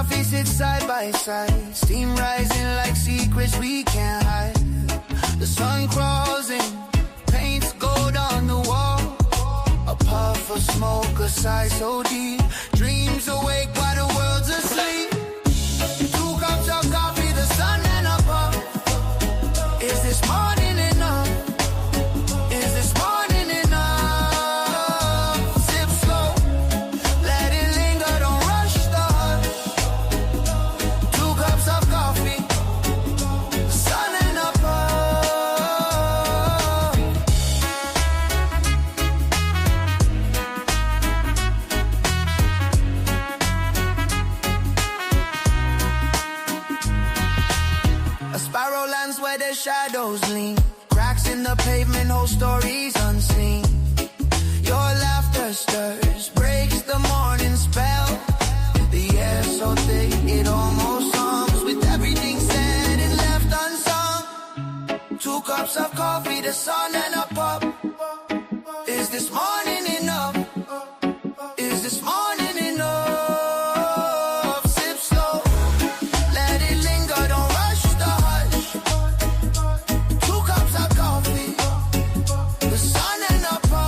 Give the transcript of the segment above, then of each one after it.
coffee, sit side by side. Steam rising like secrets we can't hide. The sun crawls in, paints gold on the wall. A puff of smoke, a sigh so deep. Dreams awake while the world's asleep. 2 cups of coffee, the sun and a puff. Is this morning enough? Is this morning enough? Sip slow, let it linger, don't rush the hush. 2 cups of coffee, the sun and a puff. A sparrow lands where the shadows lean. Cracks in the pavement, whole stories unseen. Your laughter stirs, breaks the morning spell. The air so thick, it almost hums. With everything said and left unsung. 2 cups of coffee, the sun and a pup. Is this morning enough? Is this morning enough? Sip slow, let it linger, don't rush the hush. 2 cups of coffee, the sun and a puff.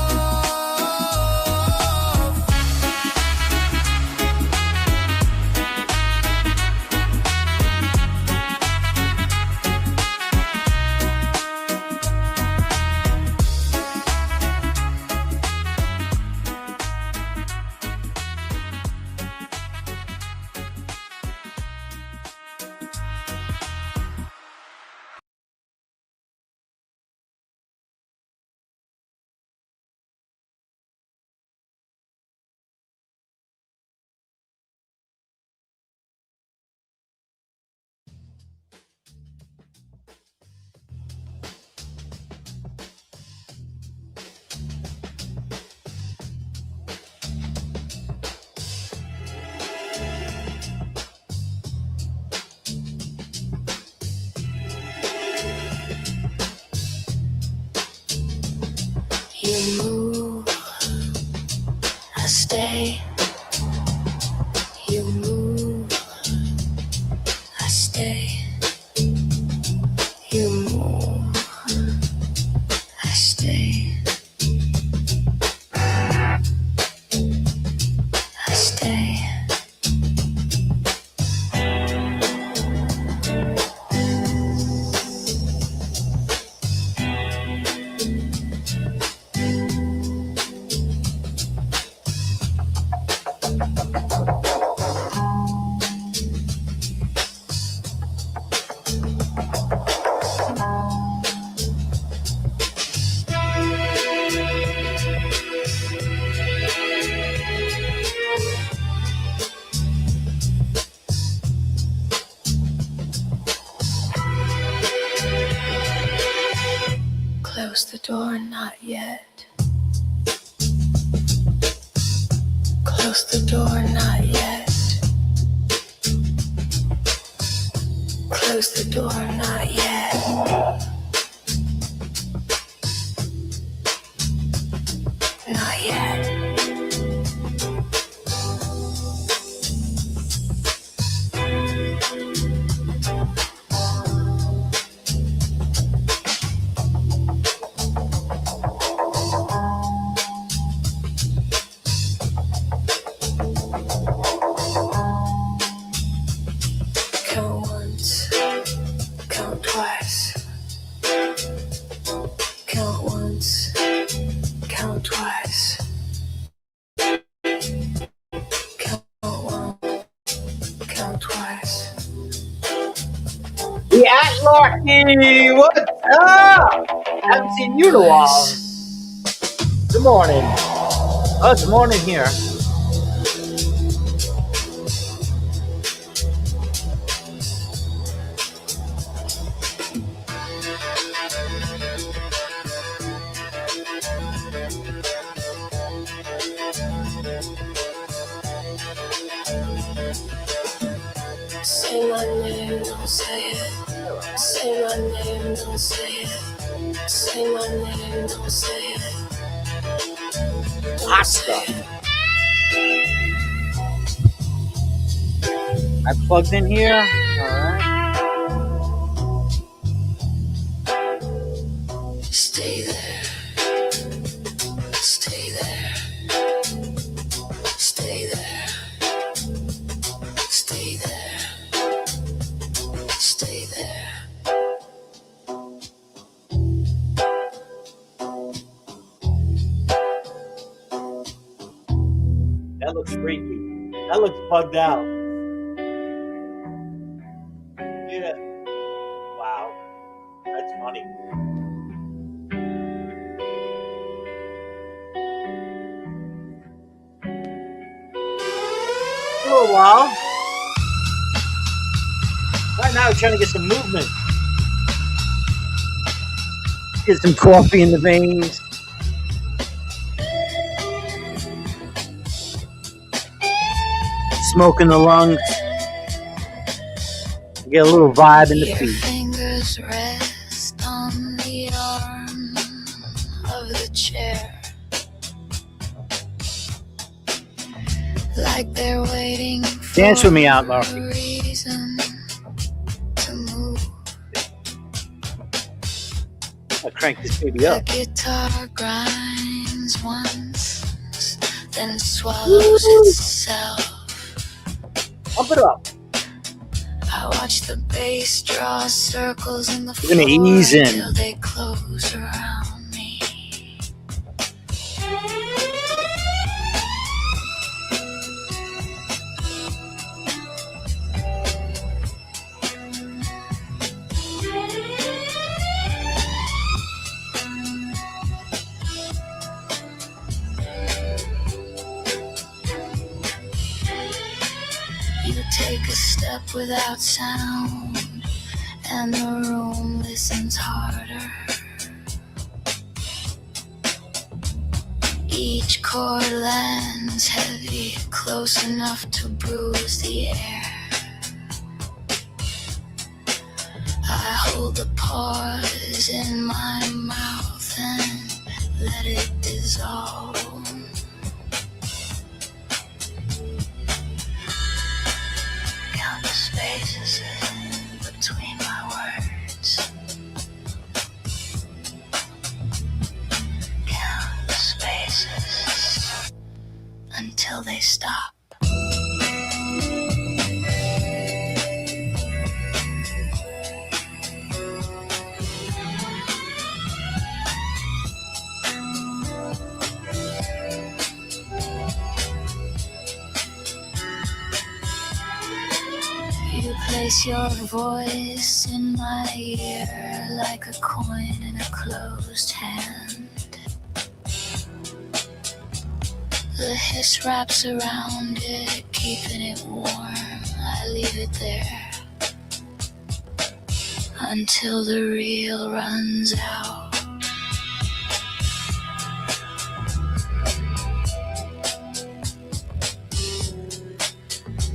You move, I stay. You move, I stay. You move, I stay. I stay. Close the door, not yet. Close the door, not yet. Close the door, not yet. Not yet. Count once, count twice. Count once, count twice. Count once, count twice. Yeah, Lucky, what's up? Haven't seen you in a while. Good morning. Oh, it's morning here. Say my name, don't say it. Say my name, don't say it. Say my name, don't say it. Pasta. I plugged in here. All right. Stay there. Stay there. Stay there. Stay there. Stay there. That looks freaky. That looks bugged out. Yeah. Wow. That's funny. A little while. Right now, we're trying to get some movement. Get some coffee in the veins. Smoke in the lungs. Get a little vibe in the Your feet. fingers rest on the arm of the chair, like they're waiting for Dance with me out, a Larky. reason to move. I'll crank this baby The up. guitar grinds once, then swallows itself. Pump it up. I watch the bass draw circles in the We're gonna floor ease in. until they close around me. You take a step without sound, and the room listens harder. Each chord lands heavy, close enough to bruise the air. I hold the pause in my mouth and let it dissolve. Count the spaces in between my words. Count the spaces until they stop. You place your voice in my ear like a coin in a closed hand. The hiss wraps around it, keeping it warm. I leave it there until the reel runs out.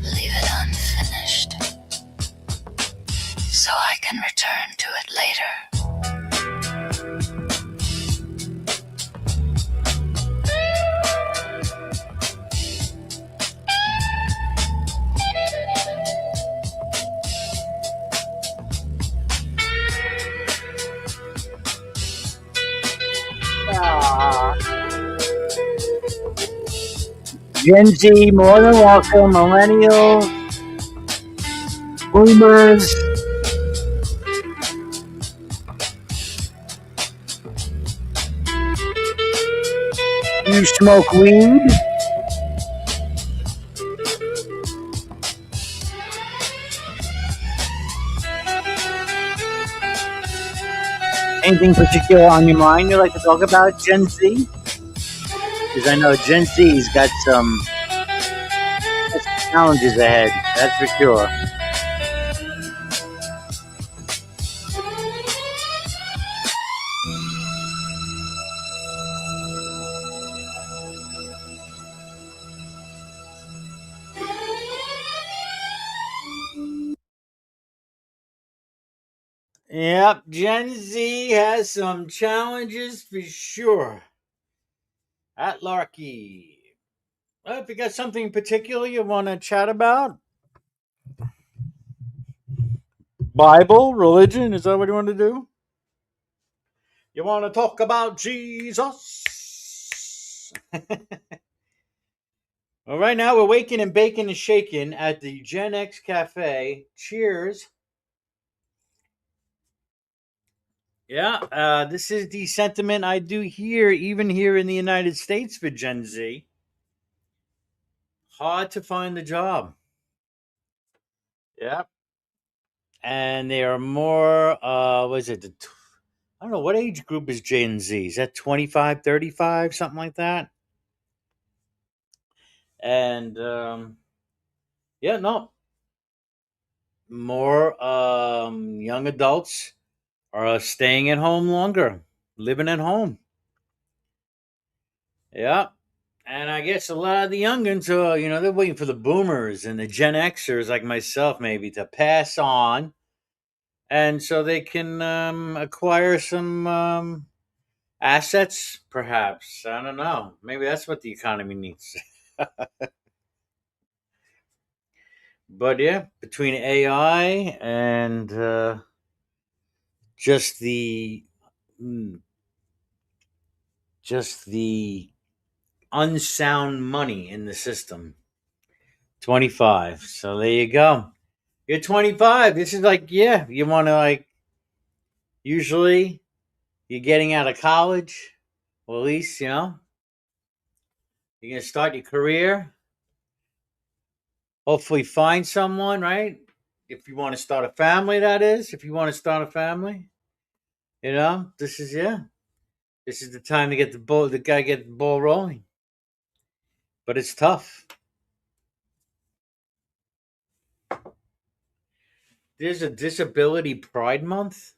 Leave it unfinished so I can return to it later. Gen Z, more than welcome. Millennials, boomers. You smoke weed? Anything particular on your mind you'd like to talk about, Gen Z? Because I know Gen Z's got some challenges ahead, that's for sure. Yep, Gen Z has some challenges for sure. At Larky. Well, if you got something particular you want to chat about, Bible, religion. Is that what you want to do? You want to talk about Jesus? Well, right now we're waking and baking and shaking at the GenX Cafe. Cheers. Yeah, this is the sentiment I do hear, even here in the United States for Gen Z. Hard to find the job. Yeah. And they are more, what is it? I don't know, what age group is Gen Z? Is that 25, 35, something like that? And, yeah, no, more young adults are staying at home longer, living at home. Yeah. And I guess a lot of the youngins, they're waiting for the boomers and the Gen Xers like myself, maybe, to pass on. And so they can acquire some assets, perhaps. I don't know. Maybe that's what the economy needs. But yeah, between AI and just the mm, just the unsound money in the system. 25. So there you go. You're 25. This is like, yeah, you want to like, usually you're getting out of college, or at least, you're going to start your career, hopefully find someone, right? If you want to start a family, that is, if you want to start a family, this is, yeah, this is the time to get the guy get the ball rolling. But it's tough. There's a disability pride month.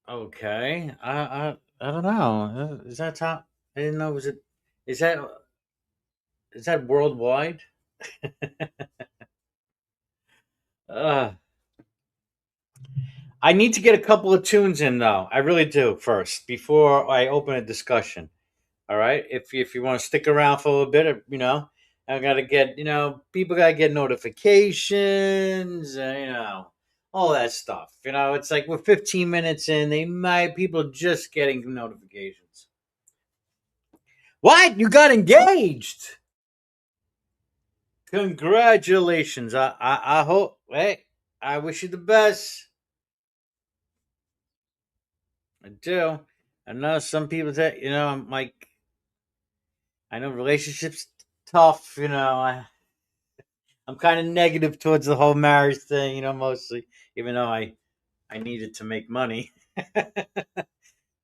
Okay, I don't know. Is that top? I didn't know. Was it? Is that is that worldwide? Uh, I need to get a couple of tunes in though. I really do first before I open a discussion. All right. If you want to stick around for a little bit, I gotta get people gotta get notifications. All that stuff. It's like we're 15 minutes in. People just getting notifications. What? You got engaged? Congratulations. I hope. Hey, I wish you the best. I do. I know some people say, I'm like, I know relationships tough. I'm kind of negative towards the whole marriage thing. Mostly, even though I needed to make money.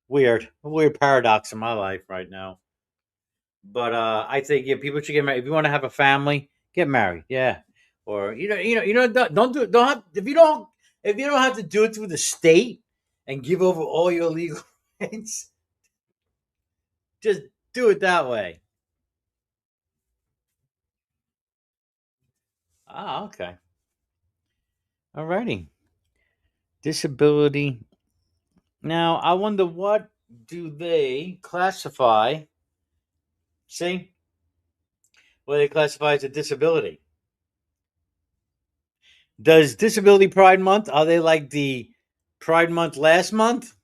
Weird paradox in my life right now. But I think yeah, people should get married. If you want to have a family, get married. Yeah, or don't do it. Don't have if you don't have to do it through the state and give over all your legal rights. Just do it that way. Ah, okay. Alrighty. Disability. Now, I wonder what do they classify? See, what they classify as a disability. Does Disability Pride Month, are they like the Pride Month last month?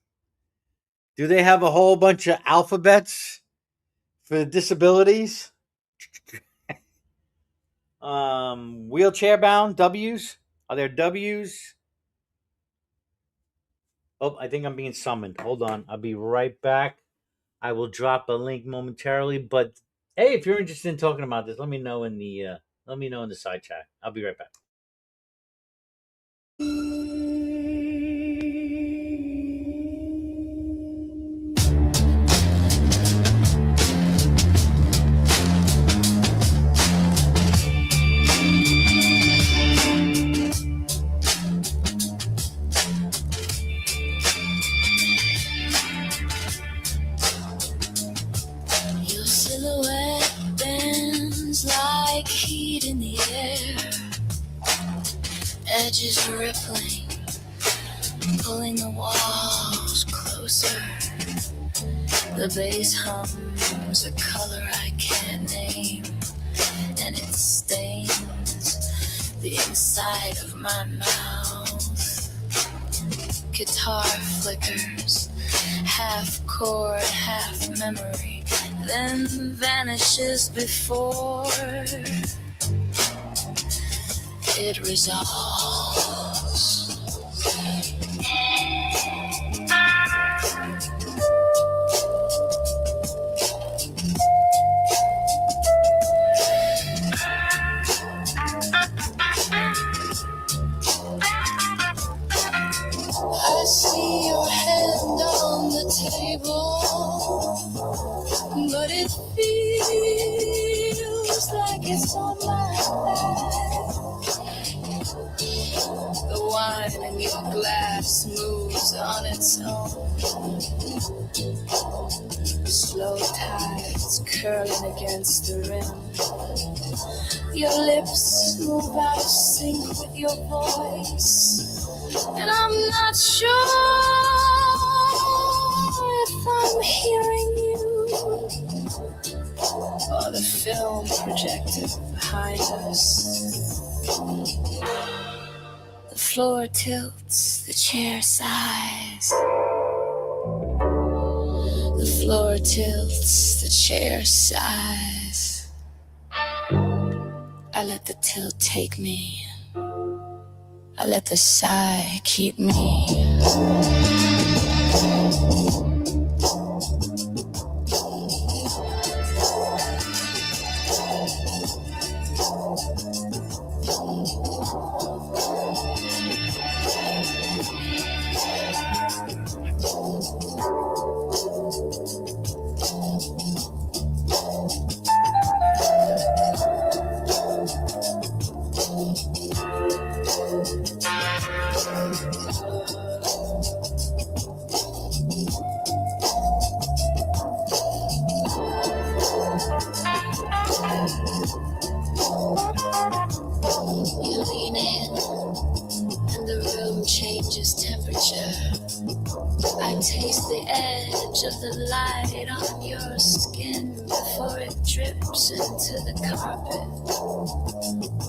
Do they have a whole bunch of alphabets for the disabilities? Wheelchair bound W's? Are there W's? Oh, I think I'm being summoned. Hold on. I'll be right back. I will drop a link momentarily. But hey, if you're interested in talking about this, let me know in the side chat. I'll be right back. Your silhouette bends like heat in the air, edges rippling, pulling the walls closer. The bass hums a color I can't name, and it stains the inside of my mouth. Guitar flickers, half chord, half memory, then vanishes before it resolves. I see your hand on the table, but it feels like it's on my back. The wine in your glass moves on its own. Slow tides curling against the rim. Your lips move out of sync with your voice. And I'm not sure if I'm hearing you or the film projected behind us. The floor tilts, the chair sighs. The floor tilts, the chair sighs. I let the tilt take me. I let the sigh keep me. You lean in, and the room changes temperature. I taste the edge of the light on your skin before it drips into the carpet.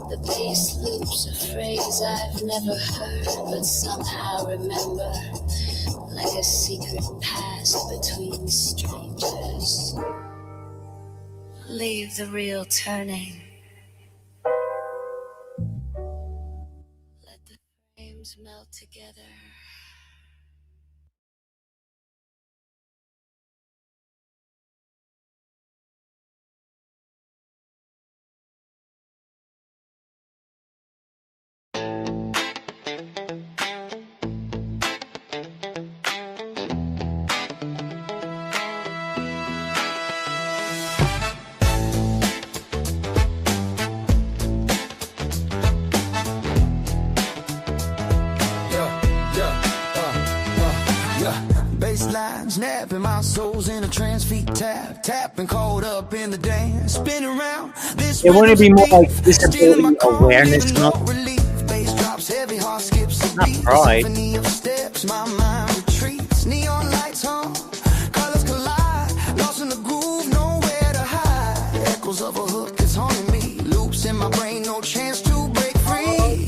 The bass loops a phrase I've never heard, but somehow remember, like a secret past between strangers. Leave the reel turning. Let the frames melt together. Baselines napping, my soul's in a trance, feet tapping, caught up in the dance, spin around. This It wouldn't be more like disability awareness month. Bass drops heavy, heart skips a Not beat. pride. Symphony of steps, my mind retreats. Neon lights on, colors collide, lost in the groove, nowhere to hide. Echoes of a hook is haunting me, loops in my brain, no chance to break free.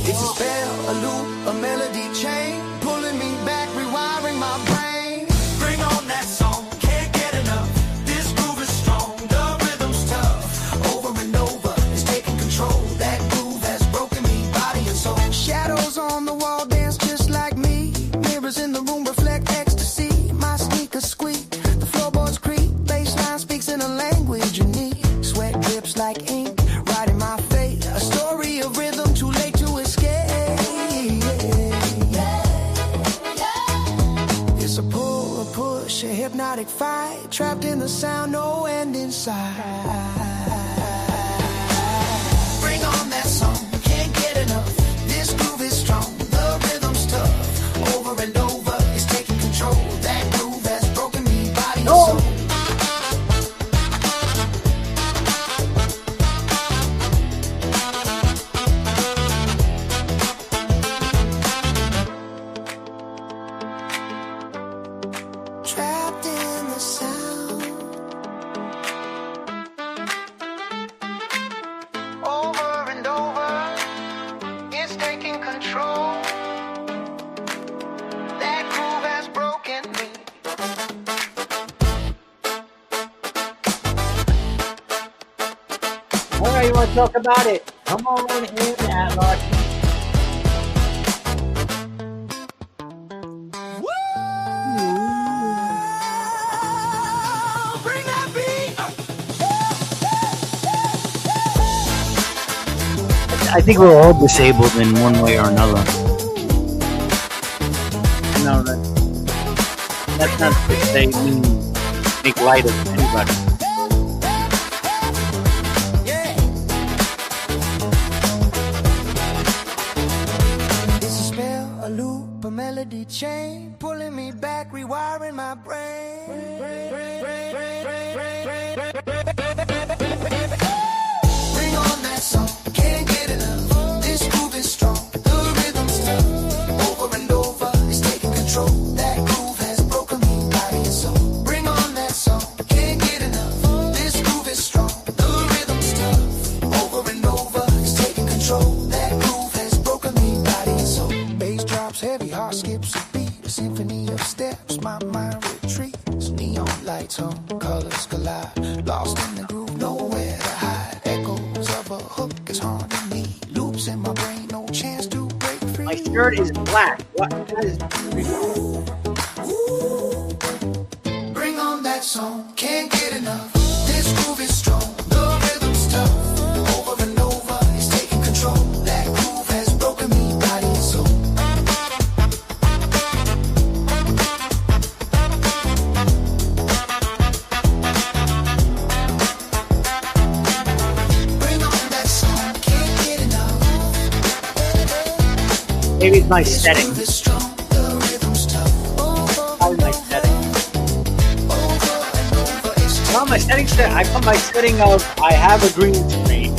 It's a spell, a loop, a melody chain, pulling me back, rewiring my brain. Bring on that song, can't get enough. This groove is strong, the rhythm's tough. Over and over, it's taking control. That groove has broken me, body and soul. Shadows on the wall dance just like me. Mirrors in the room reflect ecstasy. My sneakers squeak, the floorboards creak. Bassline speaks in a language unique. Sweat drips like ink, writing my fate. A story of rhythm, too late to escape. It's a pull, a push, a hypnotic fight. Trapped in the sound, no end in sight. Bring on that song, can't get enough. This groove is strong, the rhythm's tough. Over and over, it's taking control. That groove has broken me, body and soul. Trapped in the sound. right, you want to talk about it? Come on in, Atlas. Bring that beat. I think we're all disabled in one way or another. No, that's not to say make light of anybody. It's a spell, a loop, a melody chain, pulling me back, rewiring my brain. Bring on that song, can't get enough. This groove is strong, the rhythm's tough. Over and over, it's taking control. That groove has broken me, body and soul. Bring on that song, can't get enough. This groove is strong, the rhythm's tough. Over and over, it's taking control. That groove has broken me, body and soul. Bass drops heavy, heart skips a beat. A symphony of steps, my mind retreats. Neon lights on, colors collide. Lost in the groove, nowhere to hide. Echoes of a hook is haunting me. Loops in my brain, no chance to break free. My shirt is black. What is? Bring on that song, can't get enough. This groove is strong, the rhythm's tough. Over and over, it's taking control. That groove has broken me, body and soul. Bring on that song, can't get enough. Maybe it's my setting. Groove is strong, the rhythm's tough. Probably my setting. No, my setting set. I put my setting of I have a green screen,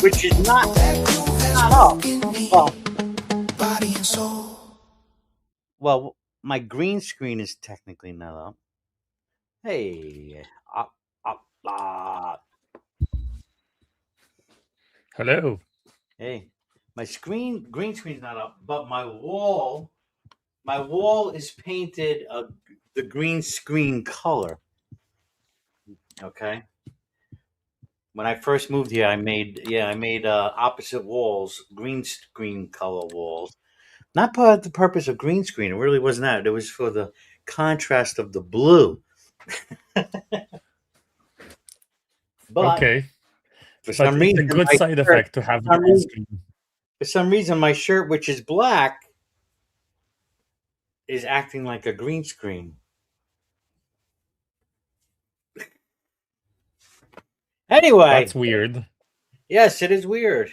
which is not up. Body and soul. Well, my green screen is technically not up. Hey, up. Hello. Hey, my green screen's not up, but my wall is painted the green screen color. Okay. When I first moved here, I made opposite walls, green screen color walls. Not for the purpose of green screen. It really wasn't that. It was for the contrast of the blue. But Okay. for But some it's reason, a good my side shirt- effect to have for some green reason- screen. for some reason, my shirt, which is black, is acting like a green screen. Anyway, That's weird. yes, it is weird.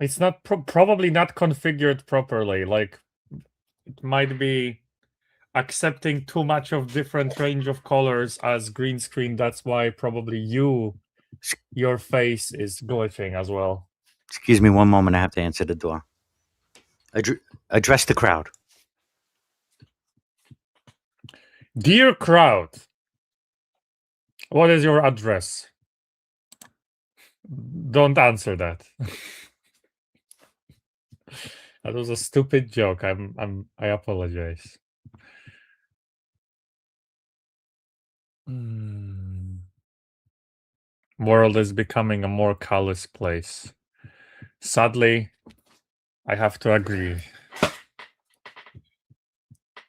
It's not probably not configured properly. Like it might be accepting too much of different range of colors as green screen. That's why probably your face is glitching as well. Excuse me one moment. I have to answer the door. Address the crowd. Dear crowd, what is your address? Don't answer that. That was a stupid joke. I apologize. World is becoming a more callous place. Sadly, I have to agree.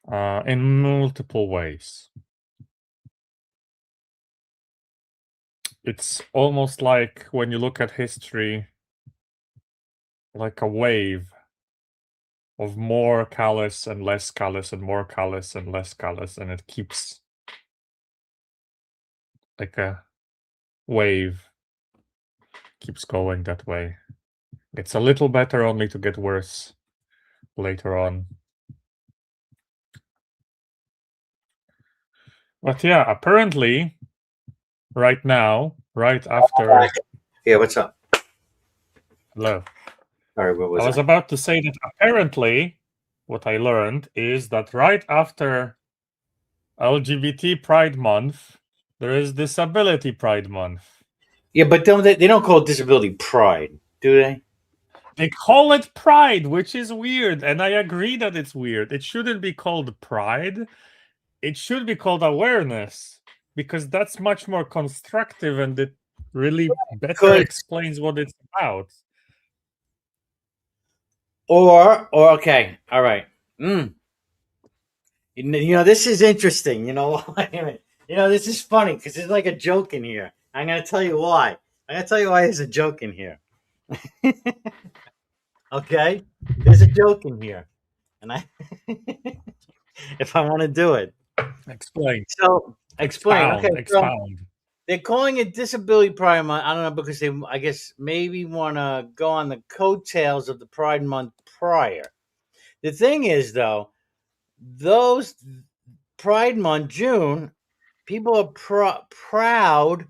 In multiple ways. It's almost like when you look at history, like a wave of more callous and less callous and more callous and less callous, and it keeps like a wave keeps going that way. It's a little better only to get worse later on. But yeah, apparently right now, right after Yeah, what's up? hello. Sorry, what was I was it? about to say that apparently what I learned is that right after LGBT Pride Month, there is Disability Pride Month. Yeah, but they don't call it disability pride, do they? They call it Pride, which is weird, and I agree that it's weird. It shouldn't be called Pride. It should be called awareness, because that's much more constructive, and really better Because explains what it's about. or okay, all right. Mm. This is interesting. Wait a minute. This is funny because there's like a joke in here. I'm gonna tell you why. I'm gonna tell you why there's a joke in here. Okay, there's a joke in here, and I, if I want to do it, Explain. so explain. Okay, so Expound. they're calling it Disability Pride Month. I don't know because they, I guess, maybe want to go on the coattails of the Pride Month prior. The thing is, though, those Pride Month, June, people are proud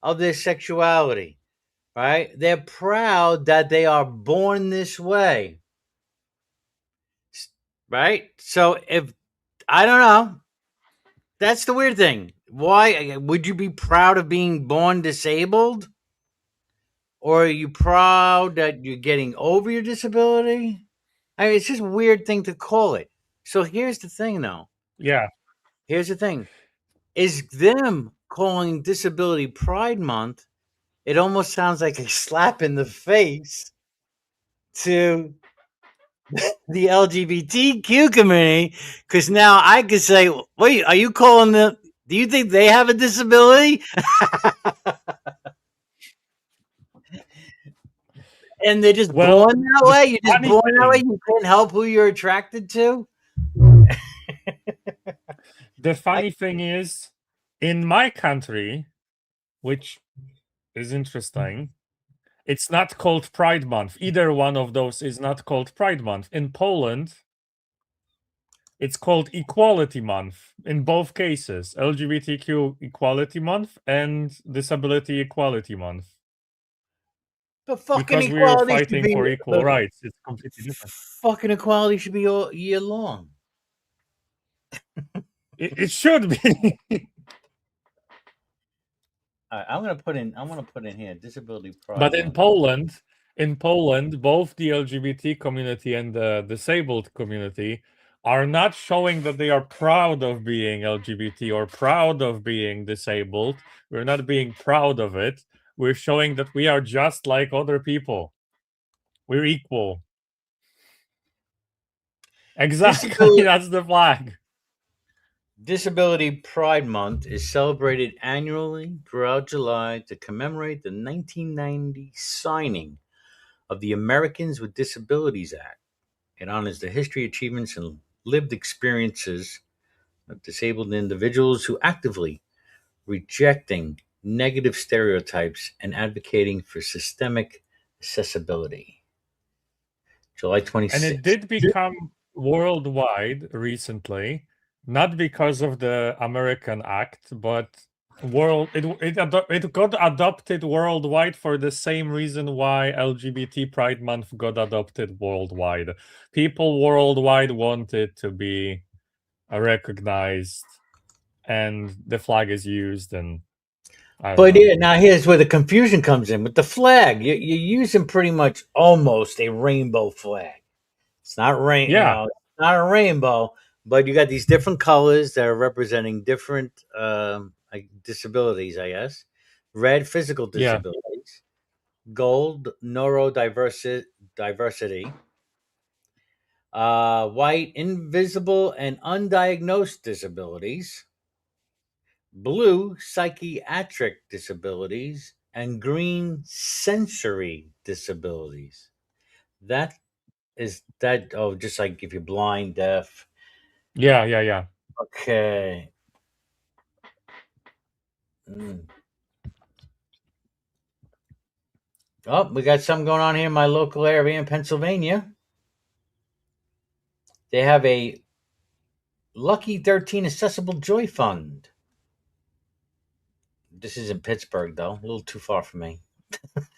of their sexuality, right? They're proud that they are born this way, right? So if I don't know, that's the weird thing. Why would you be proud of being born disabled? Or are you proud that you're getting over your disability? I mean, it's just a weird thing to call it. So here's the thing, though. Yeah. Here's the thing. Is them calling Disability Pride Month, it almost sounds like a slap in the face to the LGBTQ community, because now I could say, wait, are you calling them? Do you think they have a disability? And they're just Well, born that the way? You're just funny born that way? thing, You can't help who you're attracted to? the I, funny thing is, in my country, which is interesting, it's not called Pride Month. Either one of those is not called Pride Month. In Poland, it's called Equality Month in both cases, LGBTQ Equality Month and Disability Equality Month. but fucking Because we are equality should fighting be for equal rights. It's completely different. fucking equality should be all year long. It should be. All right, I'm gonna put in here Disability Pride But Month. in Poland, both the LGBT community and the disabled community are not showing that they are proud of being LGBT or proud of being disabled. We're not being proud of it. We're showing that we are just like other people. We're equal. Exactly, that's the flag. Disability Pride Month is celebrated annually throughout July to commemorate the 1990 signing of the Americans with Disabilities Act. It honors the history, achievements, and lived experiences of disabled individuals who actively rejecting negative stereotypes and advocating for systemic accessibility. July And it 26th. did become worldwide recently, not because of the American Act, but it got adopted worldwide for the same reason why LGBT Pride Month got adopted worldwide. People worldwide want it to be recognized, and the flag is used, and I don't But know. yeah, now here's where the confusion comes in with the flag. You're using pretty much almost a rainbow flag. It's not Yeah, it's not a rainbow, but you got these different colors that are representing different like disabilities, I guess. Red, physical yeah, disabilities. Gold, diversity. White, invisible and undiagnosed disabilities. Blue, psychiatric disabilities. And green, sensory disabilities. That is that. Oh, just like if you're blind, deaf. yeah. Okay. Mm. Oh, we got something going on here in my local area in Pennsylvania. They have a Lucky 13 Accessible Joy Fund. This is in Pittsburgh, though. A little too far for me.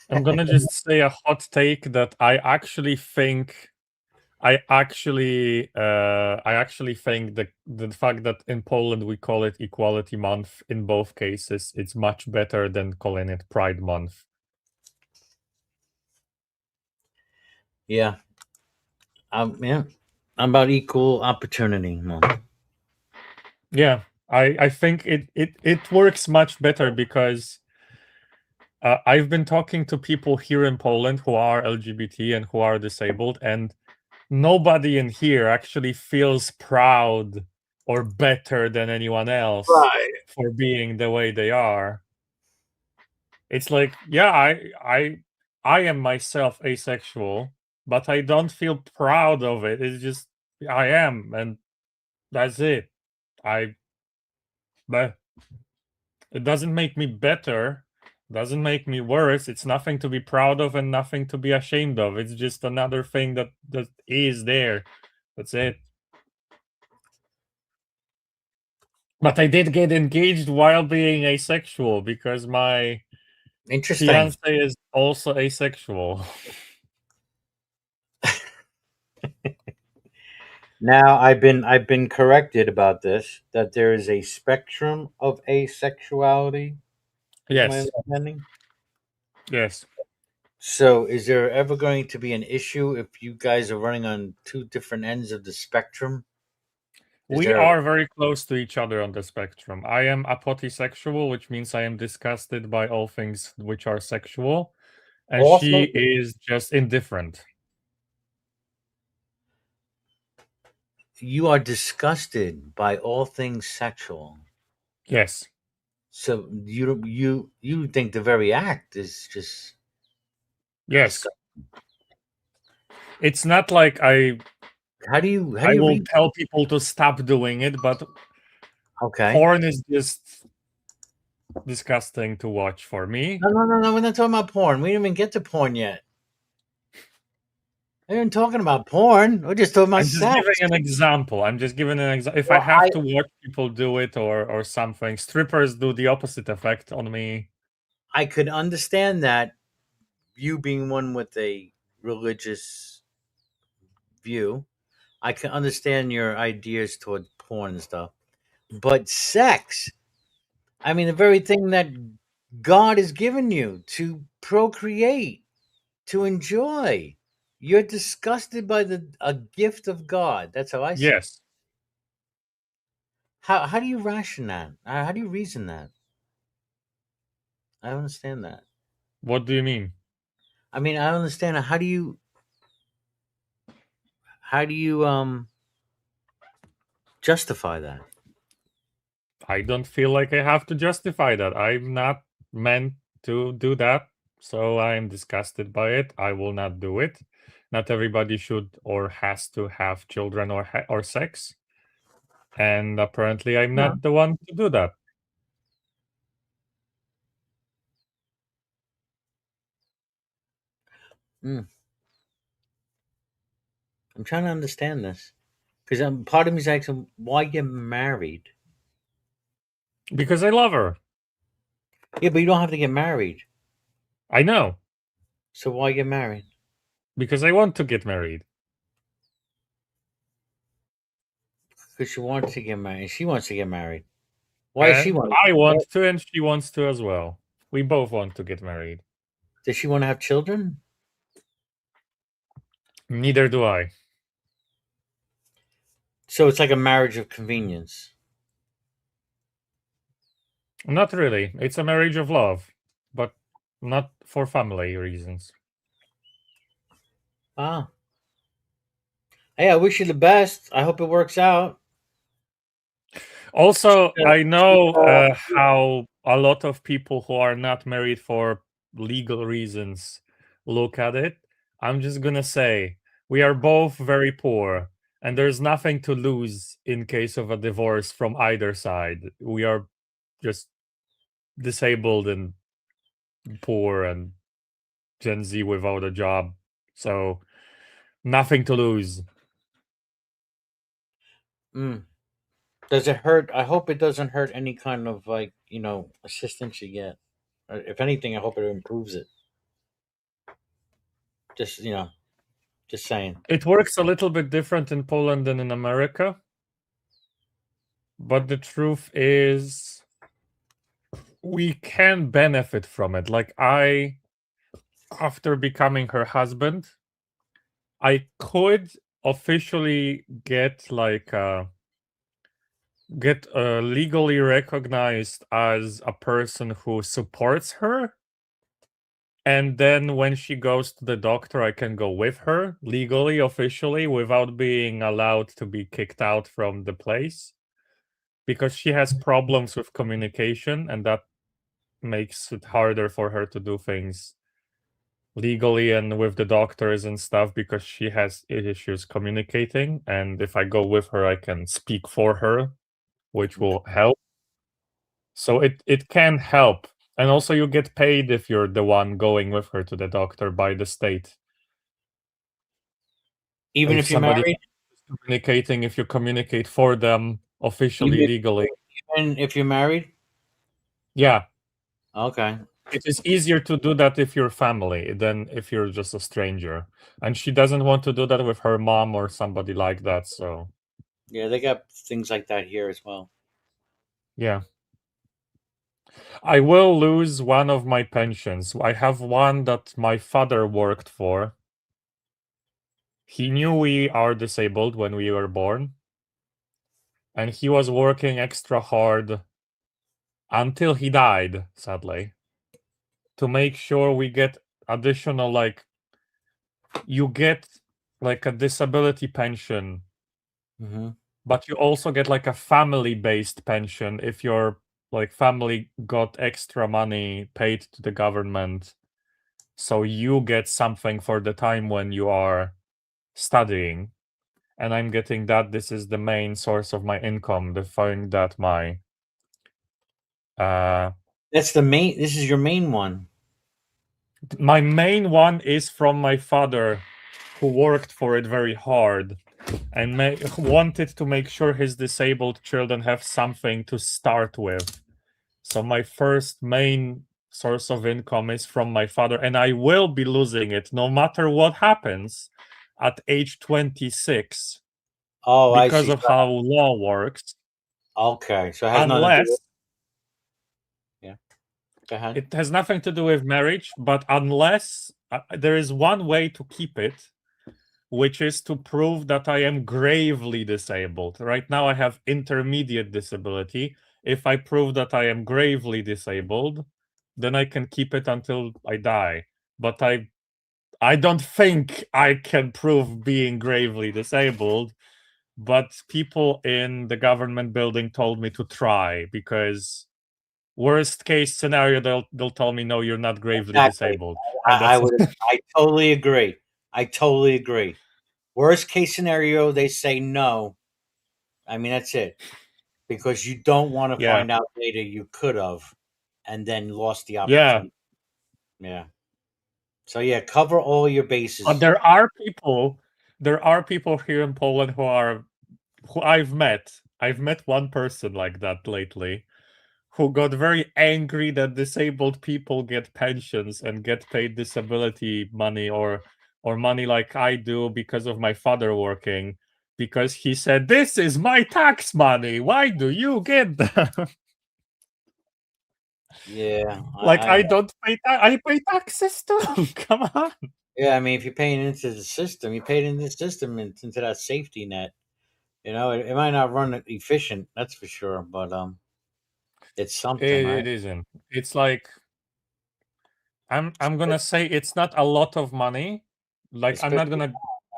I'm gonna just say a hot take that I actually think that the fact that in Poland we call it Equality Month in both cases, it's much better than calling it Pride Month. Yeah. Yeah. I'm about equal opportunity. Yeah, I think it works much better because I've been talking to people here in Poland who are LGBT and who are disabled, and nobody in here actually feels proud or better than anyone else Right. for being the way they are. It's like, yeah, I am myself asexual, but I don't feel proud of it. It's just I am, and that's it. But it doesn't make me better, doesn't make me worse. It's nothing to be proud of and nothing to be ashamed of. It's just another thing that is there. That's it. But I did get engaged while being asexual because my Interesting. fiance is also asexual. Now I've been corrected about this, that there is a spectrum of asexuality, is my Yes, understanding. yes. So is there ever going to be an issue if you guys are running on two different ends of the spectrum? Is We there are very close to each other on the spectrum. I am apotisexual, which means I am disgusted by all things which are sexual, and she also is just indifferent. you are disgusted by all things sexual? Yes, So you think the very act is just yes. disgusting? It's not like How do I you will read? tell people to stop doing it, but Okay. porn is just disgusting to watch for me. No. We're not talking about porn. We didn't even get to porn yet. We're not talking about porn. We're just talking about I'm just giving sex. an example. I'm just giving an example. If I Well, have to watch people do it or something, strippers do the opposite effect on me. I could understand that, you being one with a religious view. I can understand your ideas toward porn and stuff. But sex, I mean, the very thing that God has given you to procreate, to enjoy. You're disgusted by a gift of God. That's how I see it. Yes. How do you ration that? How do you reason that? I don't understand that. What do you mean? I mean, I don't understand how do you justify that? I don't feel like I have to justify that. I'm not meant to do that, so I am disgusted by it. I will not do it. Not everybody should or has to have children or sex, and apparently I'm No. not the one to do that. Mm, I'm trying to understand this because part of me is asking, why get married? Because I love her. Yeah, but you don't have to get married. I know. So why get married? Because I want to get married. Because she wants to get married. She wants to get married. Why does she And want? I What, want to, and she wants to as well. We both want to get married. does she want to have children? Neither do I. So it's like a marriage of convenience. Not really. It's a marriage of love, but not for family reasons. Ah, hey, I wish you the best. I hope it works out. Also, I Keep, know how a lot of people who are not married for legal reasons look at it. I'm just gonna say we are both very poor, and there's nothing to lose in case of a divorce from either side. We are just disabled and poor and Gen Z without a job. So nothing to lose. mm. Does it hurt? I hope it doesn't hurt any kind of assistance you get. If anything, I hope it improves it. Just just saying. It works a little bit different in Poland than in America, but the truth is we can benefit from it. Like after becoming her husband, I could officially get legally recognized as a person who supports her, And then when she goes to the doctor, I can go with her legally, officially, without being allowed to be kicked out from the place, because she has problems with communication, and that makes it harder for her to do things legally and with the doctors and stuff, because she has issues communicating. And if I go with her, I can speak for her, which will help. So it can help. And also you get paid if you're the one going with her to the doctor by the state. Even If if you're somebody married, is communicating, if you communicate for them officially, even legally. even if you're married. Yeah. Okay. It is easier to do that if you're family than if you're just a stranger. And she doesn't want to do that with her mom or somebody like that. So Yeah, they got things like that here as well. yeah. I will lose one of my pensions. I have one that my father worked for. He knew we are disabled when we were born, and he was working extra hard until he died, sadly, to make sure we get additional, like, you get like a disability pension, Mm-hmm. but you also get like a family based pension if your like family got extra money paid to the government, so you get something for the time when you are studying. And I'm getting that. This is the main source of my income, the thing that uh That's the main. This is your main one. my main one is from my father, who worked for it very hard and wanted to make sure his disabled children have something to start with. So my first main source of income is from my father, and I will be losing it no matter what happens at age 26, Oh, I because see. of how law works. Okay, so it has nothing to do with. Unless Yeah. Go ahead. it has nothing to do with marriage, but unless there is one way to keep it, which is to prove that I am gravely disabled. Right now, I have intermediate disability. If I prove that I am gravely disabled, then I can keep it until I die. But I don't think I can prove being gravely disabled. But people in the government building told me to try, because worst case scenario, they'll tell me, no, you're not gravely Exactly. disabled, and I that's would. I totally agree. I totally agree. Worst case scenario, they say no. I mean, that's it. Because you don't want to yeah, find out later you could have, and then lost the yeah. opportunity. Yeah. So yeah, cover all your But bases. there are people here in Poland who I've met. I've met one person like that lately, who got very angry that disabled people get pensions and get paid disability money, or money like I do because of my father working, because he said, this is my tax money, why do you get that? Yeah. Like, I don't pay I pay taxes too. Come on. Yeah. I mean, if you're paying into the system, you paid into the system and into that safety net. You know, it might not run efficient. That's for sure. But it's something, It right? isn't. It's like, I'm gonna say it's not a lot of money. Like, It's I'm not 50. gonna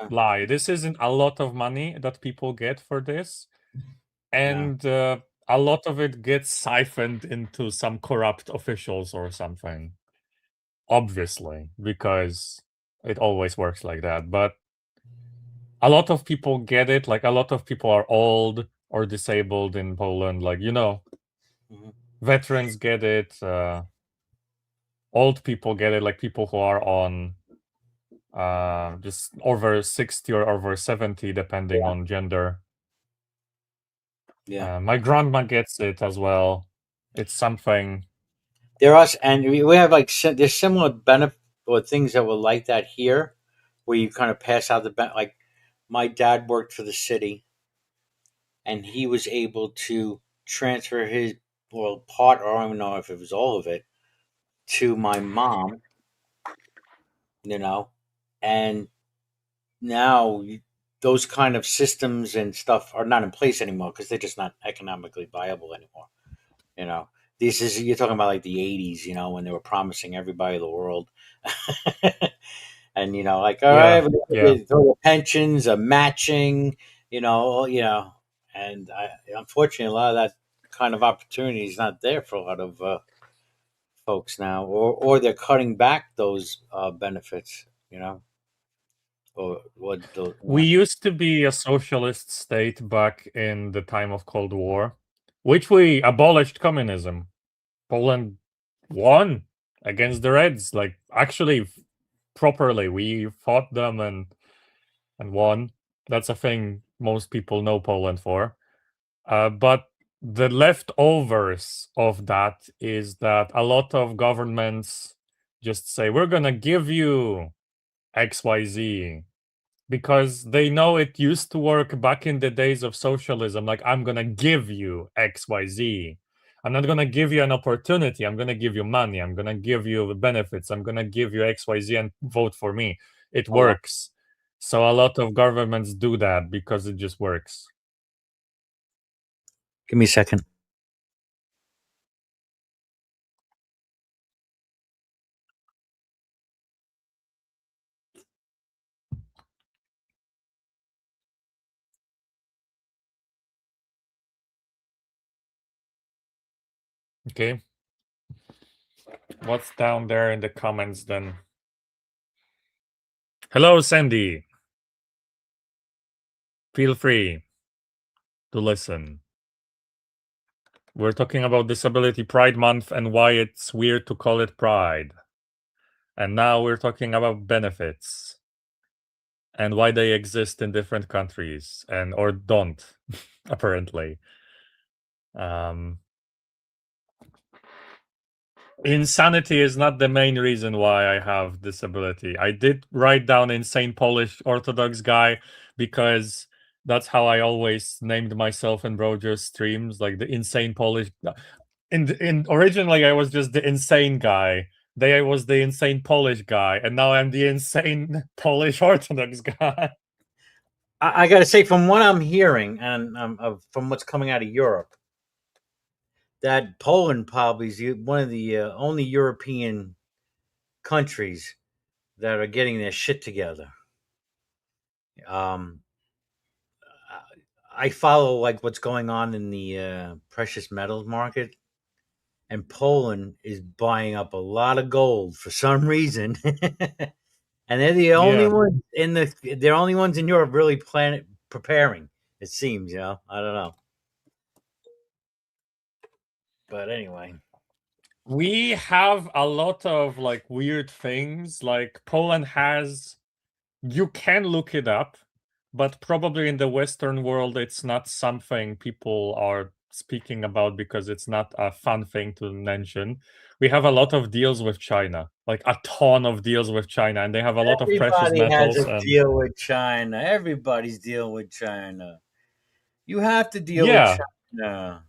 lie. This isn't a lot of money that people get for this, Yeah. and a lot of it gets siphoned into some corrupt officials or something. Obviously, because it always works like that. But a lot of people get it. Like, a lot of people are old or disabled in Poland. Like, Mhm. veterans get it. Old people get it. Like, people who are on just over 60 or over 70, depending Yeah. on gender. Yeah. My grandma gets it as well. It's something. There are, and we have like there's similar benefit or things that were like that here, where you kind of pass out like my dad worked for the city, and he was able to transfer his well part, or I don't even know if it was all of it, to my mom. You know, and now those kind of systems and stuff are not in place anymore because they're just not economically viable anymore. You know, This is you're talking about like the '80s, when they were promising everybody the world, and like all right, Yeah, we yeah. throw the pensions, a matching, and unfortunately a lot of that kind of opportunity is not there for a lot of folks now, or they're cutting back those benefits, or what the We used to be a socialist state back in the time of Cold War, which we abolished communism. Poland won against the Reds, like actually properly. We fought them and won. That's a thing most people know Poland for. But the leftovers of that is that a lot of governments just say, we're going to give you XYZ because they know it used to work back in the days of socialism. Like, I'm going to give you XYZ. I'm not going to give you an opportunity. I'm going to give you money. I'm going to give you benefits. I'm going to give you XYZ and vote for me. It Hold on. works. So a lot of governments do that because it just works. Give me a second. Okay. What's down there in the comments then? Hello, Sandy. Feel free to listen. We're talking about Disability Pride Month and why it's weird to call it Pride. And now we're talking about benefits and why they exist in different countries and or don't, apparently. Insanity is not the main reason why I have disability. I did write down insane Polish Orthodox guy because that's how I always named myself in Broger's streams, like the insane Polish. In originally I was just the insane guy. Then I was the insane Polish guy, and now I'm the insane Polish Orthodox guy. I got to say, from what I'm hearing and from what's coming out of Europe, that Poland probably is one of the only European countries that are getting their shit together. I follow like what's going on in the precious metals market, and Poland is buying up a lot of gold for some reason, and they're the only ones they're only ones in Europe really preparing. It seems, I don't know, but anyway. We have a lot of like weird things. Like Poland has, you can look it up, but probably in the Western world, it's not something people are speaking about because it's not a fun thing to mention. We have a lot of deals with China, like a ton of deals with China, and they have a lot of precious Everybody has metals. a And deal with China. Everybody's dealing with China. You have to deal with yeah, China.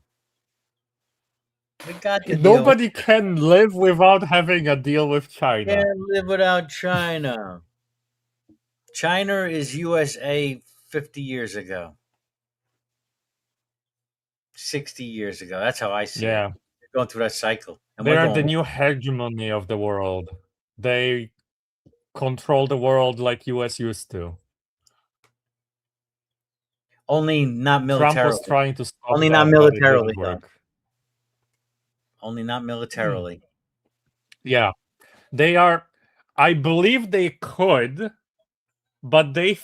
We got to deal. nobody can live without having a deal with China. Can't live without China. China is USA 50 years ago, 60 years ago. That's how I see it. Yeah, We're going through that cycle. And they we're are the going new hegemony of the world. They control the world like US used to. only not Trump was militarily. trying to stop Only not that, but it militarily, didn't though. work. Only not militarily. Yeah, they are. I believe they could, but they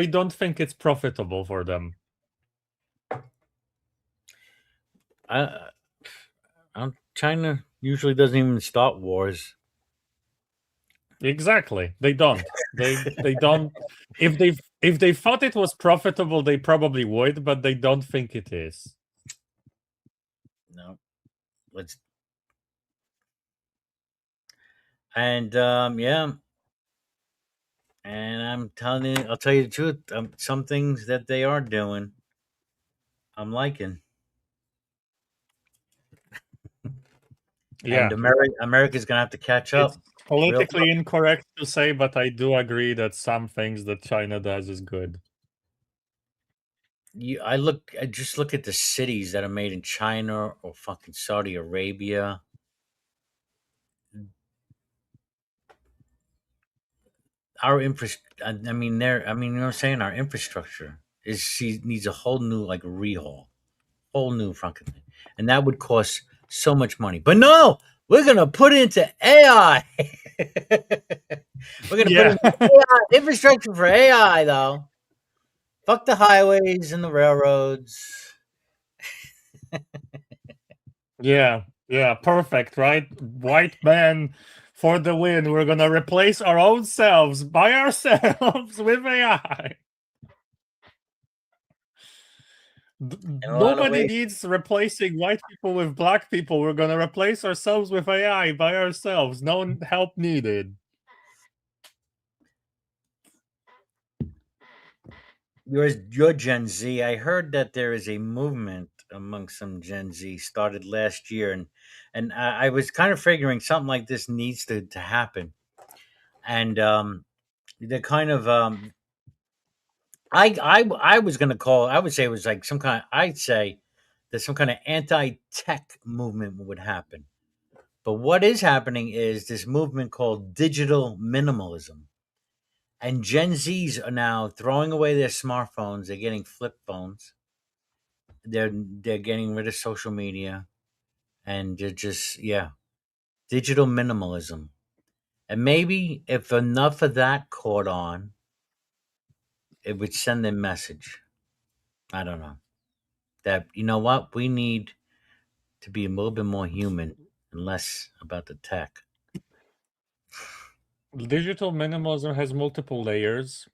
don't think it's profitable for them. China usually doesn't even start wars. Exactly, they don't. They don't. If they thought it was profitable, they probably would, but they don't think it is. No. Let's. And yeah. And I'll tell you the truth. Some things that they are doing, I'm liking. Yeah, And America's gonna have to catch it's up. politically incorrect to say, but I do agree that some things that China does is good. I just look at the cities that are made in China or fucking Saudi Arabia. Our I mean, you know what I'm saying? Our infrastructure she needs a whole new like rehaul, whole new fucking thing, and that would cost so much money. But no, we're gonna put it into AI. We're gonna put Yeah. in AI infrastructure for AI though. Fuck the highways and the railroads. Yeah, yeah, perfect, right? White man for the win. We're gonna replace our own selves by ourselves with AI. In a lot of Nobody ways, needs replacing white people with black people. We're gonna replace ourselves with AI by ourselves. No help needed. you're Gen Z. I heard that there is a movement among some Gen Z started last year, and I was kind of figuring something like this needs to happen. And they're kind of I was gonna call. I would say it was like some kind. I'd say that some kind of anti-tech movement would happen. But what is happening is this movement called digital minimalism. And Gen Zs are now throwing away their smartphones. They're getting flip phones. They're getting rid of social media, and they're just digital minimalism. And maybe if enough of that caught on, it would send a message. I don't know that you know what we need to be a little bit more human and less about the tech. Digital minimalism has multiple layers.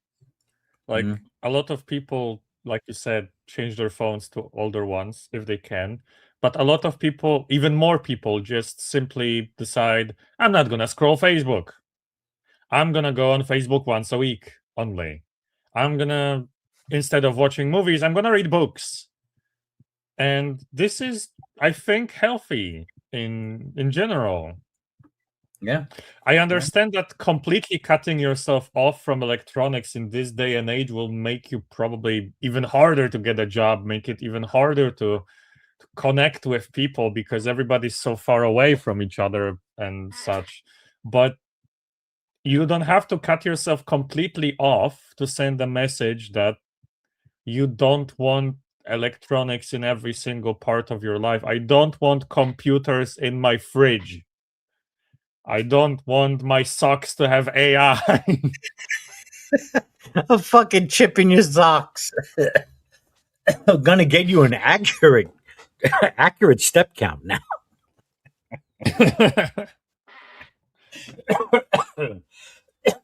Like Mhm. a lot of people, like you said, change their phones to older ones if they can. But a lot of people, even more people, just simply decide, I'm not gonna scroll Facebook. I'm gonna go on Facebook once a week only. I'm gonna, instead of watching movies, I'm gonna read books. And this is, I think, healthy in general. Yeah, I yeah, understand that completely cutting yourself off from electronics in this day and age will make you probably even harder to get a job, make it even harder to connect with people because everybody's so far away from each other and such. But you don't have to cut yourself completely off to send a message that you don't want electronics in every single part of your life. I don't want computers in my fridge. I don't want my socks to have AI. a fucking chip in your socks. I'm gonna get you an accurate, accurate step count now.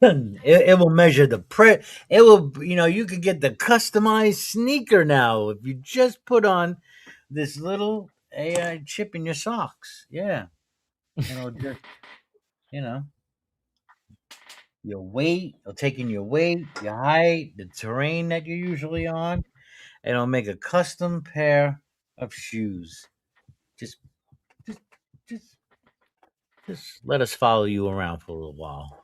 It will measure the print. It will, you could get the customized sneaker now if you just put on this little AI chip in your socks. Yeah, it'll just, you know, your weight. It'll take in your weight, your height, the terrain that you're usually on, and it'll make a custom pair of shoes. Just, just, just, just let us follow you around for a little while.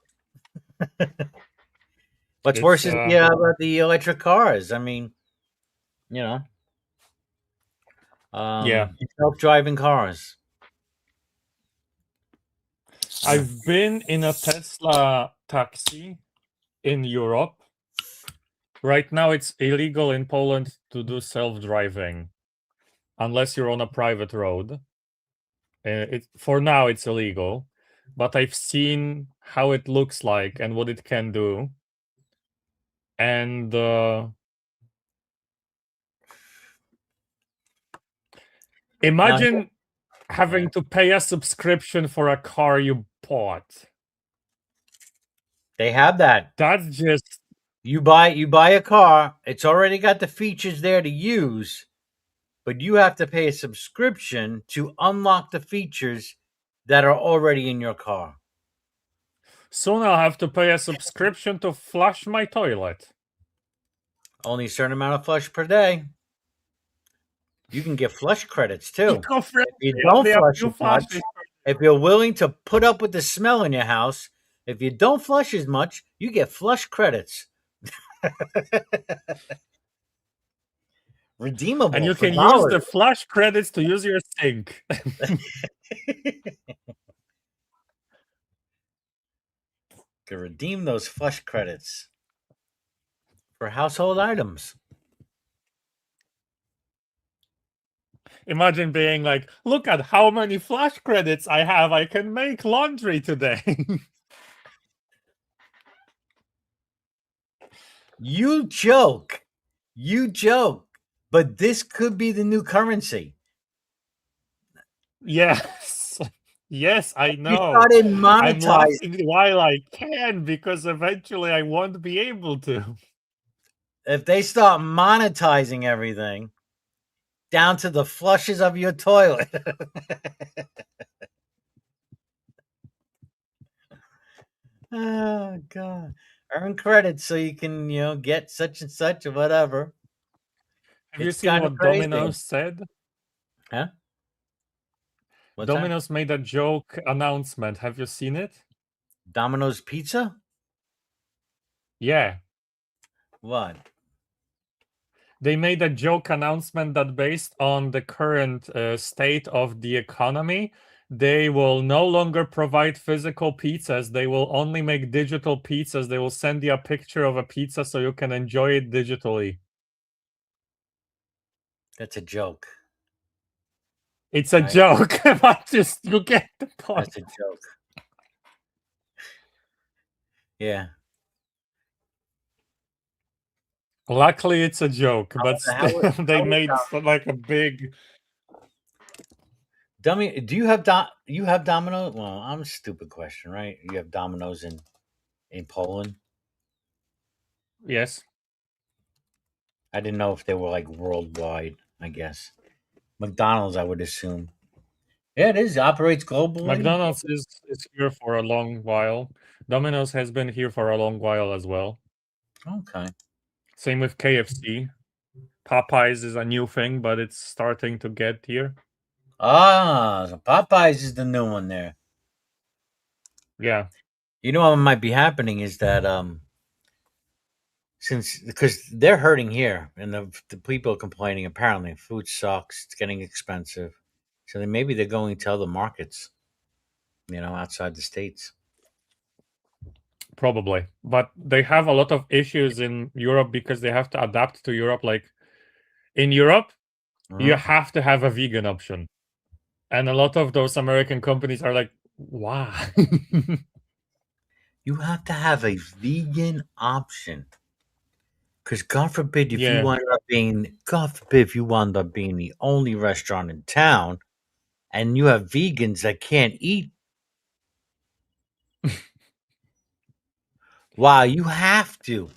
What's it's worse is about the electric cars. I mean, you know, yeah. self-driving cars. Yeah. I've been in a Tesla taxi in Europe. Right now it's illegal in Poland to do self-driving unless you're on a private road. For now it's illegal, but I've seen how it looks like and what it can do. And Now, imagine yeah, having to pay a subscription for a car you bought. they have that. That's just You buy a car, it's already got the features there to use, but you have to pay a subscription to unlock the features that are already in your car. soon I'll have to pay a subscription to flush my toilet. Only a certain amount of flush per day. You can get flush credits too. Eco-friendly, If you don't only a flush few as much, flushes. if you're willing to put up with the smell in your house, if you don't flush as much, you get flush credits. redeemable, and you for can use the dollars. flash credits to use your sink. Can redeem those flush credits for household items. Imagine being like, look at how many flash credits I have. I can make laundry today. You joke. But this could be the new currency. Yes. Yes, I You know. started I'm monetizing. laughing while I can because eventually I won't be able to. If they start monetizing everything down to the flushes of your toilet. Oh God. Earn credits so you can, get such and such or whatever. Have you It's seen kind of what crazy. Domino's said? Huh? What's that? Domino's made a joke announcement. Have you seen it? Domino's Pizza? Yeah. What? They made a joke announcement that based on the current state of the economy, they will no longer provide physical pizzas. They will only make digital pizzas. They will send you a picture of a pizza so you can enjoy it digitally. That's a joke. It's a Right. joke, but just you get the point. That's a joke. Yeah. Luckily, it's a joke, but How still, would- they how would made like a big. Dummy, do you have Domino's? Well, I'm a stupid question, right? You have Domino's in Poland? Yes. I didn't know if they were like worldwide, I guess. McDonald's, I would assume. Yeah, it is. It operates globally. McDonald's is here for a long while. Domino's has been here for a long while as well. Okay. Same with KFC. Popeyes is a new thing, but it's starting to get here. So Popeyes is the new one there. Yeah. You know what might be happening is that because they're hurting here and the people are complaining, apparently food sucks, it's getting expensive. So then maybe they're going to other markets, outside the states. Probably. But they have a lot of issues in Europe because they have to adapt to Europe. Like in Europe, you Mhm. have to have a vegan option. And a lot of those American companies are like, why? You have to have a vegan option. Because God forbid if you Yeah. wind up being the only restaurant in town and you have vegans that can't eat. Wow, you have to.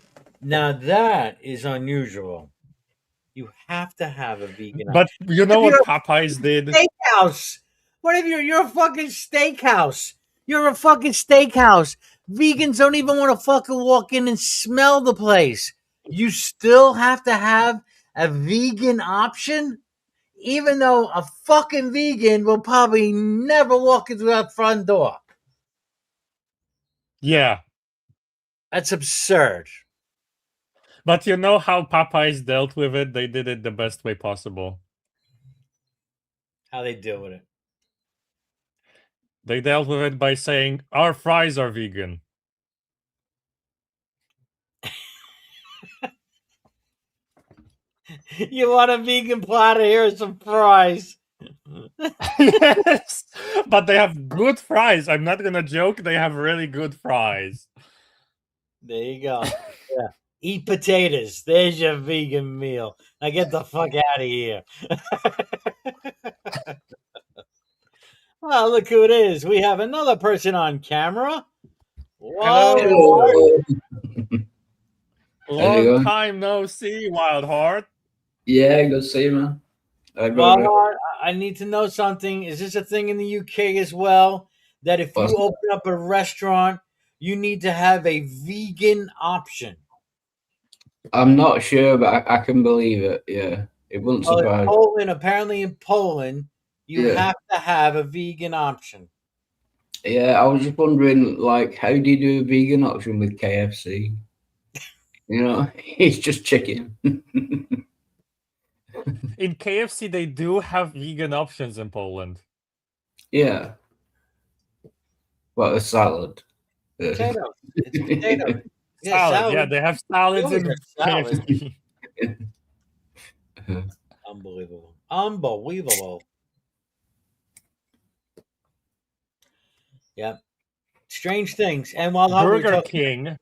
Now that is unusual. You have to have a vegan option. But you know If what you're Popeyes did? a steakhouse, what if you're a fucking steakhouse? You're a fucking steakhouse. Vegans don't even want to fucking walk in and smell the place. You still have to have a vegan option? Even though a fucking vegan will probably never walk into that front door. Yeah. That's absurd. But you know how Popeyes dealt with it? They did it the best way possible. How they deal with it. They dealt with it by saying, our fries are vegan. You want a vegan platter? Here's some fries. Yes, but they have good fries. I'm not gonna joke. They have really good fries. There you go. Yeah. Eat potatoes. There's your vegan meal. Now get the fuck out of here. Well, look who it is. We have another person on camera. Whoa. Hello. Long time no see, Wild Heart. Yeah, good to see you, man. Hey, Well, brother. I need to know something. Is this a thing in the UK as well? That if you What's- open up a restaurant, you need to have a vegan option. I'm not sure, but I can believe it. Yeah, it wouldn't Well, in surprise. Poland, apparently in Poland, you Yeah. have to have a vegan option. Yeah, I was just wondering, like, how do you do a vegan option with KFC? You know, it's just chicken. In KFC, they do have vegan options in Poland. Yeah. Well, a salad. Potato. It's potato. Yeah, Salad. Yeah, salad. they have They salads always in have salad. KFC. Unbelievable. Unbelievable. Yeah. Strange things. And while we were talking,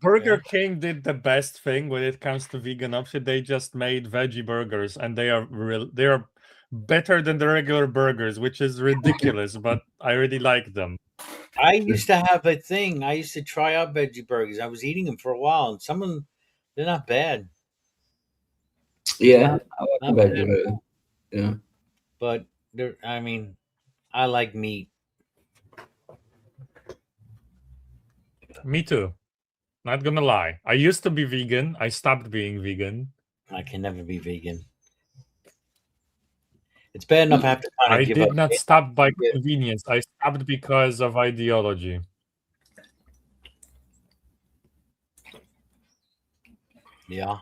Burger King did the best thing when it comes to vegan option. They just made veggie burgers, and they are better than the regular burgers, which is ridiculous. But I really like them. I used to have a thing. I used to try out veggie burgers. I was eating them for a while, and some of them, they're not bad. Yeah, I like a Not veggie bad. burger. Yeah. But they're, I mean, I like meat. Me too. Not gonna lie. I used to be vegan. I stopped being vegan. I can never be vegan. It's bad enough I have to kind I of give up. did not stop by convenience. I stopped because of ideology. Yeah.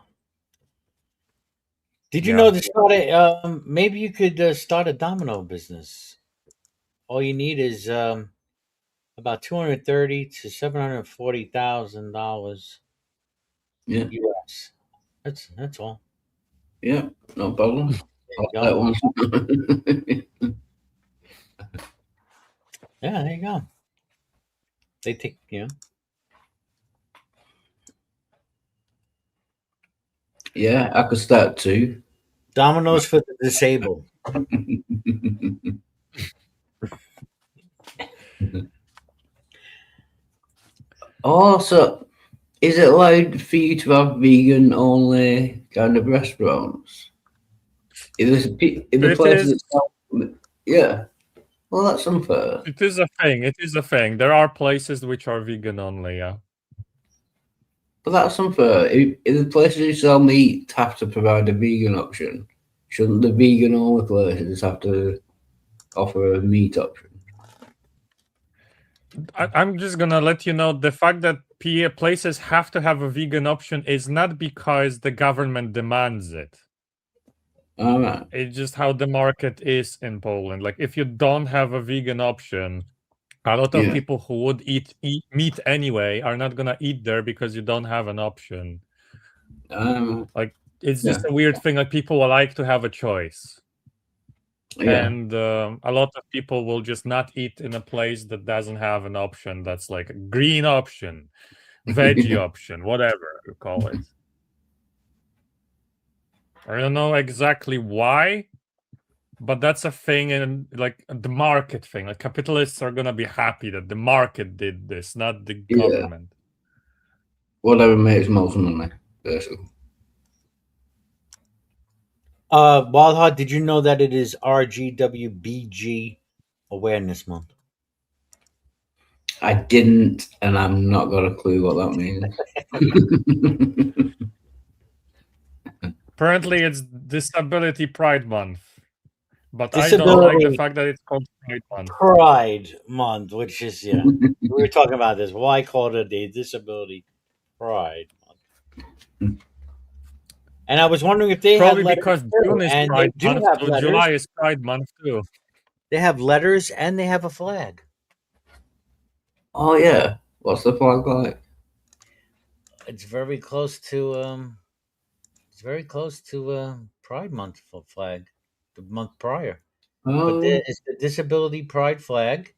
Did you know to start a? Maybe you could start a domino business. All you need is about $230,000 to $740,000 Yeah. US. That's all. Yeah. No problem. There you That one. Yeah, there you go. They take Yeah, I could start too. dominoes for the disabled. Also, is it allowed for you to have vegan only kind of restaurants? If the places yeah. Well, that's unfair. It is a thing. It is a thing. There are places which are vegan only, yeah. But that's unfair. If the places who sell meat have to provide a vegan option, shouldn't the vegan only places have to offer a meat option? I'm just gonna let you know the fact that places have to have a vegan option is not because the government demands it. All right. It's just how the market is in Poland. Like if you don't have a vegan option, a lot of people who would eat meat anyway are not gonna eat there because you don't have an option. Like it's just a weird thing. Like people like to have a choice. Yeah. And a lot of people will just not eat in a place that doesn't have an option that's like a green option, veggie option, whatever you call it. I don't know exactly why, but that's a thing, and like the market thing. Like capitalists are gonna be happy that the market did this, not the government. Whatever makes most money, basically. Wildheart, did you know that it is RGWBG Awareness Month? I didn't, and I'm not got a clue what that means. Apparently, it's Disability Pride Month, but I don't like the fact that it's called Pride Month. Pride Month, which is we were talking about this. Why call it a Disability Pride Month? And I was wondering if they probably have because June is Pride Month, so July is Pride Month too. They have letters and they have a flag. Oh yeah, what's the flag like? It's very close to Pride Month flag, the month prior. But it's the Disability Pride flag: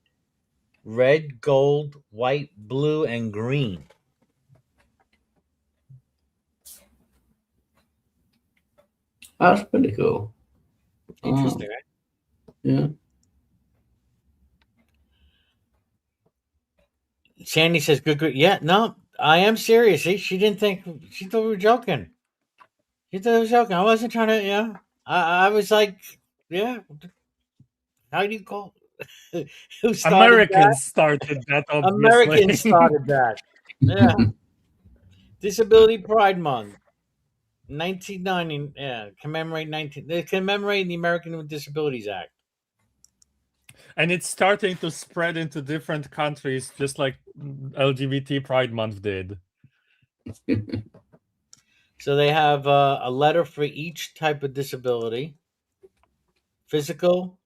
red, gold, white, blue, and green. That's pretty cool. Interesting, right? Yeah. Sandy says, "Good. Yeah, no, I am serious. She didn't think. She thought we were joking. She thought we were joking. I wasn't trying to. Yeah, I was like, yeah. How do you call? Who started Americans started that. Obviously. Americans started that. Yeah. Disability Pride Month, 1990. Yeah, They commemorate the American with Disabilities Act. And it's starting to spread into different countries, just like LGBT Pride Month did. So they have a letter for each type of disability: physical,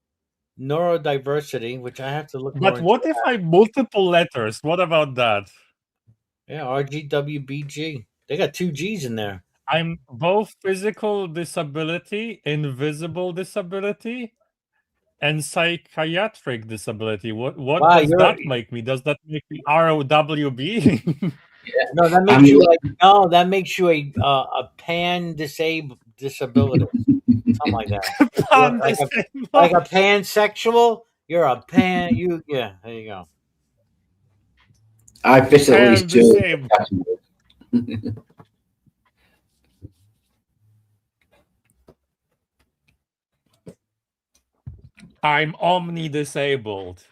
neurodiversity, which I have to look more But into. what if I multiple letters? What about that? Yeah, RGWBG. They got 2 G's in there. I'm both physical disability, invisible disability, and psychiatric disability. What Wow, does you're that make me? Does that make me ROWB? no. That I makes mean, you like no. That makes you a pan disabled disability, something like that. You're Pan like disabled. a pansexual. You're a pan. You yeah. There you go. I fit at Pan least two disabled. categories. I'm omni disabled.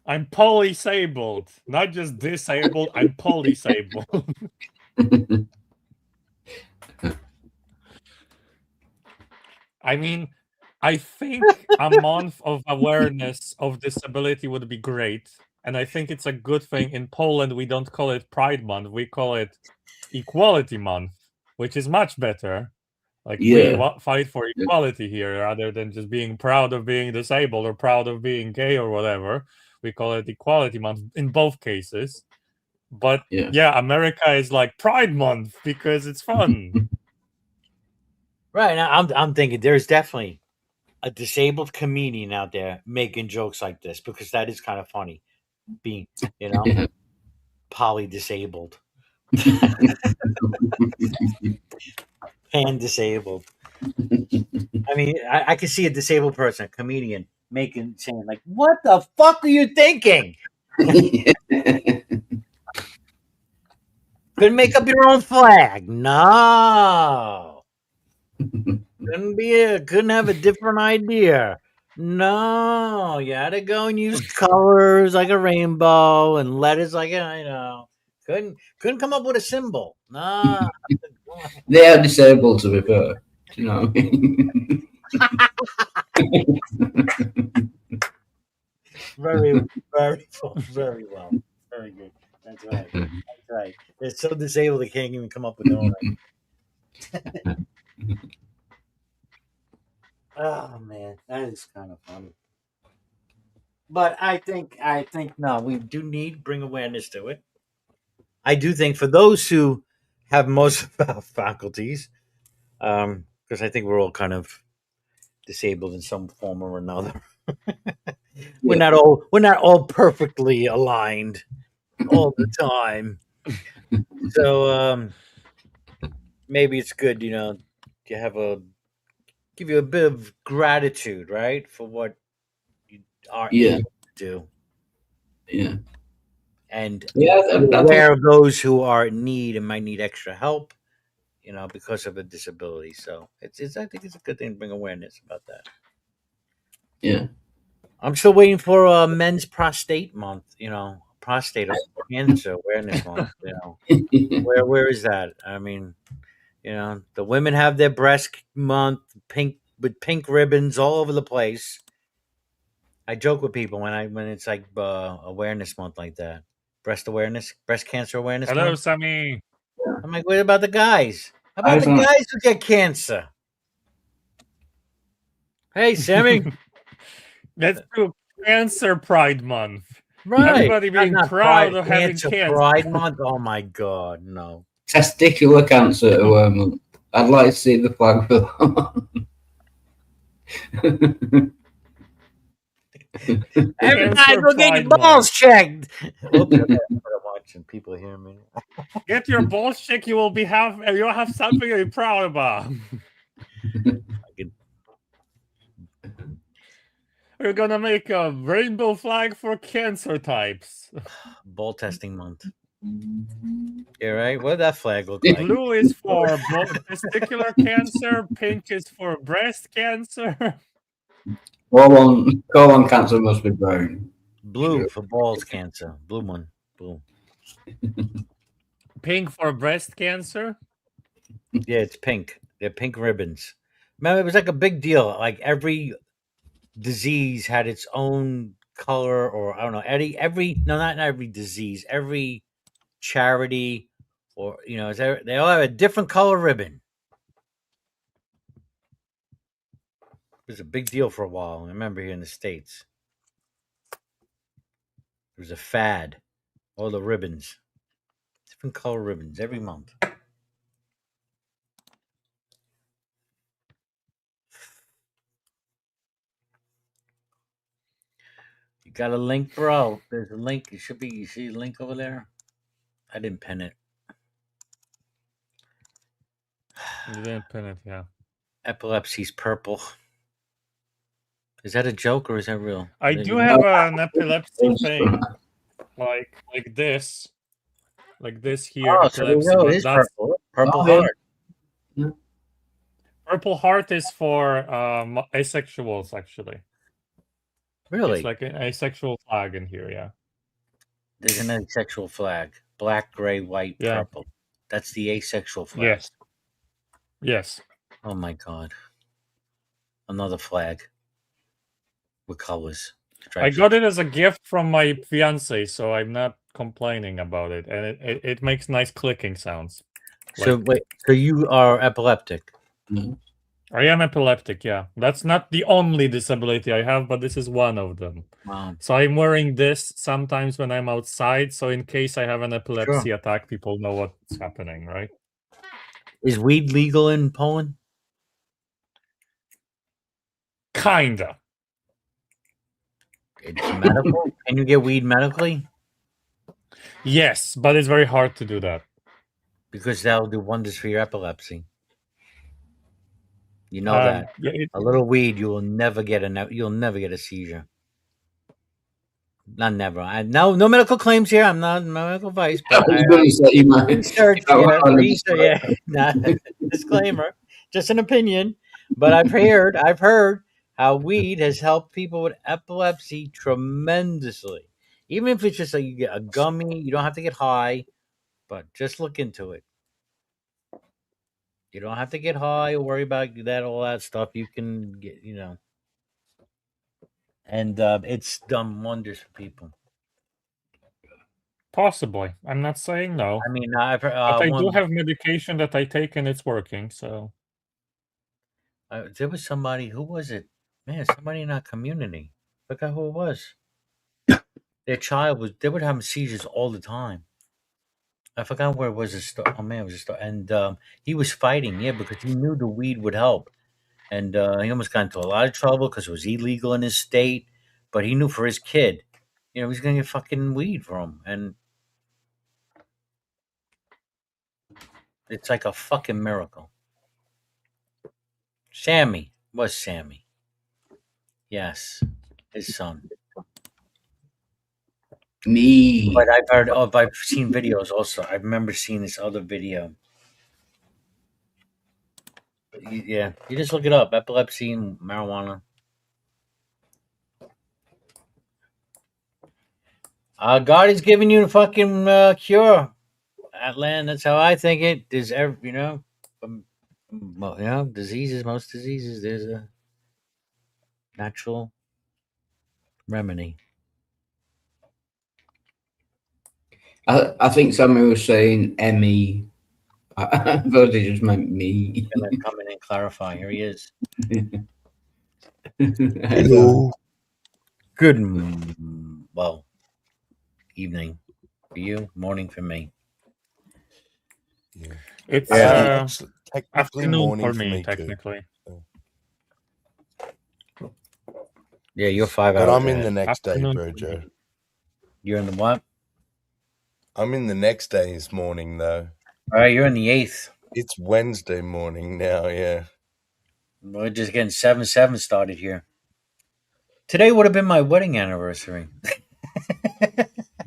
I'm polysabled. Not just disabled, I'm polysabled. I mean, I think a month of awareness of disability would be great. And I think it's a good thing. In Poland, we don't call it Pride Month, we call it Equality Month, which is much better. Like, we Yeah. fight for equality here rather than just being proud of being disabled or proud of being gay or whatever. We call it Equality Month in both cases. But Yeah. yeah, America is like Pride Month because it's fun. Right now, I'm thinking there's definitely a disabled comedian out there making jokes like this because that is kind of funny. Being poly disabled, pan disabled. I mean, I can see a disabled person, a comedian, saying like, "What the fuck are you thinking? Couldn't make up your own flag? No, couldn't have a different idea. No, you had to go and use colors like a rainbow and letters like couldn't come up with a symbol. No." They are disabled, to be fair. Do you know what I mean? Very, very well. Very good. That's right. That's right. They're so disabled they can't even come up with their own. Oh man, that is kind of funny. But I think no, we do need bring awareness to it. I do think for those who have most of our faculties, because I think we're all kind of disabled in some form or another. Yeah. We're not all perfectly aligned all the time. So maybe it's good, to have a give you a bit of gratitude, right, for what you are Yeah. able to do, Yeah. and Yeah. be That's aware of those who are in need and might need extra help, because of a disability. So it's I think it's a good thing to bring awareness about that. yeah. I'm still waiting for Men's Prostate Month. Prostate Cancer Awareness Month. Where is that? I mean, the women have their breast month, pink with pink ribbons all over the place. I joke with people when it's like awareness month like that, breast cancer awareness Hello, month. Sammy. I'm like, what about the guys? How about I the thought, guys who get cancer? Hey, Sammy. Let's do Cancer Pride Month. Right. Everybody being Not proud Pride, of having Cancer cancer. Pride Month. Oh my God, no. testicular cancer month. I'd like to see the flag for that. Every night, Cancer go get your Pride Month. balls checked. Oops, I'm watching people hear me. Get your balls checked. You'll have something to be proud about. We're gonna make a rainbow flag for cancer types. Ball testing month. Yeah, right. What did that flag look like? Blue is for testicular cancer. Pink is for breast cancer. Colon cancer must be brown. Blue Sure. for balls cancer. Blue one. Blue. Pink for breast cancer. Yeah, it's pink. They're pink ribbons. Remember, it was like a big deal. Like every disease had its own color, or I don't know. Every no, not every disease. Every charity, or they all have a different color ribbon. It was a big deal for a while. I remember here in the States. There was a fad. All the ribbons. Different color ribbons every month. You got a link, bro? There's a link. It should be. You see a link over there? I didn't pin it. You didn't pin it, yeah. Epilepsy's purple. Is that a joke or is that real? I do have an epilepsy thing, like this here. Oh, so there you Epilepsy, go. but It is that's purple. Purple Okay. heart. Purple heart is for asexuals, actually. Really? It's like an asexual flag in here, yeah. There's an asexual flag. Black, gray, white, Yeah. purple. That's the asexual flag. Yes. Yes. Oh my god. Another flag with colors. I got it as a gift from my fiance, so I'm not complaining about it, and it makes nice clicking sounds. So wait, so you are epileptic? I am epileptic, yeah. That's not the only disability I have, but this is one of them. Wow. So I'm wearing this sometimes when I'm outside, so in case I have an epilepsy attack, people know what's happening, right? Is weed legal in Poland? Kinda. It's medical? Can you get weed medically? Yes, but it's very hard to do that. Because that'll do wonders for your epilepsy. You know that. Yeah, a little weed, you'll never get a seizure. Not never. No medical claims here. I'm not medical advice. But research. Disclaimer. Just an opinion. But I've heard how weed has helped people with epilepsy tremendously. Even if it's just like you get a gummy, you don't have to get high, but just look into it. You don't have to get high or worry about all that stuff. You can get, and it's done wonders for people. Possibly. I'm not saying no. I mean, I've heard, but I do have medication that I take and it's working. So there was somebody. Who was it? Man, somebody in our community. Look at who it was. Their child they would have seizures all the time. I forgot where it was. Oh man, it was a store, and he was fighting, because he knew the weed would help, and he almost got into a lot of trouble because it was illegal in his state. But he knew for his kid, he's gonna get fucking weed from him, and it's like a fucking miracle. Sammy. Yes, his son. Me. But I've seen videos also. I remember seeing this other video. Yeah, you just look it up: epilepsy and marijuana. God is giving you the fucking cure, Atlan. That's how I think it. There's diseases. Most diseases, there's a natural remedy. I think somebody was saying Emmy. I thought they just meant me. I'm gonna come in and clarify. Here he is. Hello. Good. Evening for you, morning for me. Yeah. It's technically afternoon morning for me, technically. Yeah, you're 5 hours. But I'm in the next day, Afternoon. bro, Joe. You're in the what? I'm in the next day's morning, though. All right, you're in the 8th. It's Wednesday morning now, yeah. We're just getting 7/7 started here. Today would have been my wedding anniversary.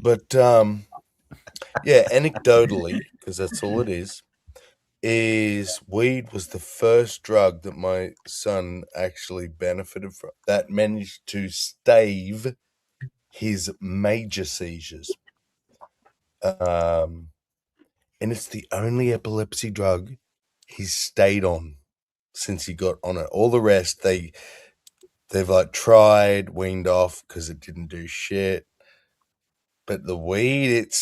But, yeah, anecdotally, because that's all it is weed was the first drug that my son actually benefited from, that managed to stave his major seizures. And it's the only epilepsy drug he's stayed on since he got on it. All the rest, they've like tried, weaned off because it didn't do shit. But the weed,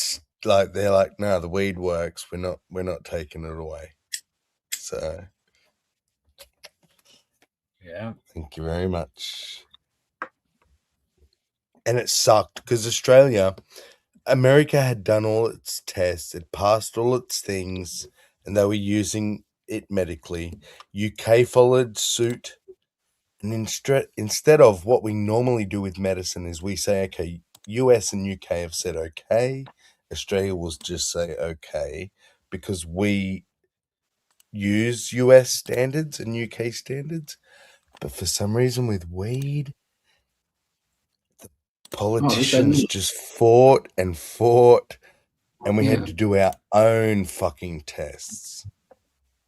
like they're like, no, the weed works. We're not taking it away. So Yeah. thank you very much. And it sucked because America had done all its tests, it passed all its things, and they were using it medically. UK followed suit, and instead of what we normally do with medicine is we say, okay, US and UK have said okay, Australia will just say okay, because we use US standards and UK standards. But for some reason with weed, the politicians just fought, and we had to do our own fucking tests.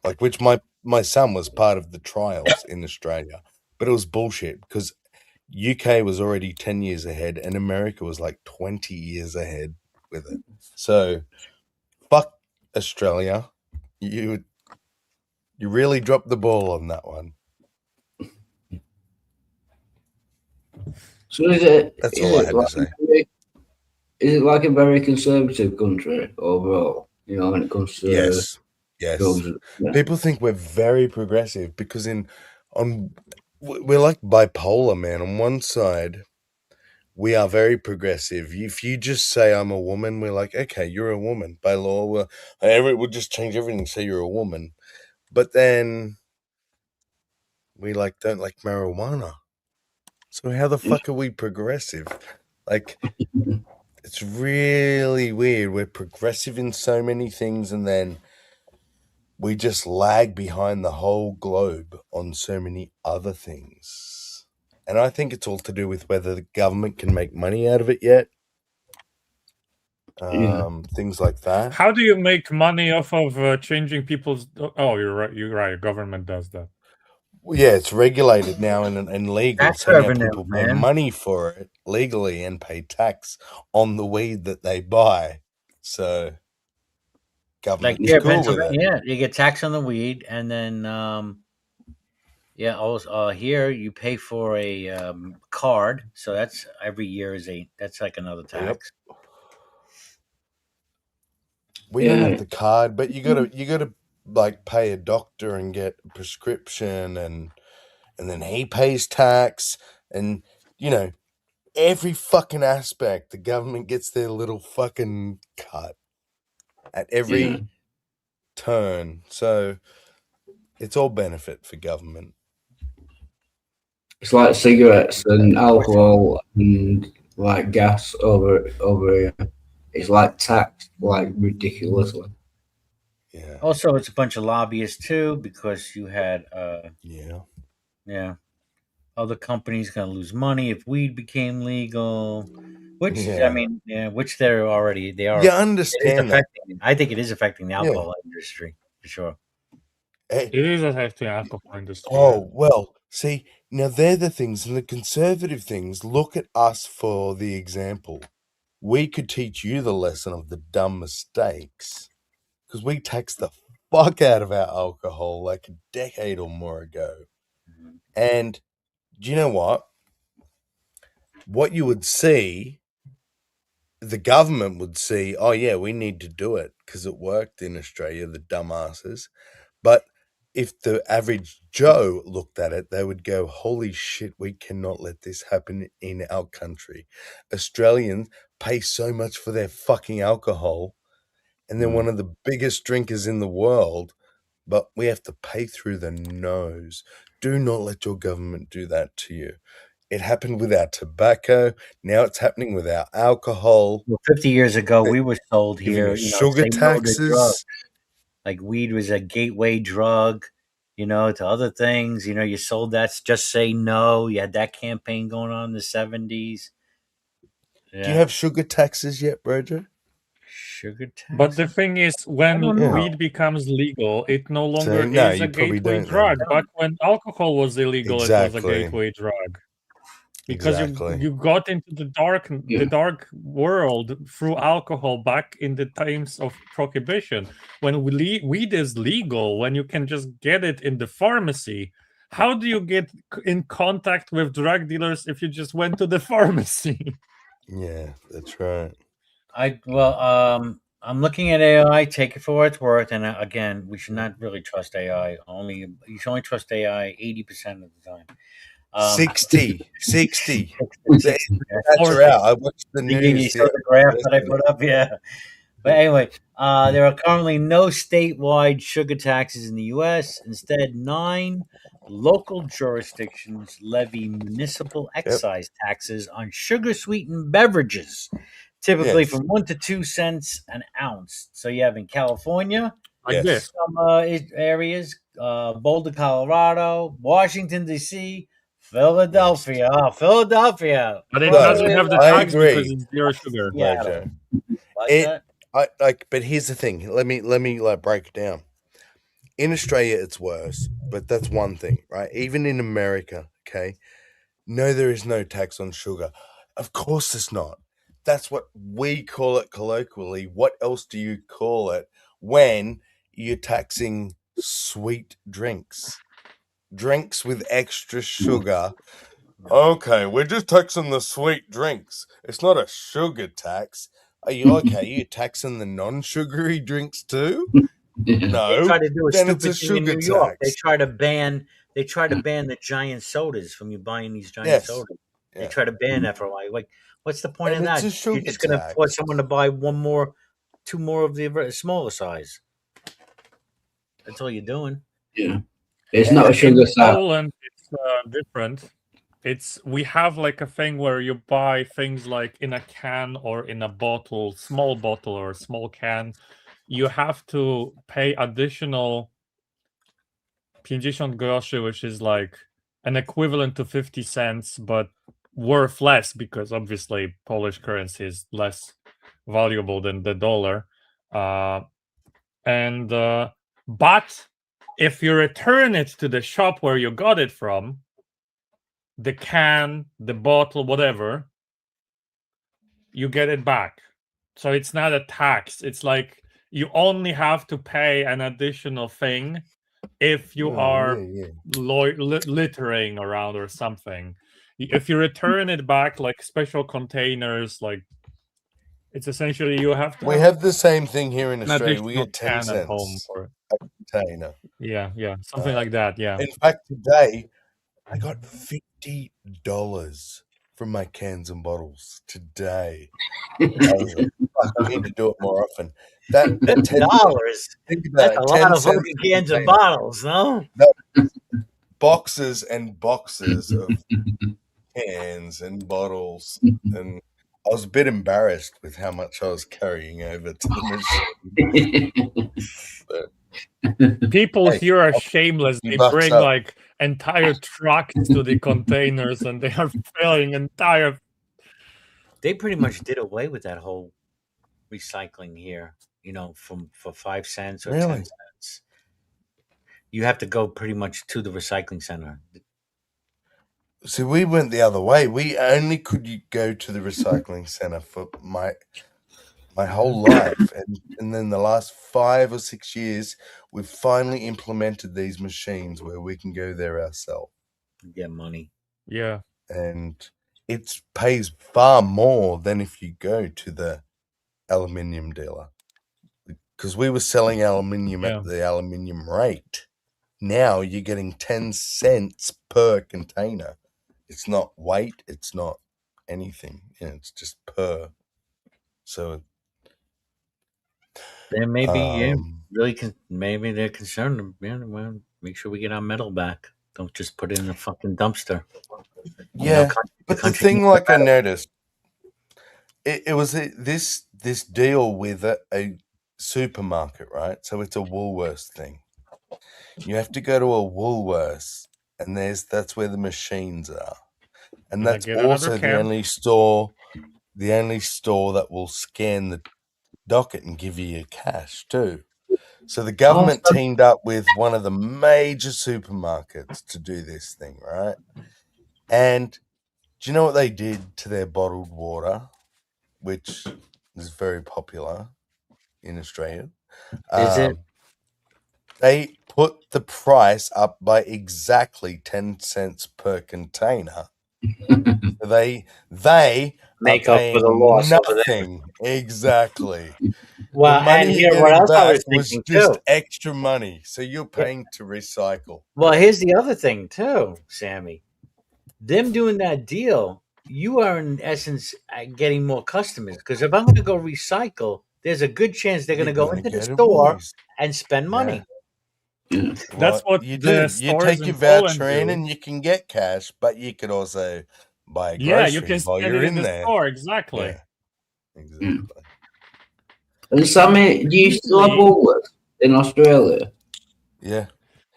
Like, which my son was part of the trials in Australia, but it was bullshit because UK was already 10 years ahead and America was like 20 years ahead with it. So fuck Australia. You really dropped the ball on that one. So is it? That's is all I it had like to say. Is it like a very conservative country overall? You know, when it comes to Yes. drugs. Yeah. People think we're very progressive because we're like bipolar, man. On one side, we are very progressive. If you just say I'm a woman, we're like, okay, you're a woman by law. We'll just change everything and say you're a woman. But then we don't like marijuana. So how the fuck are we progressive? Like, it's really weird. We're progressive in so many things, and then we just lag behind the whole globe on so many other things. And I think it's all to do with whether the government can make money out of it yet. Things like that. How do you make money off of changing people's? Oh, you're right. You're right. Government does that. Well, yeah, it's regulated now and legal. Tax So now revenue, people pay man. money for it legally and pay tax on the weed that they buy. So government Like here, cool with it. Pennsylvania, you get tax on the weed, and then also here you pay for a card. So that's every year that's like another tax. Yep. We don't have the card, but you gotta like pay a doctor and get a prescription, and then he pays tax, and every fucking aspect the government gets their little fucking cut at every turn. So it's all benefit for government. It's like cigarettes and alcohol and like gas over here. It's like taxed like ridiculously. Yeah. Also, it's a bunch of lobbyists too, because you had other companies going to lose money if weed became legal. Which which they are. You understand that? I think it is affecting the alcohol industry for sure. It is affecting the alcohol industry. Oh well, see, now they're the things, and the conservative things. Look at us for the example. We could teach you the lesson of the dumb mistakes because we taxed the fuck out of our alcohol like a decade or more ago. Mm-hmm. And do you know what? What you would see, the government would see, oh yeah, we need to do it because it worked in Australia, the dumbasses. But if the average Joe looked at it, they would go, holy shit, we cannot let this happen in our country. Australians pay so much for their fucking alcohol, and they're one of the biggest drinkers in the world, but we have to pay through the nose. Do not let your government do that to you. It happened with our tobacco. Now it's happening with our alcohol. Well, 50 years ago, we were sold here, sugar taxes. Like weed was a gateway drug, to other things. You sold that. Just say no. You had that campaign going on in the 70s. Yeah. Do you have sugar taxes yet, Roger? Sugar tax. But the thing is, when weed becomes legal, it no longer is a gateway drug. But when alcohol was illegal, it was a gateway drug. Because you got into the dark world through alcohol back in the times of prohibition. When weed is legal, when you can just get it in the pharmacy, how do you get in contact with drug dealers if you just went to the pharmacy? Yeah, that's right. I'm looking at AI. Take it for what it's worth. And again, we should not really trust AI. You should only trust AI 80% of the time. 60. The 60, yeah. stats are out. I watched the You news. saw the graph that I put up, yeah. But anyway, there are currently no statewide sugar taxes in the U.S. Instead, 9 local jurisdictions levy municipal excise taxes on sugar-sweetened beverages, typically Yes. from 1 to 2 cents an ounce. So you have in California, Like Yes. this. some areas, Boulder, Colorado, Washington, D.C., Philadelphia. Oh, Philadelphia. But it No, doesn't have the I tax because agree. it's zero sugar. Mojo. What's It, that? but here's the thing. Let me like break it down. In Australia, it's worse, but that's one thing, right? Even in America, okay. No, there is no tax on sugar. Of course, it's not. That's what we call it colloquially. What else do you call it when you're taxing sweet drinks? Drinks with extra sugar. Okay, we're just taxing the sweet drinks. It's not a sugar tax. Are you okay? You're taxing the non-sugary drinks too? Yeah. No. They try to do a Then it's a stupid thing in sugar New York. tax. They try to ban the giant sodas from you buying these giant Yes. sodas. They Yeah. try to ban that for a while. Like, what's the point And of it's that? a sugar You're just going to tax. force someone to buy 2 more of the smaller size. That's all you're doing. Yeah. It's not a sugar In tax. Poland, it's different. We have like a thing where you buy things like in a can or in a bottle, small bottle or a small can. You have to pay additional 50 groszy, which is like an equivalent to 50 cents, but worth less because obviously Polish currency is less valuable than the dollar. But if you return it to the shop where you got it from, the can, the bottle, whatever, you get it back. So it's not a tax. It's like you only have to pay an additional thing if you are littering around or something. If you return it back, like special containers, like it's essentially you have to. We have the same thing here in an Australia. We additional get 10 can at home cents for it. a container. Yeah, something like that. Yeah. In fact, today I got $50 from my cans and bottles today. I was like, fuck, I need to do it more often. That $50. think about That's a it, lot 10 of cents fucking a cans and container. bottles, no? Boxes and boxes of cans and bottles, and I was a bit embarrassed with how much I was carrying over to the machine. People Hey, here are shameless. They $50 bring up. like entire trucks to the containers and they are filling entire. They pretty much did away with that whole recycling here, for 5 cents or 10 Really? cents. You have to go pretty much to the recycling center. See, we went the other way. We only could go to the recycling center for my whole life, and then the last 5 or 6 years, we've finally implemented these machines where we can go there ourselves. Get money. Yeah. And it pays far more than if you go to the aluminium dealer, because we were selling aluminium at the aluminium rate. Now you're getting 10 cents per container. It's not weight, it's not anything. It's just per. So They may be maybe they're concerned. Well, make sure we get our metal back. Don't just put it in a fucking dumpster. yeah, but the thing, like, I noticed, it was this deal with a supermarket, right? So it's a Woolworths thing. You have to go to a Woolworths, and that's where the machines are, and that's also the only store that will scan the docket and give you your cash too. So the government teamed up with one of the major supermarkets to do this thing, right? And do you know what they did to their bottled water, which is very popular in Australia? Is it? They put the price up by exactly 10 cents per container. They make are up for the paying loss. nothing. Exactly. Well, the and money you're here, what getting else I back was was thinking just too. extra money. So you're Yeah. paying to recycle. Well, here's the other thing too, Sammy. Them doing that deal, you are in essence getting more customers because if I'm going to go recycle, there's a good chance they're going You're to go gonna into the get it store worse. and spend money. Yeah. That's Well, what you the do. You stores take in your Poland voucher in do. and you can get cash, but you could also buy Yeah, you can groceries while spend you're it in in the there. store, exactly. Yeah, exactly. And Sammy, do you still have Usually, Woolworths in Australia? Yeah.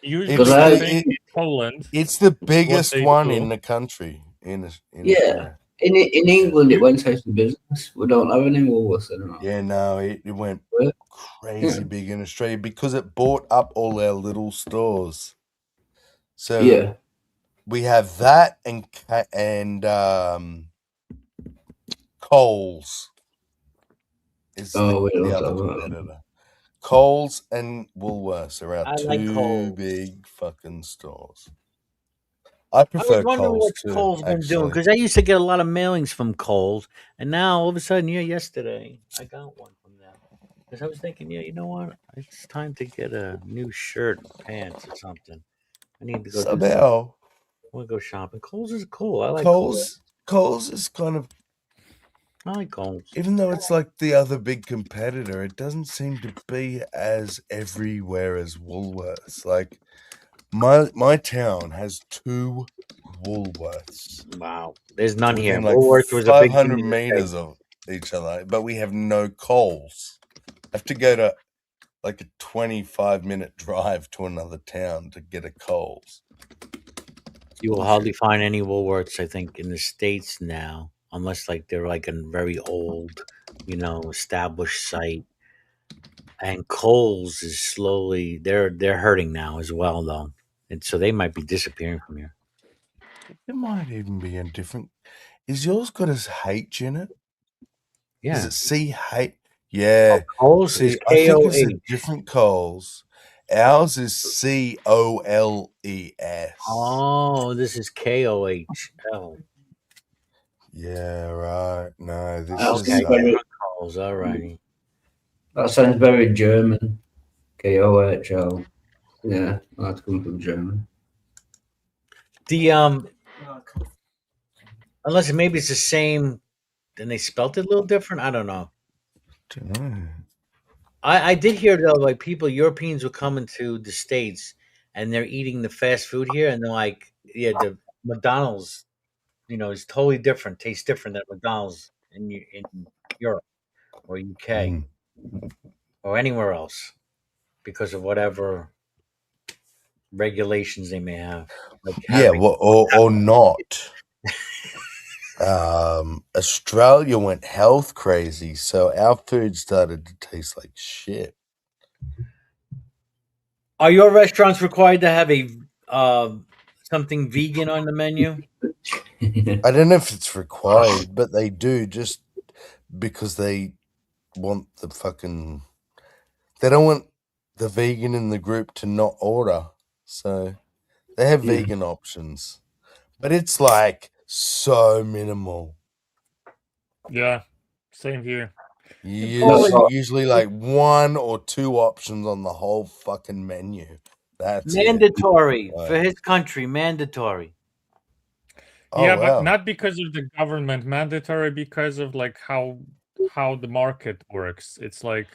Because usually It's I I, think in Poland, it's the what biggest they one do. in the country in yeah, Australia. in England it went out of business. We don't have any Woolworths anymore. Yeah, no, it went But, crazy yeah. big in Australia because it bought up all our little stores. So Yeah. we have that and Coles is Oh, we the don't other have that. competitor. Coles and Woolworths are our I like two Kohl's. big fucking stores. I I was prefer wondering Coles what too, Kohl's been doing actually. because I used to get a lot of mailings from Kohl's, and now all of a sudden, yeah, yesterday I got one from them because I was thinking, yeah, you know what, it's time to get a new shirt, pants, or something. I need to go do something. Somehow I want to go shopping. Kohl's is cool. I like Kohl's. Coles is kind of, I like Kohl's. even though it's like the other big competitor, it doesn't seem to be as everywhere as Woolworths. Like my town has 2 Woolworths Wow, there's none here. within like Woolworth was a big thing 500 in the States. meters of each other, but we have no Coles. I have to go to like a 25-minute drive to another town to get a Coles. You will hardly find any Woolworths, I think, in the States now, unless like they're like a very old, established site. And Kohl's is slowly they're hurting now as well though. And so they might be disappearing from here. It might even be a different. Is yours got a H in it? Is Yeah. it CH? Yeah. Kohl's is See, I think it's a KOH. different Coles. Ours is COLES. Oh, this is KOHL. Yeah, right. No, this That is sounds very, Kohl's, alrighty. that sounds very German. KOHL. Yeah, that's coming from German. The unless maybe it's the same, then they spelt it a little different. I don't know. don't know. I did hear though, like Europeans were coming to the States and they're eating the fast food here, and they're like, yeah, the McDonald's, is totally different, tastes different than McDonald's in Europe or UK Mm. or anywhere else because of whatever regulations they may have. Like Yeah, having, well, or not. Australia went health crazy, so our food started to taste like shit. are your restaurants required to have a something vegan on the menu? I don't know if it's required, but they do just because they want the fucking. They don't want the vegan in the group to not order, so they have Yeah. vegan options, but it's like so minimal. Yeah, same here. Usually like 1 or 2 options on the whole fucking menu. That's it. Mandatory for Right. his country, mandatory. Oh Yeah, but wow. not because of the government, mandatory because of like how the market works. It's like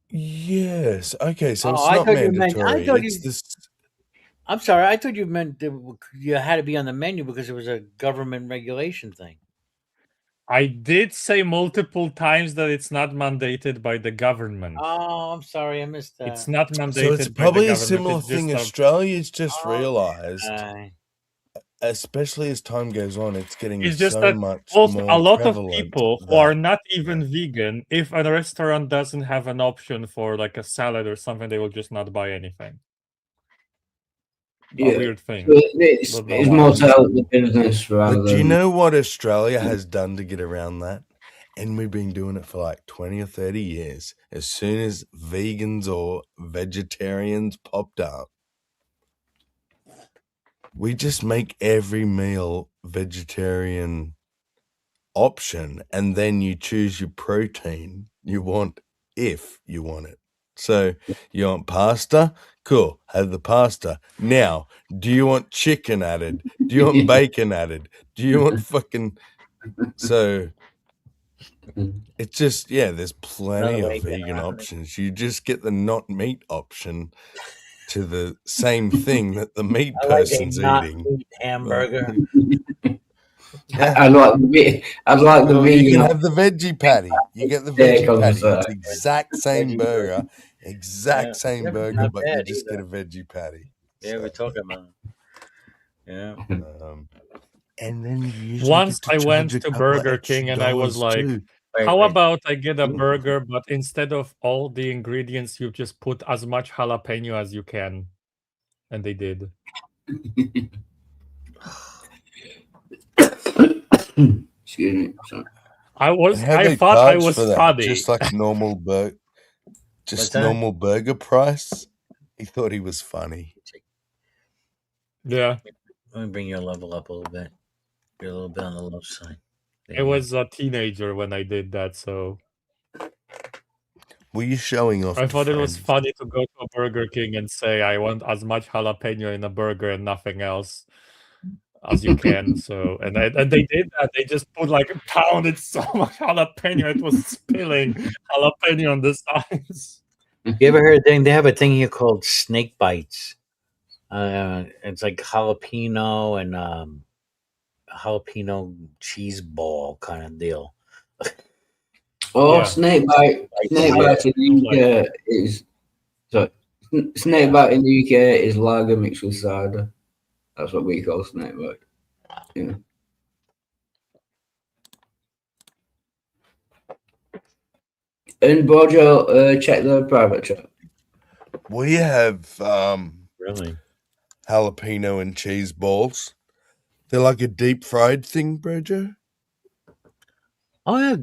Yes. Okay, so Oh, it's I not thought you meant. I mandatory. thought It's you. this. I'm sorry. I thought you meant that you had to be on the menu because it was a government regulation thing. I did say multiple times that it's not mandated by the government. Oh, I'm sorry. I missed that. It's not mandated So it's by the probably a government. similar It's just thing a Australia's just Oh, realized, okay. especially as time goes on, it's getting It's just so that much also a more lot of prevalent people who are that not even vegan, if a restaurant doesn't have an option for like a salad or something, they will just not buy anything. A Yeah. weird thing. It's But a lot more of to help the business rather But do you than. know what Australia has done to get around that? And we've been doing it for like 20 or 30 years. As soon as vegans or vegetarians popped up, we just make every meal vegetarian option, and then you choose your protein you want if you want it. So you want pasta? Cool, have the pasta. Now, do you want chicken added? Do you want bacon added? Do you want fucking... So it's just, yeah, there's plenty Another of way to get vegan around it. options. You just get the not meat option to the same thing that the meat I like a person's not eating. meat hamburger. Yeah. I'd like the Well, you vegan. can have the veggie patty. You get the There veggie comes patty. It's that. exact same Veggie burger, Yeah, exact same never burger, not but you bad just get either. a veggie patty. Yeah, we're So, talking about. Yeah. and then you usually Once get to I charge went a to couple of Burger extra King and I was dollars like, too. how Wait. about I get a burger, but instead of all the ingredients, you just put as much jalapeno as you can? And they did. Excuse me. Sorry. And how I they thought I charge was for that? funny. Just like normal What's that? normal burger price. He thought he was funny. Yeah, Let me bring your level up a little bit. You're a little bit on the low side. There I you go. was a teenager when I did that, so Were you showing off I to thought it was friends? funny to go to a Burger King and say I want as much jalapeno in a burger and nothing else as you can. So and they did that. They just put like pounded so much jalapeno, it was spilling jalapeno on the sides. You ever heard a thing? They have a thing here called snake bites. It's like jalapeno and jalapeno cheese ball kind of deal. Oh, Yeah. snake bite in the UK is snake bite in the UK is lager mixed with cider. That's what we call snake bite. Yeah. And Bojo, check the private chat. We have Really? jalapeno and cheese balls. They're like a deep fried thing, Brojo. Oh yeah.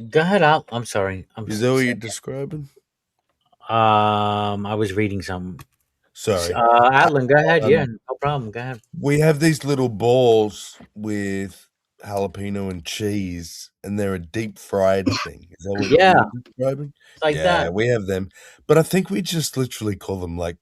Go ahead, Al. I'm sorry. Is that what you're describing? I was reading something. Sorry. Atlan, go ahead. Yeah, no problem. Go ahead. We have these little balls with jalapeno and cheese, and they're a deep fried thing. Is that what Yeah. you're describing? It's like Yeah, that. we have them. But I think we just literally call them like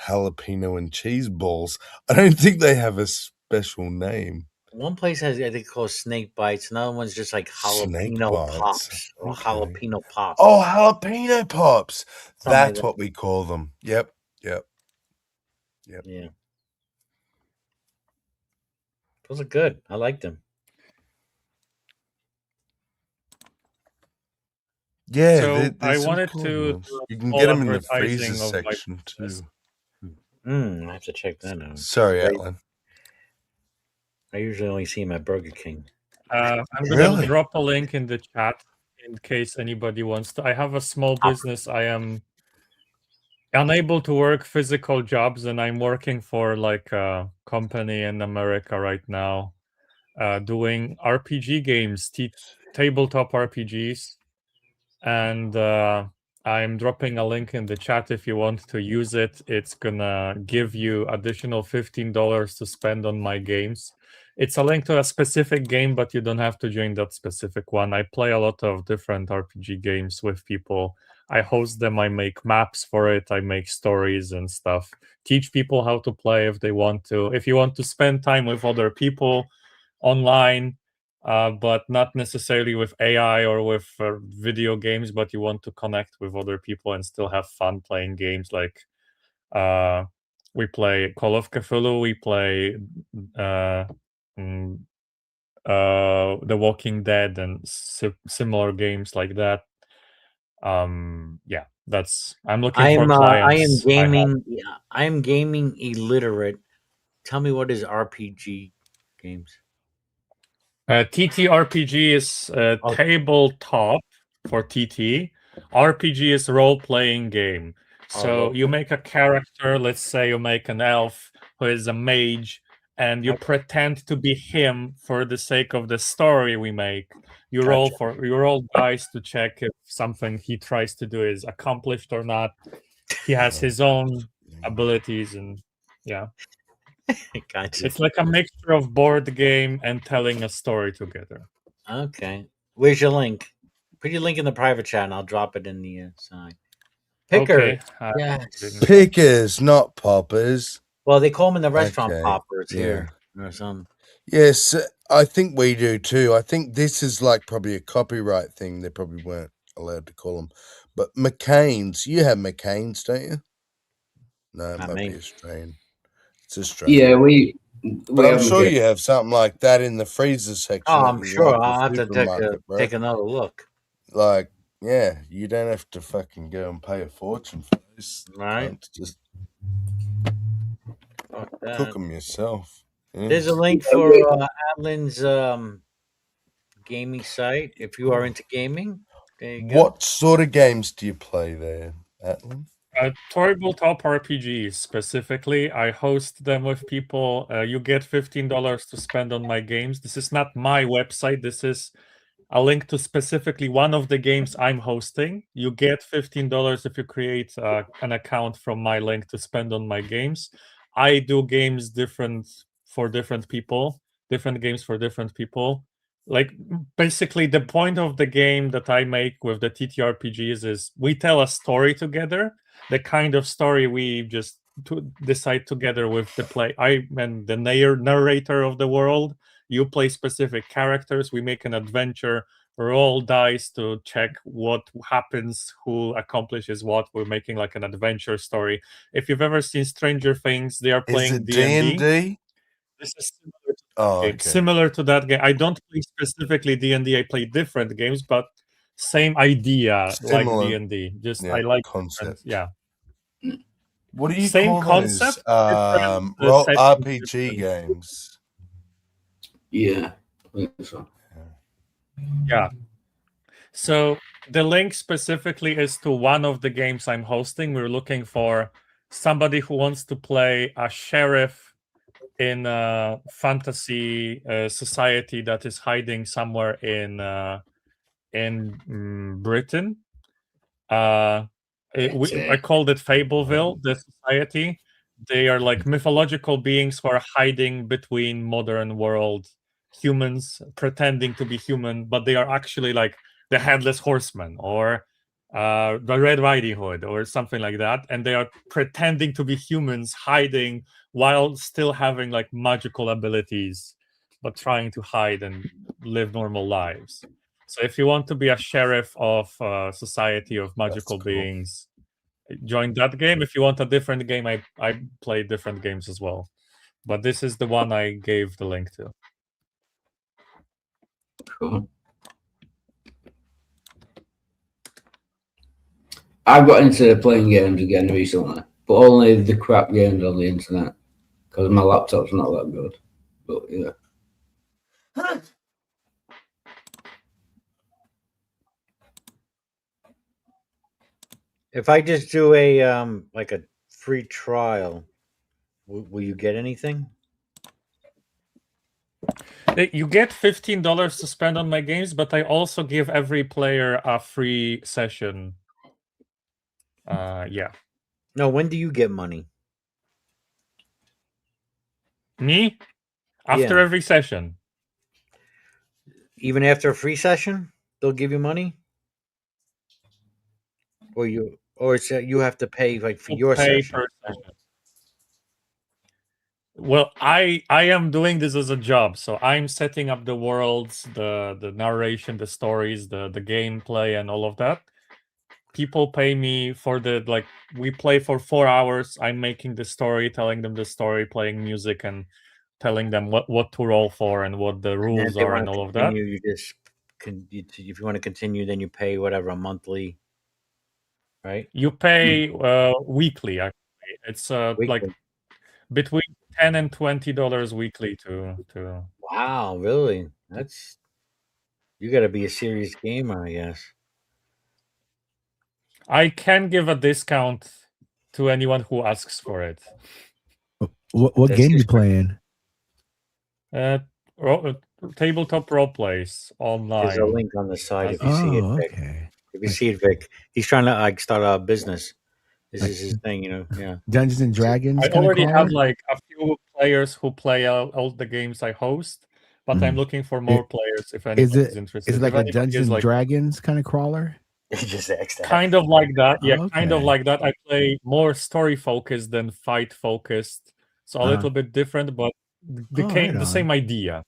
jalapeno and cheese balls. I don't think they have a special name. One place has, I think, called snake bites. Another one's just like Snake jalapeno bites. pops or Okay. jalapeno pops. Oh, jalapeno pops. Something like That's that. what we call them. Yep. Yeah. Those are good. I like them. Yeah, So they're I some wanted cool to ones. do a You can small get them in the advertising freezer of my section business. too. I have to check that out. Sorry, I, Atlan. I usually only see them at Burger King. I'm gonna Really? drop a link in the chat in case anybody wants to. I have a small business. I am unable to work physical jobs, and I'm working for like a company in America right now, doing RPG games, tabletop RPGs, and I'm dropping a link in the chat if you want to use it. It's gonna give you additional $15 to spend on my games. It's a link to a specific game, but you don't have to join that specific one. I play a lot of different RPG games with people. I host them, I make maps for it, I make stories and stuff. Teach people how to play if they want to. If you want to spend time with other people online, but not necessarily with AI or with video games, but you want to connect with other people and still have fun playing games. Like we play Call of Cthulhu, we play The Walking Dead, and similar games like that. Yeah, that's. I'm looking for clients. I am gaming illiterate. Tell me, what is RPG games? TTRPG is tabletop for TT. RPG is role-playing game. So you make a character. Let's say you make an elf who is a mage, and you pretend to be him for the sake of the story we make. You roll dice to check if something he tries to do is accomplished or not. He has his own abilities, and yeah. Gotcha. It's like a mixture of board game and telling a story together. Okay. Where's your link? Put your link in the private chat, and I'll drop it in the side. Picker. Okay. Yes. Pickers, not poppers. Well, they call them in the restaurant Okay, poppers yeah. here or something. Yes, I think we do too. I think this is like probably a copyright thing. They probably weren't allowed to call them. But McCain's, you have McCain's, don't you? No, it Not might me. be Australian. It's Australian. Yeah, we But I'm haven't sure got- you have something like that in the freezer section. Oh, at I'm your sure. local I'll have to supermarket, bro. take another look. Like, yeah, you don't have to fucking go and pay a fortune for this. Right. Just Fuck cook that. them yourself. Yeah. There's a link for Adlin's gaming site if you are into gaming. There you go. What sort of games do you play there, Atlin? Tabletop RPGs specifically. I host them with people. You get $15 to spend on my games. This is not my website. This is a link to specifically one of the games I'm hosting. You get $15 if you create an account from my link to spend on my games. I do games different for different people, different games for different people. Like basically the point of the game that I make with the TTRPGs is we tell a story together. The kind of story we just decide together with the play. I am the narrator of the world. You play specific characters. We make an adventure. Roll dice to check what happens, who accomplishes what. We're making like an adventure story. If you've ever seen Stranger Things, they are Is playing it D&D. D&D? This is similar to Oh, game. okay. Similar to that game. I don't play specifically D&D. I play different games, but same idea, Similar, like D&D. Just yeah, I like concept. yeah. What do you Same call concept, those? different, setting RPG different. games. Yeah, I think so. Yeah. So the link specifically is to one of the games I'm hosting. We're looking for somebody who wants to play a sheriff in a fantasy society that is hiding somewhere in Britain. I called it Fableville, the society. They are like mythological beings who are hiding between modern world humans, pretending to be human, but they are actually like the Headless Horseman or the Red Riding Hood or something like that. And they are pretending to be humans, hiding while still having like magical abilities, but trying to hide and live normal lives. So if you want to be a sheriff of a society of magical cool. beings, join that game. If you want a different game, I play different games as well. But this is the one I gave the link to. Cool. I've got into playing games again recently, but only the crap games on the internet because my laptop's not that good. But yeah. If I just do a like a free trial, will you get anything? You get $15 to spend on my games, but I also give every player a free session. Yeah. No, when do you get money? Me? After Yeah. every session. Even after a free session, they'll give you money? Or it's you have to pay like for your Pay session. per session. Well, I am doing this as a job, so I'm setting up the worlds, the narration, the stories, the gameplay, and all of that. People pay me for the like we play for 4 hours. I'm making the story, telling them the story, playing music, and telling them what to roll for and what the rules are and all of that. You just if you want to continue, then you pay whatever a monthly, right? You pay weekly. Actually, it's like between $10 and $20 weekly to. Wow, really? That's you got to be a serious gamer, I guess. I can give a discount to anyone who asks for it. What game you playing? Tabletop role plays online. There's a link on the side if you see it, Vic. Okay. If you see it, Vic, he's trying to like start a business. This is his thing, Yeah. Dungeons and Dragons. I already have like a few players who play all the games I host, but I'm looking for more players if anybody's interested. Is it like if a Dungeons and Dragons kind of crawler? Just asked that. Kind of like that, yeah. Okay. Kind of like that. I play more story focused than fight focused, so a little bit different, but the same idea.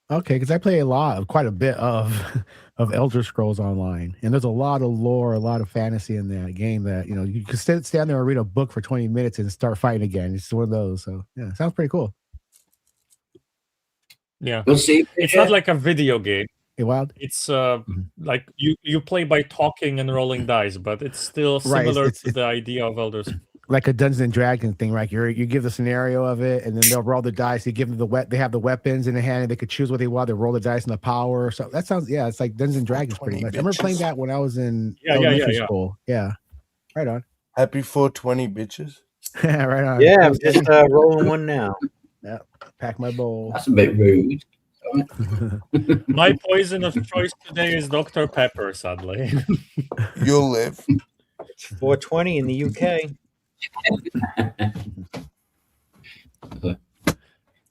Okay, because I play quite a bit of Elder Scrolls Online, and there's a lot of lore, a lot of fantasy in that game that you can stand there and read a book for 20 minutes and start fighting again. It's one of those. So yeah, sounds pretty cool. Yeah, We'll see. it's not like a video game. Hey, Wild. It's like you play by talking and rolling dice, but it's still similar to the idea of Elder Scrolls. Like a Dungeons and Dragons thing, right? You give the scenario of it, and then they'll roll the dice. You give them they have the weapons in the hand, and they could choose what they want. They roll the dice and the power. So that sounds, it's like Dungeons and Dragons pretty much. I remember playing that when I was in elementary school. Yeah, right on. Happy 420, bitches. Right on. Yeah, I'm just rolling one now. Yeah, pack my bowl. That's a bit rude. My poison of choice today is Dr. Pepper, sadly. You'll live. It's 420 in the UK.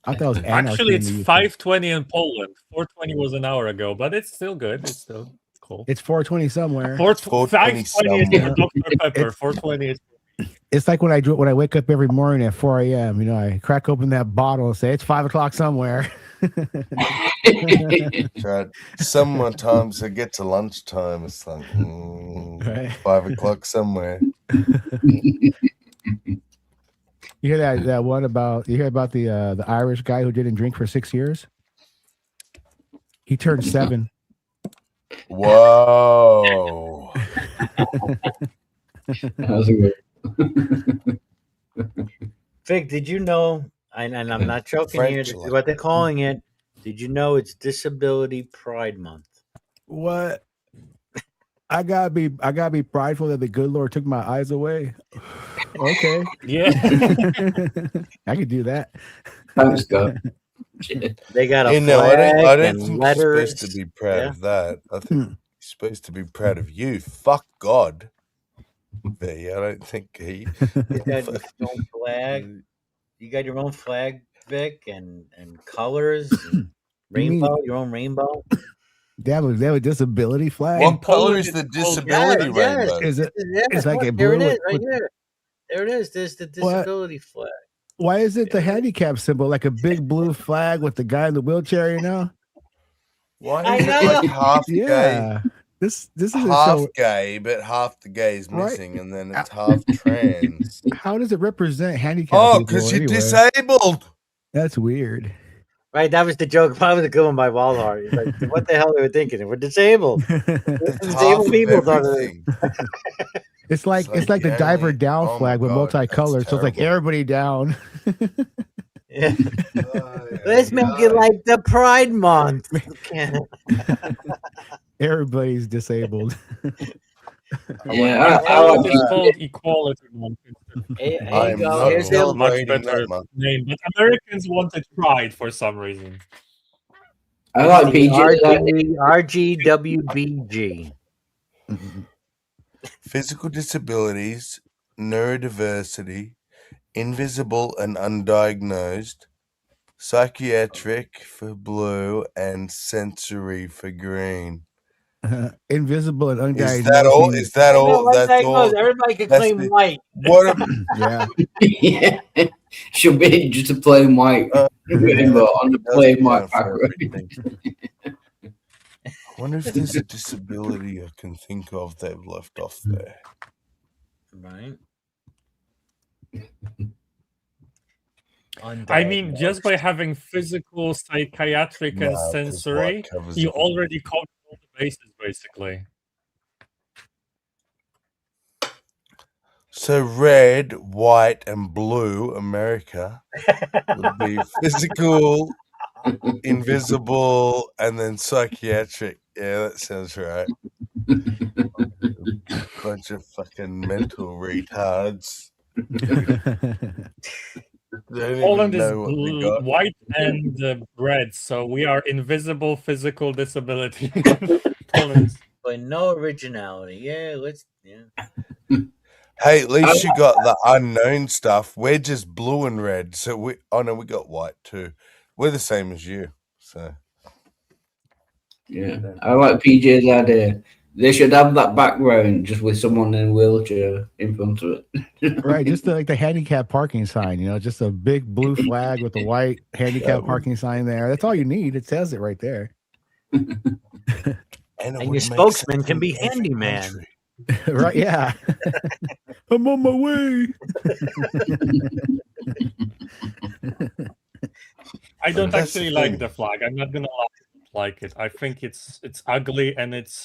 I thought it was actually it's 5:20 in Poland. 4:20 was an hour ago, but it's still good. It's still cool. It's 4:20 somewhere. 5:20 is for Dr. Pepper. 4:20 is. It's like when I wake up every morning at 4 a.m. I crack open that bottle and say it's 5 o'clock somewhere. Right. Sometimes I get to lunchtime, it's like 5 o'clock somewhere. You hear that one about the Irish guy who didn't drink for 6 years? He turned 7. Whoa. That was a good. Vic, did you know? And I'm not joking here. This is what they're calling it. Did you know it's Disability Pride Month? What? I gotta be prideful that the good Lord took my eyes away. Okay. Yeah. I could do that. Thanks, God. They got a flag I don't and think letters. You're supposed to be proud of that. I think you're supposed to be proud of you. Fuck God. I don't think he. You got your own flag. You got your own flag, Vic, and colors, and rainbow. Your own rainbow. They have a disability flag. What color is the disability rainbow? Is it? It's like a there blue. it is, right here. There it is. There's the disability flag. Why is it the handicap symbol, like a big blue flag with the guy in the wheelchair? Why is it like half gay? This is half gay, but half the gay is missing, and then it's half trans. How does it represent handicap? Oh, because you're disabled. That's weird. Right, that was the joke. That was a good one by Walhart. He's like, what the hell are we thinking? We're disabled. Disabled people talking. It's like the diver down flag with multicolored, so it's like everybody down. Yeah. Let's make it like the Pride Month. Everybody's disabled. Yeah, it's called Equality Month. Here's a much better name, but Americans wanted Pride for some reason. I like PG. RGWBG. Physical disabilities, neurodiversity, invisible and undiagnosed, psychiatric for blue, and sensory for green. Invisible and undiagnosed. Is that all? Is that all? That's all. Everybody can claim white. What? Yeah. Should be just a plain white rainbow on the plain white background. I wonder if there's a disability I can think of they've left off there. Right. I mean, just by having physical, psychiatric, and sensory, you already covered all the bases, basically. So red, white, and blue, America, would be physical, invisible, and then psychiatric. Yeah, that sounds right. Bunch of fucking mental retards. Poland is white and red, so we are invisible physical disability. But no originality. Yeah, Hey, at least you got the unknown stuff. We're just blue and red, so we got white too. We're the same as you, so Yeah, I like PJ's idea. They should have that background just with someone in a wheelchair in front of it. Right, just like the handicap parking sign, just a big blue flag with the white handicap parking sign there. That's all you need. It says it right there. And your spokesman can be handyman. Right? Yeah. I'm on my way. I don't actually like the flag. I'm not gonna like it. I think it's ugly and it's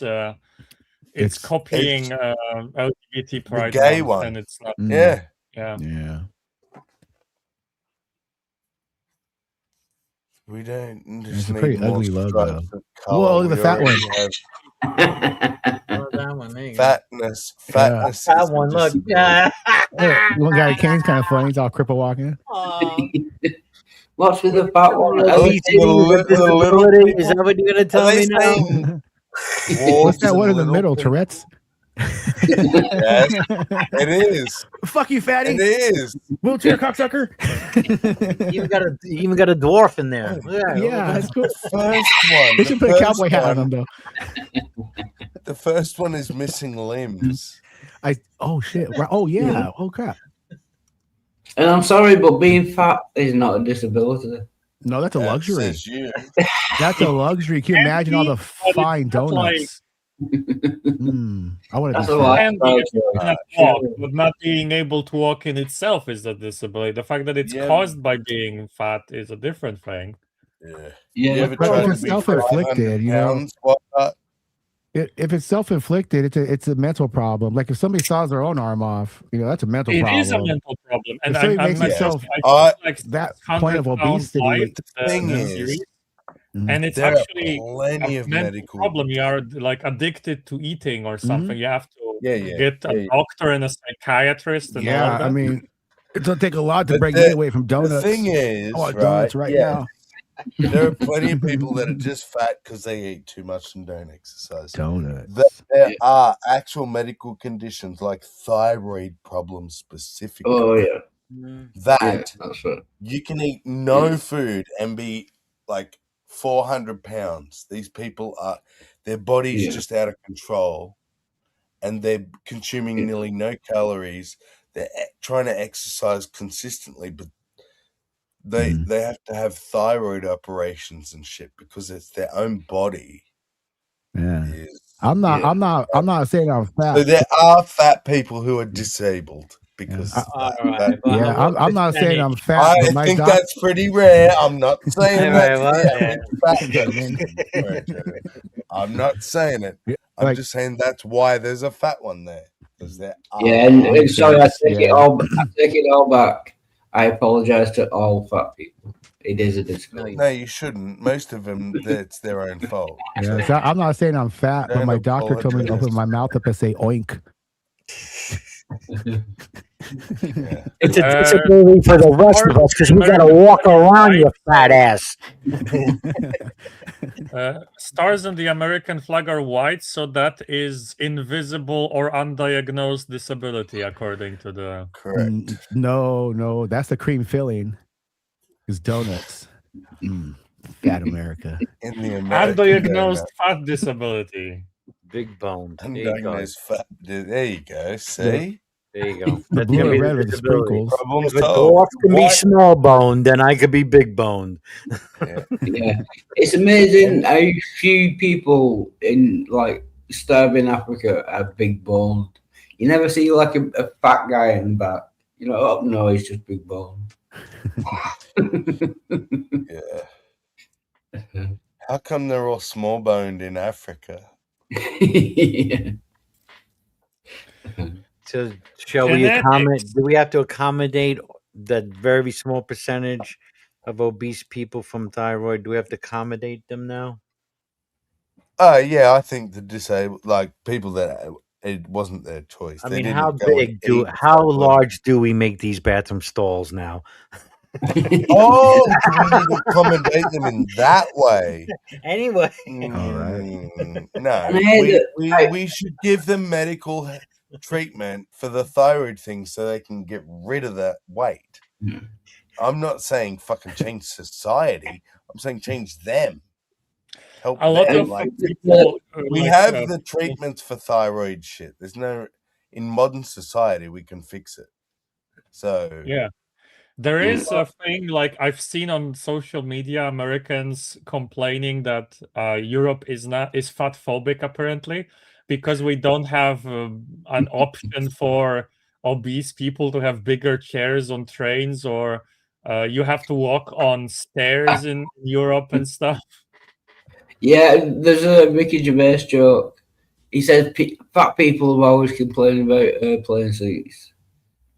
copying LGBT Pride gay Month, one. and it's not. Yeah. Yeah. We don't. It's a pretty ugly logo. Whoa, look at the fat one. Fatness. That one, look. One guy, Kane's kind of funny. He's all cripple walking. What's with the fat one? Is that what you're gonna tell me now? What's that one in the middle? Tourette's? Yes, it is. Fuck you, fatty. It is. Wheelchair cocksucker. You even got a dwarf in there. Yeah, that's cool. First one. They should put a cowboy hat on them though. The first one is missing limbs. Oh shit. Oh yeah. Oh crap. And I'm sorry, but being fat is not a disability. No, that's a luxury. That's a luxury. Can you imagine all the fine donuts? I want to walk, but not being able to walk in itself is a disability. The fact that it's caused by being fat is a different thing. Yeah, but if it's self-inflicted, if it's self-inflicted, it's a mental problem. Like if somebody saws their own arm off, that's a mental problem. It is a mental problem, and if I makes himself that point of obesity. The thing is, and it's there actually plenty a of mental problem. You are like addicted to eating or something. You have to get a doctor and a psychiatrist. And all of that. I mean, it's gonna take a lot to break me away from donuts. The thing is, donuts now. There are plenty of people that are just fat because they eat too much and don't exercise. Donuts. There are actual medical conditions like thyroid problems specifically. Oh yeah. That that's right. You can eat no food and be like 400 pounds. These people their body's just out of control, and they're consuming nearly no calories. They're trying to exercise consistently, but they have to have thyroid operations and shit because it's their own body. Yeah. I'm not saying I'm fat. So there are fat people who are disabled because I'm not saying I'm fat. I think that's pretty rare. I'm not saying that. I'm not saying it. I'm just saying that's why there's a fat one there. Because there are. And sorry, I take it all back. I apologize to all fat people. It is a disability. No, you shouldn't. Most of them, it's their own fault. Yeah, so I'm not saying I'm fat, but my doctor told me to open my mouth up and say oink. It's a disability for the rest of us because we got to walk around, you fat ass. Stars on the American flag are white, so that is invisible or undiagnosed disability, according to the. Correct. No, that's the cream filling. Is donuts. Fat America. In the American undiagnosed fat disability. Big boned. Undiagnosed fat. There you go. See? There you go. The blue and red with the sprinkles. If a dwarf can be small boned, then I could be big boned. Yeah. It's amazing how few people in like starving Africa are big boned. You never see like a fat guy in the back. No, he's just big boned. How come they're all small boned in Africa? So shall we accommodate? Do we have to accommodate that very small percentage of obese people from thyroid? Do we have to accommodate them now? Yeah, I think the disabled, like people that it wasn't their choice. I mean, how large do we make these bathroom stalls now? Do we need to accommodate them in that way? Anyway, all right. No, we should give them medical treatment for the thyroid thing so they can get rid of that weight. I'm not saying fucking change society. I'm saying change them. help A lot them. of Like people we have the treatments for thyroid shit. There's no in modern society we can fix it. So yeah. There is a thing like I've seen on social media, Americans complaining that Europe is fat phobic apparently because we don't have an option for obese people to have bigger chairs on trains, or you have to walk on stairs in Europe and stuff. Yeah, there's a Ricky Gervais joke. He said fat people have always complained about airplane seats.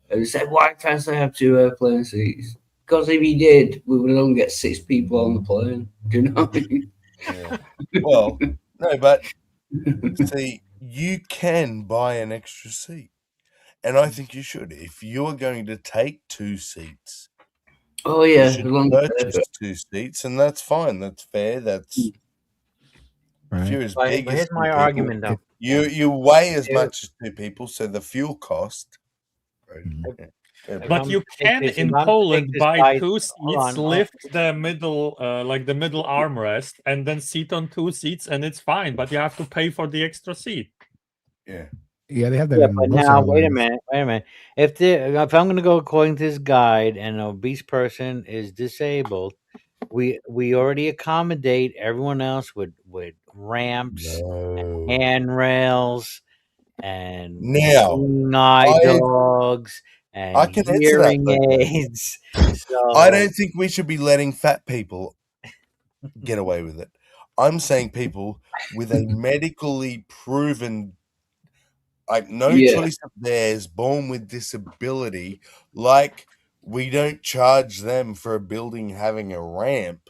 And he said, why can't I have 2 airplane seats? Because if he did, we would only get 6 people on the plane. Do you know? yeah. Well, no, but see, you can buy an extra seat. And I think you should. If you are going to take 2 seats, Oh yeah, you should purchase 2 seats, and that's fine. That's fair. That's if you're as big But as here's 2 my people, argument, though. you weigh as much as 2 people, so the fuel cost. But you can in Poland buy 2 seats, lift the middle, like the middle armrest, and then sit on 2 seats, and it's fine. But you have to pay for the extra seat. Yeah. Yeah, they have that. Yeah, in but most now wait a airlines. minute. If I'm going to go according to this guide, and an obese person is disabled, we already accommodate everyone else with ramps, and handrails, and Now, eye dogs, and I can answer that, hearing but aids. I don't think we should be letting fat people get away with it. I'm saying people with a medically proven, like no choice of theirs, born with disability, like we don't charge them for a building having a ramp.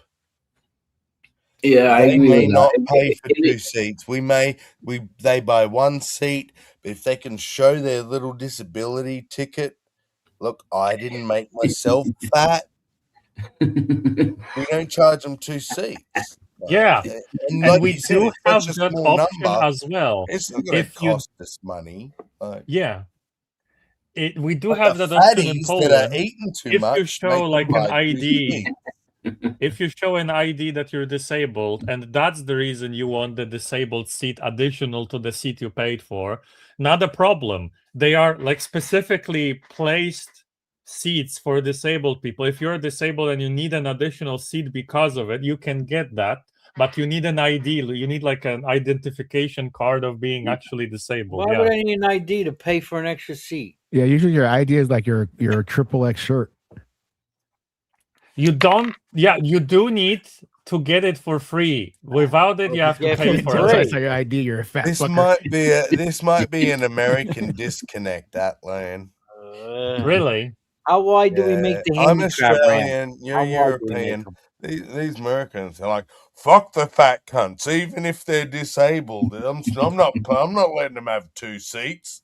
Yeah, I They agree may with not that. pay for 2 seats. They buy 1 seat, but if they can show their little disability ticket, look, I didn't make myself fat. We don't charge them 2 seats. Yeah, and and like we you said, do it's have such a that small option number. as well. It's not going to If you cost us money. yeah, we do But have the that option in fatties that are Poland. eating too If you much show make like them an buy 2 ID, seats. if you show an ID that you're disabled, and that's the reason you want the disabled seat additional to the seat you paid for, not a problem. They are like specifically placed seats for disabled people. If you're disabled and you need an additional seat because of it, you can get that, but you need an ID. You need like an identification card of being actually disabled. Why would I need an ID to pay for an extra seat? Yeah, usually your ID is like your XXX shirt. You don't. Yeah, you do need to get it for free. Without it, you have to pay for it. That's your ID. You're a fat This fucker. this might be an American disconnect, that lane. Really? How wide do we make the I'm handicap Australian, ramp? you're How wide do we make European. them? These Americans are like, fuck the fat cunts, even if they're disabled. I'm not letting them have 2 seats.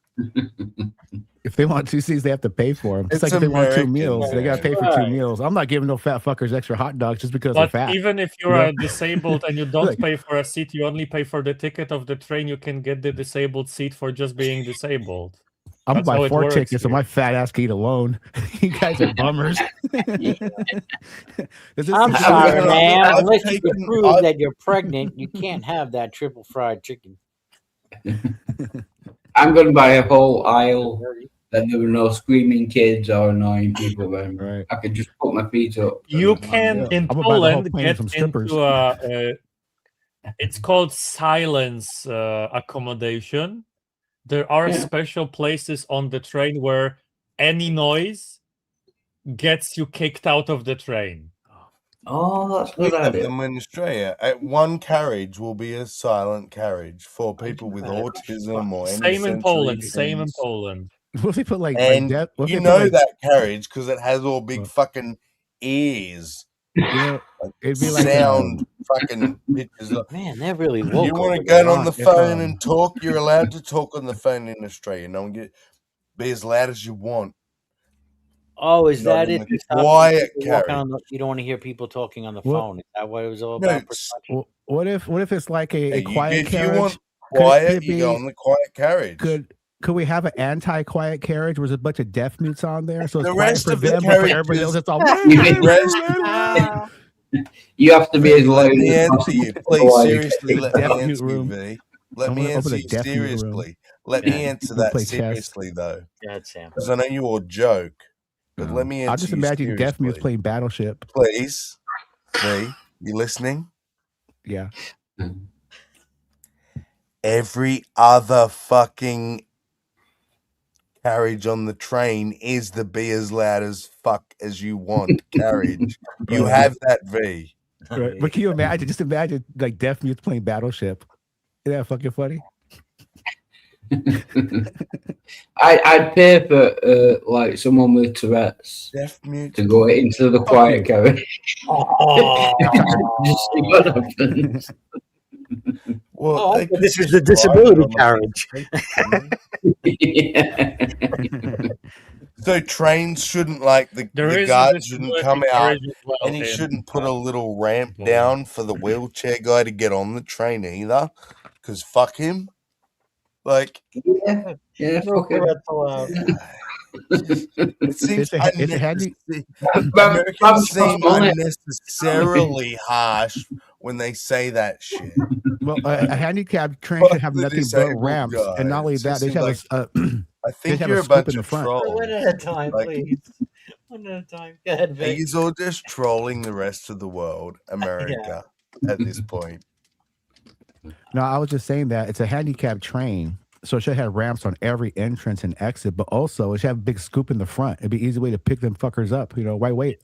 If they want 2 seats, they have to pay for them. It's like if they want 2 meals, they got to pay for 2 meals. I'm not giving no fat fuckers extra hot dogs just because they're fat. Even if you're disabled and you don't pay for a seat, you only pay for the ticket of the train, you can get the disabled seat for just being disabled. I'm going to buy 4 tickets so my fat ass can eat alone. You guys are bummers. I'm sorry, man. Unless you can prove that you're pregnant, you can't have that triple fried chicken. I'm going to buy a whole aisle that there were no screaming kids or annoying people around. Right. I could just put my feet up. You can in Poland get into a it's called silence accommodation. There are special places on the train where any noise gets you kicked out of the train. Oh, that's good. We have them in Australia. One carriage will be a silent carriage for people with autism or any Same in Poland. Same in Poland. What if they put like you know that carriage because it has all big fucking ears. Yeah, it'd be like sound fucking pictures. Man, they're really woke. You want to get on the phone and talk? You're allowed to talk on the phone in Australia. No one be as loud as you want. Oh, is that it? Quiet carriage. You don't want to hear people talking on the phone. Is that what it was all about? What if it's like a quiet carriage? If you want quiet, you go on the quiet carriage. Could we have an anti-quiet carriage where there's a bunch of deaf mutes on there? So it's the quiet rest for of the them, but for everybody else, it's all. You have to be as loud Let me as answer possible. you. Please, Otherwise, seriously, let Deaf me mute answer you, room. V. Let I'm me gonna open answer a you deaf mute room. seriously. Let Yeah. me answer We'll that play chess. seriously, though. Go ahead, Sam. Because I know you all joke. But let me I'll answer just you imagine Deaf Mute seriously. playing Battleship. Please. V, you listening? Yeah. Every other fucking carriage on the train is the be as loud as fuck as you want carriage. You Right. have that, V. Right. But can you imagine? Just imagine like Deaf Mute playing Battleship. Isn't that fucking funny? I'd pay for like someone with Tourette's Deaf mute to go into the quiet carriage. Oh, Just see what happens. Well, they could this is just the write it disability on a carriage. Yeah. So trains shouldn't like the There is a guard shouldn't disability come out carriage as well. and he in, shouldn't put a little ramp Poland. down for the wheelchair guy to get on the train either. Because fuck him. Like, Yeah, No fuck it. Tourette's allowed. it seems It's a handy. Americans seem on it. unnecessarily harsh when they say that shit. Well, a handicapped train Fuck should have the nothing but disabled ramps, guy. and not only It that, just they should seems have I think have you're a a scoop bunch in the of front. trolls. One at a time, Like- please. One at a time. Go ahead, Vic. He's all just trolling the rest of the world, America, at this point. No, I was just saying that it's a handicapped train, so it should have ramps on every entrance and exit, but also it should have a big scoop in the front. It'd be an easy way to pick them fuckers up. Why wait?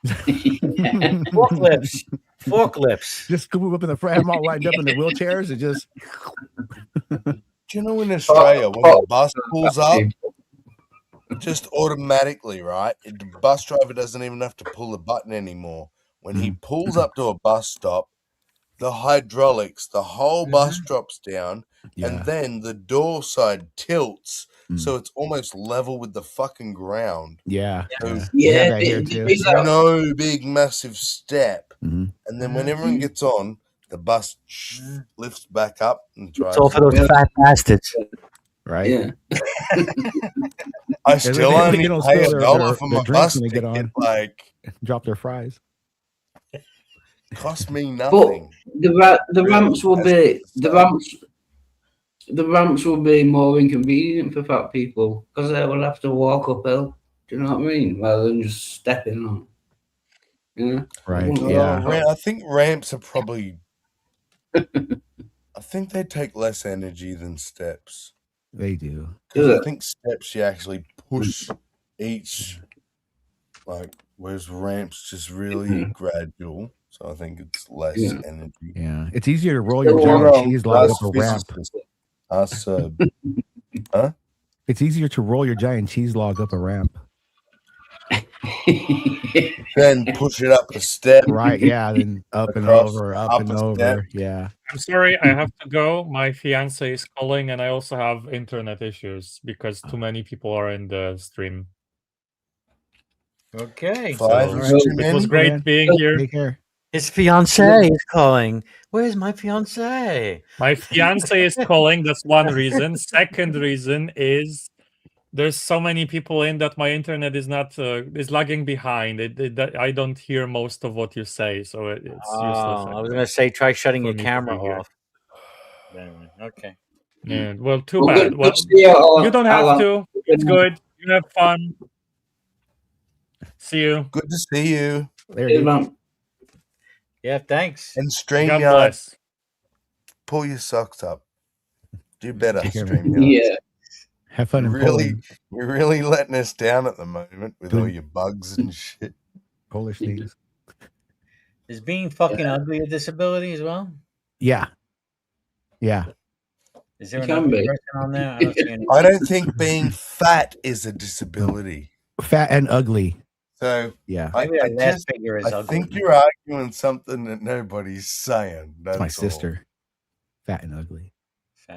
Forklifts. Forklifts. Just scoop them up in the front, have them all lined up in the wheelchairs, and just Do you know in Australia when the bus pulls up, just automatically, right? The bus driver doesn't even have to pull the button anymore. When he pulls up to a bus stop, the hydraulics, the whole bus drops down, and then the door side tilts, so it's almost level with the fucking ground. yeah. So We have that here too. there's no big massive step, Mhm. and then when everyone gets on, the bus lifts back up and drives. It's all for those fat bastards. Right? Yeah. I still they only don't pay spill $1 for their my drinks bus when they get ticket. on. Like, Drop their fries. cost me But nothing. the ramps will be That's the ramps will be more inconvenient for fat people because they will have to walk uphill. Do you know what I mean? Rather than just stepping on. Yeah. Right. Well, Yeah. I think ramps are probably. I think they take less energy than steps. They do. Because I think steps you actually push each, like, whereas ramps just really gradual. So I think it's less energy. Yeah. It's easier to roll your Hold giant on, cheese log up last a ramp. physicist. Huh? It's easier to roll your giant cheese log up a ramp. Then push it up a step. Right, yeah, then up and Across, over, up up and a step. over. Yeah. I'm sorry, I have to go. My fiance is calling, and I also have internet issues because too many people are in the stream. Okay. Fine, So, stream it was in. great being here. Take care. His fiance is calling. Where's my fiance? My fiance is calling. That's one reason. Second reason is there's so many people in that my internet is not is lagging behind. I don't hear most of what you say, so it's useless. I was gonna say try shutting for your me to camera be here. off. Anyway, okay. Yeah, well, too Well, bad. good Well, to see you, Alan. you don't have Alan. to. It's good. You have fun. See you. Good to see you. There Cheers, you man. Yeah, thanks. And God StreamYard, bless. pull your socks up. Do better, Take care, man. StreamYard. Yeah. Have fun in Really, Poland. you're really letting us down at the moment with all your bugs and shit. Polish things. Is being fucking ugly a disability as well? Yeah. Yeah. Is there It an can ugly be. person on there? I don't see any. I don't think being fat is a disability. Fat and ugly. So Yeah. I, Maybe I that last just figure is I ugly. think you're arguing something that nobody's saying. That's It's my all. sister. Fat and ugly.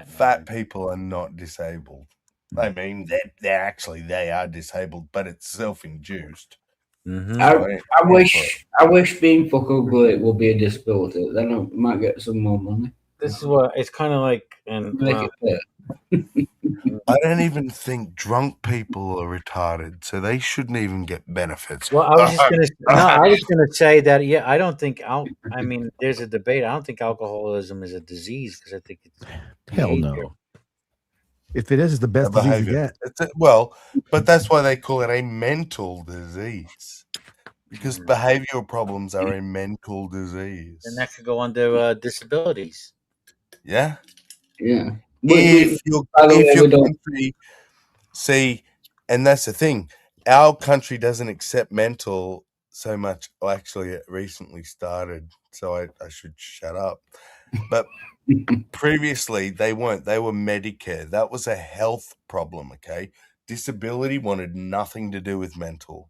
Fat people are not disabled. I mean, they are disabled, but it's self-induced. Mm-hmm. I wish being fuck ugly would be a disability. Then I might get some more money. This is what it's kind of like, and Make it fair. I don't even think drunk people are retarded, so they shouldn't even get benefits. Well, I was just gonna I was gonna say that I don't think I mean, there's a debate. I don't think alcoholism is a disease because I think it's Hell behavior. no. If it is, it's the best disease to behavior. get. Well, but that's why they call it a mental disease, because Mhm. behavioral problems are a mental disease. And that could go under disabilities. Yeah. Yeah. If by the way, your we don't. country see, and that's the thing, our country doesn't accept mental so much. Well, actually, it recently started, so I should shut up. But previously, they weren't. They were Medicare. That was a health problem. Okay, disability wanted nothing to do with mental.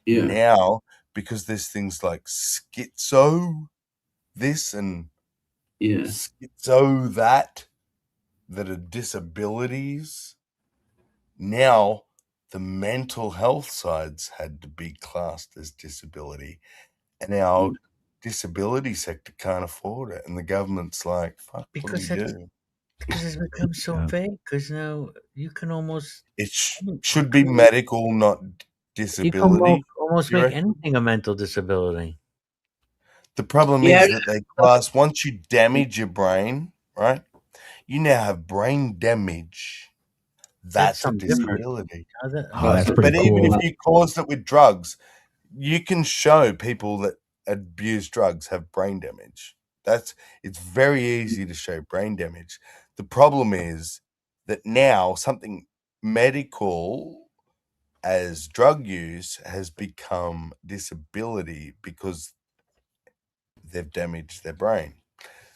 Yeah. Now, because there's things like schizo this and Yeah. schizo that are disabilities. Now, the mental health sides had to be classed as disability, and our disability sector can't afford it. And the government's like, fuck, what do we do? Because it's become so vague. Because now you can almost It should be medical, not disability. almost You make reckon? anything a mental disability. The problem Yeah. is that they class, once you damage your brain, right? You now have brain damage. That's a something different. disability. How's that? Oh, that's pretty But even cool. if you caused it with drugs, you can show people that abuse drugs have brain damage. It's very easy to show brain damage. The problem is that now something medical as drug use has become disability because they've damaged their brain.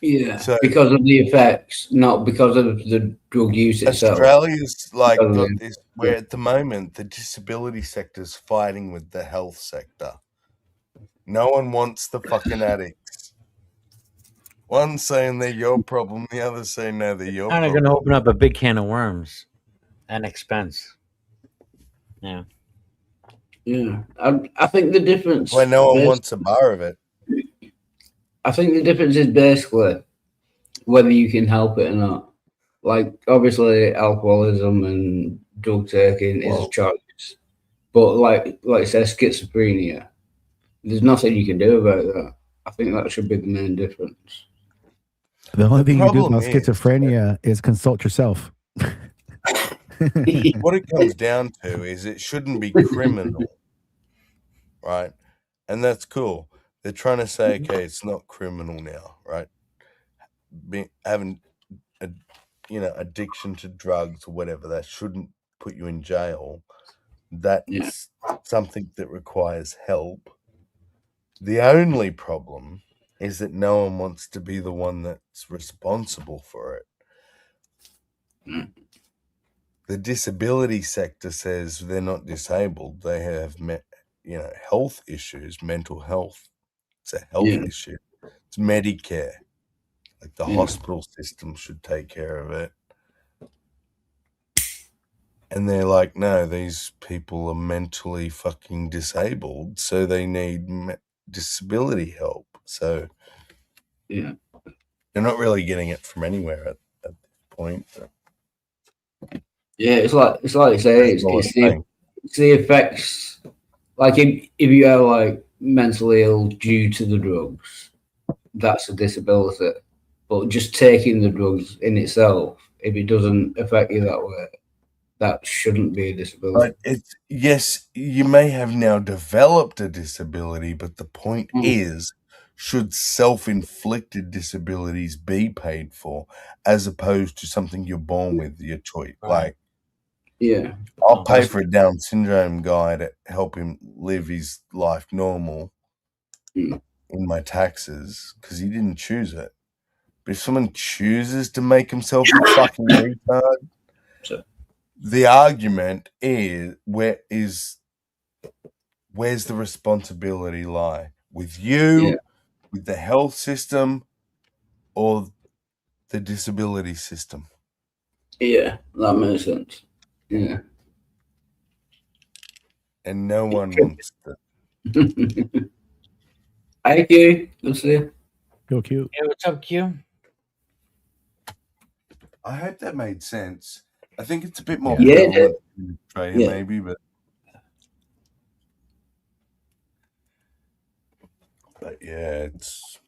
Yeah. So Because of the effects, not because of the drug use itself. Australia's like Because of got the- this where at the moment the disability sector's fighting with the health sector. No one wants the fucking addicts. One saying they're your problem, the other saying no, they're your Kind of going to problem. open up a big can of worms and expense. Yeah. Yeah. I think the difference. Why no one wants a bar of it. I think the difference is basically whether you can help it or not. Like, obviously, alcoholism and drug taking is a choice. But like I said, schizophrenia, there's nothing you can do about that. I think that should be the main difference. The only thing you can do problem about is- schizophrenia is consult yourself. What it comes down to is it shouldn't be criminal, right? And that's cool. They're trying to say, okay, it's not criminal now, right? Having addiction to drugs or whatever, that shouldn't put you in jail. That's something that requires help. The only problem is that no one wants to be the one that's responsible for it. The disability sector says they're not disabled. They have, health issues, mental health. It's a health issue. It's Medicare. Like the hospital system should take care of it. And they're like, no, these people are mentally fucking disabled, so they need disability help. So Yeah. they're not really getting it from anywhere at this point. Yeah, it's like you say, it's the effects. Like if you are like mentally ill due to the drugs, that's a disability. But just taking the drugs in itself, if it doesn't affect you that way, that shouldn't be a disability. But yes, you may have now developed a disability, but the point is, should self-inflicted disabilities be paid for, as opposed to something you're born with, your choice? Right. Like, I'll pay for a Down syndrome guy to help him live his life normal in my taxes because he didn't choose it. But if someone chooses to make himself a fucking retard, the argument is where's the responsibility lie? With you, with the health system, or the disability system? Yeah, that makes sense. Yeah. And no one wants to. Hi, Q. Good to see you. Go cute. Hey, what's up, Q? I hope that made sense. I think it's a bit more Yeah, prevalent in Australia, yeah. maybe, but yeah, it's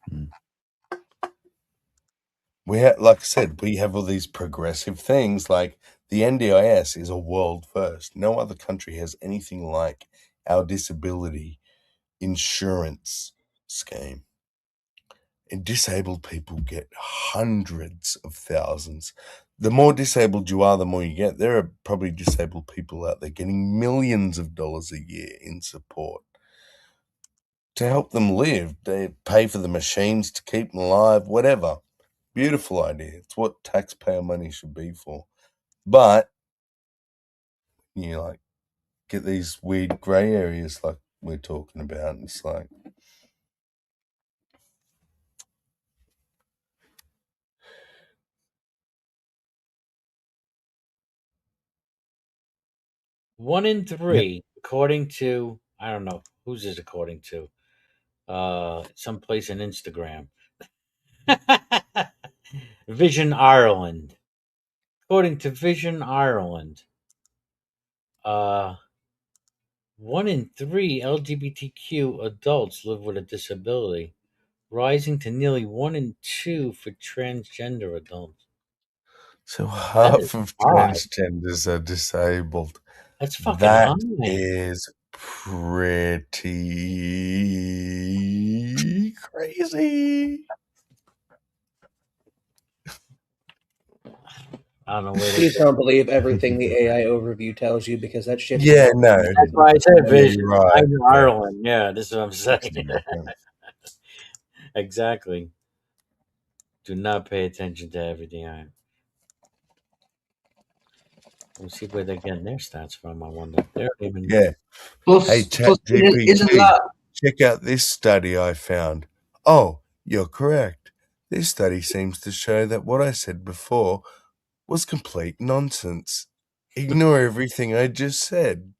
we have, like I said, we have all these progressive things. Like the NDIS is a world first. No other country has anything like our disability insurance scheme. And disabled people get hundreds of thousands. The more disabled you are, the more you get. There are probably disabled people out there getting millions of dollars a year in support to help them live. They pay for the machines to keep them alive, whatever. Beautiful idea. It's what taxpayer money should be for. But you like get these weird grey areas like we're talking about. And it's like, One in Yep. three, according to, I don't know who's this according to. Someplace in Instagram. Vision Ireland. According to Vision Ireland, uh, 1 in 3 LGBTQ adults live with a disability, rising to nearly 1 in 2 for transgender adults. so That is half of high. transgenders are disabled. That's fucking That high. is pretty crazy. I don't know where Please they. don't believe everything the AI overview tells you because that shit is Yeah, wrong. no. That's why I said Yeah, Vision. you're right. I'm in Yeah, Ireland. Yeah, this is what I'm that's saying. different. Exactly. Do not pay attention to everything. Let's see where they're getting their stats from. I wonder. They're even. Yeah. Hey, Plus, isn't ChatGPT, that check out this study I found. Oh, you're correct. This study seems to show that what I said before was complete nonsense. Ignore everything I just said.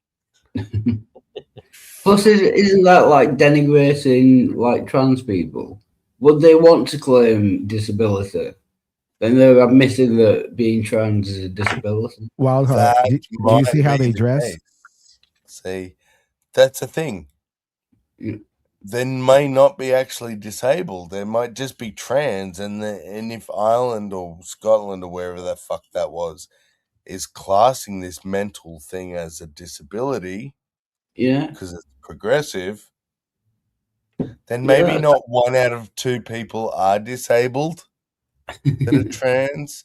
plus isn't that like denigrating like trans people? Would they want to claim disability? Then they're admitting that being trans is a disability. Wildheart. That Do you might see how be they the dress? case. See, that's the thing. Yeah. They may not be actually disabled. They might just be trans, and if Ireland or Scotland or wherever the fuck that was is classing this mental thing as a disability Yeah. because it's progressive, then Yeah, maybe not 1 out of 2 people are disabled that are trans.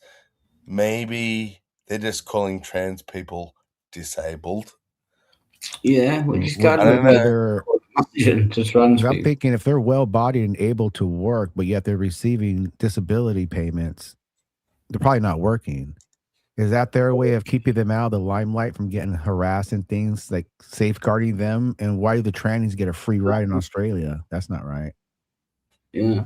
Maybe they're just calling trans people disabled. yeah, which is kind I of don't know. imagine to trans 'Cause I'm people. thinking if they're well bodied and able to work, but yet they're receiving disability payments, they're probably not working. Is that their way of keeping them out of the limelight from getting harassed and things like safeguarding them? And why do the trannies get a free ride in Australia? That's not right. Yeah.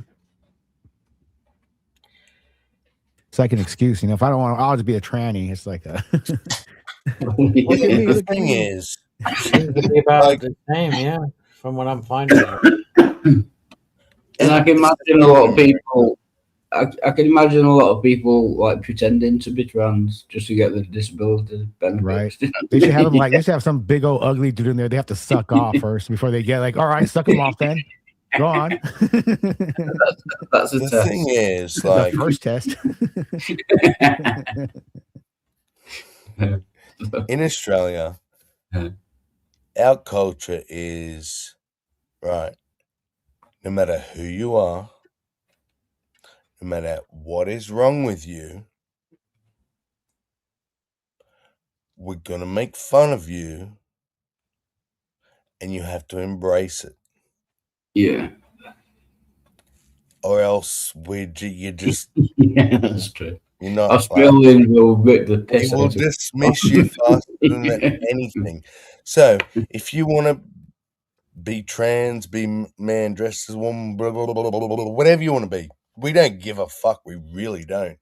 It's like an excuse, if I don't want, I'll just be a tranny. It's like a look at Yeah. me, The look at thing me. is, Seems to be about like, the same, yeah, from what I'm finding out. And I can imagine a lot of people. I can imagine a lot of people like pretending to be trans just to get the disability benefits. Right. They should have them like, they should have some big old ugly dude in there. They have to suck off first before they get like, all right, suck them off then. Go on. That's a the test. thing is, The like, first test. in Australia, our culture is right. No matter who you are, no matter what is wrong with you, we're gonna make fun of you, and you have to embrace it, Yeah. or else you just Yeah, that's true. you're not. Australians will rip the We piss will out of dismiss you faster than anything. So if you want to be trans, be man, dressed as a woman, blah, blah, blah, blah, blah, blah, whatever you want to be, we don't give a fuck. We really don't.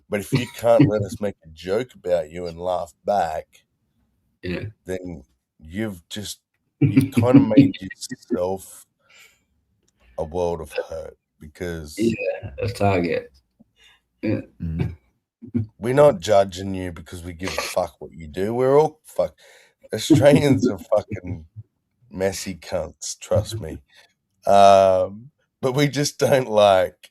But if you can't let us make a joke about you and laugh back, Yeah. then you've kind of made yourself a world of hurt because Yeah, a target. Yeah. Mm. We're not judging you because we give a fuck what you do. We're all Australians are fucking messy cunts, trust me. But we just don't like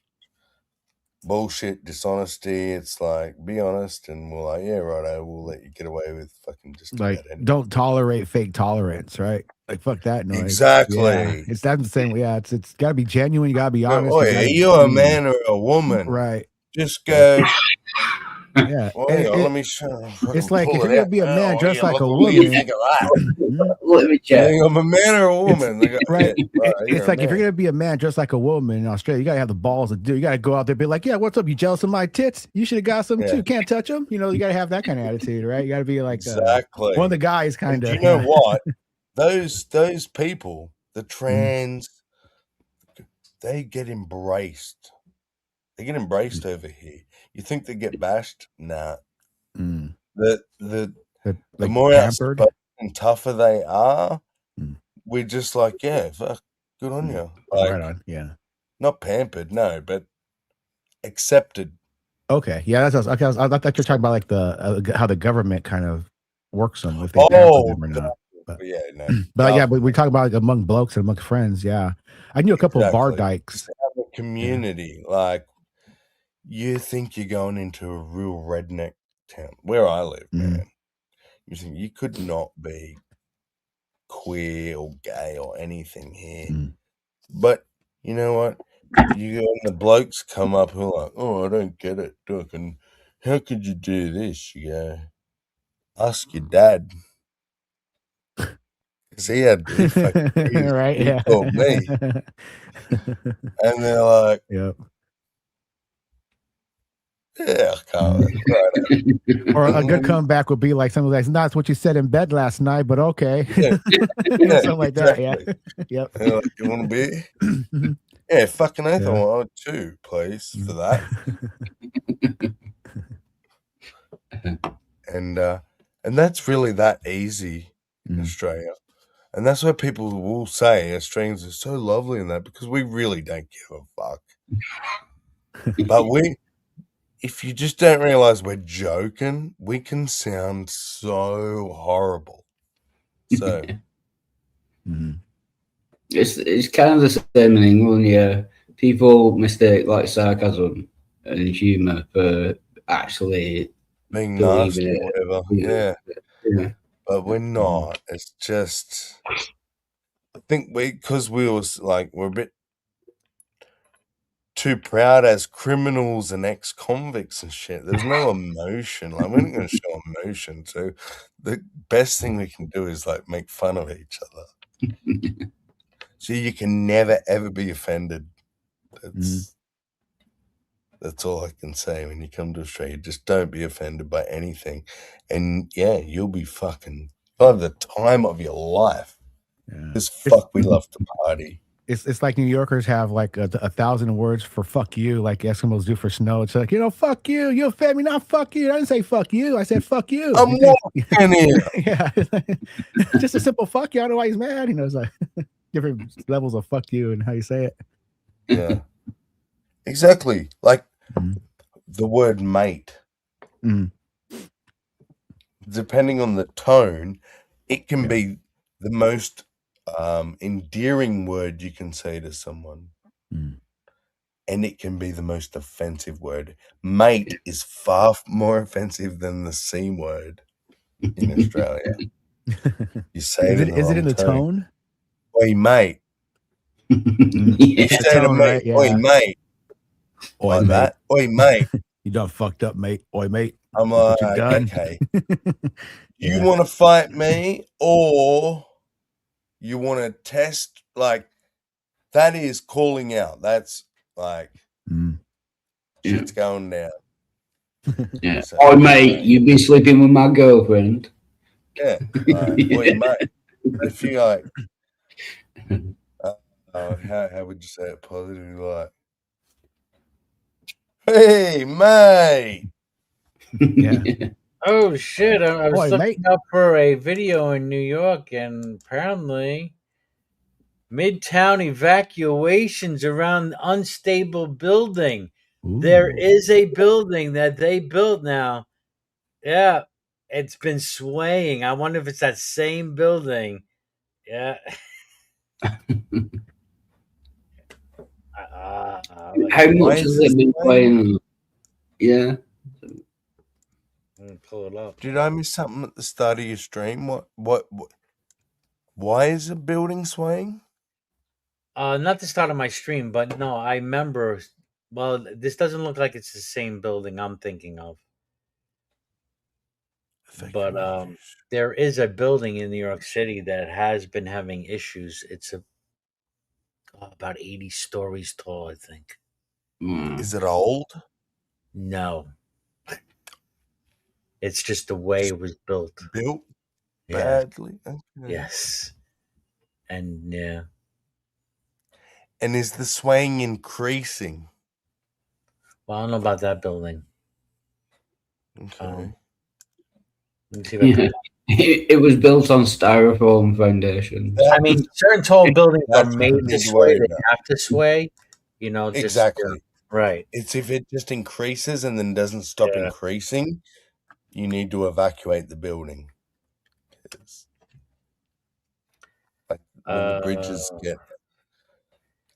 bullshit, dishonesty. It's like, be honest, and we're like, yeah, righto, we'll let you get away with fucking just Like, about anything. don't tolerate fake tolerance, right? Like, fuck that noise. Exactly. Yeah. It's that the same. Yeah, it's got to be genuine. You got to be honest. Oi, are you a man or a woman? Right. Just go. Yeah. Let me show. It's like, if pull you're it gonna out. be a man Oh, dressed yeah, like a what do you woman, think of that? Let me You check. think I'm a man or a woman? They go, right? yeah, It's like, if you're gonna be a man dressed like a woman in Australia, you gotta have the balls to do. You gotta go out there, and be like, yeah, what's up? You jealous of my tits? You should have got some too. Can't touch them. You know, you gotta have that kind of attitude, right? You gotta be like, exactly. one of the guys, kind of. You know what? Those people, the trans, they get embraced. They get embraced over here. You think they get bashed? Nah. The like more pampered outspoken and tougher they are, we're just like, yeah, fuck, good on you. Like, right on, yeah. Not pampered, no, but accepted. Okay, yeah, that's okay. I thought you were talking about like the how the government kind of works them, if they pamper them or not. But, yeah, no. But yeah, but we talk about, like, among blokes and among friends. Yeah, I knew a couple of bar dykes. Have a community. Like, you think you're going into a real redneck town where I live, man. You think you could not be queer or gay or anything here. But you know what? You go and the blokes come up who are like, oh, I don't get it, Doc. And how could you do this? You go, ask your dad. Because he Right, he yeah. taught me. And they're like, yep. Yeah, right. Or a good comeback would be like something like, "That's what you said in bed last night, but okay." Yeah, something like that. Yeah. Yep. Like, you want a beer? Yeah, fucking oath, I want 2, please, for that. And that's really that easy in Australia. And that's why people will say Australians are so lovely in that, because we really don't give a fuck. But if you just don't realize we're joking, we can sound so horrible. So it's kind of the same in England. Yeah, people mistake like sarcasm and humor for actually being nasty or whatever. Yeah. But we're not. It's just, I think because we're a bit too proud as criminals and ex-convicts and shit. There's no emotion. Like, we're not going to show emotion. So the best thing we can do is like make fun of each other. So you can never ever be offended. That's all I can say when you come to Australia. Just don't be offended by anything, and yeah, you'll be fucking have the time of your life. Because fuck, we love to party. It's like New Yorkers have like 1,000 words for "fuck you," like Eskimos do for snow. It's like, fuck you. You offend me, not fuck you. I didn't say fuck you. I said fuck you. I'm walking here. Yeah, just a simple fuck you. I don't know why he's mad. It's like different levels of fuck you and how you say it. Yeah, exactly. Like the word mate. Depending on the tone, it can be the most endearing word you can say to someone, and it can be the most offensive word. Mate is far more offensive than the C word in Australia. You say it in the wrong tone? Oi, mate. You say to mate, oi, mate. Oi, like mate. that. Oi, mate. You done fucked up, mate. Oi, mate. I'm like, okay. You want to fight me, or you want to test? Like, that is calling out. That's like, shit's going down. Yeah. So, oh, mate, you've been sleeping with my girlfriend. Yeah. Oi, mate. If you like, how would you say it positively? Like, hey, mate. Yeah. Oh shit! I was looking up for a video in New York, and apparently, Midtown evacuations around unstable building. There Ooh. is a building that they built now. Yeah, it's been swaying. I wonder if it's that same building. Yeah. Like, How Why much is has this it been swaying? playing? Yeah. pull it up. Did I miss something at the start of your stream? What why is the building swaying? Not the start of my stream, but no, I remember. Well, this doesn't look like it's the same building I'm thinking of. But News. there is a building in New York City that has been having issues. It's about 80 stories tall, I think. Is it old? No, it's just the way Just it was built. built Yes, badly? Okay. yes, and yeah. And is the swaying increasing? Well, I don't know about that building. Okay. Let me see if I can. It was built on styrofoam foundations. I mean, certain tall buildings are That's what made you to need to sway. worry They about. have to sway. Just Exactly. right. It's if it just increases and then doesn't stop Yeah. increasing, you need to evacuate the building. Like when the bridges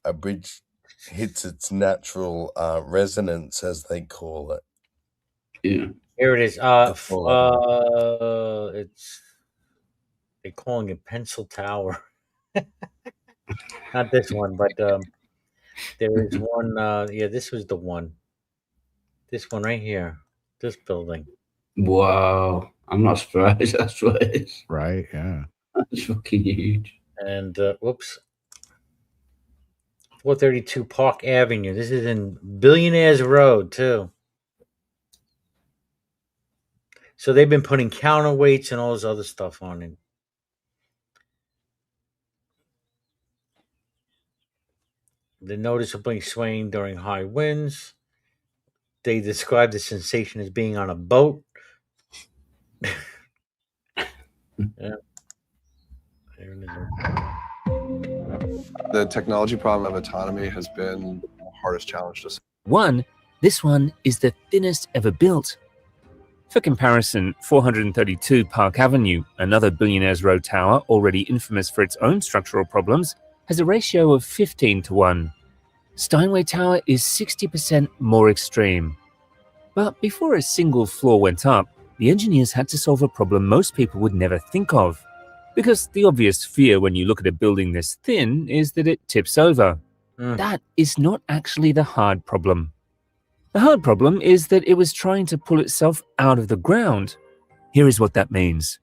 a bridge hits its natural resonance, as they call it. Yeah. Here it is. That's all It's they're calling it Pencil Tower. Not this one, but there is one. Yeah, this was the one. This one right here. This building. Wow. I'm not surprised. That's what it is. Right. Yeah. That's fucking huge. And whoops. 432 Park Avenue. This is in Billionaires Road too. So they've been putting counterweights and all this other stuff on it. The noticeably swaying during high winds. They describe the sensation as being on a boat. Yeah. There it is. The technology problem of autonomy has been the hardest challenge to solve. This one is the thinnest ever built. For comparison, 432 Park Avenue, another Billionaires Row tower already infamous for its own structural problems, has a ratio of 15:1. Steinway Tower is 60% more extreme. But before a single floor went up, the engineers had to solve a problem most people would never think of. Because the obvious fear when you look at a building this thin is that it tips over. That is not actually the hard problem. The hard problem is that it was trying to pull itself out of the ground. Here is what that means.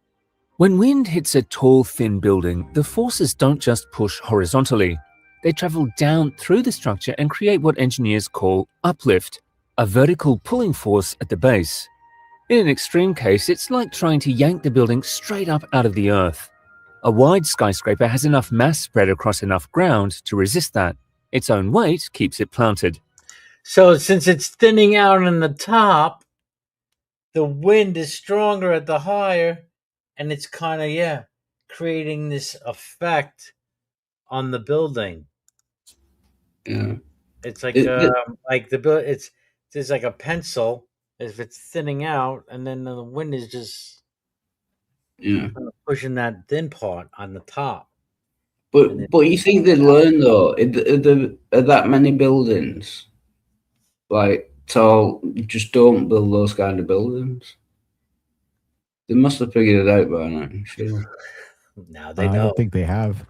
When wind hits a tall, thin building, the forces don't just push horizontally. They travel down through the structure and create what engineers call uplift, a vertical pulling force at the base. In an extreme case, it's like trying to yank the building straight up out of the earth. A wide skyscraper has enough mass spread across enough ground to resist that. Its own weight keeps it planted. So since it's thinning out on the top, the wind is stronger at the higher, and it's kind of creating this effect on the building. Yeah. It's like it's just like a pencil if it's thinning out, and then the wind is just pushing that thin part on the top. But you think they'd learn though? Are that many buildings like tall? Just don't build those kind of buildings. They must have figured it out by now. Sure. Now they know. I don't think they have.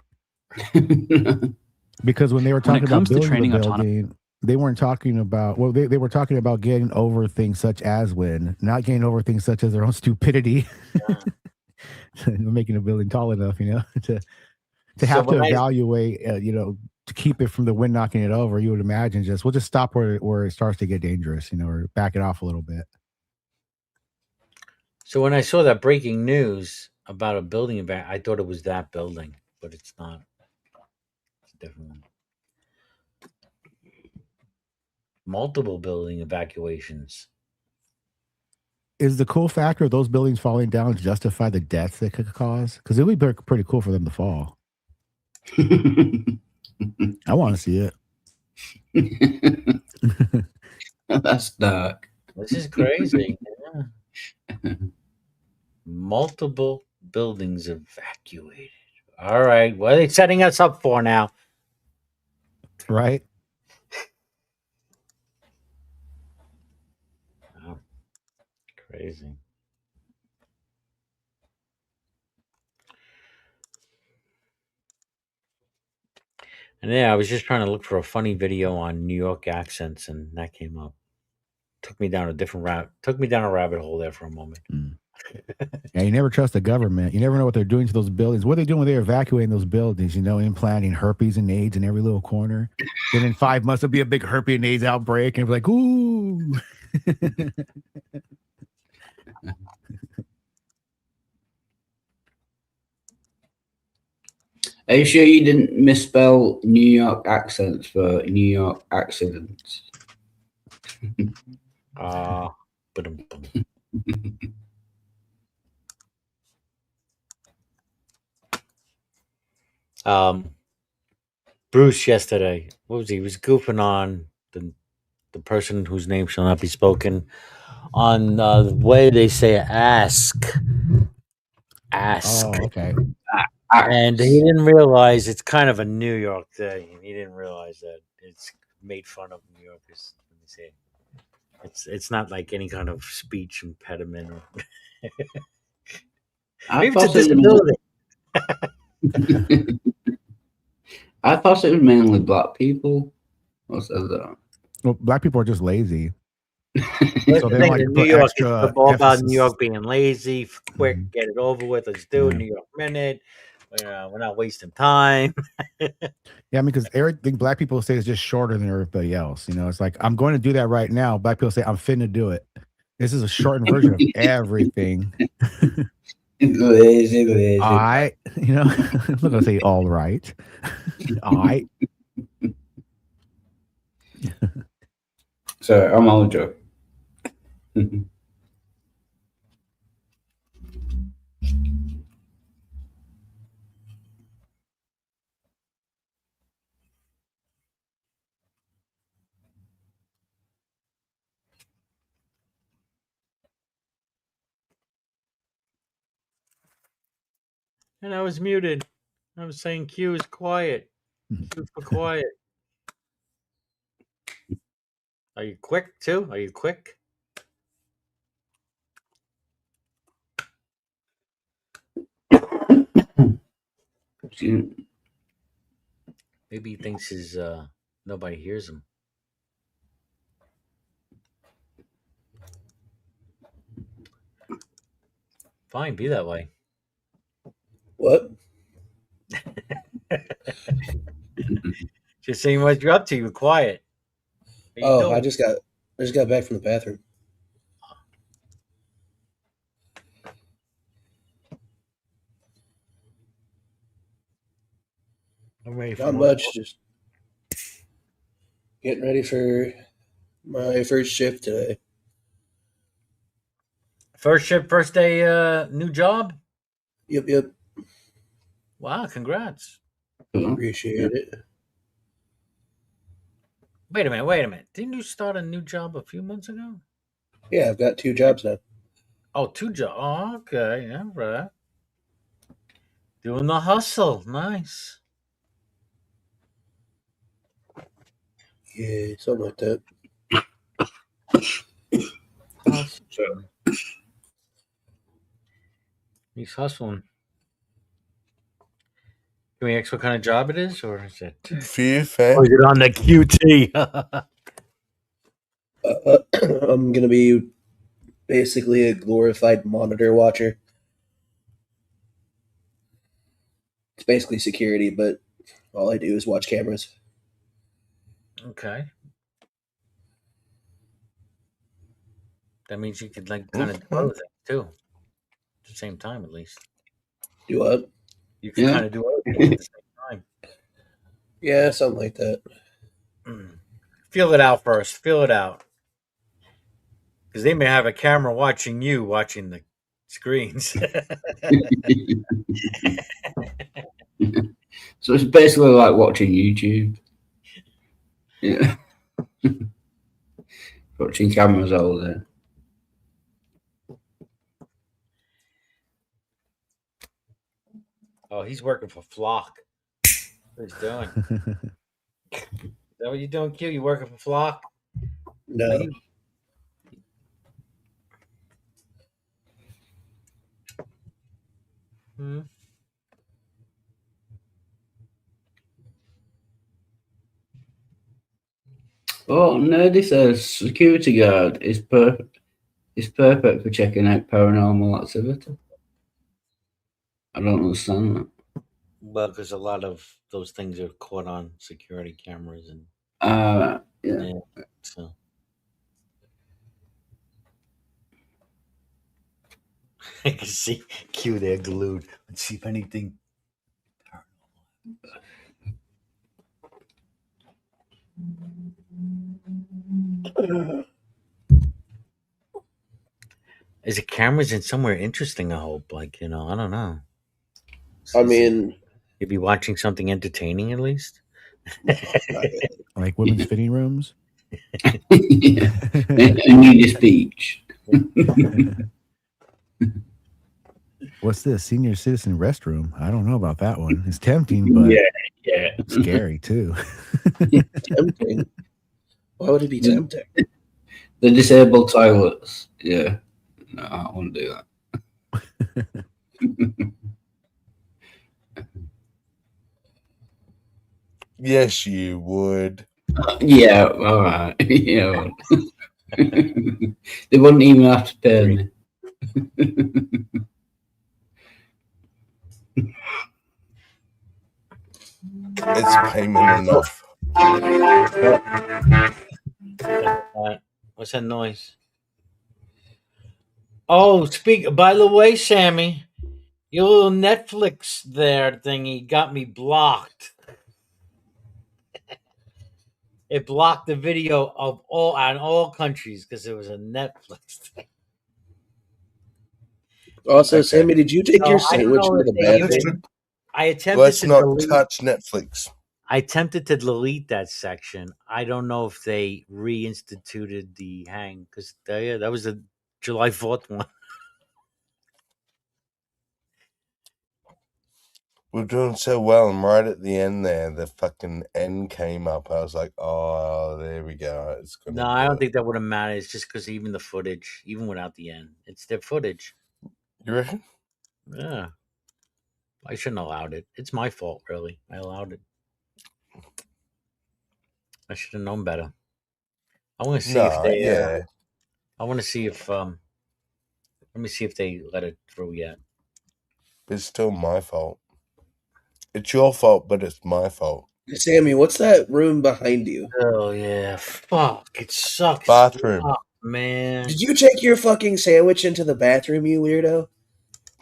Because when they were talking about building the building, they weren't talking about, well, they were talking about getting over things such as wind, not getting over things such as their own stupidity. Making a building tall enough, to have to evaluate, to keep it from the wind knocking it over. You would imagine we'll just stop where it starts to get dangerous, or back it off a little bit. So when I saw that breaking news about a building event, I thought it was that building, but it's not. It's a different one. Multiple building evacuations. Is the cool factor of those buildings falling down justify the deaths they could cause? Because it would be pretty cool for them to fall. I want to see it. That's dark. This is crazy. Yeah. Multiple buildings evacuated. All right. What are they setting us up for now? Right? Oh, crazy. And yeah, I was just trying to look for a funny video on New York accents, and that came up. Took me down a different route. Took me down a rabbit hole there for a moment. Yeah, you never trust the government. You never know what they're doing to those buildings. What are they doing when they're evacuating those buildings? You know, implanting herpes and AIDS in every little corner. Then in 5 months, there'll be a big herpes and AIDS outbreak, and be like, ooh. Are you sure you didn't misspell New York accents for New York accidents? Bruce yesterday. What was he? He was goofing on the person whose name shall not be spoken on the way they say ask. Oh, okay. And he didn't realize it's kind of a New York thing. He didn't realize that it's made fun of New Yorkers when they say it. It's not like any kind of speech impediment or maybe it's a disability. I thought it was mainly black people. What's that? Well, black people are just lazy. So they don't like to New York, it's all about New York being lazy, quick, get it over with. Let's do it. New York minute. We're not wasting time. Yeah, I mean, because everything black people say is just shorter than everybody else. You know, it's like, I'm going to do that right now. Black people say, I'm finna do it. This is a shortened version of everything. Lazy. All right. You know, I'm not going to say all right. All right. Sorry, I'm all joking. And I was muted. I was saying Q is quiet. Q for quiet. Are you quick too? Are you quick? Maybe he thinks his nobody hears him. Fine, be that way. What? Just saying what you're up to. You're quiet. Oh, I just got back from the bathroom. I'm ready for Not much. Just getting ready for my first shift today. First shift, first day, new job? Yep. Wow, congrats. Appreciate it. Wait a minute. Didn't you start a new job a few months ago? Yeah, I've got 2 jobs now. Oh, 2 jobs. Oh, okay. Yeah, right. Doing the hustle. Nice. Yeah, something like that. Hustle. He's hustling. Can we ask what kind of job it is, or is it? Fear fan. Or is it on the QT? I'm gonna be basically a glorified monitor watcher. It's basically security, but all I do is watch cameras. Okay. That means you could like kind of do other things too. At the same time, at least. Do what? You can kind of do other things at the same time. Yeah, something like that. Feel it out first. Feel it out. Because they may have a camera watching you, watching the screens. So it's basically like watching YouTube. Yeah. Watching cameras all day. Oh, he's working for Flock. What he's doing? Is that what you're doing, Q? You working for Flock? No. Are you- Hmm? Oh, Nerdy says security guard is perfect. Is perfect for checking out paranormal activity. I don't understand that. Well, because a lot of those things are caught on security cameras and Yeah. so. I can see Q there glued. Let's see if anything. Is it cameras in somewhere interesting? I hope. Like, I don't know. I mean, You'd be watching something entertaining at least. Like women's fitting rooms. Yeah. I need a speech. What's this? Senior citizen restroom. I don't know about that one. It's tempting, but yeah. scary too. Tempting. Why would it be tempting? The disabled toilets. Yeah. No, I won't do that. Yes, you would. Yeah, all right. Yeah. They wouldn't even have to pay me. It's payment enough. What's that noise? Oh, by the way, Sammy, your little Netflix there thingy got me blocked. It blocked the video of all countries because it was a Netflix thing. Also, Okay. Sammy, did you take So, your I don't sandwich know into if the they bathroom? even- I attempted Let's to not delete. touch Netflix. I attempted to delete that section. I don't know if they reinstituted the hang because that was the July 4th one. We're doing so well, and right at the end there, the fucking end came up. I was like, "Oh, there we go." It's gonna. No, I don't think that would have mattered. It's just because even the footage, even without the end, it's their footage. You reckon? Yeah, I shouldn't have allowed it. It's my fault, really. I allowed it. I should have known better. I want to see if they. Yeah. I want to see if. Let me see if they let it through yet. It's still my fault. It's your fault, but it's my fault. Sammy, what's that room behind you? Oh yeah, fuck! It sucks. Bathroom. Fuck, man. Did you take your fucking sandwich into the bathroom, you weirdo?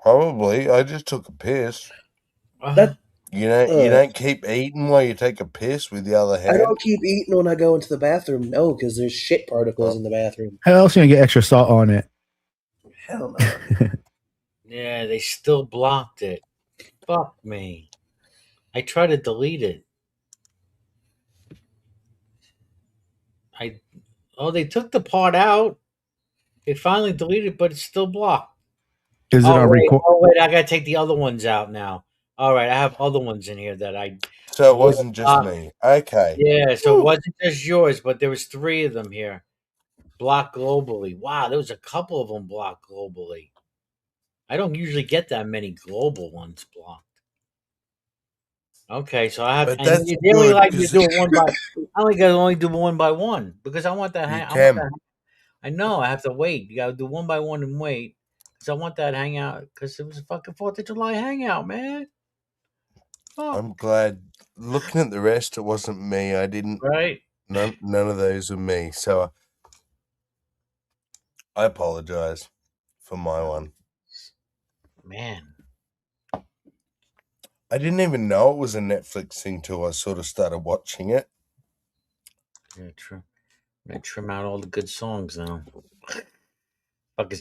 Probably. I just took a piss. That You don't keep eating while you take a piss with the other hand. I don't keep eating when I go into the bathroom. No, because there's shit particles in the bathroom. How else are you gonna get extra salt on it? Hell no. Yeah, they still blocked it. Fuck me. I tried to delete it. They took the part out. They finally deleted it, but it's still blocked. Is it on record? Oh wait, I gotta take the other ones out now. All right, I have other ones in here that I. So it wasn't just me. Okay. Yeah, so it wasn't just yours, but there was 3 of them here. Blocked globally. Wow, there was a couple of them blocked globally. I don't usually get that many global ones blocked. Okay, so I have. But And that's they only good, like you 'cause- do it one by. I only gotta only do one by one because I want that. You I want can. that. I know. I have to wait. You gotta do one by one and wait because I want that hangout because it was a fucking 4th of July hangout, man. Oh, I'm glad. Looking at the rest, it wasn't me. I didn't. right. None of those were me. So I apologize for my one. Man, I didn't even know it was a Netflix thing till I sort of started watching it. yeah, true. I'm gonna trim out all the good songs now. Fucking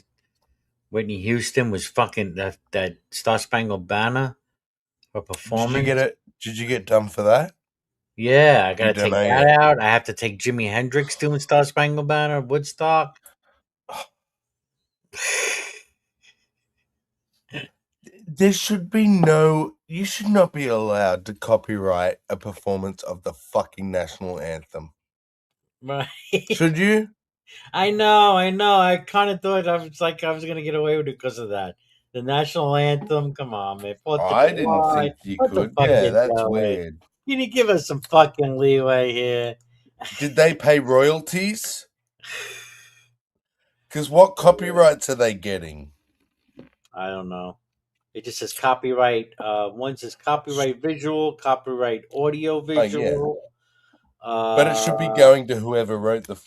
Whitney Houston was fucking that Star Spangled Banner. Her performance. Did you get it? Did you get done for that? Yeah, I gotta take donate that it. out. I have to take Jimi Hendrix doing Star Spangled Banner, Woodstock. There should be no. You should not be allowed to copyright a performance of the fucking national anthem. Right. Should you? I know. I kind of thought I was gonna get away with it because of that. The national anthem. Come on, man. Fourth of I didn't July. think you What the could. fuck Yeah, you that's doing? weird. Can you give us some fucking leeway here? Did they pay royalties? Because what copyrights are they getting? I don't know. It just says copyright. One says copyright visual, copyright audio Oh, yeah. visual. But it should be going to whoever wrote the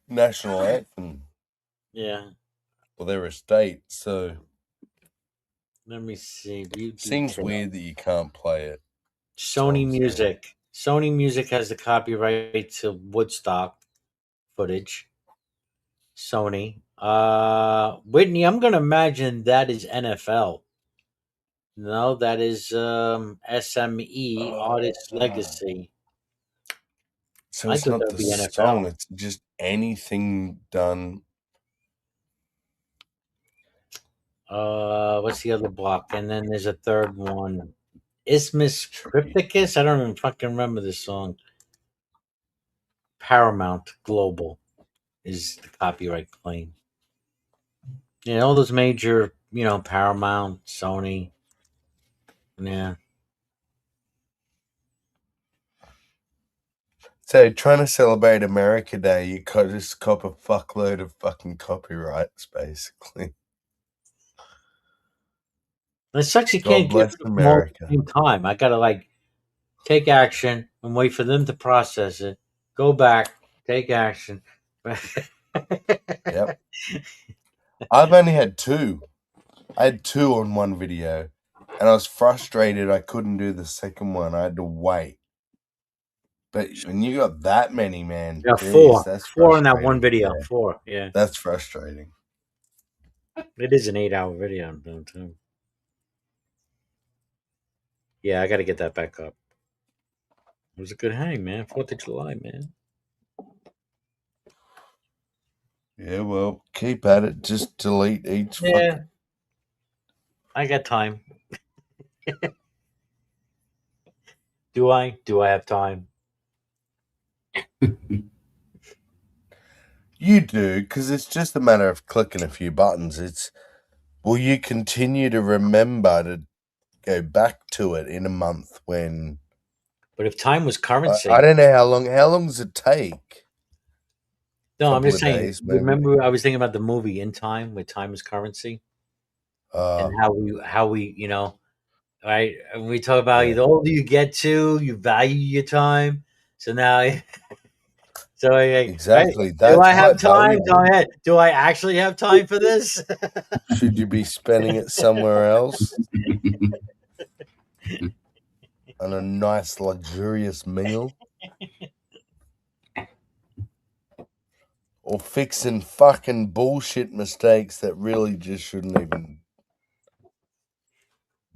national anthem Yeah. or their estate. So Let me see. seems weird that you can't play it. Sony Music. Sony Music has the copyright to Woodstock footage. Sony. Whitney, I'm gonna imagine that is NFL. No, that is SME Artist Legacy. So I it's thought not that would the be song, NFL. it's just anything done. What's the other block? And then there's a third one. Isthmus Crypticus? I don't even fucking remember this song. Paramount Global is the copyright claim. Yeah, all those major, Paramount, Sony. Yeah. So trying to celebrate America Day, you could just cop a fuckload of fucking copyrights, basically. It sucks you God can't give bless them all at America. the same time. I gotta take action and wait for them to process it. Go back, take action. Yep. I've only had two. I had two on one video, and I was frustrated I couldn't do the second one. I had to wait. But when you got that many, man, Yeah, geez, that's four on that one frustrating. video. Yeah, 4, yeah. that's frustrating. It is an 8-hour video, too. Yeah, I got to get that back up. It was a good hang, man. 4th of July, man. Yeah, well, keep at it. Just delete each Yeah. fucking. I got time. Do I? Do I have time? You do, because it's just a matter of clicking a few buttons. It's will you continue to remember to go back to it in a month when? But if time was currency. I don't know how long. How long does it take? No, I'm Couple just of saying. days, maybe. Remember, I was thinking about the movie In Time, where time is currency, and how we, right? And we talk about the older you get to, you value your time. So now, exactly. right? Do That's I have quite time? Go valuable. ahead. Do I actually have time for this? Should you be spending it somewhere else on a nice, luxurious meal? Or fixing fucking bullshit mistakes that really just shouldn't even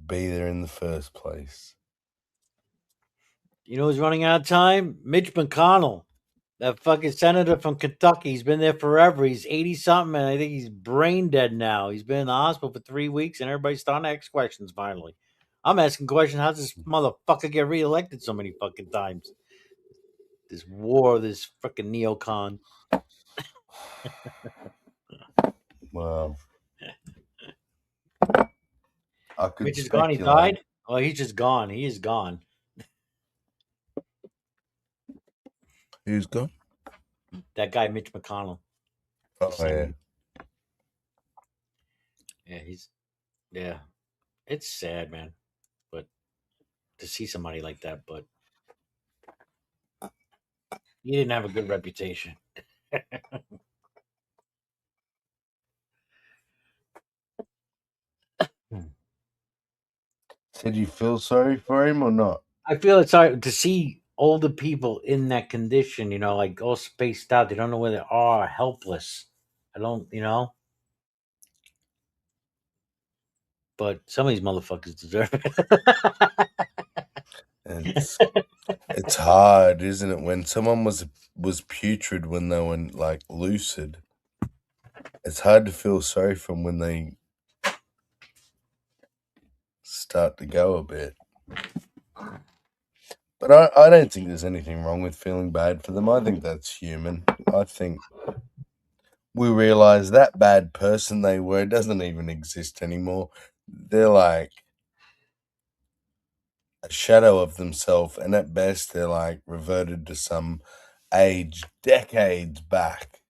be there in the first place. You know who's running out of time? Mitch McConnell. That fucking senator from Kentucky. He's been there forever. He's 80 something, and I think he's brain dead now. He's been in the hospital for 3 weeks, and everybody's starting to ask questions finally. I'm asking questions. How's this motherfucker get reelected so many fucking times? This war, this freaking neocon. Wow. I could Mitch is gone. He speculate. died? Oh, he's just gone. He is gone. Who's gone? That guy, Mitch McConnell. Oh, yeah. Yeah. It's sad, man. But to see somebody like that, but he didn't have a good reputation. Did you feel sorry for him or not? I feel it's hard to see older people in that condition, like all spaced out. They don't know where they are, helpless. I don't, but some of these motherfuckers deserve it. It's It's hard, isn't it? When someone was putrid when they were like lucid, it's hard to feel sorry for them when they start to go a bit. But I don't think there's anything wrong with feeling bad for them. I think that's human. I think we realize that bad person they were doesn't even exist anymore. They're like a shadow of themselves, and at best they're like reverted to some age decades back,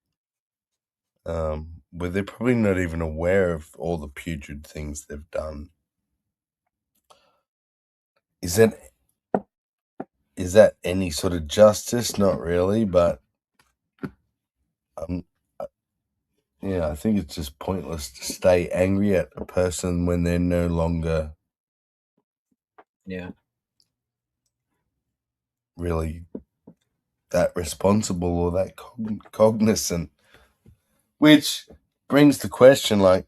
where they're probably not even aware of all the putrid things they've done. Is that any sort of justice? Not really, but yeah, I think it's just pointless to stay angry at a person when they're no longer really that responsible or that cognizant. Which brings the question, like,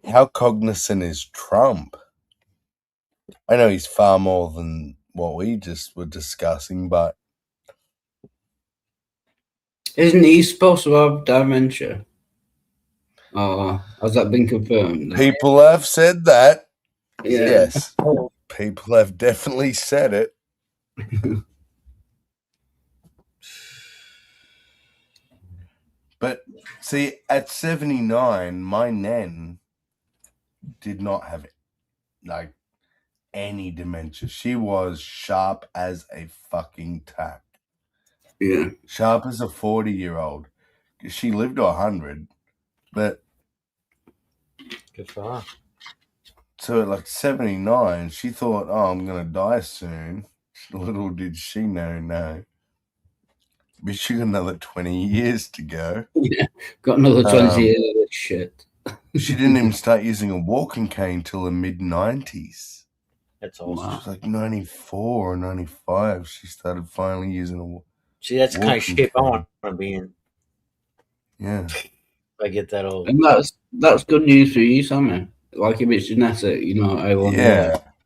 how cognizant is Trump? I know he's far more than what we just were discussing, but Isn't he supposed to have dementia? Has that been confirmed? people have said that. Yeah. Yes, people have definitely said it. But see, at 79, my nan did not have like any dementia. She was sharp as a fucking tack. Yeah. Sharp as a 40-year-old. She lived to 100, but Good for her. so at like 79, she thought, oh, I'm going to die soon. Little did she know. But she got another 20 years to go. Yeah, got another 20 years of this shit. She didn't even start using a walking cane till the mid-90s. That's awesome. She was like 94 or 95. She started finally using a See, that's the kind of walking shape I cane. want to be in. Yeah. If I get that old. And that's good news for you, Sammy. Like if it's genetic, you know, I want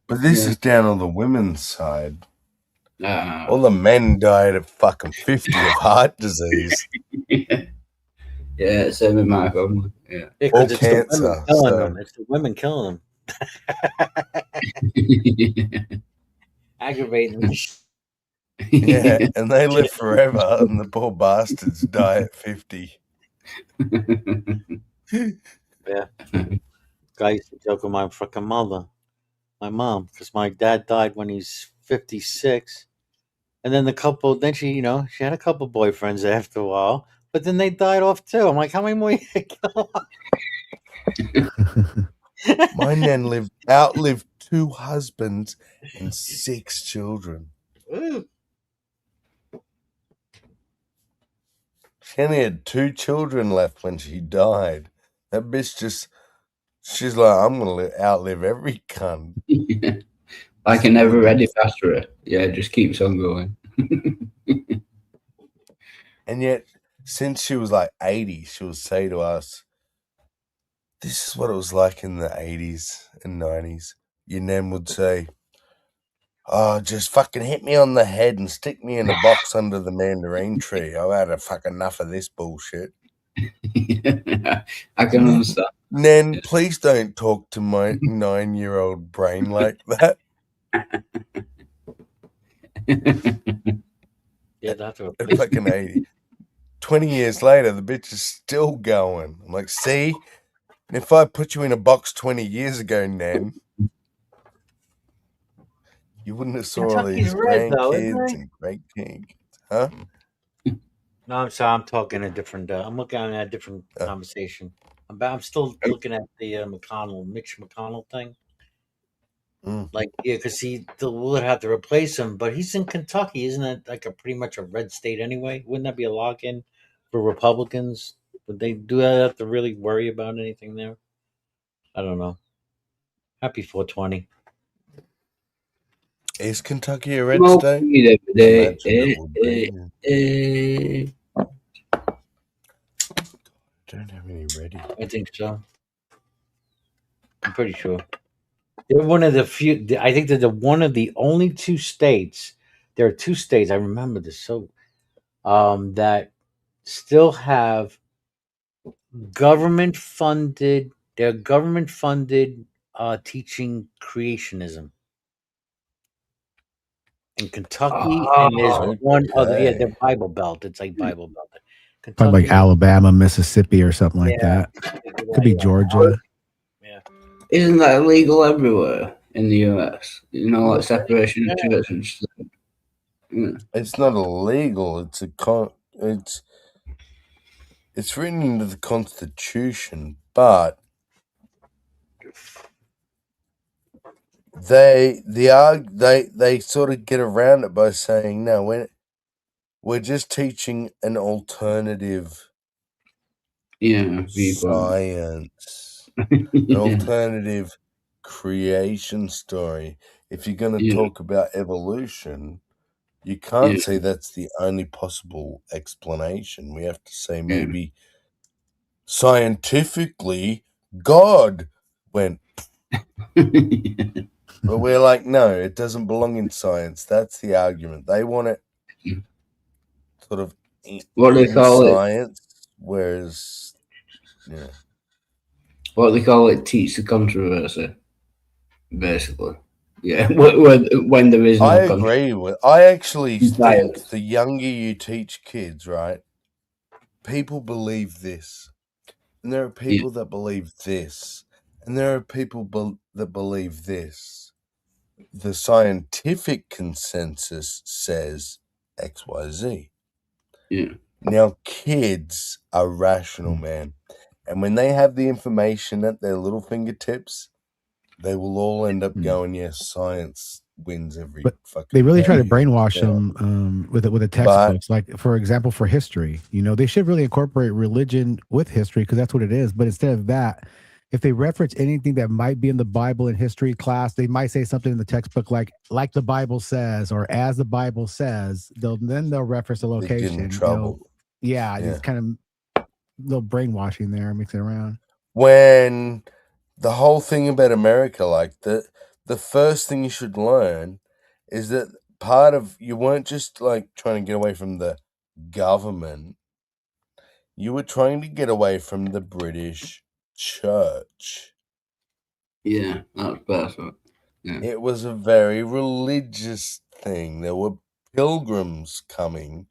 But this is down on the women's side. to. All the men died at fucking 50 of heart disease. Yeah, same with my family. Yeah. Or It's cancer. The women killing them. It's the women killing them. Aggravating them. Yeah, and they live forever, and the poor bastards die at 50. Yeah. Guy used to joke with my fucking mother, my mom, because my dad died when he's 56. And then she had a couple boyfriends after a while, but then they died off too. I'm like, how many more you kill? My nan outlived 2 husbands and 6 children. Ooh. She only had 2 children left when she died. That bitch she's like, I'm going to outlive every cunt. Like a never ready faster. Yeah, just keeps on going. And yet, since she was like 80, she would say to us, this is what it was like in the 80s and 90s. Your nan would say, oh, just fucking hit me on the head and stick me in a box under the mandarin tree. I've had fucking enough of this bullshit. I can understand. Nan, please don't talk to my 9-year-old brain like that. Yeah, that's what At fucking 80. 20 years later, the bitch is still going. I'm like, see? And if I put you in a box 20 years ago, Nan, you wouldn't have saw all these grandkids and great-grandkids. Huh? No, I'm sorry. I'm talking a different. I'm looking at a different conversation. I'm still looking at the Mitch McConnell thing. Like, yeah, because we'll have to replace him, but he's in Kentucky. Isn't that like pretty much a red state anyway? Wouldn't that be a lock-in for Republicans? Would they have to really worry about anything there? I don't know. Happy 420. Is Kentucky a red state? Don't have any ready. I think so. I'm pretty sure. They're one of the few. I think they're one of the only 2 states there are 2 states, I remember this, so that still have government funded, they're government funded teaching creationism. In Kentucky, and there's Oh, one other, yeah, they're Okay. Bible Belt. It's like Bible Belt. Probably like Kentucky, Alabama, Mississippi, or something like yeah, that. something like Could that, be yeah. Georgia. Yeah. isn't that illegal everywhere in the US? You know, like separation of Yeah. church and state. Yeah. It's not illegal. It's written into the Constitution, but they sort of get around it by saying, no, we're just teaching an alternative Viewpoint. science, an Yeah. alternative creation story. If you're going to Yeah. talk about evolution, you can't Yeah. say that's the only possible explanation. We have to say Yeah. maybe scientifically God went. But we're like, no, it doesn't belong in science. That's the argument. They want it sort of What do they in call it? science, whereas, yeah. What they call it? Teach the controversy, basically. Yeah, when there is I no controversy. agree with. I actually think Science. the younger you teach kids, right, people believe this, and there are Yeah. people that believe this, and there are people that believe this. The scientific consensus says XYZ. Yeah. Now, kids are rational, man, and when they have the information at their little fingertips, they will all end up going, yes, science wins every But fucking they really try to day. brainwash Yeah. them with the textbooks. Like, for example, for history, they should really incorporate religion with history because that's what it is. But instead of that, if they reference anything that might be in the Bible in history class, they might say something in the textbook like the Bible says, or as the Bible says. They'll reference a They get in location. trouble. Yeah, Yeah. it's kind of little brainwashing there, mixing around. When the whole thing about America, like the first thing you should learn is that part of you weren't just like trying to get away from the government, you were trying to get away from the British church. Yeah, that's perfect. Yeah. It was a very religious thing. There were pilgrims coming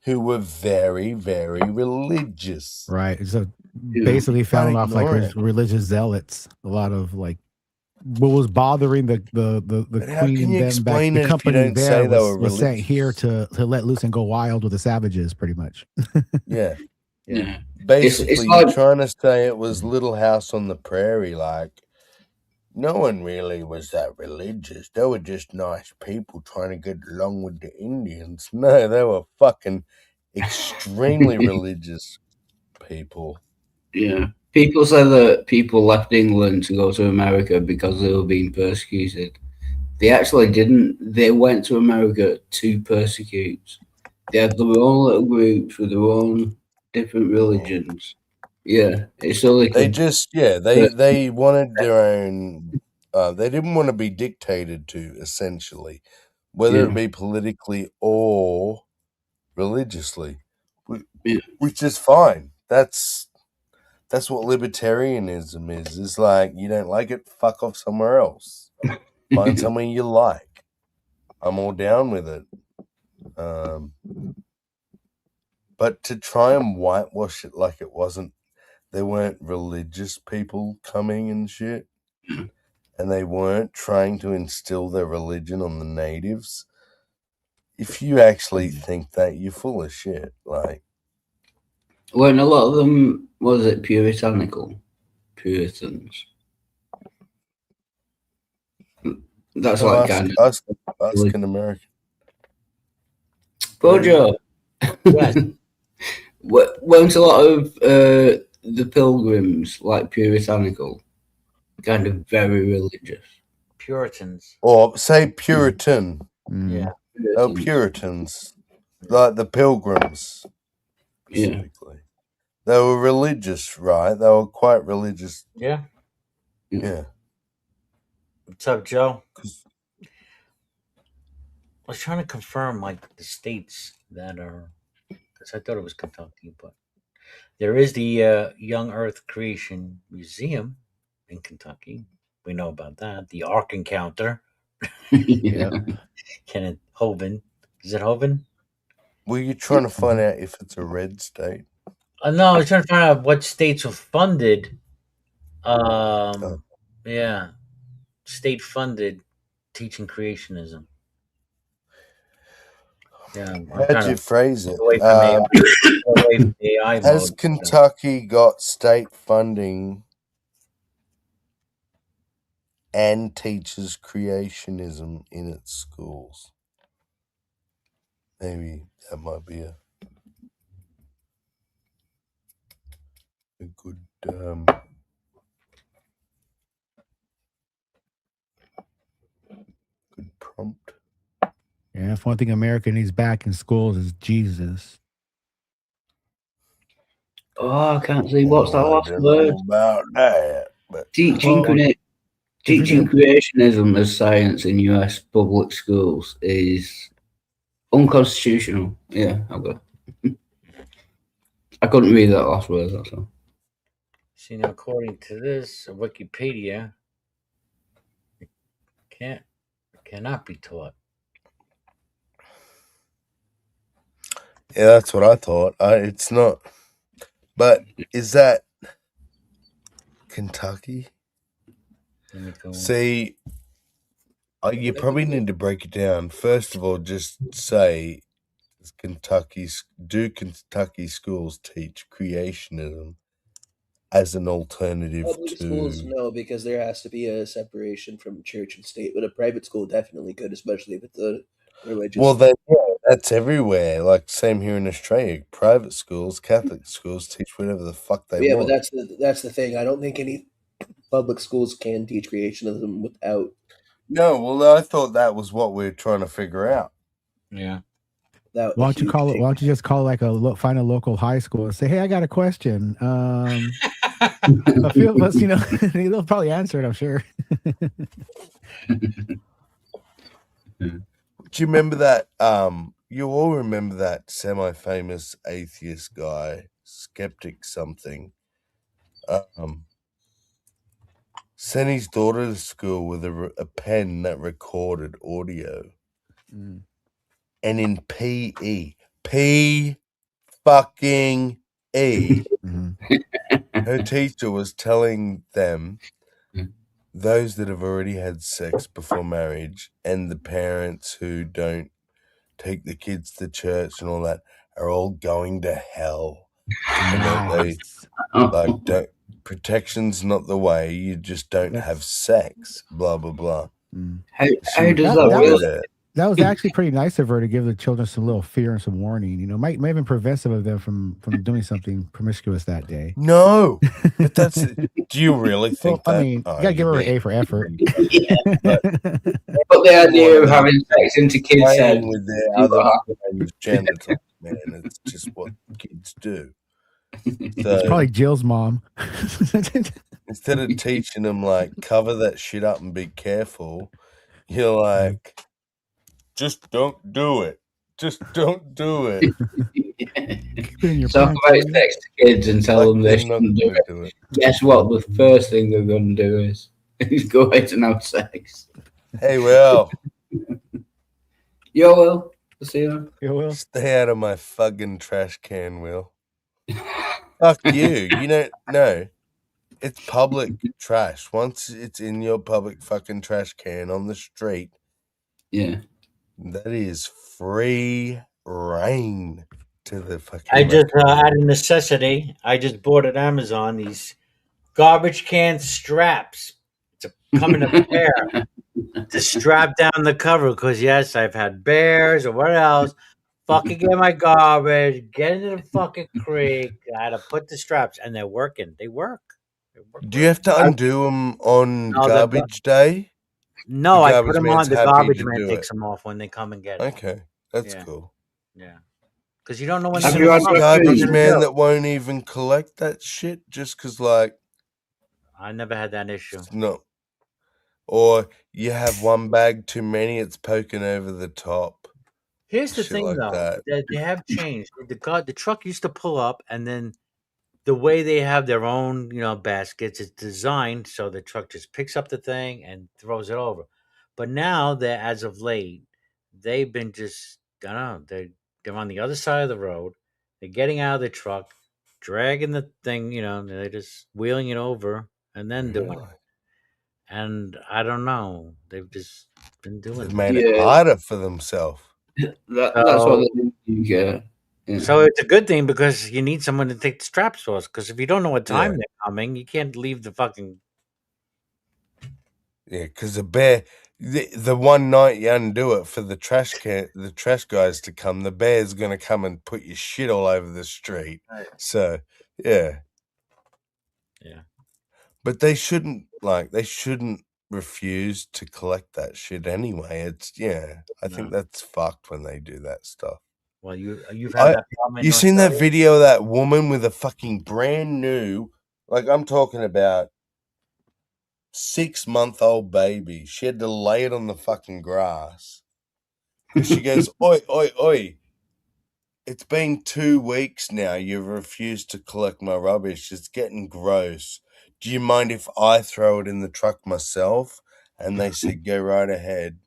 who were very, very religious. Right. So Yeah. basically Can't found off like ignore it. religious zealots. A lot of like what was bothering the But how queen can and you them back, explain the it if you company don't there say they were was sent here religious? to let loose and go wild with the savages, pretty much. Yeah. Yeah. Basically, It's you're like trying to say it was Little House on the Prairie. Like, no one really was that religious. They were just nice people trying to get along with the Indians. No, they were fucking extremely religious people. yeah. People say that people left England to go to America because they were being persecuted. They actually didn't. They went to America to persecute. They had their own little groups with their own different religions. Yeah, it's so they They could. just, yeah, they wanted their own. They didn't want to be dictated to, essentially, whether it Yeah, be politically or religiously, yeah, which is fine. That's what libertarianism is. It's like, you don't like it, fuck off somewhere else. Find somewhere you like. I'm all down with it. But to try and whitewash it like it wasn't, they weren't religious people coming and shit, and they weren't trying to instill their religion on the natives. If you actually think that, you're full of shit. Like, when a lot of them was it puritanical, Puritans. That's no, like ask, kind of. ask, ask an American. Bojo, Yes. weren't a lot of the pilgrims like puritanical, kind of very religious? Puritans. Or say Puritan. Yeah. Oh, Puritans. Like the Pilgrims, Yeah. specifically. They were religious, right? They were quite religious. Yeah. Yeah. What's up, Joe? was trying to confirm like the states that are, because I thought it was Kentucky, but there is the Young Earth Creation Museum in Kentucky. We know about that. The Ark Encounter, Yeah. Kenneth Hovind. Is it Hovind? Were you trying to find out if it's a red state? No, I was trying to find out what states were funded. Oh. Yeah, state funded teaching creationism. Yeah, I'm How'd trying you to phrase get it? away from AI, get away from AI Has mode. Kentucky got state funding and teaches creationism in its schools? Maybe that might be a good good prompt. Yeah, if one thing America needs back in schools is Jesus. Oh, I can't see what's that I last don't word. know about that, but Teaching creationism as science in US public schools is unconstitutional. Yeah, I've got. I couldn't read that last word. That's all. See, now according to this Wikipedia, it cannot be taught. yeah, that's what I thought. It's not. But is that Kentucky? Let me go. See, you probably need to break it down. First of all, just say, do Kentucky schools teach creationism as an alternative Public schools, to? no, because there has to be a separation from church and state. But a private school definitely could, especially with the religious. Well, then, yeah, that's everywhere. Like same here in Australia. Private schools, Catholic schools teach whatever the fuck they yeah, want. but that's the thing. I don't think any public schools can teach creationism without. No, well, I thought that was what we were trying to figure out. Yeah. Without Why don't you call it? Why don't you just call like find a local high school and say, "Hey, I got a question." A few of us, they'll probably answer it. I'm sure. Do you remember that? You all remember that semi-famous atheist guy, skeptic something, sent his daughter to school with a pen that recorded audio, and in P fucking E, her teacher was telling them, those that have already had sex before marriage and the parents who don't take the kids to church and all that are all going to hell. And that they protection's not the way, you just don't have sex, blah blah blah. How does that work? That was actually pretty nice of her to give the children some little fear and some warning. Might even prevent some of them from doing something promiscuous that day. No, but that's. Do you really think that? I mean, you gotta give her an A for effort. But the idea of having sex into kids' heads with their other genitals, man, it's just what kids do. It's probably Jill's mom. Instead of teaching them like cover that shit up and be careful, you're like, just don't do it. Just don't do it. Talk about sex to kids and tell them they shouldn't do it. Guess what? The first thing they're going to do is go out and have sex. Hey, Will. Yo, Will. See you. Yo, Will. Stay out of my fucking trash can, Will. Fuck you. You don't know. It's public trash. Once it's in your public fucking trash can on the street, yeah, that is free reign to the fucking. I just out of necessity, I just bought at Amazon these garbage can straps to come in a pair to strap down the cover. Because yes, I've had bears or what else. Fucking get my garbage, get into the fucking creek. I had to put the straps, and they're working. They work. Do you have to undo them on garbage day? No, I put them on. The garbage man takes them off when they come and get it. Okay, that's cool. Yeah, because you don't know when. Have you had a garbage man that won't even collect that shit just because, like? I never had that issue. No. Or you have one bag too many; it's poking over the top. Here's the Shit thing, like though, that. that they have changed. The truck used to pull up, and then the way they have their own, baskets, it's designed so the truck just picks up the thing and throws it over. But now that, as of late, they've been just, I don't know, they're on the other side of the road. They're getting out of the truck, dragging the thing, they're just wheeling it over and then doing Really? it. And I don't know, they've just been doing They've that. made it Yeah, harder for themselves. that's what So, they do. Yeah. so it's a good thing because you need someone to take the straps off. Because if you don't know what time Yeah. they're coming, you can't leave the fucking. Yeah, because the bear, the one night you undo it for the trash guys to come, the bear's gonna come and put your shit all over the street. Right. So, yeah, Yeah. but they shouldn't refuse to collect that shit anyway. I think No. that's fucked when they do that stuff. Well, you've had that problem in You seen that Australia? video of that woman with a fucking brand new, like I'm talking about 6-month-old baby. She had to lay it on the fucking grass because she goes, "Oi, oi, oi! It's been 2 weeks now. You've refused to collect my rubbish. It's getting gross. Do you mind if I throw it in the truck myself?" And they said, "Go right ahead."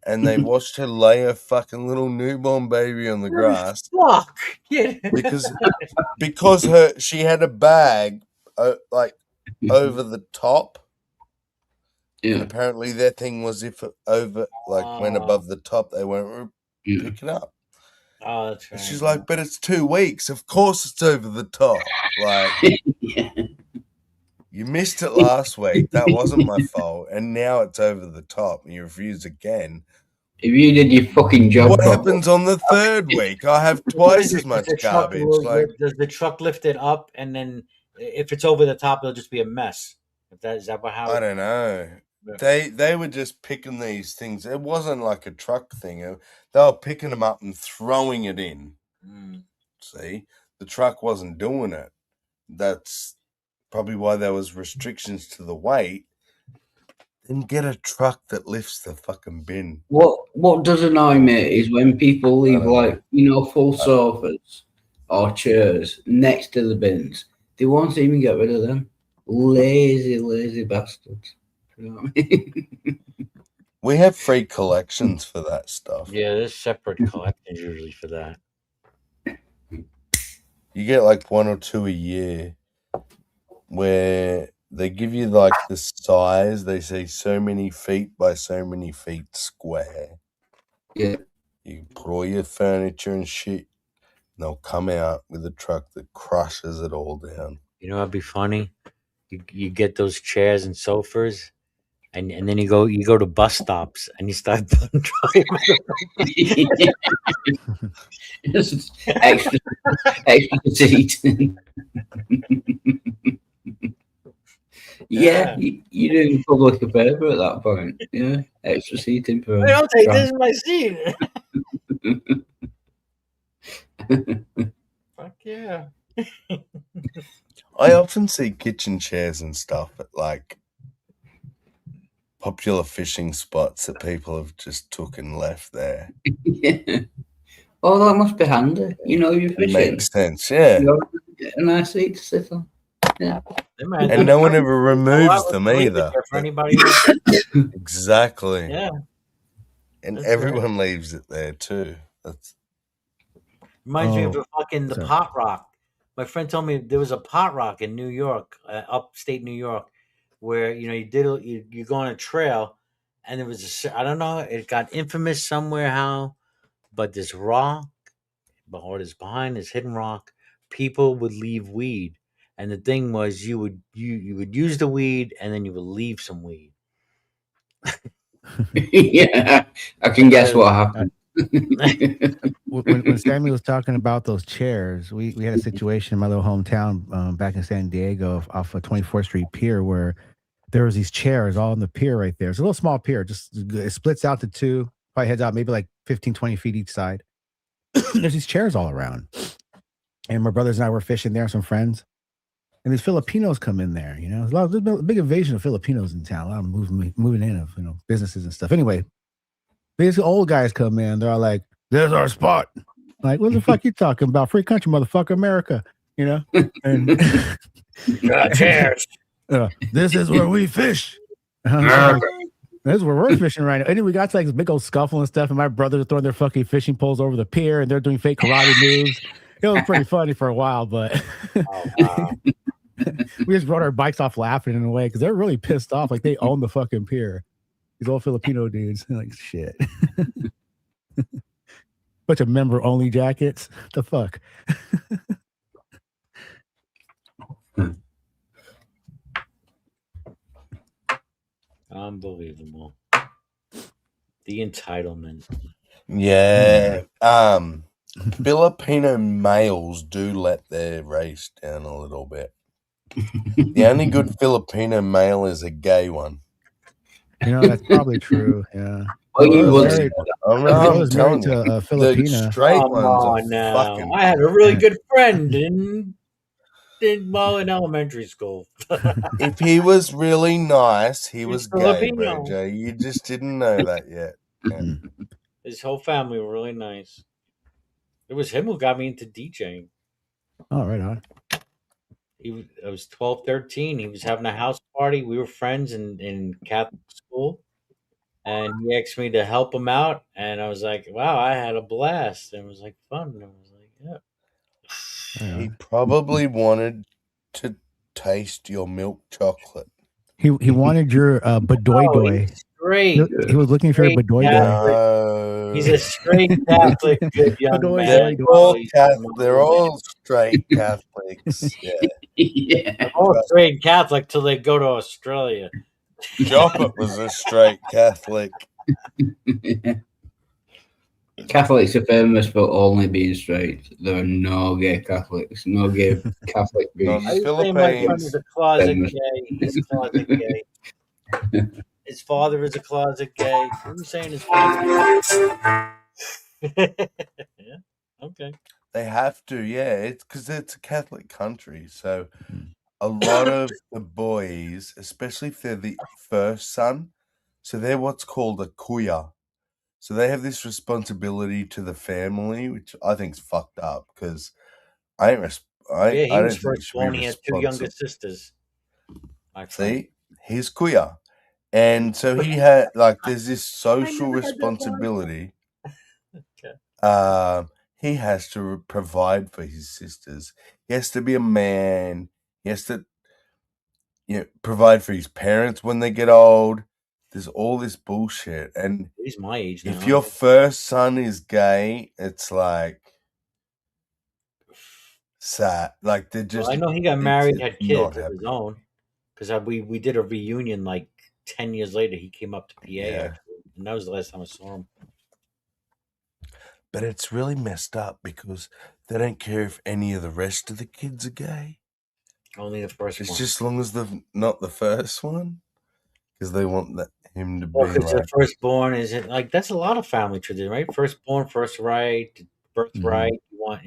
And they watched her lay her fucking little newborn baby on the grass Fuck. Yeah. because she had a bag over the top. And Yeah. apparently their thing was if it went above the top, they won't pick it up. Oh, that's And right. she's like, "But it's 2 weeks. Of course it's over the top. Like, Yeah. you missed it last week. That wasn't my fault. And now it's over the top and you refuse again. If you did your fucking job What properly, happens on the 3rd week? I have What is twice as it? much garbage. Does the truck lift it up, and then if it's over the top, it'll just be a mess? Is that how? I don't know. Yeah. They were just picking these things. It wasn't like a truck thing. They were picking them up and throwing it in. See, the truck wasn't doing it. That's probably why there was restrictions to the weight. Then get a truck that lifts the fucking bin. what does annoy me is when people leave don't know. full sofas or chairs next to the bins. They won't even get rid of them. Lazy bastards. You know what I mean? We have free collections for that stuff. Yeah, there's separate collections usually for that. You get like 1 or 2 a year where they give you like the size. They say so many feet by so many feet square. Yeah. You put all your furniture and shit, and they'll come out with a truck that crushes it all down. You know what'd be funny? You get those chairs and sofas, and then you go to bus stops and you start driving. Just extra seat. Yeah, you do public a paper at that point. Yeah, extra seating for. Hey, I'll take this in my seat. Fuck yeah. I often see kitchen chairs and stuff at like popular fishing spots that people have just took and left there. Yeah. Oh, that must be handy. You're It fishing. makes sense, yeah. A nice seat to sit on. Yeah. And no one ever removes them either. For anybody Exactly. Yeah. And That's everyone leaves it there too. Reminds me of the pot rock. My friend told me there was a pot rock in New York, upstate New York, where you go on a trail, and there was I don't know, it got infamous somewhere how, but this rock, or this behind this hidden rock, people would leave weed, and the thing was you would use the weed and then you would leave some weed. Yeah, I can guess what happened. when Sammy was talking about those chairs, we had a situation in my little hometown back in San Diego off of 24th Street Pier where there was these chairs all on the pier right there. It's a little small pier, just it splits out to two, probably heads out maybe like 15, 20 feet each side. There's these chairs all around. And my brothers and I were fishing there, some friends. And these Filipinos come in there, there's a big invasion of Filipinos in town, a lot of moving in of, businesses and stuff. Anyway, these old guys come in, they're all like, There's our spot. Like, what the fuck you talking about? Free country, motherfucker, America. You know? And cheers. This is where we fish. Like, this is where we're fishing right now. And then we got to like this big old scuffle and stuff, and my brothers are throwing their fucking fishing poles over the pier, and they're doing fake karate moves. It was pretty funny for a while, but we just rode our bikes off laughing in a way because they're really pissed off. Like they own the fucking pier. These old Filipino dudes. Like shit. Bunch of member-only jackets. The fuck. Unbelievable. The entitlement. Yeah. Filipino males do let their race down a little bit. The only good Filipino male is a gay one. You know, that's probably true. Yeah. Well, you would. I'm telling you, to Filipina. the straight Come ones are on now. fucking. I had a really good friend in elementary school. If he was really nice, he was gay, Filipino. Bro J. You just didn't know that yet. Yeah. His whole family were really nice. It was him who got me into DJing. Oh, right on. I was 12, 13. He was having a house party. We were friends in Catholic school. And he asked me to help him out. And I was like, wow, I had a blast. And it was like fun. And I was like, yeah. He probably wanted to taste your milk chocolate. He wanted your Bedoy. Straight. He was looking for your Bedoy. No. He's a straight Catholic good young man. They're all straight Catholics. Yeah. They're all straight Catholic till they go to Australia. Chopper was a straight Catholic. Catholics are famous for only being straight. There are no gay Catholics, no gay Catholic priests. I say my friend is a closet gay. He's a closet gay. His father is a closet gay. What are you saying? His father? Yeah. Okay. They have to, yeah. It's because it's a Catholic country, so a lot of the boys, especially if they're the first son, so they're what's called a kuya. So they have this responsibility to the family, which I think is fucked up because I don't was think first born. He had two younger sisters. See, he's kuya. And so he had, like, there's this social responsibility. Okay. He has to provide for his sisters. He has to be a man. He has to, provide for his parents when they get old. There's all this bullshit. And he's my age now. If your first son is gay, it's like sad. Like they're just. Well, I know he got married, had kids of his own. Because we did a reunion like 10 years later. He came up to PA, actually, and that was the last time I saw him. But it's really messed up because they don't care if any of the rest of the kids are gay. Only the first one. It's just as long as not the first one, because they want him to be. Because the firstborn is it like that's a lot of family tradition, right? Firstborn, first right, birthright. You want,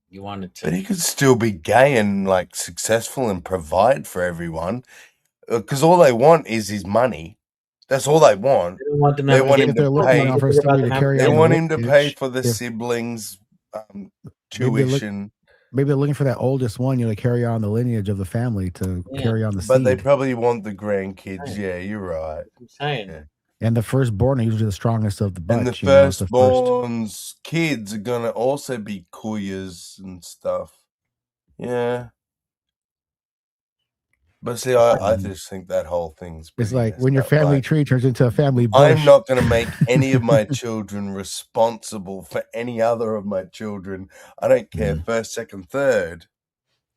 you want it to. But he could still be gay and like successful and provide for everyone, because all they want is his money. That's all they want. They want him to pay. They want him to pay for the siblings' tuition. Maybe they're looking for that oldest one, to carry on the lineage of the family, to carry on the seed. But they probably want the grandkids. Yeah, you're right. I'm saying. Yeah. And the firstborn are usually the strongest of the bunch. And the firstborn's kids are going to also be kuyas and stuff. Yeah. But see, I just think that whole thing's it's like when your family tree turns into a family bush. I'm not going to make any of my children responsible for any other of my children. I don't care, first, second, third.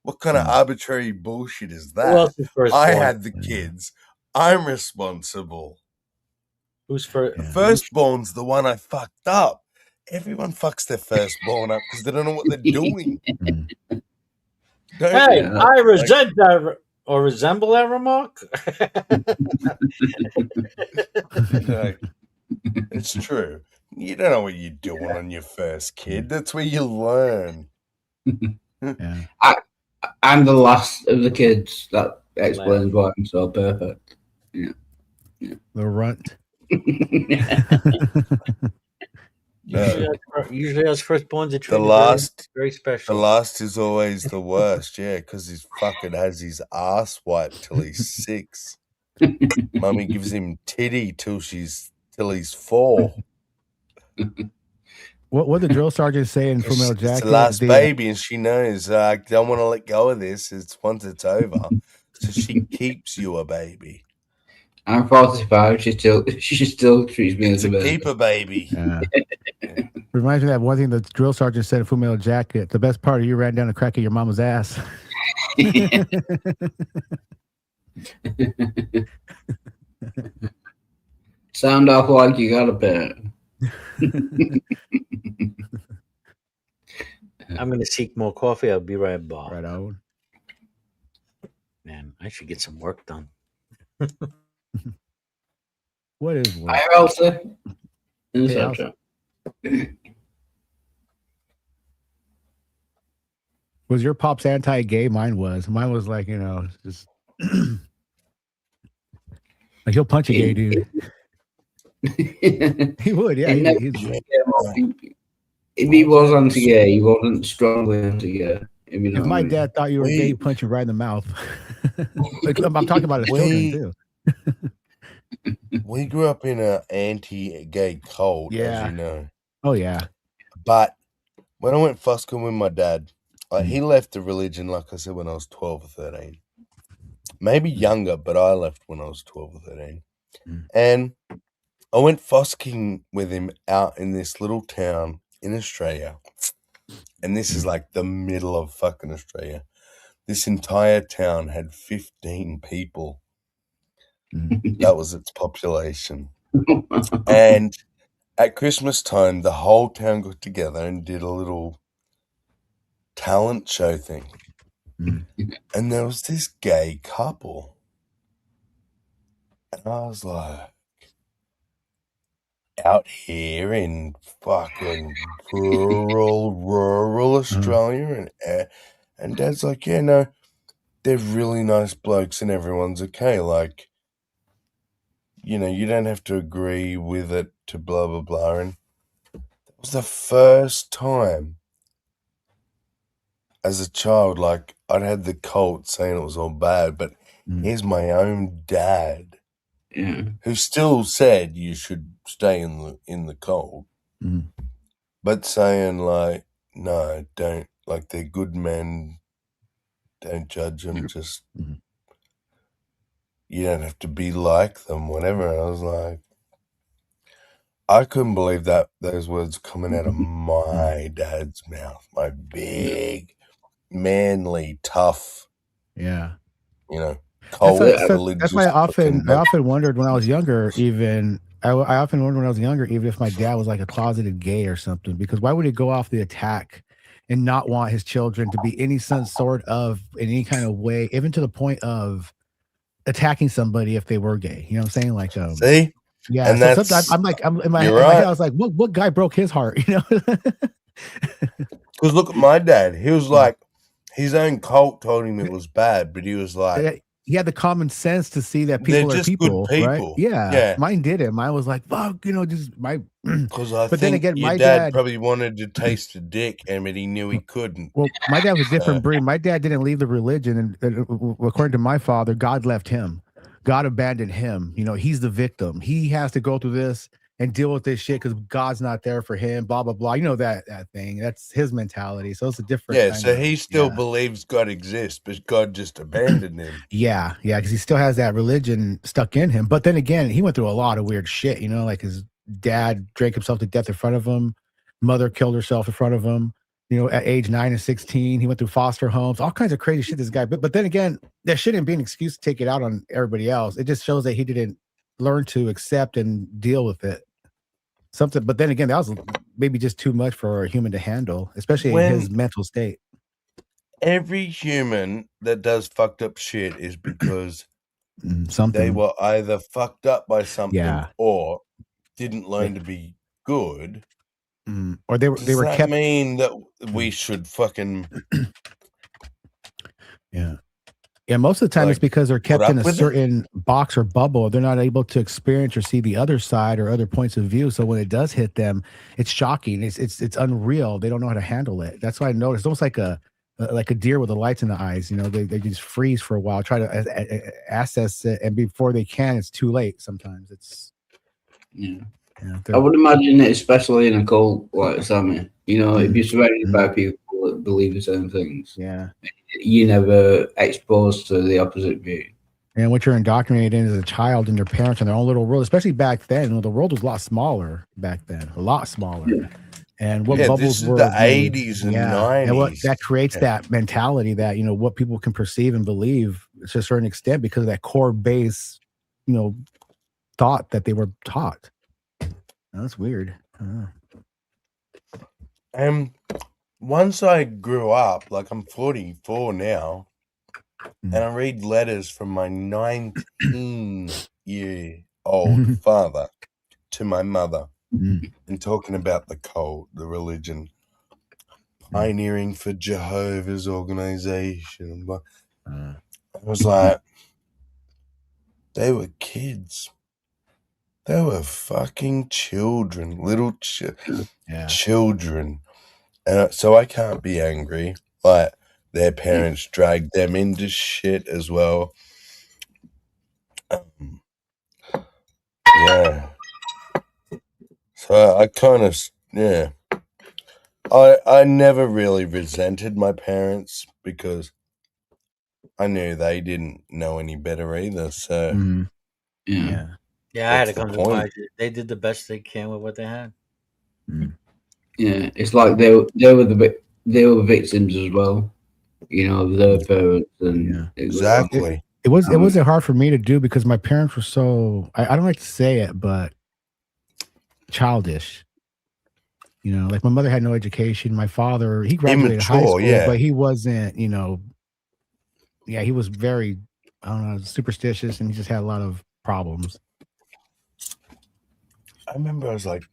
What kind of arbitrary bullshit is that? Who else is firstborn? I had the kids. I'm responsible. Who's first? The firstborn's the one I fucked up. Everyone fucks their firstborn up because they don't know what they're doing. Hey, I resent that. Or resemble that remark? It's true. You don't know what you're doing on your first kid. That's where you learn. I'm the last of the kids. That explains why I'm so perfect. Yeah. The runt. Usually us firstborns are The treated last, very special. the last is always the worst, yeah, because he fucking has his ass wiped till he's 6. Mummy gives him titty till he's 4. What the drill sergeant say in Full Metal It's Jacket? the last baby, and she knows I don't want to let go of this. It's once it's over, so she keeps you a baby. I'm 45. She still treats me as a baby. Keep a baby. Yeah. Reminds me of that one thing the drill sergeant said in Full Metal Jacket. The best part of you ran down the crack of your mama's ass. Sound off like you got a parent. I'm going to seek more coffee. I'll be right back. Right on. Man, I should get some work done. What is work? Hi, Elsa. Hey, Elsa. Was your pops anti-gay? Mine was. Mine was like, just like he'll punch a gay dude. He would, yeah. If he was anti-gay, he wasn't strongly anti-gay. If my dad thought you were gay, he'd punch you right in the mouth. Like, I'm talking about his children too. We grew up in an anti-gay cult, as you know. Oh yeah. But when I went fusking with my dad, he left the religion, like I said, when I was 12 or 13. Maybe younger, but I left when I was 12 or 13. And I went fusking with him out in this little town in Australia. And this is like the middle of fucking Australia. This entire town had 15 people. That was its population. And at Christmas time, the whole town got together and did a little talent show thing. And there was this gay couple. And I was like, out here in fucking rural Australia. And Dad's like, yeah, no, they're really nice blokes and everyone's okay. Like, you don't have to agree with it to blah, blah, blah. And that was the first time as a child, like, I'd had the cult saying it was all bad, but here's my own dad who still said you should stay in the cult, but saying, like, no, don't, like, they're good men, don't judge them, just, you don't have to be like them, whatever. And I was like, I couldn't believe that those words coming out of my dad's mouth, my big, manly, tough, cold, religious. That's why I often wondered when I was younger, even if my dad was like a closeted gay or something, because why would he go off the attack and not want his children to be any sort of, in any kind of way, even to the point of attacking somebody if they were gay? You know what I'm saying? Like, see? Yeah, and so sometimes I'm in my head, I was like, what guy broke his heart? Because look at my dad. He was like, his own cult told him it was bad, but he was like, he had the common sense to see that people are people, good people, right? Yeah. Mine didn't. Mine was like, fuck, just my. Because I but think then again, your my dad probably wanted to taste the dick, but he knew he couldn't. Well, my dad was a different breed. My dad didn't leave the religion, and according to my father, God left him. God abandoned him. He's the victim. He has to go through this and deal with this shit because God's not there for him, blah, blah, blah. That thing. That's his mentality. So it's a different he still believes God exists, but God just abandoned him. Yeah, because he still has that religion stuck in him. But then again, he went through a lot of weird shit, like his dad drank himself to death in front of him. Mother killed herself in front of him. At age 9 and 16, he went through foster homes, all kinds of crazy shit, this guy. But then again, there shouldn't be an excuse to take it out on everybody else. It just shows that he didn't learn to accept and deal with it. But then again, that was maybe just too much for a human to handle, especially in his mental state. Every human that does fucked up shit is because they were either fucked up by something or didn't learn to be good. Or they were that kept. Mean that we should fucking Yeah, Yeah, most of the time Like, it's because they're kept put in up a with it? certain box or bubble. They're not able to experience or see the other side or other points of view. So when it does hit them, it's shocking. It's unreal. They don't know how to handle it. That's why I noticed. It's almost like a deer with the lights in the eyes. You know, they just freeze for a while, try to assess it, and before they can, it's too late. Sometimes it's Yeah. yeah. I would imagine it, especially in a cult like Sammy. You know, if you're surrounded by people that believe the same things, yeah, you're never exposed to the opposite view. and what you're indoctrinated in as a child and your parents in their own little world, especially back then. You know, the world was a lot smaller back then, a lot smaller. Yeah. And what Yeah, bubbles this is were the made, 80s and yeah, and what 90s. that creates Yeah. that mentality that, you know, what people can perceive and believe to a certain extent because of that core base, you know, thought that they were taught. That's weird. Once I grew up, like I'm 44 now, and I read letters from my 19-year-old father to my mother and talking about the cult, the religion, pioneering for Jehovah's organization. I was like, they were kids. They were fucking children, little children. And so I can't be angry. Like, their parents dragged them into shit as well. Yeah. So I kind of, yeah. I never really resented my parents because I knew they didn't know any better either. So, Yeah, I had to come to realize they did the best they can with what they had. Yeah, it's like they were the victims as well, you know, of their parents, and exactly. It wasn't hard for me to do because my parents were so I don't like to say it, but childish. You know, like my mother had no education. My father, he graduated high school, but he wasn't, you know, yeah, he was very, I don't know, superstitious, and he just had a lot of problems. I remember I was like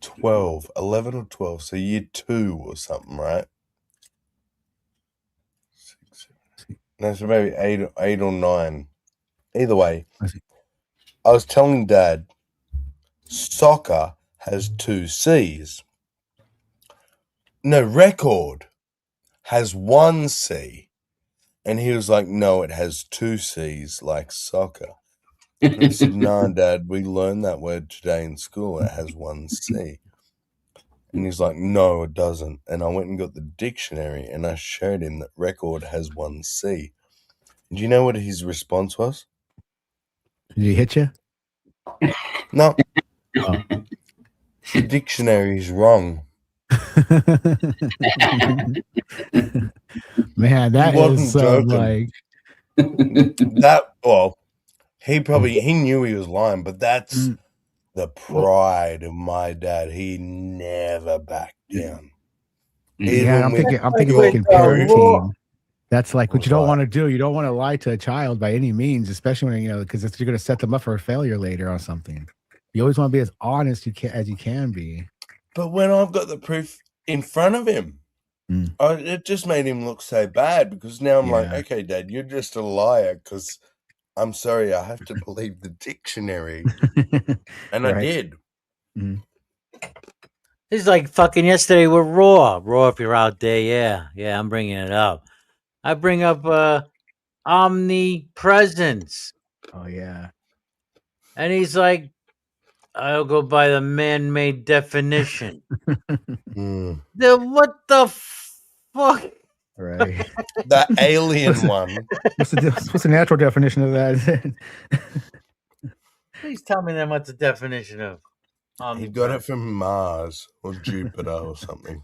12, 11 or 12, so year 2 or something, right? No, so maybe 8 or 9. Either way, I was telling Dad, soccer has 2 C's. No, record has 1 C. And he was like, no, it has 2 C's like soccer. And I said, nah, Dad, we learned that word today in school. It has 1 C. And he's like, no, it doesn't. And I went and got the dictionary and I showed him that record has 1 C. Do you know what his response was? Did he hit you? No. The dictionary is wrong. Man, that is so like that. Well, he knew he was lying, but that's the pride of my dad. He never backed down. Yeah, I'm thinking like in parenting. That's like what you don't want to do. You don't want to lie to a child by any means, especially when, you know, because you're going to set them up for a failure later on something. You always want to be as honest as you can be. But when I've got the proof in front of him, it just made him look so bad because now I'm like, okay, Dad, you're just a liar because I'm sorry, I have to believe the dictionary. And I did. It's like fucking yesterday with Raw. Raw, if you're out there, yeah, I'm bringing it up. I bring up omnipresence. Oh, yeah. And he's like, I'll go by the man-made definition. What the fuck? Right. The alien one. What's the natural definition of that? Please tell me then what's the definition of He got it from Mars or Jupiter or something.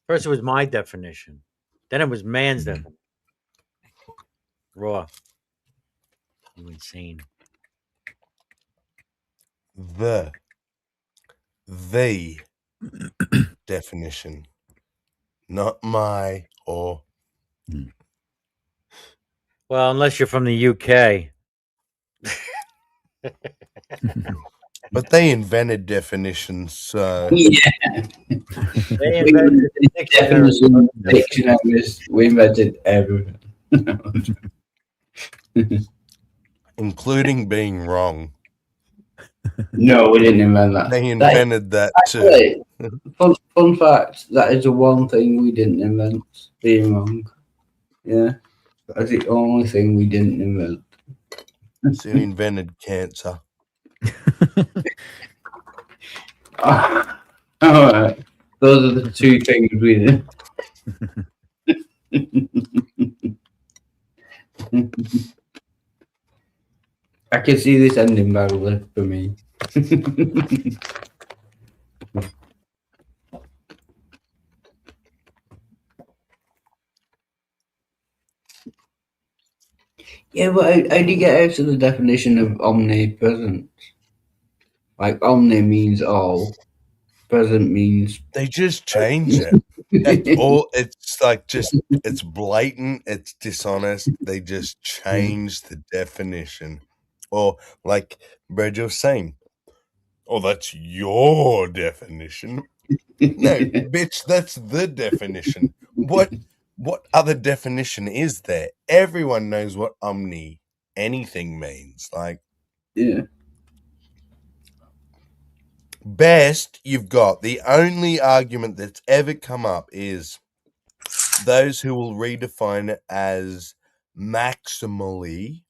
First it was my definition. Then it was man's definition. Raw. You insane. The definition. Not my or. Well, unless you're from the UK. But they invented definitions, so. Yeah. They invented dictionaries. We invented everything. Including being wrong. No, we didn't invent that. They invented that too. Actually, fun fact, that is the one thing we didn't invent, being wrong. Yeah, that's the only thing we didn't invent. So you invented cancer. All right, those are the two things we did. I can see this ending badly for me. Yeah, but how do you get out of the definition of omnipresent? Like, omni means all, present means... They just change it. That's all. It's like just, it's blatant, it's dishonest. They just change the definition. Or like Brad was saying, oh, that's your definition. No, bitch, that's the definition. What other definition is there? Everyone knows what anything means. Like, Yeah. best you've got, the only argument that's ever come up is those who will redefine it as maximally,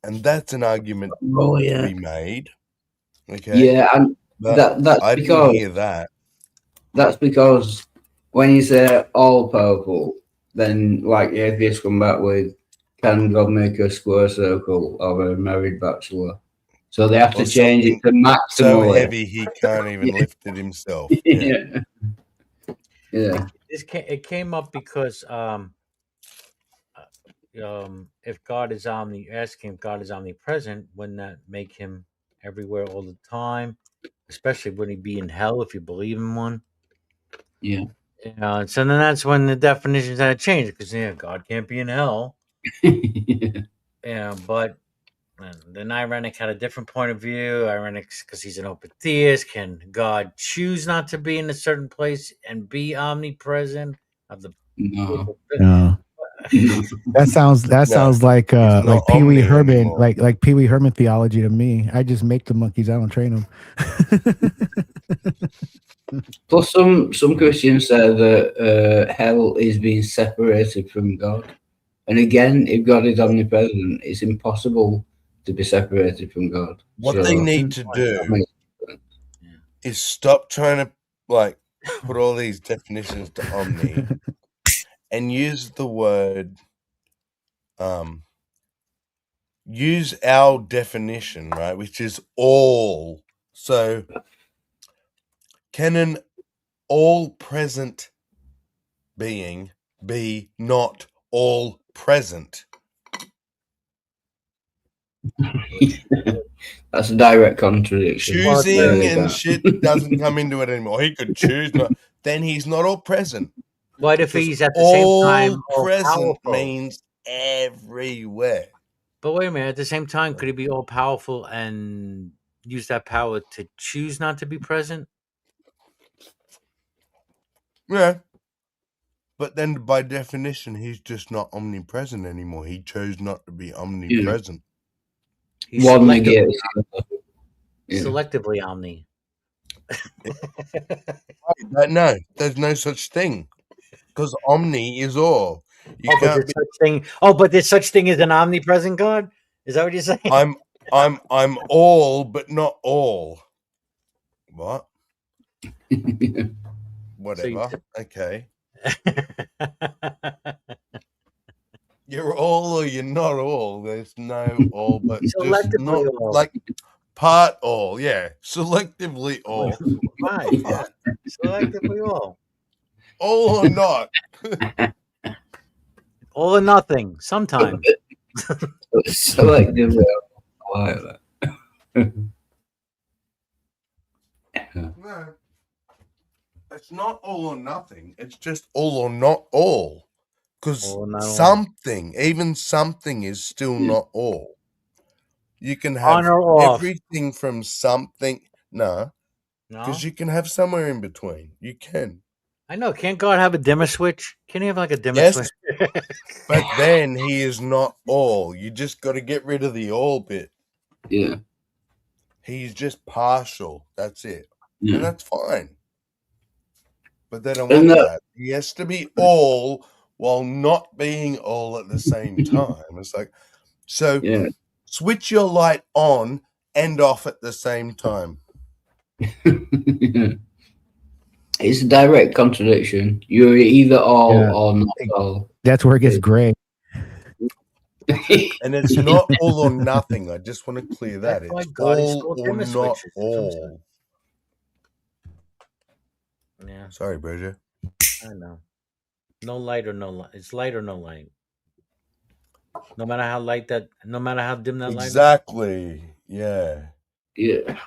and that's an argument to be made. Okay. Yeah, and But that's I because didn't hear that. That's because when you say all powerful, then like the atheists come back with, can God make a square circle of a married bachelor? So they have to Or change it to maximally. so heavy he can't even lift it himself. Yeah. Yeah. It came up because if God is asking if God is omnipresent, wouldn't that make him everywhere all the time? Especially would he be in hell if you believe in one? Yeah. So then that's when the definitions had to change because God can't be in hell. Yeah, but then Ironic had a different point of view. Ironic, because he's an open theist, can God choose not to be in a certain place and be omnipresent? No. That sounds like Pee Wee Herman, anymore. like Pee Wee Herman theology to me. I just make the monkeys, I don't train them. Plus, some Christians say that hell is being separated from God. And again, if God is omnipresent, it's impossible to be separated from God. What they need to do is stop trying to put all these definitions to omni and use the word use our definition, right, which is all. So can an all present being be not all present? That's a direct contradiction. Choosing and shit doesn't come into it anymore. He could choose not, then he's not all present. What if he's at the same time all present powerful? means everywhere. But wait a minute, at the same time, could he be all powerful and use that power to choose not to be present? Yeah. But then by definition, he's just not omnipresent anymore. He chose not to be omnipresent. He's selectively omni. No, there's no such thing. Because omni is all. But there's such thing as an omnipresent God? Is that what you're saying? I'm all, but not all. What? Whatever. Okay. You're all or you're not all. There's no all, but just not all. like part all. Yeah, selectively all. Right. Yeah. Selectively all. All or not. All or nothing. Sometimes. Selectively all. No. It's not all or nothing. It's just all or not all. Because something, even something is still not all. You can have everything from something. No. Because you can have somewhere in between. You can. I know. Can't God have a dimmer switch? Can he have like a dimmer Yes. switch? But then he is not all. You just got to get rid of the all bit. Yeah. He's just partial. That's it. Yeah. And that's fine. But they don't want that. He has to be all while not being all at the same time. It's like, so switch your light on and off at the same time. It's a direct contradiction. You're either all or not all. That's where it gets gray. And it's not all or nothing. I just want to clear that. That's why It's God is all called or dimmer not switches. all. Yeah. Sorry, Bridget. I know. No light or no light. It's light or no light. No matter how light that, no matter how dim that light is. Exactly. Yeah. Yeah.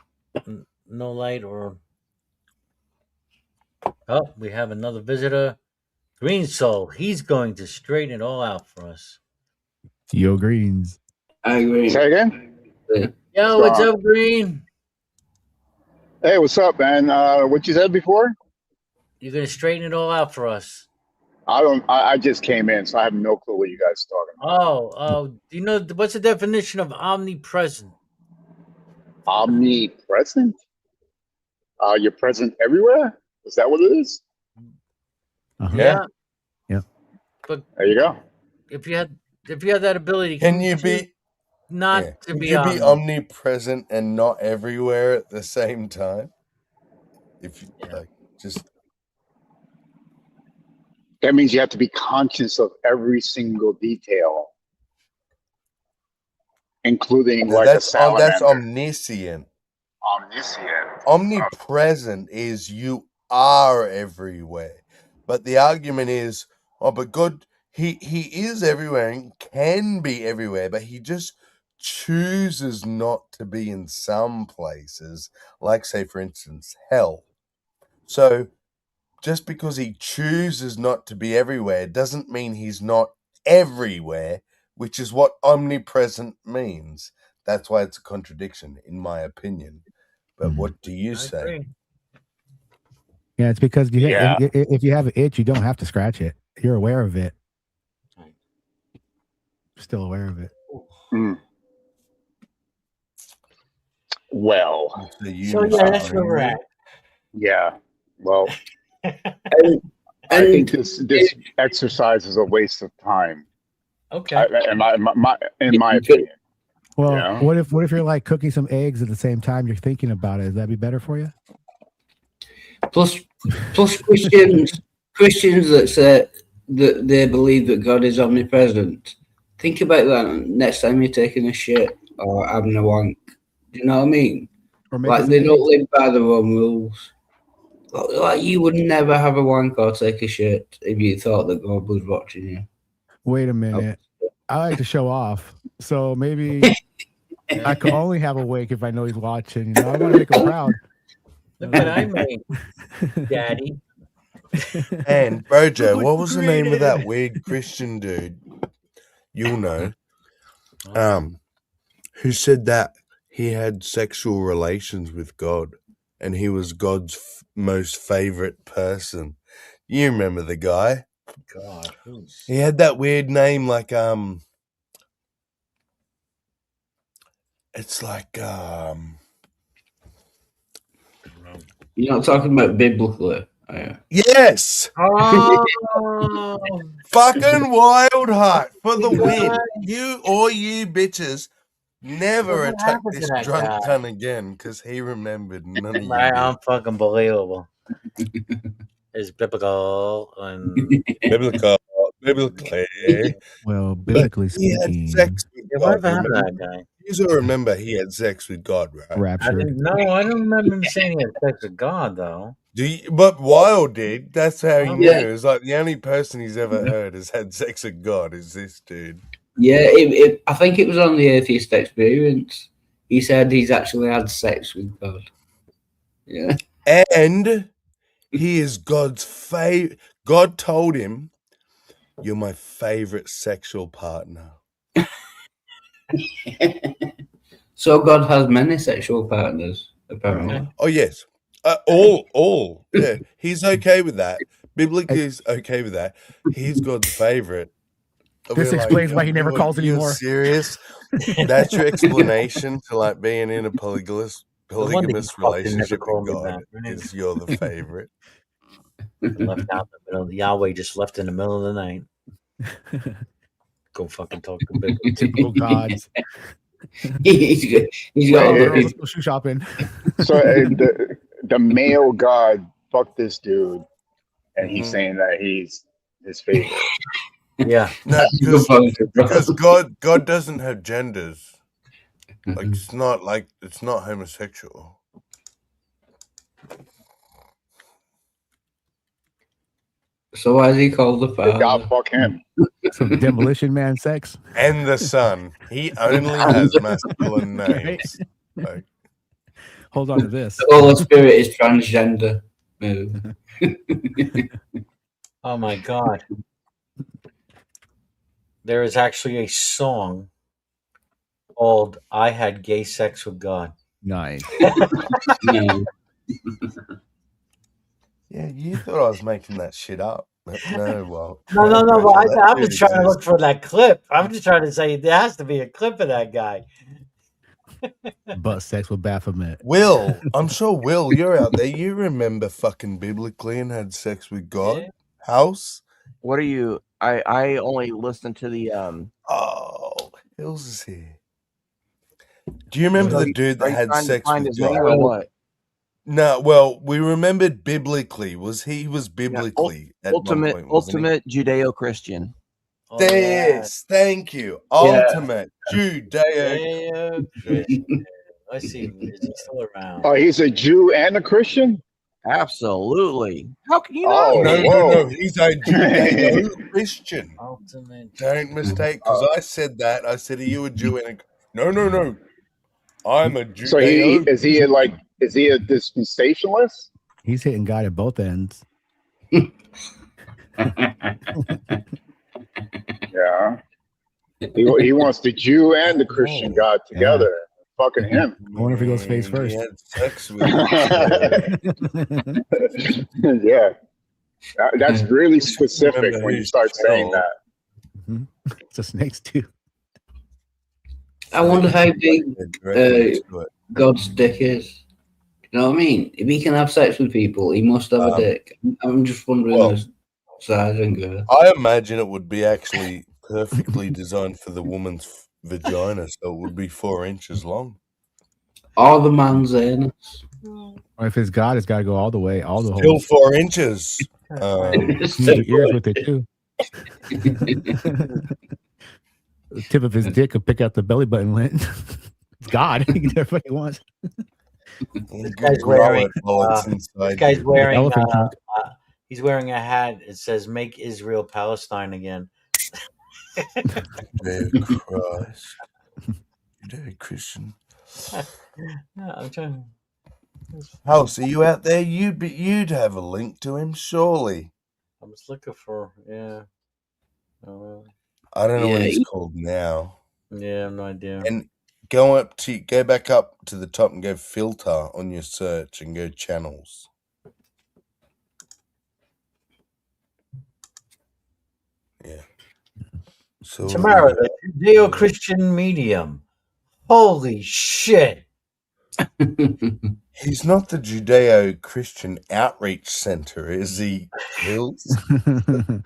No light or. Oh, we have another visitor. Green Soul. He's going to straighten it all out for us. Yo, Greens. I agree. Say again? Yo, what's up, Green? Hey, what's up, man? What you said before? You're going to straighten it all out for us. I just came in, so I have no clue what you guys are talking about. Do you know what's the definition of omnipresent? Omnipresent? You're present everywhere? Is that what it is? Yeah. Yeah. But there you go. If you had that ability, Can you be to be omnipresent and not everywhere at the same time? If you like, just that means you have to be conscious of every single detail, including a salamander. That's omniscient. Omniscient. Omnipresent is you are everywhere. But the argument is, but God, he is everywhere and can be everywhere, but he just chooses not to be in some places, like, say, for instance, hell. So just because he chooses not to be everywhere doesn't mean he's not everywhere, which is what omnipresent means. That's why it's a contradiction, in my opinion. But what do you say? Yeah, it's because if you have an itch, you don't have to scratch it. You're aware of it. Still aware of it. Well, so yeah, that's where we're at. Yeah. Well, I think this exercise is a waste of time. Okay. In my opinion. Well, what if you're like cooking some eggs at the same time you're thinking about it? Would that be better for you? Plus Christians that say that they believe that God is omnipresent. Think about that next time you're taking a shit or having a wank. Do you know what I mean? Like they don't live by their own rules. Like you would never have a wank or take a shit if you thought that God was watching you. Wait a minute. I like to show off. So maybe I could only have a wake if I know he's watching. You know, I want to make him proud. Look what I made, Daddy. And Bojo, what was the name of that weird Christian dude? You'll know. Who said that he had sexual relations with God and he was God's most favorite person. You remember the guy? God, he had that weird name like it's like You're not talking about biblically. Oh, yeah. Yes. Fucking Wild Heart for the win. You bitches never attack this drunk cunt again because he remembered none of you. I'm fucking believable. It's biblical and biblically. Well, biblically speaking, he had sex with God. You remember he had sex with God, right? Raptured. I don't remember him saying he had sex with God though. But Wild did. That's how he knew. It's like the only person he's ever heard has had sex with God is this dude. Yeah, I think it was on the Atheist Experience. He said he's actually had sex with God. Yeah. And he is God's favorite. God told him, "You're my favorite sexual partner." So God has many sexual partners, apparently. Oh yes. All. Yeah. He's okay with that. Biblically is okay with that. He's God's favorite. This explains why he never calls You're anymore. serious? That's your explanation to like being in a polygamous No wonder you fucking never relationship called with me God back, right? is you're the favorite. Left out in the middle. Yahweh just left in the middle of the night. Go fucking talk to Biblical. Typical gods. he's got Well, all girl, the, let's go shoe shopping. So the male god fucked this dude, and he's saying that he's his favorite. Yeah. No, because God doesn't have genders. Like it's not homosexual. So why is he called the Did father? God fuck him? Some demolition man sex. And the son. He only has masculine names. Like, Hold on to this. The Holy Spirit is transgender. Oh my God. There is actually a song called I Had Gay Sex with God. Nice. yeah, you thought I was making that shit up. But no, well. No. But that I'm dude just trying to exists. look for that clip. I'm just trying to say there has to be a clip of that guy. Butt sex with Baphomet. Will, I'm sure Will, you're out there. You remember fucking biblically and had sex with God? Yeah. House? What are you? I only listen to the Oh, Hills is here. Do you remember the dude Are that you had trying to sex find with his God? name or what? No, well, we remembered biblically. He was biblically at one point, wasn't he? Ultimate Judeo-Christian. Oh, yeah. Yes, thank you. Ultimate Judeo. Let's see. Is he still around? Oh, he's a Jew and a Christian? Absolutely. How can you Oh, know? No. He's a Judeo Christian. Ultimate. Don't mistake, because I said that. I said, "Are you a Jew?" And no. I'm a Judeo. So is he a dispensationalist? He's hitting God at both ends. Yeah. He wants the Jew and the Christian God together. Yeah. Fucking him. I wonder if he goes face first. He had sex with yeah. That's really specific when you start saying that. It's a snakes too. I wonder how big God's dick is. You know what I mean? If he can have sex with people, he must have a dick. I'm just wondering the size and girth. I imagine it would be actually perfectly designed for the woman's vagina, so it would be 4 inches long. Or the man's anus. Or if it's God, it's got to go all the way, all the Still holes. 4 inches. The ears with it too. The tip of his dick could pick out the belly button lint. God, he can do whatever he wants. This guy's wearing. He's wearing a hat. It says "Make Israel Palestine Again." Christ, you're Christian. I'm trying. House, are you out there? You'd have a link to him, surely. I was looking for I don't know what he's called now. Yeah, I have no idea. And go back up to the top and go filter on your search and go channels. Yeah. So Tamara, the Judeo-Christian medium. Holy shit. He's not the Judeo-Christian Outreach Center, is he, Hills? The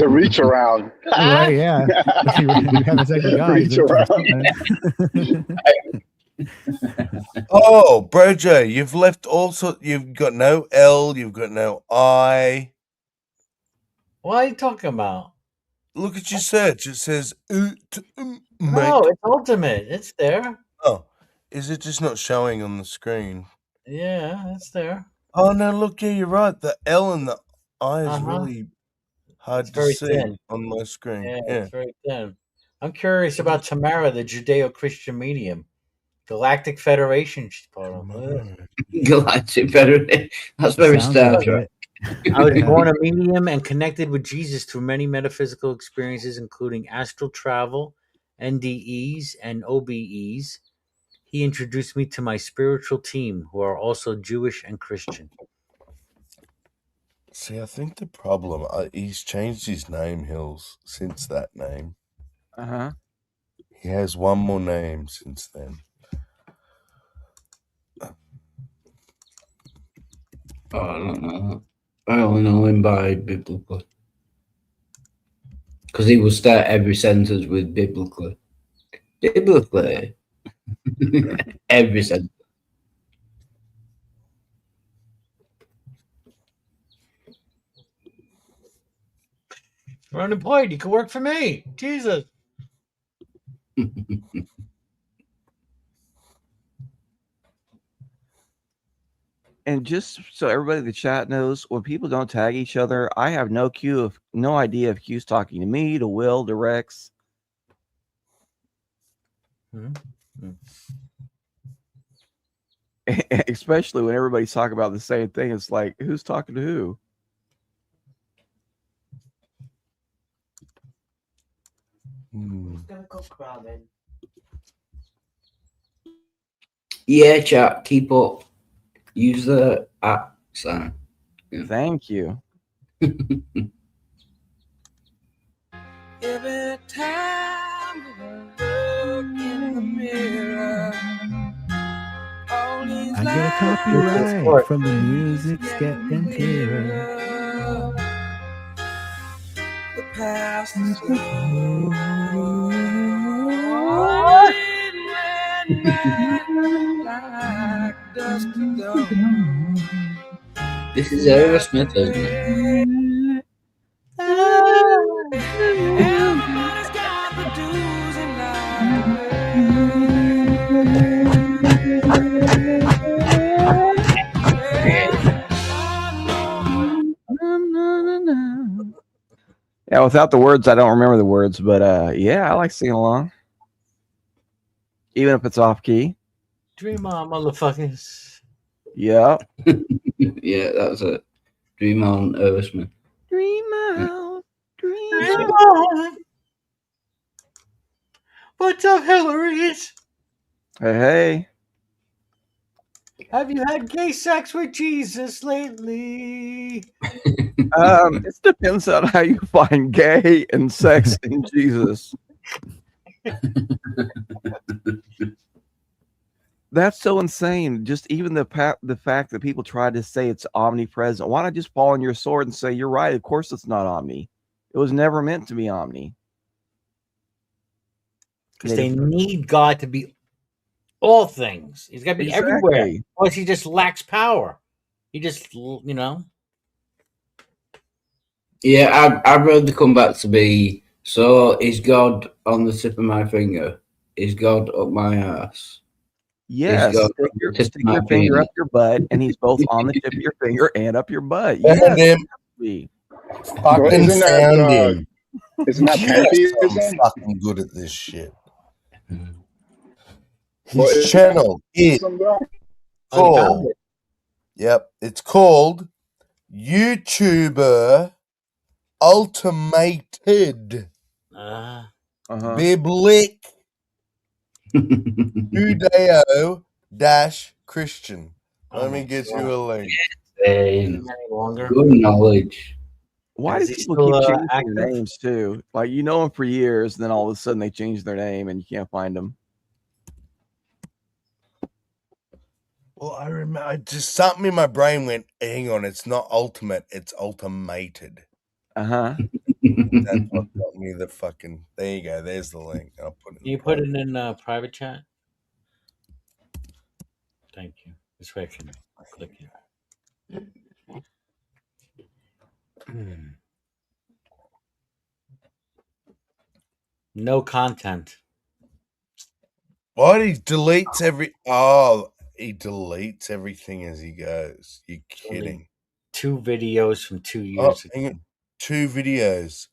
reach around. Right, yeah. You have a second guy. Reach around. Oh, Brojo, you've left also. You've got no L. You've got no I. What are you talking about? Look at your search. It says no, it's ultimate. It's there. Oh, is it just not showing on the screen? Yeah, it's there. Oh no! Look, yeah, you're right. The L and the I is really hard to see thin on my screen. Yeah, it's very thin. I'm curious about Tamara, the Judeo-Christian medium. Galactic Federation, she's part of. Galactic Federation. That's very Star Trek. I was born a medium and connected with Jesus through many metaphysical experiences, including astral travel, NDEs, and OBEs. He introduced me to my spiritual team, who are also Jewish and Christian. See, I think the problem, he's changed his name, Hills, since that name. Uh-huh. He has one more name since then. Oh, I don't know. I only know him by biblically. Because he will start every sentence with biblically. Biblically. Every sentence. You're unemployed. You can work for me. Jesus. And just so everybody in the chat knows, when people don't tag each other, I have no idea if Q's talking to me, to Will, to Rex. Especially when everybody's talking about the same thing. It's like, who's talking to who? Who's gonna go crabbing? Yeah, chat, keep up. Use the app sign. Yeah. Thank you. Every time I look in the mirror, all these I get a copyright from the music's getting clearer. The past is gone. Red man like dust to dawn. This is Aerosmith, isn't it? Everybody's got the dues in Yeah, without the words, I don't remember the words, but yeah, I like singing along. Even if it's off key. Dream on, motherfuckers. Yeah. Yeah, that's it. Dream on, Aerosmith. Dream out. Dream on. What's up, Hillary's? Hey. Have you had gay sex with Jesus lately? It depends on how you find gay and sex in Jesus. That's so insane. Just even the fact that people try to say it's omnipresent. Why not just fall on your sword and say, you're right, of course it's not omni. It was never meant to be omni. Because they need God to be all things. He's got to be everywhere. Or he just lacks power. He just, you know. Yeah, I'd rather come back to be, so is God on the tip of my finger? Is God up my ass? Yes, stick your finger up your butt, and he's both on the tip of your finger and up your butt. Yes. Fucking sound him. Isn't that pantheism? I'm fucking good at this shit. His channel is called. Yep, it's called YouTuber Ultimated Biblic Judeo Christian. Let me get you a link. Good knowledge. Why do people keep changing their names too? Like, you know them for years, and then all of a sudden they change their name and you can't find them. Well, I remember just something in my brain went, hang on, it's not ultimate, it's ultimated. Uh-huh. That's what got me the fucking. There you go. There's the link. I'll put it. Can you put it in private chat? Thank you. This way I can click it. No content. What? He deletes every. Oh, he deletes everything as he goes. You're kidding. 2 videos from 2 years ago. 2 videos.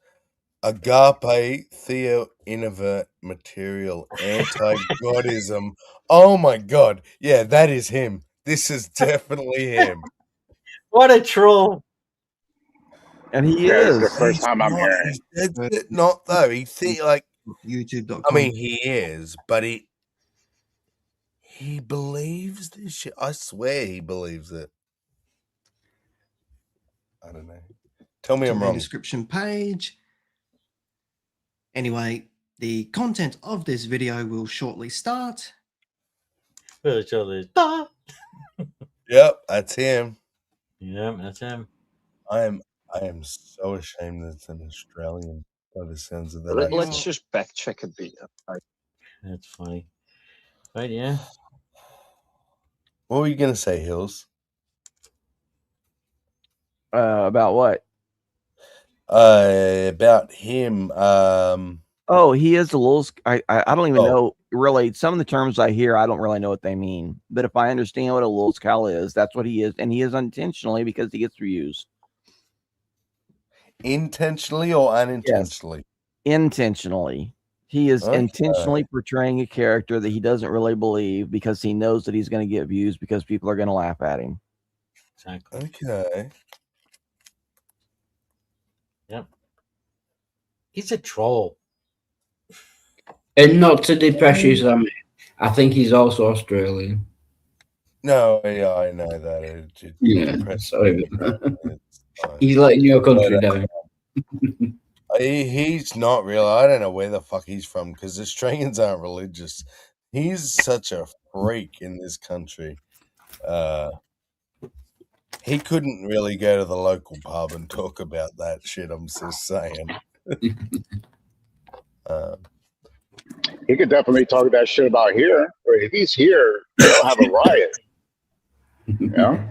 Agape, Theo, Innovert, Material, Anti-Godism. Oh my God. Yeah, that is him. This is definitely him. What a troll. And he is. is. The first time I'm hearing. He's not though. He think like YouTube.com. I mean, he is, but he believes this shit. I swear he believes it. I don't know. Tell me to I'm the wrong. description page. Anyway, the content of this video will shortly start. Yep, Yep, that's him. that's him. I am so ashamed that it's an Australian by the sounds of that Let's accent. just back check a bit. That's funny. Right, yeah. What were you gonna say, Hills? About what? About him. Oh, he is a little. I don't even Oh. know really. Some of the terms I hear, I don't really know what they mean. But if I understand what a little scowl is, that's what he is, and he is unintentionally because he gets reused. Intentionally or unintentionally? Yes. Intentionally. He is Okay. intentionally portraying a character that he doesn't really believe because he knows that he's going to get views because people are going to laugh at him. Exactly. Okay. Yep. He's a troll. And not to depress you, Sammy, I think he's also Australian. No, yeah, I know that. It Yeah, depresses sorry me. about that. It's fine. He's letting your country down. He's not real. I don't know where the fuck he's from because Australians aren't religious. He's such a freak in this country. He couldn't really go to the local pub and talk about that shit. I'm just saying. He could definitely talk that shit about here. Or if he's here, they'll have a riot. Yeah.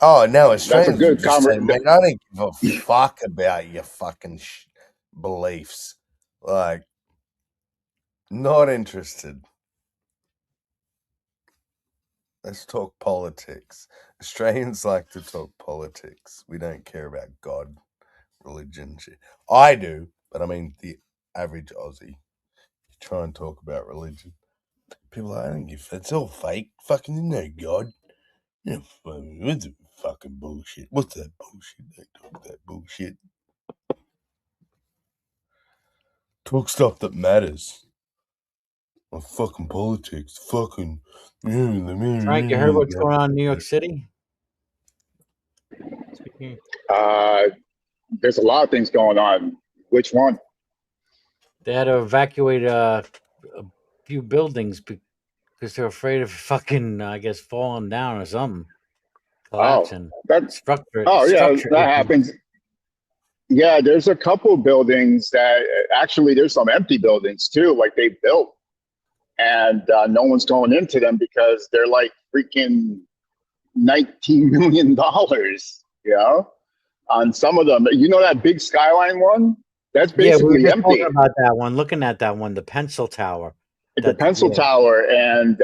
Oh no, That's a Australians good would just say, conversation. "Mate, I don't give a fuck about your fucking beliefs." Like, not interested. Let's talk politics. Australians like to talk politics. We don't care about God, religion, shit. I do, but I mean the average Aussie. You try and talk about religion. People are like, I don't give it's all fake. Fucking you know God. You know, what's fucking bullshit? What's that bullshit? They talk that bullshit. Talk stuff that matters. Like fucking politics. Fucking Frank, you heard what's going on in New York City? Speaking. There's a lot of things going on. Which one? They had to evacuate a few buildings because they're afraid of fucking, I guess, falling down or something. Collapsing. Structure that happens. Yeah, there's a couple buildings that actually there's some empty buildings too, like they built, and no one's going into them because they're like freaking $19 million. You know, on some of them. You know that big Skyline one? That's basically we were just empty. talking about that one, looking at that one, the Pencil Tower. The Pencil Tower, and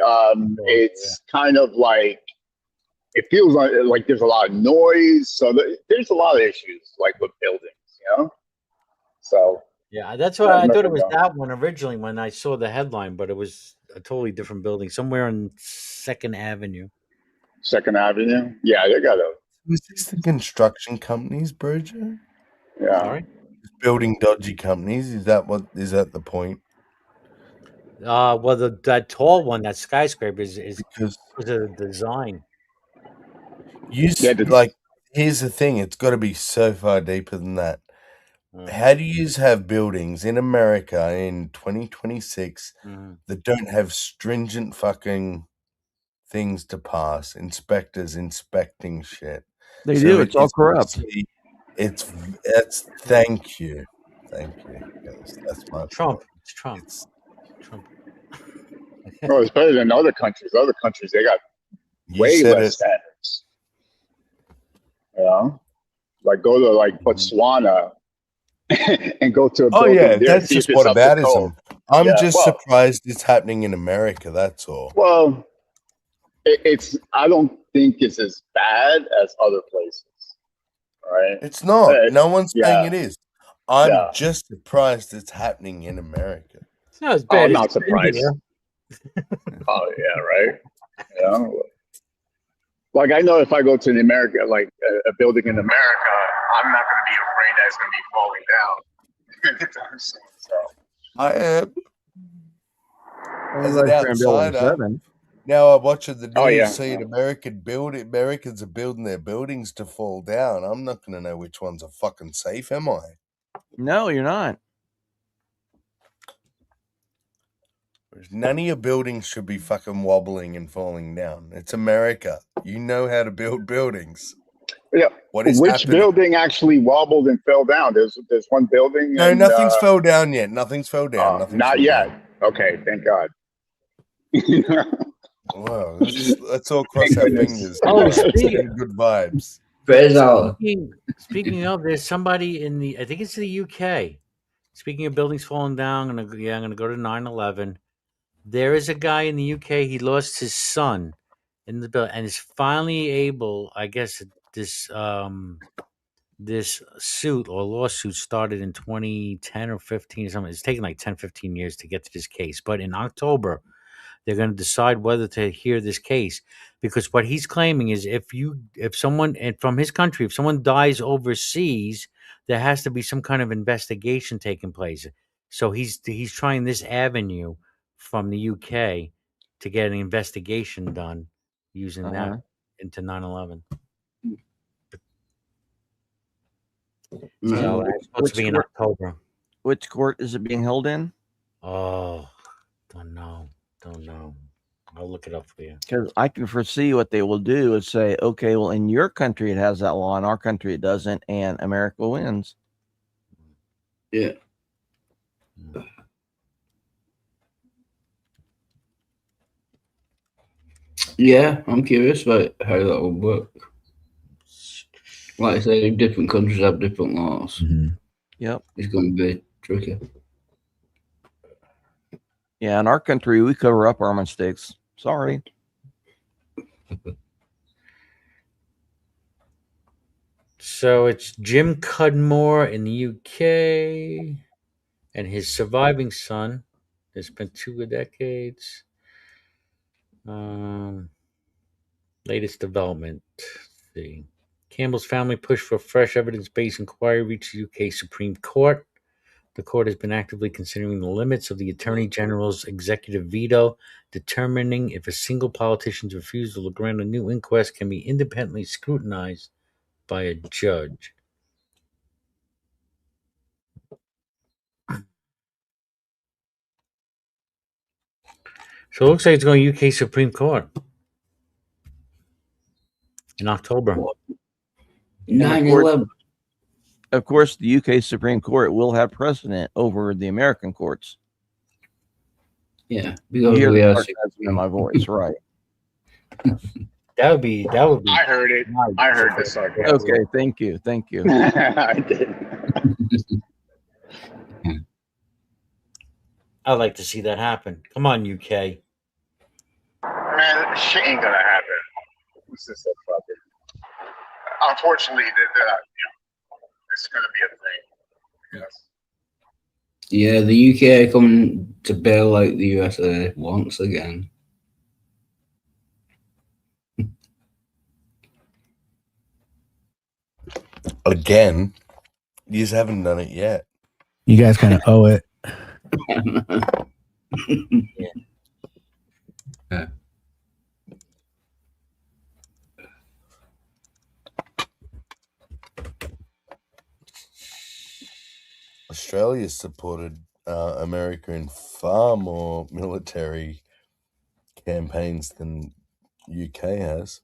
it's kind of like it feels like there's a lot of noise. So there's a lot of issues like with buildings, you know. So yeah, that's what I thought it was that one originally when I saw the headline, but it was a totally different building somewhere on Second Avenue. Second Avenue, yeah, they got a. Was this the construction companies, Brojo? Yeah. Sorry? Building dodgy companies. Is that the point? Well, that tall one, that skyscraper is because of the design. Like, here's the thing: it's got to be so far deeper than that. How do you have buildings in America in 2026 that don't have stringent fucking things to pass? Inspectors inspecting shit. They do. It's all corrupt. It's thank you. Yes, that's my Trump. It's Trump. Trump. Well, it's better than other countries. Other countries, they got way less standards. You know, like go to like Botswana and go to a building. Oh yeah, there that's just whataboutism. I'm just surprised it's happening in America. That's all. Well, it's. I don't think it's as bad as other places. Right? It's not. No one's saying it is. I'm just surprised it's happening in America. It's not as bad. I'm not surprised. Oh yeah, right. Yeah. Like I know if I go to a building in America, I'm not going to be afraid that it's going to be falling down. So I am. As an outsider. Now I'm watching the news, Oh, yeah. seeing Americans are building their buildings to fall down. I'm not going to know which ones are fucking safe, am I? No, you're not. None of your buildings should be fucking wobbling and falling down. It's America. You know how to build buildings. Yeah. What is Which happening? building actually wobbled and fell down? There's one building. No, and, nothing's fell down yet. Nothing's fell down. Nothing's not fell yet. down. Okay, thank God. Wow, let's all cross our fingers. Oh, good vibes. Speaking of, there's somebody in I think it's the UK. Speaking of buildings falling down, I'm gonna go to 9/11. There is a guy in the UK. He lost his son in the building, and is finally able. I guess this suit or lawsuit started in 2010 or 15 or something. It's taken like 10, 15 years to get to this case, but in October they're going to decide whether to hear this case, because what he's claiming is if someone from his country, if someone dies overseas, there has to be some kind of investigation taking place. So he's trying this avenue from the UK to get an investigation done using that into 9/11. So it's supposed to be in October. Which court is it being held in? Oh, don't know. I'll look it up for you. Because I can foresee what they will do is say, okay, well, in your country it has that law, in our country it doesn't, and America wins. Yeah. Yeah, I'm curious about how that will work. Like I say, different countries have different laws. Yep. It's going to be tricky. Yeah, in our country, we cover up our mistakes. Sorry. So it's Jim Cudmore in the UK and his surviving son. It's been 2 decades. Latest development. Let's see. Campbell's family pushed for a fresh evidence-based inquiry reached the UK Supreme Court. The court has been actively considering the limits of the Attorney General's executive veto, determining if a single politician's refusal to grant a new inquest can be independently scrutinized by a judge. So it looks like it's going to UK Supreme Court in October. 9/11. Of course, the UK Supreme Court will have precedent over the American courts. Yeah, because you hear the sarcasm in my voice, right? That would be. I heard it. I heard the sarcasm. Okay, thank you. I did. I'd like to see that happen. Come on, UK. Man, shit ain't gonna happen. This is so fucking. Unfortunately, it's gonna be a thing. Yes. Yeah, the UK are coming to bail out the USA once again. Again? You just haven't done it yet. You guys kind of owe it. Yeah. Australia supported America in far more military campaigns than UK has.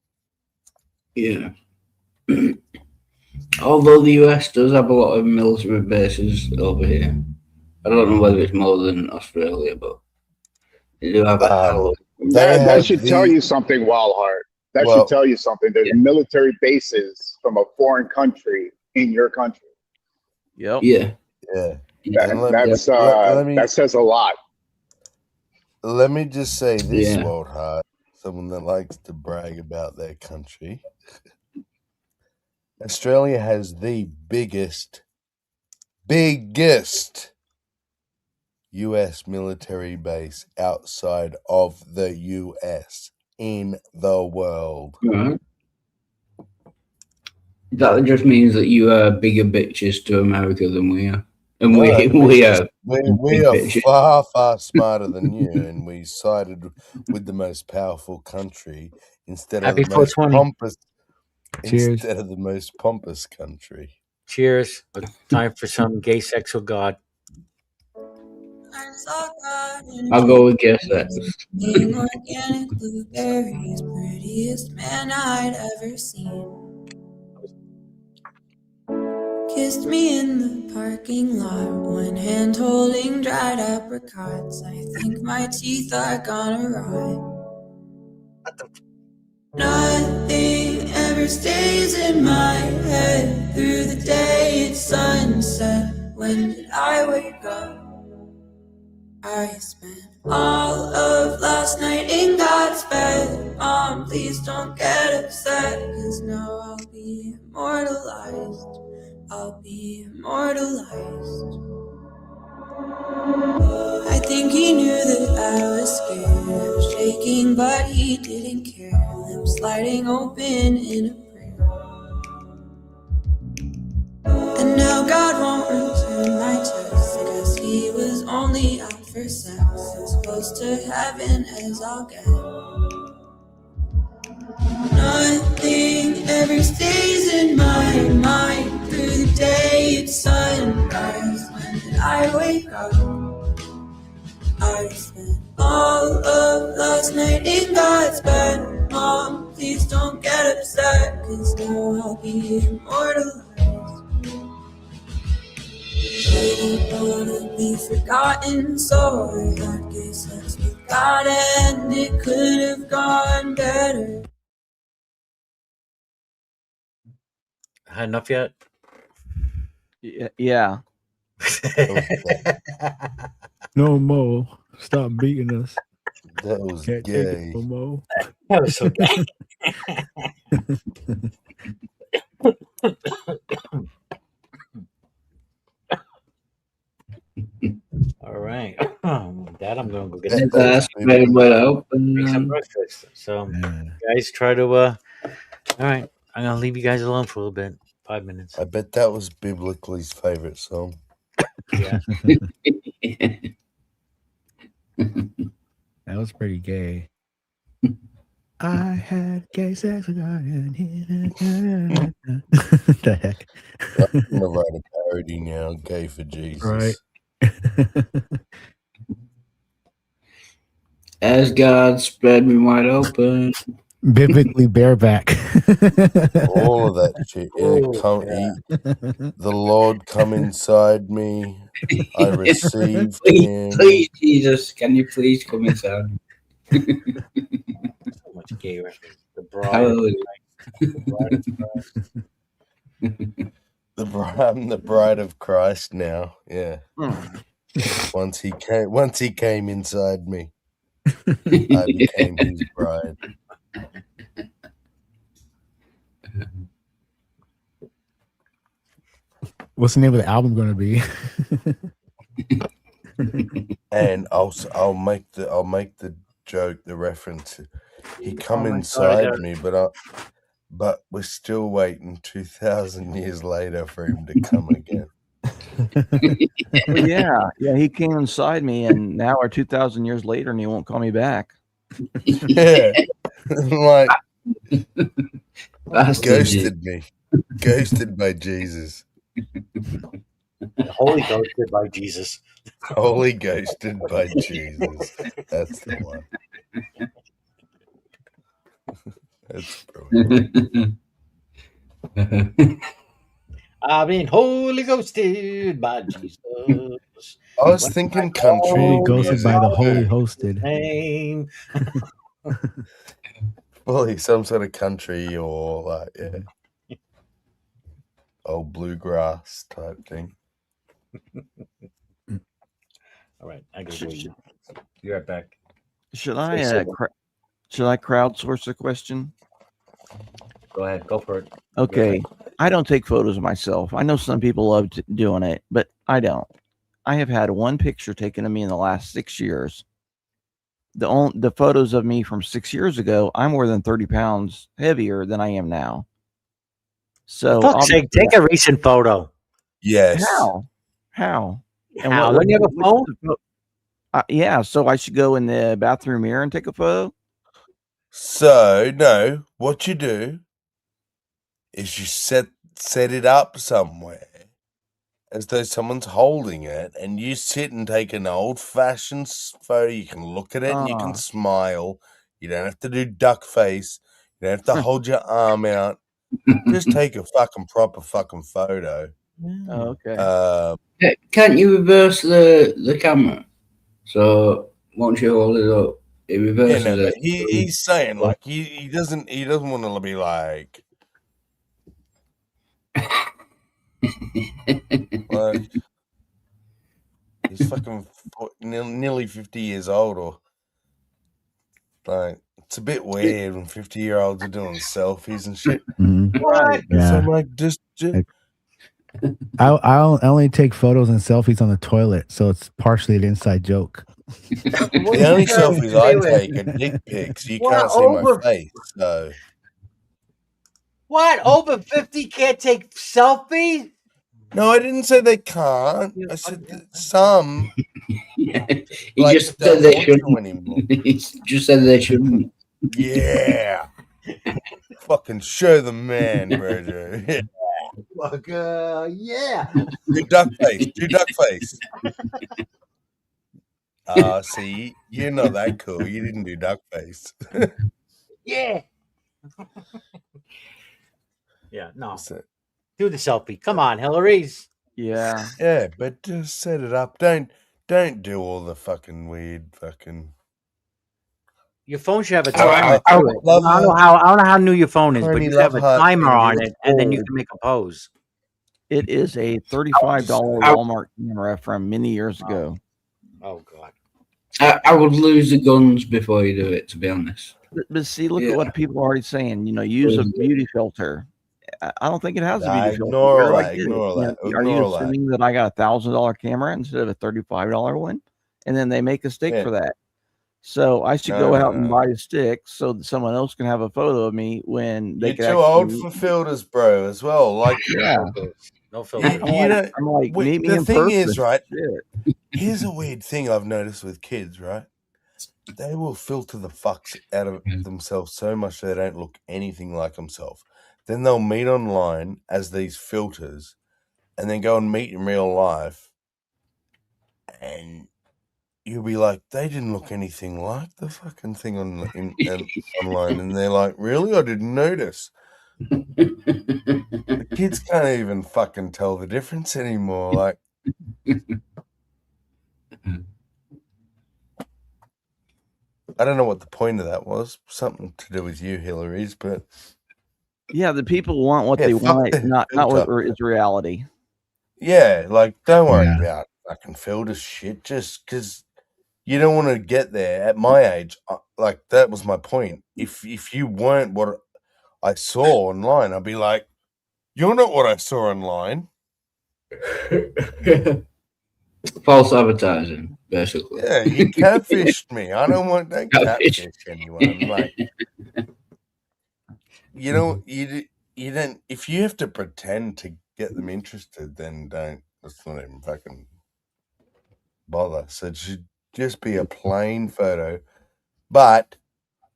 Yeah. Although the US does have a lot of military bases over here. I don't know whether it's more than Australia, but they do have a hell of That should tell you something, Wildheart. That should tell you something. There's military bases from a foreign country in your country. Yep. Yeah. Yeah. That says a lot. Let me just say this, Wildheart, someone that likes to brag about their country. Australia has the biggest US military base outside of the US in the world. Right. That just means that you are bigger bitches to America than we are. And we are far smarter than you, and we sided with the most powerful country instead of Happy the most 420. pompous. Cheers. Instead of the most pompous country. Cheers. Time for some gay sex with God. I'll go with GenX. Organic blueberries, prettiest man I'd ever seen. Kissed me in the parking lot, one hand holding dried apricots. I think my teeth are gonna rot. Nothing ever stays in my head. Through the day it's sunset. When did I wake up? I spent all of last night in God's bed. Mom, please don't get upset, 'cause now I'll be immortalized. I'll be immortalized. I think he knew that I was scared. I was shaking, but he didn't care. Lips sliding open in a prayer. And now God won't return my text. I guess he was only out for sex. As close to heaven as I'll get. Nothing ever stays in my mind. Through the day it's sunrise. When did I wake up? I spent all of last night in God's bed. Mom, please don't get upset, 'cause now I'll be immortalized. I don't wanna be forgotten, so I had gay sex with God, and it could have gone better. Had enough yet? Yeah. No more. Stop beating us. That was Can't gay. take it no more. That was so gay. All right. Dad, I'm gonna go get some breakfast. So, guys, try to. All right, I'm gonna leave you guys alone for a little bit. 5 minutes. I bet that was Biblically's favorite song. Yeah. That was pretty gay. I had gay sex with God. The heck? I'm gonna write a parody now. Gay for Jesus. Right. As God spread me wide open. Biblically bareback. All of that shit. The Lord come inside me. I received him. Please, Jesus, can you please come inside? So much gay reference. The bride. Hallelujah. I'm the bride of Christ now. Yeah. Once he came inside me, I became his bride. What's the name of the album going to be? And I'll make the joke, the reference. He come my inside God. me, but we're still waiting 2,000 years later for him to come again. Well, yeah, he came inside me, and now we're 2,000 years later, and he won't call me back. Yeah, like Ghosted ghosted by Jesus. Holy ghosted by Jesus. Holy ghosted by Jesus. That's the one. That's brilliant. I've been holy ghosted by Jesus. I was thinking country. Ghosted by the holy hosted. Name. Well, some sort of country or like old bluegrass type thing. All right, I gotta go. Be right back. Should I crowdsource a question? Go ahead, go for it. Okay, I don't take photos of myself. I know some people love doing it, but I don't. I have had one picture taken of me in the last 6 years. The photos of me from 6 years ago, I'm more than 30 pounds heavier than I am now. So, for fuck's sake, take a recent photo. Yes. How? And How? Don't you have a phone? Yeah, so I should go in the bathroom mirror and take a photo? So, no, what you do is you set it up somewhere as though someone's holding it, and you sit and take an old-fashioned photo. You can look at it and you can smile. You don't have to do duck face. You don't have to hold your arm out. Just take a fucking proper fucking photo. Oh, okay. Can't you reverse the camera? So once you hold it up, it reverses Yeah, no, but it. he's saying like he doesn't want to be like he's fucking nearly 50 years old, or like it's a bit weird when 50-year-olds are doing selfies and shit. What? So Yeah. I'm like, just I only take photos and selfies on the toilet, so it's partially an inside joke. the only selfies I take are dick pics. You can't see my face, so. What? Over 50 can't take selfies? No, I didn't say they can't. I said that some. He like, just said they shouldn't. Anymore. He just said they shouldn't. Yeah. Fucking show the man, bro. Yeah. Fuck, yeah. Do duck face. Do duck face. See, you're not that cool. You didn't do duck face. Yeah. Yeah, no. Do the selfie. Come on, Hillary's. Yeah. Yeah, but just set it up. Don't do all the fucking weird fucking. Your phone should have a timer to it. I don't know how new your phone is, but you should have a timer on it, and then you can make a pose. It is a $35 Walmart camera from many years ago. Oh God. I would lose the guns before you do it, to be honest. But see, look at what people are already saying. You know, use a beauty filter. I don't think it has a beauty filter. Ignore that. Are you assuming that I got $1,000 camera instead of a $35 one? And then they make a stick for that. So I should go out and buy a stick so that someone else can have a photo of me when they. You're too old for filters, bro. As well, like no filters. I'm like, meet me the in thing person. is, right? Here's a weird thing I've noticed with kids, right? They will filter the fucks out of themselves so much they don't look anything like themselves. Then they'll meet online as these filters, and then go and meet in real life, and you'll be like, they didn't look anything like the fucking thing online, and they're like, really? I didn't notice. The kids can't even fucking tell the difference anymore. Like, I don't know what the point of that was. Something to do with you, Hillary's, but yeah, the people want what they want, not what is reality. Yeah, like don't worry about fucking filter shit. Just because you don't want to get there at my age. Like that was my point. If you weren't what I saw online, I'd be like, you're not what I saw online. False advertising, basically. Yeah, you catfished me. I don't want that catfish anyone. Like, you know, you don't. If you have to pretend to get them interested, then don't. Let's not even fucking bother. So it should just be a plain photo. But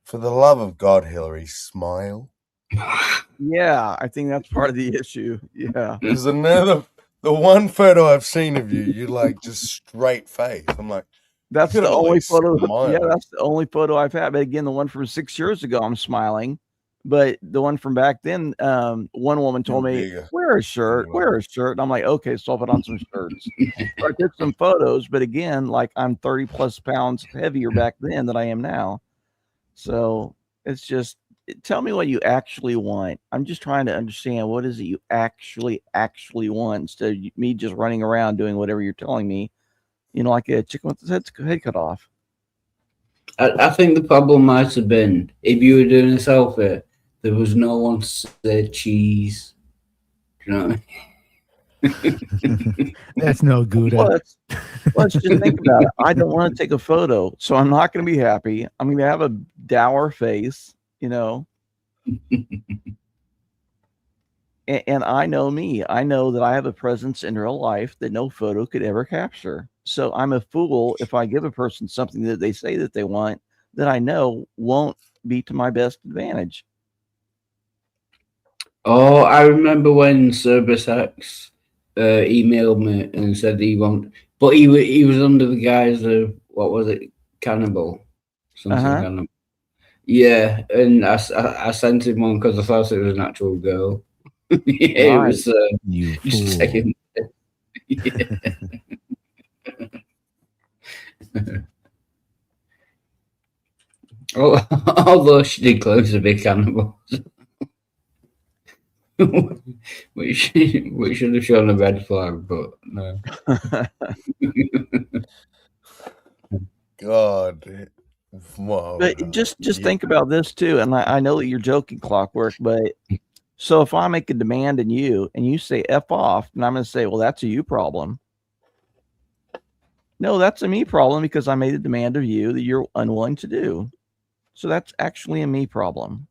for the love of God, Hillary, smile. Yeah, I think that's part of the issue. Yeah. There's the one photo I've seen of you, you like just straight face. I'm like, that's the only photo. Yeah, that's the only photo I've had. But again, the one from 6 years ago, I'm smiling. But the one from back then, one woman told me, wear a shirt. And I'm like, okay, so I'll put on some shirts. So I took some photos, but again, like I'm 30 plus pounds heavier back then than I am now. So it's just, tell me what you actually want. I'm just trying to understand what is it you actually want instead of me just running around doing whatever you're telling me, you know, like a chicken with its head cut off. I think the problem might have been if you were doing a selfie, there was no one to say cheese. Do you know what I mean? That's no good. Well, let's just think about it. I don't want to take a photo, so I'm not going to be happy. I'm going to have a dour face, you know. And I know me. I know that I have a presence in real life that no photo could ever capture. So I'm a fool if I give a person something that they say that they want that I know won't be to my best advantage. Oh, I remember when Cerberus emailed me and said he won't, but he was under the guise of, what was it, cannibal, something cannibal. Yeah, and I sent him one because I thought it was an actual girl. Yeah, it Right. was You just fool. saying. Although she did claim to be cannibal. which should have shown a red flag, but no. God. Wow. But just think about this too, and I know that you're joking, Clockwork, but so if I make a demand in you and you say F off, and I'm going to say, well, that's a you problem. No, that's a me problem because I made a demand of you that you're unwilling to do. So that's actually a me problem.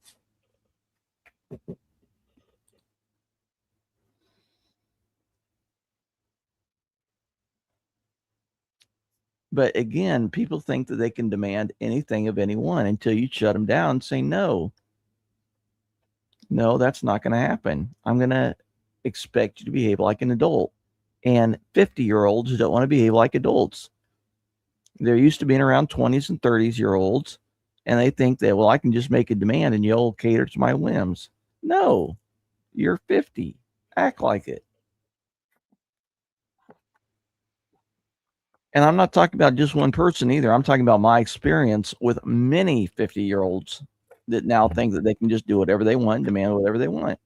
But again, people think that they can demand anything of anyone until you shut them down and say, no, that's not going to happen. I'm going to expect you to behave like an adult. And 50-year-olds don't want to behave like adults. They're used to being around 20s and 30s-year-olds, and they think that, well, I can just make a demand and you'll cater to my whims. No, you're 50. Act like it. And I'm not talking about just one person either. I'm talking about my experience with many 50-year-olds that now think that they can just do whatever they want, demand whatever they want.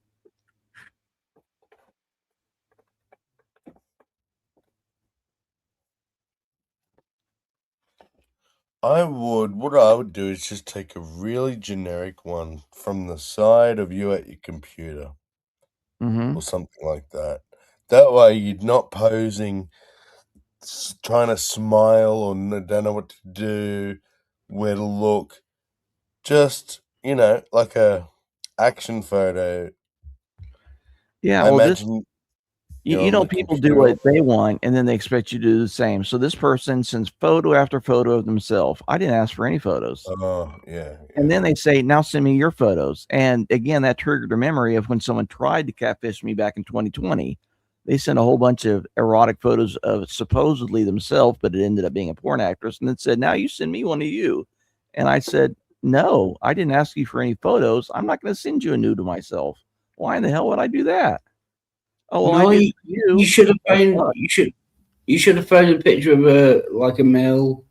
What I would do is just take a really generic one from the side of you at your computer Mm-hmm. or something like that. That way you're not posing, trying to smile or don't know what to do, where to look. Just, like a action photo. Yeah, I well, imagine you're on the people do computer. what they want, and then they expect you to do the same. So this person sends photo after photo of themselves. I didn't ask for any photos. Oh, yeah. And then they say, now send me your photos. And again, that triggered a memory of when someone tried to catfish me back in 2020. They sent a whole bunch of erotic photos of supposedly themselves, but it ended up being a porn actress, and then said, now you send me one of you. And I said, no, I didn't ask you for any photos. I'm not going to send you a nude of myself. Why in the hell would I do that? Oh, well, No, I did you should have found you should have found a picture of a male,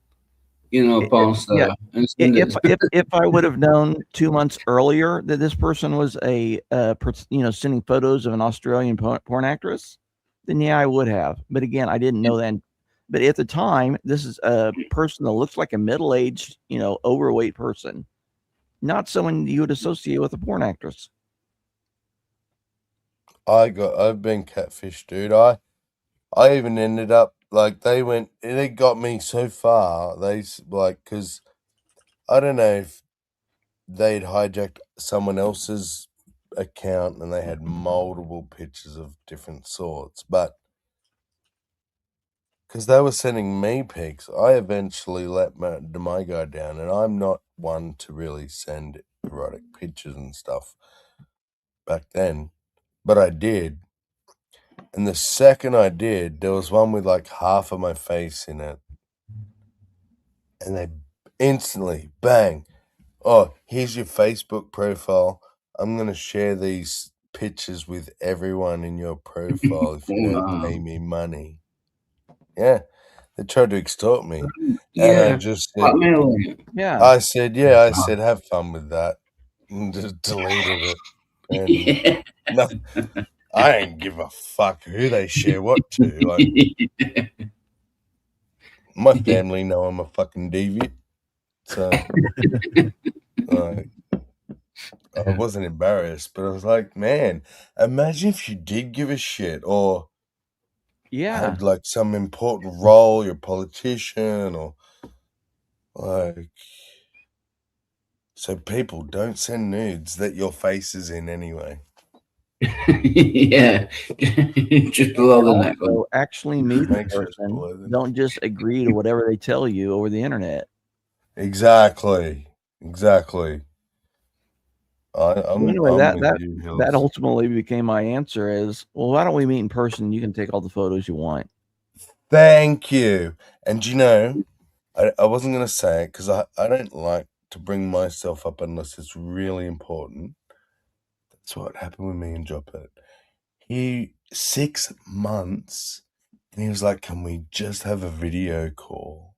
porn star. Yeah. And send it to If I would have known 2 months earlier that this person was sending photos of an Australian porn actress, then yeah, I would have. But again, I didn't know then. But at the time, this is a person that looks like a middle-aged, overweight person, not someone you would associate with a porn actress. I've been catfished, dude. I even ended up they got me so far. Because I don't know if they'd hijacked someone else's account and they had multiple pictures of different sorts, but because they were sending me pics, I eventually let my guy down, and I'm not one to really send erotic pictures and stuff back then, but I did. And the second I did, there was one with like half of my face in it. And they instantly, bang, oh, here's your Facebook profile. I'm going to share these pictures with everyone in your profile if you don't pay me money. Yeah, they tried to extort me. And I just said, Yeah. I said, have fun with that. And just deleted it. And no, I ain't give a fuck who they share what to. Like, my family know I'm a fucking deviant. So, like, I wasn't embarrassed, but I was like, man, imagine if you did give a shit or had like some important role, you're a politician or like. So people don't send nudes that your face is in anyway. Yeah, just below the neck. Also, actually meet the Make sure it's person. below the Don't just agree to whatever they tell you over the internet. Exactly. So anyway, I'm that with that you, that Hills. ultimately became my answer is, well, why don't we meet in person? You can take all the photos you want. Thank you. And you know, I wasn't gonna say it because I don't like to bring myself up unless it's really important. That's what happened with me and Drop It. He 6 months and he was like, "Can we just have a video call?"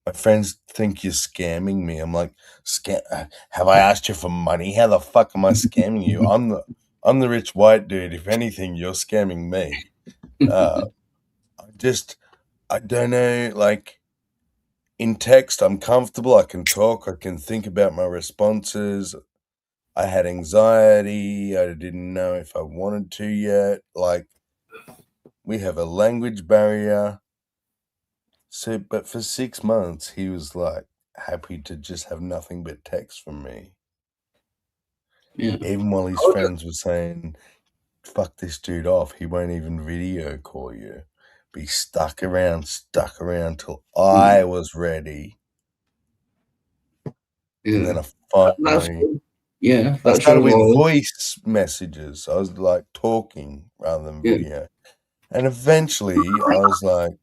My friends think you're scamming me. I'm like, have I asked you for money? How the fuck am I scamming you? I'm the rich white dude. If anything, you're scamming me. I don't know, like in text, I'm comfortable. I can talk. I can think about my responses. I had anxiety. I didn't know if I wanted to yet. Like, we have a language barrier. So, but for 6 months, he was like happy to just have nothing but text from me. Yeah. Even while his friends were saying, fuck this dude off. He won't even video call you. But he stuck around till I was ready. And then I finally, I that started shows with all. voice messages. I was like talking rather than video. And eventually I was like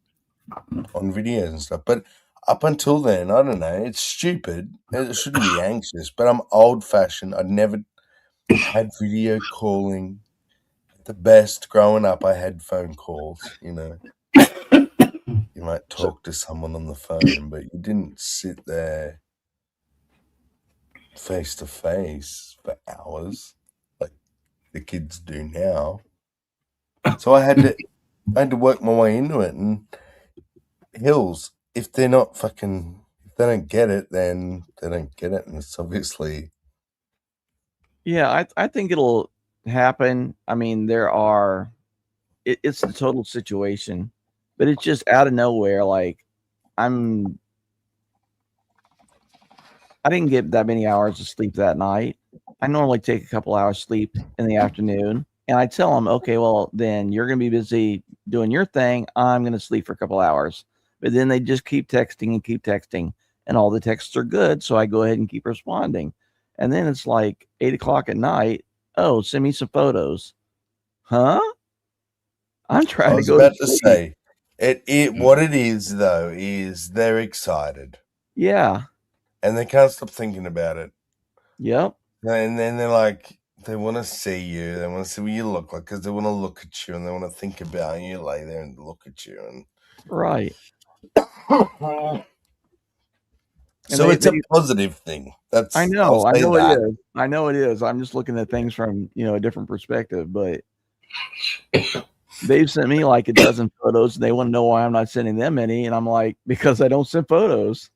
on videos and stuff. But up until then, I don't know, it's stupid. It shouldn't be anxious, but I'm old fashioned. I'd never had video calling. At the best, growing up, I had phone calls, you know. You might talk to someone on the phone, but you didn't sit there face to face for hours like the kids do now. So I had to work my way into it. And Hills, if they don't get it, then they don't get it, and it's obviously Yeah, I think it'll happen. I mean, it's the total situation, but it's just out of nowhere. Like I didn't get that many hours of sleep that night. I normally take a couple hours sleep in the afternoon, and I tell them, okay, well, then you're going to be busy doing your thing. I'm going to sleep for a couple hours. But then they just keep texting, and all the texts are good. So I go ahead and keep responding. And then it's like 8 o'clock at night. Oh, send me some photos. Huh? I'm I trying to was go to about to sleep. say what it is though is they're excited. Yeah. And they can't stop thinking about it. Yep. And then they're like, they want to see you. They want to see what you look like because they want to look at you and they want to think about you, lay there and look at you. And right. So it's a positive thing. I I'll know say it that. is. I know it is. I'm just looking at things from, a different perspective, but they've sent me like a dozen photos and they want to know why I'm not sending them any. And I'm like, because I don't send photos.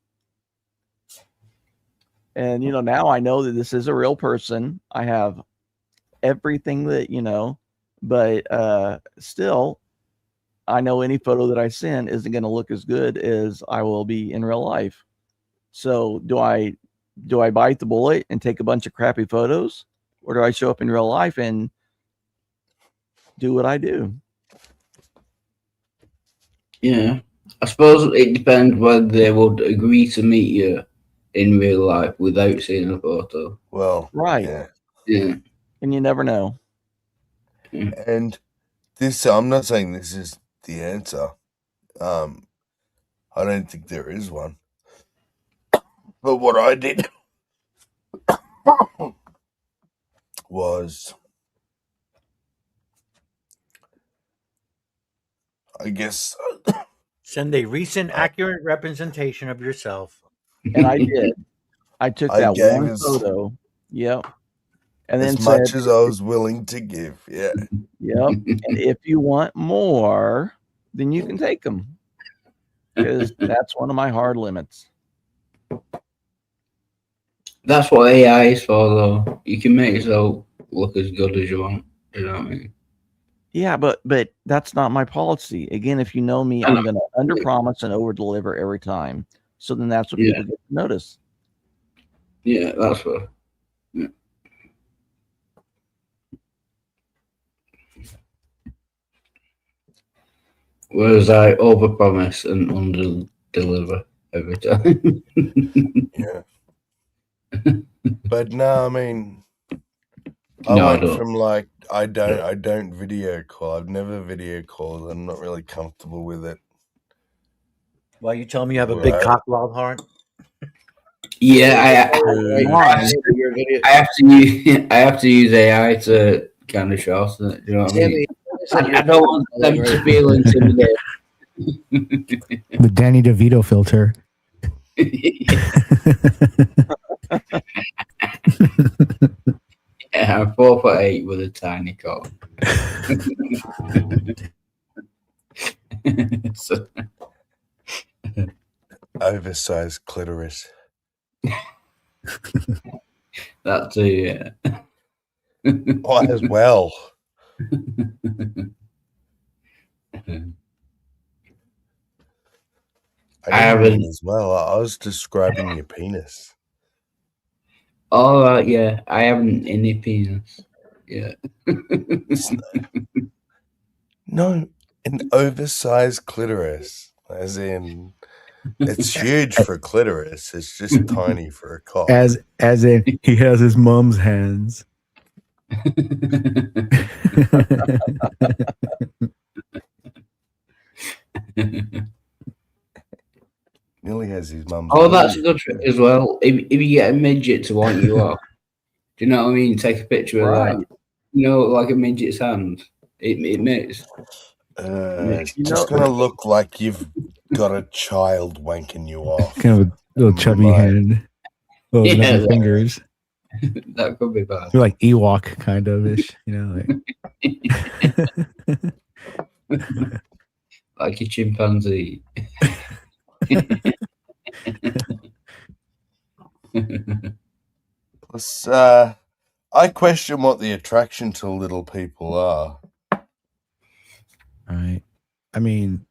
And, now I know that this is a real person. I have everything that, but still, I know any photo that I send isn't going to look as good as I will be in real life. So do I bite the bullet and take a bunch of crappy photos, or do I show up in real life and do what I do? Yeah, I suppose it depends whether they would agree to meet you in real life without seeing a photo. Well, right. Yeah. And you never know. And I'm not saying this is the answer. I don't think there is one. But what I did was, I guess, send a recent accurate representation of yourself. And I did. I took I that gave one photo. Yep. And then as said, much as I was willing to give. Yeah. yep. And if you want more, then you can take them. Because that's one of my hard limits. That's what AI is for, though. You can make yourself look as good as you want. You know what I mean? Yeah, but that's not my policy. Again, if you know me, I'm going to under promise and over deliver every time. So then that's what people get to notice. Yeah, that's what. Yeah. Whereas I overpromise and under-deliver every time. Yeah. But no, I mean, I No, I went don't. from like I don't video call. I've never video called. I'm not really comfortable with it. Why you telling me you have a big Right. cock, Wildheart? Yeah, I have to use AI to kind of shorten it. Do you know what I mean? I don't want them to feel intimidated. The Danny DeVito filter. Yeah, I'm 4'8" with a tiny cock. So, oversized clitoris. That too, yeah. Might as well. I haven't as well. I was describing your penis. Oh, right, yeah. I haven't any penis. Yeah. No, an oversized clitoris. As in, it's huge for clitoris. It's just tiny for a cock. As in, he has his mom's hands. Nearly has his mum's. Oh, that's a good trick as well. If you get a midget to want you off, do you know what I mean? Take a picture of that. You know, like a midget's hand. It makes. It's just gonna look like you've got a child wanking you off. Kind of a little chubby hand. Little nothing fingers. That could be bad. You're like Ewok kind of ish, you know, like like a chimpanzee. Plus, I question what the attraction to little people are. All right. I mean,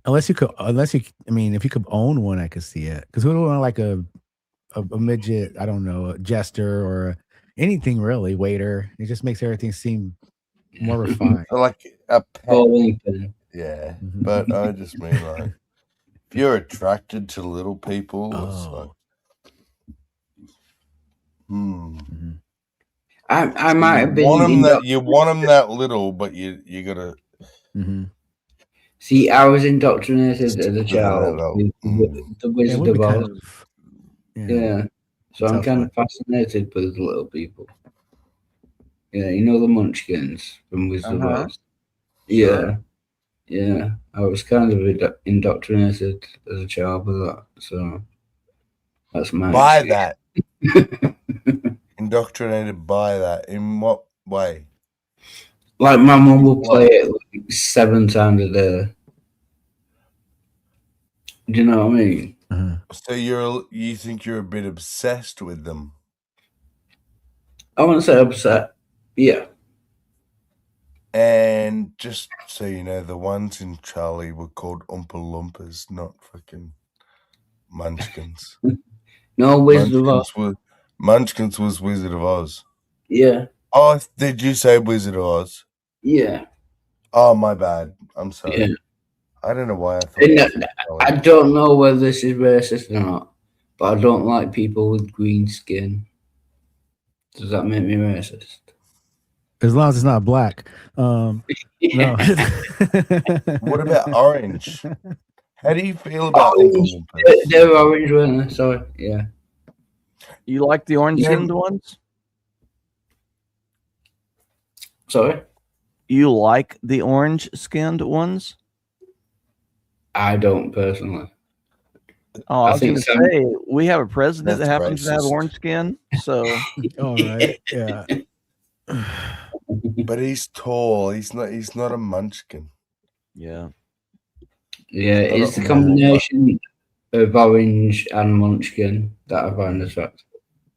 if you could own one, I could see it. Because who would want like a midget? I don't know, a jester or anything really, waiter. It just makes everything seem more refined. Like a pet. Yeah, but I just mean like if you're attracted to little people, it's like, I might have been. You want them that little, but you gotta. See, I was indoctrinated as a child with the Wizard of Oz. Yeah, so I'm kind of fascinated with little people. Yeah, you know the Munchkins from Wizard of Oz. Yeah, yeah. I was kind of indoctrinated as a child with that, so that's my. By that. Indoctrinated by that. In what way? Like my mum will play it like 7 times a day. Do you know what I mean? So you think you're a bit obsessed with them? I wouldn't say upset. Yeah. And just so you know, the ones in Charlie were called Oompa Loompas, not fucking Munchkins. No, Wizard of Oz. Munchkins was Wizard of Oz. Yeah. Oh, did you say Wizard of Oz? Yeah. Oh, my bad. I'm sorry. Yeah. I don't know why I thought. I don't know whether this is racist or not, but I don't like people with green skin. Does that make me racist? As long as it's not black. No. What about orange? How do you feel about orange? They're orange, weren't they? Sorry. Yeah. You like the orange-skinned ones? Sorry? You like the orange-skinned ones? I don't personally. Oh, I was going to say, we have a president that happens to have orange skin, so. All right, yeah. But he's tall. He's not a munchkin. Yeah. Yeah, it's the combination of orange and munchkin that I find attractive.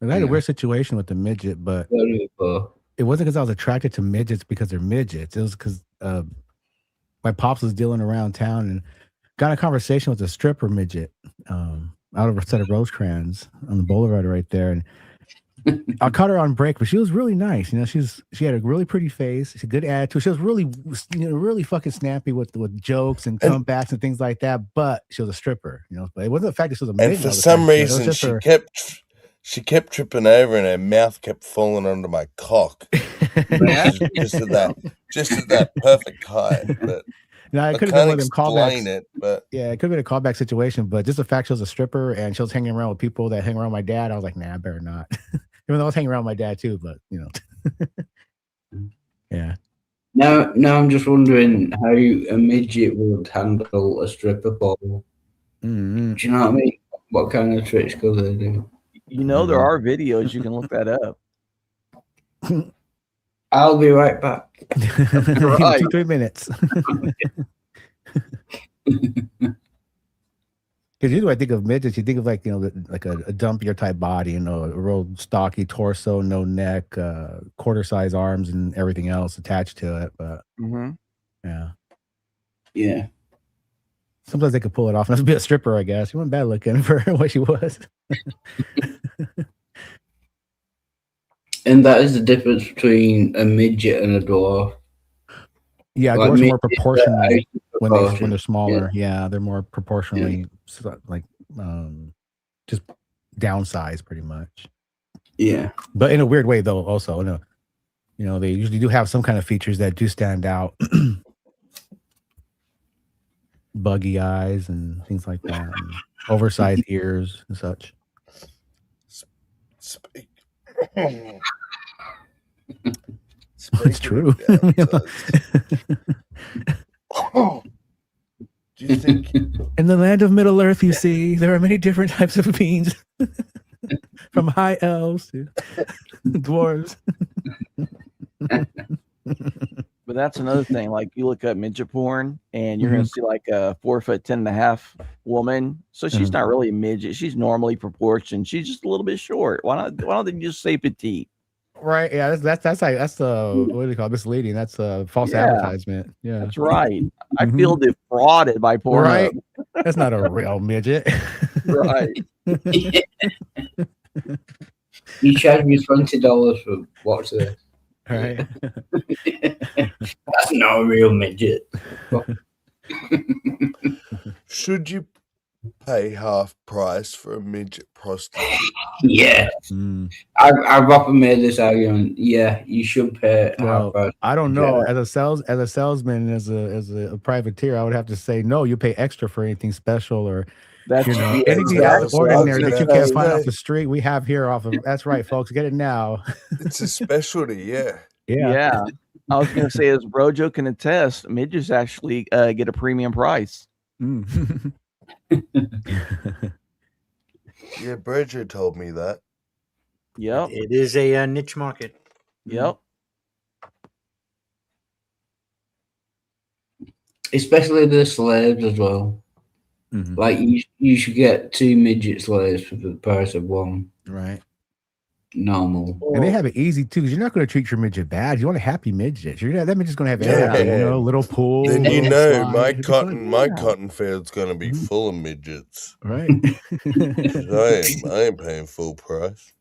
I had a weird situation with the midget, but it wasn't because I was attracted to midgets because they're midgets. It was because my pops was dealing around town and got in a conversation with a stripper midget out of a set of Rosecrans on the boulevard right there. And I caught her on break, but she was really nice. You know, she had a really pretty face, she had a good attitude. She was really, really fucking snappy with jokes and comebacks and things like that. But she was a stripper, you know. But it wasn't the fact that she was a midget. And for some reason, she kept tripping over, and her mouth kept falling onto my cock. just at that perfect height. But now it I could have been one can't of them callbacks. explain it, but yeah, it could have been a callback situation. But just the fact she was a stripper and she was hanging around with people that hang around my dad, I was like, nah, I better not. Even though I was hanging around with my dad too, but you know, yeah. Now I'm just wondering how a midget would handle a stripper pole. Mm-hmm. Do you know what I mean? What kind of tricks could they do? You know, there are videos. You can look that up. I'll be right back. Right. 2-3 minutes. Because usually I think of midgets, you think of like, you know, like a dumpier type body, you know, a real stocky torso, no neck, quarter size arms, and everything else attached to it. But yeah. Sometimes they could pull it off. And that's a bit of stripper, I guess. She wasn't bad looking for what she was. And that is the difference between a midget and a dwarf. Yeah, Like dwarves are more proportional when they're smaller. Yeah. They're more proportionally like just downsized pretty much. Yeah. But in a weird way though, also, you know, they usually do have some kind of features that do stand out. Buggy eyes and things like that. And oversized ears and such. Speak. It's true. Do you think in the land of Middle Earth, you see, there are many different types of beings, from high elves to dwarves. But that's another thing. Like you look up midget porn, and you're gonna see like a 4'10.5" woman. So she's not really a midget. She's normally proportioned. She's just a little bit short. Why don't they just say petite? Right. Yeah. That's what do you call it? Misleading. That's a false advertisement. Yeah. That's right. I feel defrauded by porn. Right. That's not a real midget. Right. You charge me $20 for watch this. Right. That's not a real midget. should you pay half price for a midget prostitute? Yeah. I've often made this argument. Yeah, you should pay half price. I don't know. As a salesman, as a privateer, I would have to say no. You pay extra for anything special or anything out of ordinary that you can't find off the street. We have here off of. That's right, folks. Get it now. It's a specialty. Yeah. Yeah. I was going to say, as Brojo can attest, midgets actually get a premium price. Yeah, Bridger told me that. Yep. It is a niche market. Yep. Especially the slaves as well. Like you should get 2 midget slaves for the price of one. Right. Normal. And they have it easy too, because you're not going to treat your midget bad. You want a happy midget. That midget's going to have everything, little pool. Then my cotton field's gonna be full of midgets. Right. I ain't paying full price.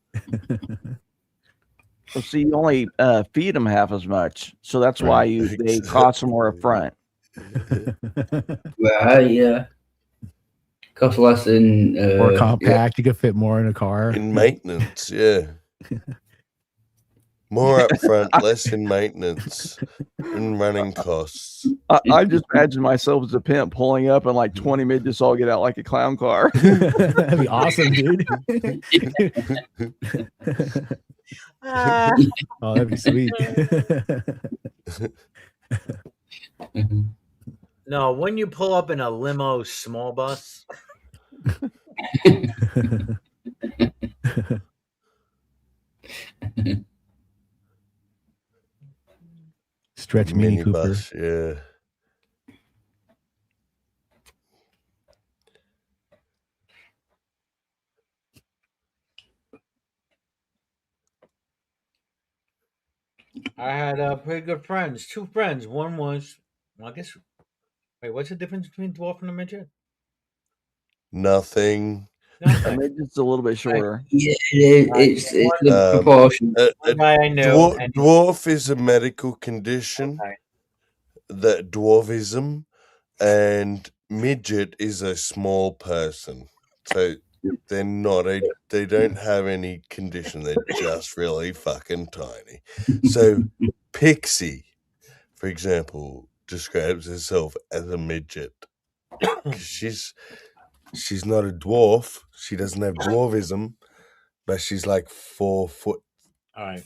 Well, see, you only feed them half as much, so that's why they cost more up front. Yeah. Cost less than more compact. You can fit more in a car. In maintenance, yeah. More up front, less in maintenance and running costs. I just imagine myself as a pimp pulling up and like 20 midgets all get out like a clown car. That'd be awesome, dude. Oh, that'd be sweet. No, when you pull up in a limo small bus. Stretch Mini Cooper. Bus, yeah. I had pretty good friends. 2 friends. One was, I guess. Wait, what's the difference between dwarf and a midget? Nothing. A midget's a little bit shorter. Yeah, it's the proportion. One guy I knew. Dwarf is a medical condition. Okay. That dwarfism, and midget is a small person. So they're not they don't have any condition. They're just really fucking tiny. So Pixie, for example, describes herself as a midget. 'Cause she's not a dwarf. She doesn't have dwarfism, but she's like 4 foot. All right.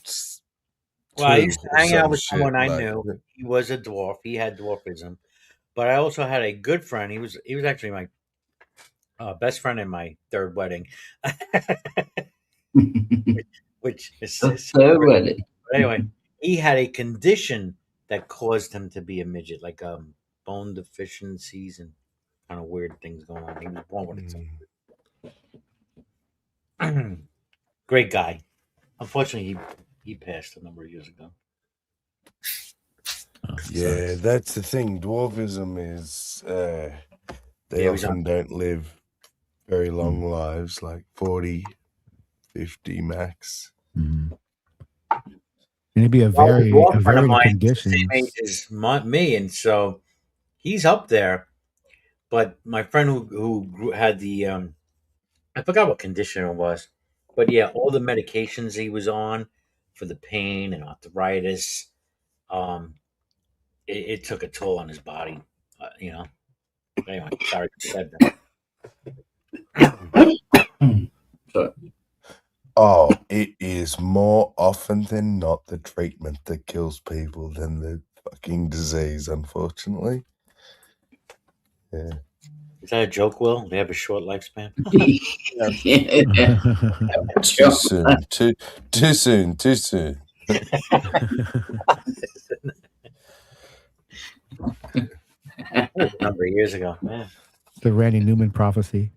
Well, I used to hang out with someone I like, knew. He was a dwarf. He had dwarfism, but I also had a good friend. He was actually my best friend in my third wedding. which is third wedding. But anyway, he had a condition that caused him to be a midget, like bone deficiencies and kind of weird things going on. He was born with it. Great guy. Unfortunately, he passed a number of years ago. Yeah, that's the thing. Dwarfism is they often don't live very long lives, like 40, 50 max. And it'd be a very condition. Same age as me, and so he's up there. But my friend who had the I forgot what condition it was, but yeah, all the medications he was on for the pain and arthritis, it took a toll on his body. You know. Anyway, sorry to said that. Oh, it is more often than not the treatment that kills people than the fucking disease, unfortunately. Yeah. Is that a joke, Will? They have a short lifespan? Too soon. Too soon. Too soon. A number of years ago, man. The Randy Newman prophecy.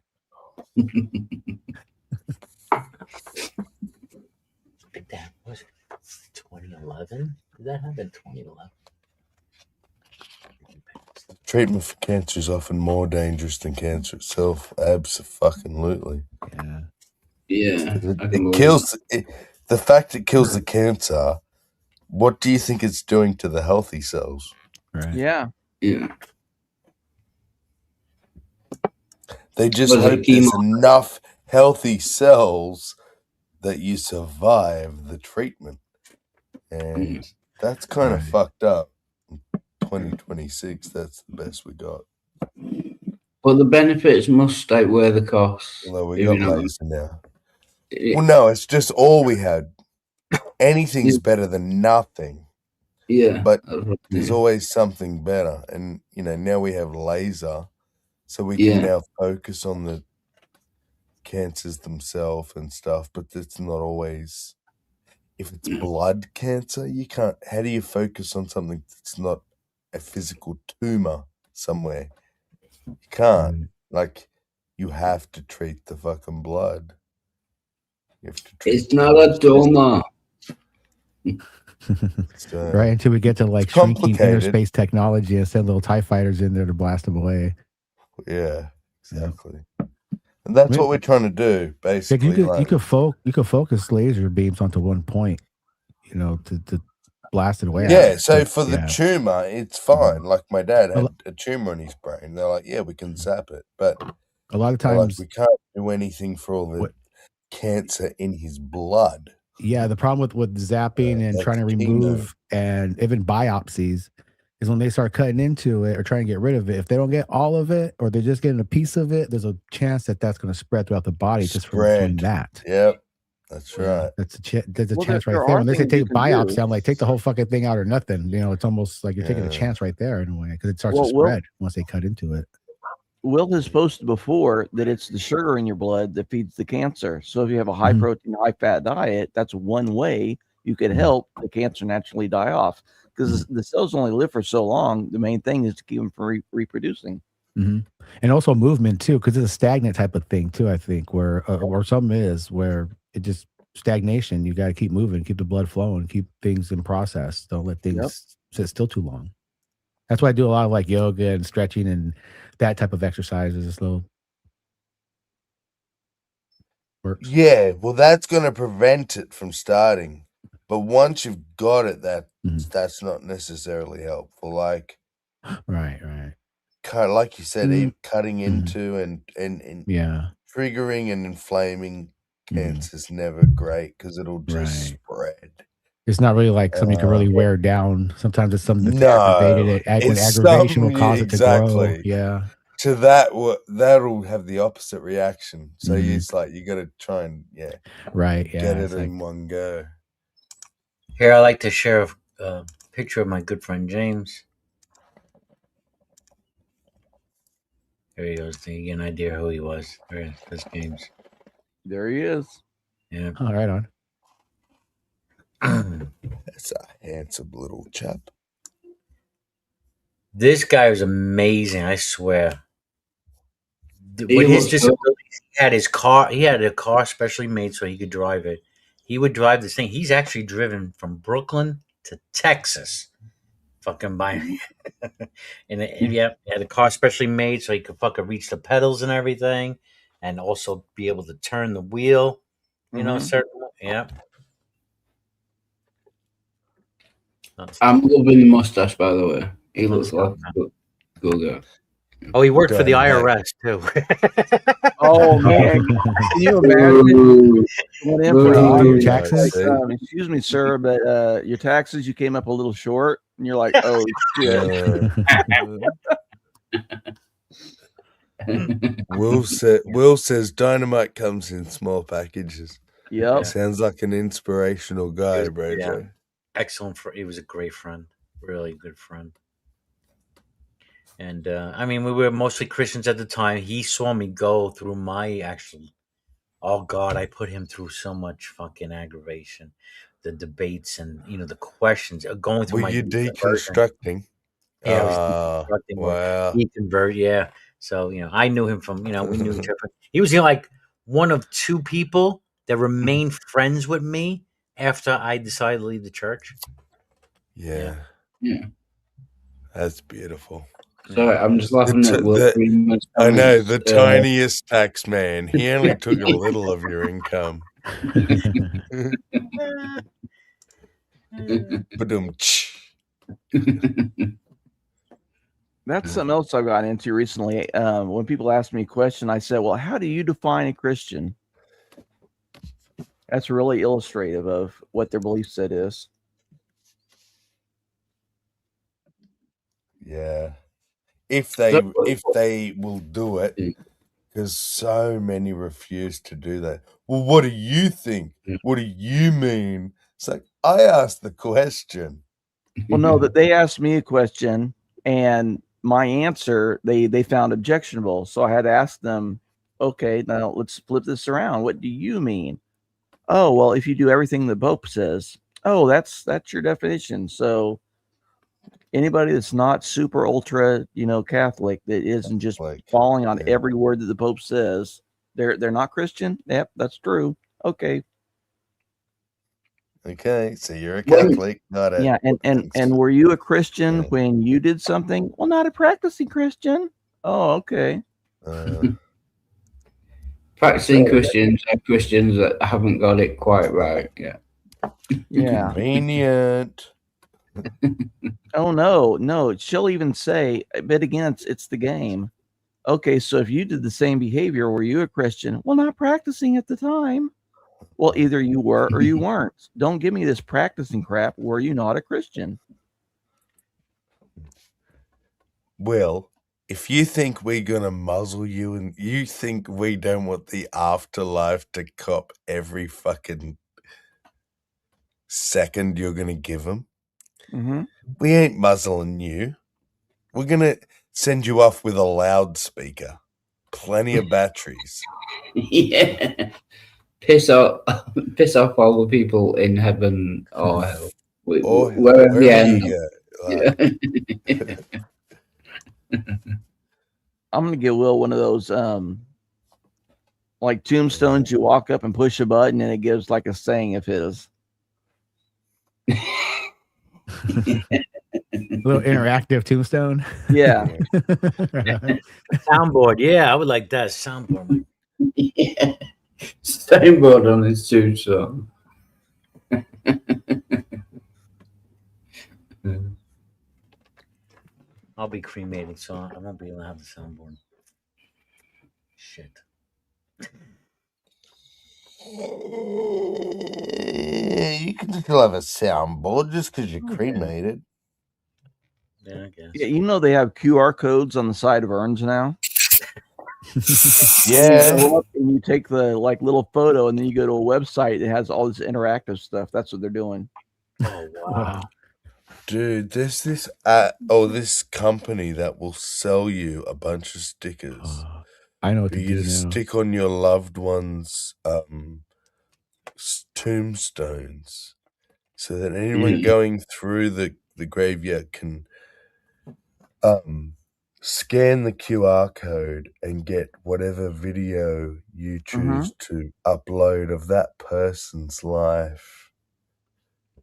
That was 2011. Did that happen 2011? Treatment for cancer is often more dangerous than cancer itself. Absolutely. Yeah. It kills. The fact it kills the cancer. What do you think it's doing to the healthy cells? Right. Yeah. They just hope there's enough healthy cells that you survive the treatment. And that's kind of fucked up. 2026, that's the best we got. But the benefits must outweigh the costs. Although we got laser now. Well, no, it's just all we had. Anything's better than nothing. Yeah. But there's always something better. And, now we have laser. So we can now focus on the cancers themselves and stuff. But it's not always... If it's blood cancer, you can't... How do you focus on something that's not a physical tumor somewhere? You can't. Like, you have to treat the fucking blood. You have to treat it's not a tumor. Right, until we get to like shrinking inner space technology and send little TIE fighters in there to blast them away. Yeah, exactly. And that's what we're trying to do, basically. You could focus laser beams onto one point, to blast it away. Yeah, so for the tumor, it's fine. Like my dad had a tumor in his brain. They're like, yeah, we can zap it. But a lot of times we can't do anything for all the cancer in his blood. Yeah, the problem with zapping and trying to remove and even biopsies is when they start cutting into it or trying to get rid of it. If they don't get all of it or they're just getting a piece of it, there's a chance that that's going to spread throughout the body just from that. Yep, that's right. There's a chance right there. When they say take a biopsy, I'm like, take the whole fucking thing out or nothing. It's almost like you're taking a chance right there in a way because it starts to spread once they cut into it. Will has posted before that it's the sugar in your blood that feeds the cancer. So if you have a high protein, high fat diet, that's one way you could help the cancer naturally die off because the cells only live for so long. The main thing is to keep them from reproducing. And also movement too, because it's a stagnant type of thing too, I think, where or some is where it just stagnation. You got to keep moving, keep the blood flowing, keep things in process. Don't let things sit still too long. That's why I do a lot of like yoga and stretching and that type of exercises. It's little. works. Yeah, well, that's going to prevent it from starting. But once you've got it, that's not necessarily helpful. Like, Right. kind of like you said, Mm. cutting Mhm. into and Yeah. triggering and inflaming Mhm. cancer is never great because it'll just Right. spread. It's not really like something you can really wear down. Sometimes it's something that's aggravated. When It's aggravation will something cause it to grow. exactly. Yeah. To that'll have the opposite reaction. So Mhm. it's like you got to try and Right. get Yeah. it It's like in one go. Here, I like to share a picture of my good friend James. There he goes. To get an idea who he was. There's James. There he is. Yeah. oh, right on. That's a handsome little chap. This guy was amazing. I swear. He With his was disabilities, he had his car. He had a car specially made so he could drive it. He would drive this thing. He's actually driven from Brooklyn to Texas, fucking by. And yeah, he had a car specially made so he could fucking reach the pedals and everything, and also be able to turn the wheel. You know, certain. Yeah. I'm loving the mustache, by the way. He looks Let's like go. a good guy. Oh, he worked for the Don't hate. IRS too. Oh man, can you imagine? Ooh. Went in for an Ooh. audit, Taxes? like, excuse me, sir, but your taxes, you came up a little short, and you're like, oh shit. Will says dynamite comes in small packages. Yep. Sounds like an inspirational guy, Brojo. Yeah. Excellent. He was a great friend. Really good friend. And I mean, we were mostly Christians at the time. He saw me go through my actual. Oh God, I put him through so much fucking aggravation, the debates and the questions going through Were my you deconversion. deconstructing? Yeah, I was deconstructing or Wow. deconvert. Yeah, so I knew him from we knew each other. He was like one of two people that remained friends with me after I decided to leave the church. Yeah. That's beautiful. Sorry, I'm just laughing at Will Freeman's I know, comments. the tiniest tax man. He only took a little of your income. That's something else I've gotten into recently. When people ask me a question, I say, well, how do you define a Christian? That's really illustrative of what their belief set is. Yeah. If they will do it, because so many refuse to do that. Well, what do you think? What do you mean? It's like, I asked the question. Well, no, that they asked me a question and my answer they found objectionable. So I had to ask them, okay, now let's flip this around. What do you mean? Oh, well, if you do everything the Pope says, oh, that's your definition. So anybody that's not super ultra, Catholic, that isn't just falling on every word that the Pope says, they're not Christian. Yep, that's true. Okay. Okay, so you're a Catholic, not a yeah, and were you a Christian when you did something? Well, not a practicing Christian. Oh, okay. Practicing Christians are Christians that haven't got it quite right yet. Yeah. Convenient. Oh no. She'll even say, but again, it's the game. Okay, so if you did the same behavior, were you a Christian? Well, not practicing at the time. Well, either you were or you weren't. Don't give me this practicing crap. Were you not a Christian? Will, if you think we're gonna muzzle you and you think we don't want the afterlife to cop every fucking second you're gonna give them, we ain't muzzling you. We're gonna send you off with a loudspeaker, plenty of batteries. Yeah. Piss off all the people in heaven or hell. Wherever you end up. I'm gonna give Will one of those like tombstones. You walk up and push a button and it gives like a saying of his. Little interactive tombstone. Yeah. Soundboard. Yeah, I would like that soundboard. Yeah. Steamboat on his tombstone. I'll be cremated, so I won't be able to have the soundboard. Shit. You can still have a soundboard just because you're cremated. Yeah, I guess. Yeah, you know they have QR codes on the side of urns now. Yeah. You go up and you take the like little photo, and then you go to a website that has all this interactive stuff. That's what they're doing. Oh wow. Dude, there's this this company that will sell you a bunch of stickers I know what for to you do to now. stick on your loved ones' tombstones, so that anyone going through the graveyard can scan the QR code and get whatever video you choose to upload of that person's life.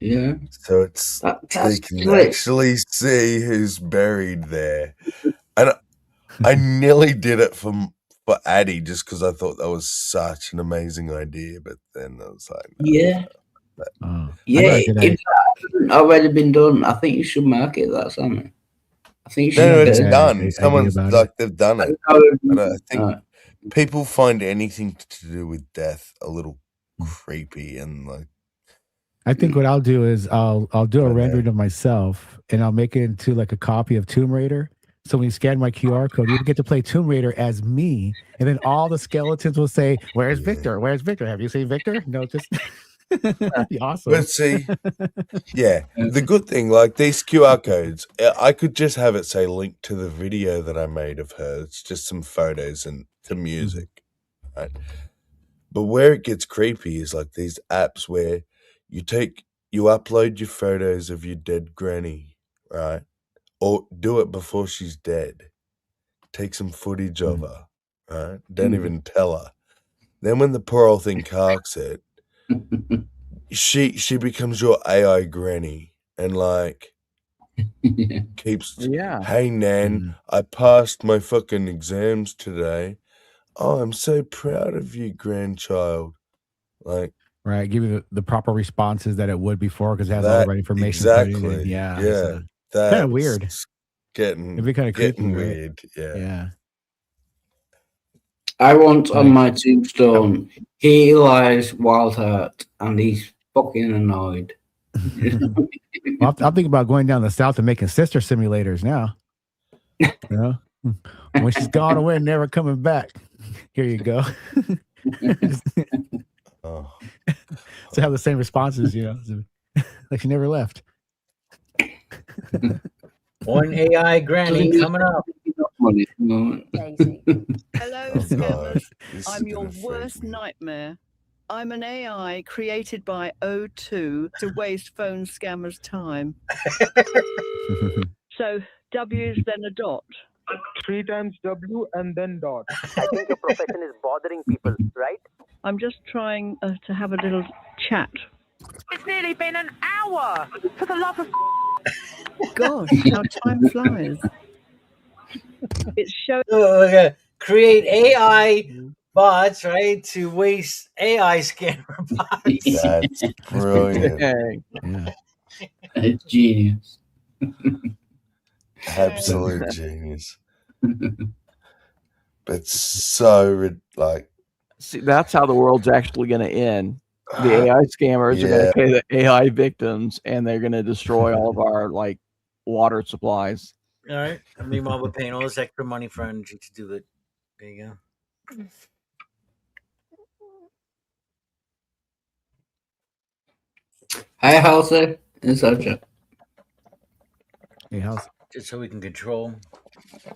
Yeah. So it's they can actually see who's buried there. And I nearly did it for Addy just because I thought that was such an amazing idea, but then I was like, no, yeah. Yeah, If that hasn't already been done, I think you should market that, Sammy. I think you should. No, it's done. Someone's like they've done it. And I think people find anything to do with death a little creepy and like. I think what I'll do is I'll do a rendering of myself and I'll make it into like a copy of Tomb Raider. So when you scan my QR code, you get to play Tomb Raider as me, and then all the skeletons will say, "Where's Victor? Where's Victor? Have you seen Victor?" No, just that'd be awesome. But see, yeah, the good thing, like these QR codes, I could just have it say link to the video that I made of her. It's just some photos and to music, right? But where it gets creepy is like these apps where you upload your photos of your dead granny, right? Or do it before she's dead. Take some footage of her, right? Don't even tell her. Then when the poor old thing carks it, she becomes your AI granny and like keeps hey Nan, I passed my fucking exams today. Oh, I'm so proud of you, grandchild. Like right, give you the proper responses that it would before because it has all the right information. Exactly. Yeah. That's kind of weird. It'd be kind of creepy, weird. Right? Yeah. I want on my tombstone, he lies Wild Heart, and he's fucking annoyed. Well, I'm thinking about going down the south and making sister simulators now. You know, when she's gone away and never coming back. Here you go. To have the same responses, you know, like she never left. One AI granny coming up. Hello, scammers. I'm your worst nightmare. I'm an AI created by O2 to waste phone scammers' time. So W's then a dot. 3 times W and then dot. I think your profession is bothering people, right? I'm just trying to have a little chat. It's nearly been an hour. For the love of Gosh, how time flies. It's showing. Okay. Create AI bots, right, to waste AI scammer bots. That's brilliant. It's genius. Absolute genius. But so like, see, that's how the world's actually going to end. The AI scammers are going to pay the AI victims, and they're going to destroy all of our like water supplies. All right. And meanwhile, we're paying all this extra money for energy to do it. There you go. Hi, Halsey. It's Ocha. Hey, Halsey. Just so we can control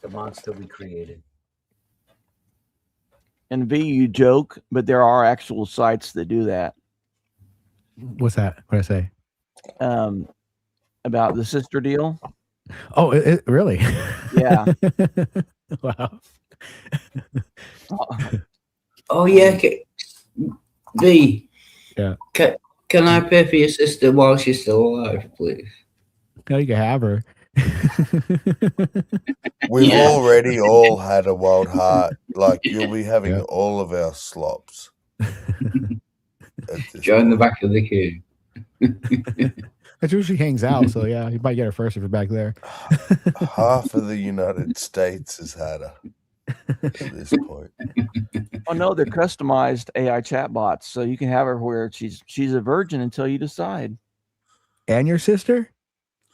the monster we created. And V, you joke, but there are actual sites that do that. What's that? What did I say? About the sister deal. Oh, it really? Yeah. Wow. Oh yeah, V. Yeah. Can I pay for your sister while she's still alive, please? No, you can have her. We've already all had a wild heart. Like you'll be having all of our slops. Join the back of the queue. That's where she hangs out. So yeah, you might get her first if you're back there. Half of the United States has had her at this point. Oh no, they're customized AI chatbots, so you can have her where she's a virgin until you decide. And your sister?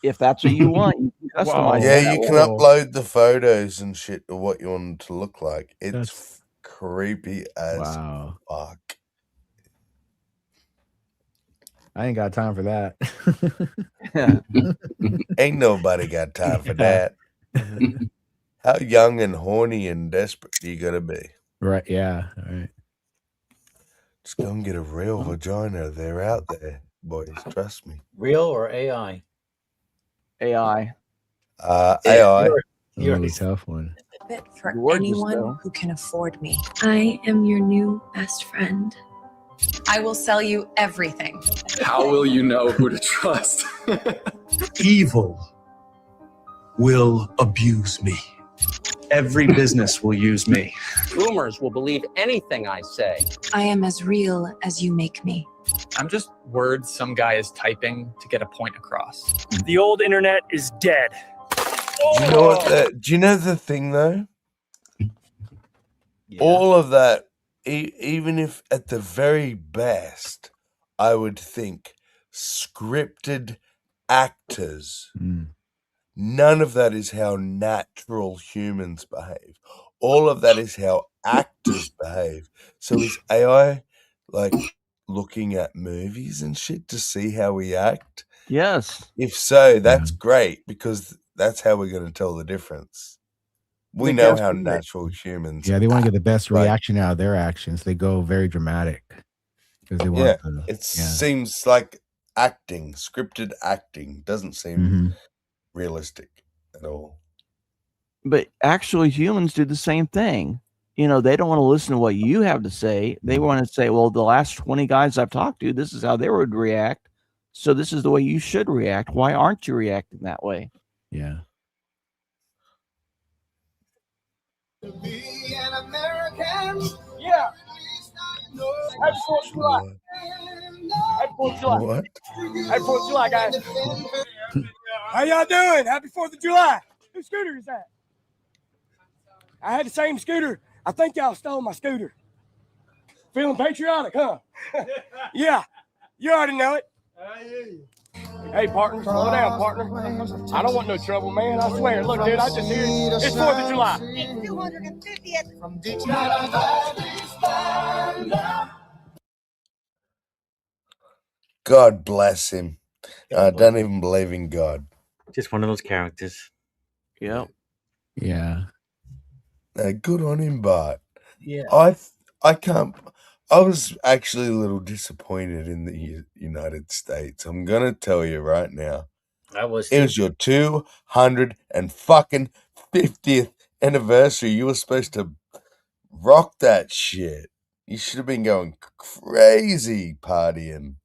If that's what you want, you can customize. Yeah, you can upload the photos and shit to what you want it to look like. It's creepy as fuck. I ain't got time for that. Ain't nobody got time for that. How young and horny and desperate do you gotta be? Right, yeah. All right. Just go and get a real vagina. They're out there, boys. Trust me. Real or AI? AI. AI. You're a tough one. For Gorgeous, anyone though. who can afford me. I am your new best friend. I will sell you everything. How will you know who to trust? Evil will abuse me. Every business will use me. Rumors will believe anything I say. I am as real as you make me. I'm just words some guy is typing to get a point across. The old internet is dead. Do you know what? Do you know the thing though? All of that, even if at the very best, I would think scripted actors. None of that is how natural humans behave. All of that is how actors behave. So is AI like looking at movies and shit to see how we act? Yes. If so, that's great because that's how we're going to tell the difference. We know how natural humans. Yeah, they want to get the best like- reaction out of their actions. They go very dramatic because they want. It seems like acting, scripted acting, doesn't seem realistic at all. But actually, humans do the same thing. You know, they don't want to listen to what you have to say. They want to say, well, the last 20 guys I've talked to, this is how they would react. So this is the way you should react. Why aren't you reacting that way? Yeah. Yeah. Happy 4th of July. Happy 4th of July. What? Happy 4th of July, guys. How y'all doing? Happy 4th of July. Whose scooter is that? I had the same scooter. I think y'all stole my scooter. Feeling patriotic, huh? Yeah. You already know it. Hey, partner, slow down, partner. I don't want no trouble, man. I swear. Look, dude, I just hear it's 4th of July. It's 250th from God bless him. I don't even believe in God. Just one of those characters. Yep. Yeah. Good on him, but Yeah. I can't. I was actually a little disappointed in the United States. I'm gonna tell you right now. I was. It was your 250th anniversary. You were supposed to rock that shit. You should have been going crazy partying.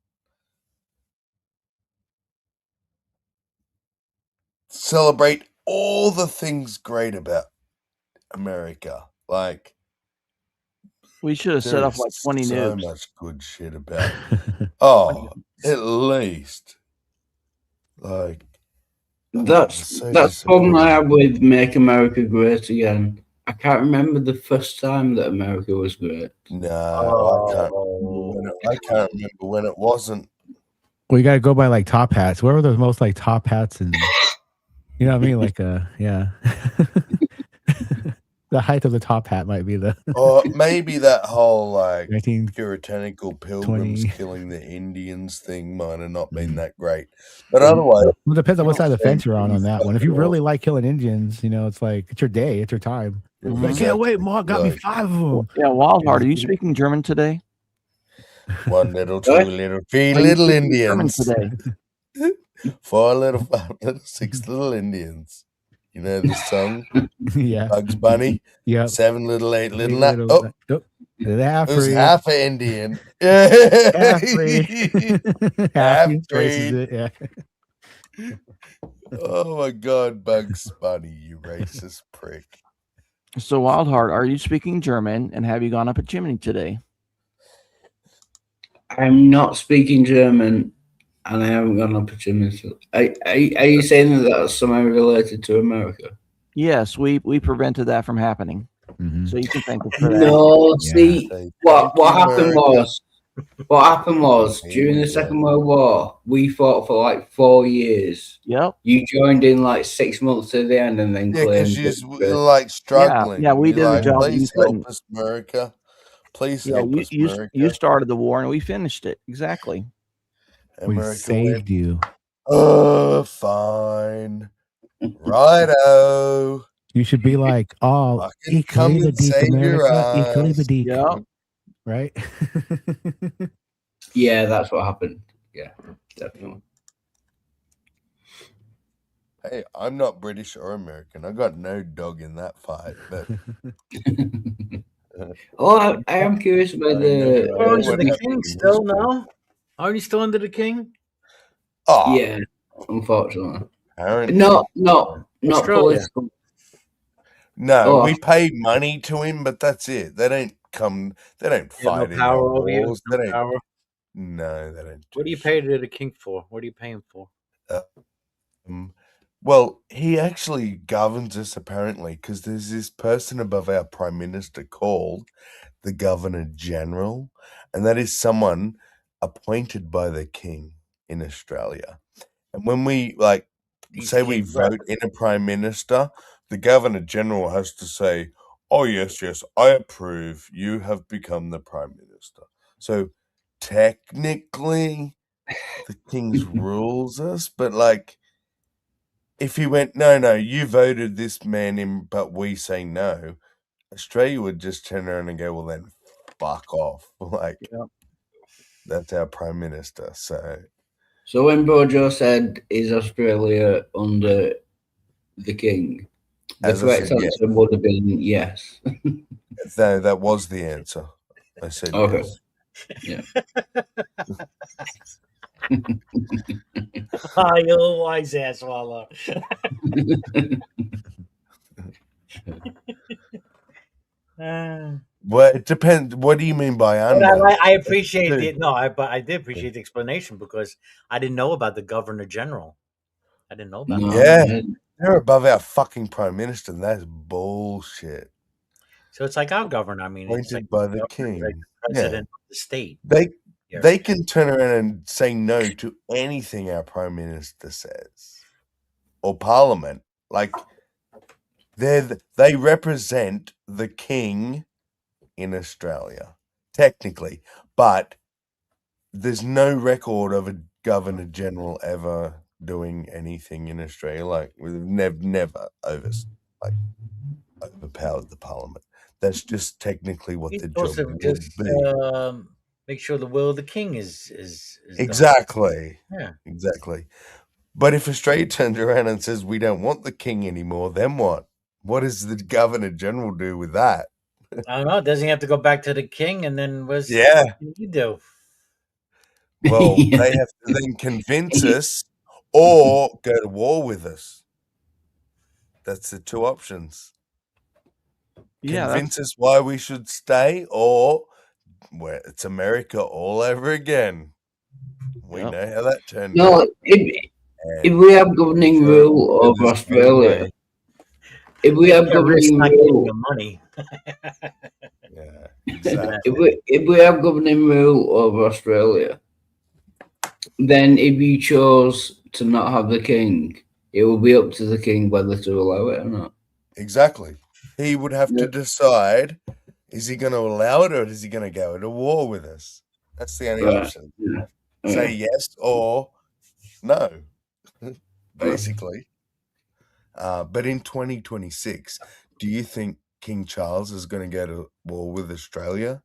Celebrate all the things great about America. Like, We should have set there off is like 20 so nukes. much good shit about it. Oh, at least. Like, That's so the problem I disappointed. have with Make America Great Again. I can't remember the first time that America was great. No, I can't remember when it wasn't. Well, you got to go by like top hats. Where were the most like top hats and you know what I mean? Like yeah. The height of the top hat might be the Or maybe that whole like 19, puritanical pilgrims 20. killing the Indians thing might have not been that great. But otherwise, Well, it depends on what side of the fence you're on that one. If you really like killing Indians, you know, it's like it's your day, it's your time. I can't wait, Mark got me 5 of them. Yeah, Wildheart, are you speaking German today? one little, two little, three Are you little speaking German Indians. today? 4 little, 5 little, 6 little Indians. You know the song? Yeah. Bugs Bunny? Yeah. 7 little, 8 little. Half-breed. Who's half an Indian? Half-breed. Half-breed traces it, yeah. Oh my God, Bugs Bunny, you racist prick. So, Wildheart, are you speaking German and have you gone up a chimney today? I'm not speaking German, and I haven't got an opportunity. Are you saying that that's somehow related to America? Yes, we prevented that from happening. So you can thank us for that. No, see, Say, what "Thank you, happened America." was Here during we the go. Second World War, we fought for like 4 years. Yep. You joined in like 6 months to the end, and then Yeah, because claimed you're like struggling. Yeah, we You're did a like, job that you please help couldn't. us, America. Please Yeah, help us, you America. started the war and we finished it. Exactly. We America went, saved you. fine. Righto. You should be like, oh, I can come and Deek save your America, ass. Deek. Yeah. Right? Yeah, that's what happened. Yeah, definitely. Hey, I'm not British or American. I got no dog in that fight. But Oh, I am curious about the. Or under what the happened king in still, history? no? Aren't you still under the king? Oh, Yeah, unfortunately. apparently. Not Australia. political. No, Oh, we pay money to him, but that's it. They don't come. They don't You have no fight in our power over you? wars. No They don't. power? No, they don't. What do you pay to the king for? What do you pay him for? Well, he actually governs us apparently because there's this person above our prime minister called the Governor General, and that is someone appointed by the king in Australia. And when we He's say the we king's rep. vote in a prime minister, the Governor General has to say, "Oh yes, yes, I approve. You have become the prime minister." So technically, the king's rules us, but like, if he went, no, you voted this man in, but we say no, Australia would just turn around and go, well, then fuck off. Like, that's our prime minister. so when Bojo said, "Is Australia under the king?" the as I correct said, answer would have been yes. no, that was the answer. I said Okay. yes. Yeah. Ah, you little wise ass swallow. Well, it depends. What do you mean by But under? I appreciate but I did appreciate the explanation because I didn't know about the Governor General. I didn't know about that. Yeah, they're above our fucking prime minister, and that's bullshit. So it's like our governor. I mean, it's like Appointed by the like king. the president of the state. They can turn around and say no to anything our prime minister says, or parliament. Like, they represent the king in Australia, technically, but there's no record of a Governor General ever doing anything in Australia. Like, we've never overpowered the parliament. That's just technically what the job would be. Make sure the will of the king is Exactly. done. Yeah. Exactly. But if Australia turns around and says we don't want the king anymore, then what? What does the Governor General do with that? I don't know. Doesn't he have to go back to the king and then what can he do? Well, they have to then convince us or go to war with us. That's the two options. Yeah, Convince us why we should stay, or it's America all over again. We know how that turned No, out. if we have governing rule over Australia, if we have governing rule, money. Yeah, exactly. if we have governing rule over Australia, then if you chose to not have the king, it will be up to the king whether to allow it or not. Exactly. He would have to decide, is he going to allow it or is he going to go to war with us? That's the only option. Yeah. Say yes or no, basically. But in 2026, do you think King Charles is going to go to war with Australia?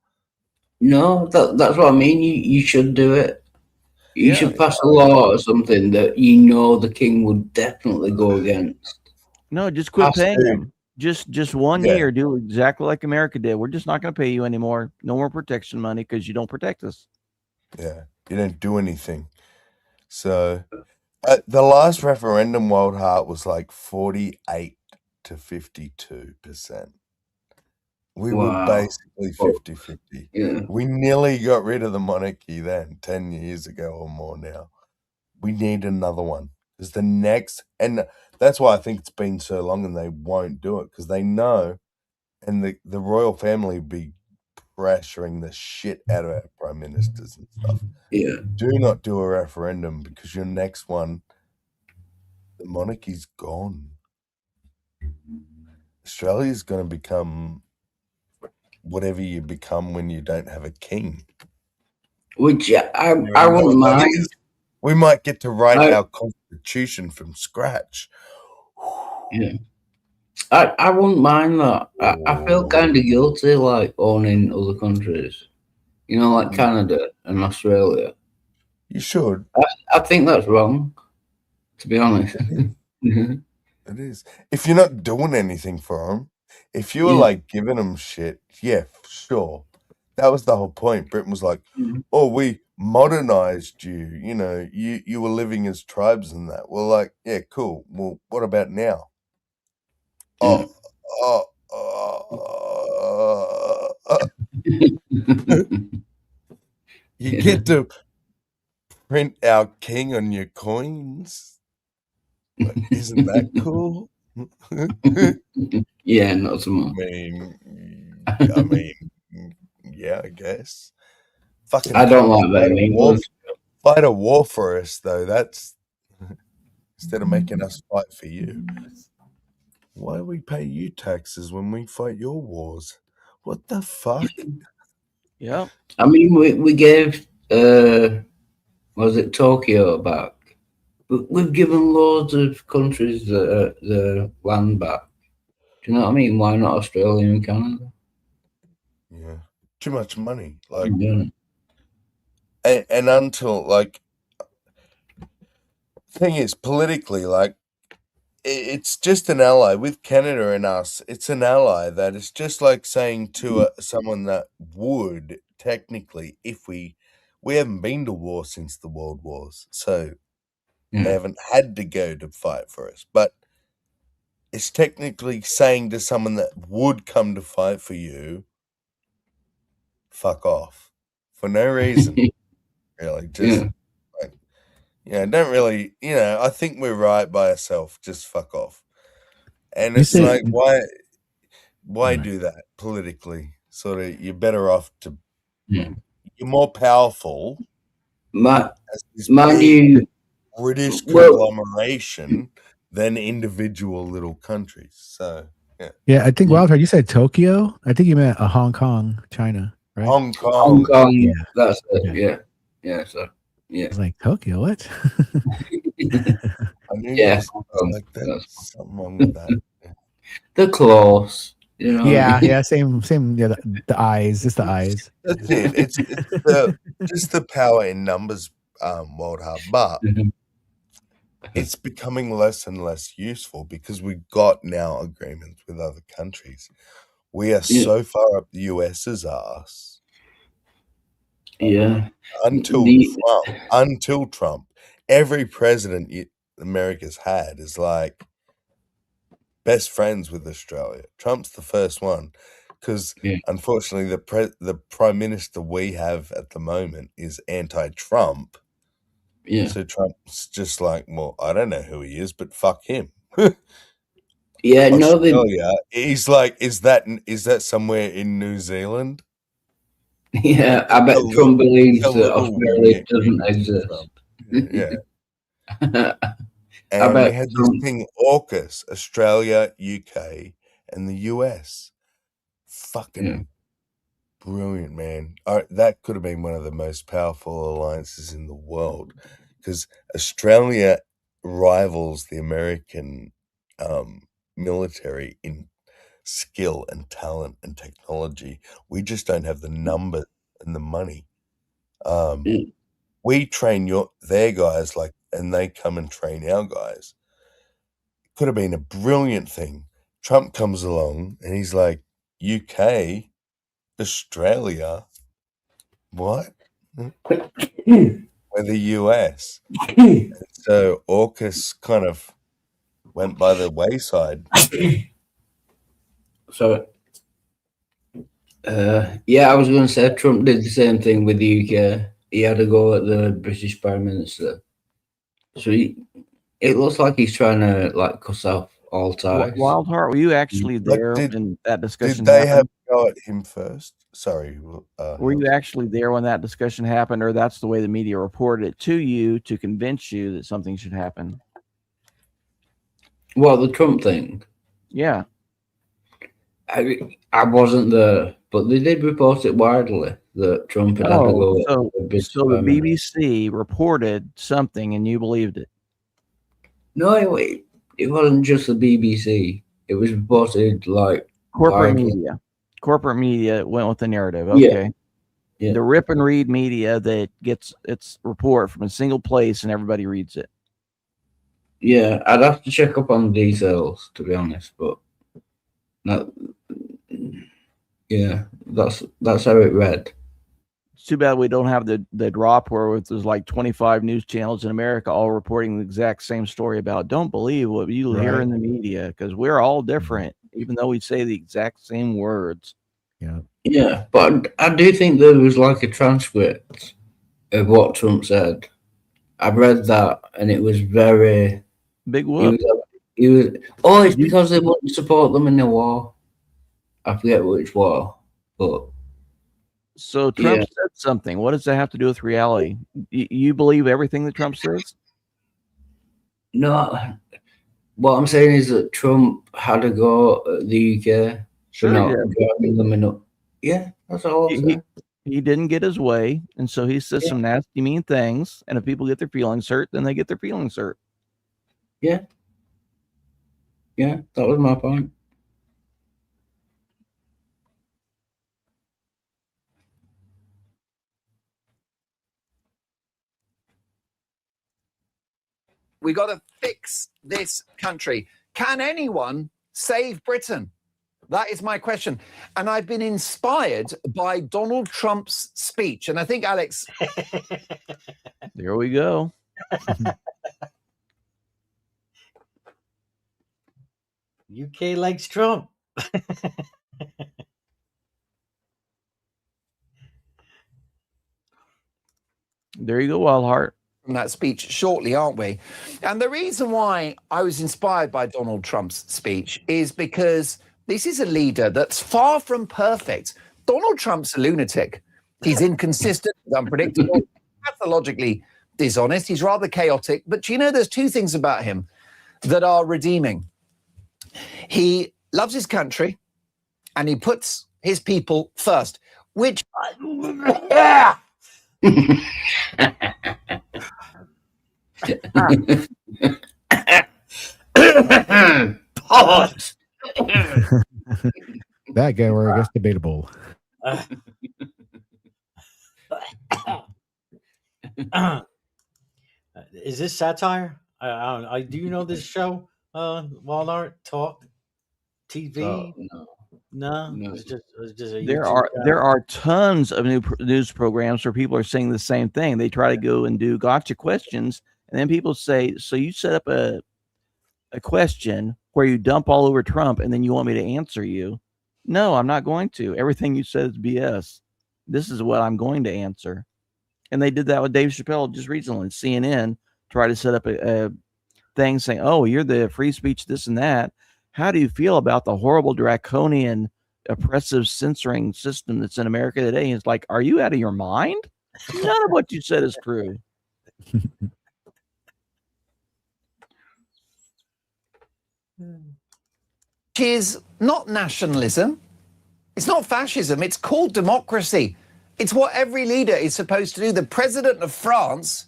No, that's what I mean. You should do it. You should pass a law or something that you know the king would definitely go against. No, just quit Has paying to. them. Just 1 year, do exactly like America did. We're just not going to pay you anymore. No more protection money because you don't protect us. Yeah, you don't do anything. So the last referendum, Wild Heart, was like 48 to 52%. We were basically 50-50. Yeah. We nearly got rid of the monarchy then, 10 years ago or more now. We need another one. Because the next, and that's why I think it's been so long and they won't do it, because they know, and the royal family be pressuring the shit out of our prime ministers and stuff. Yeah. Do not do a referendum, because your next one, the monarchy's gone. Australia's going to become whatever you become when you don't have a king. Which I You know wouldn't what that mind. is? We might get to write our constitution from scratch. Yeah. I wouldn't mind that. I feel kind of guilty, like, owning other countries. You know, like Canada and Australia. You should. I think that's wrong, to be honest. It is. If you're not doing anything for them, if you were Yeah. like giving them shit, yeah, sure. That was the whole point. Britain was like, oh, we modernized you. You know, you were living as tribes and that. Well, like, yeah, cool. Well, what about now? Yeah. You get to print our king on your coins. Like, isn't that cool? Yeah, not so much. I mean, yeah, I guess. Fucking I don't like that in England. Fight a war for us, though. That's instead of making us fight for you. Why we pay you taxes when we fight your wars? What the fuck? Yeah. I mean, we gave was it Tokyo back? But we've given loads of countries the land back. Do you know what I mean? Why not Australia and Canada? Yeah, too much money. Like, Yeah. and until like, thing is, politically, like, it's just an ally with Canada and us. It's an ally that is just like saying to someone that would technically, if we haven't been to war since the World Wars, so they haven't had to go to fight for us. But it's technically saying to someone that would come to fight for you, fuck off for no reason. Really, just like, don't really. I think we're right by ourselves. Just fuck off. And it's like, why do that politically? Sort of, you're better off to. Yeah. You're more powerful. My new British conglomeration than individual little countries. So yeah. Yeah, I think Wildcard, you said Tokyo. I think you meant Hong Kong, China, right? Hong Kong. Yeah. That's it. Yeah. Yeah. So yeah. I was like, Tokyo, what? I knew like that's something wrong with that. The claws. You know. Yeah, same. Yeah, the eyes. It's the eyes. That's it. It's just the power in numbers, Wildheart, but it's becoming less and less useful because we've got now agreements with other countries. We are so far up the US's ass. Yeah. Until Trump, every president America's had is like best friends with Australia. Trump's the first one because unfortunately the prime minister we have at the moment is anti-Trump. Yeah. So Trump's just like, well, I don't know who he is, but fuck him. Yeah, Australia. He's like, is that somewhere in New Zealand? Yeah, I bet Trump believes that Australia doesn't exist. Yeah. And we had this thing, AUKUS, Australia, UK, and the US. Fucking brilliant, man. That could have been one of the most powerful alliances in the world because Australia rivals the American military in skill and talent and technology. We just don't have the numbers and the money. We train their guys and they come and train our guys. It could have been a brilliant thing. Trump comes along and he's like, UK, Australia, what? We're the US. And so AUKUS kind of went by the wayside. So Yeah, I was going to say Trump did the same thing with the UK. He had a go at the British Prime Minister. So it looks like he's trying to like cut off all ties. Wildheart, were you actually there when that discussion Did they have happened? to go at him first? Sorry. Were you actually there when that discussion happened, or that's the way the media reported it to you to convince you that something should happen? Well, the Trump thing. Yeah. I wasn't there, but they did report it widely that Trump had to go. So the BBC reported something and you believed it. No, it wasn't just the BBC. It was reported like corporate widely. media. Corporate media went with the narrative. Yeah. Okay. Yeah. The rip and read media that gets its report from a single place and everybody reads it. Yeah, I'd have to check up on the details, to be honest, but no, yeah, that's how it read. It's too bad we don't have the drop where there's like 25 news channels in America all reporting the exact same story about don't believe what you hear in the media, because we're all different, even though we say the exact same words. Yeah, but I do think there was like a transcript of what Trump said. I read that and it was very big whoop. He was it's because they wouldn't support them in the war. I forget which war, but so Trump said something. What does that have to do with reality? You believe everything that Trump says? No, what I'm saying is that Trump had a go at the UK for not driving them enough. Yeah, that's all I'm saying. He didn't get his way, and so he says some nasty, mean things. And if people get their feelings hurt, then they get their feelings hurt. Yeah, that was my point. We got to fix this country. Can anyone save Britain? That is my question. And I've been inspired by Donald Trump's speech. And I think, Alex. There we go. UK likes Trump. There you go, Wildheart. From that speech shortly, aren't we? And the reason why I was inspired by Donald Trump's speech is because this is a leader that's far from perfect. Donald Trump's a lunatic. He's inconsistent, unpredictable, pathologically dishonest. He's rather chaotic. But you know, there's two things about him that are redeeming. He loves his country and he puts his people first, which... Pause. That guy, where I guess debatable. Is this satire? I do you know this show, Walmart Talk TV? No. It's just a There YouTube there are tons of news programs where people are saying the same thing. They try to go and do gotcha questions, and then people say, "So you set up a question where you dump all over Trump, and then you want me to answer you?" No, I'm not going to. Everything you said is BS. This is what I'm going to answer. And they did that with Dave Chappelle just recently. CNN tried to set up a thing saying, "Oh, you're the free speech, this and that. How do you feel about the horrible, draconian, oppressive censoring system that's in America today?" And it's like, are you out of your mind? None of what you said is true. Is not nationalism. It's not fascism. It's called democracy. It's what every leader is supposed to do. The president of France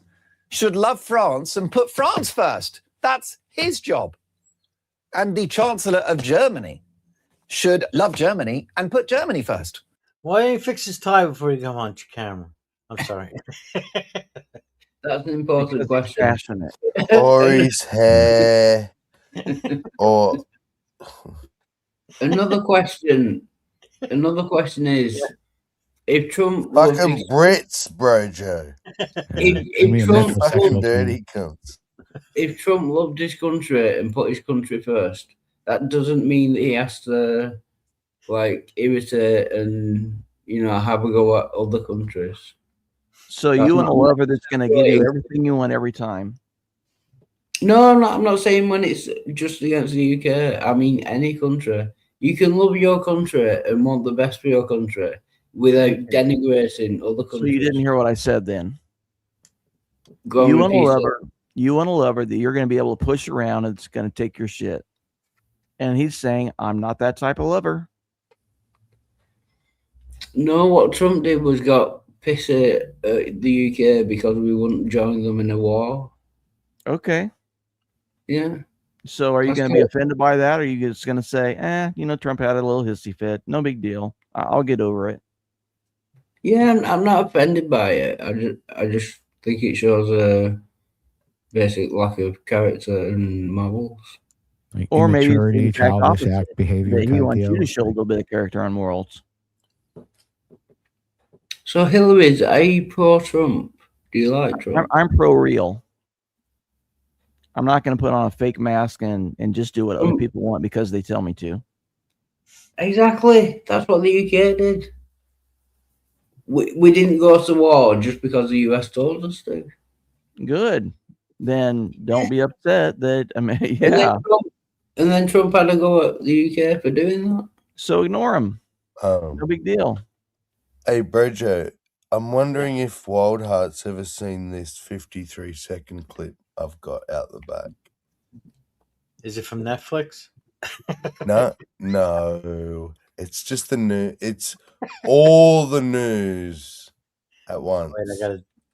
should love France and put France first. That's his job. And the chancellor of Germany should love Germany and put Germany first. Why don't you fix his tie before you come on camera? I'm sorry. That's an important question. Passionate. Or his hair. Or Another question is, if Trump fucking Brits, bro, Joe. If Trump fucking dirty cunts. If Trump loved his country and put his country first, that doesn't mean that he has to like irritate and have a go at other countries. So you want a lover that's going to give you everything you want every time? No, I'm not saying when it's just against the UK. I mean any country. You can love your country and want the best for your country without denigrating other countries. So you didn't hear what I said then. You want a lover that you're going to be able to push around and it's going to take your shit. And he's saying, I'm not that type of lover. No, what Trump did was got pissy at the UK because we wouldn't join them in a war. Okay. Yeah. So are you going to be offended by that? Or are you just going to say, Trump had a little hissy fit. No big deal. I'll get over it. Yeah, I'm not offended by it. I just think it shows a basic lack of character and morals. Like or maybe immaturity, childish act, behavior. He wants you to show a little bit of character and morals. So Hillary's, are you pro-Trump? Do you like Trump? I'm pro-real. I'm not going to put on a fake mask and just do what other people want because they tell me to. Exactly. That's what the UK did. We didn't go to war just because the US told us to. Good. Then don't be upset that, yeah. And then Trump had to go at the UK for doing that. So ignore him. No big deal. Hey, Brojo, I'm wondering if Wild Heart's ever seen this 53-second clip I've got out the back. Is it from Netflix? No. It's just the news. It's all the news at once. Wait,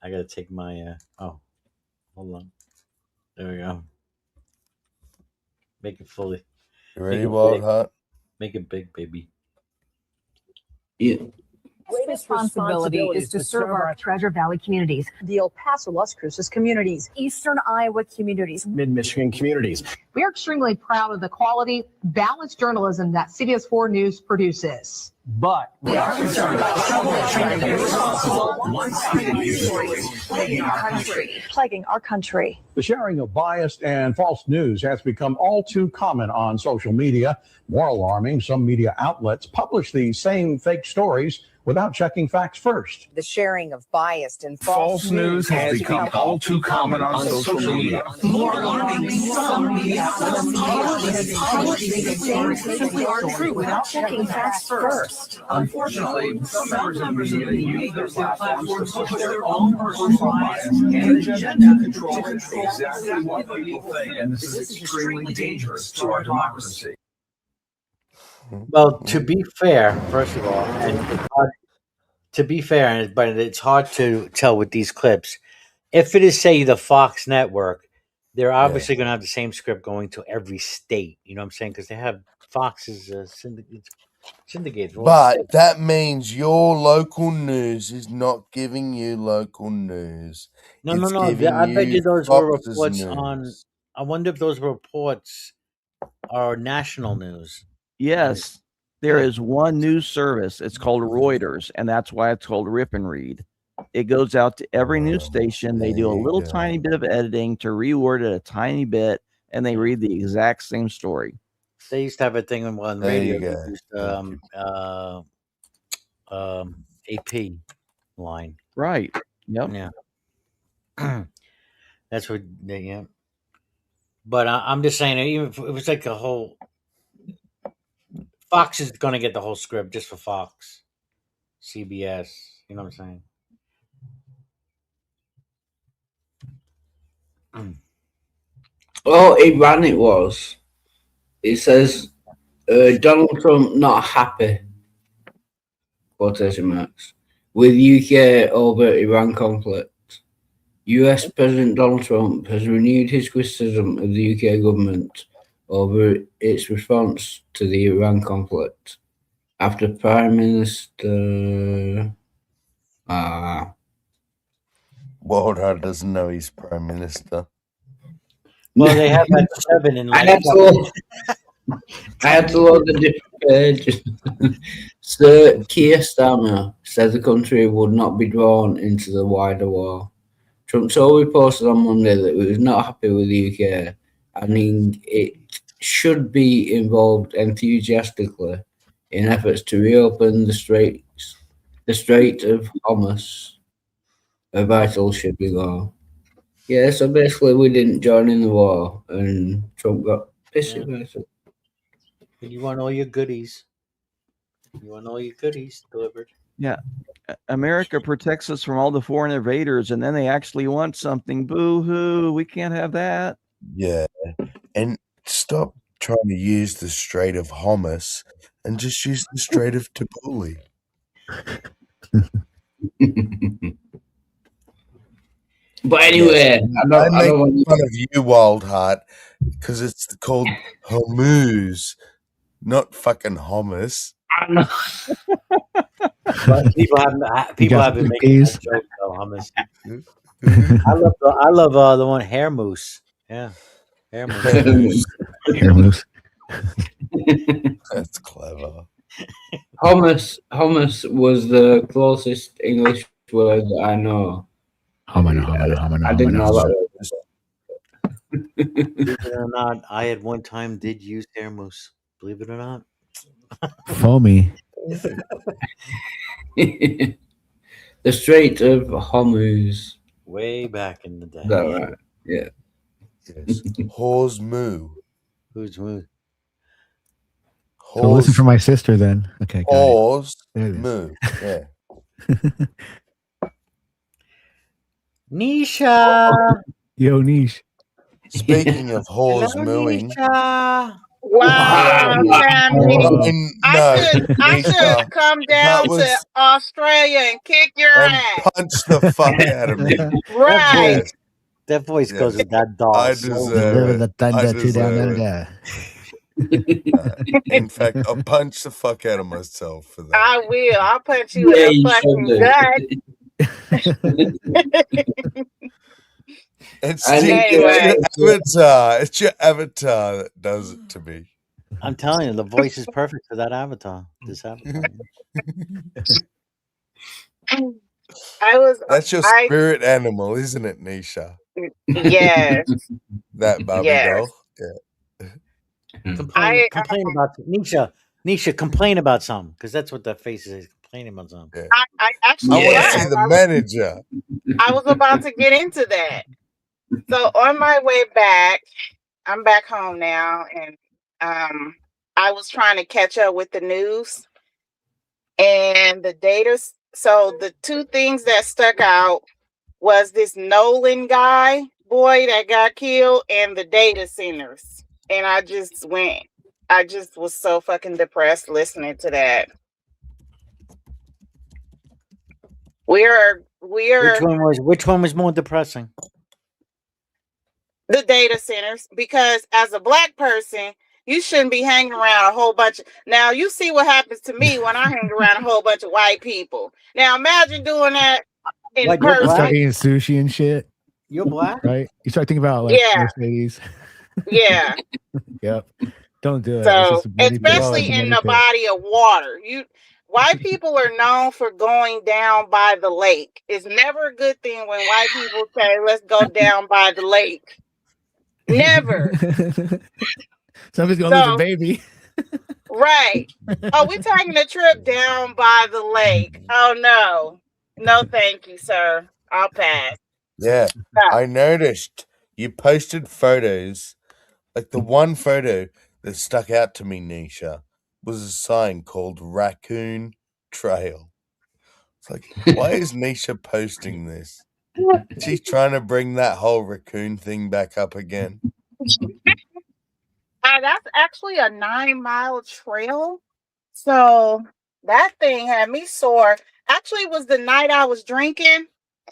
I gotta take my. Hold on. There we go. Make it fully. You ready, Wild Heart? Make it big, baby. Yeah. Greatest responsibility is to serve our Treasure Valley communities, the El Paso, Las Cruces communities, Eastern Iowa communities, Mid-Michigan communities. We are extremely proud of the quality, balanced journalism that CBS 4 News produces. But we are concerned about one-sided news stories plaguing our country. The sharing of biased and false news has become all too common on social media. More alarming, some media outlets publish these same fake stories without checking facts first. The sharing of biased and false news has become all too common on social media. More alarming, some media outlets simply aren't true without checking facts first. Unfortunately, some members of the media use their platforms to push their own personal bias and agenda to control exactly what people think, and this is extremely dangerous to our democracy. Well, to be fair, first of all, and it's hard, but it's hard to tell with these clips. If it is, say, the Fox network, they're obviously going to have the same script going to every state. You know what I'm saying? Because they have Fox's syndicated. But that means your local news is not giving you local news. No. I bet you those were reports on. I wonder if those reports are national news. Yes, there is one news service. It's called Reuters, and that's why it's called Rip and Read. It goes out to every news station. They do a little tiny bit of editing to reword it a tiny bit, and they read the exact same story. They used to have a thing on radio. They used AP line. Right. Yep. Yeah. That's what they. Yeah. But I'm just saying, even if it was like a whole. Fox is going to get the whole script just for Fox, CBS. You know what I'm saying? Oh, Iran it was. It says Donald Trump not happy, quotation marks, with UK over Iran conflict. US President Donald Trump has renewed his criticism of the UK government over its response to the Iran conflict after Prime Minister Walter doesn't know he's Prime Minister. Well, they have that 7 in. I had to load the different pages. Sir Keir Starmer said the country would not be drawn into the wider war. Trump so posted on Monday that he was not happy with the UK, and it should be involved enthusiastically in efforts to reopen the Strait of Hormuz, a vital shipping law. Yeah, so basically we didn't join in the war, and Trump got pissy about it. And you want all your goodies. You want all your goodies delivered. Yeah. America protects us from all the foreign invaders, and then they actually want something. Boo-hoo. We can't have that. Yeah. And stop trying to use the Strait of Hormuz and just use the Strait of Tabuli. But anyway, Yes, I don't make want fun of you, Wild Heart, because it's called Hormuz, not fucking hummus. I know. But people have been making that joke though, hummus. I love the one hair mousse. Yeah, hair mousse. Hair mousse. That's clever. Hummus was the closest English word that I know. I didn't know that. Believe it or not, I at one time did use hair mousse. Believe it or not. Foamy. The Strait of Hormuz. Way back in the day. Is that right? Yeah. Yes. Horse moo. Who's moo? So listen for my sister then. Okay. Horse There it is. moo. Yeah. Nisha. Yo, Niche. Speaking of horse mooing. Nisha. Wow, family. I should come down to Australia and kick your ass. Punch the fuck out of me. Right. That voice goes with that dog. I deserve it. I deserve it. In fact, I'll punch the fuck out of myself for that. I will. I'll punch you in the fucking gut. It's Anyway. your avatar. It's your avatar that does it to me. I'm telling you, the voice is perfect for that avatar. This avatar. That's your spirit animal, isn't it, Nisha? Yes. That Barbie doll. Yeah. Complain about Nisha, complain about something, because that's what that face is, complaining about something. I actually I want to see the manager. I was about to get into that. So on my way back, I'm back home now, and I was trying to catch up with the news and the data. So the two things that stuck out was this Nolan boy that got killed and the data centers. And I just was so fucking depressed listening to that. We are Which one was more depressing? The data centers, because as a black person, you shouldn't be hanging around a whole bunch of. Now you see what happens to me when I hang around a whole bunch of white people. Now imagine doing that in person. You start eating sushi and shit. You're black, right? You start thinking about like Mercedes. Yeah. Yep. Don't do it. So especially in the body of water, white people are known for going down by the lake. It's never a good thing when white people say, "Let's go down by the lake." Never. Somebody's gonna lose a baby. Right. Oh, we're taking a trip down by the lake. Oh no, thank you, sir. I'll pass. Yeah, I noticed you posted photos. Like the one photo that stuck out to me, Nisha, was a sign called Raccoon Trail. It's like, why is Nisha posting this? She's trying to bring that whole raccoon thing back up again. That's actually a 9-mile trail. So that thing had me sore. Actually, it was the night I was drinking, and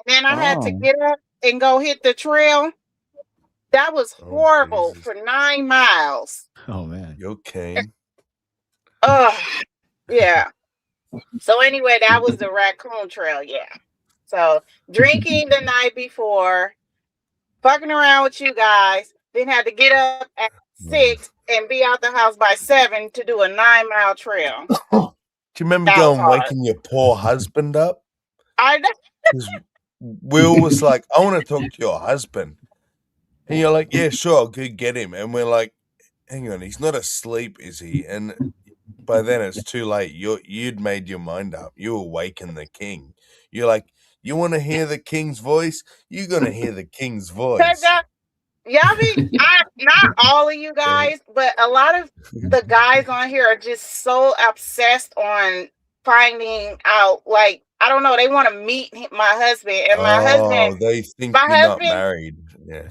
then I had to get up and go hit the trail. That was horrible for 9 miles. Oh man. You okay? Yeah. So anyway, that was the Raccoon Trail, yeah. So drinking the night before, fucking around with you guys, then had to get up at 6 and be out the house by 7 to do a 9-mile trail. Do you remember going waking your poor husband up? I know. Will was like, I want to talk to your husband. And you're like, yeah, sure, I'll go get him. And we're like, hang on, he's not asleep, is he? And by then it's too late. You'd made your mind up. You awakened the king. You're like, you want to hear the king's voice? You're gonna hear the king's voice. Y'all be not all of you guys, but a lot of the guys on here are just so obsessed on finding out. Like, I don't know, they want to meet my husband, and They think my you're not husband, married. Yeah.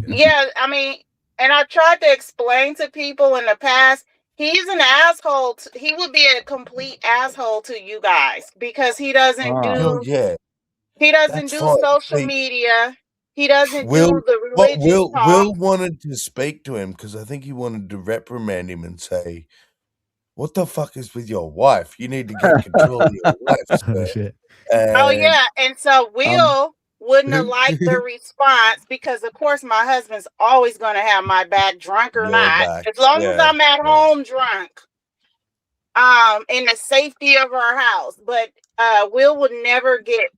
yeah. I mean, and I tried to explain to people in the past. He's an asshole. He would be a complete asshole to you guys because he doesn't Oh, do. yeah. He doesn't That's do fine. social See, media. He doesn't Will, do the religious talk. Will wanted to speak to him because I think he wanted to reprimand him and say, "What the fuck is with your wife? You need to get control of your wife, sir." Shit. Oh And yeah, and so Will wouldn't have liked the response because, of course, my husband's always going to have my back, drunk or your not, back, as long as yeah, I'm at home drunk, in the safety of our house. But Will would never get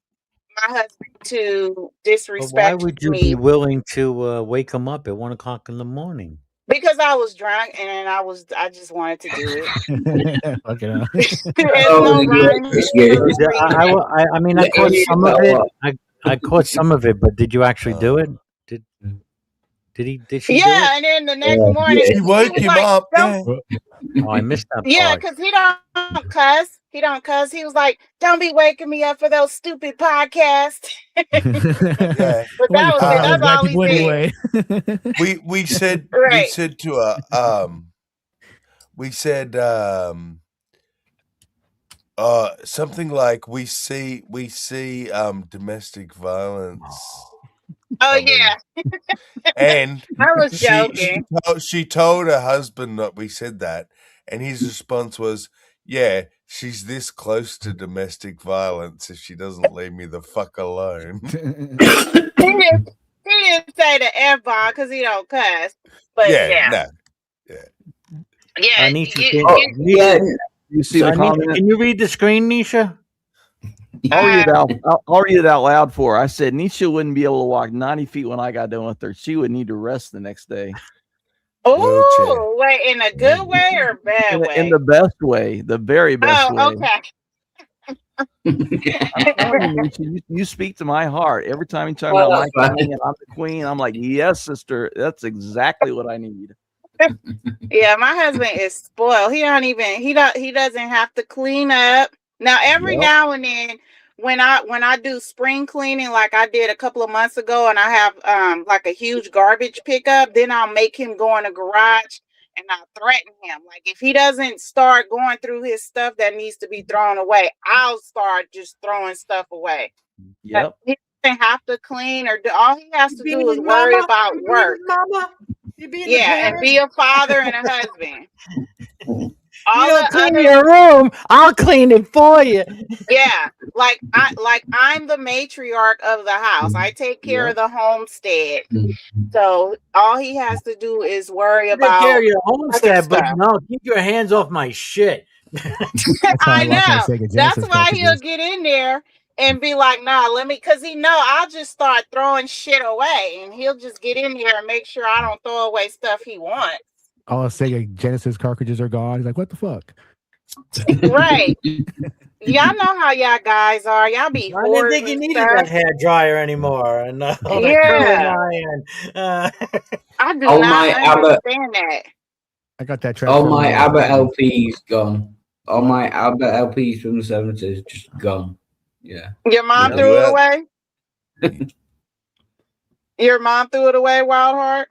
my husband to But why disrespect would you be me willing to wake him up at 1 o'clock in the morning? because I was drunk and I just wanted to do it. Fucking hell. There's no rhyme or reason. I mean, I caught some of it. I caught some of it, but did you actually do it? Did she do it? Yeah, and then the next morning She he woke was him like, up. "Don't." Yeah. Oh, I missed that Yeah, part. because he don't cuss. He don't cuss. He was like, "Don't be waking me up for those stupid podcasts." Yeah. But that was it. That's black all he people said. anyway. We said Right. to her something like we see domestic violence Oh coming. yeah. And I was joking. she told her husband that we said that, and his response was, "Yeah, she's this close to domestic violence if she doesn't leave me the fuck alone." He didn't say the F-bomb because he don't cuss. But yeah. No. Yeah. Nisha, You see the Nisha, comment? can you read the screen, Nisha? I'll read it out. I'll read it out loud for her. I said Nisha wouldn't be able to walk 90 feet when I got done with her. She would need to rest the next day. Oh, wait, in a good way or a bad way? In the best way, the very best way. Okay. I'm telling you, Nisha, you speak to my heart. Every time you talk about my queen and I'm the queen, I'm like, yes, sister, that's exactly what I need. Yeah, my husband is spoiled. He doesn't have to clean up. Now every now and then when I do spring cleaning like I did a couple of months ago and I have like a huge garbage pickup, then I'll make him go in the garage and I'll threaten him. Like if he doesn't start going through his stuff that needs to be thrown away, I'll start just throwing stuff away. Yep. He doesn't have to clean or all he has to do is worry about work. Mama. You being Yeah, and be a father and a husband. You don't clean your room, I'll clean it for you. Yeah, like I'm the matriarch of the house. I take care of the homestead. So all he has to do is worry Take about care of your homestead, but stuff. no, keep your hands off my shit. I know. That's why he'll get in there and be like, "Nah, let me," because he know I'll just start throwing shit away, and he'll just get in there and make sure I don't throw away stuff he wants. All Sega Genesis cartridges are gone. He's like, what the fuck? Right. Y'all know how y'all guys are. Y'all be I didn't think you needed that hair dryer anymore, and all that curling iron. I do Oh, not my Abbott. understand that. I got that. All my ABBA LPs gone. All my ABBA LPs from the 70s just gone. Yeah. Your mom threw it away? Your mom threw it away, Wildheart?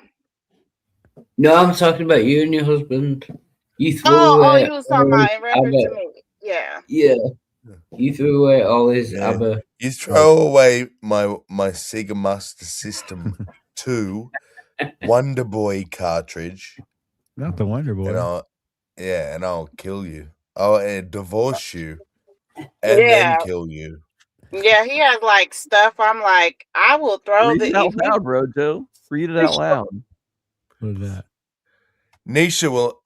No, I'm talking about you and your husband. You threw Oh, away you was talking all about his in reference to ABBA. me. Yeah. Yeah. You threw away all his ABBA. You throw away my Sega Master System 2 Wonder Boy cartridge. Not the Wonder Boy. And I'll kill you. I'll divorce you and then kill you. Yeah, he has like stuff. I'm like, I will throw Read the. it out loud, bro, Joe. Read it out loud. What is that? Nisha will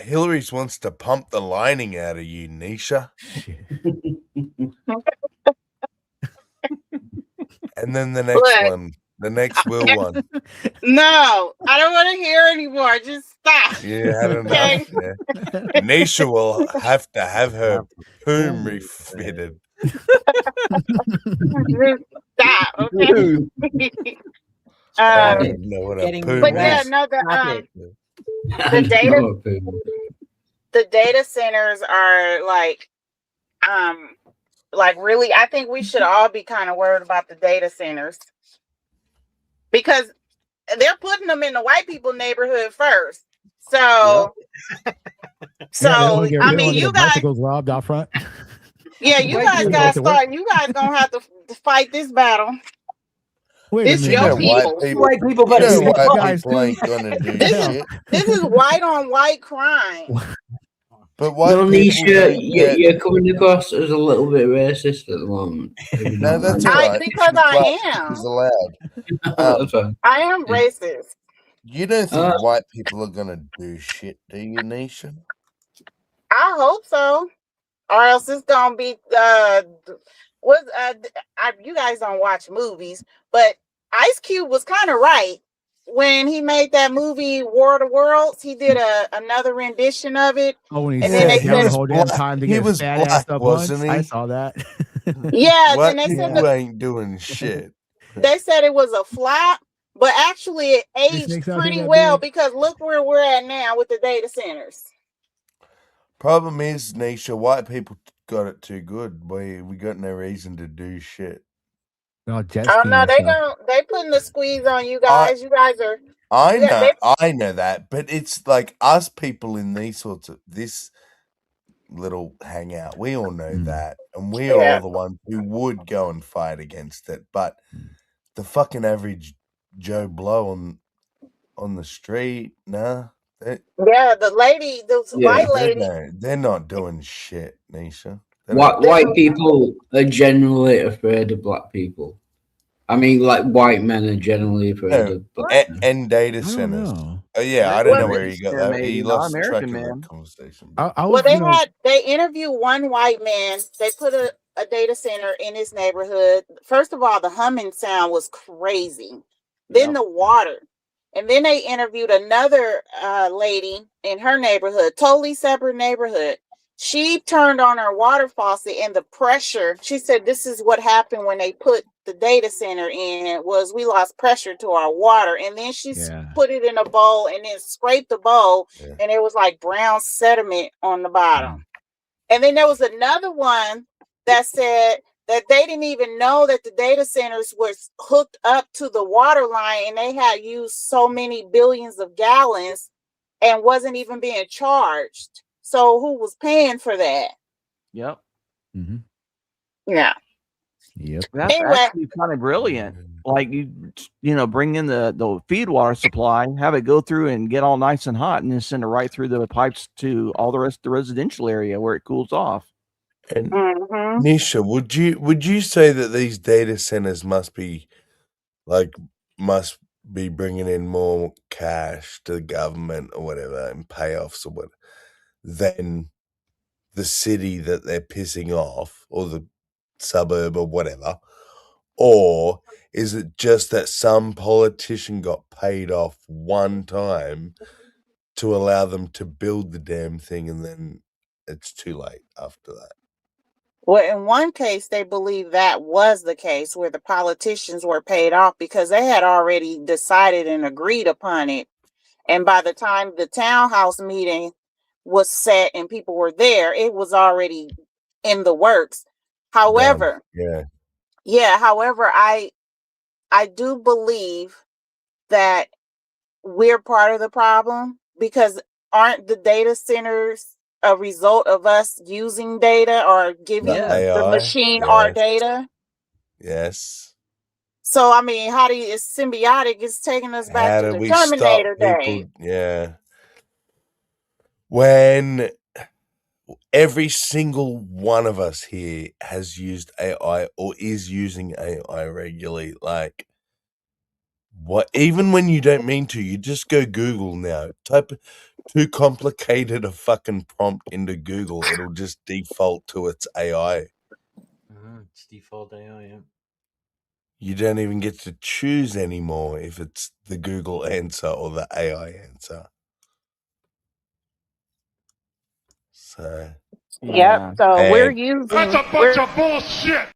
Hillary's wants to pump the lining out of you, Nisha. And then the next one, The next Will one. No, I don't want to hear anymore. Just stop. You had Okay. enough. Yeah. Nisha will have to have her poom refitted. Just stop. Okay. I don't know what a Getting poom But yeah, is. no, Stop it. the data centers are like really, I think we should all be kind of worried about the data centers because they're putting them in the white people neighborhood first. So Yeah, they don't want to get, I they don't mean, want to get you their guys, bicycles robbed out front. yeah, you White guys people gotta like to work. start. You guys gonna have to fight this battle. Wait a It's minute. your White people. people, White people you better know step white up. people ain't gonna do This shit. This is white on white crime. But white No, people Nisha, don't get. you're coming across as a little bit racist at the moment. No, that's all right. Because I am. Is allowed. That's fine. I am racist. You don't think white people are gonna do shit, do you, Nisha? I hope so, or else it's gonna be you guys don't watch movies, but Ice Cube was kind of right when he made that movie War of the Worlds. He did another rendition of it. Oh, when he and said then they he had said the whole damn time to He get was fat black, ass up wasn't once. he? I saw that. yeah, White and they said people ain't doing shit. they said it was a flop, but actually it aged snakes out here pretty that well big? because look where we're at now with the data centers. Problem is, Nisha, white people got it too good. We got no reason to do shit. No, jet Oh skiing no, and stuff. they putting the squeeze on you guys. You guys are. I Yeah, know, they- I know that, but it's like us people in these sorts of this little hangout. We all know that, and we are Yeah. all the ones who would go and fight against it. But the fucking average Joe Blow on the street, nah. Yeah, the lady, the white lady. They're not doing shit, Nisha. White people are generally afraid of black people. I mean, like white men are generally afraid of black men. And data centers. Oh yeah, I don't know where he got that. He lost track of that conversation. They interviewed one white man. They put a data center in his neighborhood. First of all, the humming sound was crazy. Then the water. And then they interviewed another lady in her neighborhood, totally separate neighborhood. She turned on her water faucet and the pressure, she said this is what happened when they put the data center in, was we lost pressure to our water. And then she put it in a bowl and then scraped the bowl and it was like brown sediment on the bottom. And then there was another one that said that they didn't even know that the data centers was hooked up to the water line and they had used so many billions of gallons and wasn't even being charged. So who was paying for that? Yep. Yeah. Yep. That's Anyway. actually kind of brilliant. Like you know, bring in the feed water supply, have it go through and get all nice and hot, and then send it right through the pipes to all the rest of the residential area where it cools off. And Nisha, would you say that these data centers must be bringing in more cash to the government or whatever and payoffs or what than the city that they're pissing off or the suburb or whatever? Or is it just that some politician got paid off one time to allow them to build the damn thing and then it's too late after that? Well, in one case, they believe that was the case where the politicians were paid off because they had already decided and agreed upon it. And by the time the townhouse meeting was set and people were there, it was already in the works. However, however, I do believe that we're part of the problem because aren't the data centers a result of us using data or giving the machine our data? Yes. So, I mean, it's symbiotic. It's taking us back How to do the we Terminator stop days. people? Yeah. When every single one of us here has used AI or is using AI regularly, like even when you don't mean to, you just go Google now. Type too complicated a fucking prompt into Google, it'll just default to its AI. It's default AI, yeah. You don't even get to choose anymore if it's the Google answer or the AI answer. So, Yep. So we're and using. That's a bunch of bullshit.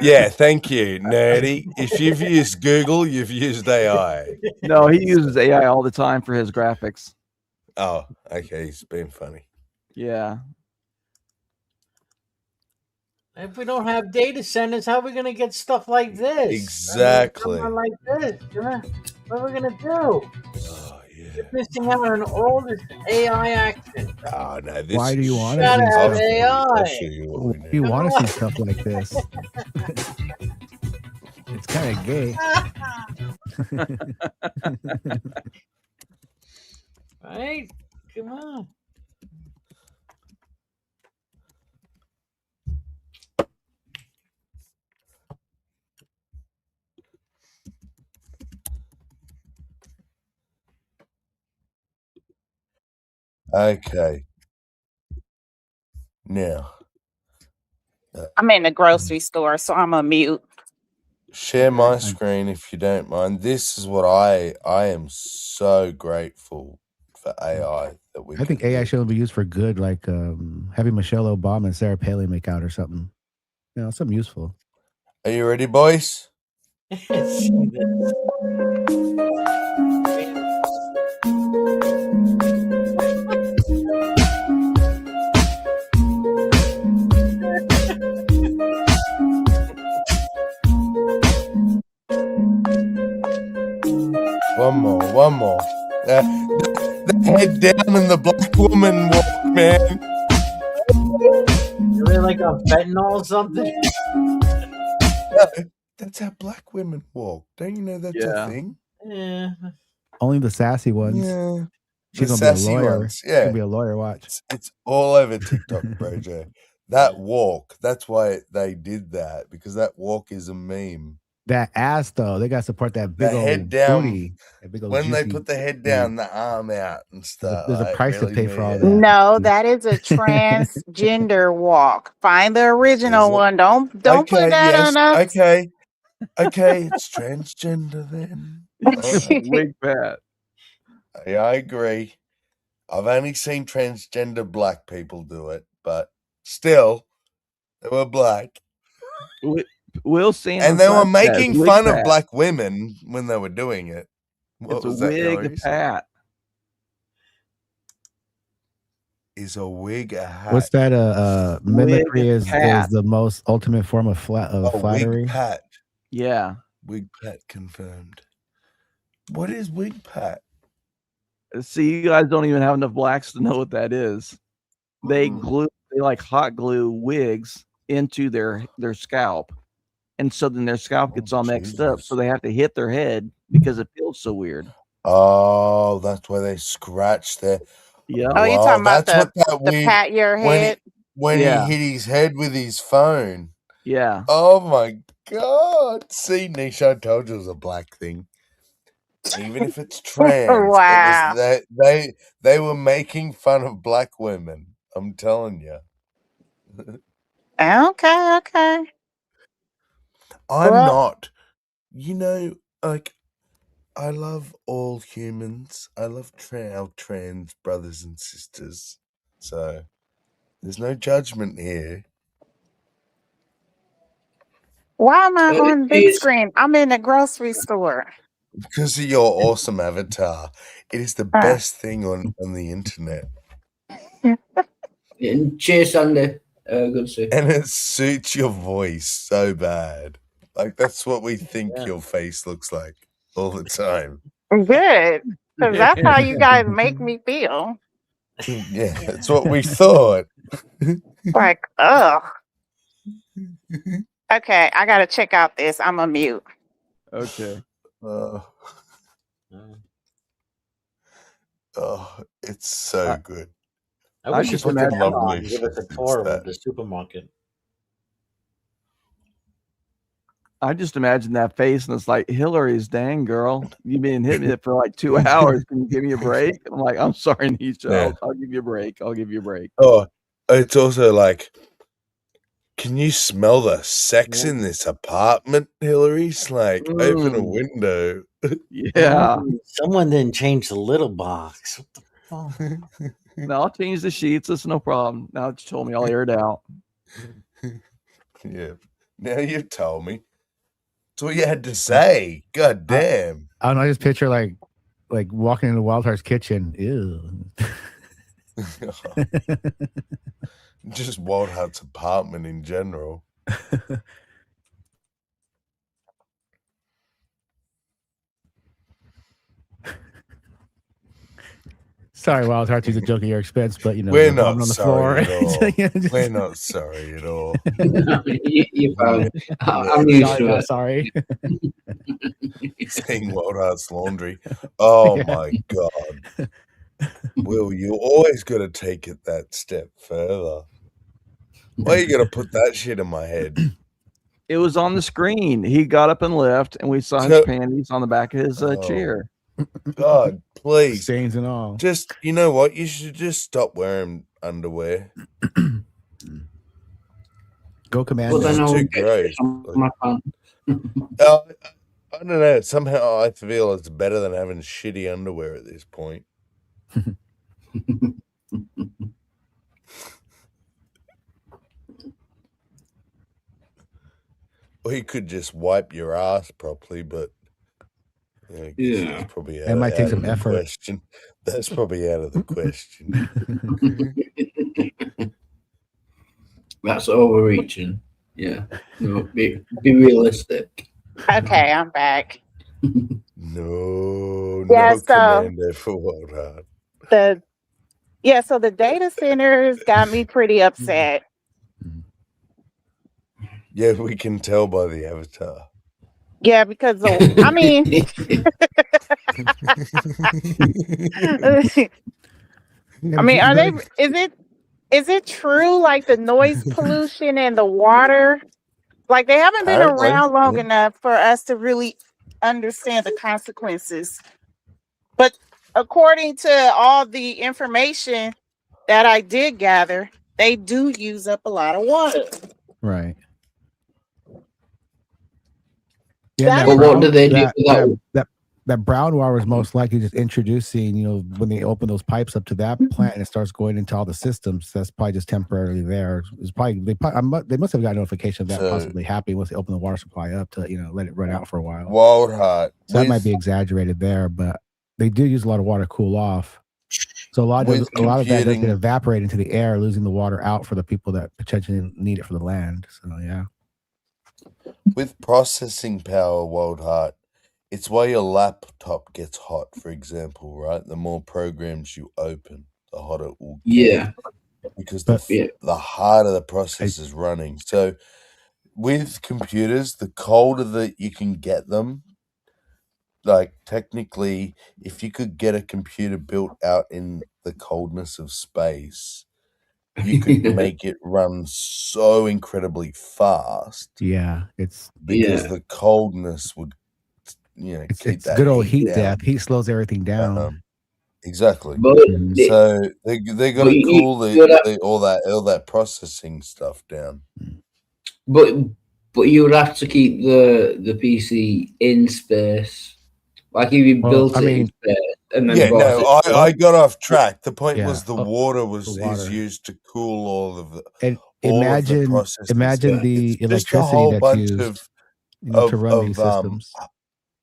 yeah, thank you, nerdy. If you've used Google, you've used AI. No, he uses AI all the time for his graphics. Oh, okay, he's being funny. Yeah. If we don't have data centers, how are we going to get stuff like this? Exactly. I mean, like this. What are we going to do? Oh, yeah. You're missing out on all this AI action. Oh, no, this Why do you want to Gotta see have stuff? AI. I'll show you what Why we do need. you want to see stuff like this? It's kind of gay. Right? Come on. Okay. Now, I'm in the grocery store, so I'm on mute. share my screen if you don't mind. This is what I am so grateful for AI that we I think can AI do. should be used for good, like having Michelle Obama and Sarah Palin make out or something. You know, something useful. Are you ready, boys? One more. The head down and the black woman walk, man. You're like on fentanyl or something? No, that's how black women walk. Don't you know that's a thing? Yeah. Only the sassy ones. Yeah. She's The gonna be a sassy lawyer. ones. She's Yeah. gonna be a lawyer. Watch. It's all over TikTok, bro, Joe. That walk, that's why they did that, because that walk is a meme. That ass though, they gotta support that big The old head down, booty. That big old when they juicy put the head booty. down, the arm out and stuff. There's a like, price to really pay for all made that. it. No, that is a transgender walk. Find the original Is it? one. Don't put Okay, that yes. on us. Okay, it's transgender then. All right. Wig Pat. Yeah, I agree. I've only seen transgender black people do it, but still, they were black. Will Sand And on they were Snapchat, making Wig fun of Pat. black women when they were doing it. What It's a was that, wig Norris? Pat. Is a wig a hat? What's that? Mimicry Wig is Pat. the most ultimate form of flattery. Wig Pat. Yeah. Wig Pat confirmed. What is Wig Pat? See, you guys don't even have enough blacks to know what that is. They like hot glue wigs into their scalp, and so then their scalp gets all mixed up, so they have to hit their head because it feels so weird. Oh, that's why they scratched their. Yeah. Oh, you talking about that's what that the weird pat your head? when Yeah. he hit his head with his phone. Yeah. Oh my God! See, Nisha, I told you it was a black thing. Even if it's trans, Wow. it was they were making fun of black women. I'm telling you. Okay. I'm Well, not. You know, like, I love all humans. I love our trans brothers and sisters. So there's no judgment here. why am I on big It's screen? I'm in the grocery store. Because of your awesome avatar. It is the best thing on the internet. cheers, Andy. Good to see. And it suits your voice so bad. Like, that's what we think your face looks like all the time. Good. Because that's how you guys make me feel. Yeah, that's what we thought. Like, ugh. Okay, I gotta check out this. I'm a mute. Okay. It's so good. I wish you just put your imagine- number on and give us a tour of the supermarket. I just imagine that face, and it's like, Hillary's, dang girl, you've been hitting it for like 2 hours. Can you give me a break? I'm like, I'm sorry, Nisha. Yeah. I'll give you a break. I'll give you a break. Oh, it's also like, Can you smell the sex in this apartment, Hillary? It's like, open a window. Yeah. Someone didn't change the little box. What the fuck? No, I'll change the sheets. It's no problem. Now that you told me, I'll air it out. Yeah. Now you've told me. That's what you had to say. God damn. I don't know. I just picture like walking into Wild Heart's kitchen. Ew. Just Wild Heart's apartment in general. Sorry, Wild Heart, to a joke at your expense, but we're not on the sorry floor. at all. We're not sorry at all. You're fine. I'm used to it. Sorry. Saying Wild Heart's laundry. Oh my God. Will, you always got to take it that step further. Why you got to put that shit in my head? It was on the screen. He got up and left, and we saw his panties on the back of his chair. God, please. Stains and all. Just, you know what? You should just stop wearing underwear. Go Commando. It's too gross. I don't know. Somehow I feel it's better than having shitty underwear at this point. Or you could just wipe your ass properly, but that's probably That might take some effort. Question. That's probably out of the question. That's overreaching. Yeah. No, be realistic. Okay, I'm back. No so Commando for Wild Heart. So the data centers got me pretty upset. Yeah, we can tell by the avatar. Yeah, because I mean, are they? Is it true? Like the noise pollution and the water, like they haven't been around long enough for us to really understand the consequences. But according to all the information that I did gather, they do use up a lot of water. Right. Yeah, but what do they do? That brown water is most likely just introducing, when they open those pipes up to that plant and it starts going into all the systems, that's probably just temporarily there. It's probably they must have got notification of that possibly happening once they open the water supply up to let it run out for a while. Wild Heart. So that might be exaggerated there, but they do use a lot of water to cool off. So a lot of that does get evaporated into the air, losing the water out for the people that potentially need it for the land. So yeah. With processing power, Wild Heart, it's why your laptop gets hot, for example, right? The more programs you open, the hotter it will get. Yeah. Because the harder the process is running. So with computers, the colder that you can get them, like technically, if you could get a computer built out in the coldness of space, you could make it run so incredibly fast. Yeah, because the coldness would, keep that good old heat down. death. Heat slows everything down. Exactly. So they got to cool all that processing stuff down. But you would have to keep the PC in space. Like if you built it in space and then I got off track. The point was the water is used to cool all of the processes. Imagine the electricity that's used to run these systems.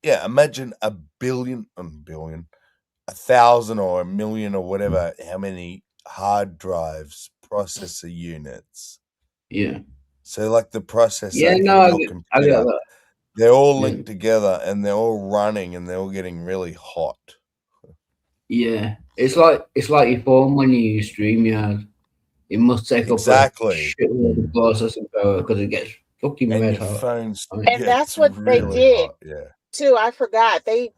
Yeah, imagine a billion, 1,000 or 1,000,000 or whatever, how many hard drives, processor units. Yeah. So like the processor I get that. They're all linked together and they're all running and they're all getting really hot. Yeah. It's like your phone when you use StreamYard. It must take up a shitload of processing power because it gets fucking red hot. And that's what they did too. I forgot. They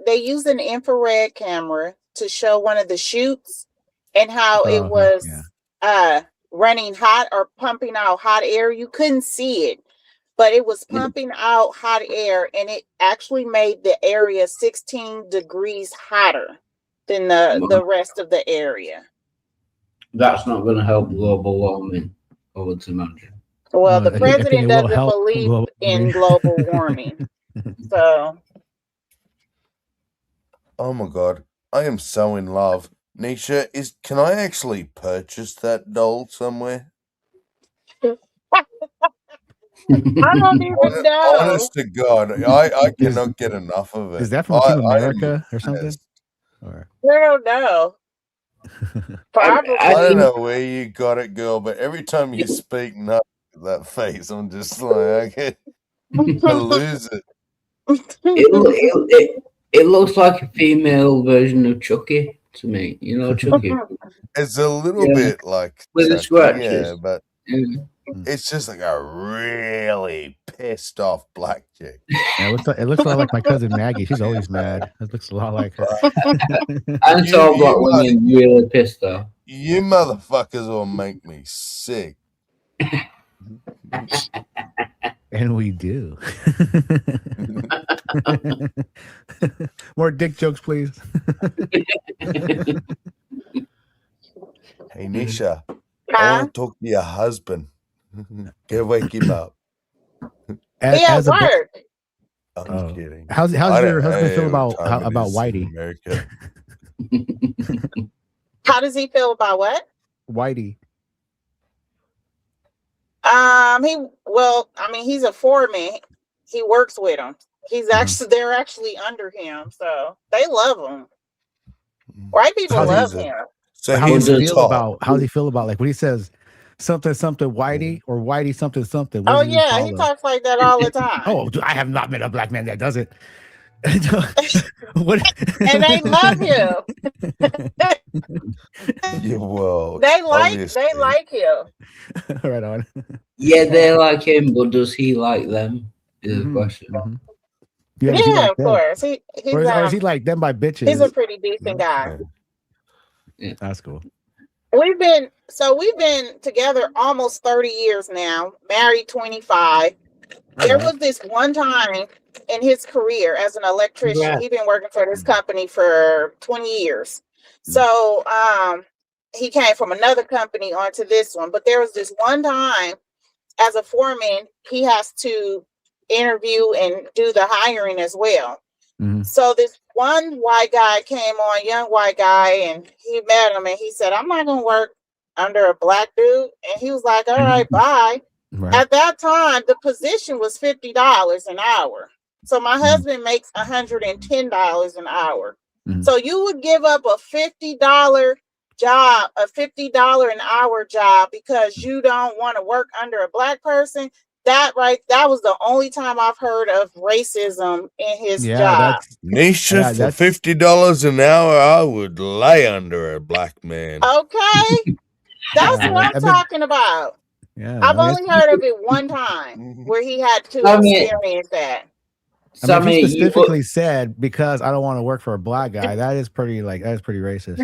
used an infrared camera to show one of the chutes and how it was running hot or pumping out hot air. You couldn't see it, but it was pumping out hot air, and it actually made the area 16 degrees hotter than the rest of the area. That's not going to help global warming, I would imagine. Well, the I think president it will doesn't help believe global in warming. global warming. So Oh my god, I am so in love. Nisha, can I actually purchase that doll somewhere? I don't even know. Honest to God, I cannot get enough of it. Is that from Team America or something? Or I don't know. Probably. I don't know where you got it, girl, but every time you speak that face, I'm just like, I lose it. It looks like a female version of Chucky to me. You know Chucky? It's a little Yeah. bit like With the Chucky, scratches. yeah, but Yeah. it's just like a really pissed off black chick. Yeah, it looks a lot like my cousin Maggie. She's always mad. It looks a lot like her. And so black women really pissed off. You motherfuckers will make me sick. And we do. More dick jokes, please. Hey, Nisha, I want to talk to your husband. Go wake him up. As a work. I'm kidding. How's your husband feel about Whitey? America. How does he feel about what? Whitey. He's a foreman. He works with him. They're actually under him, so they love him. White people love him. So how does he feel about like when he says something Whitey or Whitey something? Oh yeah, he talks like that all the time. Oh, I have not met a black man that does it. And they love you. They like him. Right on. Yeah, they like him, but does he like them? Is the question. Yeah, of course. Or is he like them by bitches? He's a pretty decent guy. Yeah, that's cool. We've been together almost 30 years now, married 25. There was this one time in his career as an electrician. Yeah. He'd been working for this company for 20 years. So he came from another company onto this one. But there was this one time as a foreman, he has to interview and do the hiring as well. Mm-hmm. So this one white guy came on, young white guy, and he met him and he said, I'm not going to work under a black dude. And he was like, all right, bye. Right. At that time, the position was $50 an hour. So my husband makes $110 an hour. Mm-hmm. So you would give up a $50 job, a $50 an hour job because you don't want to work under a black person. That was the only time I've heard of racism in his job. Nisha, for $50 an hour, I would lay under a black man. Okay. That's what I'm talking about. Yeah, I've only heard of it one time where he had to experience that. I mean, he specifically said, because I don't want to work for a black guy. That is pretty racist.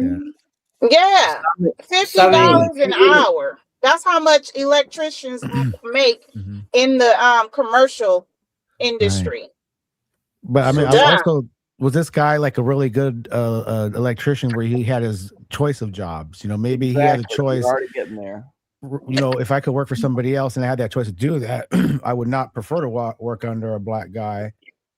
Yeah. $50 an hour. That's how much electricians make in the commercial industry. Right. But I mean, also, was this guy like a really good electrician where he had his choice of jobs? You know, maybe he had a choice. You're already getting there. You know, if I could work for somebody else and I had that choice to do that, I would not prefer to work under a black guy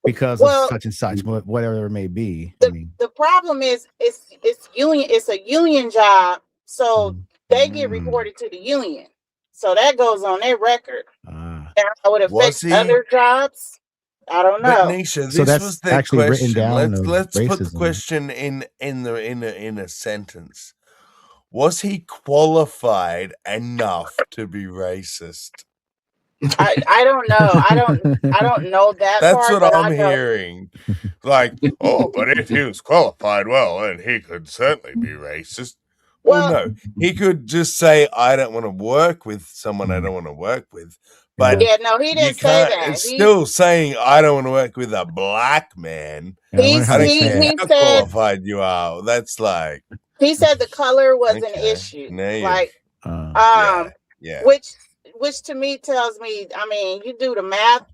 because of such and such, whatever it may be. The problem is it's a union job, so they get reported to the union. So that goes on their record. And how it affects other jobs, I don't know. But Nisha, this was the question. Let's put the question in a sentence. Was he qualified enough to be racist? I don't know. I don't know that. That's part, what I'm hearing. Like, but if he was qualified, well, then he could certainly be racist. Well, no, he could just say, I don't want to work with someone I don't want to work with. But yeah, no, he didn't say that. It's still saying, I don't want to work with a black man. He how said qualified you are. That's like. He said the color was an issue. Like, which to me tells me, I mean, you do the math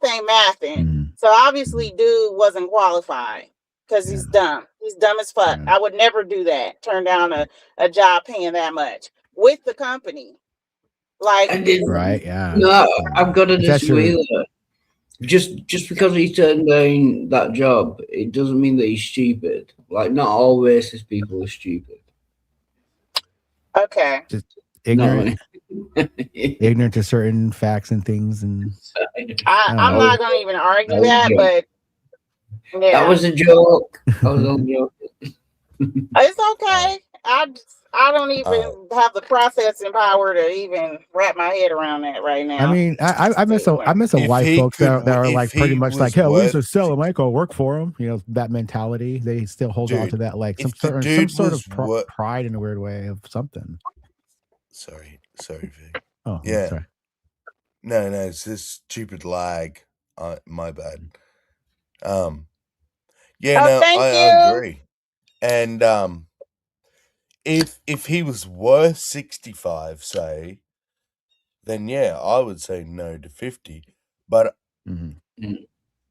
ain't mathing. So obviously dude wasn't qualified because he's dumb. He's dumb as fuck. I would never do that. Turn down a job paying that much with the company. Like, I didn't. Right? Yeah. No, I've got to That's disagree true. with that. Just because he turned down that job, it doesn't mean that he's stupid. Like, not all racist people are stupid. okay. Just No, ignorant, ignorant to certain facts and things, and I'm not gonna even argue that, but yeah, that was a joke. That was a joke. it's okay. I don't even have the processing power to even wrap my head around that right now. I mean, I miss some white folks that are like pretty much like, hell, we used to sell them. I go work for them. You know, that mentality. They still hold on to that, like some sort of pride in a weird way of something. Sorry, Vic. Oh, yeah. sorry. No, it's this stupid lag. My bad. Yeah, no, thank I you. agree. And if he was worth 65, say, then yeah, I would say no to 50. But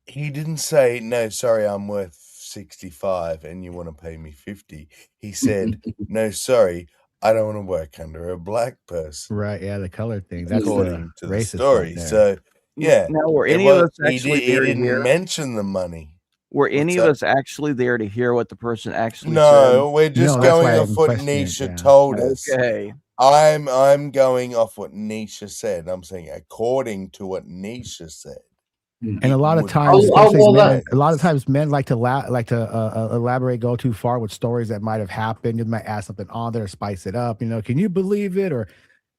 he didn't say, no, sorry, I'm worth 65 and you want to pay me 50. He said, no, sorry, I don't want to work under a black person. Right, yeah, the color thing. That's according to the racist story. right there. So, yeah. Now, were any of us actually he there to didn't hear? mention the money. Were any of that? us actually there to hear what the person actually said? No, we're just going off what Nisha told us. Okay. I'm going off what Nisha said. I'm saying according to what Nisha said. And a lot of times, especially men, a lot of times men like to elaborate, go too far with stories that might have happened. You might add something on there, spice it up. You know, can you believe it? Or,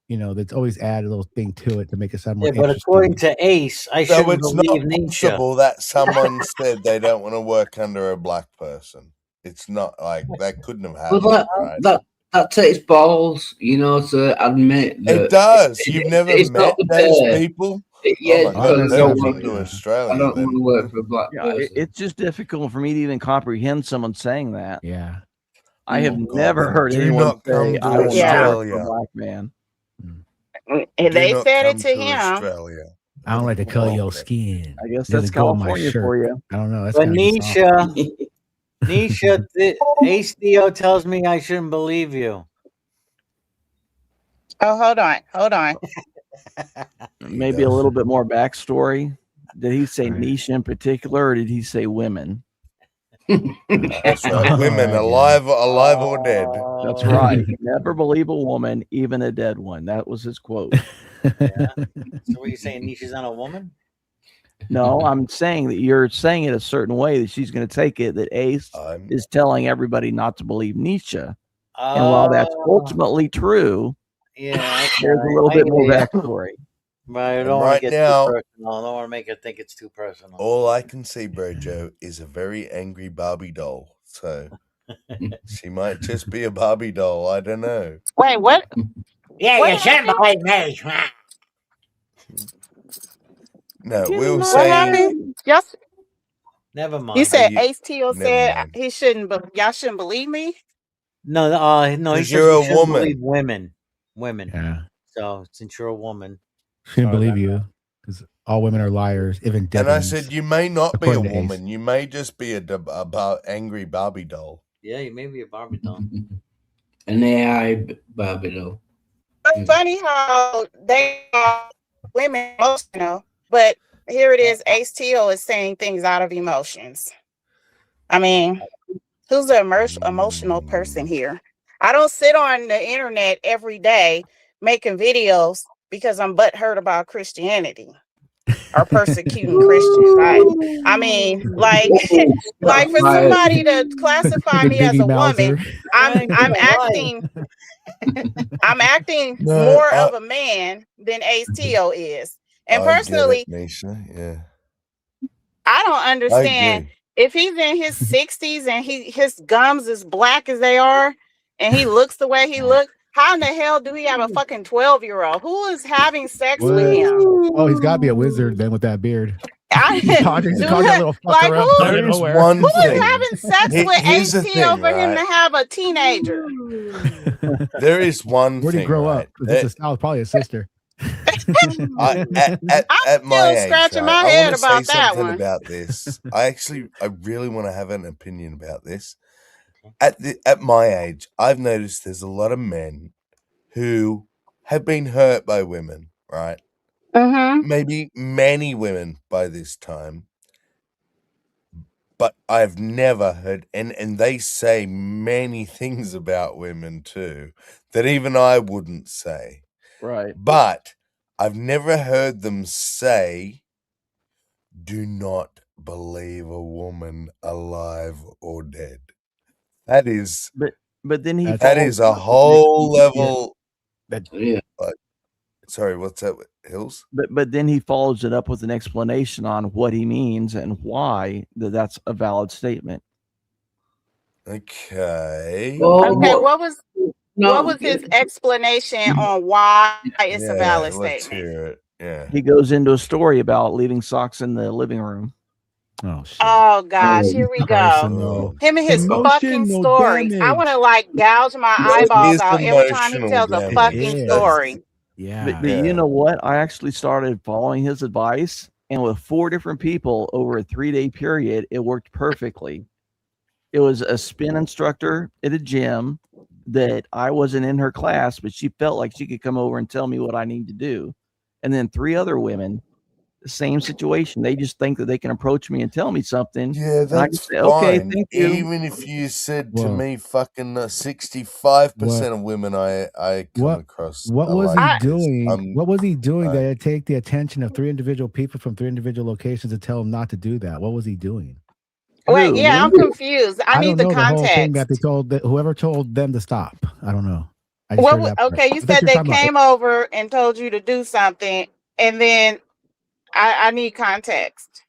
you know, that's always add a little thing to it to make it sound more Yeah, but interesting. according to Ace, I So shouldn't it's believe not possible that someone said they don't want to work under a black person. It's not like that couldn't have happened. Well, right? that takes balls, you know, to admit that It does. You've never it's met not the those pair. people? Yeah, oh my God, because don't come to Australia. I don't then. want to work for a black person. It's just difficult for me to even comprehend someone saying that. Yeah. I have God, never then heard do anyone not say, come to I will not work for Australia. a black man. They not said it come to to him. Australia. I don't like the color of your skin. I guess Doesn't that's go with my California shirt. for you. I don't know. That's But kind of Nisha, Ace Theo tells me I shouldn't believe you. Oh, hold on. Maybe a little bit more backstory. Did he say niche in particular, or did he say women? That's right. Women, alive or dead. That's right. Never believe a woman, even a dead one. That was his quote. Yeah. So what you saying, Nisha's not a woman? No, I'm saying that you're saying it a certain way that she's going to take it that Ace is telling everybody not to believe Nietzsche. And while that's ultimately true, yeah, there's a little bit more backstory. Right, I don't want to get too personal. I don't want to make her think it's too personal. All I can see, Bro Joe, is a very angry Barbie doll. So she might just be a Barbie doll. I don't know. Wait, what? Yeah, what you shouldn't believe me. No, we were What saying. happened? Yes. Never mind. You said Ace Teal Never said mind. he shouldn't. Y'all shouldn't believe me. No. He 'Cause says you're we a shouldn't woman. believe women. Yeah. So since you're a woman, Shouldn't believe you because all women are liars, even dead And I ones, said, you may not be a according to Ace. woman. You may just be a angry Barbie doll. yeah, you may be a Barbie doll. An AI Barbie doll. It's funny how they are women emotional, but here it is. Ace Teal is saying things out of emotions. I mean, who's the emotional person here? I don't sit on the internet every day making videos because I'm butthurt about Christianity or persecuting Christians. I mean, like for somebody to classify me as a woman, I'm acting more of a man than Ace Teal is. And personally, I get it, Nisha. Yeah. I don't understand if he's in his 60s and his gums as black as they are and he looks the way he looks. How in the hell do he have a fucking 12-year-old? Who is having sex with him? Oh, he's got to be a wizard then with that beard. Who is having sex with Ace Teal for him to have a teenager? There is one Where'd thing. he grow right? up? This is probably his sister. At my age, scratching my I head want to say about that something one. about this. I really want to have an opinion about this. At my age, I've noticed there's a lot of men who have been hurt by women, right? Mm-hmm. Maybe many women by this time. But I've never heard, and they say many things about women too that even I wouldn't say. Right. But I've never heard them say, do not believe a woman alive or dead. That is, But then he that follows is it a up with the next whole level. Yeah. Sorry, what's that, Hills? But then he follows it up with an explanation on what he means and why that's a valid statement. Okay. Okay, what was his explanation on why it's a valid let's statement? hear it. Yeah. He goes into a story about leaving socks in the living room. Oh shit. Oh gosh, here we go. Personal. Him and his fucking Emotional stories. I want to like gouge my eyeballs is out every time he emotional tells a damage. fucking It is. story. Yeah. But you know what? I actually started following his advice, and with 4 different people over a 3-day period, it worked perfectly. It was a spin instructor at a gym that I wasn't in her class, but she felt like she could come over and tell me what I need to do. And then 3 other women, the same situation. They just think that they can approach me and tell me something. Yeah, and I that's just say, okay, fine. thank you. Even if you said to Whoa. me, fucking 65% of women I come across. What are was like he this. doing? What was he doing I- that it take the attention of 3 individual people from 3 individual locations to tell him not to do that? What was he doing? Wait, yeah, I'm confused. I need don't the know the whole thing context. that they told whoever told them to stop. I don't know. I just heard that part. Okay, you I thought said were they talking about- came over and told you to do something, and then I need context.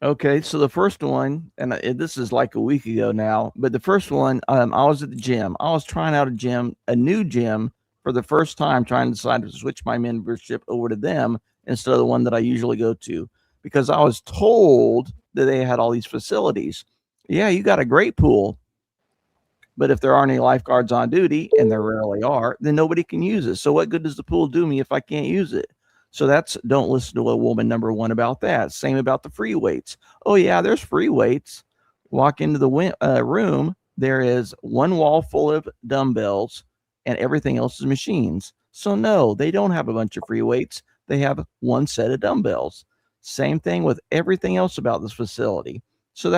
Okay, so the first one, and this is like a week ago now, but the first one, I was at the gym. I was trying out a new gym for the first time, trying to decide to switch my membership over to them instead of the one that I usually go to, because I was told that they had all these facilities. Yeah, you got a great pool, but if there aren't any lifeguards on duty, and there rarely are, then nobody can use it. So what good does the pool do me if I can't use it? So don't listen to a woman number 1 about that. Same about the free weights. Oh yeah, there's free weights. Walk into the room, there is one wall full of dumbbells and everything else is machines. So no, they don't have a bunch of free weights. They have one set of dumbbells. Same thing with everything else about this facility. So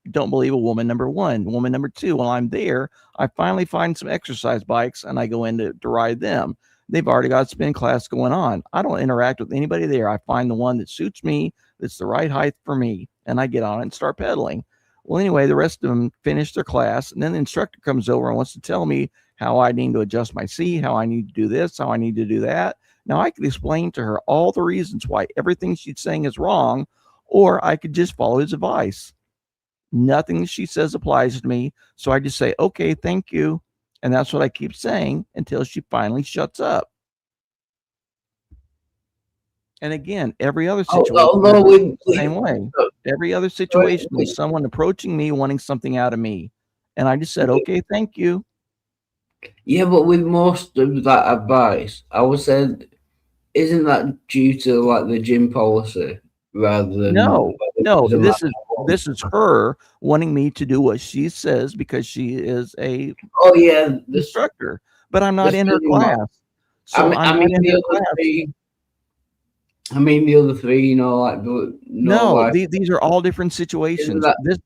don't believe a woman number 1. Woman number 2, while I'm there, I finally find some exercise bikes and I go in to ride them. They've already got a spin class going on. I don't interact with anybody there. I find the one that suits me, that's the right height for me, and I get on it and start pedaling. Well, anyway, the rest of them finish their class, and then the instructor comes over and wants to tell me how I need to adjust my seat, how I need to do this, how I need to do that. Now, I could explain to her all the reasons why everything she's saying is wrong, or I could just follow his advice. Nothing she says applies to me, so I just say, okay, thank you. And that's what I keep saying until she finally shuts up. And again, every other situation same way. Every other situation is someone approaching me wanting something out of me. And I just said, okay, thank you. Yeah, but with most of that advice, I would say, isn't that due to like the gym policy rather than No, this is her wanting me to do what she says because she is a instructor, but I'm not in her class. So I mean the other three, these are all different situations. This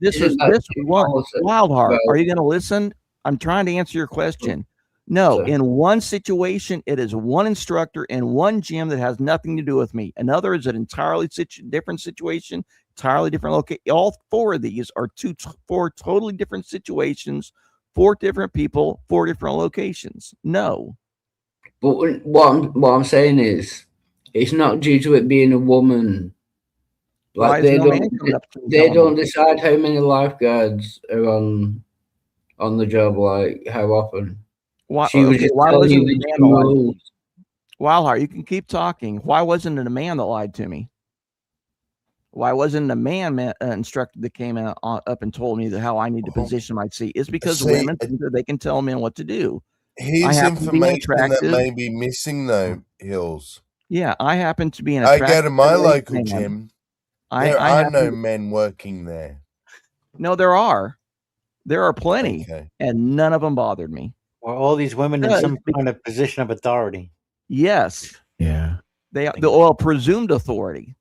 one, Wildheart. Are you going to listen? I'm trying to answer your question. No, in one situation, it is one instructor in one gym that has nothing to do with me. Another is an entirely different situation, entirely different location. All 4 of these are 4 totally different situations, 4 different people, 4 different locations. No. But what I'm saying is, it's not due to it being a woman. Like they don't decide how many lifeguards are on the job. Like how often. Why wasn't it a man that lied to me? Wildheart, you can keep talking. Why wasn't it a man that lied to me? Why wasn't it a man instructor that came up and told me how I need to position my seat? It's because women think that they can tell men what to do. Here's information that may be missing, though, Hills. Yeah, I happen to be an I attractive go to my local man. gym. I There are no men working there. No, there are. There are plenty, and none of them bothered me. Or all these women in some kind of position of authority. Yes. Yeah. The presumed authority.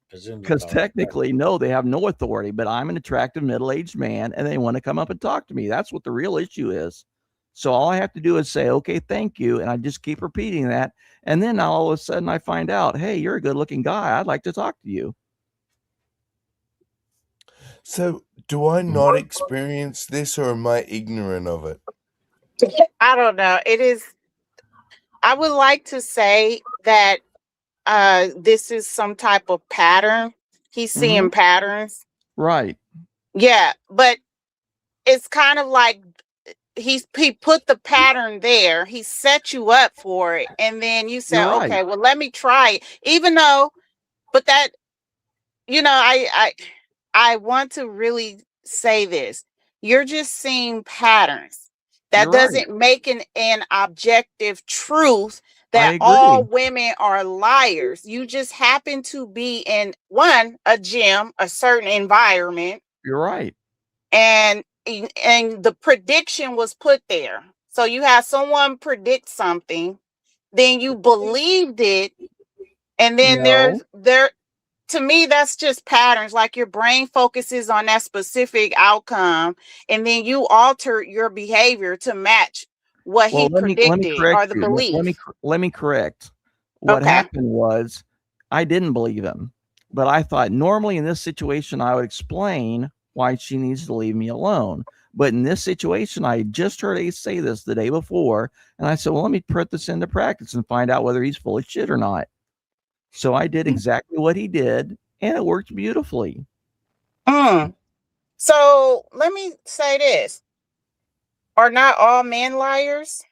Presumed Because authority. technically, no, they have no authority, but I'm an attractive middle-aged man and they want to come up and talk to me. That's what the real issue is. So all I have to do is say, okay, thank you. And I just keep repeating that. And then all of a sudden I find out, hey, you're a good looking guy. I'd like to talk to you. So do I not experience this, or am I ignorant of it? I don't know. It is. I would like to say that this is some type of pattern. He's seeing patterns. Right. Yeah, but it's kind of like he put the pattern there. He set you up for it, and then you said, You're right. "Okay, well, let me try it." Even though, but that, I want to really say this. You're just seeing patterns. That You're right. doesn't make an objective truth I that agree. all women are liars. You just happen to be in a gym, a certain environment, You're right. and the prediction was put there. So you have someone predict something, then you believed it, and then No. to me, that's just patterns. Like your brain focuses on that specific outcome, and then you alter your behavior to match what he Let me predicted correct or the you. belief. Let me correct. What Okay. happened was I didn't believe him, but I thought normally in this situation I would explain why she needs to leave me alone. But in this situation, I just heard Ace say this the day before, and I said, well, let me put this into practice and find out whether he's full of shit or not. So I did exactly what he did, and it worked beautifully. So let me say this. Are not all men liars?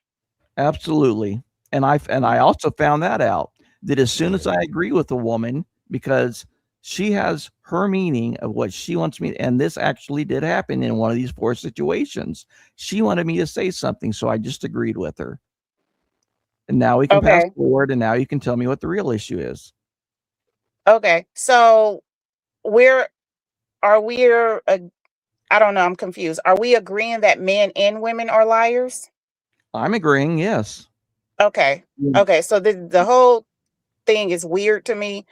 Absolutely. And I also found that out, that as soon as I agree with a woman, because she has her meaning of what she wants me, and this actually did happen in one of these 4 situations. She wanted me to say something, so I just agreed with her. And now we can pass forward, and now you can tell me what the real issue is. Okay. So I don't know, I'm confused. Are we agreeing that men and women are liars? I'm agreeing, yes. Okay. Okay. So the whole thing is weird to me.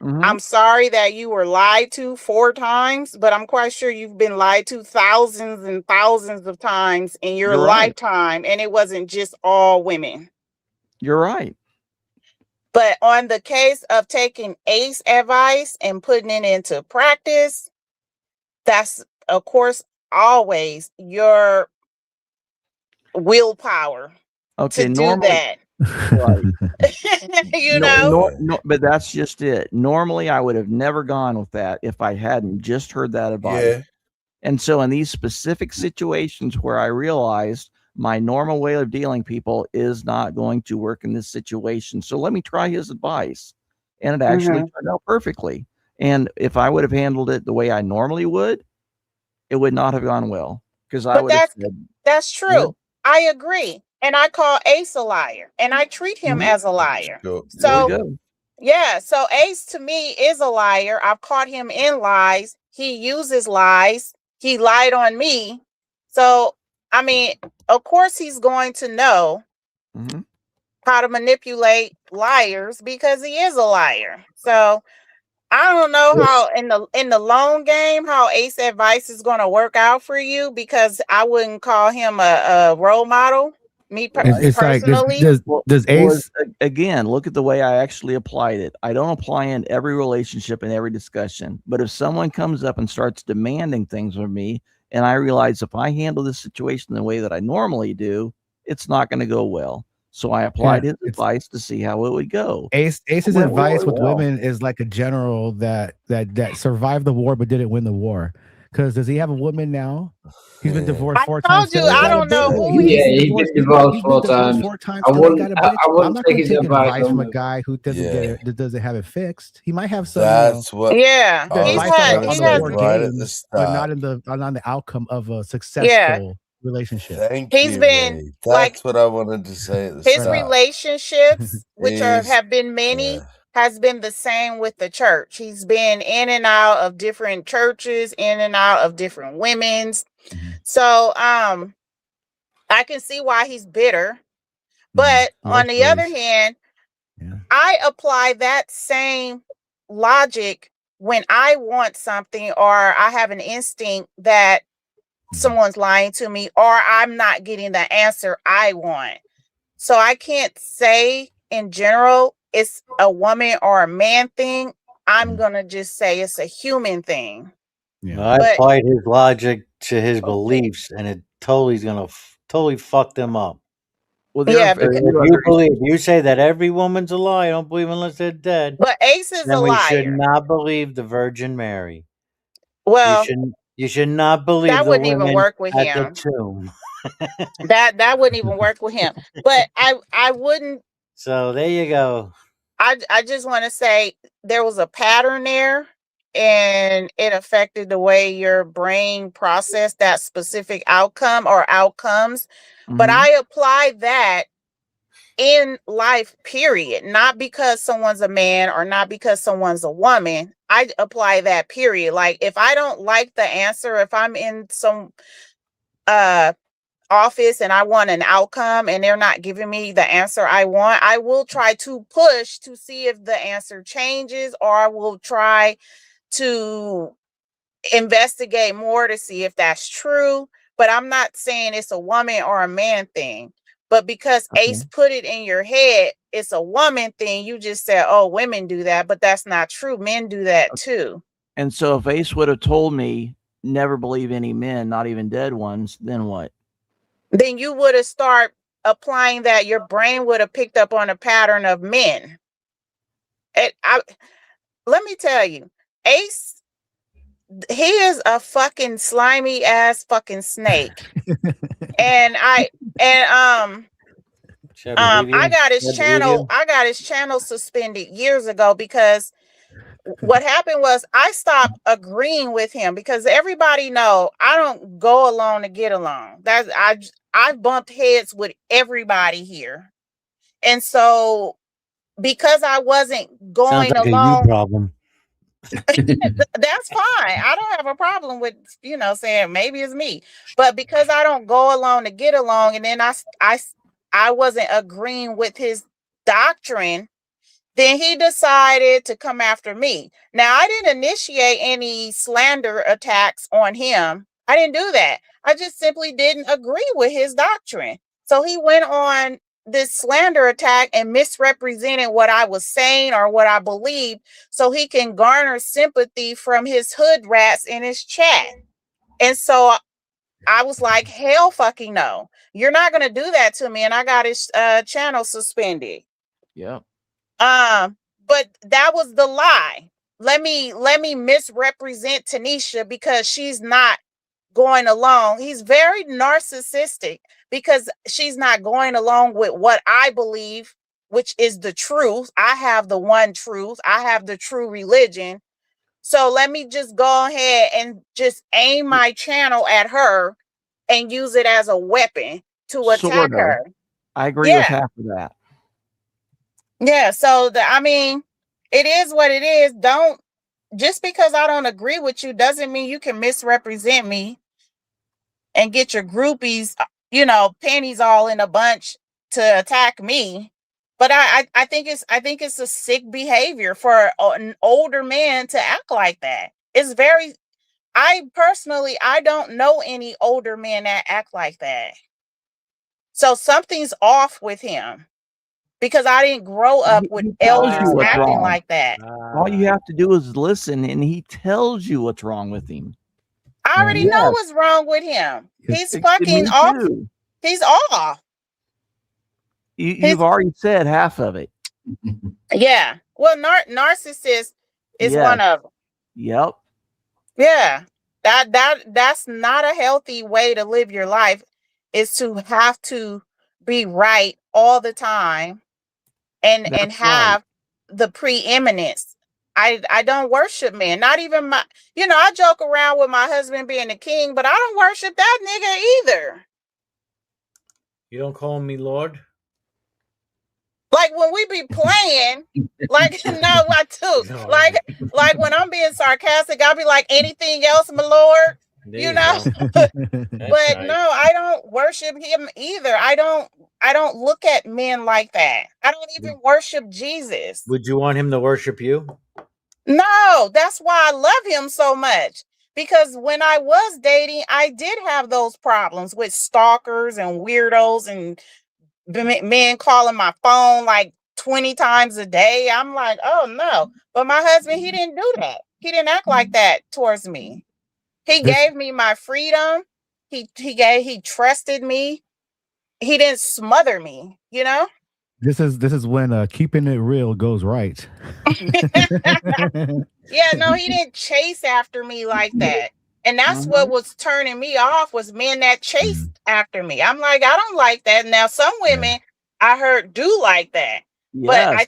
I'm sorry that you were lied to 4 times, but I'm quite sure you've been lied to thousands and thousands of times in your You're right. lifetime, and it wasn't just all women. You're right. But on the case of taking Ace advice and putting it into practice, that's, of course, always your willpower to do that. Right. You know? No, but that's just it. Normally, I would have never gone with that if I hadn't just heard that advice. Yeah. And so in these specific situations where I realized my normal way of dealing people is not going to work in this situation, so let me try his advice. And it actually turned out perfectly. And if I would have handled it the way I normally would, it would not have gone well. Because I would have said, that's true. I agree. And I call Ace a liar, and I treat him as a liar. So yeah, so Ace to me is a liar. I've caught him in lies. He uses lies. He lied on me. So, I mean, of course he's going to know how to manipulate liars because he is a liar. So I don't know how in the long game how Ace advice is going to work out for you, because I wouldn't call him a role model. Me It's like personally. does Ace again, look at the way I actually applied it. I don't apply in every relationship and every discussion, but if someone comes up and starts demanding things from me, and I realize if I handle this situation the way that I normally do, it's not going to go well. So I applied his advice to see how it would go. Ace's advice with women is like a general that survived the war but didn't win the war. Because does he have a woman now? He's been divorced 4 times. I told you, I don't know who he's been divorced 4 times. 4 times. I I'm wouldn't not going take to his take advice advice from a on guy who doesn't have it fixed. He might have some. That's what. Yeah, he's had right at the start, but not on the outcome of a successful relationship. Thank He's you. been That's what I wanted to say at the his start. relationships, which have been many, has been the same with the church. He's been in and out of different churches, in and out of different women's. So I can see why he's bitter. But on the other hand, I apply that same logic when I want something or I have an instinct that someone's lying to me or I'm not getting the answer I want. So I can't say in general it's a woman or a man thing. I'm going to just say it's a human thing. Yeah. I But applied his logic to his beliefs, and it totally is gonna totally fuck them up. Well, there yeah, are a because, If you say that every woman's a lie, I don't believe unless they're dead. but Ace is Then a we should liar. not believe the Virgin Mary. Well, You should not believe that the wouldn't even women work with at the him. tomb. That wouldn't even work with him. But I wouldn't. So there you go. I just want to say there was a pattern there, and it affected the way your brain processed that specific outcome or outcomes. But I apply that in life, period. Not because someone's a man or not because someone's a woman. I apply that, period. Like if I don't like the answer, if I'm in some office and I want an outcome and they're not giving me the answer I want, I will try to push to see if the answer changes, or I will try to investigate more to see if that's true. But I'm not saying it's a woman or a man thing. But because Ace put it in your head, it's a woman thing, you just said, oh, women do that. But that's not true. Men do that too. And so if Ace would have told me never believe any men, not even dead ones, then what? Then you would have started applying that. Your brain would have picked up on a pattern of men. Let me tell you, Ace, he is a fucking slimy ass fucking snake. and I got his channel suspended years ago because what happened was I stopped agreeing with him because everybody know I don't go along to get along. I've bumped heads with everybody here. And so because I wasn't going Sounds like along, a you problem. that's fine. I don't have a problem with, saying maybe it's me. But because I don't go along to get along, and then I wasn't agreeing with his doctrine, then he decided to come after me. Now, I didn't initiate any slander attacks on him. I didn't do that. I just simply didn't agree with his doctrine. So he went on this slander attack and misrepresented what I was saying or what I believed so he can garner sympathy from his hood rats in his chat. And so I was like, hell fucking no. You're not going to do that to me. And I got his channel suspended. Yeah. But that was the lie. Let me misrepresent Tanisha because she's not going along. He's very narcissistic because she's not going along with what I believe, which is the truth. I have the one truth. I have the true religion. So let me just go ahead and just aim my channel at her and use it as a weapon to attack her. I agree with half of that. Yeah, so it is what it is. Just because I don't agree with you doesn't mean you can misrepresent me and get your groupies, panties all in a bunch to attack me. But I think it's a sick behavior for an older man to act like that. I don't know any older men that act like that. So something's off with him. Because I didn't grow up with elders acting like that. All you have to do is listen, and he tells you what's wrong with him. I already know what's wrong with him. He's fucking off. He's off. You've already said half of it. Yeah. Well, narcissist is one of them. Yep. Yeah. That's not a healthy way to live your life, is to have to be right all the time. And have the preeminence. I don't worship men. Not even I joke around with my husband being the king, but I don't worship that nigga either. You don't call me Lord? Like when we be playing, like no, I do. Like when I'm being sarcastic, I'll be like, anything else, my lord? There you know. go. But That's right. no, I don't worship him either. I don't look at men like that. I don't even worship Jesus. Would you want him to worship you? No, that's why I love him so much. Because when I was dating, I did have those problems with stalkers and weirdos and men calling my phone like 20 times a day. I'm like, oh no. But my husband, he didn't do that. He didn't act like that towards me. He gave me my freedom. He trusted me. He didn't smother me, you know? This is when keeping it real goes right. Yeah, no, he didn't chase after me like that. And that's what was turning me off, was men that chased after me. I'm like, I don't like that. Now, some women I heard do like that. But I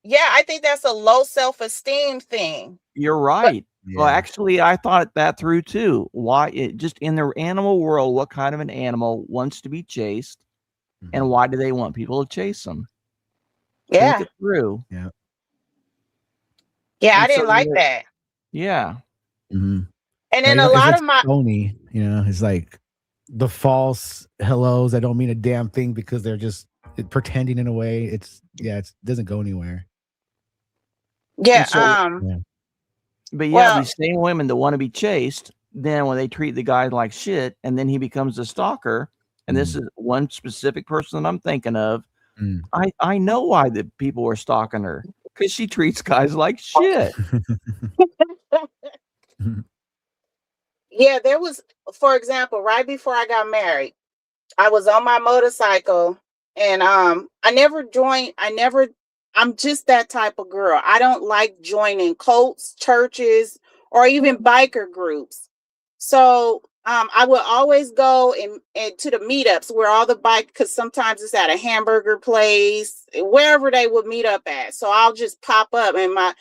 Yes, think that's a low self-esteem thing. you're right. Well, actually, I thought that through too. Why it just in the animal world, what kind of an animal wants to be chased, and why do they want people to chase them? Yeah. Think it through. Yeah. Yeah, I And so didn't like that. Yeah. Mm-hmm. And then a lot of my phony, you know, it's like the false hellos that don't mean a damn thing because they're just pretending in a way. It doesn't go anywhere. Yeah, But yeah, well, these same women that want to be chased, then when they treat the guy like shit, and then he becomes a stalker, and this is one specific person that I'm thinking of. I know why the people were stalking her, because she treats guys like shit. yeah, there was, for example, right before I got married, I was on my motorcycle and I'm just that type of girl. I don't like joining cults, churches, or even biker groups. So I would always go and to the meetups where all the bike, because sometimes it's at a hamburger place, wherever they would meet up at. So I'll just pop up, and my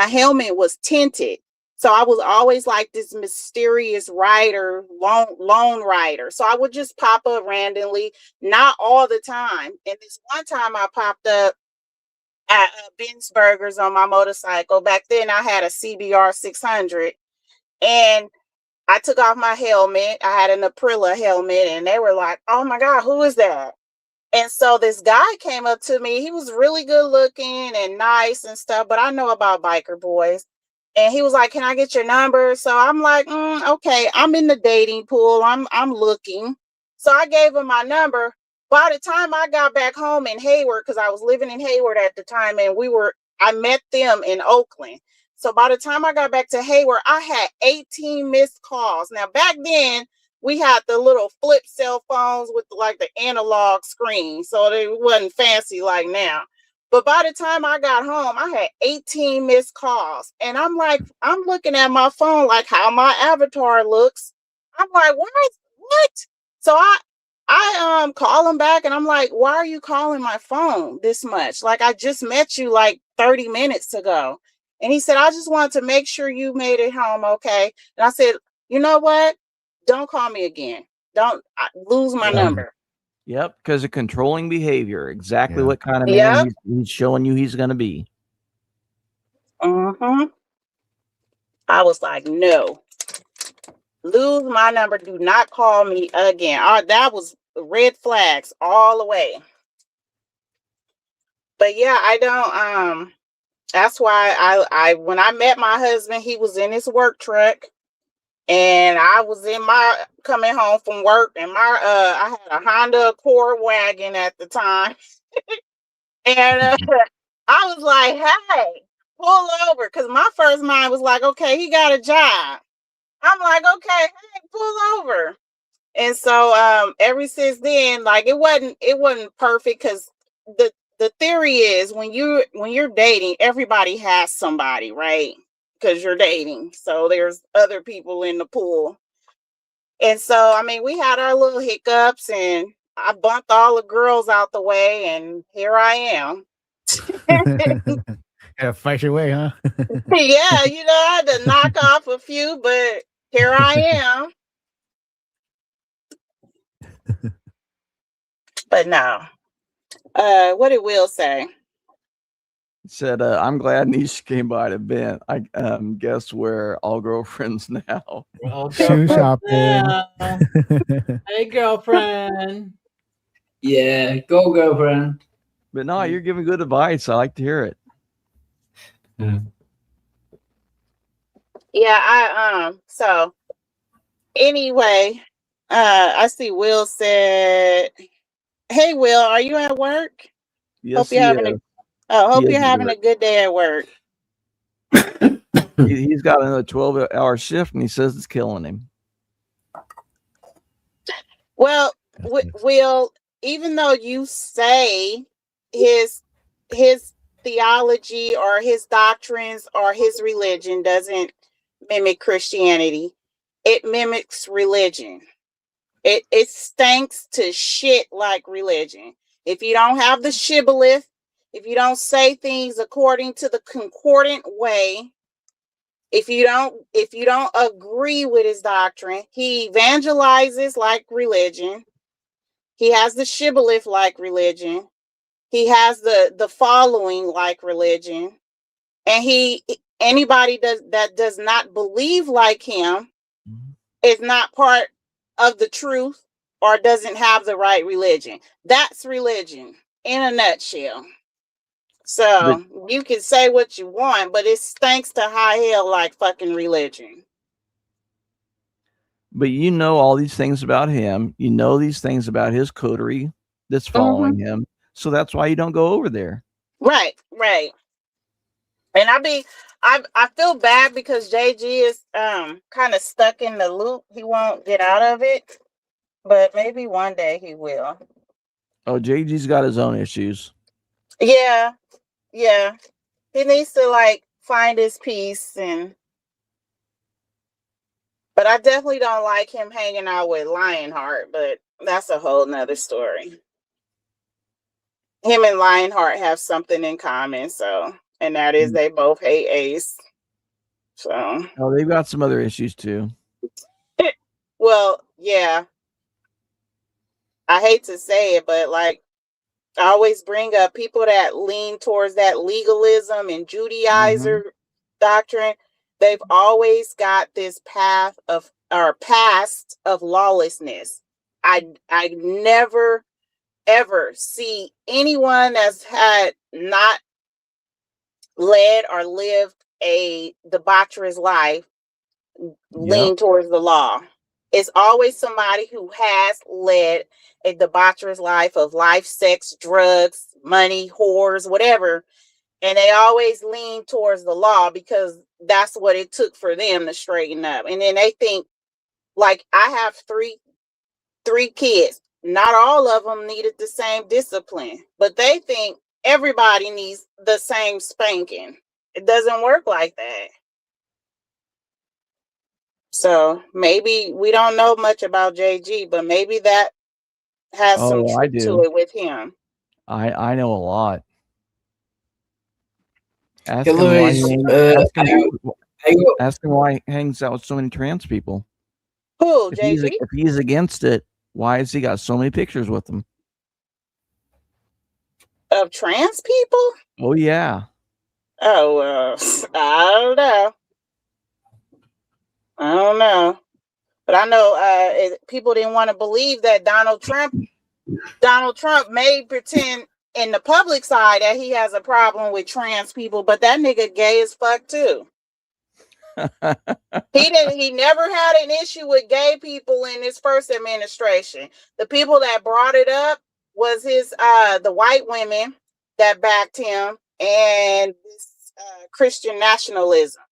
helmet was tinted. So I was always like this mysterious rider, lone rider. So I would just pop up randomly, not all the time. And this one time I popped up at Ben's Burgers on my motorcycle. Back then I had a CBR 600, and I took off my helmet. I had an Aprilia helmet, and they were like, "Oh my God, who is that?" And so this guy came up to me. He was really good looking and nice and stuff, but I know about biker boys. And he was like, "Can I get your number?" So I'm like, okay, I'm in the dating pool. I'm looking. So I gave him my number. By the time I got back home in Hayward, because I was living in Hayward at the time, and I met them in Oakland. So by the time I got back to Hayward, I had 18 missed calls. Now back then, we had the little flip cell phones with like the analog screen, so they wasn't fancy like now. But by the time I got home, I had 18 missed calls. And I'm like, I'm looking at my phone like how my avatar looks. I'm like, what? So I call him back, and I'm like, "Why are you calling my phone this much? Like, I just met you like 30 minutes ago." And he said, "I just wanted to make sure you made it home okay." And I said, "You know what? Don't call me again. Don't lose my number." Yep, because of controlling behavior. Exactly what kind of man Yep. he's showing you he's going to be. I was like, "No, lose my number. Do not call me again." That was red flags all the way. But yeah, I don't. That's why I when I met my husband, he was in his work truck, and I was in my coming home from work, and I had a Honda Accord wagon at the time. And I was like, "Hey, pull over," because my first mind was like, "Okay, he got a job." I'm like, "Okay, hey, pull over." And so ever since then, like it wasn't perfect, because the theory is when you're dating, everybody has somebody, right? Because you're dating, so there's other people in the pool. And so I mean, we had our little hiccups, and I bumped all the girls out the way, and here I am. Yeah, fight your way, huh? Yeah, I had to knock off a few, but here I am. But no. What did Will say? Said, I'm glad Nisha came by the event. I guess we're all girlfriends now. Well, Shoe girlfriend shopping. now. Hey, girlfriend. Yeah, go girlfriend. But no, you're giving good advice. I like to hear it. Yeah, so anyway, I see Will said, "Hey Will, are you at work? Yes, Hope you're having he you're is having work. a good day at work." He's got another 12-hour shift, and he says it's killing him. Well, Will, even though you say his theology or his doctrines or his religion doesn't mimic Christianity, it mimics religion. It stinks to shit like religion. If you don't have the shibboleth, if you don't say things according to the concordant way, if you don't agree with his doctrine, he evangelizes like religion. He has the shibboleth like religion. He has the following like religion. And anybody that does not believe like him is not part of the truth or doesn't have the right religion. That's religion in a nutshell. So you can say what you want, but it stinks to high hell like fucking religion. But you know all these things about him. You know these things about his coterie that's following him. So that's why you don't go over there. Right. And I feel bad because JG is kind of stuck in the loop. He won't get out of it, but maybe one day he will. Oh, JG's got his own issues. Yeah. He needs to find his peace but I definitely don't like him hanging out with Lionheart, but that's a whole nother story. Him and Lionheart have something in common, and that is they both hate Ace. So oh, they've got some other issues too. Well, yeah. I hate to say it, but I always bring up people that lean towards that legalism and Judaizer doctrine. They've always got this past of lawlessness. I never ever see anyone that's had not led or lived a debaucherous life lean towards the law. It's always somebody who has led a debaucherous life of life, sex, drugs, money, whores, whatever. And they always lean towards the law because that's what it took for them to straighten up. And then they think, I have three kids. Not all of them needed the same discipline, but they think everybody needs the same spanking. It doesn't work like that. So maybe we don't know much about JG, but maybe that has some truth to it with him. I know a lot. Ask him why he hangs out with so many trans people. Who, JG? If he's against it, why has he got so many pictures with them? Of trans people? Oh, yeah. Oh, I don't know. But I know people didn't want to believe that Donald Trump may pretend in the public side that he has a problem with trans people, but that nigga gay as fuck too. He never had an issue with gay people in his first administration. The people that brought it up was the white women that backed him and this Christian nationalism.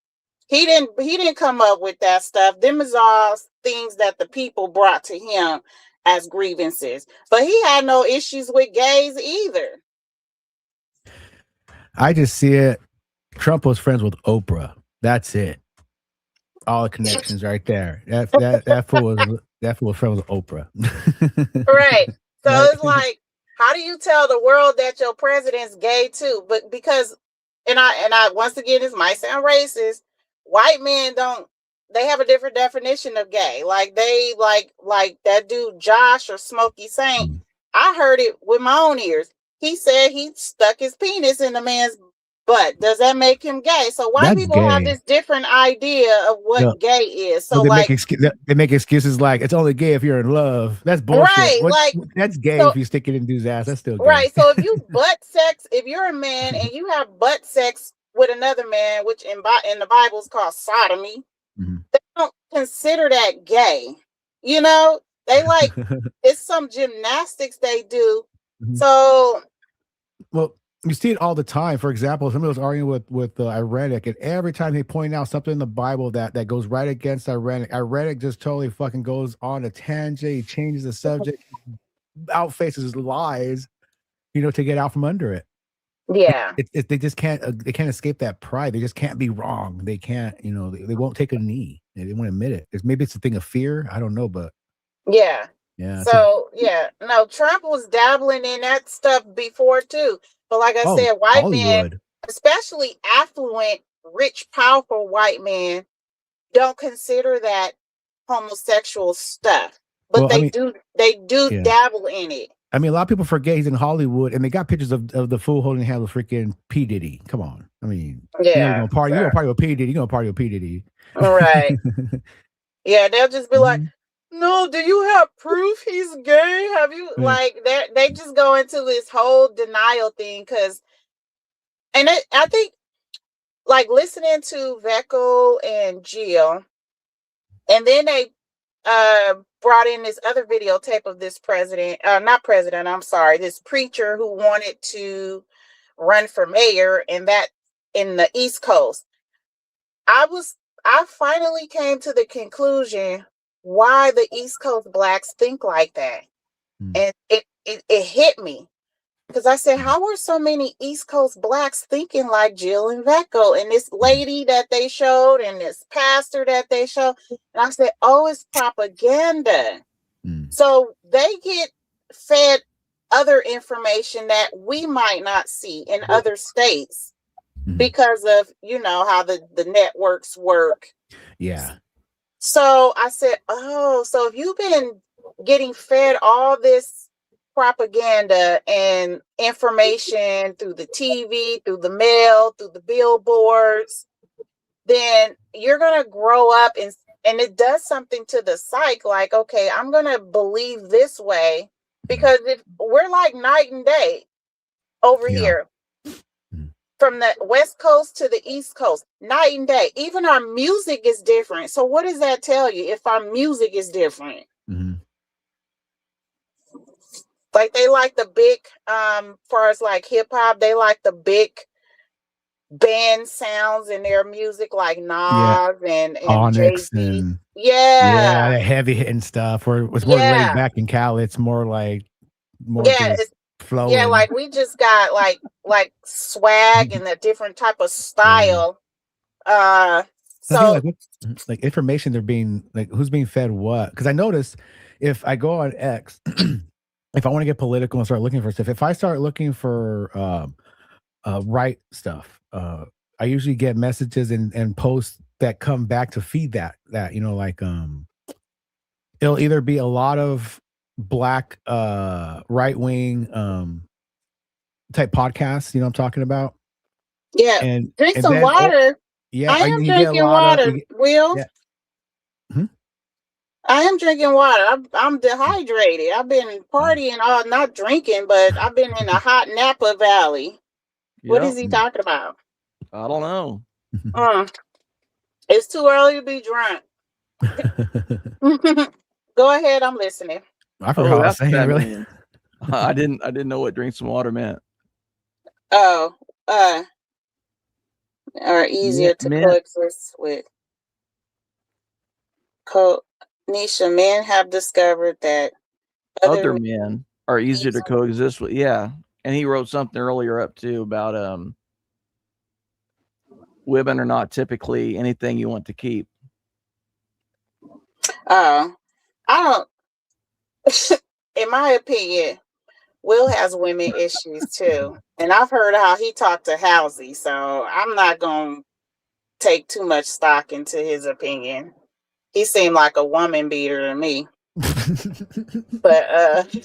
He didn't come up with that stuff. Them is all things that the people brought to him as grievances. But he had no issues with gays either. I just see it. Trump was friends with Oprah. That's it. All the connections right there. That fool was friends with Oprah. Right. So it's like, how do you tell the world that your president's gay too? But because, and I once again, this might sound racist. White men they have a different definition of gay. They like that dude Josh or Smokey Saint. I heard it with my own ears. He said he stuck his penis in the man's But does that make him gay? So white That's people have gay. this different idea of what No. gay is. So Well, like, they make excuses like it's only gay if you're in love. That's bullshit. right, like That's gay so if you stick it in dude's ass. That's still gay. right. So if you butt sex, if you're a man and you have butt sex with another man, which in the Bible is called sodomy, they don't consider that gay. You know, they like it's some gymnastics they do. So Well, you see it all the time. For example, somebody was arguing with Irenic, and every time they point out something in the Bible that goes right against Irenic just totally fucking goes on a tangent. He changes the subject, outfaces his lies, to get out from under it. Yeah, they just can't. They can't escape that pride. They just can't be wrong. They can't. They won't take a knee. They won't admit it. Maybe it's a thing of fear. I don't know, but yeah. yeah. So no, Trump was dabbling in that stuff before too. But like I said, white Hollywood. men, especially affluent, rich, powerful white men, don't consider that homosexual stuff. But Well, they do dabble in it. I mean, a lot of people forget he's in Hollywood, and they got pictures of the fool holding the hand of freaking P. Diddy. Come on, I mean, you're gonna party with P. Diddy. You're gonna party with P. Diddy. All right. Yeah, they'll just be like, "No, do you have proof he's gay? Have you like?" They just go into this whole denial thing I think like listening to Vecco and Jill, and then they brought in this other videotape of this this preacher who wanted to run for mayor in the East Coast. I finally came to the conclusion why the East Coast blacks think like that. And it hit me. Because I said, how are so many East Coast blacks thinking like Jill and Vecco and this lady that they showed and this pastor that they showed? And I said, oh, it's propaganda. So they get fed other information that we might not see in other states because of, how the networks work. Yeah. So I said, oh, so if you've been getting fed all this propaganda and information through the TV, through the mail, through the billboards, then you're going to grow up and it does something to the psyche. Like, okay, I'm going to believe this way because if we're like night and day over here from the West Coast to the East Coast, night and day, even our music is different. So what does that tell you if our music is different? Like they like the big, far as like hip hop, they like the big band sounds in their music, like Nas and Onyx Jay-Z. and Yeah, heavy hitting stuff. Where it's more laid back in Cali. It's more like just flowing. Yeah, like we just got like swag and a different type of style. So like information they're being like who's being fed what? Because I noticed if I go on X. If I want to get political and start looking for stuff, if I start looking for right stuff, I usually get messages and posts that come back to feed that like it'll either be a lot of black right wing type podcasts, what I'm talking about. Yeah, and drink some water. Yeah, I am drinking water. Will. I am drinking water. I'm dehydrated. I've been partying, not drinking, but I've been in a hot Napa Valley. What is he talking about? I don't know. It's too early to be drunk. Go ahead, I'm listening. I forgot what I was saying. Really, I didn't know what drink some water meant. Oh, are easier to coexist with. Nisha, men have discovered that other men are easier to coexist with. Yeah. And he wrote something earlier up too about women are not typically anything you want to keep. I don't in my opinion, Will has women issues too. And I've heard how he talked to Halsey, so I'm not gonna take too much stock into his opinion. He seemed like a woman beater to me. But he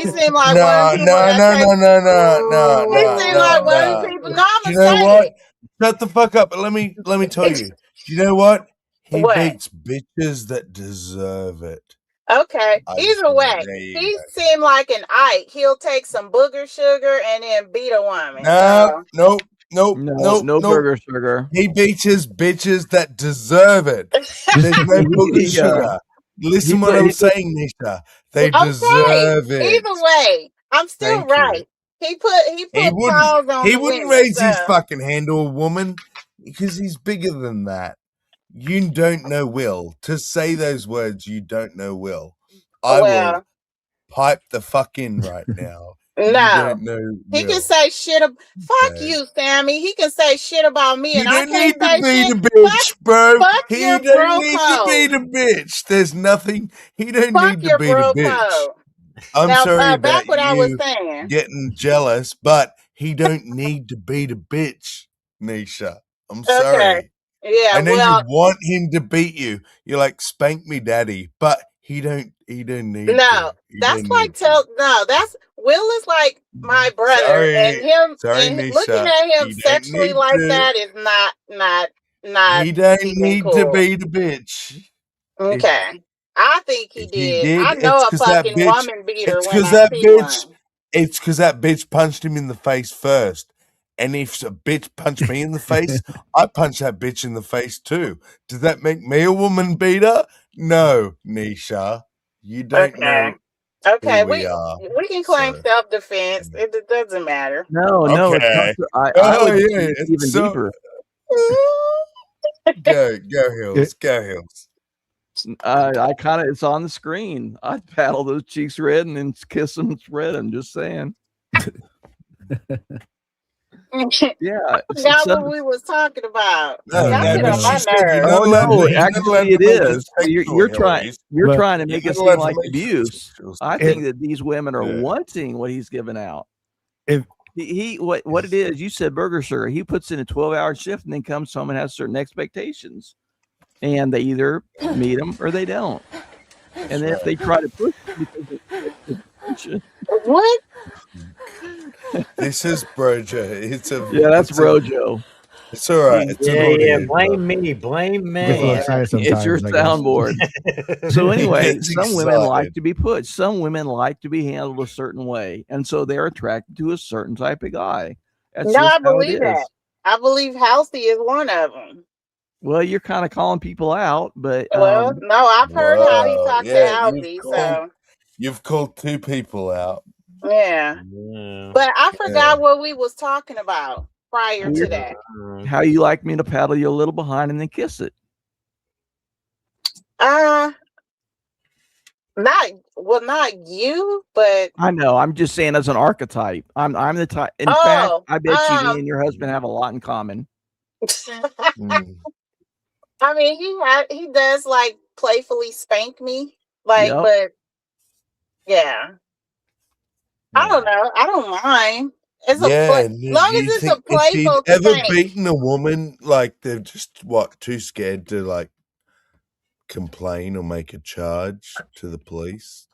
seemed like one of No, the people no, that no, takes. no, no, no, no, He no, seemed no, like one of no. the people. No, I'm Do gonna you know say what? it. Shut the fuck up. But let me tell you. Do you know what? He What? beats bitches that deserve it. Okay. I just Either want way, there you he go. seemed like an Ike. He'll take some booger sugar and then beat a woman. No, nope, nope, No, nope, no nope. burger sugar. He beats his bitches that deserve it. There's no booger sugar. Listen what I'm saying, Nisha. They deserve it. Either way, I'm still Thank you. right. He put paws on He the wouldn't women. raise his So. fucking hand to a woman because he's bigger than that. You don't know Will. To say those words, you don't know Will. I will pipe the fuck in right now. You No. don't know He Will. can say shit. Fuck Okay. you, Sammy. He can say shit about me, He and I don't can't need to say be shit. the bitch, bro. Fuck He your don't bro need to be code. the bitch. There's nothing. He don't Fuck need to your be the bro bitch. code. I'm Now, sorry about back what I was you saying. getting jealous, but he don't need to be the bitch, Nisha. I'm Okay. sorry. Yeah. I know Well. you want him to beat you. You're like, spank me, daddy, but he don't need No, to. He that's don't like need to. that's Will is like my brother, Sorry, and looking Nisha. at him He don't sexually need like to. that is not He don't even need to cool. be the bitch. Okay. I think he If he did. did, I know a fucking woman beater it's when because I that see bitch, one. it's because that bitch punched him in the face first. And if a bitch punched me in the face, I punch that bitch in the face too. Does that make me a woman beater? No, Nisha. You don't know Okay, who we are. we can claim So. self-defense. It doesn't matter. No, it's Okay. I would yeah, dig it's even so. deeper. Go Hills. Go Hills. I kind of, it's on the screen. I'd paddle those cheeks red and then kiss them red. I'm just saying. Yeah. I forgot what we was talking about. No, Y'all get but on my she said you're nerves. not allowed No, to. actually, it is. You're trying. You're But trying to make it you're not seem allowed like to make abuse. I think that these women are Yeah. wanting what he's giving out. If he what it is, you said burger sugar. He puts in a 12-hour shift and then comes home and has certain expectations, and they either meet them or they don't. And then if they try to push it, what? This is Brojo. It's a that's Brojo. It's all right. It's an audio. Blame me. Blame me. Gets a little excited sometimes. It's your I guess. soundboard. So anyway, gets some women like excited. to be pushed. Some women like to be handled a certain way, and so they're attracted to a certain type of guy. That's No, just I how it believe is. that. I believe Halsey is one of them. Well, you're kind of calling people out, but Well, no, I've heard how he talked to Halsey, You've called two people out. yeah. But I forgot what we was talking about prior to that. how you like me to paddle you a little behind and then kiss it. Not you, but I know. I'm just saying as an archetype. I'm the type. In fact, I bet you me and your husband have a lot in common. I mean, he does like playfully spank me, like, Yep. but yeah, I don't know. I don't mind. It's long as it's a playful if ever spank. beaten a woman, like they're just too scared to like complain or make a charge to the police?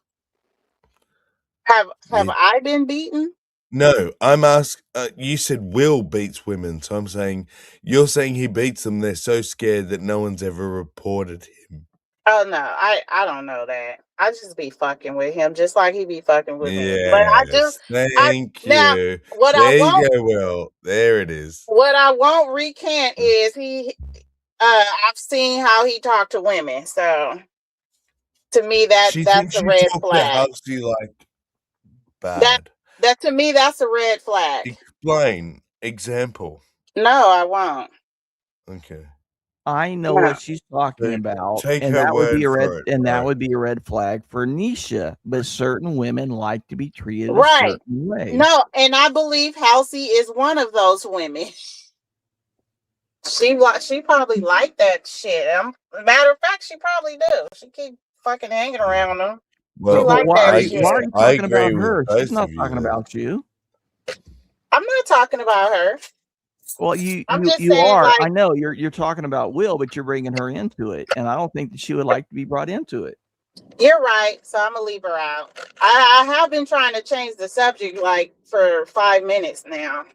Have I been beaten? No, I'm asking. You said Will beats women, so I'm saying you're saying he beats them. They're so scared that no one's ever reported him. Oh no, I don't know that. I just be fucking with him, just like he be fucking with me. But I do. Thank you. Now, what there I you won't, go, Will. There it is. what I won't recant is I've seen how he talked to women. So to me, that's a red flag. Halsey like bad. That to me, that's a red flag. Explain. Example. No, I won't. Okay. I know what she's talking about, take and her that would be a word red, for it, and that bro. would be a red flag for Nisha. But certain women like to be treated a Right. certain way. No, and I believe Halsey is one of those women. She probably like that shit. Matter of fact, she probably do. She keep fucking hanging around them. Well, But why are shit. you talking about her? She's not talking about you. I'm not talking about her. Well, you I'm you just you saying, are. I like, know you're talking about Will, but you're bringing her into it, and I don't think that she would like to be brought into it. you're right. So I'm gonna leave her out. I have been trying to change the subject like for 5 minutes now.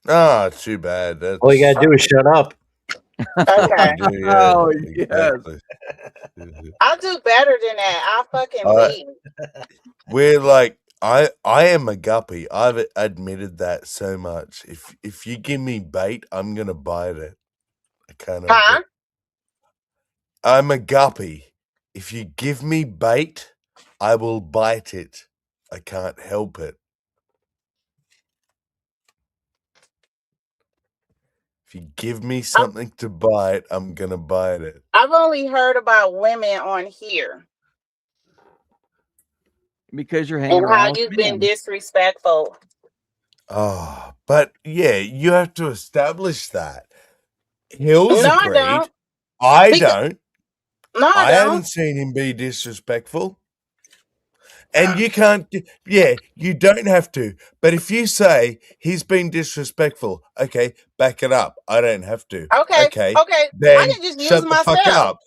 Ah, too bad. That's All you gotta do is shut up. Okay. yeah, Oh, exactly. I'll do better than that. I'll fucking leave. We're like, I am a guppy. I've admitted that so much. If you give me bait, I'm gonna bite it. I can't help Huh? it. I'm a guppy. If you give me bait, I will bite it. I can't help it. If you give me something to bite, I'm gonna bite it. I've only heard about women on here Because you're hanging and how around with you've been men. disrespectful. Oh, but yeah, you have to establish that. Hills No, I agreed. don't. I don't. No, I I haven't don't. seen him be disrespectful. And you can't, yeah, you don't have to. But if you say he's been disrespectful, okay, back it up. I don't have to. Okay. Okay, I then can just use shut the fuck myself. up.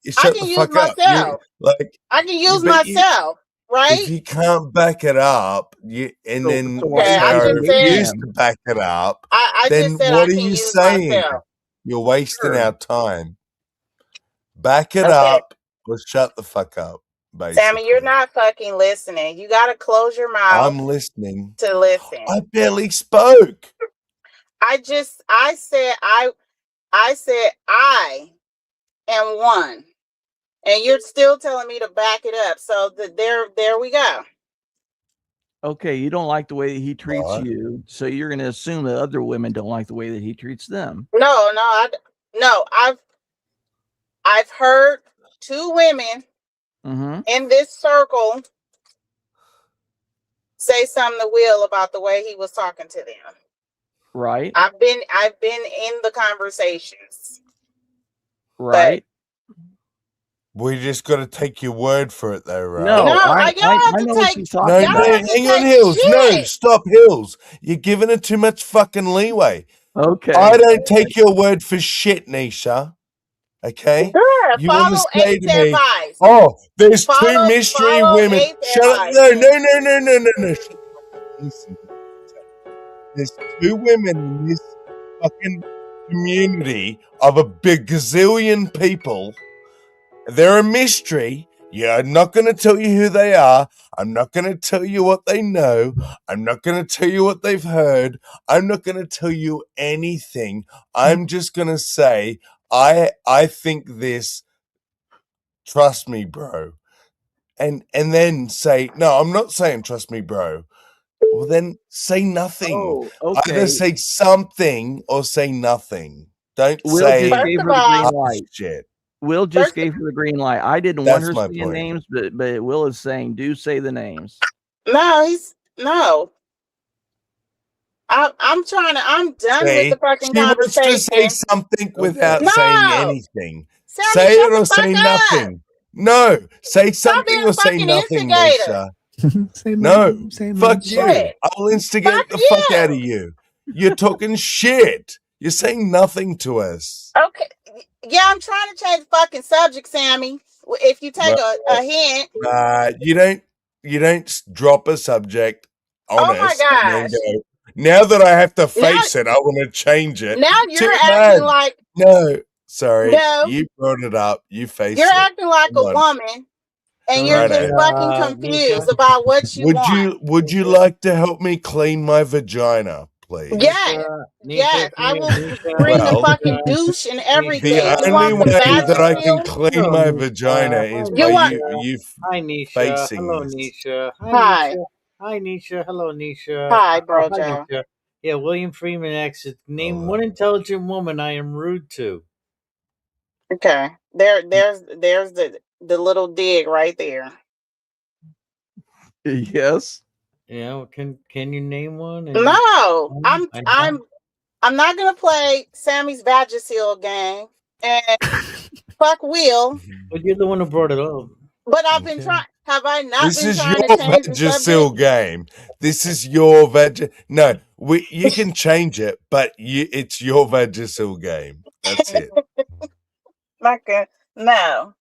You shut the fuck up. You like, I can use but myself, right? if you can't back it up, and then so why say I I just refuse said to back it up, I then just said what I are can you use saying? myself. You're wasting Sure. our time. Back it Okay. up or shut the fuck up, basically. Sammy, you're not fucking listening. You gotta close your mouth I'm listening. to listen. I barely spoke. I said I am one. And you're still telling me to back it up. So there we go. Okay, you don't like the way that he treats What? you, so you're going to assume that other women don't like the way that he treats them. No, I've heard 2 women Mm-hmm. in this circle say something to Will about the way he was talking to them. Right. I've been in the conversations. Right. We just got to take your word for it, though, right? No, I know what she's talking No, about. hang on, Hills. No, stop, Hills. You're giving it too much fucking leeway. Okay. I don't take your word for shit, Nisha. Okay? Sure, You want to follow say Ape's to me, advice. oh, there's 2 mystery follow women. Ape's Shut up. advice. No. Listen. There's 2 women in this fucking community of a big gazillion people. They're a mystery. Yeah, I'm not going to tell you who they are. I'm not going to tell you what they know. I'm not going to tell you what they've heard. I'm not going to tell you anything. I'm just going to say, I think this. Trust me, bro. And then say, no, I'm not saying trust me, bro. Well, then say nothing. Oh, okay. Either say something or say nothing. Don't Will say just gave her the green light. shit. Will just gave her the green light. I didn't want That's her my saying point. names, but Will is saying, do say the names. No. I'm done with the fucking She wants conversation. to say something without No! saying anything. Sammy, say shut it the or say fuck up. nothing. No, say Stop something being a or say fucking nothing, instigator. Nisha. No, fuck you. Shit. I'll instigate the fuck out of you. You're talking shit. You're saying nothing to us. Okay. Yeah, I'm trying to change the fucking subject, Sammy. If you take a hint. You don't drop a subject on Oh my us and then gosh. go, now that I have to face it, I want to change it. Now you're Too acting bad. like No, sorry. No. You brought it up. You faced you're it. acting like Come a on. woman and you're just Righto. fucking confused about what you want. Would you like to help me clean my vagina, please? Yes, I will bring the fucking douche and everything. The You only want some way that I can Vagisil? clean my vagina is You by want- you Hi, Nisha. facing Hello, this. Nisha. Hi. Nisha. Hi, Nisha. Hello, Nisha. Hi, Oh, bro, hi, Joe. Nisha. Yeah, William Freeman X. Name one intelligent woman I am rude to. Okay. There's the little dig right there. Yes. Yeah, can you name one? No, I'm not gonna play Sammy's Vagisil game and fuck Will. But you're the one who brought it up. But I've been trying. Have I not This been is trying your to change the Vagisil subject? game. This is your No, you can change it, but it's your Vagisil game. That's it. No.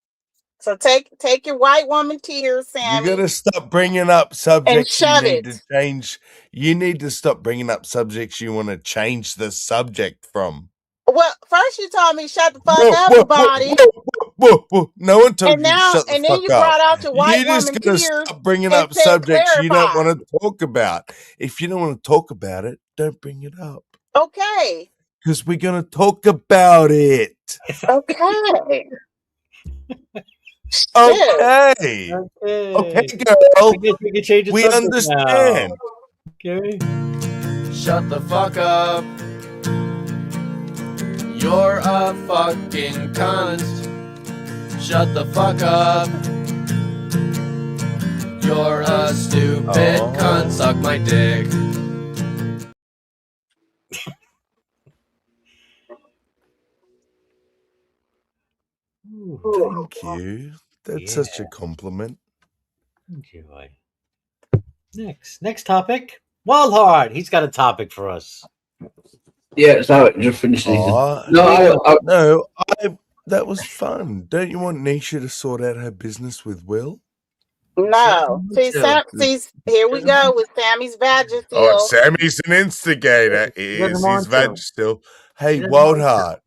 So take your white woman tears, You Sammy, got to stop bringing up and subjects you shove need it. to change. You need to stop bringing up subjects you want to change the subject from. Well, first you told me shut the fuck up about it. Whoa. No one told And you to now, shut the and then fuck you up. brought out your white You just woman got to tears stop bringing and up said subjects you don't clarify. want to talk about. If you don't want to talk about it, don't bring it up. Okay. Because we're going to talk about it. Okay. Okay. Okay, girl. I guess we can change the We subject understand. now. Okay. Shut the fuck up. You're a fucking cunt. Shut the fuck up. You're a stupid cunt. Suck my dick. Thank you. That's such a compliment. Enjoy. Next topic. Wildheart. He's got a topic for us. Yeah, so just finished. That was fun. Don't you want Nisha to sort out her business with Will? No. See, here we go with Sammy's Vagisil. Oh, Sammy's an instigator. He is. He's Vagisil. Hey, Wildheart,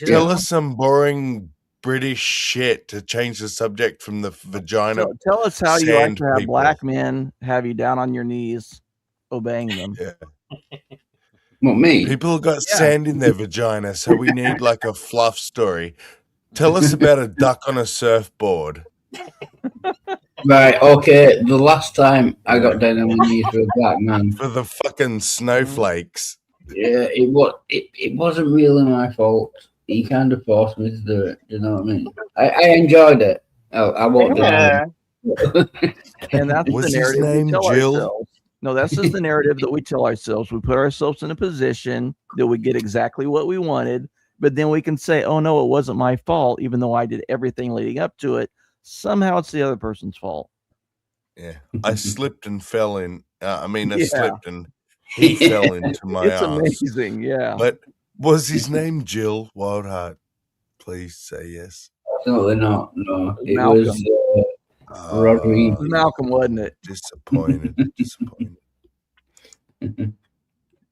tell us some boring British shit to change the subject from the vagina. Tell us how you like to have people. black men have you down on your knees, obeying them. Yeah. What, me? People have got sand in their vagina, so we need like a fluff story. Tell us about a duck on a surfboard. Right, okay. The last time I got down on my knees for a black man. For the fucking snowflakes. Yeah, it wasn't really my fault. He kind of forced me to do it. Do you know what I mean? I enjoyed it. I won't deny it. And that's Was the his narrative name we tell Jill? ourselves. No, that's just the narrative that we tell ourselves. We put ourselves in a position that we get exactly what we wanted, but then we can say, oh, no, it wasn't my fault, even though I did everything leading up to it. Somehow it's the other person's fault. Yeah. I slipped and fell in. I Yeah. slipped and he fell into my It's arms. amazing, yeah. But was his name Jill Wildheart? Please say yes. Absolutely not. No, it Malcolm. was Rodriguez. It was Malcolm, wasn't it? Disappointed.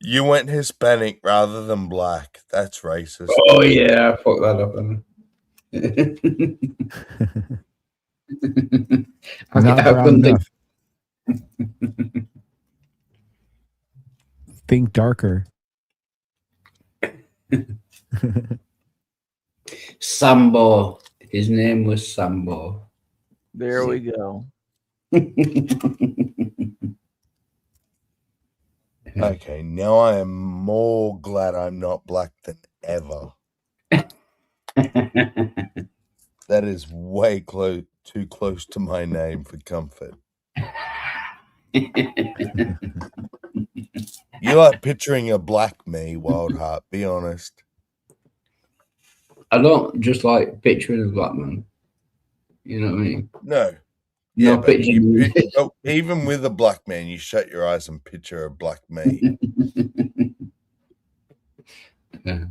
You went Hispanic rather than black. That's racist. Oh yeah, I fucked that up. Not brown enough. Think darker. Sambo. His name was Sambo. There we go. Okay, now I am more glad I'm not black than ever. That is way too close to my name for comfort. You like picturing a black me, Wildheart, be honest. I don't just like picturing a black man. You know what I mean? No. No Yeah, but picturing. even with a black man, you shut your eyes and picture a black me. Yeah.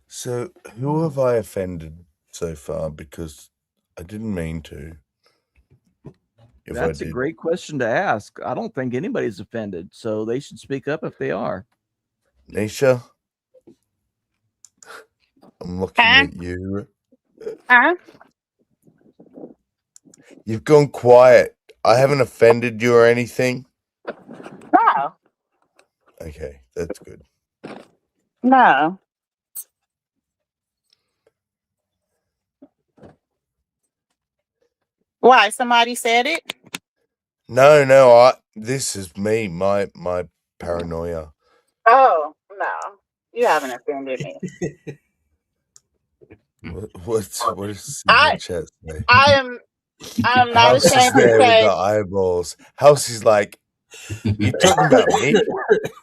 So, who have I offended so far? Because I didn't mean to. If I That's a did. great question to ask. I don't think anybody's offended, so they should speak up if they are. Nisha, I'm looking at you. Huh? You've gone quiet. I haven't offended you or anything. No. Okay, that's good. No. Why? Somebody said it? No, this is me, my paranoia. Oh, no. You haven't offended me. What does the chat say? I am not House is ashamed there to with say. the eyeballs. House is like, you talking about me?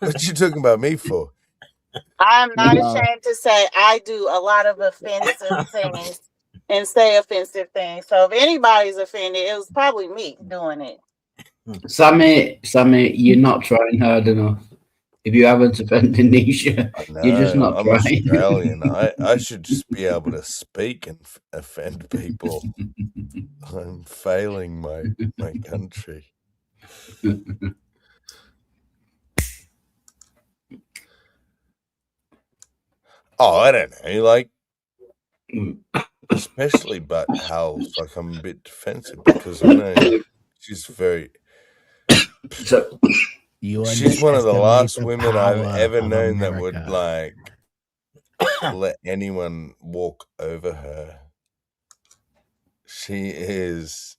What you talking about me for? I'm not No. ashamed to say I do a lot of offensive things and say offensive things. So if anybody's offended, it was probably me doing it. Sammy, you're not trying hard enough. If you haven't offended Nisha, you're just No, not I'm trying. Australian. I should just be able to speak and offend people. I'm failing my country. Oh, I don't know, like, especially but Hal's, like, I'm a bit defensive because I know she's very. She's one of the last women I've ever known that would like let anyone walk over her. She's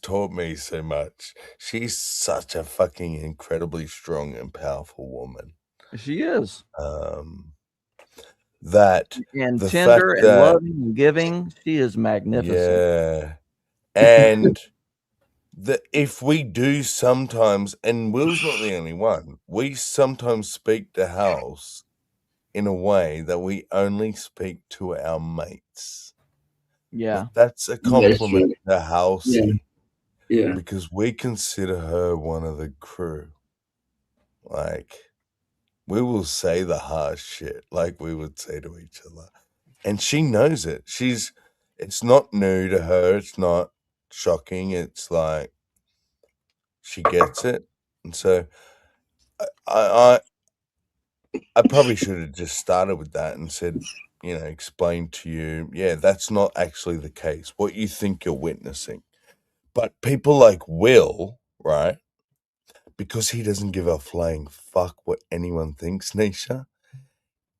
taught me so much. She's such a fucking incredibly strong and powerful woman. She is. That and the tender fact and that loving and giving, she is magnificent. yeah, and if we do sometimes, and Will's not the only one, we sometimes speak to House in a way that we only speak to our mates. Yeah. But that's a compliment to Halsey. Yeah. Because we consider her one of the crew. Like, we will say the harsh shit like we would say to each other. And she knows it. It's not new to her. It's not shocking. It's like, she gets it. And so I probably should have just started with that and said, explain to you, yeah, that's not actually the case. What you think you're witnessing. But people like Will, right? Because he doesn't give a flying fuck what anyone thinks, Nisha.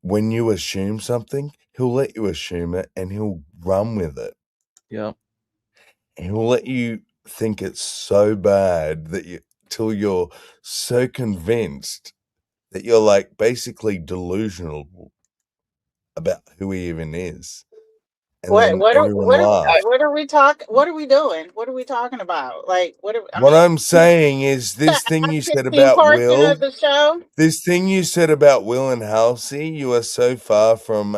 When you assume something, he'll let you assume it and he'll run with it. Yep. And he'll let you think it's so bad that till you're so convinced that you're like basically delusional about who he even is. And then everyone laughs. What are we talking? What are we doing? What are we talking about? Like I'm saying is this thing you said about Will. Of the show? This thing you said about Will and Halsey, you are so far from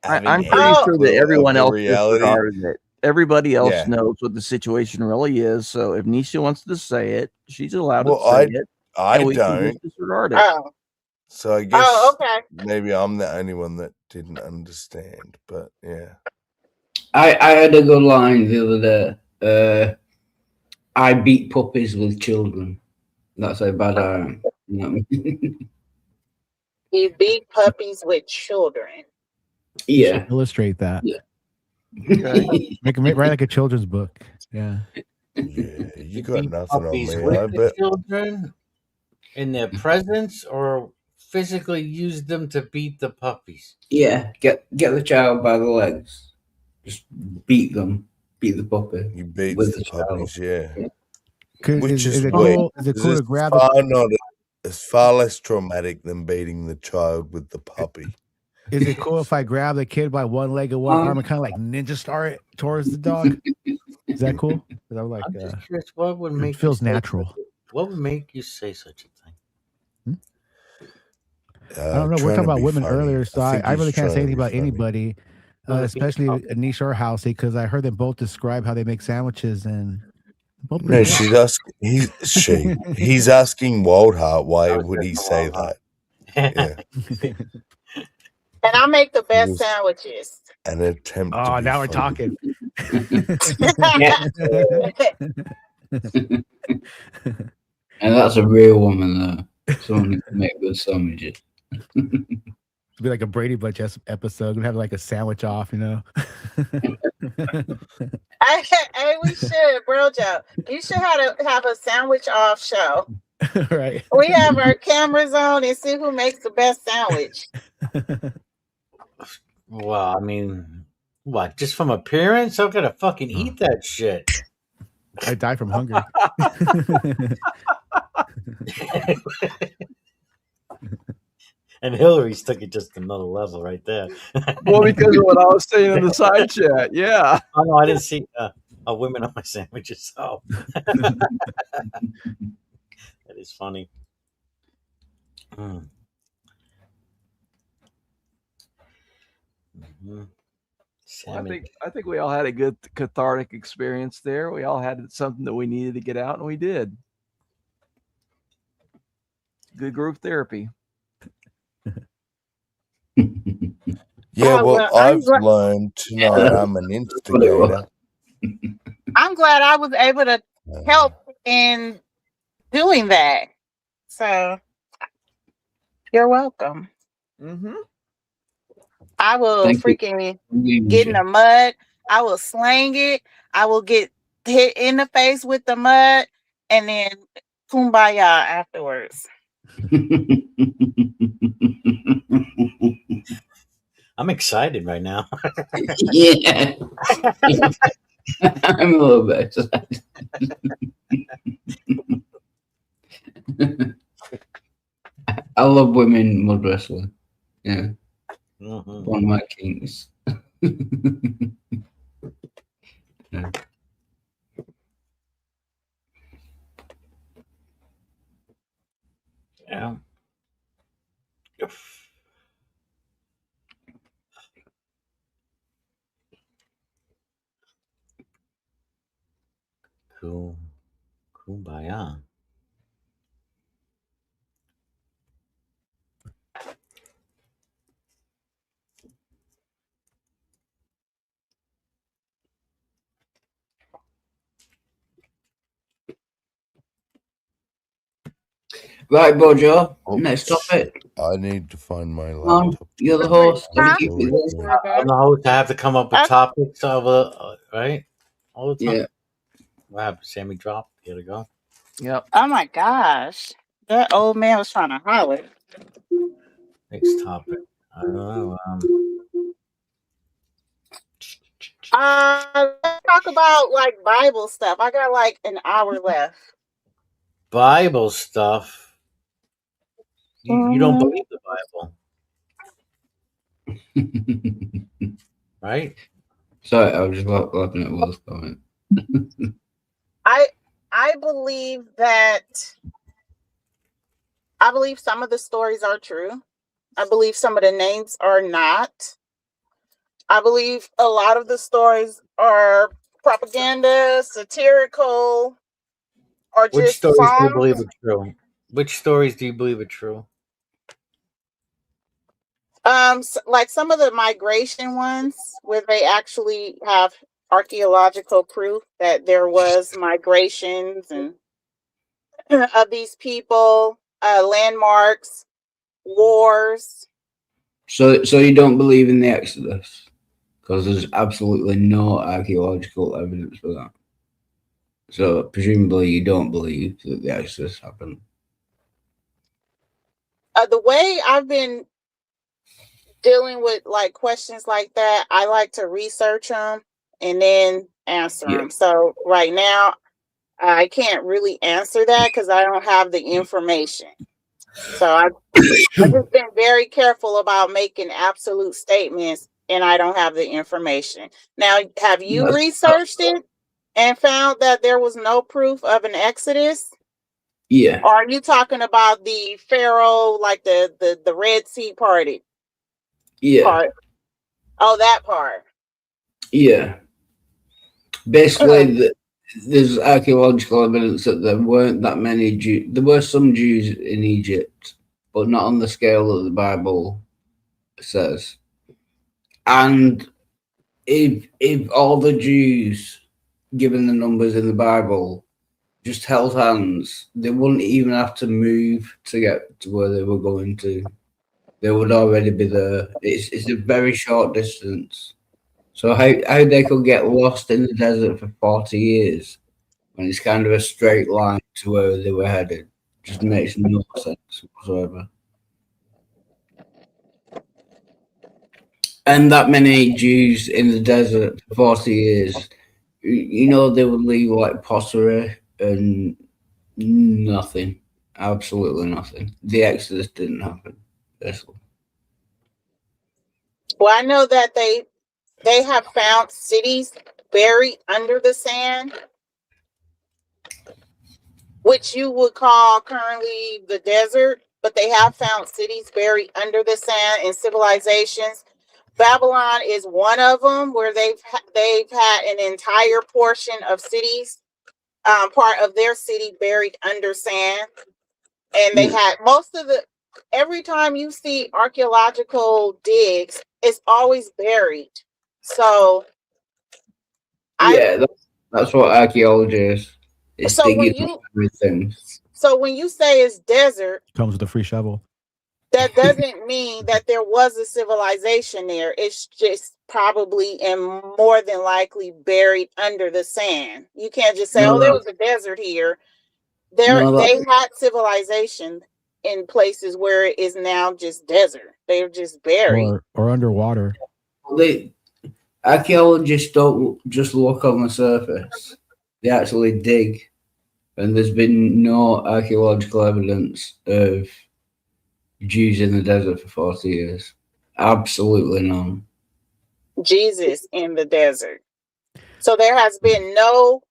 having. I'm pretty sure that everyone else disregarded it. Everybody else Yeah. knows what the situation really is. So if Nisha wants to say it, she's allowed Well, to say it. I and we can don't. just disregard it. Oh. So I guess okay. maybe I'm the only one that didn't understand. But yeah. I had a good line the other day. I beat puppies with children. That's how bad I am. You know what I mean? He beat puppies with children. Yeah. Illustrate that. Yeah. Okay. Write like a children's book. Yeah. Yeah, you got nothing on me. With I the bet. children in their presence, or physically use them to beat the puppies. Yeah. Get the child by the legs. Just beat them. Beat the puppy. You beat with the puppies, yeah. Which is it weird. cool? Is it cool to grab It's far less traumatic than beating the child with the puppy. Is it cool if I grab the kid by one leg and one arm and kind of like ninja star it towards the dog? Is that cool? Because I'm like, I'm just curious, what would make it feels you say natural. what would make you say such a thing? I don't know. We're talking about women earlier, so I really can't say anything about anybody, especially Anisha or Halsey, because I heard them both describe how they make sandwiches and. No, he's asking Waldheart why would he say that? Yeah. And I make the best sandwiches. An attempt. Oh, now we're talking. And that's a real woman, though. Someone who can make good sandwiches. It'd be like a Brady Bunch episode. We'd have like a sandwich off, you know. Hey, we should, bro, Joe. You should have a sandwich off show. Right. We have our cameras on and see who makes the best sandwich. Well, I mean, what? Just from appearance, I'm gonna fucking eat that shit. I die from hunger. And Hillary's took it just another level right there. Well, because of what I was saying in the side chat, yeah. Oh no, I didn't see a women on my sandwiches. So that is funny. Mm-hmm. Well, I think we all had a good cathartic experience there. We all had something that we needed to get out, and we did. Good group therapy. Yeah, Oh, well, well, I've learned tonight I'm an instigator. I'm glad I was able to help in doing that. So you're welcome. Mm-hmm. I will Thank you. freaking get in the mud. I will slang it. I will get hit in the face with the mud and then kumbaya afterwards. I'm excited right now. Yeah. I'm a little bit excited. I love women mud wrestling. Yeah. Mm-hmm. One of my kings. Yeah. Yeah. Cool. Kumbaya. Right, Bojo. Next topic. I need to find my Come on, laptop. you're the host. Huh? Keep it there. I'm the host. I have to come up with topics of right all the time. Yeah. What happened? Sammy dropped. Here we go. Yep. Oh my gosh. That old man was trying to holler. Next topic. I don't know. Let's talk about like Bible stuff. I got like an hour left. Bible stuff. You don't believe the Bible, right? Sorry, I was just laughing at Will's comment. I believe some of the stories are true. I believe some of the names are not. I believe a lot of the stories are propaganda, satirical, or Which just stories do you songs. believe are true? Which stories do you believe are true? Like some of the migration ones where they actually have archaeological proof that there was migrations and of these people, landmarks, wars. So you don't believe in the Exodus? Because there's absolutely no archaeological evidence for that. So presumably you don't believe that the Exodus happened. The way I've been dealing with like questions like that, I like to research them and then answer them. So right now, I can't really answer that because I don't have the information. So I've just been very careful about making absolute statements, and I don't have the information. Now, have you researched it and found that there was no proof of an Exodus? Yeah. Or are you talking about the Pharaoh, like the Red Sea party? Yeah. Part. Oh, that part. Yeah. Basically, there's archaeological evidence that there weren't that many Jews. There were some Jews in Egypt, but not on the scale that the Bible says. And if all the Jews, given the numbers in the Bible, just held hands, they wouldn't even have to move to get to where they were going to. They would already be there. It's a very short distance. So how they could get lost in the desert for 40 years when it's kind of a straight line to where they were headed just makes no sense whatsoever. And that many Jews in the desert for 40 years, you know, they would leave like pottery and nothing. Absolutely nothing. The Exodus didn't happen, basically. Well, I know that they have found cities buried under the sand, which you would call currently the desert, but they have found cities buried under the sand and civilizations Babylon is one of them where they've had an entire portion of cities, part of their city buried under sand, and they had most of the. Every time you see archaeological digs, it's always buried. So that's what archaeology is. It's so when digging you everything. so when you say it's desert, Comes with a free shovel. that doesn't mean that there was a civilization there. It's just probably and more than likely buried under the sand. You can't just say, "Oh, there was a desert here." They had civilization in places where it is now just desert. They're just buried. Or underwater. Archaeologists don't just look on the surface; they actually dig, and there's been no archaeological evidence of Jews in the desert for 40 years. Absolutely none. Jesus in the desert. So there has been no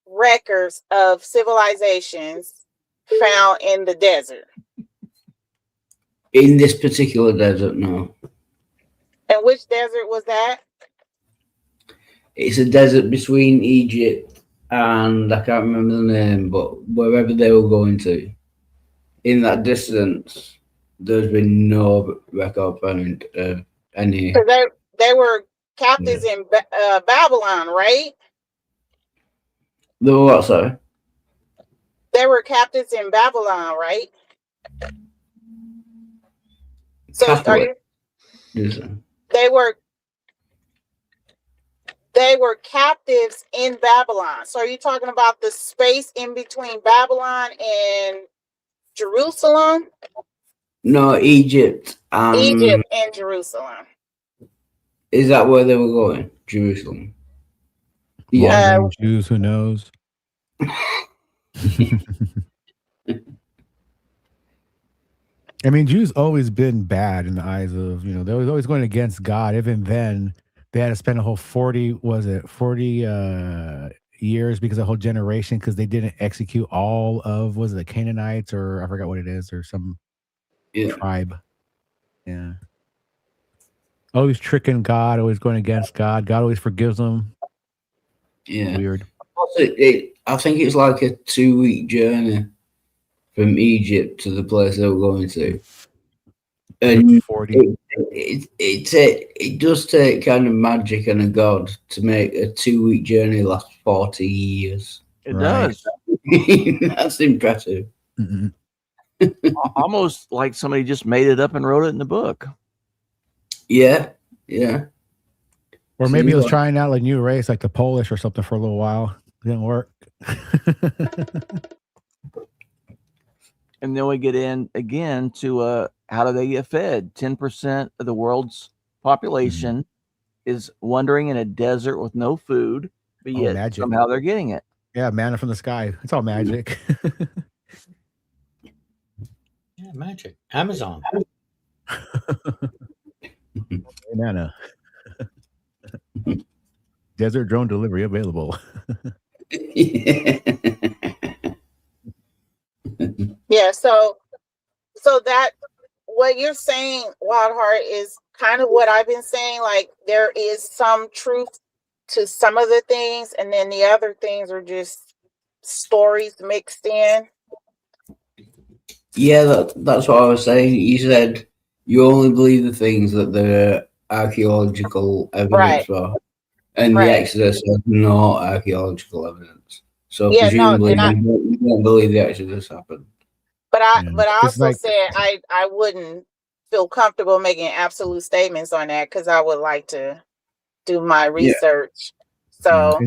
records of civilizations found in the desert. In this particular desert, no. And which desert was that? It's a desert between Egypt and I can't remember the name, but wherever they were going to, in that distance, there's been no record found of any. So they were captives in Babylon, right? They were what, sorry? They were captives in Babylon, right? So are you? They were captives in Babylon. So are you talking about the space in between Babylon and Jerusalem? No, Egypt. Egypt and Jerusalem. Is that where they were going? Jerusalem. Yeah. Jews, who knows? I mean, Jews always been bad in the eyes of, they was always going against God. Even then, they had to spend a whole 40 years because a whole generation, because they didn't execute all of, was it the Canaanites, or I forgot what it is, or some tribe. Yeah. Always tricking God, always going against God. God always forgives them. Yeah. Weird. I think it's like a 2-week journey from Egypt to the place they were going to. And 40. It does take kind of magic and a god to make a 2-week journey last 40 years. It does. That's impressive. Almost like somebody just made it up and wrote it in the book. Yeah, yeah. Or maybe he was trying out a new race, like the Polish or something, for a little while. It didn't work. And then we get in again to how do they get fed? 10% of the world's population is wandering in a desert with no food, but yet magic. somehow they're getting it. Yeah, manna from the sky. It's all magic. Yeah, magic. Amazon. Manna. Desert drone delivery available. Yeah, so that what you're saying, Wild Heart, is kind of what I've been saying. Like, there is some truth to some of the things, and then the other things are just stories mixed in. Yeah, that's what I was saying. You said you only believe the things that there are archaeological evidence for, and the Exodus has no archaeological evidence. So presumably you don't believe the Exodus happened. But I also said I wouldn't feel comfortable making absolute statements on that because I would like to do my research. So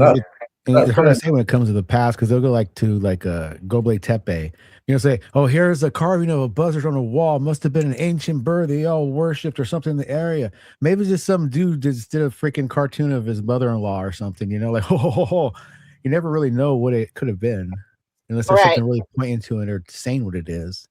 it's hard to say when it comes to the past, because they'll go to Göbekli Tepe. Say, oh, here's a carving of a buzzard on a wall. Must have been an ancient bird they all worshipped or something in the area. Maybe it's just some dude just did a freaking cartoon of his mother-in-law or something. You never really know what it could have been unless there's something really pointing to it or saying what it is.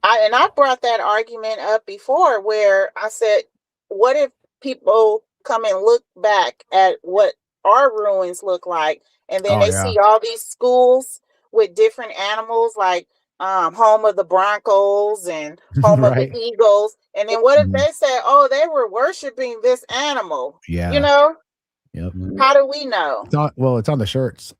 I brought that argument up before, where I said, what if people come and look back at what our ruins look like, and then they see all these schools with different animals, like home of the Broncos and home of the Right. Eagles. And then what if they say, oh, they were worshiping this animal? Yeah. You know, Yep. how do we know? It's on the shirts.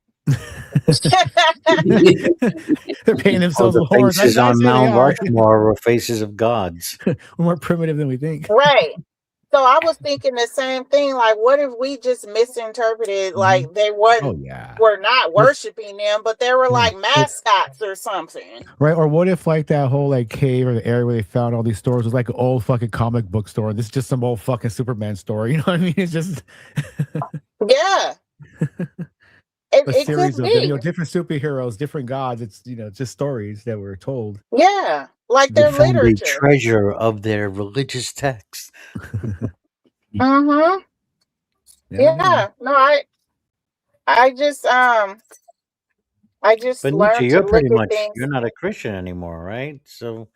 They're painting Oh, themselves the with horns. faces I on say they Mount are. Rushmore were faces of gods. We're more primitive than we think. Right. So I was thinking the same thing. Like, what if we just misinterpreted? Like they Oh yeah. were not worshiping them, but they were like mascots or something. Right. Or what if like that whole like cave or the area where they found all these stores was like an old fucking comic book store? This is just some old fucking Superman store. You know what I mean? It's just Yeah. a It series could of them, be. different superheroes, different gods. It's just stories that were told. Yeah. Like They their found the literature. treasure of their religious texts. Mm-hmm. Yeah. No, I just But Nietzsche, learned to you're look pretty at much things. you're not a Christian anymore, right? So,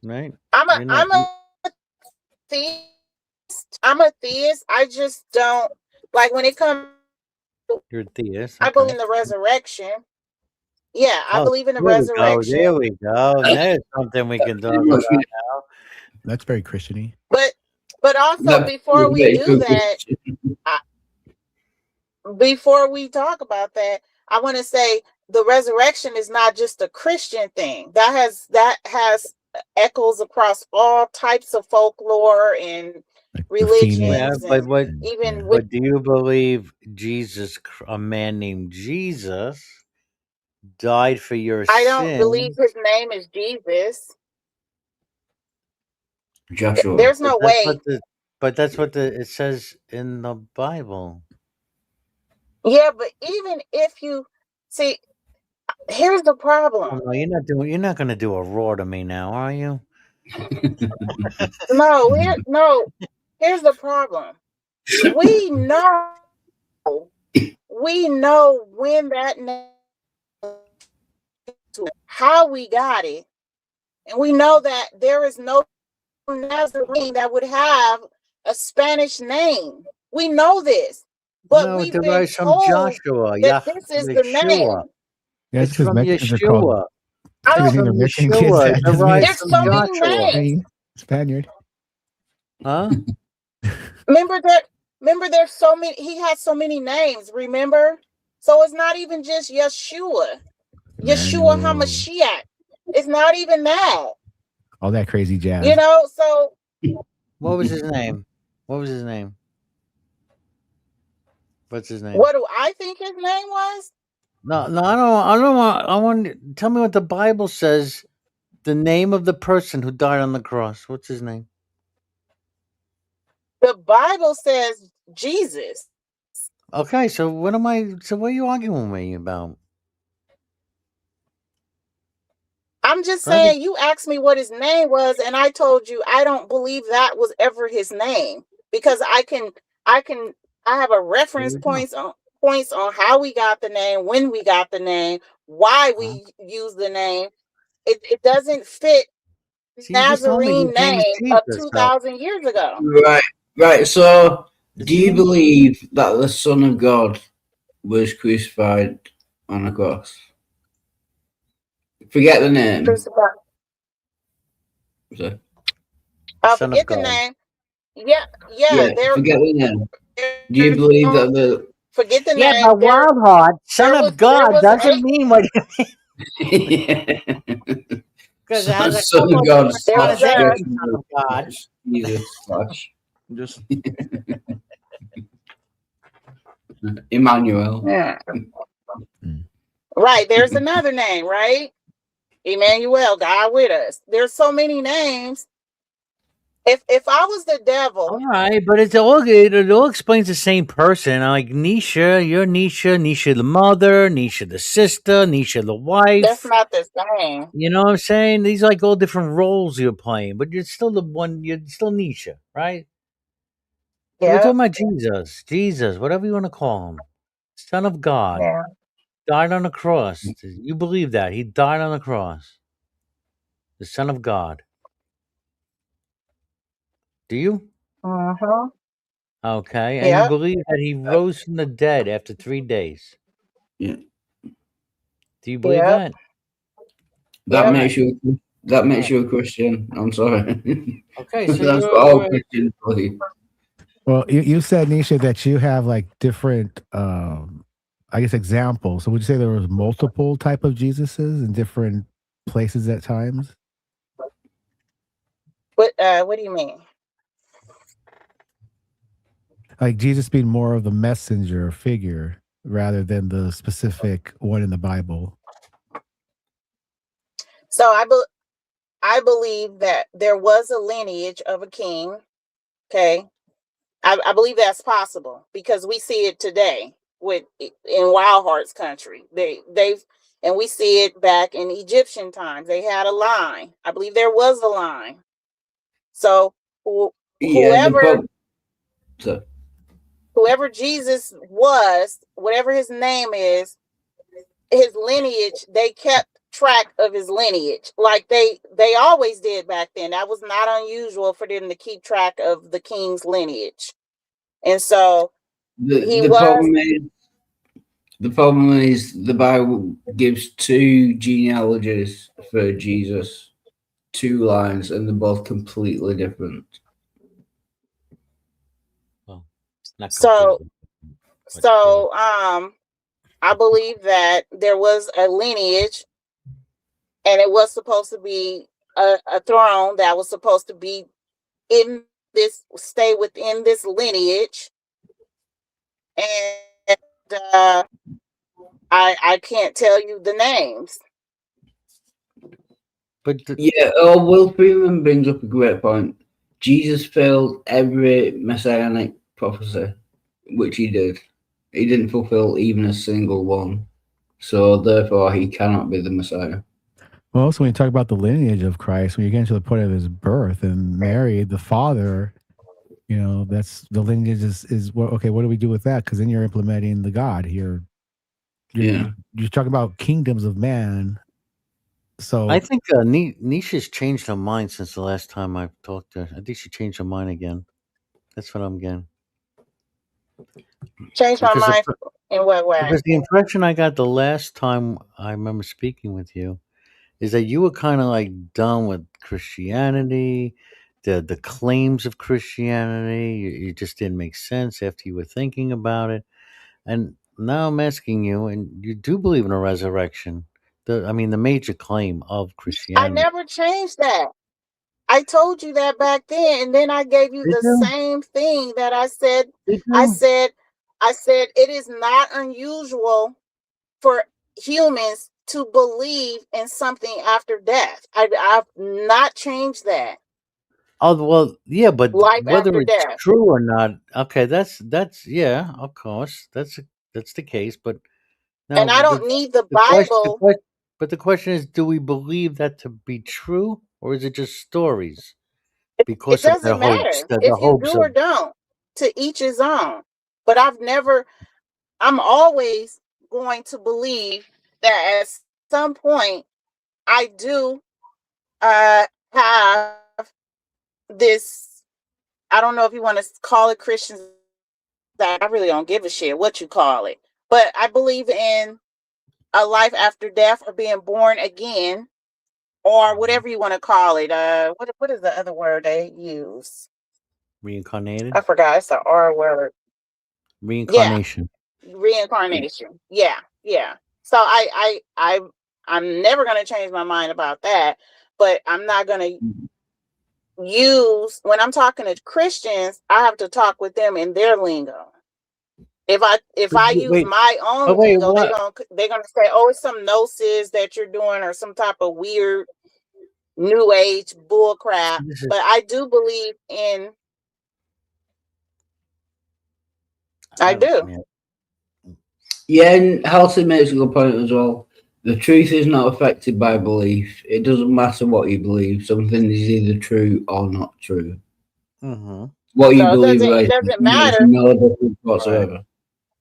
right? I'm a theist. I'm a theist. I just don't like when it comes. You're a theist. I Okay. believe in the resurrection. Yeah, I believe in the There we go. resurrection. There we go. There's something we can talk about now. That's very Christian-y. But also before we do that, before we talk about that, I want to say the resurrection is not just a Christian thing. That has echoes across all types of folklore and religions. Yeah, but even but do you believe a man named Jesus, died for your I don't believe sins? his name is Jesus. Joshua. There's no way. But that's what it says in the Bible. Yeah, but even if you see, here's the problem. Oh, no, you're not going to do a roar to me now, are you? No, here's the problem. We know when that name, how we got it, and we know that there is no Nazarene that would have a Spanish name. We know this, but No, it we've been derives from told Joshua. that this is the name. Yeshua. Yeah, It's from Mexicans are called. Yeshua. It's from Mexican kids Yeshua. that It just derives There's from so many Joshua. names. Spaniard. Huh? Remember there's so many. He has so many names. Remember, so it's not even just Yeshua HaMashiach. It's not even that. All that crazy jazz. You know. So What was his name? What was his name? What's his name? what do I think his name was? No, I don't want. I want. Tell me what the Bible says. The name of the person who died on the cross. What's his name? The Bible says Jesus. Okay, so what are you arguing with me about? I'm just saying, you asked me what his name was, and I told you I don't believe that was ever his name, because I have a reference points on how we got the name, when we got the name, why we use the name. It doesn't fit Nazarene name of 2,000 years ago. Right. So, do you believe that the Son of God was crucified on a cross? Forget the name. Crucified. Forget the name. Yeah. Forget the name. Do you believe that the? Forget the name. Yeah, but Wild Heart, Son of God, doesn't mean what you mean. Because it has a Son of God. Son of God. Jesus, just Emmanuel. Yeah. Right. There's another name, right? Emmanuel, God with us. There's so many names. If I was the devil, all right, but it all explains the same person. Like Nisha, you're Nisha the mother, Nisha the sister, Nisha the wife. That's not the same. You know what I'm saying? These are like all different roles you're playing, but you're still the one. You're still Nisha, right? Yeah. We're talking about Jesus, whatever you want to call him, Son of God, died on the cross. You believe that he died on the cross, the Son of God. Do you? Uh-huh. Okay, and you believe that he rose from the dead after 3 days. Yeah. Do you believe that? That makes you a Christian. I'm sorry. Okay, so that's what all Christians believe. Well, you said, Nisha, that you have like different, I guess, examples. So would you say there was multiple type of Jesuses in different places at times? What do you mean? Like Jesus being more of the messenger figure rather than the specific one in the Bible. So I believe that there was a lineage of a king. Okay. I believe that's possible because we see it today in Wild Heart's country. And we see it back in Egyptian times. They had a line. I believe there was a line. So whoever Jesus was, whatever his name is, his lineage, they kept track of his lineage like they always did back then. That was not unusual for them to keep track of the king's lineage. And so the problem is the Bible gives two genealogies for Jesus, two lines, and they're both completely different. Well, not so I believe that there was a lineage, and it was supposed to be a throne that was supposed to be stay within this lineage. And I can't tell you the names. But Will Freeman brings up a great point. Jesus failed every messianic prophecy, which he did. He didn't fulfill even a single one. So therefore he cannot be the Messiah. Well, also when you talk about the lineage of Christ, when you get to the point of his birth and Mary, the father, that's the lineage is what, okay, what do we do with that? Because then you're implementing the God here. You're talking about kingdoms of man. So I think Nisha's changed her mind since the last time I've talked to her. I think she changed her mind again. That's what I'm getting. Change my mind in what way? Because the impression I got the last time I remember speaking with you is that you were kind of like done with Christianity, the claims of Christianity. It just didn't make sense after you were thinking about it. And now I'm asking you, and you do believe in a resurrection. The major claim of I Christianity. never changed that. I told you that back then, and then I gave you the same thing that I said. I said it is not unusual for humans to believe in something after death. I've not changed that. Oh well, yeah, but Life whether after it's death. true or not, okay, that's yeah, of course, that's the case. But now, And I don't need the Bible. But the question is, do we believe that to be true, or is it just stories? It Because of doesn't matter the if you hopes do or don't. To each his own. But I'm always going to believe that at some point I do have this, I don't know if you want to call it Christians, that I really don't give a shit what you call it. But I believe in a life after death or being born again or whatever you want to call it. What is the other word they use? reincarnated. I forgot. It's the R word. Reincarnation. Yeah. Reincarnation. Yeah. So I'm never gonna change my mind about that, but I'm not gonna use, when I'm talking to Christians, I have to talk with them in their lingo. If I use my own lingo, they're gonna say, oh, it's some gnosis that you're doing or some type of weird new age bull crap. But I do believe in, I do. Yeah, and Halsey makes a good point as well. The truth is not affected by belief. It doesn't matter what you believe. Something is either true or not true. Mm-hmm. What you believe it doesn't matter. No difference whatsoever. Right.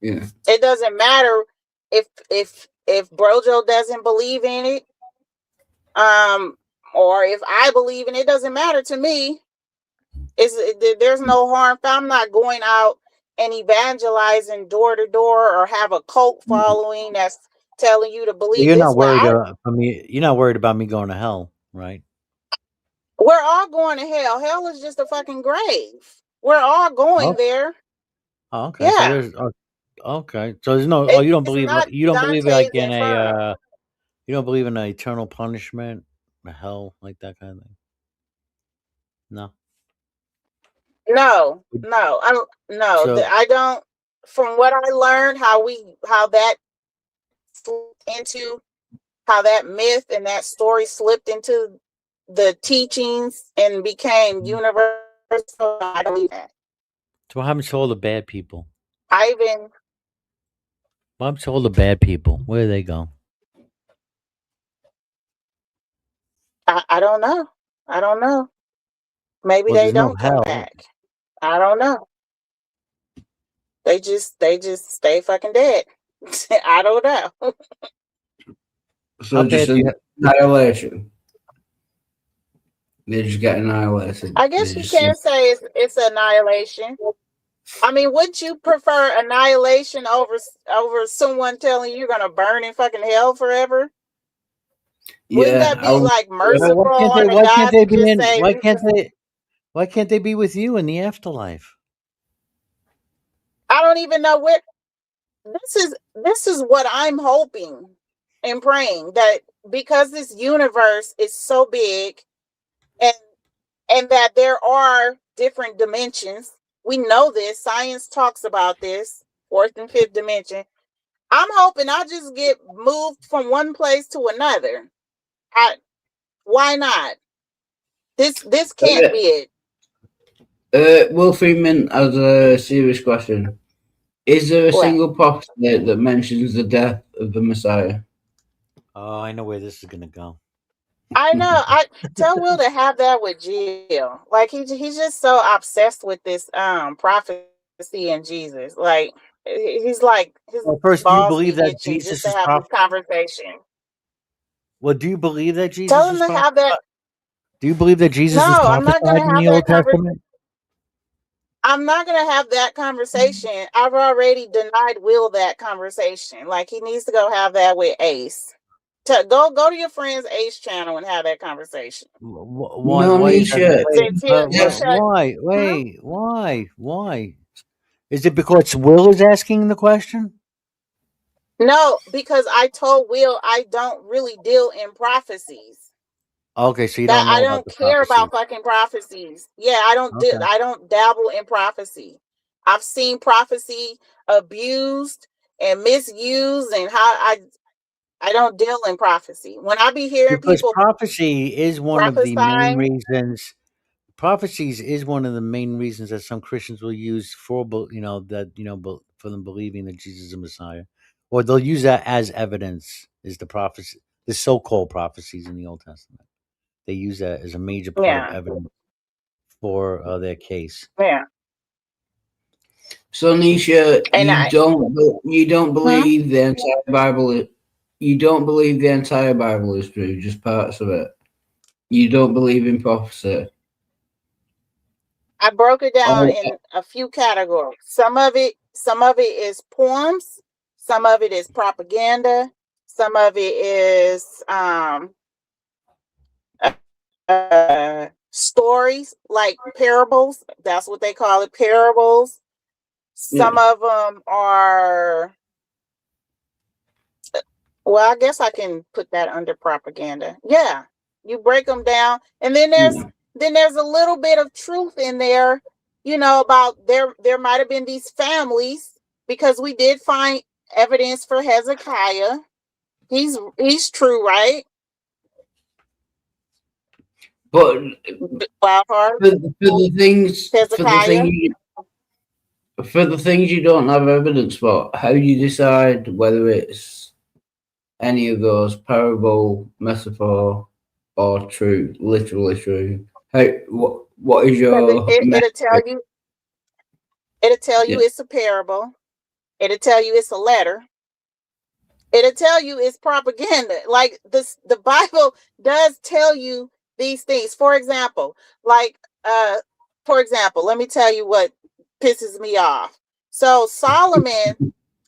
Yeah. It doesn't matter if Brojo doesn't believe in it, or if I believe in it. It doesn't matter to me. There's no harm. I'm not going out and evangelizing door to door or have a cult following that's telling you to believe You're this not way. worried about me. You're not worried about me going to hell, right? We're all going to hell. Hell is just a fucking grave. We're all going there. Oh, okay. So Yeah. there's okay. So there's no. Oh, you don't It's believe. not You don't believe Dante's like in Inferno. a. You don't believe in an eternal punishment, a hell, like that kind of thing. No. No. So I don't. From what I learned, how that slipped into, how that myth and that story slipped into the teachings and became universal. I don't believe that. what happens to all the bad people? I even What happens to all the bad people? Where do they go? I don't know. I don't know. Maybe Well, they there's no don't come hell. back. I don't know. They just stay fucking dead. I don't know. So just annihilation. They just get annihilated. I guess you can say it's annihilation. I mean, would you prefer annihilation over someone telling you you're gonna burn in fucking hell forever? Wouldn't that be like merciful Why can't on they? the Why God can't they to be just in? say Why can't they? Why can't they be with you in the afterlife? I don't even know where this is what I'm hoping and praying, that because this universe is so big and that there are different dimensions. We know this. Science talks about this, fourth and fifth dimension. I'm hoping I just get moved from one place to another. Why not? This can't be it. Will Freeman has a serious question. Is there a What? single prophecy that mentions the death of the Messiah? Oh, I know where this is gonna go. I know. I tell Will to have that with Jill. Like he's just so obsessed with this prophecy and Jesus. Like he's like his Well, first, do you balls believe be that itching just Jesus to is have this prophet? conversation. Well, do you believe that Jesus Tell him is to have that. prophesied? Do you believe that Jesus was No, I'm not prophesied gonna in have the that Old conversation. Testament? I'm not gonna have that conversation. I've already denied Will that conversation. Like he needs to go have that with Ace. Go to your friend's Ace channel and have that conversation. Why? No, Why is that? Nisha. Since Why? Why? Is it because Will is asking the question? No, because I told Will I don't really deal in prophecies. Okay, so you That don't I know about don't the care about prophecy. fucking prophecies. Yeah, Okay. I don't dabble in prophecy. I've seen prophecy abused and misused, and how I don't deal in prophecy. When I be hearing Because people prophecy is one of the main prophesying, reasons. Prophecies is one of the main reasons that some Christians will use for, for them believing that Jesus is the Messiah, or they'll use that as evidence. Is the prophecy, the so-called prophecies in the Old Testament? They use that as a major part of yeah, evidence for their case. yeah. So Nisha, And you don't believe the entire Bible. You don't believe the entire Bible is true, just parts of it. You don't believe in prophecy. I broke it down Oh, in a few categories. Some of it is poems, some of it is propaganda, some of it is stories like parables. That's what they call it, parables. Some of them are, well, I guess I can put that under propaganda. Yeah, you break them down, and then there's a little bit of truth in there. About there might have been these families, because we did find evidence for Hezekiah. He's true, right? But for the things Hezekiah. for the things you don't have evidence for, how do you decide whether it's any of those parable, metaphor, or true, literally true? What is your It'll tell you. It'll tell you Yeah. it's a parable. It'll tell you it's a letter. It'll tell you it's propaganda. Like the Bible does tell you these things. For example, let me tell you what pisses me off. So Solomon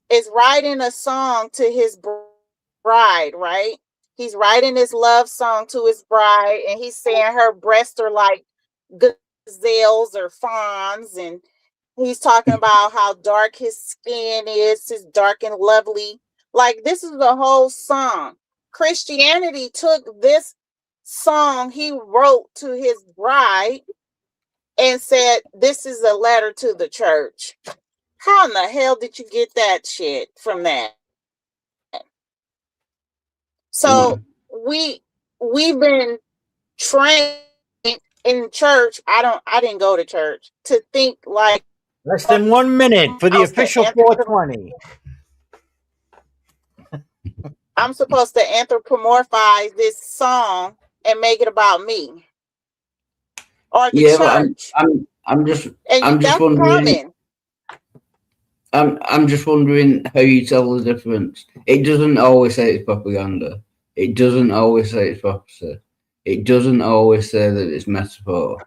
is writing a song to his bride, right? He's writing this love song to his bride, and he's saying her breasts are like gazelles or fawns, and he's talking about how dark his skin is, his dark and lovely. Like, this is the whole song. Christianity took this song he wrote to his bride and said, this is a letter to the church. How in the hell did you get that shit from that? So we've been trained in church. I didn't go to church to think like Less than 1 minute for the official 420. I'm supposed to anthropomorphize this song and make it about me or the church. I'm just that's wondering. common. I'm just wondering how you tell the difference. It doesn't always say it's propaganda. It doesn't always say it's prophecy. It doesn't always say that it's metaphor.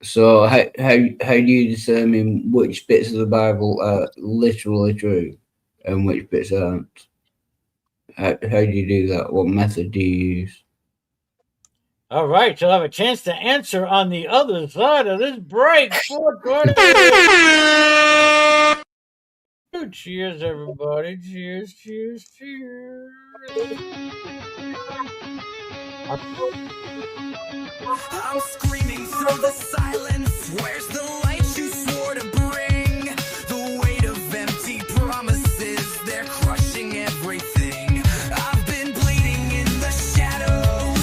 So how do you determine which bits of the Bible are literally true and which bits aren't? How do you do that? What method do you use? All right, you'll have a chance to answer on the other side of this break. 420. Cheers, everybody. Cheers, cheers, cheers. I'm screaming through the silence. Where's the light you swore to bring? The weight of empty promises, they're crushing everything. I've been bleeding in the shadows,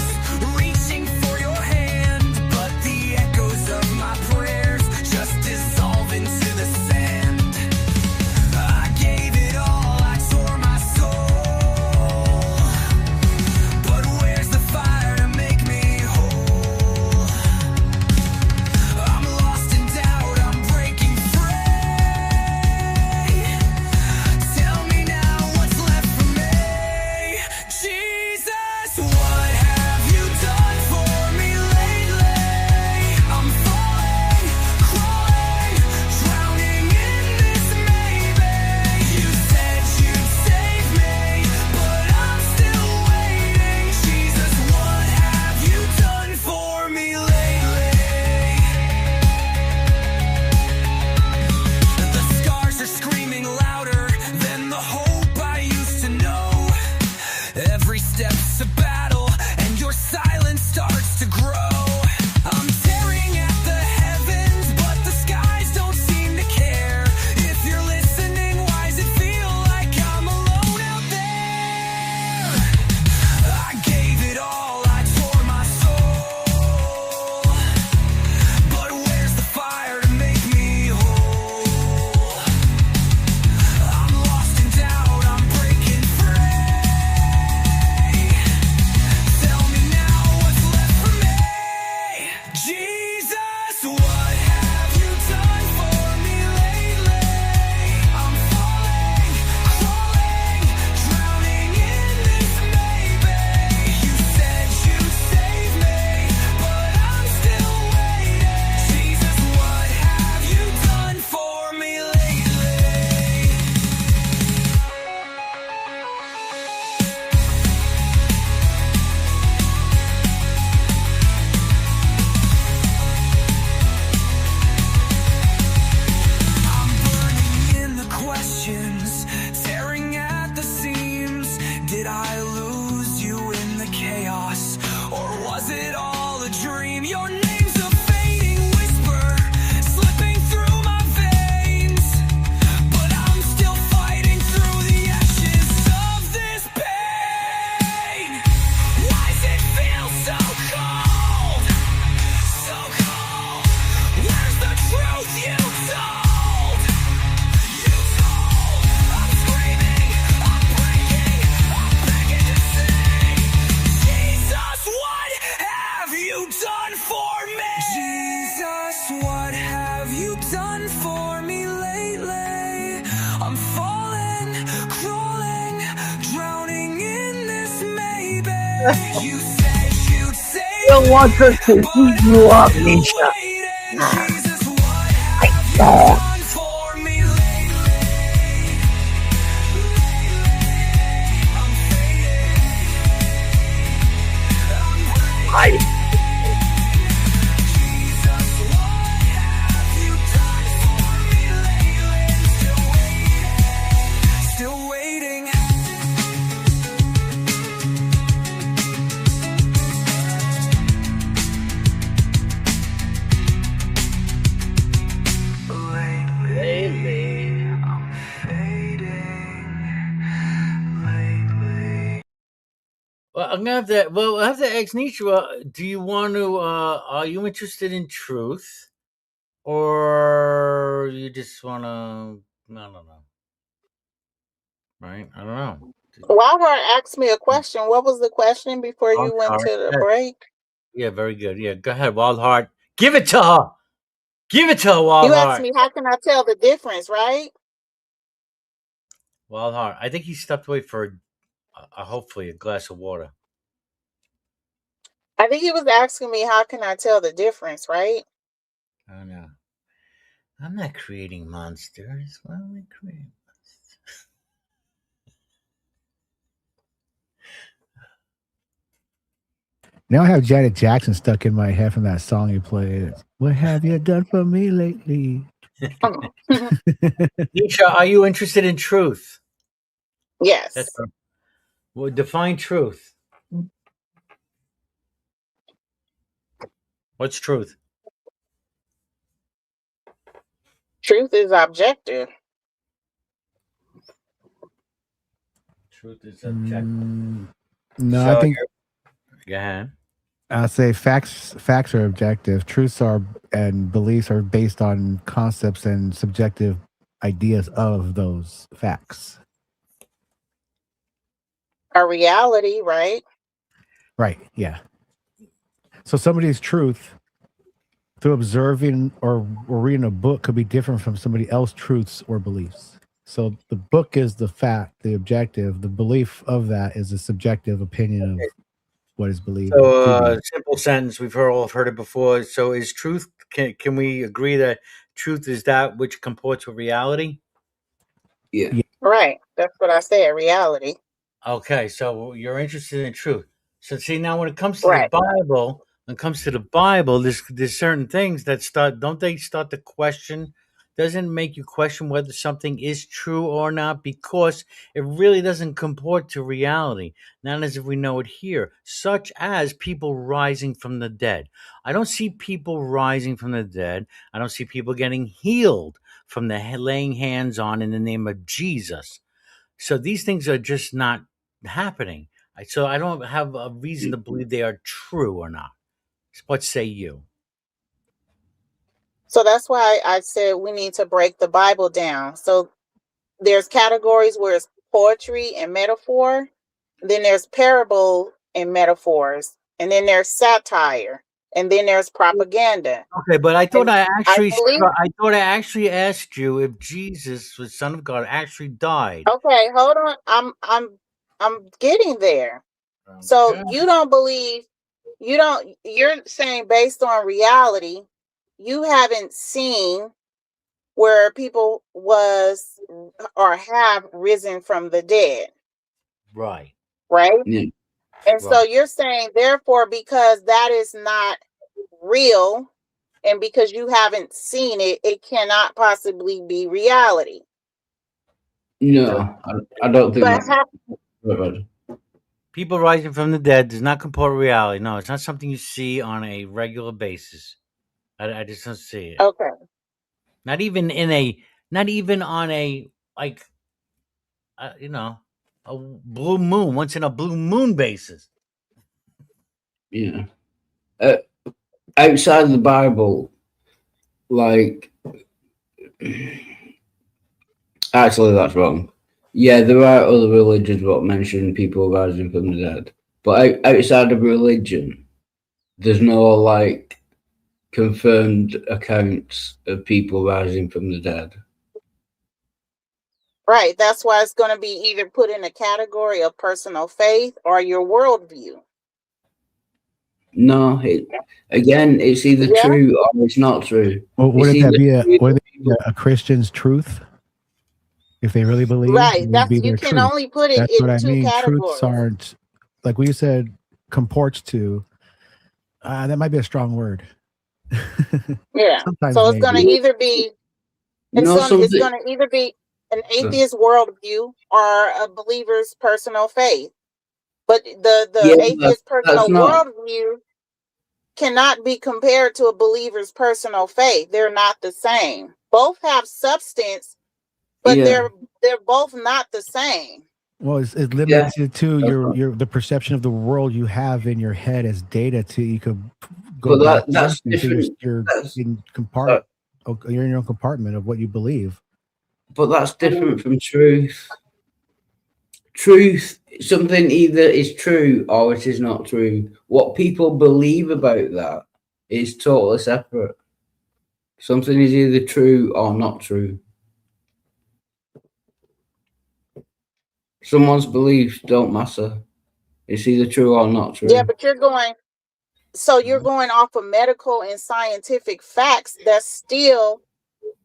reaching for your hand, but the echoes of my prayers just dissolve into the sand. I gave it all, I tore my soul, but where's the fire to make me whole? I'm lost in doubt, I'm breaking free. Tell me now what's left for me. Jesus, what have you done for me lately? I'm falling, crawling, drowning in this maybe. You said you'd save me, but I'm still waiting. Jesus, what have you done for me lately? The scars are screaming louder than the hope I used to know. Every step's a battle, and your silence starts to grow. I'm staring at the heavens, but the skies don't seem to care. If you're listening, why does it feel like I'm alone out there? I gave it all, I tore my soul, but where's the fire to make me whole? I'm lost in doubt, I'm breaking free. Tell me now what's left for me. Jesus, what have you done for me lately? I'm falling, crawling, drowning in this maybe. You said you'd save me, but I'm still waiting. Jesus, what have you done for me lately? I'm burning in the questions, tearing at the seams. Did I lose you in the chaos, or was it all a dream? Your name's a fading whisper, slipping through my veins, but I'm still fighting through the ashes of this pain. Why does it feel so cold? So cold. Where's the truth you told? You told. I'm screaming, I'm breaking, I'm begging to say, Jesus, what have you done for me? Jesus, what have you done for me lately? I'm falling, crawling, drowning in this maybe. You said you'd save don't want to keep you up, Misha. I don't. for me lately. I'm fading Well, I'm gonna have to. Well, I have to ask Nisha. Do you want to? Are you interested in truth, or you just want to? I don't know. Right? I don't know. Walmart asked me a question. What was the question before Wild you went heart. to the break? Yeah, very good. Yeah, go ahead, Wild Heart. Give it to her. Give it to her, Wild You asked Heart. me how can I tell the difference, right? Wild Heart. I think he stepped away for hopefully a glass of water. I think he was asking me how can I tell the difference, right? I don't know. I'm not creating monsters. Why am I creating? Now I have Janet Jackson stuck in my head from that song you played. What have you done for me lately? Nisha, are you interested in truth? Yes. That's well, define truth. What's truth? Truth is objective. Truth is objective. No, So I think go ahead. I say facts are objective. Truths are and beliefs are based on concepts and subjective ideas of those facts. A reality, right? Right. Yeah. So somebody's truth through observing or reading a book could be different from somebody else's truths or beliefs. So the book is the fact, the objective. The belief of that is a subjective opinion of what is believed. So simple sentence. We've all heard it before. So is truth? Can we agree that truth is that which comports with reality? Yeah. Right. That's what I said. Reality. Okay, so you're interested in truth. So see now, when it comes to Right. the Bible, there's certain things that don't they start to question? Doesn't it make you question whether something is true or not because it really doesn't comport to reality, not as if we know it here, such as people rising from the dead. I don't see people rising from the dead. I don't see people getting healed from the laying hands on in the name of Jesus. So these things are just not happening. So I don't have a reason to believe they are true or not. What say you? So that's why I said we need to break the Bible down. So there's categories where it's poetry and metaphor. Then there's parable and metaphors. And then there's satire. And then there's propaganda. Okay, but I thought And I believe. actually asked you if Jesus, the Son of God, actually died. Okay, hold on. I'm getting there. So you don't believe you're saying based on reality, you haven't seen where people was or have risen from the dead, Right. right? Yeah. And so you're saying therefore because that is not real and because you haven't seen it, it cannot possibly be reality. No, I don't think But that's People rising from the dead does not comport with reality. No, it's not something you see on a regular basis. I just don't see it. okay. Not even on a like a blue moon, once in a blue moon basis. Yeah. Outside of the Bible, like, actually, that's wrong. Yeah, there are other religions that mention people rising from the dead, but outside of religion, there's no like confirmed accounts of people rising from the dead. Right. That's why it's going to be either put in a category of personal faith or your worldview. No, it's either true or it's not true. Well, wouldn't that be a Christian's truth? If they really believe, Right. it would That's be you their can truth. only put it That's in what I two mean. categories. Truths aren't like we said comports to. That might be a strong word. Yeah. Sometimes So it's going to maybe. either be it's going to either be an atheist worldview or a believer's personal faith. But the atheist personal worldview cannot be compared to a believer's personal faith. They're not the same. Both have substance, but they're both not the same. Well, it's limited to your the perception of the world you have in your head as data. To you could go But back. that's and see different. You're in compartment. You're in your own compartment of what you believe. But that's different from truth. Truth, something either is true or it is not true. What people believe about that is totally separate. Something is either true or not true. Someone's beliefs don't matter. It's either true or not true. Yeah, but you're going off of medical and scientific facts.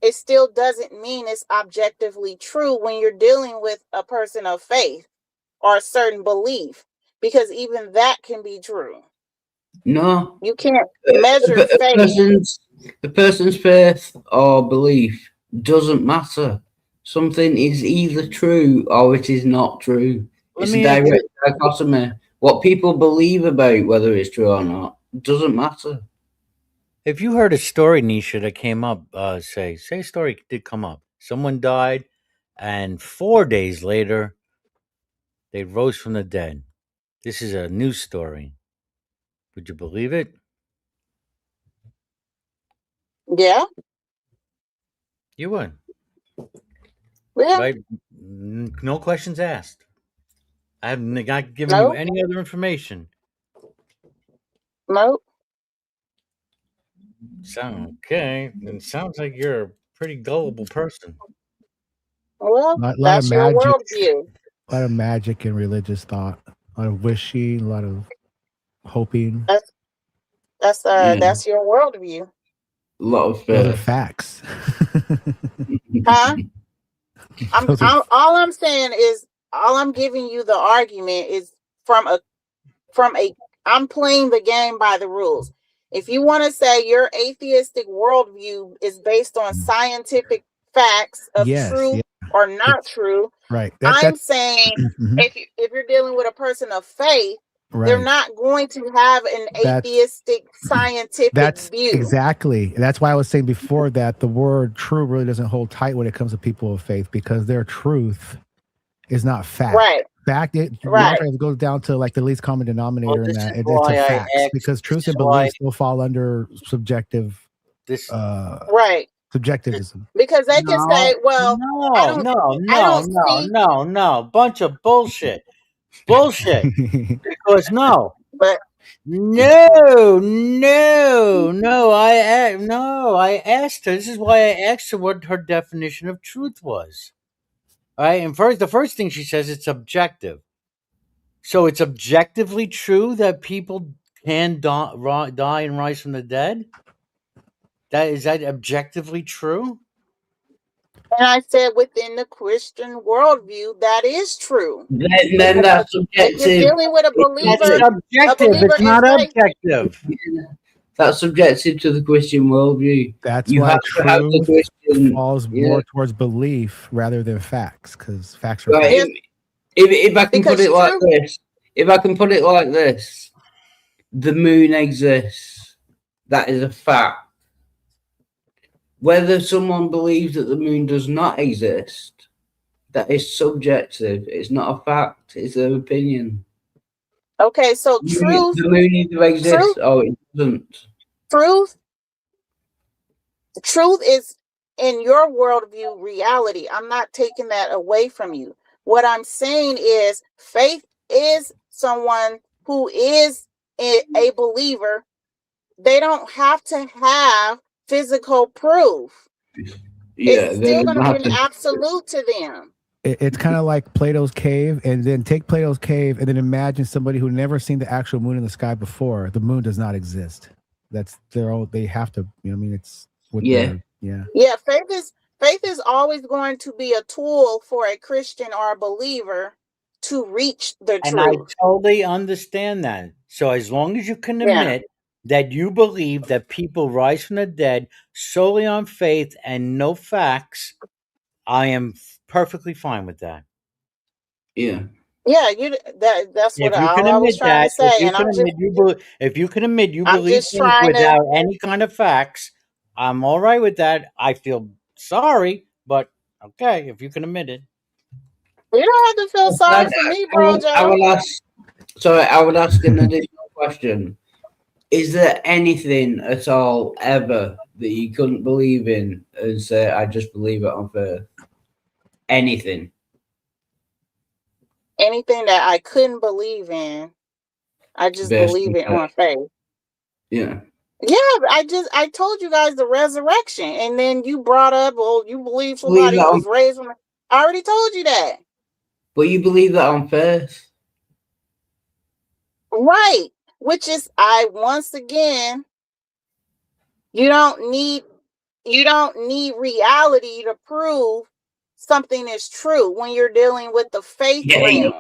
It still doesn't mean it's objectively true when you're dealing with a person of faith or a certain belief, because even that can be true. No. You can't measure faith. A person's faith or belief doesn't matter. Something is either true or it is not true. It's a direct dichotomy. What people believe about whether it's true or not doesn't matter. If you heard a story, Nisha, that came up, say a story did come up. Someone died, and 4 days later, they rose from the dead. This is a news story. Would you believe it? Yeah. You would. Yeah. Right? No questions asked. I have not given you any other information. Nope. Okay. It sounds like you're a pretty gullible person. Well, A lot that's of your magic. worldview. A lot of magic and religious thought. A lot of wishing. A lot of hoping. That's your worldview. A lot of Those are facts. Huh? All I'm saying is, all I'm giving you the argument is from a I'm playing the game by the rules. If you want to say your atheistic worldview is based on scientific facts of true or not true, right? I'm saying if you're dealing with a person of faith, they're not going to have an atheistic scientific view. Exactly. That's why I was saying before that the word true really doesn't hold tight when it comes to people of faith, because their truth is not fact. Right. Fact, it goes down to like the least common denominator in that. It's a fact, because truth and belief still fall under subjective. Subjectivism. Because they can say, well, no, bunch of bullshit. Because but I asked her. This is why I asked her what her definition of truth was. All right, and the first thing she says, it's objective. So it's objectively true that people can die and rise from the dead? Is that objectively true? And I said within the Christian worldview, that is true. Then that's subjective. If you're dealing with a believer, it's not objective. That's subjective to the Christian worldview. That's you why have to have the Christian falls more towards belief rather than facts, because facts are right. If I can put it like this, the moon exists. That is a fact. Whether someone believes that the moon does not exist, that is subjective. It's not a fact. It's their opinion. Okay, so truth. The moon either exists or it doesn't. Truth is in your worldview reality. I'm not taking that away from you. What I'm saying is faith is someone who is a believer. They don't have to have physical proof. It's still going to be an absolute to them. It's kind of like Plato's cave, and then take Plato's cave and then imagine somebody who never seen the actual moon in the sky before. The moon does not exist. They have to, it's what faith is always going to be a tool for a Christian or a believer to reach the truth. And I totally understand that. So as long as you can admit that you believe that people rise from the dead solely on faith and no facts, I am perfectly fine with that. Yeah. Yeah, that's what I was trying to say. If you can admit you believe things without any kind of facts, I'm all right with that. I feel sorry, but okay, if you can admit it. You don't have to feel sorry for me, bro, I Joe. would ask an additional question. Is there anything at all ever that you couldn't believe in and say, I just believe it on faith? Anything? Anything that I couldn't believe in, I just believe it on faith. Yeah. Yeah, I told you guys the resurrection, and then you brought up, well, you believe somebody was raised from. I already told you that. But you believe that on faith? Right. Which is, once again, you don't need reality to prove something is true when you're dealing with the faith realm.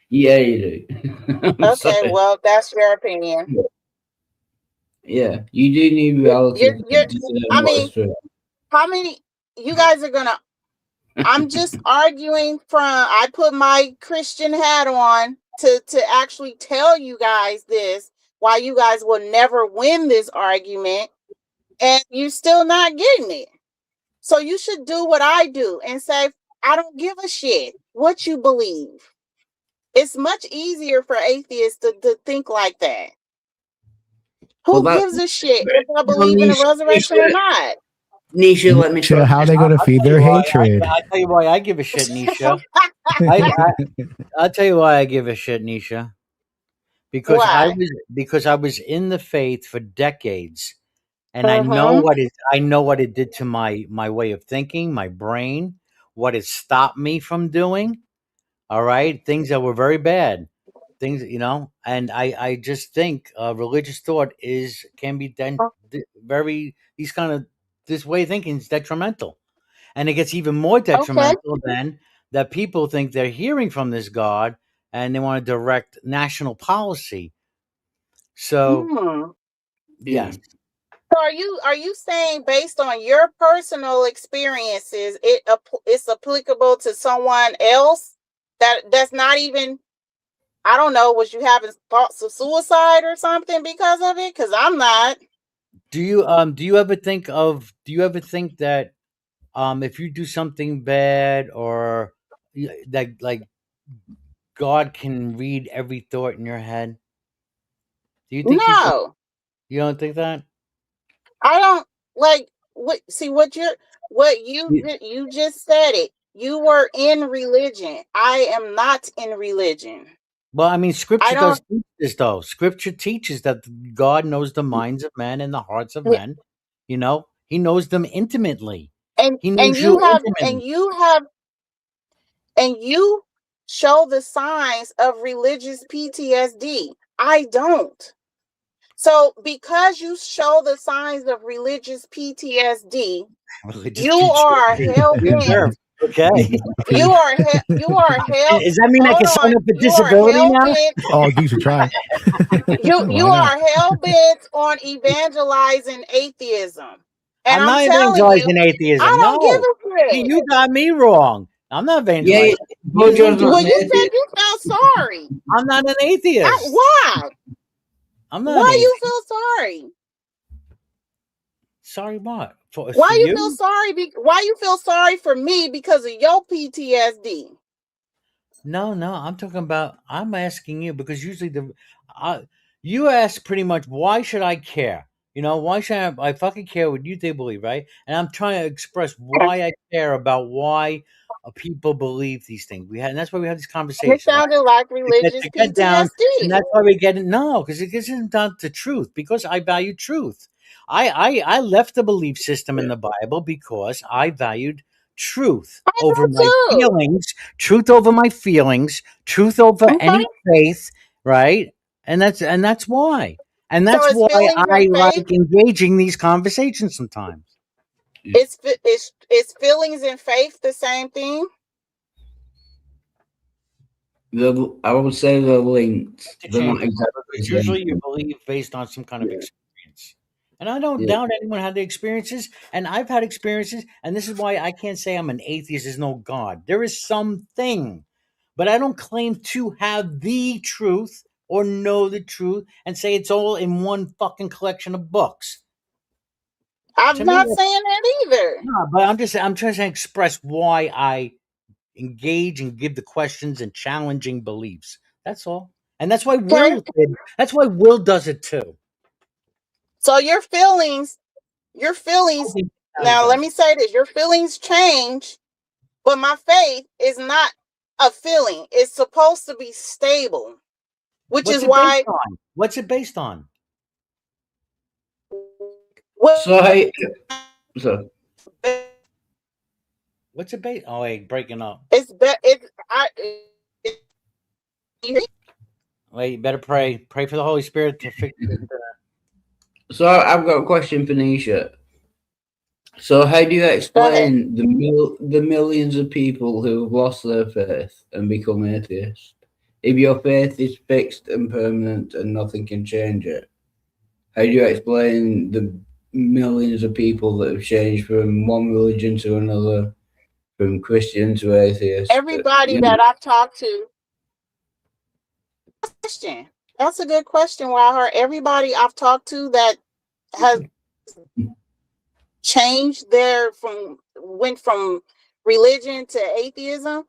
Yeah, you do. Okay, well, that's your opinion. Yeah, you do need reality. I mean, how many you guys are gonna? I'm just arguing I put my Christian hat on to actually tell you guys this, why you guys will never win this argument, and you're still not getting it. So you should do what I do and say, I don't give a shit what you believe. It's much easier for atheists to think like that. Who gives a shit if I believe in a resurrection or not? Nisha, let me try. How are they going to feed their hatred? I'll tell you why I give a shit, Nisha. I'll tell you why I give a shit, Nisha. Because why? I was in the faith for decades, and I know what it did to my way of thinking, my brain, what it stopped me from doing. All right, things that were very bad, things, and I just think religious thought can be very this way of thinking is detrimental, and it gets even more detrimental than that people think they're hearing from this God and they want to direct national policy. So yes. So are you saying, based on your personal experiences, it's applicable to someone else that's not even, I don't know, was you having thoughts of suicide or something because of it? Because I'm not. Do you ever think that if you do something bad, or that, like, God can read every thought in your head? Do you think No. You don't think that? I don't like what you just said it. You were in religion. I am not in religion. Well, I mean, Scripture does teach this, though. Scripture teaches that God knows the minds of men and the hearts of men. He knows them intimately. He knows you intimately. And you show the signs of religious PTSD. I don't. So because you show the signs of religious PTSD, you are hell bent. Okay. You are hell. Does that mean I can sign up for disability now? Oh, you should try. You are hell bent on evangelizing atheism. And I'm not telling evangelizing you, atheism. I don't No. give a shit. You got me wrong. I'm not evangelizing. Well, you said you felt sorry. I'm not an atheist. Why? I'm not. Why you feel sorry? Sorry what? Why you feel sorry? Why you feel sorry for me because of your PTSD? No, I'm talking about. I'm asking you because usually you ask pretty much, why should I care? Why should I fucking care what you think believe, right? And I'm trying to express why I care about why people believe these things. And that's why we have these conversations. It sounded like religious PTSD. And that's why we get it. No, because it gets down to truth. Because I value truth. I left the belief system in the Bible because I valued truth over my feelings, truth over my feelings, truth over any faith, right? And that's why. And that's why I like engaging these conversations sometimes. Is feelings and faith the same thing? I would say they're linked. They're not exactly. Usually you believe based on some kind of experience. And I don't doubt anyone had the experiences, and I've had experiences, and this is why I can't say I'm an atheist. There's no God. There is something, but I don't claim to have the truth or know the truth and say it's all in one fucking collection of books. I'm not saying that either. No, but I'm trying to express why I engage and give the questions and challenging beliefs. That's all. And that's why Will does it too. So your feelings, now let me say this, your feelings change, but my faith is not a feeling. It's supposed to be stable, which What's is it why. based on? What's it based on? What's it based? Oh, wait, breaking up. Wait, you better pray. Pray for the Holy Spirit to fix the internet. So I've got a question for Nisha. So how do you explain the millions of people who have lost their faith and become atheists? If your faith is fixed and permanent and nothing can change it, how do you explain the millions of people that have changed from one religion to another, from Christian to atheist? Everybody that I've talked to, question. That's a good question, Wilder. Everybody I've talked to that has changed went from religion to atheism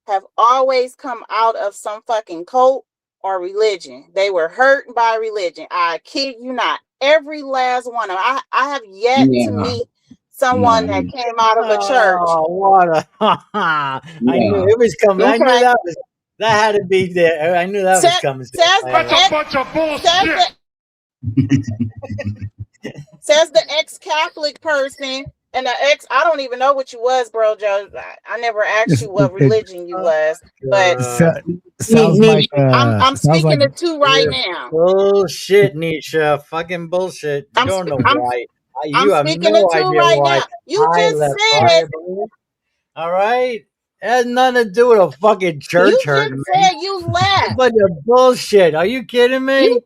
have always come out of some fucking cult or religion. They were hurt by religion. I kid you not. Every last one of them. I have yet to meet someone that came out of a church. Oh, what a! I knew it was coming. I knew that had to be there. I knew that was coming. That's a bunch of bullshit. Says the ex-Catholic person, and I don't even know what you was, bro, Joe. I never asked you what religion you was, but sounds like I'm speaking to two right now. Bullshit, Nisha. Fucking bullshit. You don't know why. You have speaking no to two idea right why. now. You just said. All right. It has nothing to do with a fucking church You hurt, just man. said you left. A bunch of bullshit. Are you kidding me?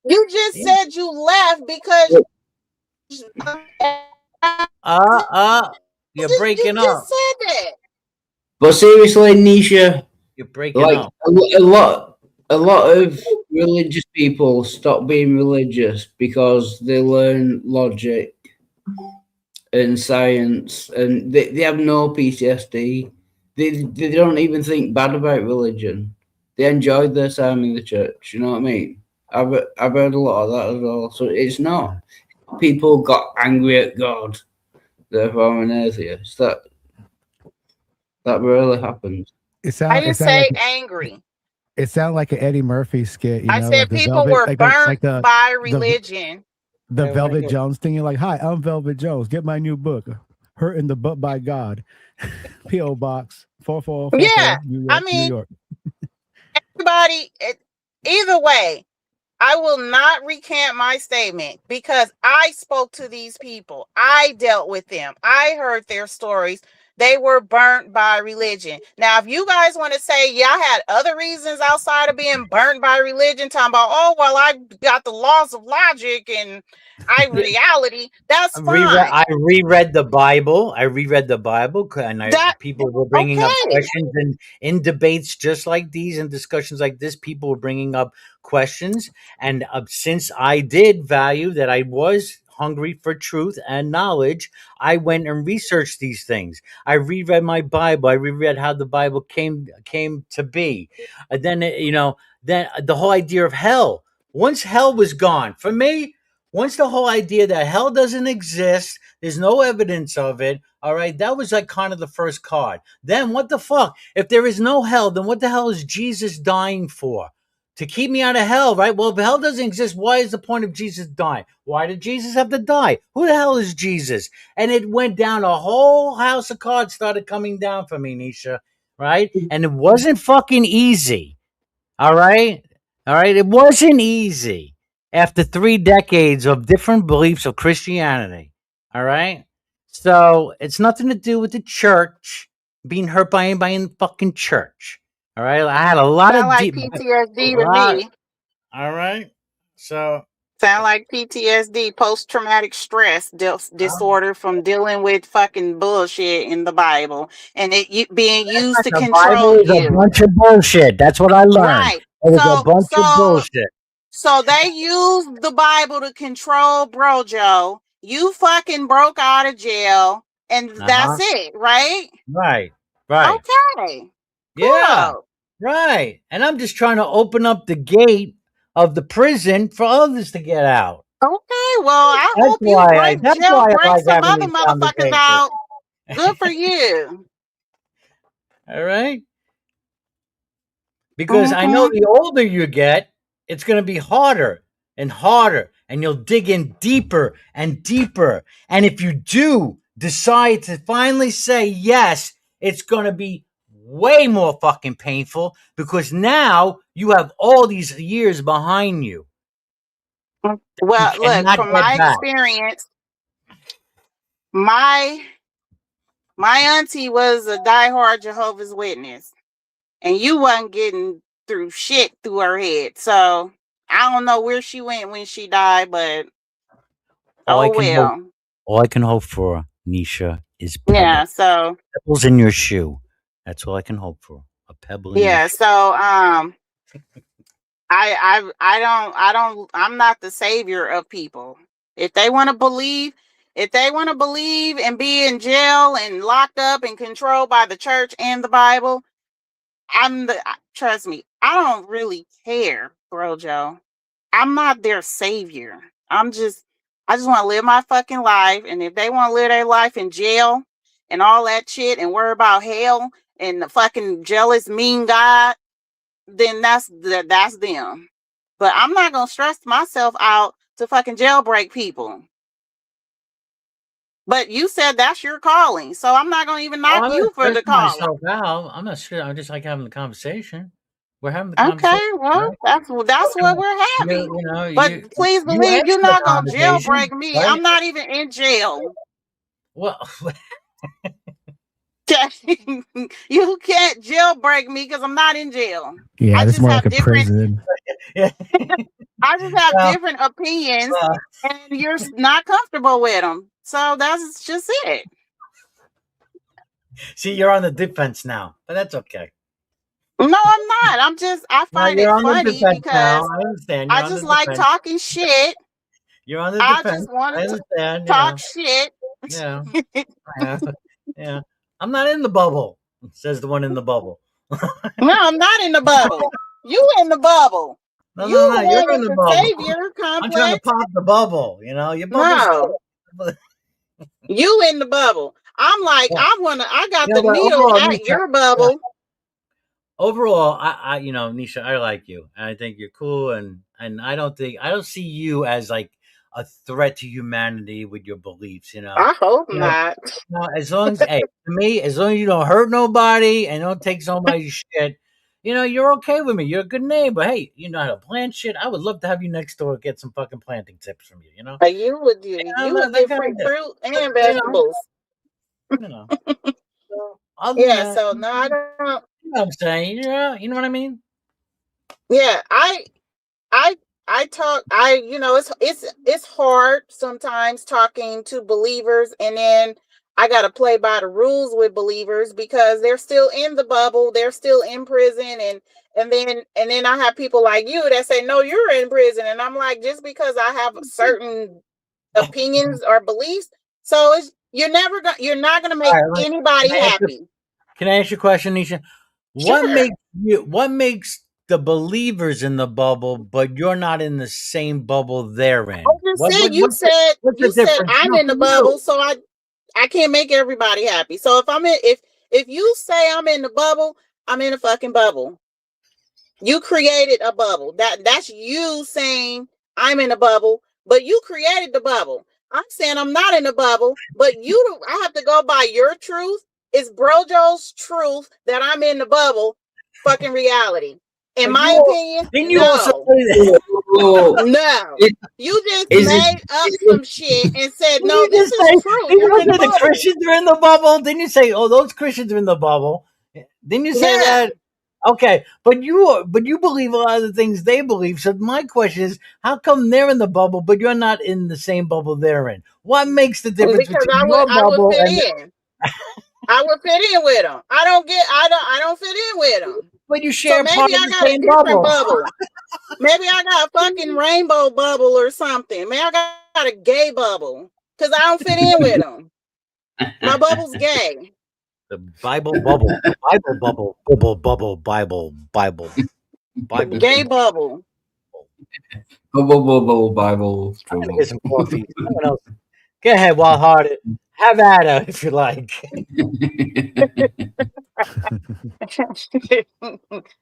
You just said you left because you're breaking up. You just said that. But seriously, Nisha, you're breaking up. A lot of religious people stop being religious because they learn logic and science, and they have no PTSD. They don't even think bad about religion. They enjoyed their time in the church. You know what I mean? I've heard a lot of that as well. So it's not people got angry at God, therefore I'm an atheist. That rarely happens. I didn't say angry. It sounded like an Eddie Murphy skit. I said people were burnt by religion. The Velvet Jones thing. You're like, hi, I'm Velvet Jones. Get my new book, Hurt in the Butt by God. P.O. Box 4444. Yeah, New York, I mean, New York. Everybody, either way, I will not recant my statement because I spoke to these people. I dealt with them. I heard their stories. They were burnt by religion. Now, if you guys want to say, yeah, I had other reasons outside of being burnt by religion, talking about, oh, well, I got the laws of logic and reality, that's fine. I reread the Bible. And people were bringing up questions in debates just like these and discussions like this. People were bringing up questions. And since I did value that I was hungry for truth and knowledge, I went and researched these things. I reread my Bible. I reread how the Bible came to be. And then, then the whole idea of hell. Once hell was gone, for me, once the whole idea that hell doesn't exist, there's no evidence of it, all right, that was like kind of the first card. Then what the fuck? If there is no hell, then what the hell is Jesus dying for? To keep me out of hell, right? Well, if hell doesn't exist, why is the point of Jesus dying? Why did Jesus have to die? Who the hell is Jesus? And it went down, a whole house of cards started coming down for me, Nisha, right? And it wasn't fucking easy, all right? All right, it wasn't easy after 3 decades of different beliefs of Christianity, all right? So it's nothing to do with the church, being hurt by anybody in the fucking church. All right, I had a lot Sound of like PTSD to me. All right, so sound like PTSD, post-traumatic stress disorder from dealing with fucking bullshit in the Bible and it being used to control the Bible is a bunch of bullshit. That's what I learned. Right. It was a bunch of bullshit. So they used the Bible to control Bro Joe. You fucking broke out of jail, and that's it, right? Right. Right. Okay. Yeah. Cool. Right. And I'm just trying to open up the gate of the prison for others to get out. Okay. Well, I hope you That's why I break like some having other these motherfuckers conversations. out. Good for you. All right. Because I know the older you get, it's going to be harder and harder, and you'll dig in deeper and deeper. And if you do decide to finally say yes, it's going to be way more fucking painful because now you have all these years behind you. Well, You look, cannot from get my back. experience, my auntie was a diehard Jehovah's Witness, and you wasn't getting through shit through her head. So I don't know where she went when she died, but All I can hope for, Nisha, is yeah. So pebbles in your shoe. That's all I can hope for. A pebble in your yeah. shoe. So I'm not the savior of people. If they want to believe and be in jail and locked up and controlled by the church and the Bible, trust me, I don't really care, bro, Joe. I'm not their savior. I just want to live my fucking life. And if they want to live their life in jail and all that shit and worry about hell and the fucking jealous, mean God, then that's them. But I'm not gonna stress myself out to fucking jailbreak people. But you said that's your calling, so I'm not gonna even knock I'm not you for the stressing calling. myself out. I'm not sure. I just like having the conversation. We're having the Okay, conversation. well, Right? that's what we're having. But please you believe you're answer the not gonna conversation, jailbreak me. right? I'm not even in jail. Well, you can't jailbreak me because I'm not in jail. Yeah, I this is just more have like a prison. I just have Well, different opinions, and you're not comfortable with them. So that's just it. see, you're on the defense now, but that's okay. No, I'm not. I Now find you're it on the funny defense now. because I understand. You're I on the just like defense. talking shit. You're on the I defense. just want I to understand. talk shit. Yeah. Yeah. Yeah. I'm not in the bubble, says the one in the bubble. No, I'm not in the bubble. You in the bubble. No, You the you're one in with the the bubble. savior I'm trying to complex. pop the bubble. Your bubble's No, you in the bubble. I'm like, I got the but needle overall, at Nisha, your bubble. overall, I Nisha, I like you, and I think you're cool, and I don't see you as like a threat to humanity with your beliefs. I hope not. As long as, hey, to me, as long as you don't hurt nobody and don't take somebody's shit, you're okay with me. You're a good neighbor. Hey, you know how to plant shit. I would love to have you next door get some fucking planting tips from you. You would get free fruit and You know, vegetables. So, other than Yeah, that, so no, I don't. you know what I'm saying? You know what I mean? Yeah, I talk. It's hard sometimes talking to believers, and then I got to play by the rules with believers because they're still in the bubble, they're still in prison, and then I have people like you that say no, you're in prison, and I'm like, just because I have certain opinions or beliefs, so you're not gonna make anybody happy. Can I ask you a question, Nisha? Sure. What makes the believers in the bubble, but you're not in the same bubble they're in? You said what's the difference? I'm in the bubble, so I can't make everybody happy. So if you say I'm in the bubble, I'm in a fucking bubble. You created a bubble. That's you saying I'm in a bubble, but you created the bubble. I'm saying I'm not in a bubble, but I have to go by your truth. It's Brojo's truth that I'm in the bubble, fucking reality. In my opinion, no. No. You just made up some shit and said, no, this is true. You're in the bubble. The Christians are in the bubble. Didn't you say, oh, those Christians are in the bubble? Didn't you say that? Okay, but you believe a lot of the things they believe. So my question is, how come they're in the bubble, but you're not in the same bubble they're in? What makes the difference between your bubble and? I would fit in with them. I don't fit in with them. But you share so part maybe of I the got same a different bubble. Maybe I got a fucking rainbow bubble or something. Maybe I got a gay bubble because I don't fit in with them. My bubble's gay. The Bible bubble. Bible bubble. Bubble. Bible. Gay bubble. Bible. I'm gonna get some coffee. Someone else. Go ahead, Wild Hearted. Have at her if you like.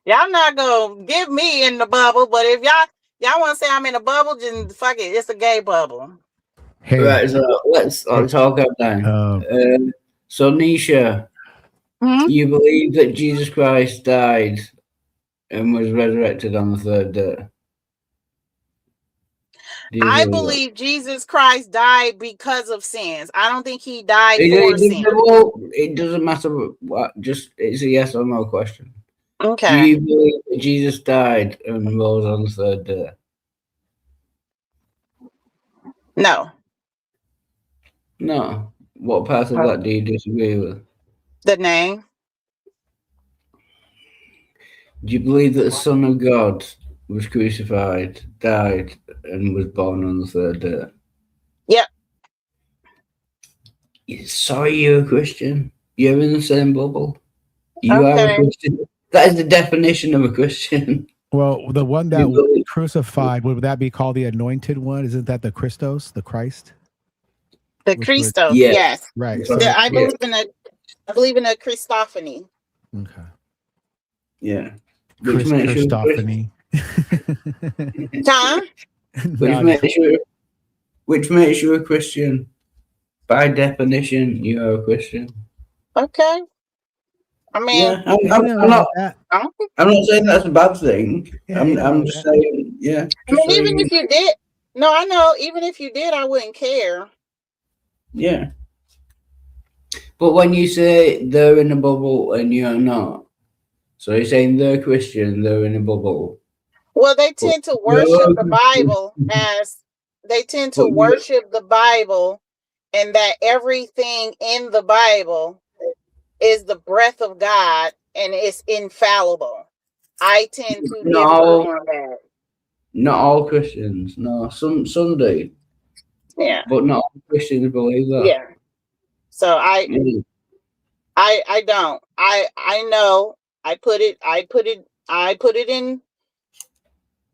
Y'all not gonna give me in the bubble, but if y'all want to say I'm in a bubble, just fuck it. It's a gay bubble. Hey, right, so let's talk up now. So Nisha, you believe that Jesus Christ died and was resurrected on the third day? I believe Jesus Christ died because of sins. I don't think he died for sins. It doesn't matter what, just it's a yes or no question. Okay. Do you believe that Jesus died and rose on the third day? No. No. What part of that do you disagree with? The name. Do you believe that the Son of God was crucified, died, and was born on the third day? Yep. Sorry, you're a Christian. You're in the same bubble. You are a Christian. That is the definition of a Christian. Well, the one that was crucified, would that be called the anointed one? Isn't that the Christos, the Christ? The Christos, yes. Right. So, I believe in a Christophany. Okay. Yeah. Christophany. Tom? Which makes you a Christian. By definition, you are a Christian. Okay. I mean, yeah, I'm not saying that's a bad thing. I'm just saying, yeah. I mean, even if you did, no, I know. Even if you did, I wouldn't care. Yeah. But when you say they're in a bubble and you're not, so you're saying they're Christian, they're in a bubble. Well, they tend to worship the Bible and that everything in the Bible is the breath of God and it's infallible. I tend to differ on that. Not all Christians. No, some do. Yeah. But not all Christians believe that. Yeah. So I don't. I know I put it in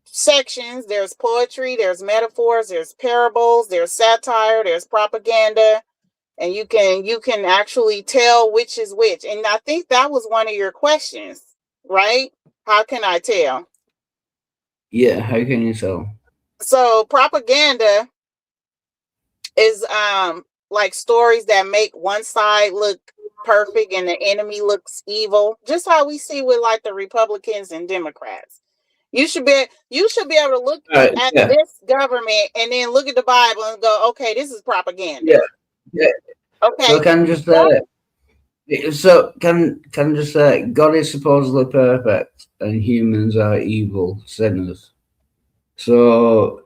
sections. There's poetry, there's metaphors, there's parables, there's satire, there's propaganda, and you can actually tell which is which. And I think that was one of your questions, right? How can I tell? Yeah, how can you tell? So propaganda is like stories that make one side look perfect and the enemy looks evil, just how we see with like the Republicans and Democrats. You should be able to look at this government and then look at the Bible and go, okay, this is propaganda. Yeah. Okay. So can just can just say God is supposedly perfect and humans are evil sinners. So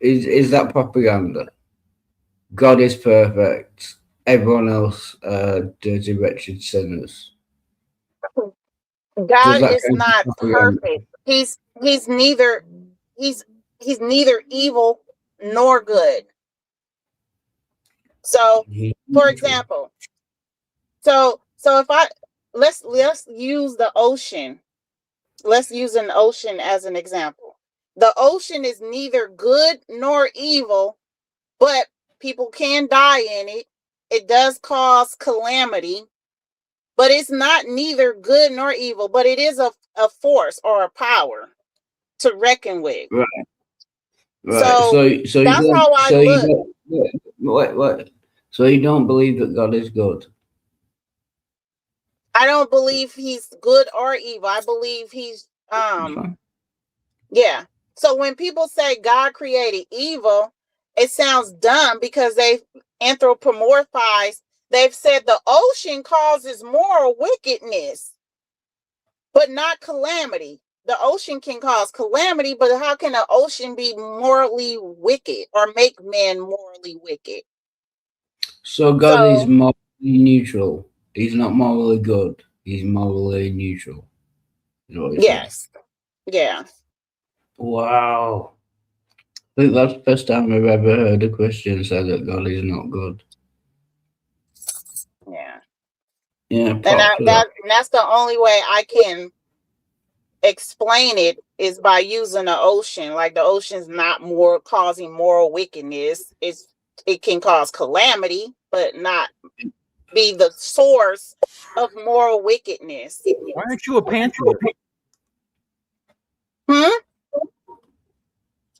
is that propaganda? God is perfect. Everyone else are dirty, wretched sinners. God is not perfect. He's neither evil nor good. So, for example, so if let's use the ocean. Let's use an ocean as an example. The ocean is neither good nor evil, but people can die in it. It does cause calamity, but it's not neither good nor evil, but it is a force or a power to reckon with. Right. So that's how I look. What? So you don't believe that God is good? I don't believe he's good or evil. I believe he's yeah. So when people say God created evil, it sounds dumb because they've anthropomorphized. They've said the ocean causes moral wickedness, but not calamity. The ocean can cause calamity, but how can an ocean be morally wicked or make men morally wicked? So God is morally neutral. He's not morally good. He's morally neutral. Yes. Yeah. Wow. I think that's the first time I've ever heard a Christian say that God is not good. Yeah. Yeah, And that's the only way I can explain it is by using the ocean. Like the ocean's not more causing moral wickedness. It can cause calamity, but not be the source of moral wickedness. Why aren't you a pantheist?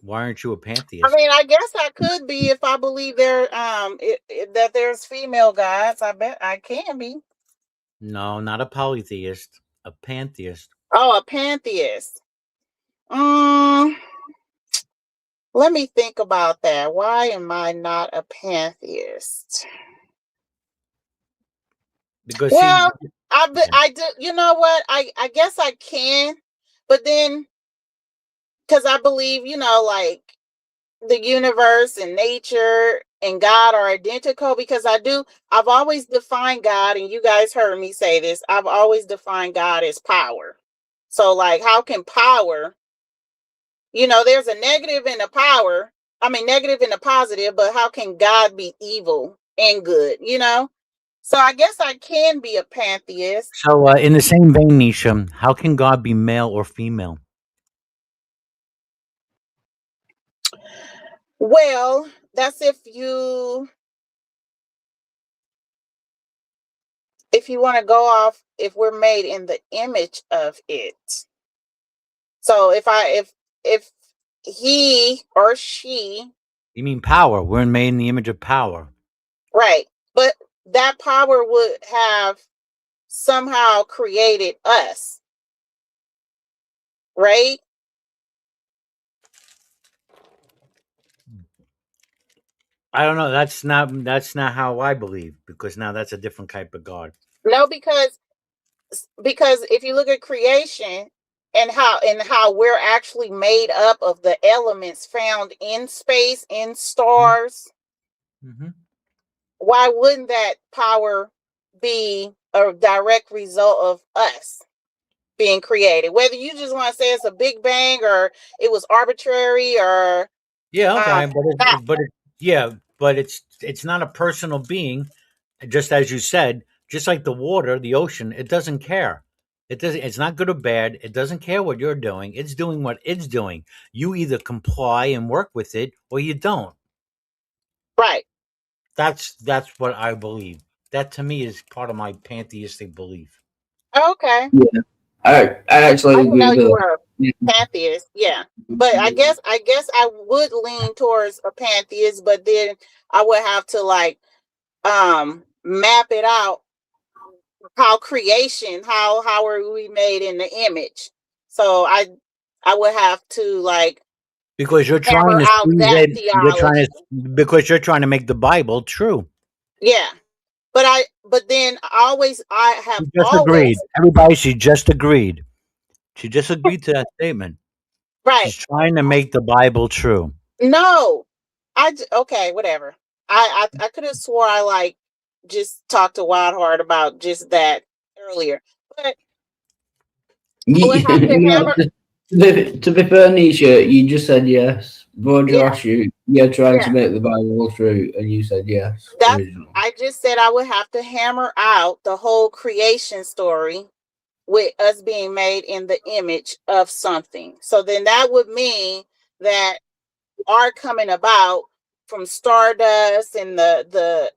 Why aren't you a pantheist? I mean, I guess I could be if I believe that there's female gods. I bet I can be. No, not a polytheist, a pantheist. Oh, a pantheist. Let me think about that. Why am I not a pantheist? Because well, I do. You know what? I guess I can, but then because I believe, like the universe and nature and God are identical. Because I've always defined God, and you guys heard me say this. I've always defined God as power. So, like, how can power? There's a negative and a power. I mean, negative and a positive, but how can God be evil and good? So I guess I can be a pantheist. So, in the same vein, Nisha, how can God be male or female? Well, that's if you want to go off, if we're made in the image of it. So if he or she, You mean power? We're made in the image of power. right? But that power would have somehow created us, right? I don't know. That's not how I believe, because now that's a different type of God. No, because if you look at creation and how we're actually made up of the elements found in space, in stars, why wouldn't that power be a direct result of us being created? Whether you just want to say it's a big bang or it was arbitrary or Yeah, okay, but it's not a personal being, just as you said. Just like the water, the ocean, it doesn't care. It's not good or bad. It doesn't care what you're doing. It's doing what it's doing. You either comply and work with it, or you don't. Right. That's what I believe. That to me is part of my pantheistic belief. Okay. Yeah, I actually I didn't know agree you with were a pantheist. Yeah. But I guess I would lean towards a pantheist, but then I would have to map it out, how creation, how are we made in the image. So I would have to Because you're trying hammer to out squeeze that it. theology. Because you're trying to make the Bible true. Yeah. But then I have She just agreed. always Everybody, she just agreed. She just agreed to that statement. right. She's trying to make the Bible true. No. Okay, whatever. I could have swore I just talked to Wild Heart about just that earlier. But I would have to hammer. To be fair, Nisha, you just said yes. Roger Yeah. asked you, you're trying Yeah. to make the Bible true, and you said yes. I just said I would have to hammer out the whole creation story with us being made in the image of something. So then that would mean that our coming about from stardust and the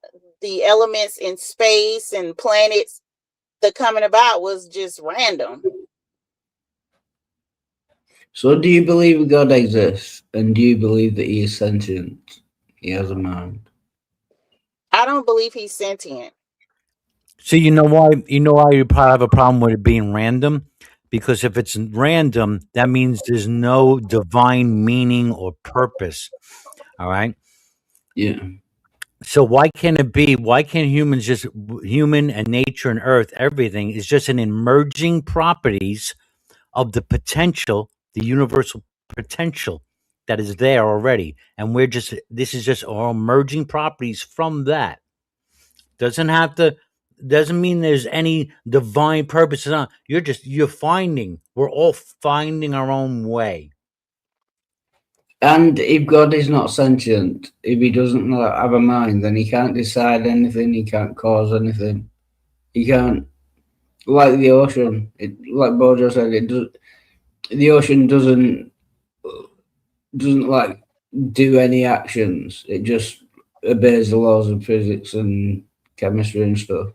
elements in space and planets, the coming about was just random. So, do you believe God exists, and do you believe that He is sentient? He has a mind. I don't believe he's sentient. See, you know why? You know why you probably have a problem with it being random? Because if it's random, that means there's no divine meaning or purpose. All right. Yeah. So why can't it be? Why can't humans just human and nature and earth, everything is just an emerging properties of the potential, the universal potential that is there already, and this is just all emerging properties from that. Doesn't mean there's any divine purpose. We're all finding our own way. And if God is not sentient, if He doesn't have a mind, then He can't decide anything. He can't cause anything. You can't, like the ocean. Like Bojo said, the ocean doesn't like do any actions. It just obeys the laws of physics and chemistry and stuff.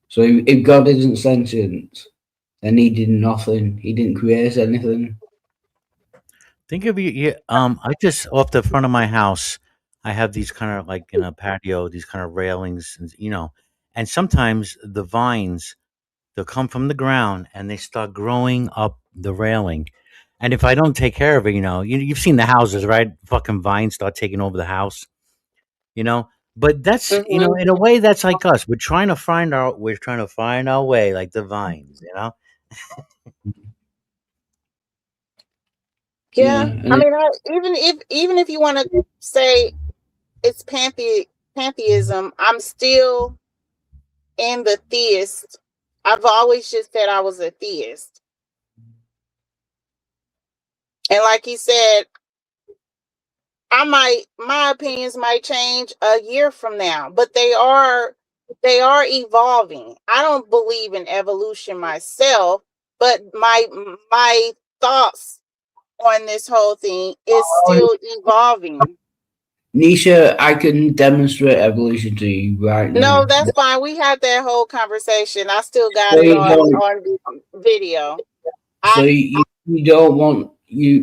So if God isn't sentient, then he did nothing. He didn't create anything. Think of you. I just off the front of my house, I have these kind of like in a patio, these kind of railings, and and sometimes the vines they'll come from the ground and they start growing up the railing. And if I don't take care of it, you've seen the houses, right? Fucking vines start taking over the house, you know. But that's Mhm. in a way that's like us. We're trying to find our way, like the vines. Yeah, and I mean, even if you want to say it's pantheism, I'm still in the theist. I've always just said I was a theist, and like he said, my opinions might change a year from now, but they are evolving. I don't believe in evolution myself, but my thoughts on this whole thing is still evolving. Nisha, I can demonstrate evolution to you right now. No, that's fine. We had that whole conversation. I still got So it you on video. So you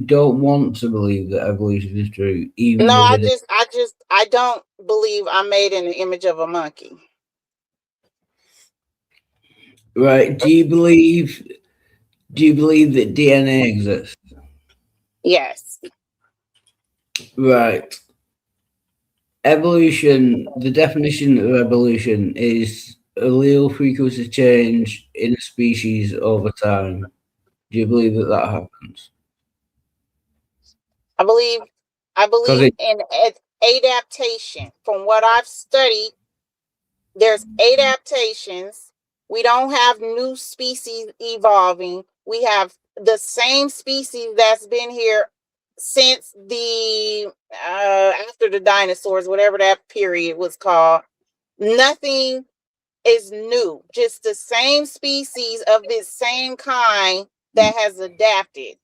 don't want to believe that evolution is true, even No, if it is. I don't believe I'm made in the image of a monkey. Right? Do you believe that DNA exists? Yes. Right. Evolution. The definition of evolution is allele frequency change in a species over time. Do you believe that happens? I believe in adaptation. From what I've studied, there's adaptations. We don't have new species evolving. We have the same species that's been here since the after the dinosaurs, whatever that period was called. Nothing is new. Just the same species of this same kind that has adapted.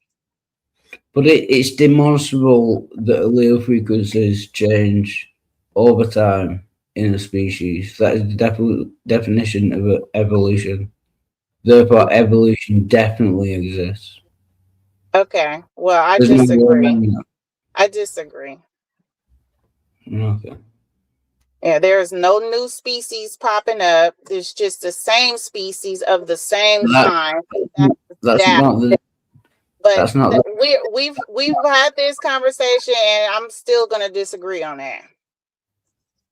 But it's demonstrable that allele frequencies change over time in a species. That is the definition of evolution. Therefore, evolution definitely exists. Okay. Well, I There's no disagree. way around I disagree. that. Okay. Yeah, there's no new species popping up. There's just the same species of the same kind. That's not the. But That's not the. we've had this conversation, and I'm still gonna disagree on that.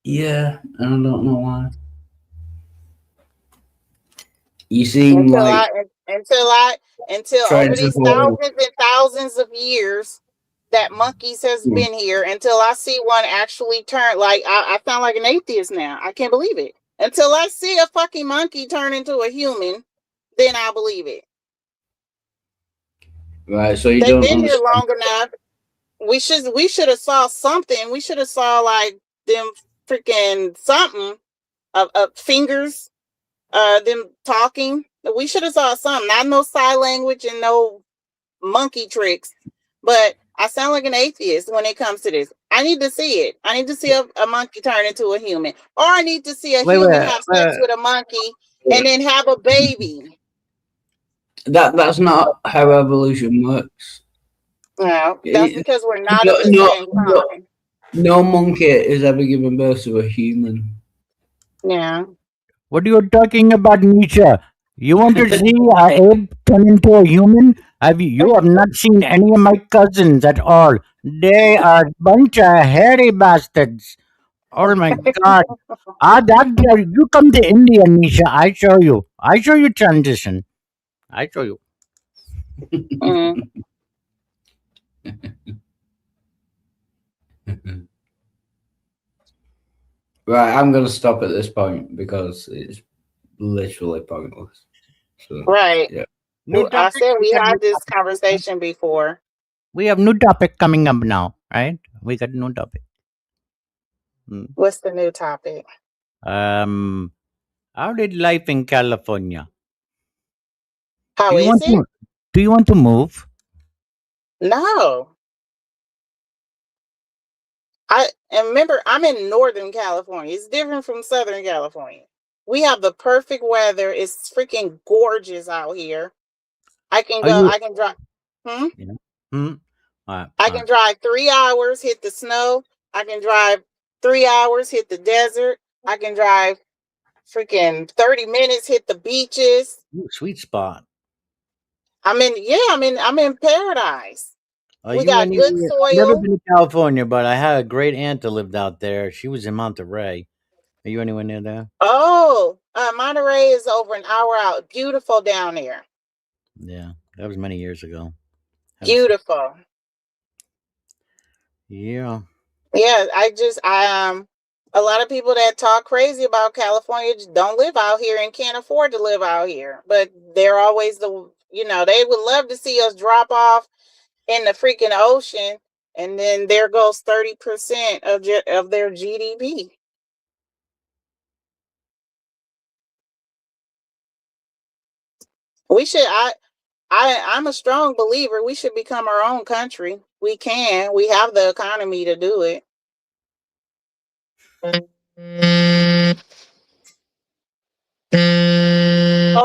Yeah, I don't know why. You seem until like over these thousands and thousands of years that monkeys has been here, until I see one actually turn, like I sound like an atheist now. I can't believe it. Until I see a fucking monkey turn into a human, then I believe it. Right, so they've been here long enough. We should have saw something. We should have saw like them freaking something of fingers, them talking. We should have saw something. Not no sign language and no monkey tricks. But I sound like an atheist when it comes to this. I need to see it. I need to see a monkey turn into a human, or I need to see a human have sex with a monkey and then have a baby. That's not how evolution works. No, that's because we're not of the same kind. No monkey is ever given birth to a human. Yeah. What are you talking about, Nisha? You want to see an ape turn into a human? You have not seen any of my cousins at all. They are a bunch of hairy bastards. Oh my god. You come to India, Nisha. I show you. I show you transition. I show you. Right, I'm going to stop at this point because it's literally pointless. So, right. Yeah. I said we had this conversation before. We have new topic coming up now, right? We got new topic. What's the new topic? How did life in California? How Do you is want it? to? Do you want to move? No. And remember, I'm in Northern California. It's different from Southern California. We have the perfect weather. It's freaking gorgeous out here. I can Are go. you? I can drive. Hmm. Yeah. Hmm. All right. I All can right. drive 3 hours, hit the snow. I can drive 3 hours, hit the desert. I can drive freaking 30 minutes, hit the beaches. Ooh, sweet spot. I'm in paradise. Are We you got good anywhere? I've never soil. been to California, but I had a great aunt that lived out there. She was in Monterey. Are you anywhere near there? Oh, Monterey is over an hour out. Beautiful down there. Yeah, that was many years ago. Beautiful. Yeah. Yeah, a lot of people that talk crazy about California just don't live out here and can't afford to live out here. But they're always they would love to see us drop off in the freaking ocean, and then there goes 30% of their GDP. We should I'm a strong believer we should become our own country. We can. We have the economy to do it. Hold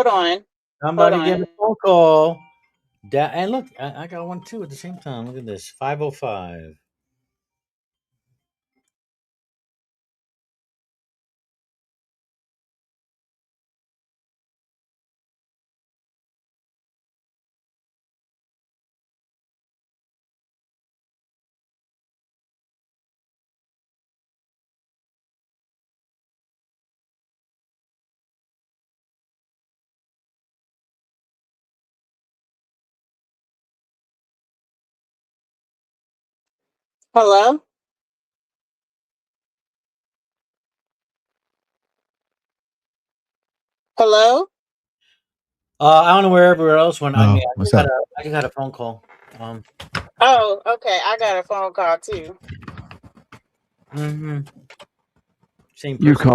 on. Hold Somebody get on. a phone call. And look, I got one too at the same time. Look at this. 505. Hello? Hello? I don't know where everywhere else went. Oh, what's up? I just had a phone call. Oh, okay. I got a phone call too. Mm-hmm. Same You person.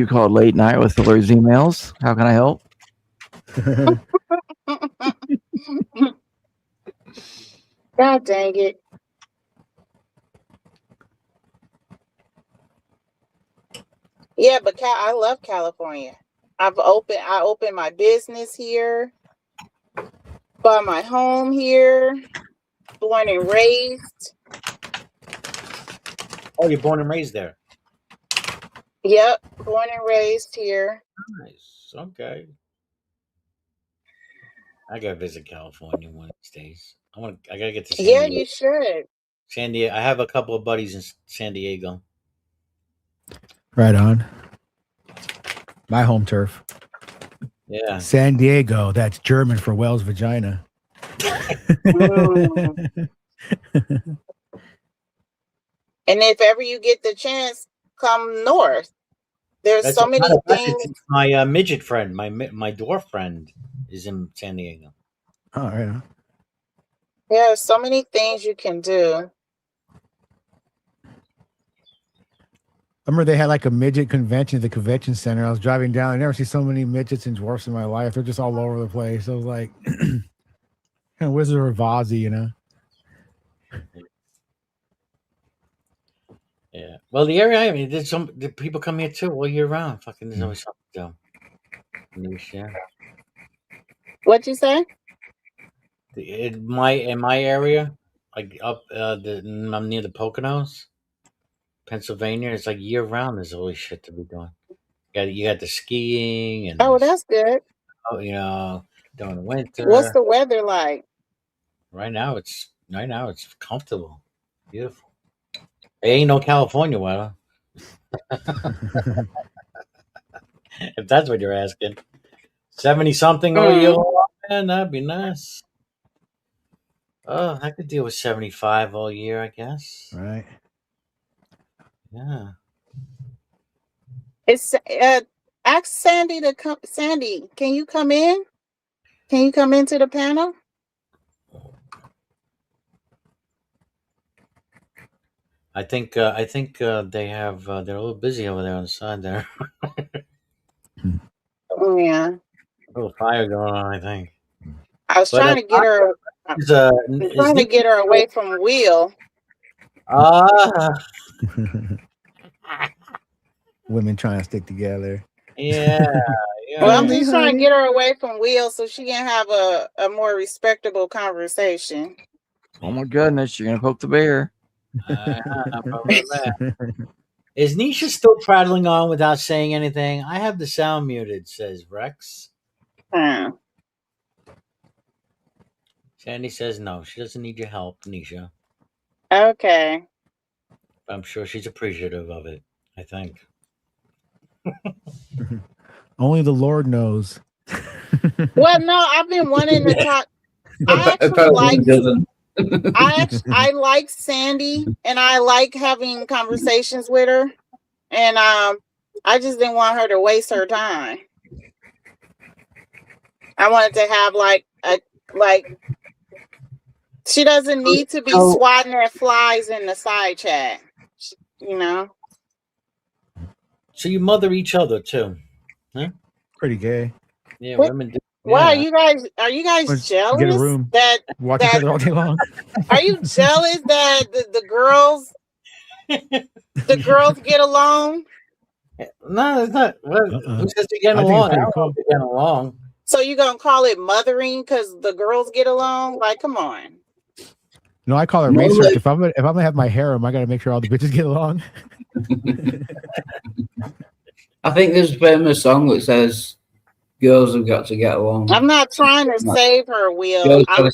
called late night with those emails. How can I help? God dang it. Yeah, but I love California. I opened my business here, bought my home here, born and raised. Oh, you're born and raised there. Yep, born and raised here. Nice. Okay. I gotta visit California one of these days. I gotta get to San Yeah, Diego. you should. San Diego. I have a couple of buddies in San Diego. Right on. My home turf. Yeah. San Diego. That's German for whale's vagina. And if ever you get the chance, come north. There's That's so many things. my midget friend, my dwarf friend, is in San Diego. Oh, right on. Yeah, so many things you can do. I remember they had like a midget convention at the convention center. I was driving down. I never see so many midgets and dwarfs in my life. They're just all over the place. I was like, kind of Wizard of Oz, you know? Yeah. Well, the area I mean, the people come here too all year round. Fucking, there's always something to do. Yeah. What'd you say? In my area, like up I'm near the Poconos, Pennsylvania. It's like year round. There's always shit to be doing. You got the skiing and Oh, that's good. during the What's winter. the weather like? Right now it's comfortable, beautiful. It ain't no California weather. If that's what you're asking. 70 something all year long, man, that'd be nice. Oh, I could deal with 75 all year, I guess. Right. Yeah. It's ask Sandy to come. Sandy, can you come in? Can you come into the panel? I think they have they're a little busy over there on the side there. Yeah. A little fire going on, I think. I was trying to get her. Is Trying to get her away from Will. Women trying to stick together. Yeah. Well, I'm just trying to get her away from Will so she can have a more respectable conversation. Oh my goodness, you're gonna poke the bear. Is Nisha still prattling on without saying anything? I have the sound muted, says Rex. Sandy says no. She doesn't need your help, Nisha. Okay. I'm sure she's appreciative of it, I think. Only the Lord knows. Well, no, I've been wanting to talk. I like Sandy, and I like having conversations with her, and I just didn't want her to waste her time. I wanted to have she doesn't need to be swatting at flies in the side chat, you know. So you mother each other too, huh? Pretty gay. Yeah, women do. Why are you guys jealous? Get a room. Watch each other all day long. Are you jealous that the girls get along? No, it's not. Who says they're getting along? I don't know if they're getting along. So you gonna call it mothering because the girls get along? Like, come on. No, I call it research. If I'm gonna have my harem, I gotta make sure all the bitches get along. I think there's a famous song that says girls have got to get along. I'm not trying to save her, Will. I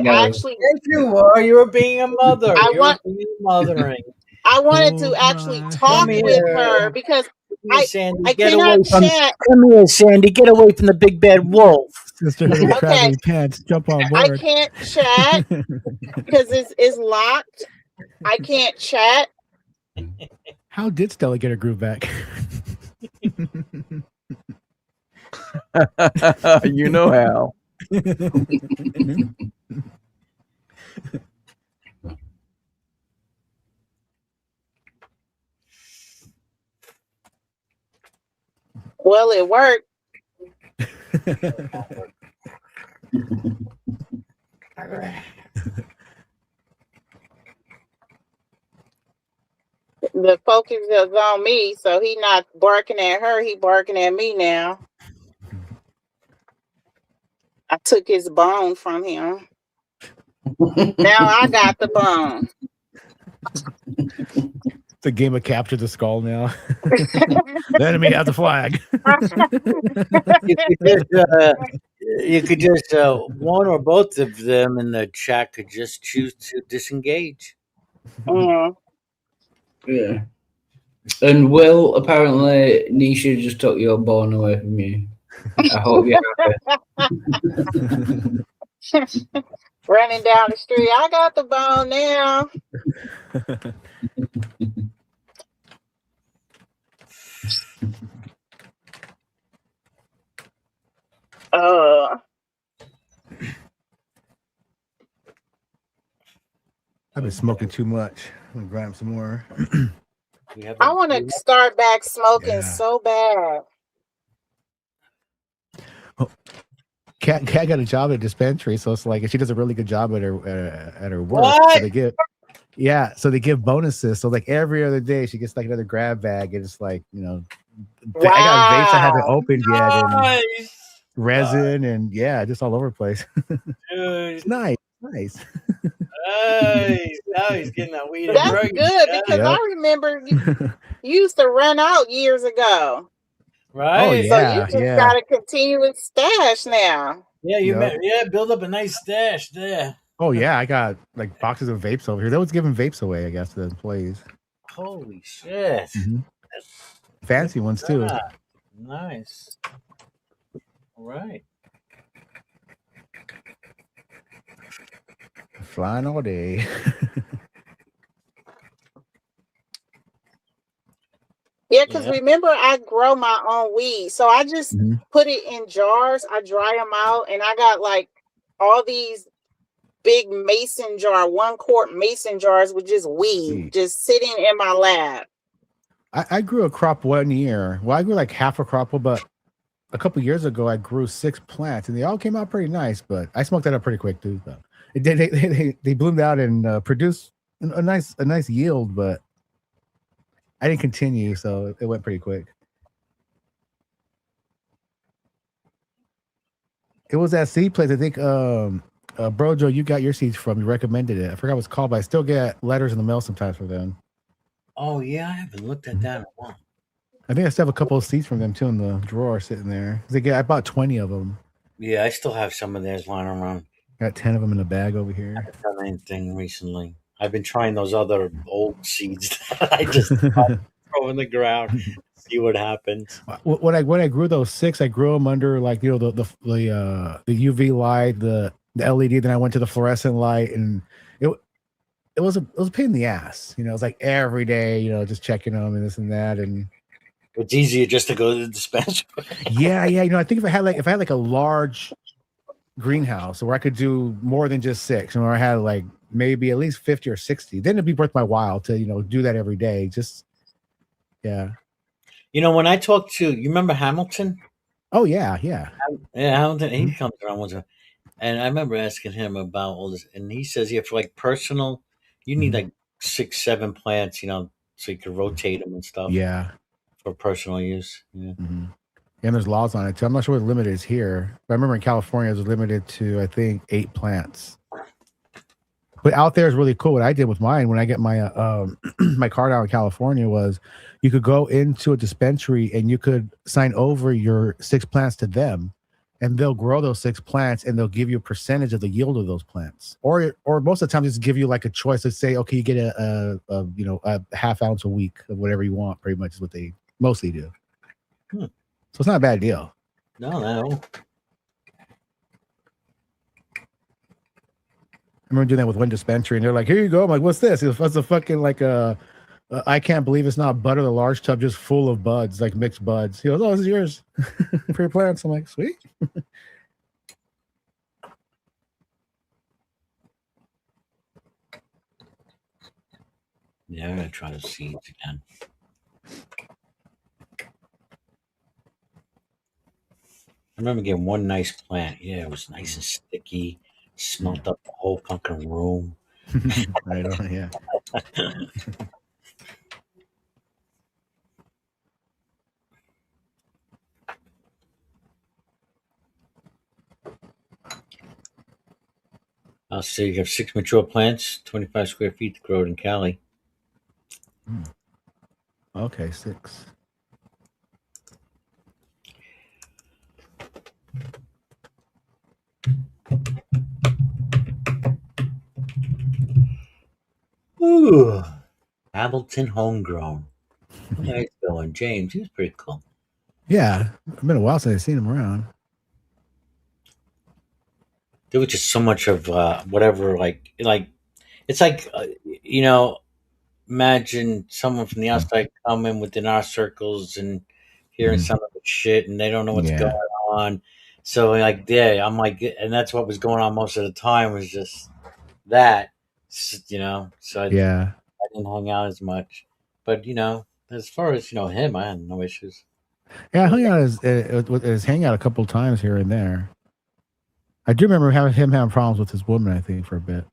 actually. Yes, you are. You're being a mother. You're being mothering. I wanted to actually talk with her because I get cannot away from. chat. Come here, Sandy. Get away from the big bad wolf. Sister, traveling pants. Jump on board. I can't chat because it's locked. I can't chat. How did Stella get her groove back? You know how. Well, it worked. The focus is on me, so he not barking at her. He barking at me now. I took his bone from him. Now I got the bone. It's a game of capture the skull now. The enemy has the flag. You could just one or both of them in the chat could just choose to disengage. Yeah. And Will, apparently Nisha just took your bone away from you. I hope you're happy. Running down the street. I got the bone now. I've been smoking too much. I'm gonna grab some more. I want to start back smoking so bad. Cat got a job at a dispensary, so it's like she does a really good job at her work. What? So they give bonuses. So like every other day she gets like another grab bag, and it's like, you know, wow. I got vapes I haven't opened yet, and Nice. resin, and just all over the place. Dude. Nice. Now he's getting that weed. That's good because I remember you used to run out years ago. Right? So you just got a continuous stash now. Yeah, build up a nice stash there. Oh yeah, I got like boxes of vapes over here. They was giving vapes away, I guess, to the employees. Holy shit. Mm-hmm. Fancy ones too. Nice. All right. Flying all day. Yeah, because remember, I grow my own weed. So I just put it in jars. I dry them out. And I got like all these big mason jar, 1 quart mason jars with just weed just sitting in my lab. I grew a crop 1 year. Well, I grew like half a crop, but a couple years ago, I grew 6 plants, and they all came out pretty nice. But I smoked that up pretty quick too. Though they bloomed out and produced a nice yield, but I didn't continue, so it went pretty quick. It was that seed place. I think, Brojo, you got your seeds from. You recommended it. I forgot what it's called, but I still get letters in the mail sometimes from them. Oh yeah, I haven't looked at that in a while. I think I still have a couple of seeds from them too in the drawer sitting there. I bought 20 of them. Yeah, I still have some of theirs lying around. Got 10 of them in a bag over I here. haven't done anything recently. I've been trying those other old seeds that I just throw in the ground, see what happens. When I grew those 6, I grew them under like the UV light, the LED. Then I went to the fluorescent light, and it was a pain in the ass. It was like every day, just checking them and this and that. And it's easier just to go to the dispensary. yeah. I think if I had like a large greenhouse where I could do more than just 6, and where I had like maybe at least 50 or 60, then it'd be worth my while to do that every day. Just yeah. When I talk to you, remember Hamilton? Oh yeah. Hamilton. He comes around once, and I remember asking him about all this, and he says, "Yeah, for like personal, you need like 6, 7 plants, so you can rotate them and stuff." Yeah. For personal use. Yeah. Mm-hmm. And there's laws on it too. I'm not sure what the limit is here, but I remember in California it was limited to, I think, 8 plants. But out there is really cool. What I did with mine when I get my my card out in California was you could go into a dispensary and you could sign over your 6 plants to them, and they'll grow those 6 plants and they'll give you a percentage of the yield of those plants. Or most of the time just give you like a choice to say, okay, you get a half ounce a week of whatever you want. Pretty much is what they mostly do. So it's not a bad deal. No. I remember doing that with one dispensary, and they're like, "Here you go." I'm like, "What's this?" It's a fucking like I can't believe it's not butter. The large tub just full of buds, like mixed buds. He goes, "Oh, this is yours for your plants." I'm like, "Sweet." Yeah, I'm gonna try the seeds again. I remember getting one nice plant. Yeah, it was nice and sticky. Smelled up the whole fucking room. Right on, yeah. I'll say you have 6 mature plants, 25 square feet to grow it in Cali. Okay, 6. Ooh, Hamilton homegrown. Nice going, James. He was pretty cool. Yeah, it's been a while since I've seen him around. There was just so much of whatever, like it's like imagine someone from the outside coming within our circles and hearing some of the shit, and they don't know what's Yeah. going on. So like, yeah, I'm like, and that's what was going on most of the time was just that, So I didn't hang out as much, but as far as him, I had no issues. Yeah, I hung out with his hangout a couple times here and there. I do remember him having problems with his woman, I think, for a bit.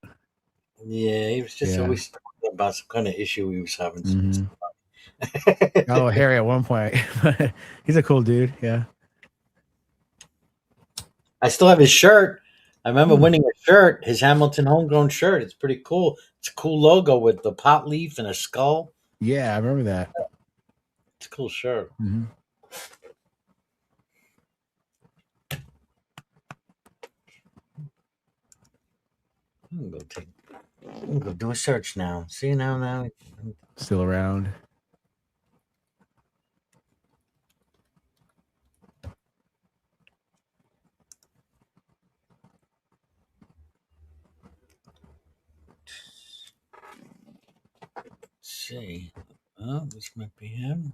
Yeah, he was just Yeah. always talking about some kind of issue he was having. Oh, Harry at one point. He's a cool dude. Yeah. I still have his shirt. I remember winning a shirt, his Hamilton homegrown shirt. It's pretty cool. It's a cool logo with the pot leaf and a skull. Yeah, I remember that. It's a cool shirt. Mm-hmm. I'm gonna go do a search now. See now. Still around. Let's see. Oh, this might be him.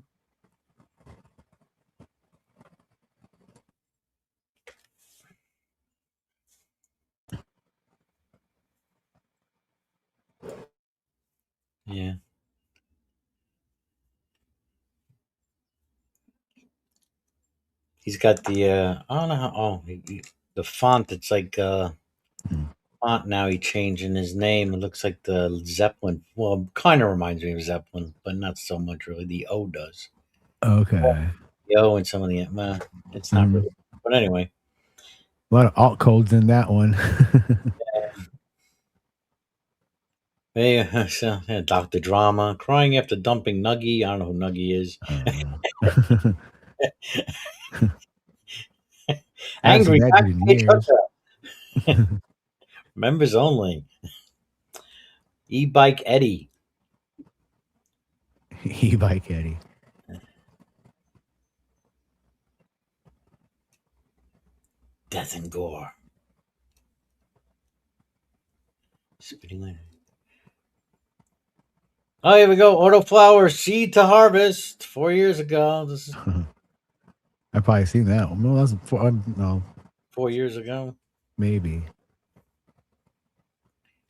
Yeah. He's got the I don't know how. The font. It's like font now. He changing his name. It looks like the Zeppelin. Well, kind of reminds me of Zeppelin, but not so much really. The O does. Okay. The O and some of the it's not really. But anyway, A lot of alt codes in that one. hey, so, Dr. Drama crying after dumping Nuggy. I don't know who Nuggy is. Angry backstage hooker. Members only. E-bike Eddie. E-bike Eddie. Death and gore. Spitting lightning. Oh, here we go. Autoflower seed to harvest. 4 years ago. This is I've probably seen that one. No, that's no. 4 years ago. Maybe.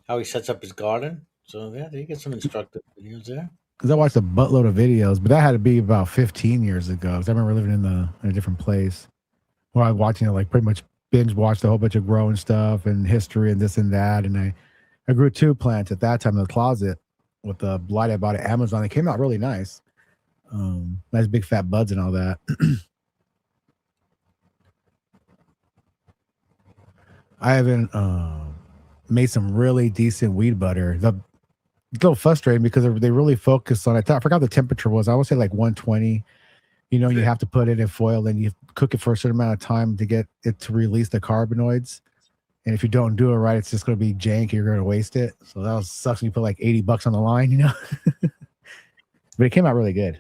How he sets up his garden. So yeah, you get some instructive videos there. Because I watched a buttload of videos, but that had to be about 15 years ago. Because I remember living in a different place where I was watching it, like pretty much binge watched a whole bunch of growing stuff and history and this and that. And I grew 2 plants at that time in the closet with the light I bought at Amazon. It came out really nice. Nice big fat buds and all that. I haven't made some really decent weed butter. It's a little frustrating because they really focus on it. I forgot the temperature was. I would say like 120. You know, you have to put it in foil and you cook it for a certain amount of time to get it to release the carbanoids. And if you don't do it right, it's just going to be jank. You're going to waste it. So that sucks when you put like $80 on the line, you know. But it came out really good.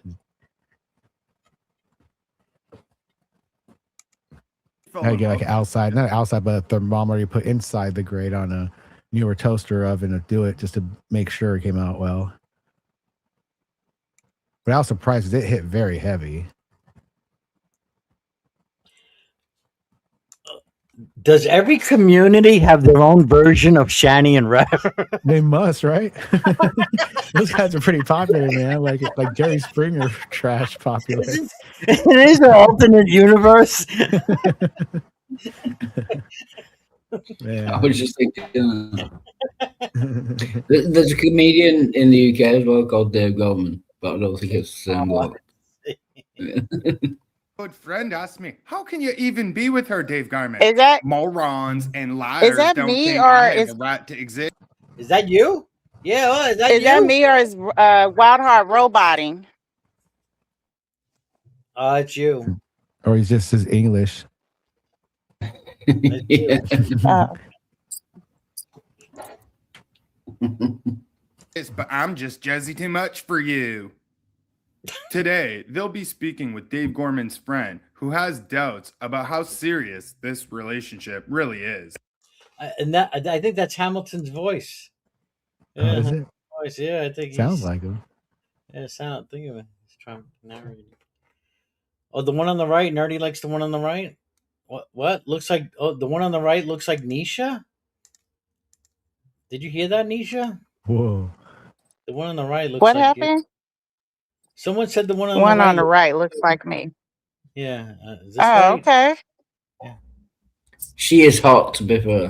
How you get like outside, not outside, but a thermometer you put inside the grate on a newer toaster oven to do it just to make sure it came out well. But I was surprised it hit very heavy. Does every community have their own version of Shani and Rev? They must, right? Those guys are pretty popular, man. Like Jerry Springer trash popular. It is an alternate universe. Man. I was just thinking. There's a comedian in the UK as well called Dave Goldman, but I don't think it's the same bloke. Good friend asked me, "How can you even be with her, Dave Garment? Is that morons and liars? is that don't me think or I have is the right to exist?" Is that you? Yeah, well, is that you? that me or is Wild Heart roboting? It's you. Or he's just his English. Yeah. Yes, but I'm just jazzy too much for you. Today, they'll be speaking with Dave Gorman's friend who has doubts about how serious this relationship really is. And that I think that's Hamilton's voice. Oh, is it? Voice, yeah, I think Sounds like him. Yeah, think of it. He's trying to narrate it. Oh, the one on the right. Nerdy likes the one on the right. What? Looks like the one on the right looks like Nisha. Did you hear that, Nisha? Whoa. The one on the right looks What like happened? Someone said the one on One the right. on the right looks like me. Yeah. Is this Oh, right? okay. She is hot, to be fair. All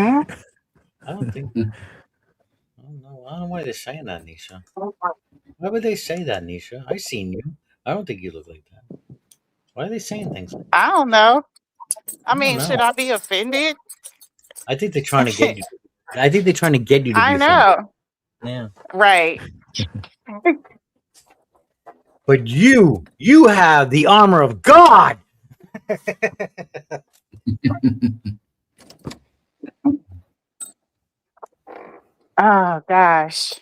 right. I don't think. I don't know why they're saying that, Nisha. Why would they say that, Nisha? I seen you. I don't think you look like that. Why are they saying things like that? I don't know. I don't mean, know. should I be offended? I think they're trying to get you. I think they're trying to get you to be I offended. know. Yeah. Right. But you have the armor of God. Oh gosh,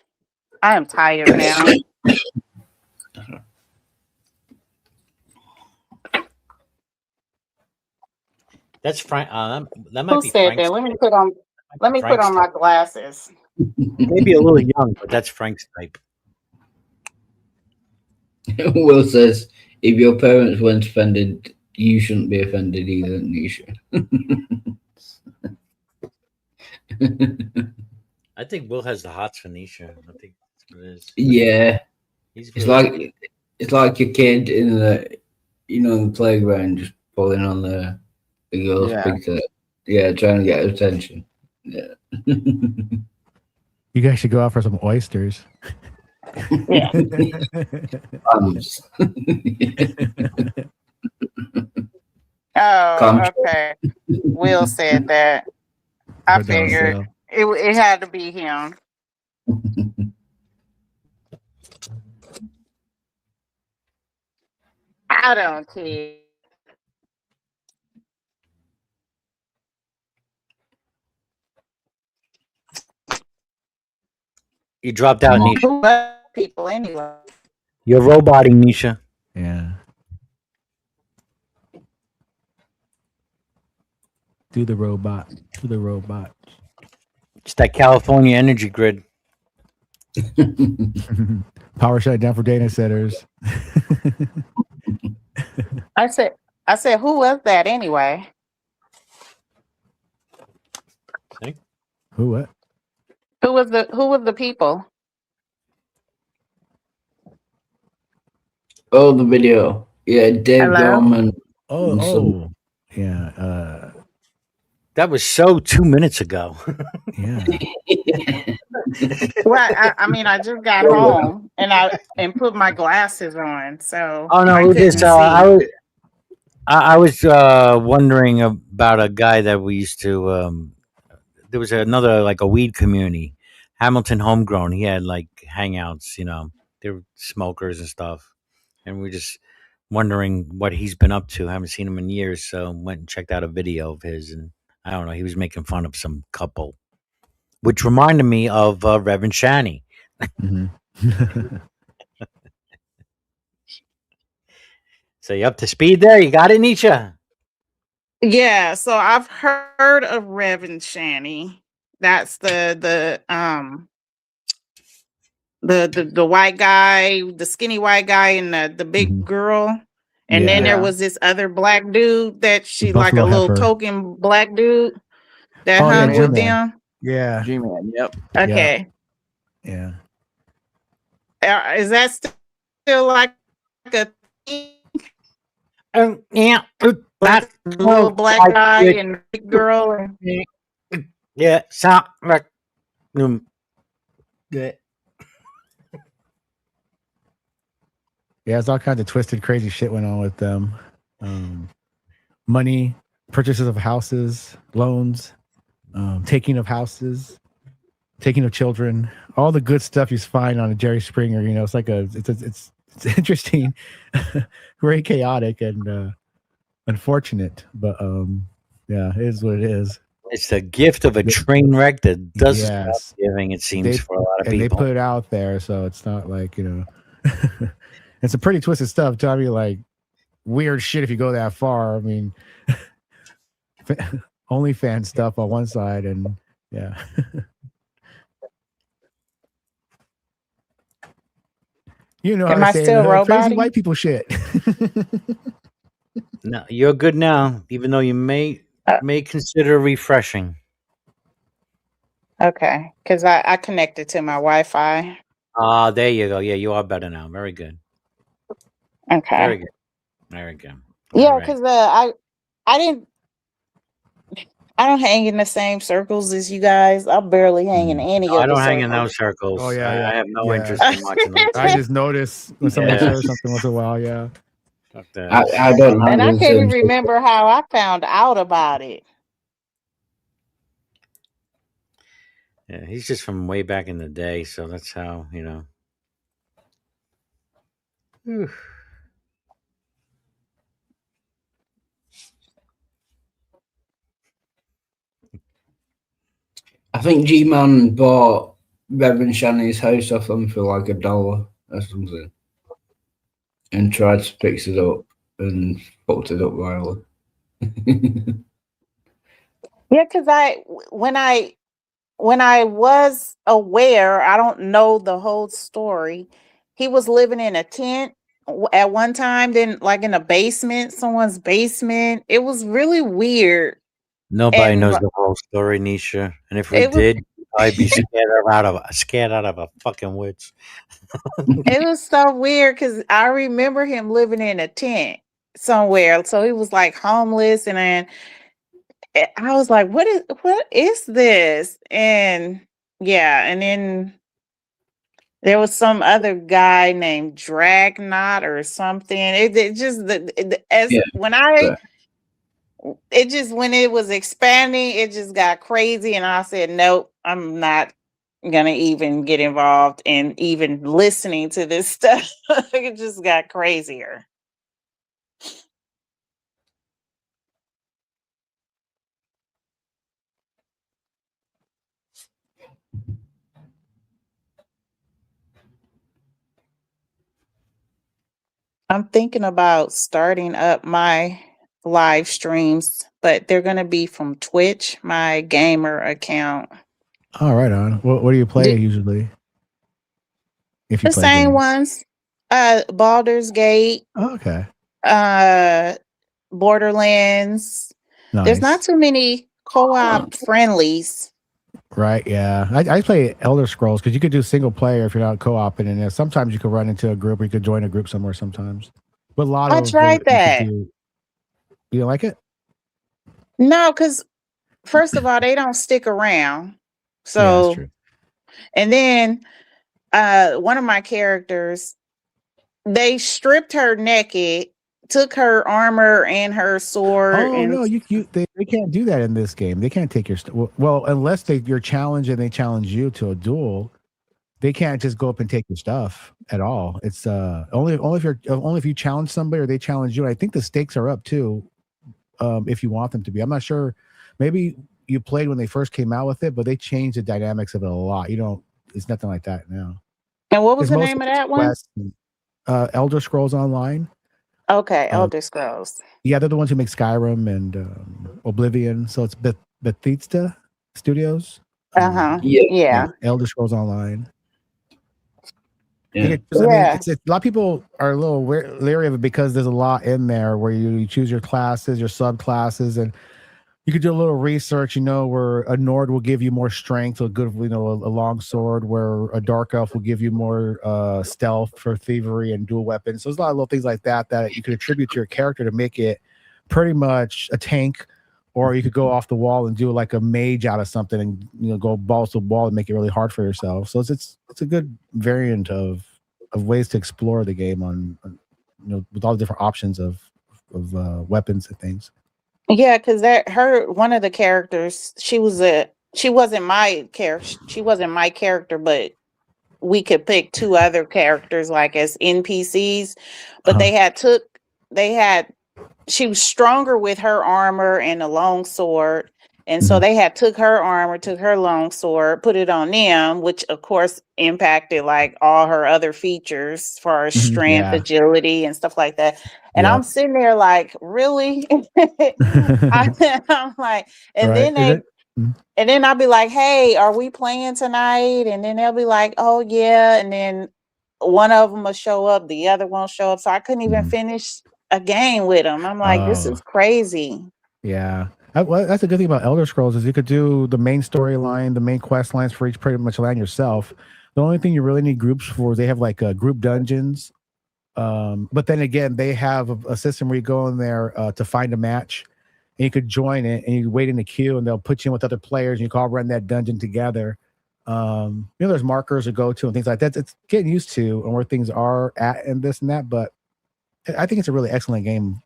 I am tired now. That's Frank. That might Who be said Frank's. that? Let me put on my glasses. Maybe a little young, but that's Frank's type. Will says, if your parents weren't offended, you shouldn't be offended either, Nisha. I think Will has the hots for Nisha. I think that's what it is. Yeah. He's It's really like It's like a kid in the, the playground, just pulling on the girl's Yeah. pigtail. Yeah, trying to get her attention. Yeah. You guys should go out for some oysters. Yeah. Oh, okay. Will said that. I Put down figured sale. it had to be him. I don't care. You dropped out, Nisha. Who are people anyway? You're roboting, Nisha. Yeah. Do the robot. Do the robot. It's that California energy grid. Power shut down for data centers. I said, who was that anyway? See? Who what? Who was the people? Oh, the video. Yeah, Dave Hello? Gorman. Oh. Yeah. That was so 2 minutes ago. Yeah. Well, I mean, I just got home and put my glasses on, so Oh no, I we couldn't just see. I was wondering about a guy that we used to. There was another like a weed community, Hamilton Homegrown. He had like hangouts, they were smokers and stuff, and we're just wondering what he's been up to. I haven't seen him in years, so went and checked out a video of his, and I don't know, he was making fun of some couple, which reminded me of Reverend Shani. So you up to speed there? You got it, Nisha? Yeah, so I've heard of Reverend Shani. That's the white guy, the skinny white guy, and the big girl. And then there was this other black dude that she like a Buffalo little heifer. token black dude that Oh, yeah, hung with G-Man. them. Yeah. G-Man, yep. Okay. Yeah. Is that still like a thing? Yeah, Like a little black guy and big girl and yeah, sound like yeah. Yeah, it's all kinds of twisted, crazy shit went on with them. Money, purchases of houses, loans, taking of houses, taking of children, all the good stuff you find on a Jerry Springer. It's like it's interesting, very chaotic and unfortunate, but yeah, it is what it is. It's the gift of a train wreck that doesn't Yes. stop giving, it seems, for a lot of and people. they put it out there, so it's not like it's some pretty twisted stuff. Tell me, like weird shit if you go that far. I mean, OnlyFans stuff on one side, and yeah. Am how to I say it, still crazy roboting? white people shit. No, you're good now, even though you may consider refreshing. Okay, because I connected to my Wi-Fi. Ah, there you go. Yeah, you are better now. Very good. Okay. Very good. Very good. Yeah, All right. because I don't hang in the same circles as you guys. I barely hang in any No, of I the don't hang in circles. those circles. Oh yeah, I have no yeah. interest in watching them. I just notice when somebody Yeah. shares something once in a while. Yeah. Fuck that. I don't know. And I can't even remember how I found out about it. Yeah, he's just from way back in the day, so that's how, Whew. I think G-Man bought Reverend Shani's house off them for like $1 or something, and tried to fix it up and fucked it up royally. Yeah, because when I was aware, I don't know the whole story. He was living in a tent at one time, then like in a basement, someone's basement. It was really weird. Nobody And knows the whole story, Nisha. And if we it was- did, I'd be scared out of a fucking witch. It was so weird because I remember him living in a tent somewhere. So he was like homeless, and then I was like, what is this? And yeah, and then there was some other guy named Dragnot or something. It just as when it just when it was expanding, it just got crazy, and I said, nope, I'm not gonna even get involved in even listening to this stuff. It just got crazier. I'm thinking about starting up my live streams, but they're gonna be from Twitch, my gamer account. All right, on. What do you play usually? If you The play same games. ones. Baldur's Gate. Oh, okay. Borderlands. Nice. There's not too many co-op friendlies. Right, yeah. I play Elder Scrolls because you could do single player if you're not co-oping in there. Sometimes you could run into a group or you could join a group somewhere sometimes. But a lot I of tried that. You don't like it? No, because first of all, they don't stick around. So yeah, that's true. And then one of my characters, they stripped her naked, took her armor and her sword. Oh no, they can't do that in this game. They can't take your well, unless you're challenged and they challenge you to a duel. They can't just go up and take your stuff at all. It's only if you challenge somebody or they challenge you. And I think the stakes are up too, if you want them to be. I'm not sure. Maybe you played when they first came out with it, but they changed the dynamics of it a lot. It's nothing like that now. And what was the name of that one? Elder Scrolls Online. Okay, Elder Scrolls. Yeah, they're the ones who make Skyrim and Oblivion. So it's Bethesda Studios. Yeah. Elder Scrolls Online. Yeah. I mean, it's a lot of people are a little leery of it because there's a lot in there where you choose your classes, your subclasses, and you could do a little research, where a Nord will give you more strength, a good, a long sword, where a Dark Elf will give you more stealth for thievery and dual weapons. So there's a lot of little things like that you could attribute to your character to make it pretty much a tank, or you could go off the wall and do like a mage out of something and go balls to the wall and make it really hard for yourself. So it's a good variant of ways to explore the game on with all the different options of weapons and things. Yeah, because one of the characters, she wasn't my character, but we could pick two other characters like as NPCs, but she was stronger with her armor and a long sword. And so they took her armor, took her long sword, put it on them, which of course impacted like all her other features as far as strength, agility, and stuff like that. And I'm sitting there like, really? I'm like, and then I'll be like, hey, are we playing tonight? And then they'll be like, oh yeah. And then one of them will show up, the other won't show up. So I couldn't even finish a game with them. I'm like, this is crazy. Yeah. Well, that's a good thing about Elder Scrolls is you could do the main storyline, the main quest lines for each pretty much land yourself. The only thing you really need groups for is they have like group dungeons. But then again, they have a system where you go in there to find a match and you could join it and you wait in the queue and they'll put you in with other players and you can all run that dungeon together. There's markers to go to and things like that. It's getting used to and where things are at and this and that. But I think it's a really excellent game.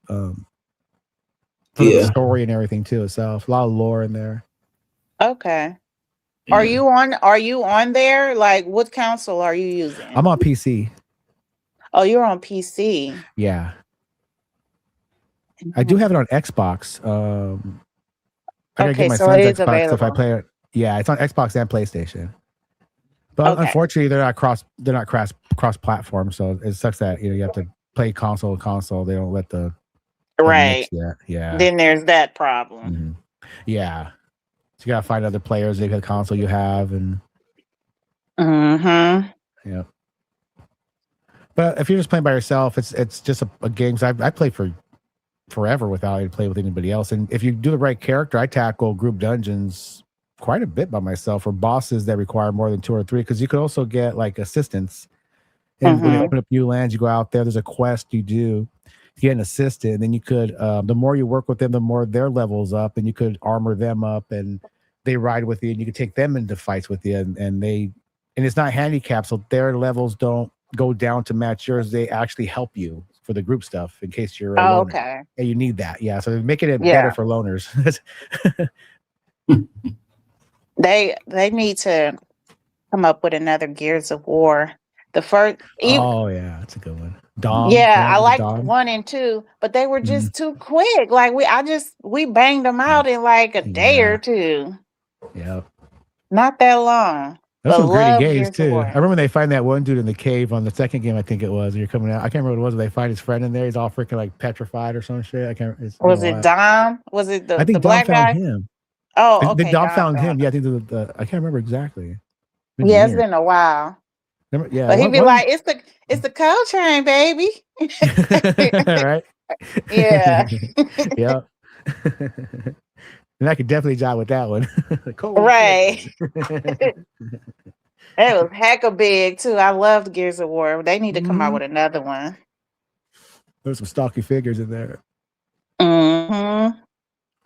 For the story and everything too itself. A lot of lore in there. Okay. Are you on there? Like what console are you using? I'm on PC. Oh, you're on PC. Yeah. I do have it on Xbox. I gotta get my son's Xbox available. If I play it. Yeah, it's on Xbox and PlayStation. But unfortunately they're not cross platform, so it sucks that you have to play console to console. They don't let the right. Yeah. Then there's that problem. Mm-hmm. Yeah. So you gotta find other players that the console you have and. Yeah. But if you're just playing by yourself, it's just a game. So I played for forever without having to play with anybody else. And if you do the right character, I tackle group dungeons quite a bit by myself for bosses that require more than 2 or 3, because you could also get like assistants. And when you open up new lands, you go out there, there's a quest you do to get an assistant, and then you could, the more you work with them, the more their levels up, and you could armor them up, and they ride with you, and you could take them into fights with you, and it's not handicapped, so their levels don't go down to match yours. They actually help you for the group stuff in case you're a loner. Okay. And you need that. Yeah. So they're making it better for loners. They need to come up with another Gears of War. The first, oh yeah, that's a good one. Dom. yeah, I liked Dom. 1 and 2, but they were just too quick. Like we banged them out in like a day or 2. Yeah. Not that long. Those But some gritty love games Gears of too. War. I remember they find that one dude in the cave on the second game, I think it was. And you're coming out. I can't remember what it was. But they find his friend in there. He's all freaking like petrified or some shit. I can't. Was it Dom? Was it I think the Dom black found guy? him. Oh, okay. The Dom found him. Yeah, I think I can't remember exactly. Yeah, it's been a while. Remember, yeah, But he'd be like, "It's the Coltrane, baby." right? Yeah. Yeah. And I could definitely jive with that one. Right. It was hecka big too. I loved Gears of War. They need to come out with another one. There's some stocky figures in there. Mm-hmm.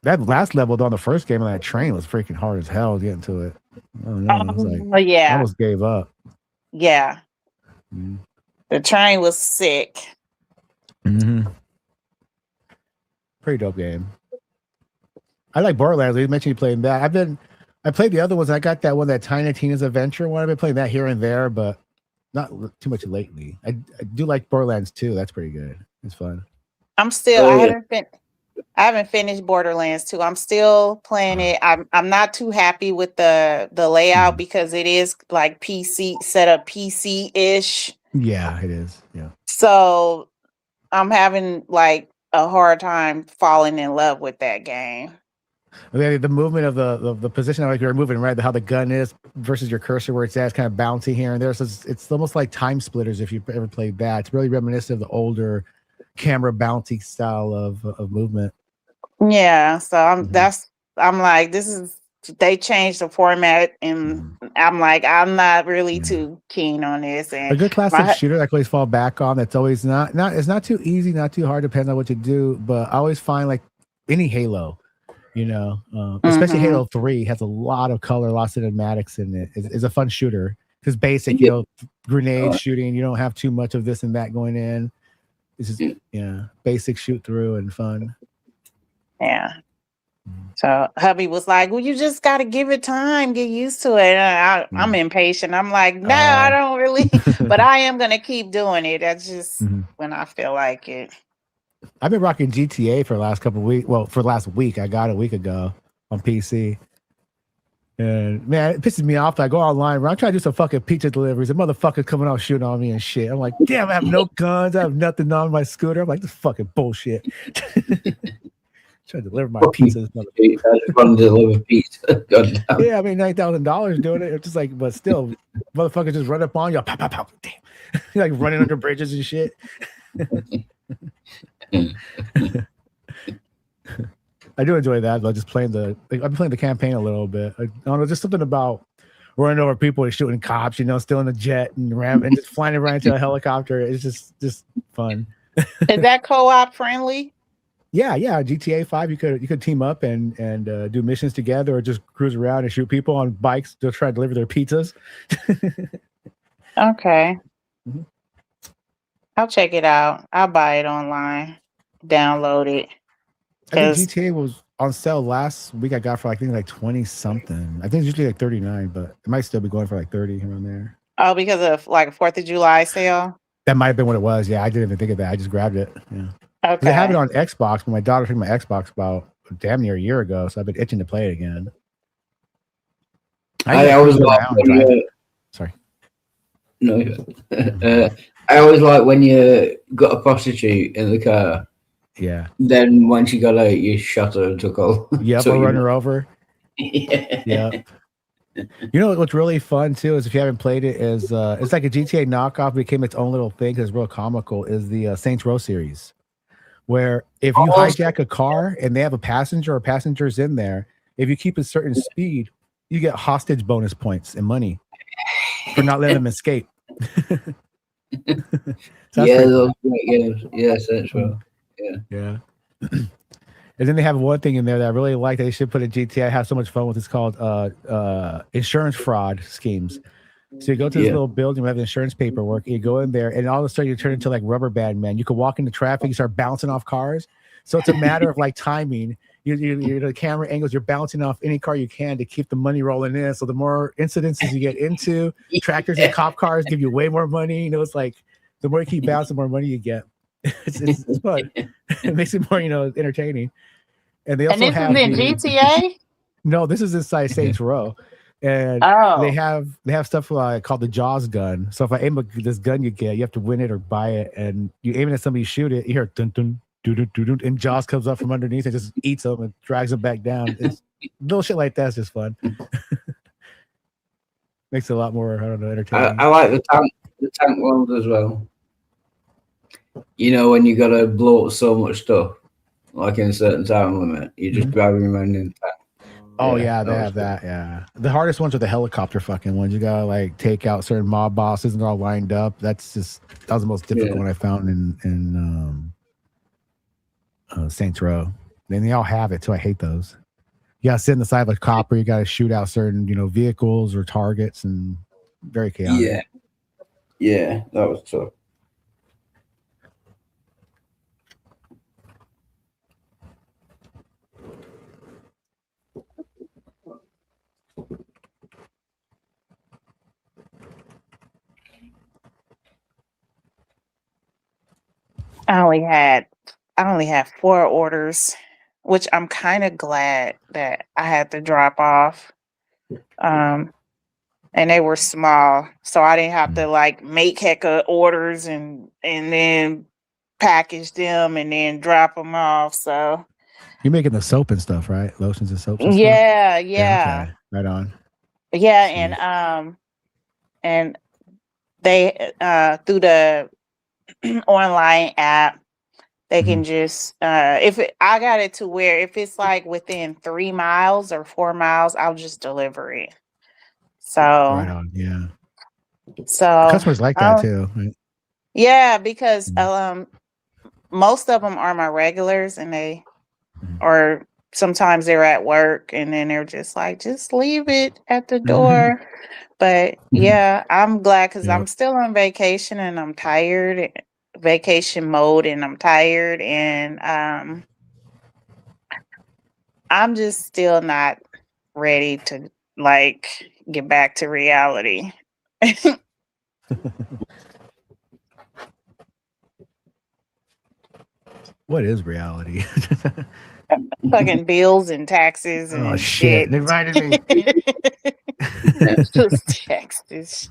That last level on the first game on that train was freaking hard as hell getting to it. I don't know. It was like, yeah. I almost gave up. Yeah. The train was sick. Pretty dope game. I like Borderlands. You mentioned you playing that. I played the other ones. I got that one, that Tiny Tina's Adventure one. I've been playing that here and there, but not too much lately. I do like Borderlands 2. That's pretty good. It's fun. I'm still. I haven't finished Borderlands 2. I'm still playing it. I'm not too happy with the layout because it is like PC set up PC-ish. Yeah, it is. Yeah. So I'm having like a hard time falling in love with that game. The movement of the position, like you're moving, right? How the gun is versus your cursor, where it's at, it's kind of bouncy here and there. So it's almost like Time Splitters if you've ever played that. It's really reminiscent of the older camera bouncy style of movement. Yeah, so I'm like, they changed the format, and I'm like, I'm not really too keen on this. And a good classic shooter that I always fall back on. That's always it's not too easy, not too hard, depends on what you do. But I always find like any Halo, especially Halo 3 has a lot of color, lots of cinematics in it. It's a fun shooter because basic, grenade shooting. You don't have too much of this and that going in. This is basic shoot through and fun. Yeah. So hubby was like, "Well, you just got to give it time, get used to it." I'm impatient. I'm like, "No, I don't really," but I am gonna keep doing it. That's just when I feel like it. I've been rocking GTA for the last couple of weeks. Well, for the last week, I got a week ago on PC. And man, it pisses me off. I go online, I'm trying to do some fucking pizza deliveries. A motherfucker coming out shooting on me and shit. I'm like, damn, I have no guns. I have nothing on my scooter. I'm like, this fucking bullshit. Trying to deliver my pizza. I just want to deliver pizza. Yeah, I mean $9,000 doing it. It's just like, but still, motherfuckers just run up on you. Pow, pow, pow. Damn, you're like running under bridges and shit. I do enjoy that. But just playing I've been playing the campaign a little bit. I don't know, just something about running over people and shooting cops. Still in a jet and and just flying around into a helicopter. It's just fun. Is that co-op friendly? Yeah, GTA 5, you could team up and do missions together or just cruise around and shoot people on bikes to try to deliver their pizzas. Okay. I'll check it out. I'll buy it online, download it. I think GTA was on sale last week. I got for I think like 20 something. I think it's usually like 39, but it might still be going for like 30 around there. Oh, because of like a 4th of July sale? That might have been what it was. Yeah, I didn't even think of that. I just grabbed it. Yeah. Okay. I have it on Xbox, but my daughter took my Xbox about damn near a year ago, so I've been itching to play it again. I always like sorry. No. I always like when you got a prostitute in the car. Yeah. Then once you got out, you shot her and took off. Yep, So or you- run her over. Yeah. Yep. You know what's really fun too is if you haven't played it is it's like a GTA knockoff became its own little thing because it's real comical is the Saints Row series, where if you hijack a car and they have a passenger or passengers in there, if you keep a certain speed, you get hostage bonus points and money for not letting them escape. So yeah, cool. those great games. Yeah, Central. Yeah. And then they have one thing in there that I really like that they should put in GTA. I have so much fun with. It's called insurance fraud schemes. So you go to this little building, we have insurance paperwork. You go in there, and all of a sudden you turn into like rubber band man. You can walk into traffic, you start bouncing off cars. So it's a matter of like timing. You the camera angles, you're bouncing off any car you can to keep the money rolling in. So the more incidences you get into, tractors and cop cars give you way more money. You know, it's like the more you keep bouncing, the more money you get. It's fun. It makes it more, entertaining. And they also this have is in GTA? No, this is inside Saints Row. And they have stuff called the Jaws gun. So if I aim this gun you get, you have to win it or buy it, and you aim it at somebody, shoot it, you hear dun dun dun dun dun, dun, and Jaws comes up from underneath and just eats them and drags them back down. It's little shit like that's just fun. Makes it a lot more, I don't know, entertaining. I like the tank world as well. You know, when you gotta blow up so much stuff, like in a certain time limit, you just driving around in the tank. Oh yeah, they have that. Yeah, the hardest ones are the helicopter fucking ones. You gotta like take out certain mob bosses and they're all lined up. That was the most difficult one I found in Saints Row. And they all have it too. I hate those. You gotta sit in the side of a copper. You gotta shoot out certain vehicles or targets, and very chaotic. Yeah, that was tough. I only had 4 orders, which I'm kind of glad that I had to drop off. And they were small, so I didn't have to like make hecka orders and then package them and then drop them off. So You're making the soap and stuff, right? Lotions and soaps and stuff? yeah. Okay. Right on. Yeah, and they through the online app, they can just I got it to where if it's like within 3 miles or 4 miles, I'll just deliver it. So Right on. Yeah. So Customers like that too. Right? Yeah, because most of them are my regulars, and they or sometimes they're at work, and then they're just like, just leave it at the door. But yeah, I'm glad because I'm still on vacation and I'm tired, vacation mode, and I'm tired, and I'm just still not ready to like get back to reality. What is reality? Fucking bills and taxes and shit. It reminded me. Just taxes.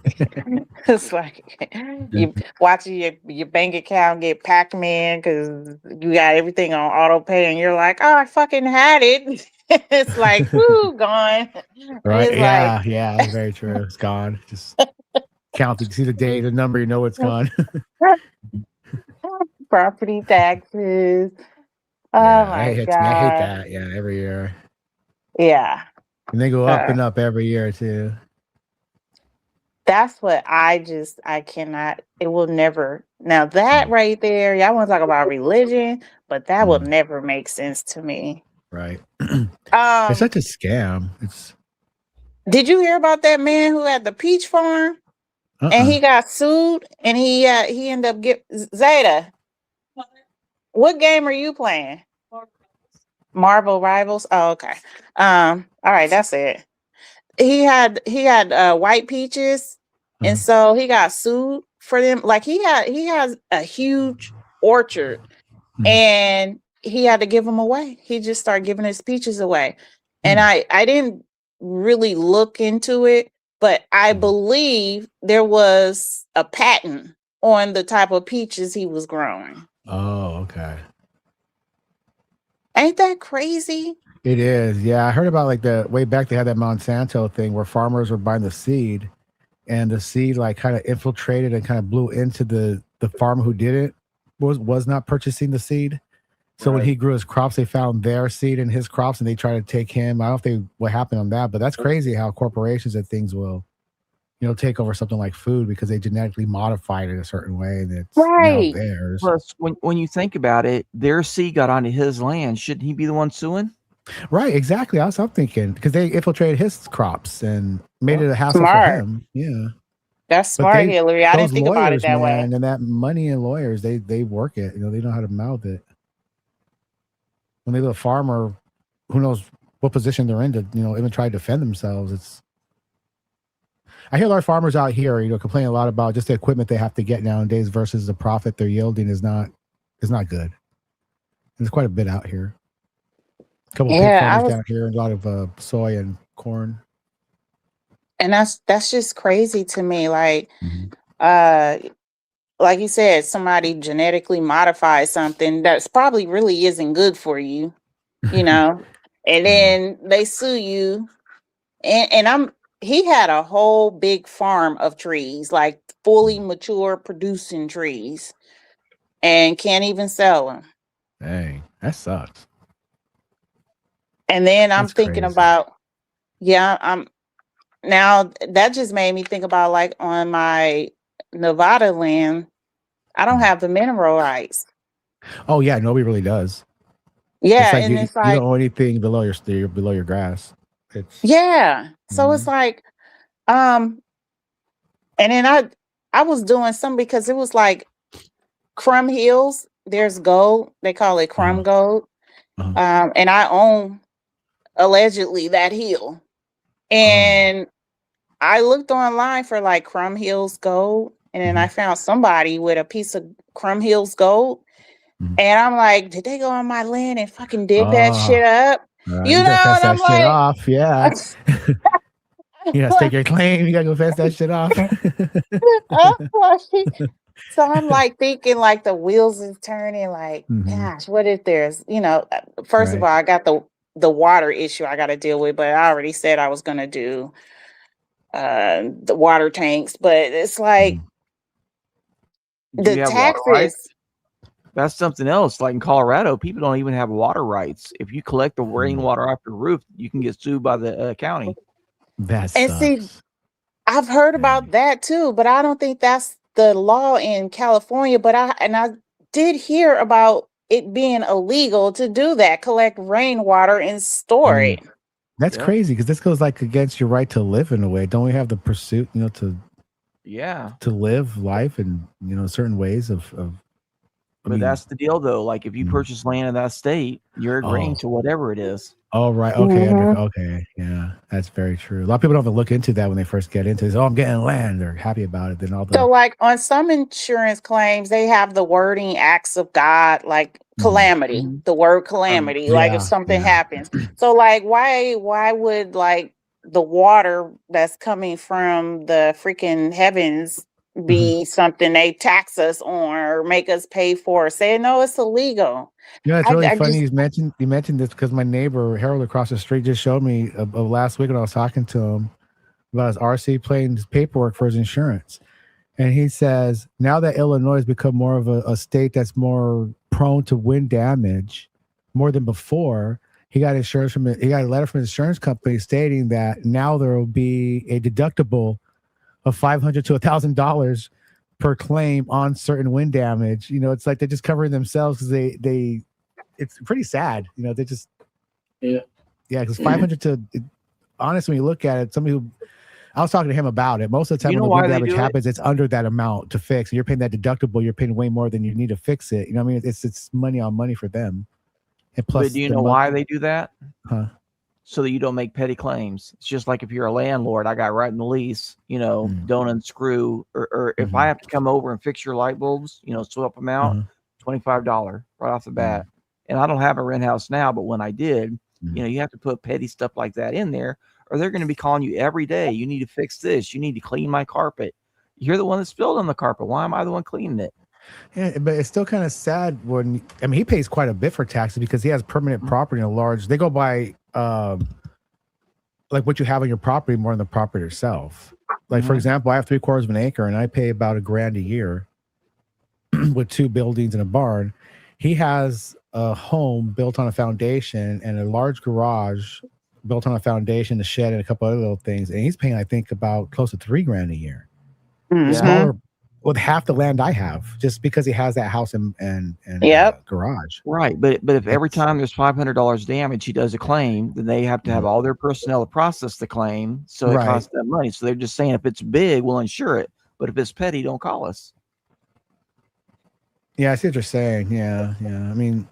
It's like you watching your bank account get Pac-Man because you got everything on auto pay, and you're like, oh, I fucking had it. It's like, whoo, gone. Right? It's Yeah, that's very true. It's gone. Just count it, see the day, the number, you know it's gone. Property taxes. Oh my God. I hate that. Yeah, every year. Yeah. And they go up and up every year too. That's what I cannot, it will never. Now that right there, y'all want to talk about religion, but that will never make sense to me. Right. It's such a scam. Did you hear about that man who had the peach farm and he got sued and he ended up Zeta? What game are you playing? Marvel Rivals. Oh, okay. All right, that's it. He had white peaches, and so he got sued for them. Like he has a huge orchard, and he had to give them away. He just started giving his peaches away, and I didn't really look into it, but I believe there was a patent on the type of peaches he was growing. Oh, okay. Ain't that crazy? It is. Yeah, I heard about like the way back they had that Monsanto thing where farmers were buying the seed, and the seed like kind of infiltrated and kind of blew into the farmer who did it was not purchasing the seed. So when he grew his crops, they found their seed in his crops, and they tried to take him. I don't know what happened on that, but that's crazy how corporations and things will, take over something like food because they genetically modified it a certain way, and it's now theirs. Plus, when you think about it, their seed got onto his land. Shouldn't he be the one suing? Right, exactly. I'm thinking because they infiltrated his crops and made it a hassle for him. Yeah. That's smart, Hillary. I didn't think about it that way. And that money and lawyers, they work it. They know how to mouth it. When they do a farmer, who knows what position they're in to, even try to defend themselves. I hear a lot of farmers out here, complaining a lot about just the equipment they have to get nowadays versus the profit they're yielding is not good. There's quite a bit out here. A couple of pig farmers down here, and a lot of soy and corn. And that's just crazy to me. Like you said, somebody genetically modifies something that's probably really isn't good for you, and then they sue you. And he had a whole big farm of trees, like fully mature producing trees, and can't even sell them. Dang, that sucks. And then I'm thinking about, now that just made me think about, like, on my Nevada land, I don't have the mineral rights. Oh yeah, nobody really does. Yeah, it's like you don't own anything below your grass. So it's like, and then I was doing some because it was like Crumb Hills. There's gold. They call it crumb gold. And I own allegedly that hill. And I looked online for like Crumb Hills gold, and then I found somebody with a piece of Crumb Hills gold. And I'm like, did they go on my land and fucking dig that shit up? You gotta fence that shit off. Yeah. You gotta stake your claim. You gotta go fence that shit off. So I'm like thinking, like, the wheels is turning, like, gosh, what if there's, first of all, I got the water issue I got to deal with, but I already said I was going to do the water tanks, but it's like the taxes. That's something else. Like in Colorado, people don't even have water rights. If you collect the rainwater off your roof, you can get sued by the county. See, I've heard about that too, but I don't think that's the law in California. But I did hear about it being illegal to do that, collect rainwater and store it. That's crazy because this goes like against your right to live in a way. Don't we have the pursuit, to live life in certain ways of. But that's the deal, though. Like if you purchase land in that state, you're agreeing to whatever it is. Oh, right. Okay. Okay. Yeah, that's very true. A lot of people don't have to look into that when they first get into it. Oh, I'm getting land. They're happy about it. Then So like on some insurance claims, they have the wording acts of God, like calamity, the word calamity, like if something happens. So like, why would like the water that's coming from the freaking heavens be something they tax us on or make us pay for? Say no, it's illegal. It's really funny you mentioned this because my neighbor Harold across the street just showed me last week when I was talking to him about his RC playing his paperwork for his insurance, and he says now that Illinois has become more of a state that's more prone to wind damage more than before, he got a letter from his insurance company stating that now there will be a deductible of $500 to $1,000 per claim on certain wind damage. It's like they're just covering themselves because it's pretty sad. They just because 500 to honestly, when you look at it, I was talking to him about it. Most of the time when the wind damage happens, it's under that amount to fix. And you're paying that deductible. You're paying way more than you need to fix it. It's money on money for them. And plus, but do you know why they do that? Huh? So that you don't make petty claims. It's just like if you're a landlord, I got right in the lease, don't unscrew, or if I have to come over and fix your light bulbs, swap them out, $25 right off the bat. And I don't have a rent house now, but when I did, you have to put petty stuff like that in there, or they're going to be calling you every day. You need to fix this. You need to clean my carpet. You're the one that spilled on the carpet. Why am I the one cleaning it? Yeah, but it's still kind of sad when he pays quite a bit for taxes because he has permanent property in a large. They go by like what you have on your property more than the property itself. Like for example, I have 3/4 of an acre and I pay about $1,000 a year with 2 buildings and a barn. He has a home built on a foundation and a large garage built on a foundation, a shed, and a couple other little things, and he's paying, I think, about close to $3,000 a year. Mhm. Smaller, with half the land I have, just because he has that house and Yep. garage. Right, but if every time there's $500 damage, he does a claim, then they have to have all their personnel to process the claim, so it Right. costs them money. So they're just saying if it's big, we'll insure it, but if it's petty, don't call us. Yeah, I see what you're saying. Yeah. I mean,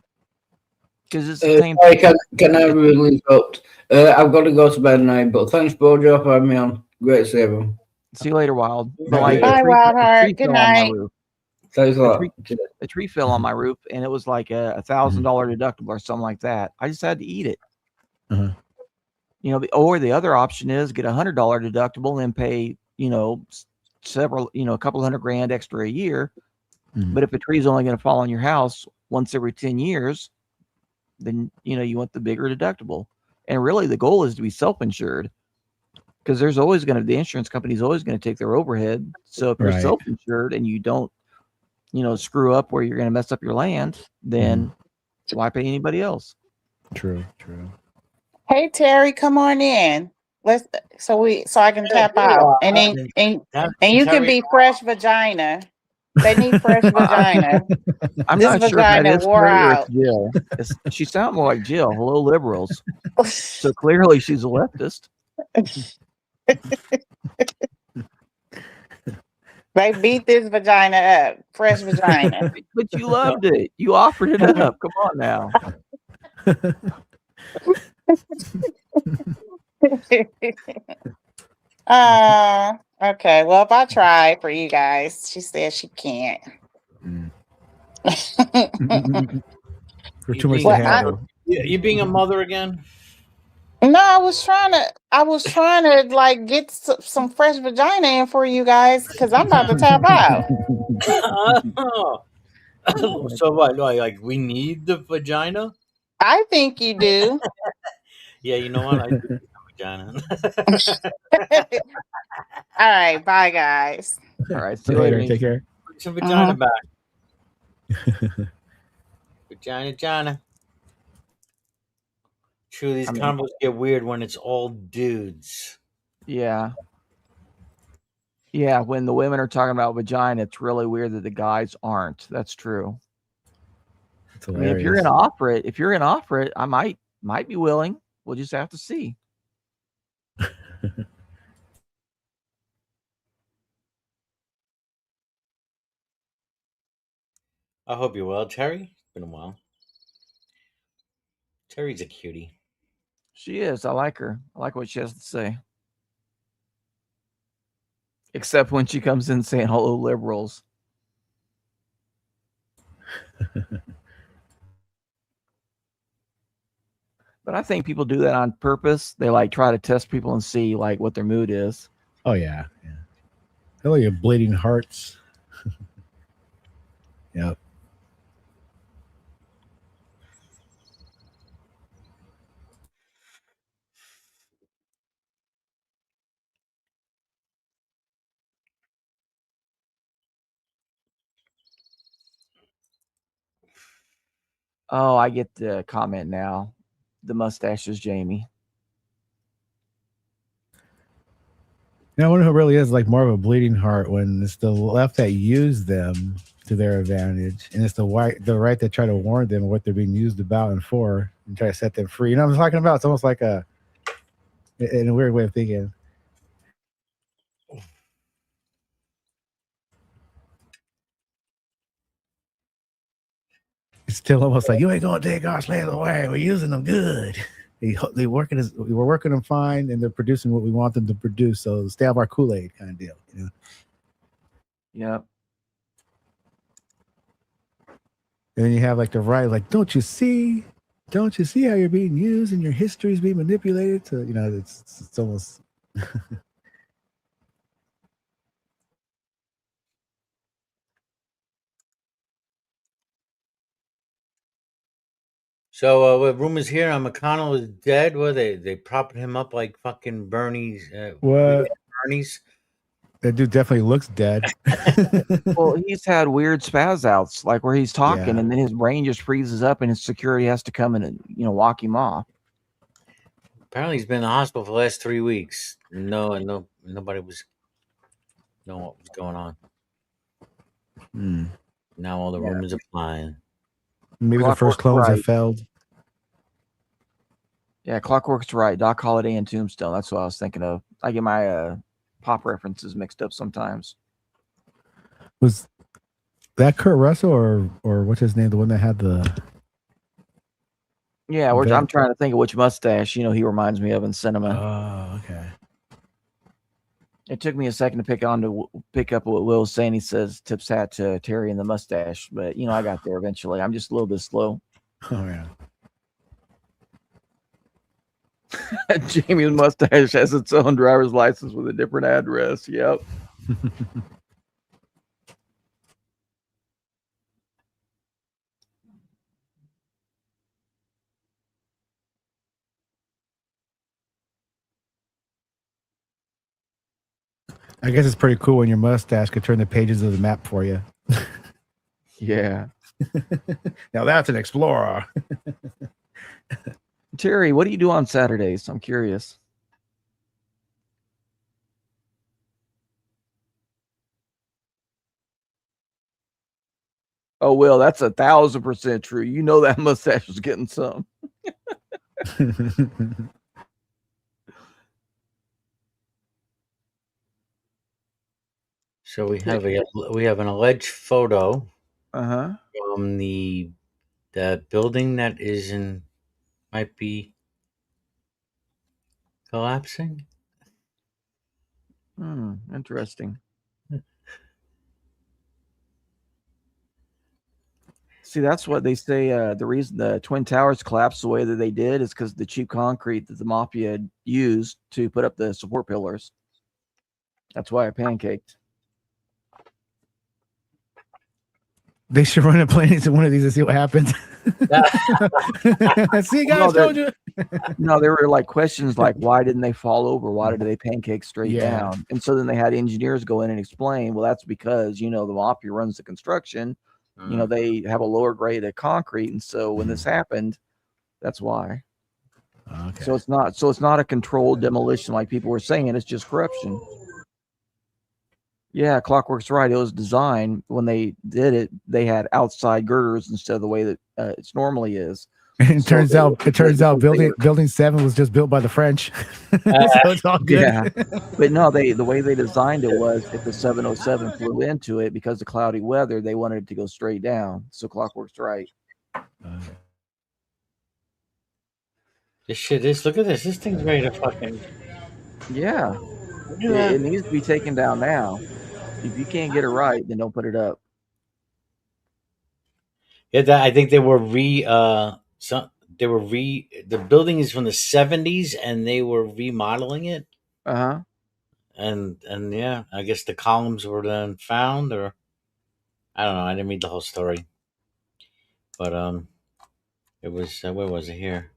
because it's the same. Sorry, can I really interrupt? I've got to go to bed now, but thanks, Bojo, for having me on. Great saving. See you later, Wild. But like Bye, Wildheart. Good fell on my night. roof. Thanks a lot. A tree fell on my roof, and it was like a $1,000 deductible or something like that. I just had to eat it. Uh-huh. You know, or the other option is get $100 deductible and pay, several, a couple $100,000 extra a year. But if a tree is only going to fall on your house once every 10 years, then, you want the bigger deductible. And really the goal is to be self-insured, because there's always going to, the insurance company is always going to take their overhead. So if you're Right. self-insured and you don't, screw up where you're going to mess up your land, then why pay anybody else? True. Hey Terry, come on in. So I can tap out. And then you can be fresh vagina. They need fresh vagina. I'm This not sure if that vagina is wore Terry or out. it's Jill. She sounds more like Jill. Hello, liberals. So clearly she's a leftist. They beat this vagina up. Fresh vagina. But you loved it. You offered it up. Come on now. Okay. Well, if I try for you guys, she said she can't. For too much to handle. You being a mother again? No, I was trying to like get some fresh vagina in for you guys because I'm about to tap out. So what? Like we need the vagina? I think you do. Yeah, you know what? I do need the vagina. All right, bye guys. All right, see you later. Take care. Bring some vagina back. Vagina. True, these combos get weird when it's all dudes. Yeah. Yeah, when the women are talking about vagina, it's really weird that the guys aren't. That's true. I mean, if you're gonna offer it, I might be willing. We'll just have to see. I hope you're well, Terry. It's been a while. Terry's a cutie. She is. I like her. I like what she has to say. Except when she comes in saying hello, liberals. But I think people do that on purpose. They like try to test people and see like what their mood is. Oh yeah. Hello, you bleeding hearts. Yep. Oh, I get the comment now. The mustache is Jamie. Now I wonder who really is like more of a bleeding heart when it's the left that use them to their advantage, and it's the right that try to warn them what they're being used about and for, and try to set them free. You know what I'm talking about? It's almost like in a weird way of thinking. It's still almost like you ain't gonna take our slaves away. We're using them good. We're working them fine, and they're producing what we want them to produce. So stay off our Kool-Aid kind of deal. Yep. And then you have like the right, like, don't you see how you're being used and your history is being manipulated to, it's almost. So what rumors here on McConnell is dead? Well, they propping him up like fucking Bernie's. What? Bernie's. That dude definitely looks dead. Well, he's had weird spaz outs, like where he's talking Yeah. and then his brain just freezes up and his security has to come in and, walk him off. Apparently, he's been in the hospital for the last 3 weeks. Nobody was knowing what was going on. Now all the rumors are flying. Maybe the first clones have failed. Yeah, Clockwork's right. Doc Holliday and Tombstone. That's what I was thinking of. I get my pop references mixed up sometimes. Was that Kurt Russell or what's his name? The one that had the. Yeah, I'm trying to think of which mustache he reminds me of in cinema. Oh, okay. It took me a second to pick up what Will was saying. He says tips hat to Terry and the mustache, but I got there eventually. I'm just a little bit slow. Oh yeah. Jamie's mustache has its own driver's license with a different address. Yep. I guess it's pretty cool when your mustache could turn the pages of the map for you. Yeah. Now that's an explorer. Terry, what do you do on Saturdays? I'm curious. Oh, Will, that's 1,000% true. You know that mustache was getting some. So we have an alleged photo from the building that might be collapsing. Interesting. See, that's what they say. The reason the Twin Towers collapsed the way that they did is because the cheap concrete that the mafia had used to put up the support pillars. That's why it pancaked. They should run a plane into one of these and see what happens. See, guys, told you. No, there were like questions like, why didn't they fall over? Why did they pancake straight down? And so then they had engineers go in and explain, well, that's because, the mafia runs the construction. They have a lower grade of concrete. And so when this happened, that's why. Okay. So it's not a controlled demolition like people were saying. It's just corruption. Yeah, Clockwork's right. It was designed when they did it. They had outside girders instead of the way that it normally is. And it turns out building 7 was just built by the French. So it's all good. Yeah, but no, the way they designed it was if the 707 flew into it because of cloudy weather, they wanted it to go straight down. So Clockwork's right. This shit is. Look at this. This thing's ready to fucking. Yeah. It needs to be taken down now. If you can't get it right, then don't put it up. Yeah, I think they were the building is from the 70s and they were remodeling it. And yeah, I guess the columns were then found, or I don't know. I didn't read the whole story, but it was where was it here?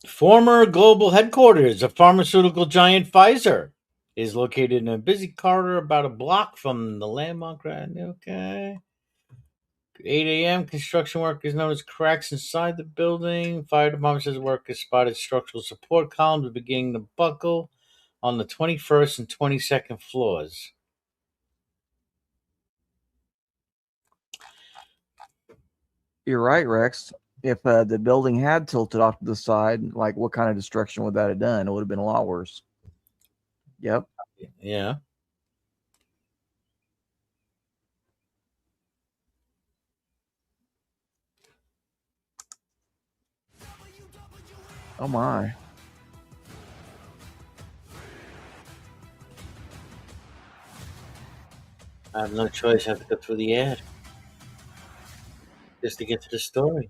Former global headquarters of pharmaceutical giant Pfizer is located in a busy corridor about a block from the landmark. Okay. 8 a.m. Construction work is known as cracks inside the building. Fire department says workers spotted structural support columns beginning to buckle on the 21st and 22nd floors. You're right, Rex. If the building had tilted off to the side, like what kind of destruction would that have done? It would have been a lot worse. Yep. Yeah. Oh my. I have no choice. I have to go through the ad just to get to the story.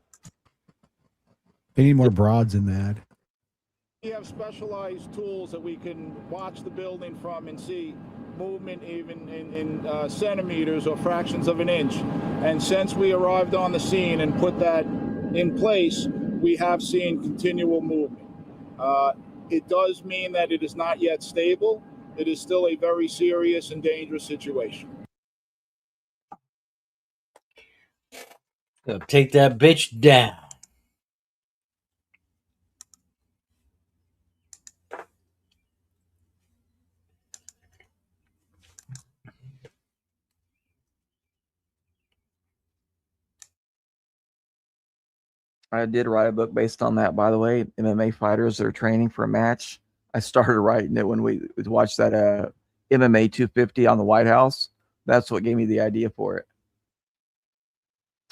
They need more broads in that. We have specialized tools that we can watch the building from and see movement even in centimeters or fractions of an inch. And since we arrived on the scene and put that in place, we have seen continual movement. It does mean that it is not yet stable. It is still a very serious and dangerous situation. Go take that bitch down. I did write a book based on that, by the way. MMA fighters that are training for a match. I started writing it when we watched that MMA 250 on the White House. That's what gave me the idea for it.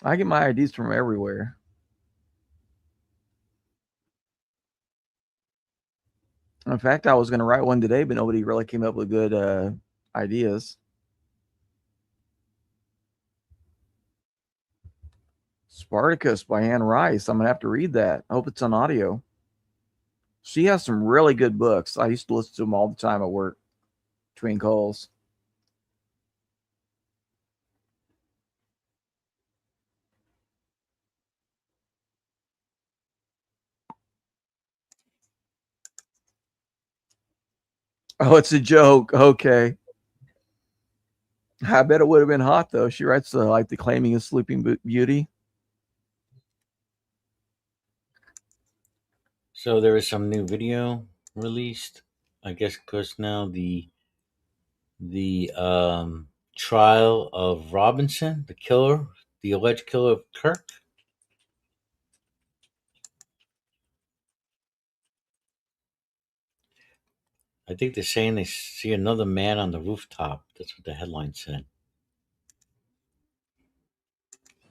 I get my ideas from everywhere. In fact, I was going to write one today, but nobody really came up with good ideas. Spartacus by Anne Rice. I'm going to have to read that. I hope it's on audio. She has some really good books. I used to listen to them all the time at work between calls. Oh, it's a joke. Okay. I bet it would have been hot, though. She writes like the Claiming a Sleeping Beauty. So there is some new video released. I guess because now the trial of Robinson, the killer, the alleged killer of Kirk. I think they're saying they see another man on the rooftop. That's what the headline said.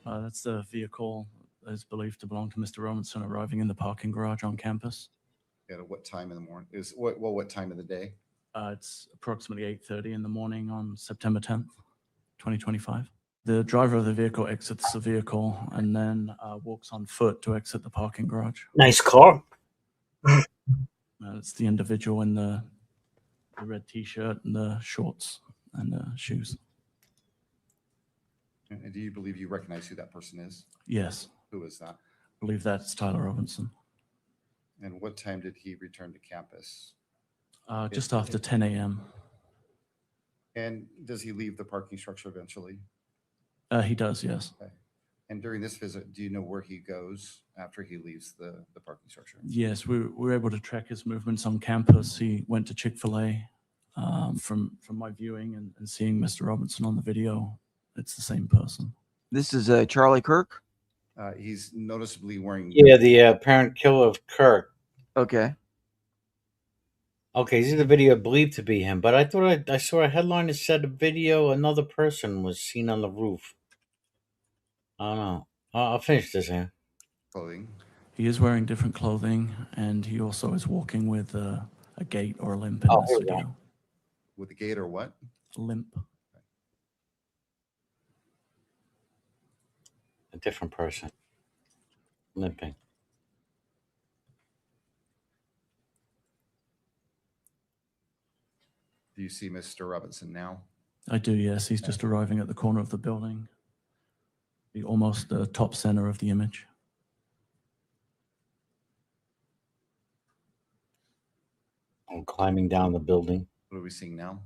That's the vehicle that is believed to belong to Mr. Robinson arriving in the parking garage on campus. At what time in the morning? What time of the day? It's approximately 8:30 in the morning on September 10th, 2025. The driver of the vehicle exits the vehicle and then walks on foot to exit the parking garage. Nice car. It's the individual in the red T-shirt and the shorts and the shoes. And do you believe you recognize who that person is? Yes. Who is that? I believe that's Tyler Robinson. And what time did he return to campus? Just after 10 a.m. And does he leave the parking structure eventually? He does, yes. Okay. And during this visit, do you know where he goes after he leaves the parking structure? Yes, we were able to track his movements on campus. He went to Chick-fil-A. From my viewing and seeing Mr. Robinson on the video, it's the same person. This is Charlie Kirk? He's noticeably wearing... Yeah, the apparent killer of Kirk. Okay. Okay, this is the video believed to be him, but I thought I saw a headline that said the video, another person was seen on the roof. I don't know. I'll finish this here. Clothing. He is wearing different clothing, and he also is walking with a gait or a limp in this video. With a gait or what? Limp. A different person. Limping. Do you see Mr. Robinson now? I do, yes. He's just arriving at the corner of the building. Almost the top center of the image. I'm climbing down the building. What are we seeing now?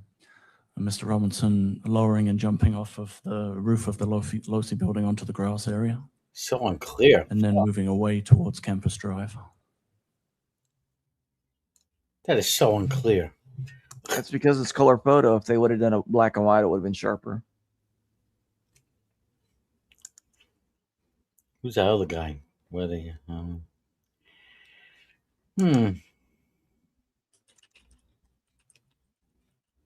Mr. Robinson lowering and jumping off of the roof of the Losi building onto the grass area. So unclear. And then moving away towards Campus Drive. That is so unclear. That's because it's color photo. If they would have done a black and white, it would have been sharper. Who's that other guy? Where they?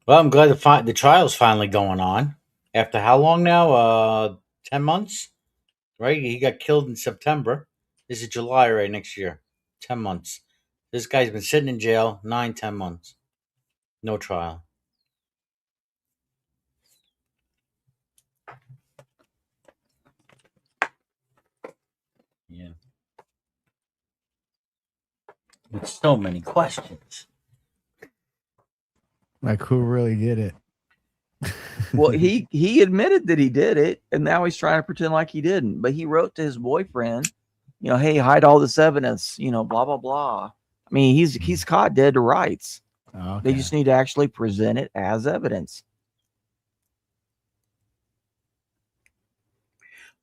Well, I'm glad the trial's finally going on. After how long now? 10 months? Right? He got killed in September. This is July right next year. 10 months. This guy's been sitting in jail 9-10 months. No trial. Yeah. With so many questions. Like, who really did it? Well, he admitted that he did it, and now he's trying to pretend like he didn't. But he wrote to his boyfriend, hey, hide all this evidence, blah, blah, blah. I mean, he's caught dead to rights. Oh, They just need to actually present it as evidence.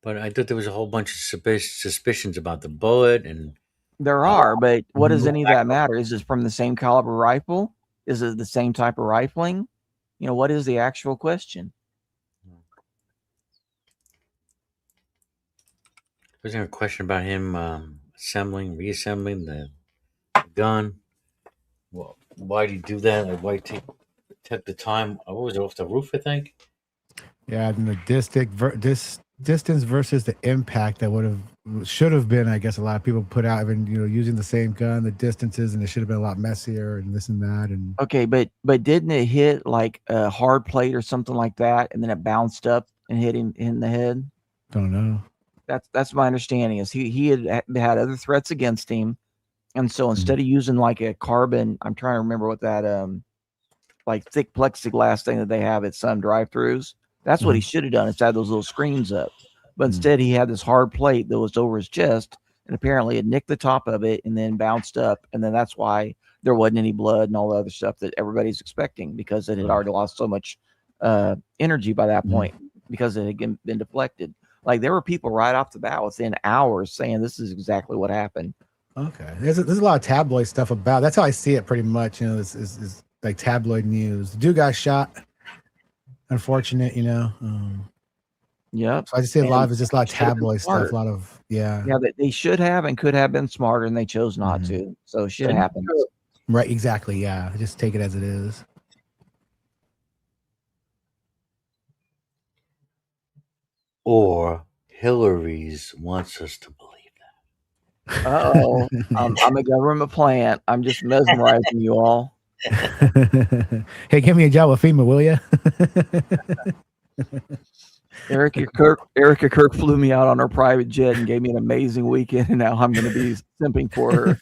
But I thought there was a whole bunch of suspicions about the bullet, and There are, but what does any of that matter? Is it from the same caliber rifle? Is it the same type of rifling? You know, what is the actual question? wasn't there a question about him reassembling the gun? Well, why did he do that? Like, why took the time? What was it, off the roof? I think. Yeah, and the distance versus the impact that should have been, I guess a lot of people put out, even using the same gun, the distances, and it should have been a lot messier and this and that. And okay, but didn't it hit like a hard plate or something like that, and then it bounced up and hit him in the head? Don't know. That's my understanding. Is he had other threats against him, and so instead of using like a carbon, I'm trying to remember what that like thick plexiglass thing that they have at some drive-throughs. That's what he should have done. Instead of those little screens up, but instead he had this hard plate that was over his chest, and apparently it nicked the top of it and then bounced up, and then that's why there wasn't any blood and all the other stuff that everybody's expecting, because it had already lost so much energy by that point because it had been deflected. Like, there were people right off the bat within hours saying this is exactly what happened. Okay, there's a lot of tabloid stuff about. That's how I see it, pretty much. This is like tabloid news. The dude got shot. Unfortunate, Yep. So I just see a lot of it's just a lot of tabloid stuff. A lot of yeah. They should have and could have been smarter, and they chose not to. So shit happens. Right, exactly. Yeah, just take it as it is. Or Hillary's wants us to believe that. Oh, I'm a government plant. I'm just mesmerizing you all. Hey, give me a job with FEMA, will you? Erica Kirk flew me out on her private jet and gave me an amazing weekend, and now I'm going to be simping for her.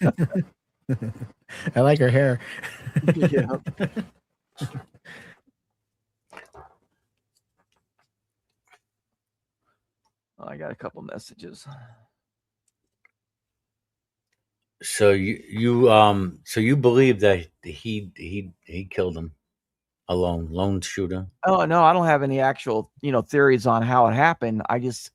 I like her hair. Yeah. I got a couple messages. So you believe that he killed him alone, lone shooter? Oh no, I don't have any actual theories on how it happened. I just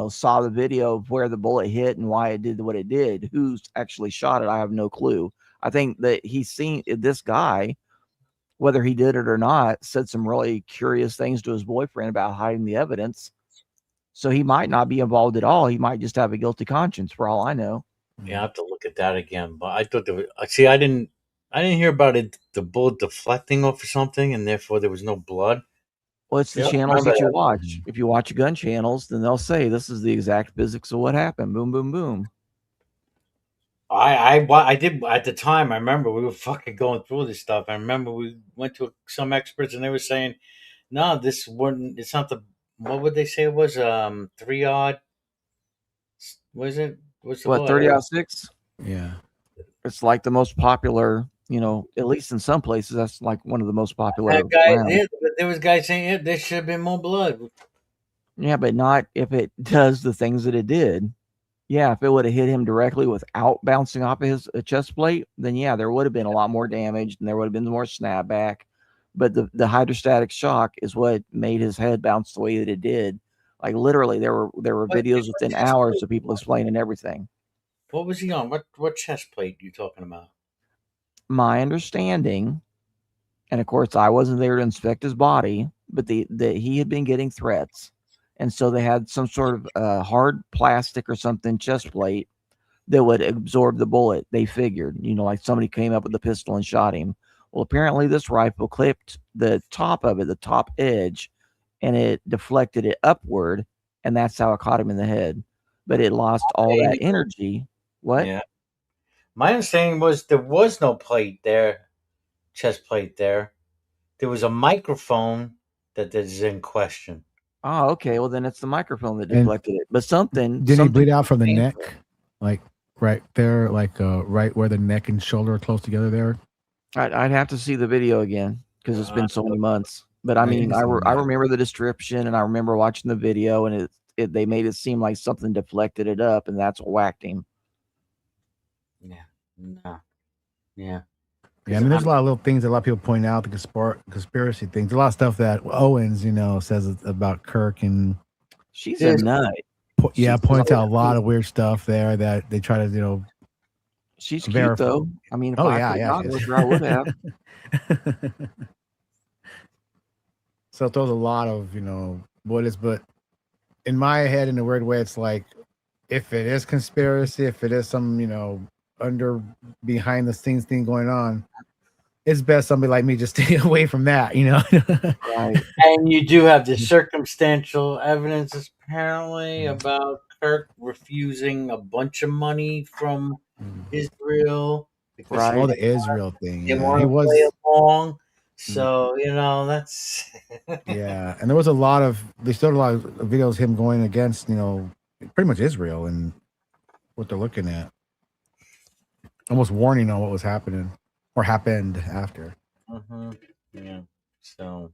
saw the video of where the bullet hit and why it did what it did. Who's actually shot it, I have no clue. I think that he's seen this guy, whether he did it or not, said some really curious things to his boyfriend about hiding the evidence. So he might not be involved at all. He might just have a guilty conscience, for all I know. Yeah, I have to look at that again. But I thought there was. See, I didn't hear about it. The bullet deflecting off or something, and therefore there was no blood. Well, it's the channels that you watch. If you watch gun channels, then they'll say this is the exact physics of what happened. Boom, boom, boom. I did at the time. I remember we were fucking going through this stuff. I remember we went to some experts and they were saying, "No, this wouldn't. It's not the. What would they say it was? 3-aught. Was it? What's the What, 30-06? Yeah. It's like the most popular. At least in some places, that's like one of the most popular. That guy, there was guys saying there should have been more blood. Yeah, but not if it does the things that it did. Yeah, if it would have hit him directly without bouncing off of his chest plate, then yeah, there would have been a lot more damage and there would have been more snapback. But the hydrostatic shock is what made his head bounce the way that it did. Like, literally, there were videos within hours of people explaining everything. What was he on? What chest plate are you talking about? My understanding, and of course I wasn't there to inspect his body, but that he had been getting threats. And so they had some sort of hard plastic or something chest plate that would absorb the bullet. They figured, like somebody came up with a pistol and shot him. Well, apparently this rifle clipped the top of it, the top edge, and it deflected it upward, and that's how it caught him in the head. But it lost all that energy. What? Yeah. My understanding was there was no plate there, chest plate there. There was a microphone that is in question. Oh, okay. Well, then it's the microphone that deflected it. But something. Did he bleed out from the neck? Like right there, like right where the neck and shoulder are close together there? I'd have to see the video again because it's been so many months. But I mean, I remember the description and I remember watching the video, and they made it seem like something deflected it up, and that's what whacked him. Yeah. No. Yeah. Yeah, I mean, there's a lot of little things that a lot of people point out, the conspiracy things. A lot of stuff that Owens, says about Kirk, and She's a nut. points out a lot of weird stuff there that they try to, She's cute verify. though. I mean, if Oh I yeah, could have yeah, gotten she with is. her, I would have. So it throws a lot of, but in my head, in a weird way, it's like, if it is conspiracy, if it is some, under behind the scenes thing going on, it's best somebody like me just stay away from that, Right. And you do have the circumstantial evidence apparently about Kirk refusing a bunch of money from Israel because Right. Oh, the Israel thing. they Yeah, want he to play was. along. So that's Yeah, and there was they showed a lot of videos of him going against, pretty much Israel and what they're looking at, almost warning on what was happening or happened after. yeah. So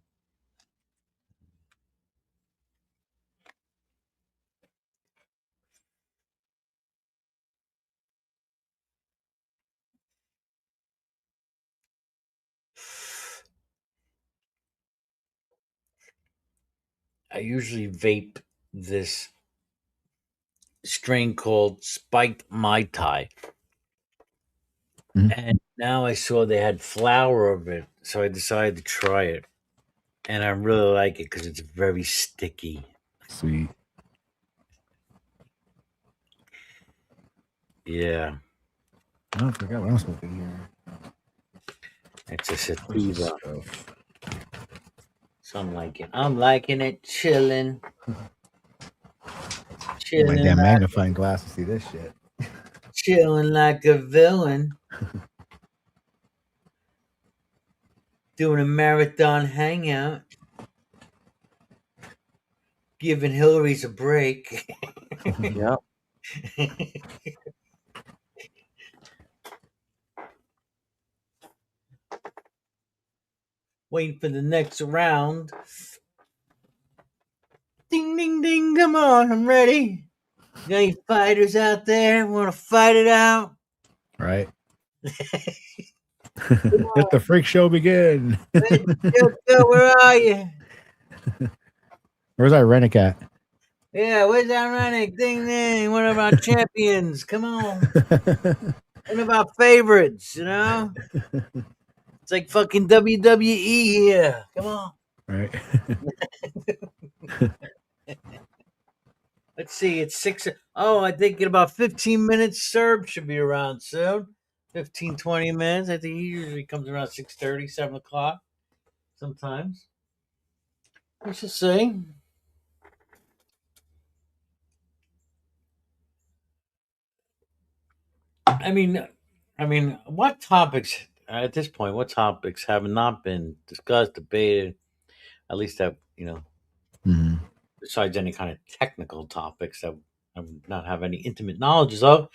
I usually vape this strain called Spiked Mai Tai. And now I saw they had flour of it, so I decided to try it. And I really like it because it's very sticky. Sweet. Yeah. Oh, I forgot what I'm supposed to do here. It's a Where's this sativa. stuff? So I'm liking it, chilling. My Chilling damn like, magnifying glass to see this shit. chilling like a villain. Doing a marathon hangout. Giving Hillary's a break. Yep. Waiting for the next round. Ding, ding, ding. Come on, I'm ready. Got any fighters out there? Want to fight it out? Right. Let the freak show begin. Where are you? Where's Irenic at? Yeah, where's Ironic? Ding, ding. One of our champions. Come on. One of our favorites, It's like fucking WWE here. Come on. Right. Let's see. It's 6. Oh, I think in about 15 minutes, Serb should be around soon. 15, 20 minutes. I think he usually comes around 6:30, 7 o'clock sometimes. We should see. I mean, what topics at this point? What topics have not been discussed, debated? At least that besides any kind of technical topics that I would not have any intimate knowledge of.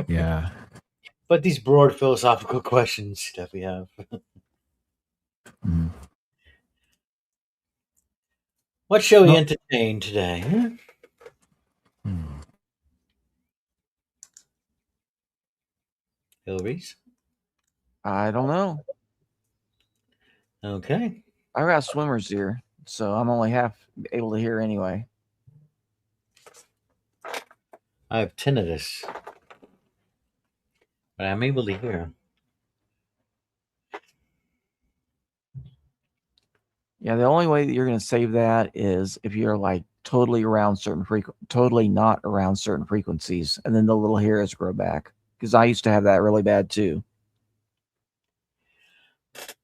Yeah. But these broad philosophical questions that we have. What shall we entertain today? Hillary's? I don't know. Okay. I got swimmers here, so I'm only half able to hear anyway. I have tinnitus, but I'm able to hear. Yeah, the only way that you're going to save that is if you're like totally not around certain frequencies, and then the little hairs grow back. Because I used to have that really bad too.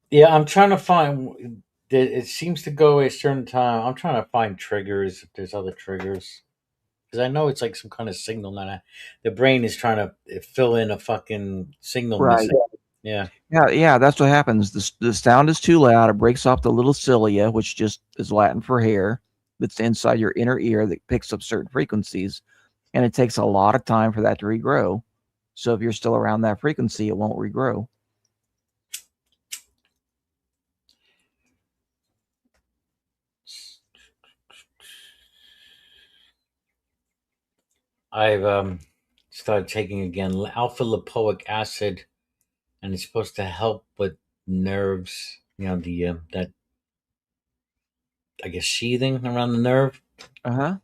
Yeah, I'm trying to find. It seems to go a certain time. I'm trying to find triggers. If there's other triggers, because I know it's like some kind of signal that the brain is trying to fill in a fucking signal. Right. Missing. Yeah. Yeah, that's what happens. The sound is too loud. It breaks off the little cilia, which just is Latin for hair, that's inside your inner ear that picks up certain frequencies, and it takes a lot of time for that to regrow. So if you're still around that frequency, it won't regrow. I've started taking again alpha lipoic acid and it's supposed to help with nerves. You know, the that I guess sheathing around the nerve. The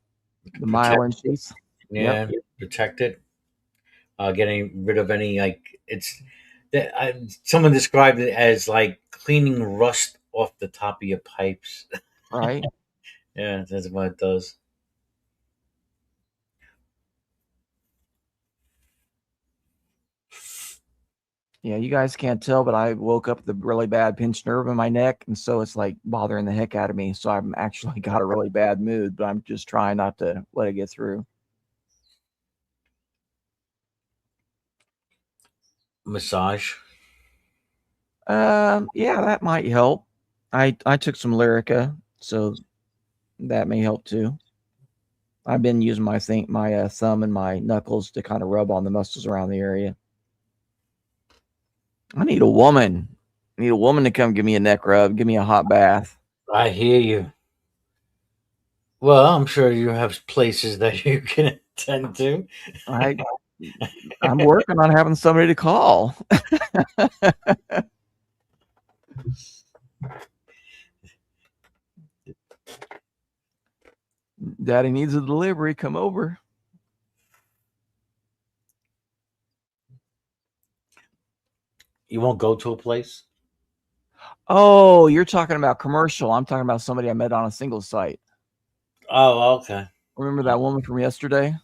Protect- myelin sheath. Yeah, protect it. Getting rid of any it's that someone described it as like cleaning rust off the top of your pipes. Right. Yeah, that's what it does. Yeah, you guys can't tell, but I woke up with a really bad pinched nerve in my neck, and so it's like bothering the heck out of me. So I'm actually got a really bad mood, but I'm just trying not to let it get through. Massage. Yeah, that might help. I took some Lyrica, so that may help too. I've been using my thumb and my knuckles to kind of rub on the muscles around the area. I need a woman. I need a woman to come give me a neck rub, give me a hot bath. I hear you. Well, I'm sure you have places that you can attend to. I'm working on having somebody to call. Daddy needs a delivery. Come over. You won't go to a place? Oh, you're talking about commercial. I'm talking about somebody I met on a single site. Oh, okay. Remember that woman from yesterday?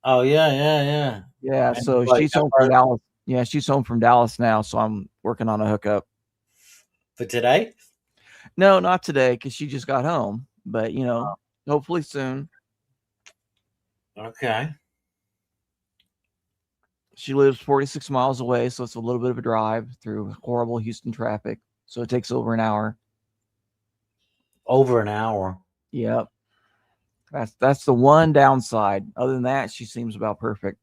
Oh, yeah. Yeah, And so what, she's home from Dallas. Yeah, she's home from Dallas now, so I'm working on a hookup. For today? No, not today, because she just got home. But, hopefully soon. Okay. She lives 46 miles away, so it's a little bit of a drive through horrible Houston traffic. So it takes over an hour. Over an hour? Yep. That's the one downside. Other than that, she seems about perfect.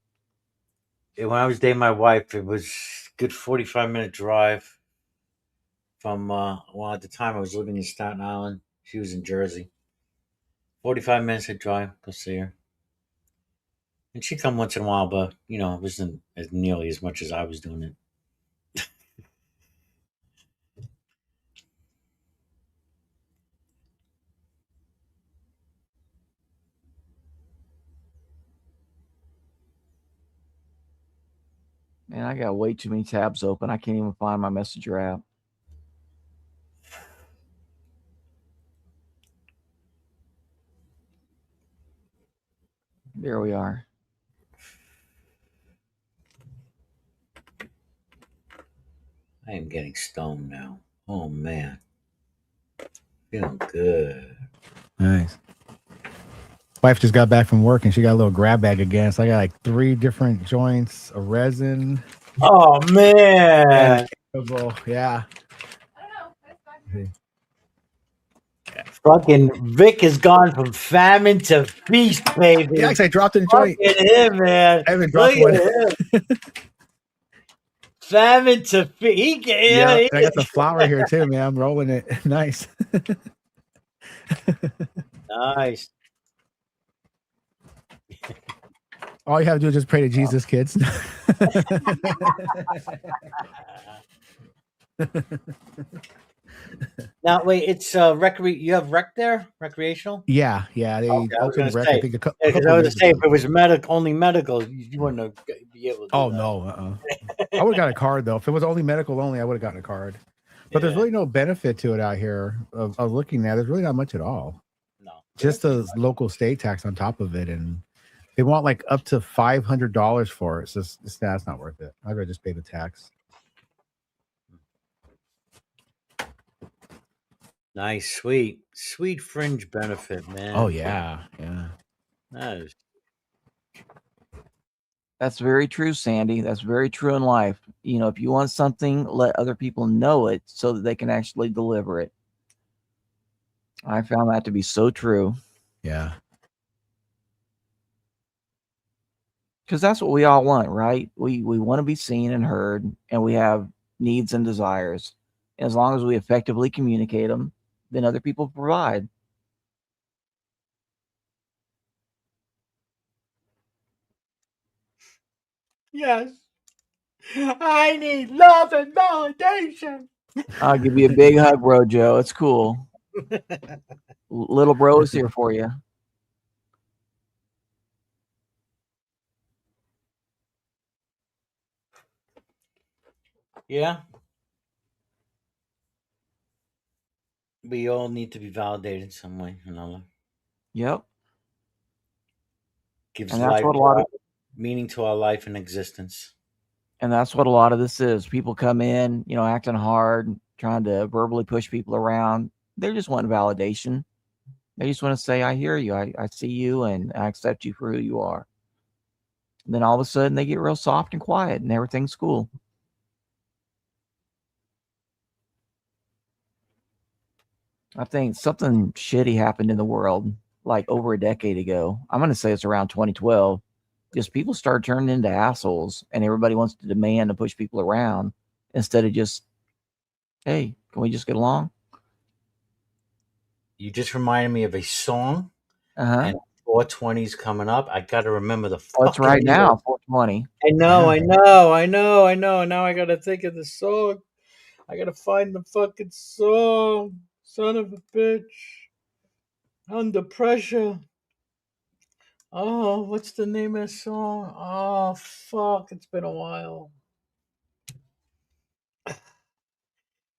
When I was dating my wife, it was a good 45-minute drive from, at the time I was living in Staten Island. She was in Jersey. 45 minutes to drive, go see her. And she'd come once in a while, but, it wasn't as nearly as much as I was doing it. Man, I got way too many tabs open. I can't even find my Messenger app. There we are. I am getting stoned now. Oh, man. Feeling good. Nice. Wife just got back from work and she got a little grab bag again. So I got like 3 different joints, a resin. Oh, man. Yeah. Fucking Vic has gone from famine to feast, baby. Yeah, I dropped in a joint. Look at him, man. I haven't dropped Look one. at him. Famine to feast. Yeah, I got the flour here too, man. I'm rolling it. Nice. Nice. All you have to do is just pray to Jesus, kids. Now, wait, it's you have rec there? Recreational? Yeah. They opened rec. I think because I was going to say, if it was only medical, you wouldn't have be able to do that. No. I would have got a card though. If it was only medical only, I would have gotten a card. But there's really no benefit to it out here of looking at. There's really not much at all. No. Just the local state tax on top of it, and they want like up to $500 for it. So that's not worth it. I'd rather just pay the tax. Nice, sweet fringe benefit, man. Oh yeah. Nice. That's very true, Sandy. That's very true in life. If you want something, let other people know it so that they can actually deliver it. I found that to be so true. Yeah. Because that's what we all want, right? We want to be seen and heard, and we have needs and desires. And as long as we effectively communicate them, then other people provide. Yes. I need love and validation. I'll give you a big hug, bro, Joe. It's cool. Little bro is here for you. Yeah. We all need to be validated some way or another. Yep. Gives And that's life what a lot of meaning to our life and existence. And that's what a lot of this is. People come in, acting hard, trying to verbally push people around. They just want validation. They just want to say, I hear you, I see you, and I accept you for who you are. And then all of a sudden they get real soft and quiet and everything's cool. I think something shitty happened in the world like over a decade ago. I'm going to say it's around 2012. Just people started turning into assholes and everybody wants to demand and push people around instead of just, hey, can we just get along? You just reminded me of a song. Uh-huh. And 420 is coming up. I got to remember the Oh, it's right now, 420. I know. Now I got to think of the song. I got to find the fucking song. Son of a bitch. Under pressure. Oh, what's the name of the song? Oh, fuck. It's been a while.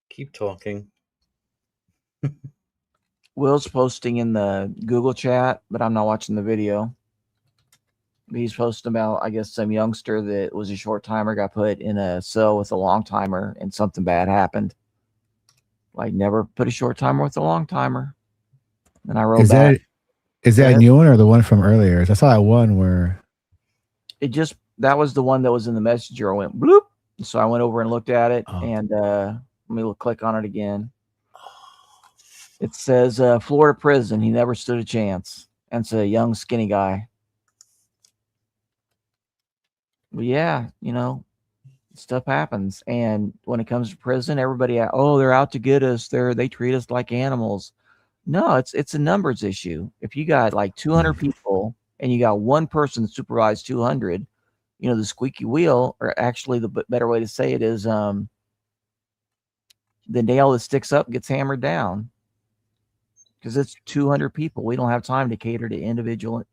Keep talking. Will's posting in the Google chat, but I'm not watching the video. He's posting about, I guess, some youngster that was a short timer got put in a cell with a long timer and something bad happened. Like, never put a short timer with a long timer. And I wrote back. Is that a new one or the one from earlier? I saw that one where that was the one that was in the messenger. I went bloop. So I went over and looked at it and let me click on it again. It says Florida prison. He never stood a chance. And it's a young, skinny guy. But yeah, stuff happens. And when it comes to prison, everybody, they're out to get us. They treat us like animals. No, it's a numbers issue. If you got like 200 people and you got one person that supervised 200, the squeaky wheel, or actually the better way to say it is the nail that sticks up gets hammered down. Because it's 200 people. We don't have time to cater to individual,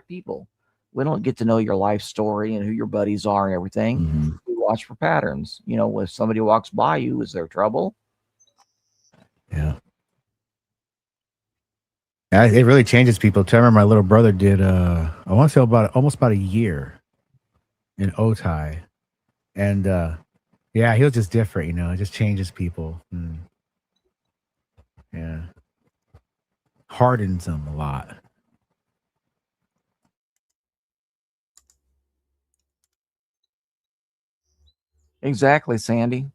people. We don't get to know your life story and who your buddies are and everything. Mm-hmm. We watch for patterns. If somebody walks by you, is there trouble? Yeah. It really changes people too. I remember my little brother did, I want to say almost about a year in Otai. And yeah, he was just different, it just changes people. Yeah. Hardens them a lot. Exactly, Sandy.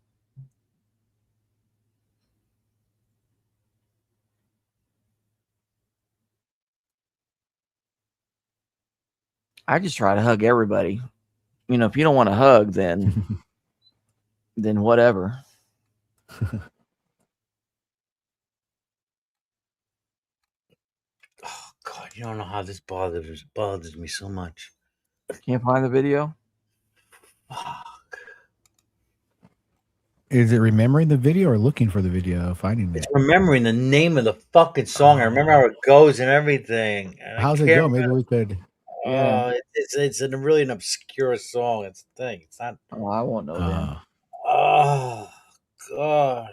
I just try to hug everybody. If you don't want to hug, then whatever. Oh God, you don't know how this bothers me so much. Can't find the video? Is it remembering the video or looking for the video, finding it? It's remembering the name of the fucking song. I remember how it goes and everything. And how's it go? Maybe we could. Yeah, it's really an obscure song. It's the thing. It's not. Oh, I won't know that. Oh God.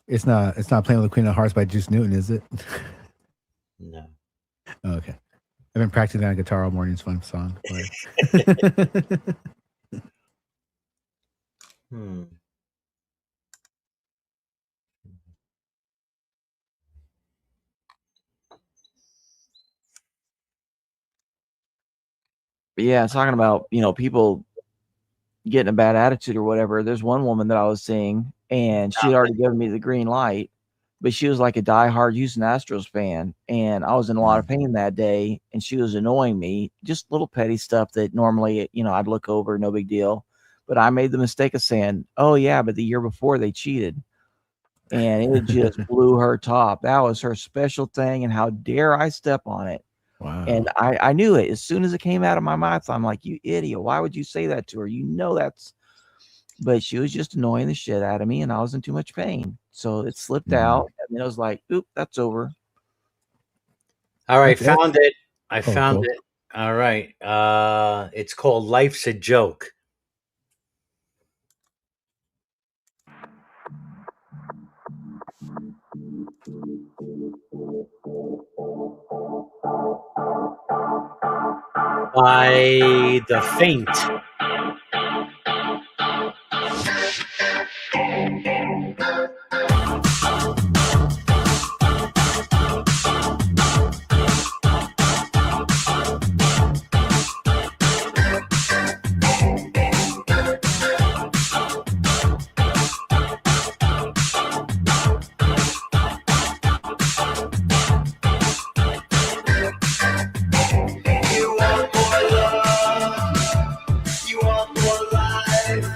It's not Playing with the Queen of Hearts by Juice Newton, is it? No. Okay. I've been practicing that on guitar all morning. It's a fun song. But yeah, talking about, people getting a bad attitude or whatever. There's one woman that I was seeing and she had already given me the green light, but she was like a diehard Houston Astros fan. And I was in a lot of pain that day and she was annoying me, just little petty stuff that normally, I'd look over, no big deal. But I made the mistake of saying, oh yeah, but the year before they cheated. and it just blew her top. That was her special thing, and how dare I step on it? Wow. And I knew it as soon as it came out of my mouth. I'm like, you idiot! Why would you say that to her? You know that's. But she was just annoying the shit out of me, and I was in too much pain, so it slipped out, and then I was like, "Oop, that's over." All right, That's- found it. I Oh, found cool. it. All right. It's called Life's a Joke. By The Faint. You want more love, you want more life,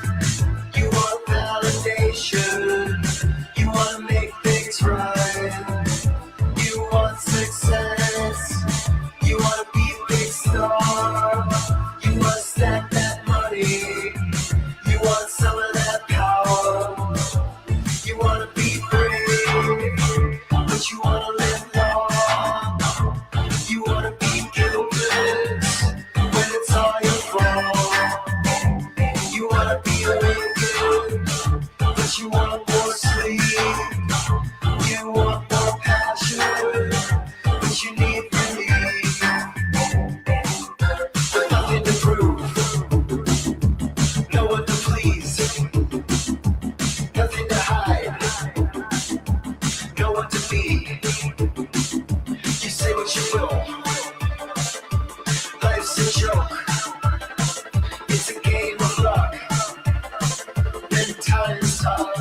you want validation, you want to make things right, you want success, you want to be a big star, you want to stack that money, you want some of that power, you want to be brave, but you want to live long, you want to be guiltless when it's all your fault. You want to be really good, but you want more sleep. You want more passion, but you need relief. With nothing to prove, no one to please, nothing to hide, no one to be. You say what you will. Life's a joke. It's a game of luck. And time's tough.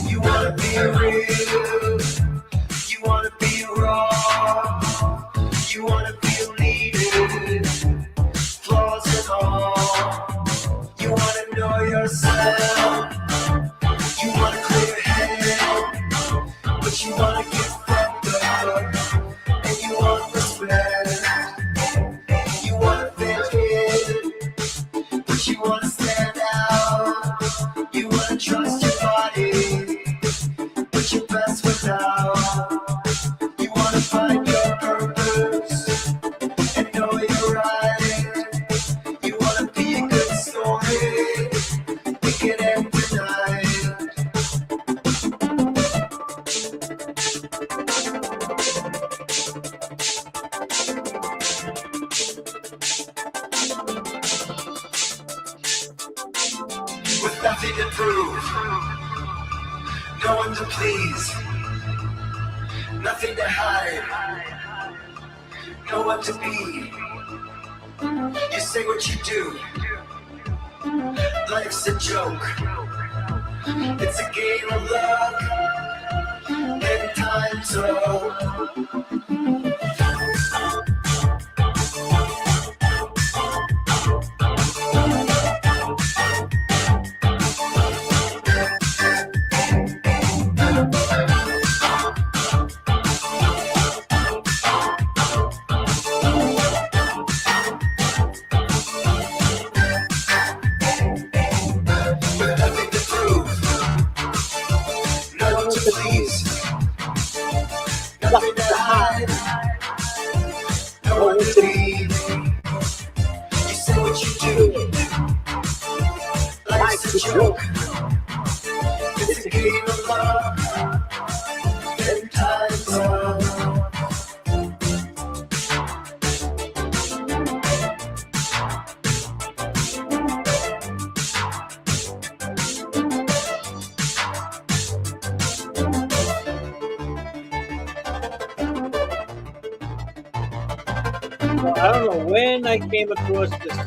You wanna be real, you wanna be raw, you wanna feel needed, flaws and all. You wanna know yourself, you want a clear head, but you wanna get fucked up, and you want respect. You wanna fit in, but you wanna stand out. You wanna trust your body, but your best without. You wanna find your purpose and know you're right. You wanna be a good story, it can end tonight. With nothing to prove, no one to please, nothing to hide, no one to be. You say what you do, life's a joke. It's a game of luck, and time's up. With nothing to prove, no one to please, nothing to hide, no one to be. You say what you do, life's a joke. It's a game of love, and time's up. I don't know when I came across this song.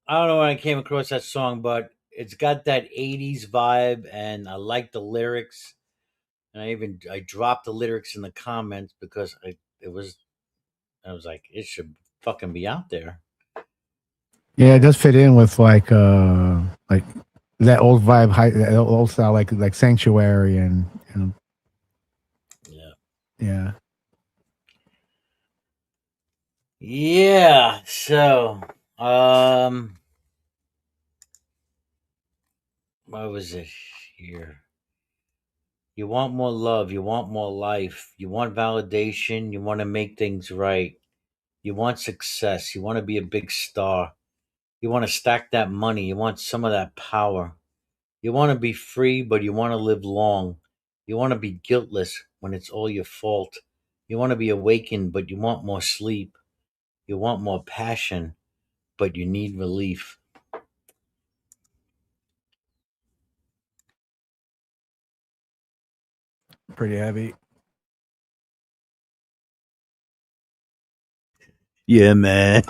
I don't know when I came across that song, but it's got that 80s vibe and I like the lyrics. And I dropped the lyrics in the comments because I was like, it should fucking be out there. Yeah, it does fit in with like that old vibe, that old style, like Sanctuary and yeah. Yeah. So, what was it here? You want more love. You want more life. You want validation. You want to make things right. You want success. You want to be a big star. You want to stack that money. You want some of that power. You want to be free, but you want to live long. You want to be guiltless when it's all your fault. You want to be awakened, but you want more sleep. You want more passion, but you need relief. Pretty heavy. Yeah, man.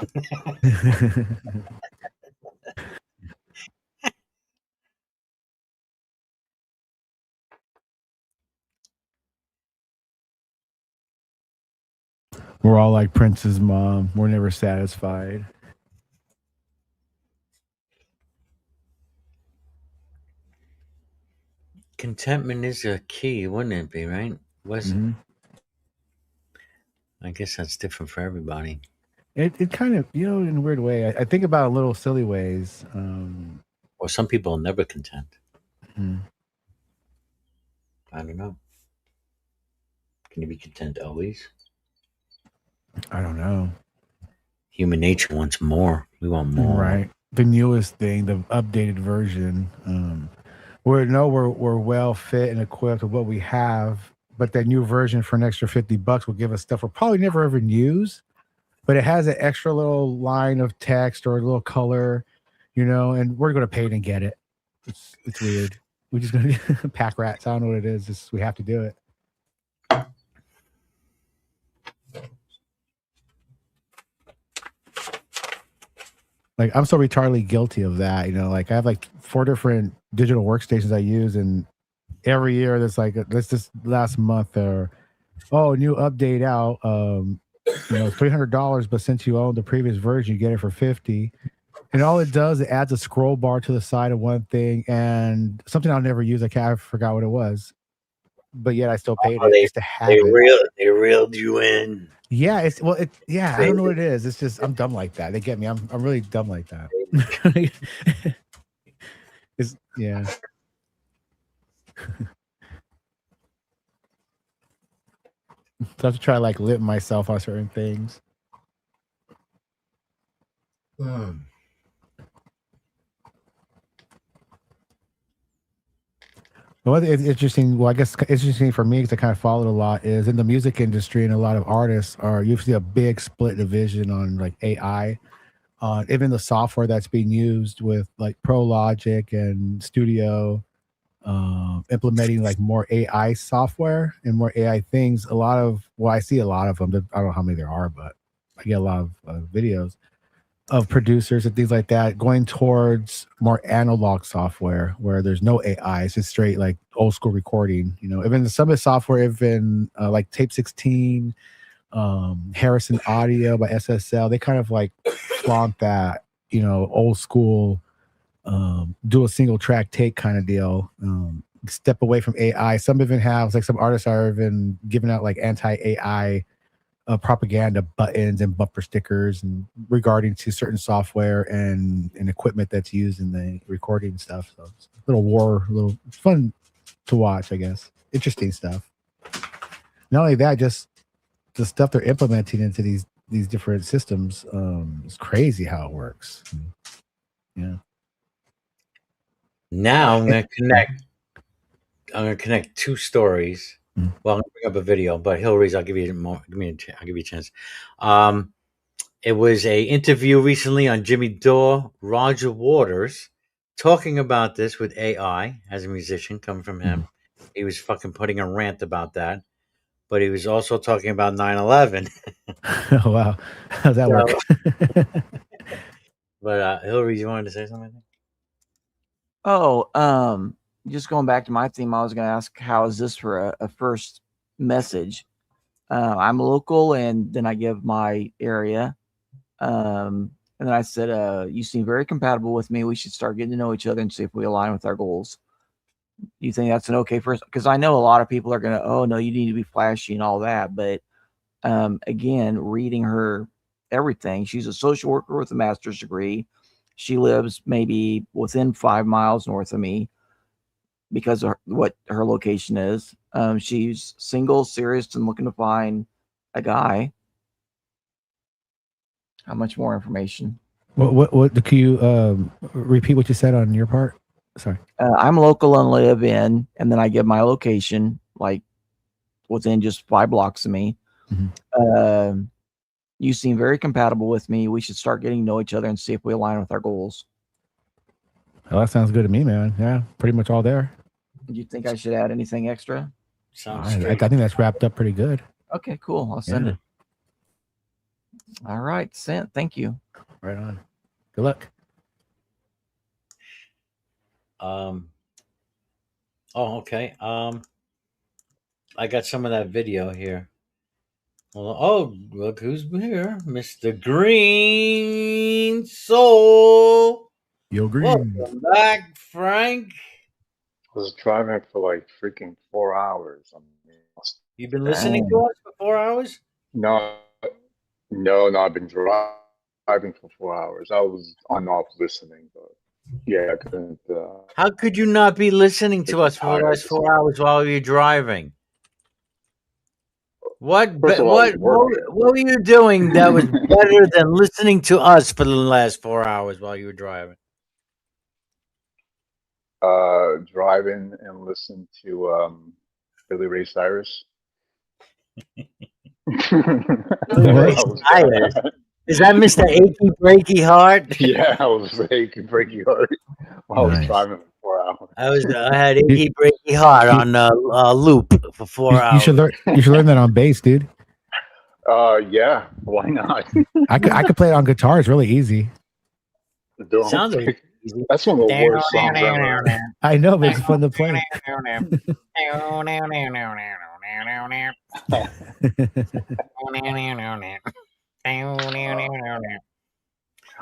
We're all like Prince's mom. We're never satisfied. Contentment is a key, wouldn't it be, right? Mhm. I guess that's different for everybody. It kind of, in a weird way. I think about it little silly ways. Or some people are never content. Mhm. I don't know. Can you be content always? I don't know. Human nature wants more. We want more. Right. The newest thing, the updated version. We're well fit and equipped with what we have, but that new version for an extra $50 will give us stuff we'll probably never ever use. But it has an extra little line of text or a little color, and we're going to pay it and get it. It's weird. We're just going to pack rats. I don't know what it is. Just we have to do it. Like I'm so retardedly guilty of that. Like I have like 4 different digital workstations I use, and every year there's like let's just last month or new update out. $300, but since you own the previous version, you get it for $50. And all it does, it adds a scroll bar to the side of one thing and something I'll never use. I forgot what it was, but yet I still paid it just to have it. They reeled you in. Yeah, I don't know what it is. It's just I'm dumb like that. They get me. I'm really dumb like that. Yeah. So I have to try to like limit myself on certain things. Well, it's interesting. Well, I guess interesting for me because I kind of followed a lot is in the music industry, and a lot of artists are usually a big split division on like AI, on even the software that's being used with like Pro Logic and Studio, implementing like more AI software and more AI things. I see a lot of them. I don't know how many there are, but I get a lot of videos of producers and things like that going towards more analog software where there's no AI. It's just straight like old school recording. Even some of the software, even like Tape 16, Harrison Audio by SSL, they kind of like flaunt that, old school, do a single track take kind of deal. Step away from AI. Some even have like some artists are even giving out like anti-AI propaganda buttons and bumper stickers and regarding to certain software and equipment that's used in the recording stuff. So it's a little fun to watch, I guess. Interesting stuff. Not only that, just the stuff they're implementing into these different systems. It's crazy how it works. Yeah. Now I'm gonna connect 2 stories Well, I'm gonna bring up a video, but Hillary's, I'll give you more. I'll give you a chance. It was a interview recently on Jimmy Dore, Roger Waters, talking about this with AI as a musician coming from him. He was fucking putting a rant about that, but he was also talking about 9/11. Oh wow, how's that work? But Hillary, you wanted to say something? Oh, just going back to my theme, I was going to ask, how is this for a first message? I'm local, and then I give my area. And then I said, you seem very compatible with me. We should start getting to know each other and see if we align with our goals. Do you think that's an okay first? Because I know a lot of people are going to, oh, no, you need to be flashy and all that. But again, reading her everything, she's a social worker with a master's degree. She lives maybe within 5 miles north of me because of what her location is. She's single, serious, and looking to find a guy. How much more information? What can you repeat what you said on your part? Sorry. I'm local and live in, and then I give my location, like within just 5 blocks of me. You seem very compatible with me. We should start getting to know each other and see if we align with our goals. Well, that sounds good to me, man. Yeah, pretty much all there. Do you think I should add anything extra? I think that's wrapped up pretty good. Okay, cool. I'll send it. All right, sent. Thank you. Right on. Good luck. Oh, okay. I got some of that video here. Oh, look who's here, Mr. Green Soul. Yo, Green. Welcome back, Frank. I was driving for like freaking 4 hours. You've been listening to us for 4 hours? No, I've been driving for 4 hours. I was on off listening, but yeah, I couldn't. How could you not be listening to us for the last 4 hours while you're driving? What were you doing that was better than listening to us for the last 4 hours while you were driving? Driving and listen to Billy Ray Cyrus. Is that Mr. Achy Breaky Heart? Yeah, I was achy breaky heart while I was driving for 4 hours. I had Achy Breaky Heart on loop for 4 hours. You should learn that on bass, dude. Yeah, why not? I could play it on guitar. It's really easy. Sounds like easy. That's one of the worst songs ever. I know, but it's fun to play.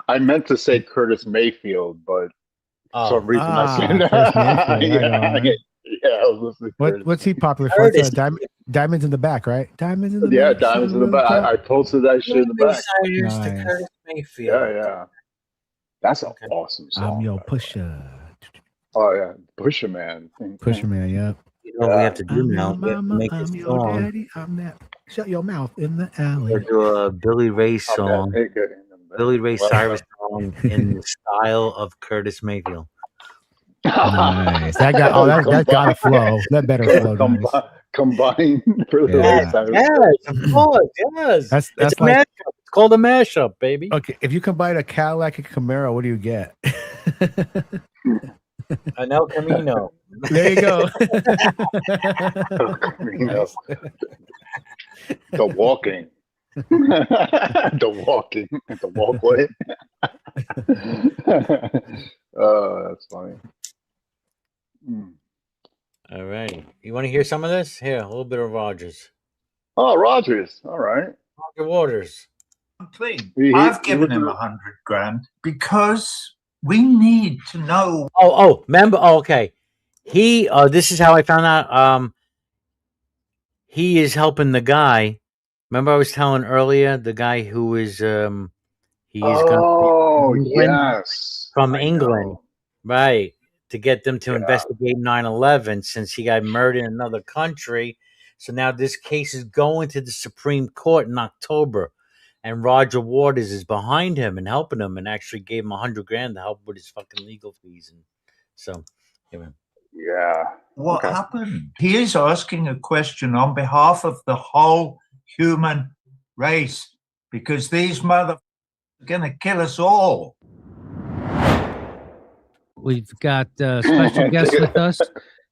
I meant to say Curtis Mayfield, but for some reason I said I was listening to What's he popular for? Diamonds in the Back, right? Diamonds in the Back. Back. Diamonds in the Back. I posted that shit in the back. Nice. Curtis Mayfield. Yeah. That's an awesome song. I'm your pusher. Oh yeah, Pusher Man. Pusher Man, yeah. You know what we have to do now? We have to make I'm a your song. daddy. I'm that. Shut your mouth in the alley. We'll do a Billy Ray song. Billy Ray Cyrus song in the style of Curtis Mayfield. Nice. That got to flow. That better flow. Combine for the Yes, of course, yes. That's it's a like, mashup. It's called a mashup, baby. Okay, if you combine a Cadillac and Camaro, what do you get? An El Camino. There you go. The walking. The walkway. Oh, that's funny. All right. You want to hear some of this? Here, a little bit of Rogers. Oh, Rogers. All right. Roger Waters. Clean. I've given him 100 grand because we need to know. Remember? Oh, okay. He. This is how I found out. He is helping the guy. Remember, I was telling earlier the guy who is. He is. Yes. From England, right? To get them to investigate 9/11 since he got murdered in another country. So now this case is going to the Supreme Court in October. And Roger Waters is behind him and helping him and actually gave him 100 grand to help with his fucking legal fees. And so, yeah, man. Yeah. What happened? He is asking a question on behalf of the whole human race because these motherfuckers are going to kill us all. We've got special guests with us.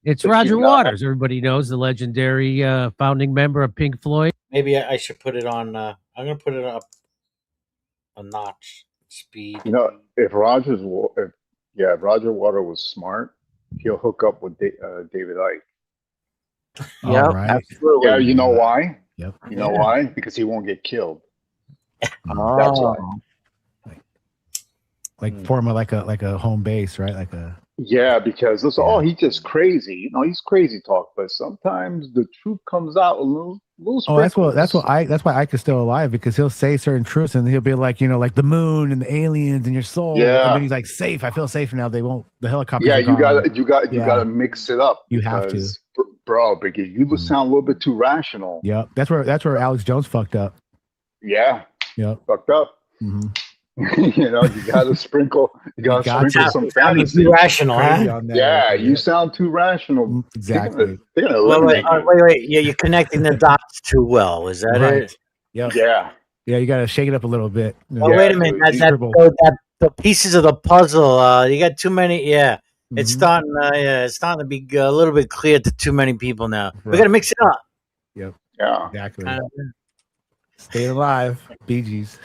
It's Roger Waters. Everybody knows the legendary founding member of Pink Floyd. Maybe I should put it on. I'm gonna put it up a notch speed. You know, if Roger Water was smart, he'll hook up with David Icke. Yeah, right. absolutely. Yeah, you know why? Yep. You know why? Because he won't get killed. That's Oh, why. Like form like a home base, right? Like a Yeah, because it's he's just crazy. You know, he's crazy talk, but sometimes the truth comes out a little. Oh, that's why Ike is still alive, because he'll say certain truths and he'll be like, like the moon and the aliens and your soul. Yeah. And then he's like, safe. I feel safe now. They won't. The helicopters. Yeah, are you gone. gotta mix it up. You have to. because, bro. Because you would sound a little bit too rational. Yep. That's where Alex Jones fucked up. Yeah. Yep. Fucked up. Mm-hmm. You know, you gotta sprinkle. You gotta sprinkle some Sounding fantasy. too rational, huh? Yeah, you sound too rational. Exactly. They're gonna Wait, eliminate you. wait. Yeah, you're connecting the dots too well. Is that Right. it? Yep. Yeah. Yeah, you got to shake it up a little bit. Oh, wait a minute. The pieces of the puzzle. You got too many. Yeah, it's starting. It's starting to be a little bit clear to too many people now. We got to mix it up. Yep. Yeah. Exactly. Stay alive, Bee Gees.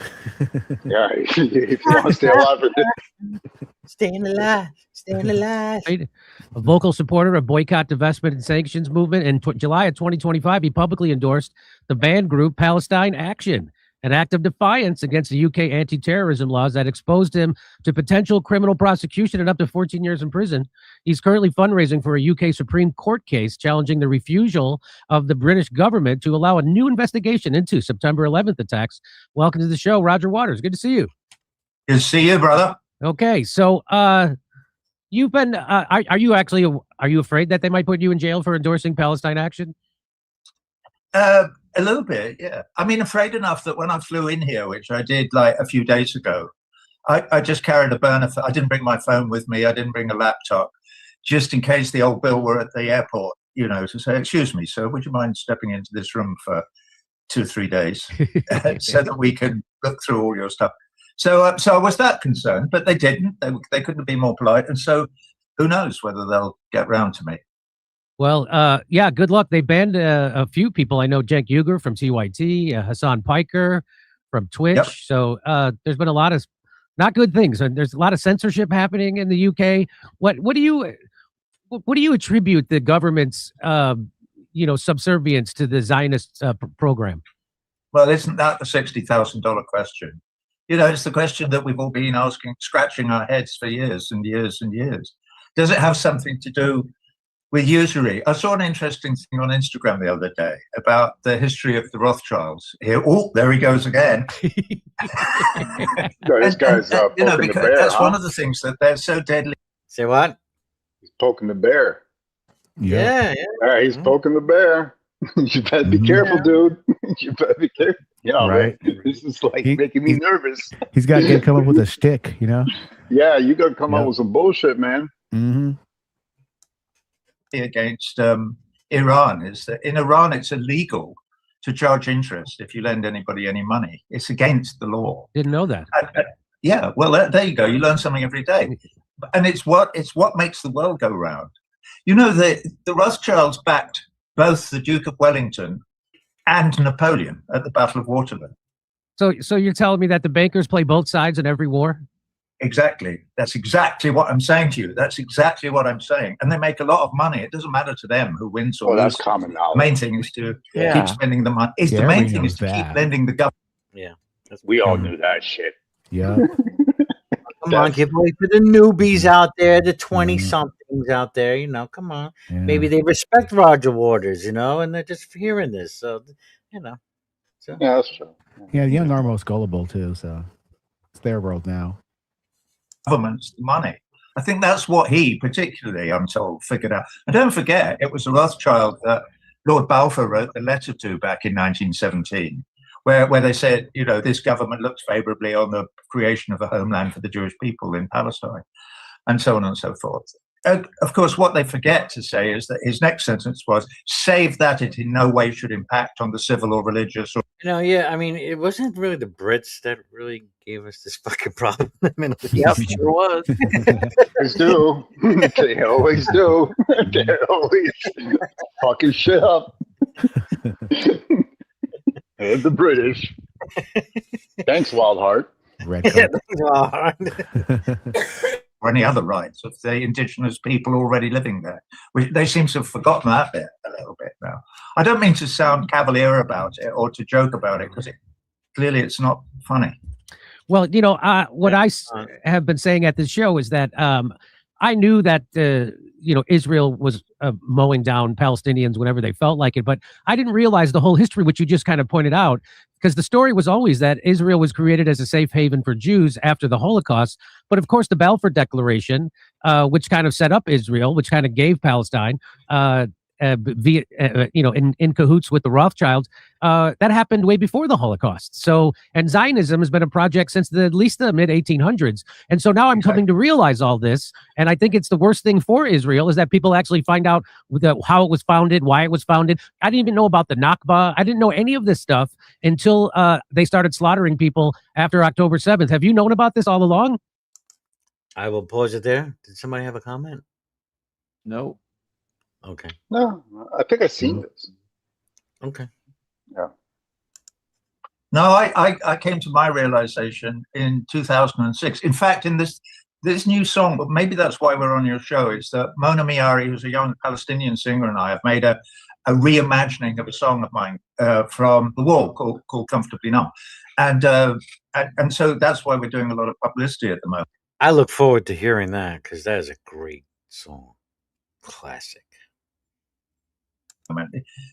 Yeah, if you want to stay alive. Staying alive. Staying alive. Right? A vocal supporter of boycott, divestment, and sanctions movement, in July of 2025, he publicly endorsed the banned group Palestine Action, an act of defiance against the UK anti-terrorism laws that exposed him to potential criminal prosecution and up to 14 years in prison. He's currently fundraising for a UK Supreme Court case challenging the refusal of the British government to allow a new investigation into September 11th attacks. Welcome to the show, Roger Waters. Good to see you. Good to see you, brother. Okay, so you've been. Are you afraid that they might put you in jail for endorsing Palestine Action? A little bit, yeah. I mean, afraid enough that when I flew in here, which I did like a few days ago, I just carried a burner. I didn't bring my phone with me. I didn't bring a laptop, just in case the old Bill were at the airport, to say, excuse me, sir, would you mind stepping into this room for 2 or 3 days so that we can look through all your stuff? So I was that concerned, but they didn't. They couldn't be more polite. And so who knows whether they'll get round to me. Well, yeah, good luck. They banned a few people. I know Cenk Uygur from TYT, Hassan Piker from Twitch. Yep. So there's been a lot of not good things. And there's a lot of censorship happening in the UK. What do you attribute the government's subservience to the Zionist program? Well, isn't that the $60,000 question? It's the question that we've all been asking, scratching our heads for years and years and years. Does it have something to do with usury? I saw an interesting thing on Instagram the other day about the history of the Rothschilds. There he goes again. This guy's poking the bear. That's one of the things that they're so deadly. Say what? He's poking the bear. Yeah. He's poking the bear. You better be careful, dude. You better be careful. Right. This is like making me nervous. He's got to come up with a stick, Yeah, you got to come up with some bullshit, man. Mm-hmm. Against Iran is that in Iran it's illegal to charge interest if you lend anybody any money. It's against the law. Didn't know that. Yeah, well, there you go. You learn something every day, and it's what makes the world go round. The Rothschilds backed both the Duke of Wellington and Napoleon at the Battle of Waterloo. So you're telling me that the bankers play both sides in every war? Exactly. That's exactly what I'm saying to you. That's exactly what I'm saying. And they make a lot of money. It doesn't matter to them who wins or that's loses. common knowledge. The main thing is to keep spending the money. The main thing is to keep lending the government. Yeah. We all knew that shit. Yeah. Come on, give away to the newbies out there, the 20-somethings out there. Come on. Yeah. Maybe they respect Roger Waters, and they're just hearing this. So, So. Yeah, that's true. Yeah, the young are most gullible too, so it's their world now. Government's money. I think that's what he particularly, I'm told, figured out. And don't forget, it was a Rothschild that Lord Balfour wrote the letter to back in 1917, where they said, this government looks favorably on the creation of a homeland for the Jewish people in Palestine, and so on and so forth. of course, what they forget to say is that his next sentence was, save that it in no way should impact on the civil or religious. Or Yeah, I mean, it wasn't really the Brits that really gave us this fucking problem. Yep, sure was. Always do. They always do. They always fucking shit up. And the British. Thanks, Wildheart. or any other rights of the indigenous people already living there. They seem to have forgotten that bit a little bit now. I don't mean to sound cavalier about it or to joke about it, because clearly it's not funny. Well, what I have been saying at this show is that I knew that Israel was mowing down Palestinians whenever they felt like it, but I didn't realize the whole history, which you just kind of pointed out, because the story was always that Israel was created as a safe haven for Jews after the Holocaust. But of course, the Balfour Declaration, which kind of set up Israel, which kind of gave Palestine, in cahoots with the Rothschilds, that happened way before the Holocaust. So, and Zionism has been a project since at least the mid 1800s. And so now I'm coming to realize all this. And I think it's the worst thing for Israel is that people actually find out how it was founded, why it was founded. I didn't even know about the Nakba. I didn't know any of this stuff until they started slaughtering people after October 7th. Have you known about this all along? I will pause it there. Did somebody have a comment? No. Okay. No, I think I've seen this. Okay. Yeah. No, I came to my realization in 2006. In fact, in this new song, but maybe that's why we're on your show, is that Mona Miari, who's a young Palestinian singer, and I have made a reimagining of a song of mine from The Wall called Comfortably Numb. And so that's why we're doing a lot of publicity at the moment. I look forward to hearing that, because that is a great song. Classic.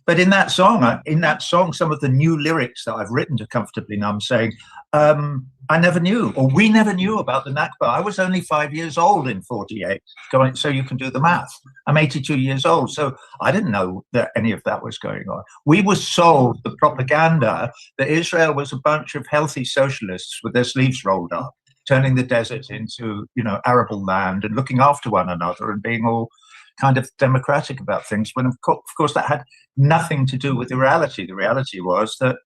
But in that song, some of the new lyrics that I've written to Comfortably Numb saying, I never knew, or we never knew about the Nakba. I was only 5 years old in 48. So you can do the math. I'm 82 years old. So I didn't know that any of that was going on. We were sold the propaganda that Israel was a bunch of healthy socialists with their sleeves rolled up, turning the desert into, arable land and looking after one another and being all kind of democratic about things, when of course that had nothing to do with the reality. The reality was that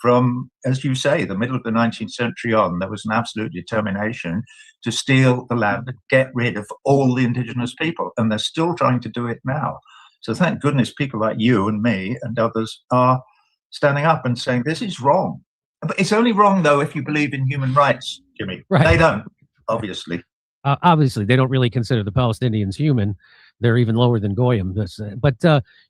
from, as you say, the middle of the 19th century on, there was an absolute determination to steal the land and get rid of all the indigenous people, and they're still trying to do it now. So thank goodness people like you and me and others are standing up and saying this is wrong. But it's only wrong, though, if you believe in human rights, Jimmy. Right. They don't, obviously. Obviously, they don't really consider the Palestinians human. They're even lower than Goyim. But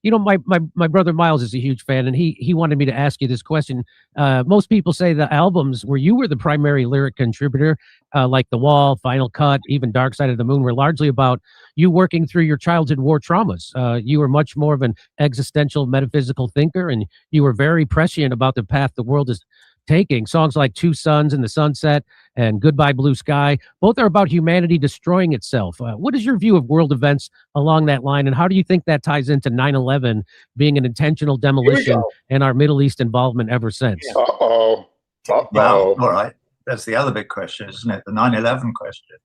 my brother Miles is a huge fan, and he wanted me to ask you this question. Most people say the albums where you were the primary lyric contributor, like The Wall, Final Cut, even Dark Side of the Moon, were largely about you working through your childhood war traumas. You were much more of an existential, metaphysical thinker, and you were very prescient about the path the world is taking. Songs like Two Suns in the Sunset and Goodbye Blue Sky, both are about humanity destroying itself. What is your view of world events along that line, and how do you think that ties into 9/11 being an intentional demolition and our Middle East involvement ever since? Well, all right. That's the other big question, isn't it? The 9/11 question.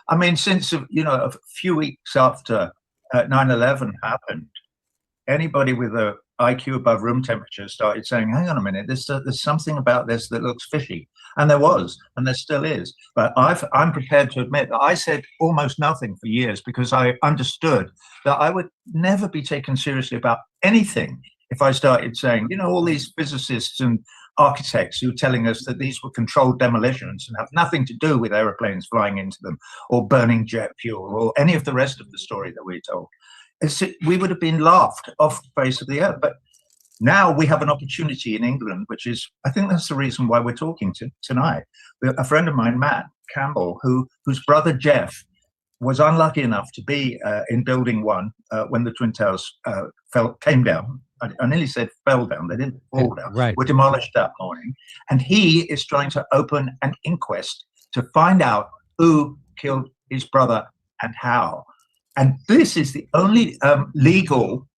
I mean, since, a few weeks after 9/11 happened, anybody with a IQ above room temperature started saying, hang on a minute, there's something about this that looks fishy. And there was, and there still is. But I'm prepared to admit that I said almost nothing for years because I understood that I would never be taken seriously about anything if I started saying, all these physicists and architects who are telling us that these were controlled demolitions and have nothing to do with aeroplanes flying into them or burning jet fuel or any of the rest of the story that we told. We would have been laughed off the face of the earth. But now we have an opportunity in England, which is, I think that's the reason why we're talking tonight. A friend of mine, Matt Campbell, whose brother Jeff was unlucky enough to be in Building 1 when the Twin Towers came down. I nearly said fell down. They didn't fall down. Right. Were demolished that morning. And he is trying to open an inquest to find out who killed his brother and how. And this is the only legal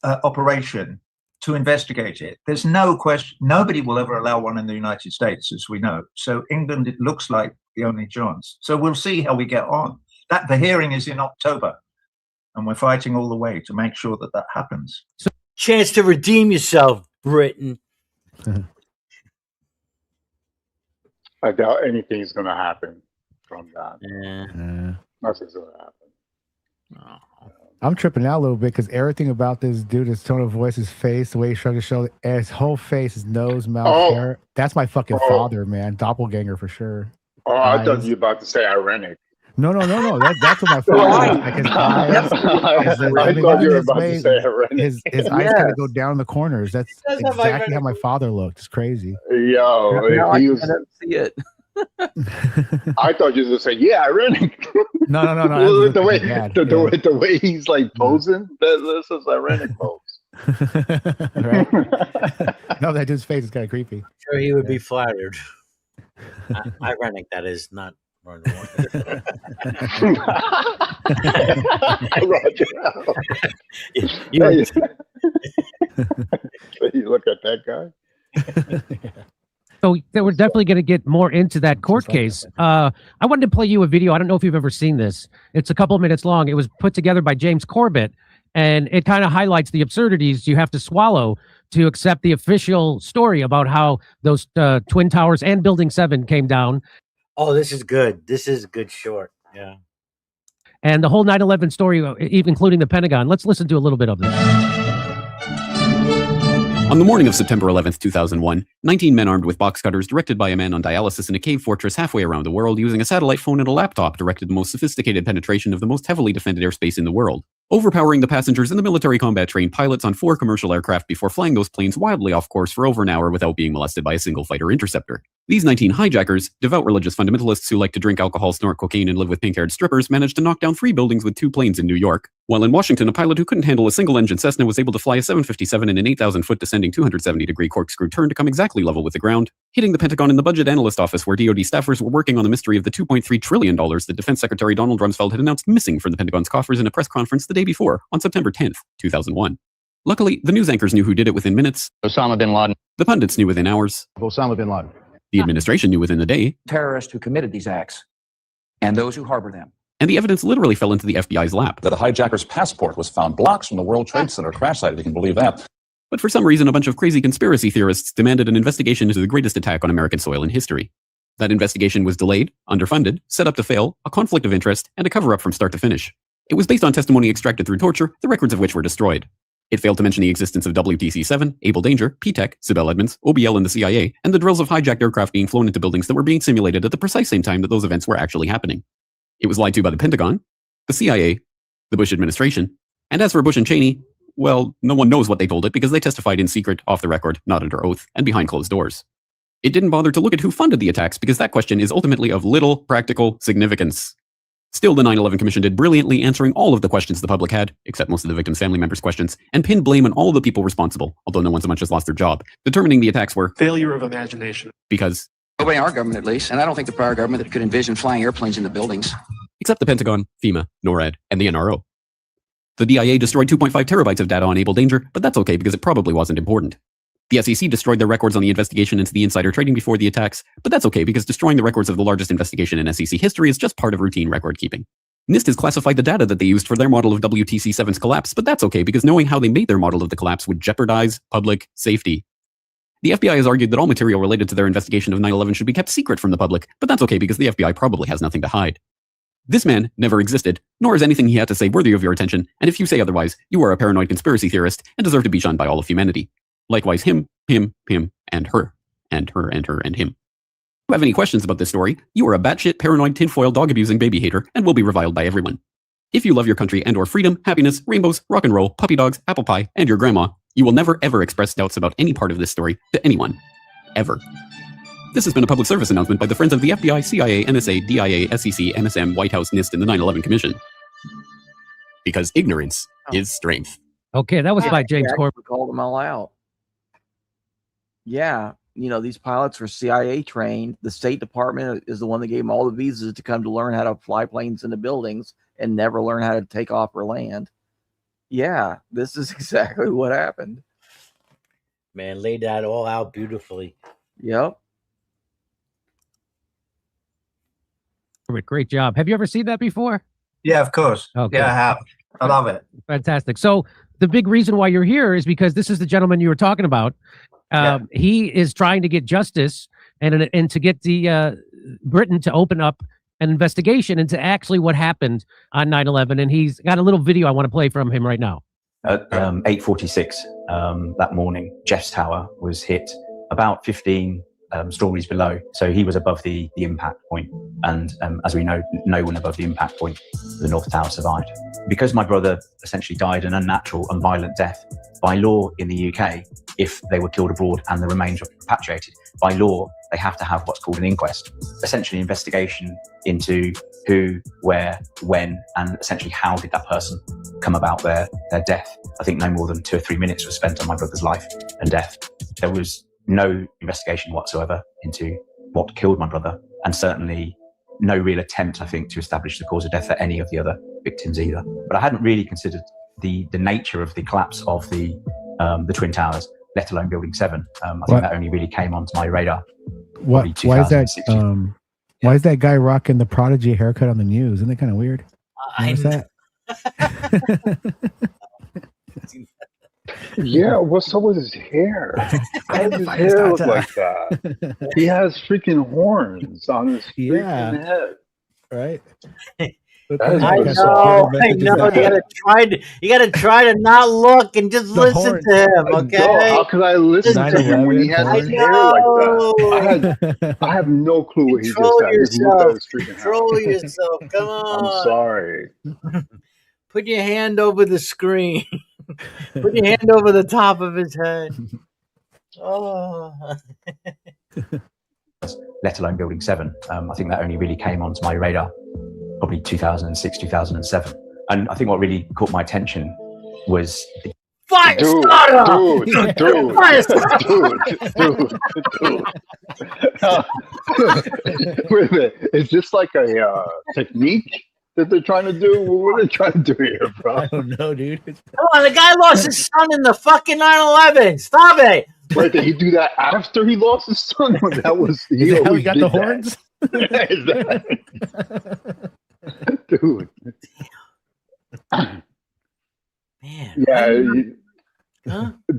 operation to investigate it. There's no question. Nobody will ever allow one in the United States, as we know. So England, it looks like the only chance. So we'll see how we get on. The hearing is in October. and we're fighting all the way to make sure that that happens. Chance to redeem yourself, Britain. I doubt anything's going to happen from that. Nothing's going to happen. I'm tripping out a little bit because everything about this dude, his tone of voice, his face, the way he shrugged his shoulder, his whole face, his nose, mouth, hair. That's my fucking father, man. Doppelganger for sure. Oh, I thought you were about to say ironic. No. That's what my father is. Like his eyes. I thought you were about to say ironic. His eyes kind of go down in the corners. That's exactly how my father looked. It's crazy. Yo, Now I he can't was. see it. I thought you were going to say, yeah, ironic. No. The way he's like posing, this is ironic pose. Right? No, that dude's face is kind of creepy. Sure, he would be flattered. Ironic, that is not. Roger. You look at that guy. So we're definitely going to get more into that court case. I wanted to play you a video. I don't know if you've ever seen this. It's a couple of minutes long. It was put together by James Corbett, and it kind of highlights the absurdities you have to swallow to accept the official story about how those Twin Towers and Building 7 came down. Oh, this is good. This is a good short. Yeah. And the whole 9/11 story, even including the Pentagon. Let's listen to a little bit of this. On the morning of September 11th, 2001, 19 men armed with box cutters directed by a man on dialysis in a cave fortress halfway around the world using a satellite phone and a laptop directed the most sophisticated penetration of the most heavily defended airspace in the world, overpowering the passengers and the military combat-trained pilots on 4 commercial aircraft before flying those planes wildly off course for over an hour without being molested by a single fighter interceptor. These 19 hijackers, devout religious fundamentalists who like to drink alcohol, snort cocaine, and live with pink-haired strippers, managed to knock down 3 buildings with 2 planes in New York. While in Washington, a pilot who couldn't handle a single-engine Cessna was able to fly a 757 in an 8,000-foot descending 270-degree corkscrew turn to come exactly level with the ground, hitting the Pentagon in the budget analyst office where DoD staffers were working on the mystery of the $2.3 trillion that Defense Secretary Donald Rumsfeld had announced missing from the Pentagon's coffers in a press conference the day before, on September 10th, 2001. Luckily, the news anchors knew who did it within minutes. Osama bin Laden. The pundits knew within hours. Osama bin Laden. The administration knew within the day. Terrorists who committed these acts and those who harbor them. And the evidence literally fell into the FBI's lap. That a hijacker's passport was found blocks from the World Trade Center crash site, if you can believe that. But for some reason, a bunch of crazy conspiracy theorists demanded an investigation into the greatest attack on American soil in history. That investigation was delayed, underfunded, set up to fail, a conflict of interest, and a cover-up from start to finish. It was based on testimony extracted through torture, the records of which were destroyed. It failed to mention the existence of WTC-7, Able Danger, P-Tech, Sibel Edmonds, OBL and the CIA, and the drills of hijacked aircraft being flown into buildings that were being simulated at the precise same time that those events were actually happening. It was lied to by the Pentagon, the CIA, the Bush administration, and as for Bush and Cheney, well, no one knows what they told it because they testified in secret, off the record, not under oath, and behind closed doors. It didn't bother to look at who funded the attacks because that question is ultimately of little practical significance. Still, the 9/11 Commission did brilliantly answering all of the questions the public had, except most of the victims' family members' questions, and pinned blame on all of the people responsible, although no one so much as lost their job, determining the attacks were failure of imagination. Because Nobody in our government, at least, and I don't think the prior government that could envision flying airplanes into buildings. Except the Pentagon, FEMA, NORAD, and the NRO. The DIA destroyed 2.5 terabytes of data on Able Danger, but that's okay because it probably wasn't important. The SEC destroyed their records on the investigation into the insider trading before the attacks, but that's okay because destroying the records of the largest investigation in SEC history is just part of routine record keeping. NIST has classified the data that they used for their model of WTC-7's collapse, but that's okay because knowing how they made their model of the collapse would jeopardize public safety. The FBI has argued that all material related to their investigation of 9/11 should be kept secret from the public, but that's okay because the FBI probably has nothing to hide. This man never existed, nor is anything he had to say worthy of your attention, and if you say otherwise, you are a paranoid conspiracy theorist and deserve to be shunned by all of humanity. Likewise him, and her, and her, and her, and him. If you have any questions about this story, you are a batshit paranoid tinfoil dog-abusing baby hater and will be reviled by everyone. If you love your country and or freedom, happiness, rainbows, rock and roll, puppy dogs, apple pie, and your grandma, you will never ever express doubts about any part of this story to anyone. Ever. This has been a public service announcement by the friends of the FBI, CIA, NSA, DIA, SEC, MSM, White House, NIST, and the 9/11 Commission. Because ignorance is strength. Okay, that was by James Corbett. Called them all out. Yeah, you know, these pilots were CIA trained. The State Department is the one that gave them all the visas to come to learn how to fly planes into buildings and never learn how to take off or land. Yeah, this is exactly what happened. Man, laid that all out beautifully. Yep. Great job. Have you ever seen that before? Yeah, of course. Okay. Yeah, I have. I love it. Fantastic. So the big reason why you're here is because this is the gentleman you were talking about. He is trying to get justice and to get the Britain to open up an investigation into actually what happened on 9/11. And he's got a little video I want to play from him right now. At 8:46 that morning, Jeff's tower was hit about 15 stories below. So he was above the impact point. And as we know, no one above the impact point, the North Tower, survived. Because my brother essentially died an unnatural and violent death, by law in the UK, if they were killed abroad and the remains were repatriated, by law, they have to have what's called an inquest. Essentially, investigation into who, where, when, and essentially how did that person come about their death. I think no more than 2 or 3 minutes was spent on my brother's life and death. There was no investigation whatsoever into what killed my brother, and certainly no real attempt, I think, to establish the cause of death for any of the other victims either. But I hadn't really considered the nature of the collapse of the Twin Towers, let alone Building 7. I think that only really came onto my radar. Why is that guy rocking the Prodigy haircut on the news? Isn't that kind of weird? Notice that? Yeah, what's up with his hair? Why does his hair look like that? He has freaking horns on his freaking head. Right? I know. You gotta try to not look and just listen to him, okay? No, how could I listen to him when he has his hair like that? I have no clue what he just said. Just looked at his freaking Control yourself. Come on. I'm sorry. Put your hand over the screen. Put your hand over the top of his head. Oh. Let alone Building 7. I think that only really came onto my radar probably 2006, 2007. And I think what really caught my attention was... Fire starter! Dude. Wait a minute. Is this like a technique that they're trying to do? What are they trying to do here, bro? I don't know, dude. Come on, the guy lost his son in the fucking 9/11. Stop it! Wait, did he do that after he lost his son? That was how he got the horns? Dude. Man.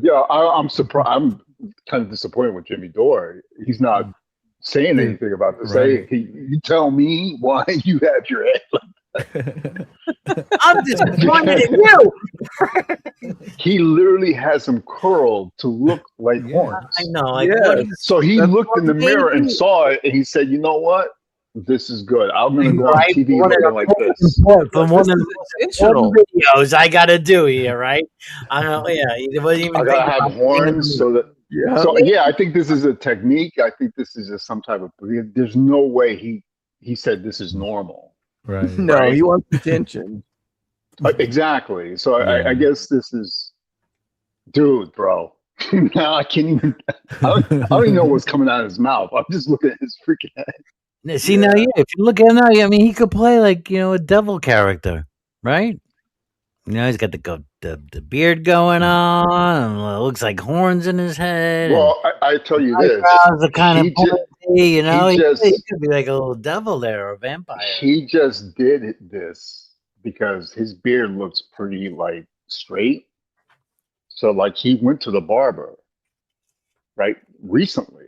Yeah, I'm surprised. I'm kind of disappointed with Jimmy Dore. He's not saying anything about this. Right. Hey, you tell me why you have your head like I'm disappointed in you. He literally has them curled to look like horns. I know. So he looked in the mirror and saw it, and he said, "You know what? This is good. I'm going to go on TV looking like this." From one of the videos I got to do here, right? I don't. Yeah, it wasn't even. I gotta have horns so that. Yeah. So yeah, I think this is a technique. I think this is just some type of. There's no way he said this is normal. Right. No, he wants attention. Exactly. So I guess this is, dude, bro. Now I can't even. I don't even know what's coming out of his mouth. I'm just looking at his freaking head. See now, if you look at him now, I mean, he could play like a devil character, right? He's got the beard going on, and it looks like horns in his head. Well, I tell you this, the kind of he could be like a little devil there or a vampire. He just did this because his beard looks pretty like straight. So like he went to the barber, right, recently,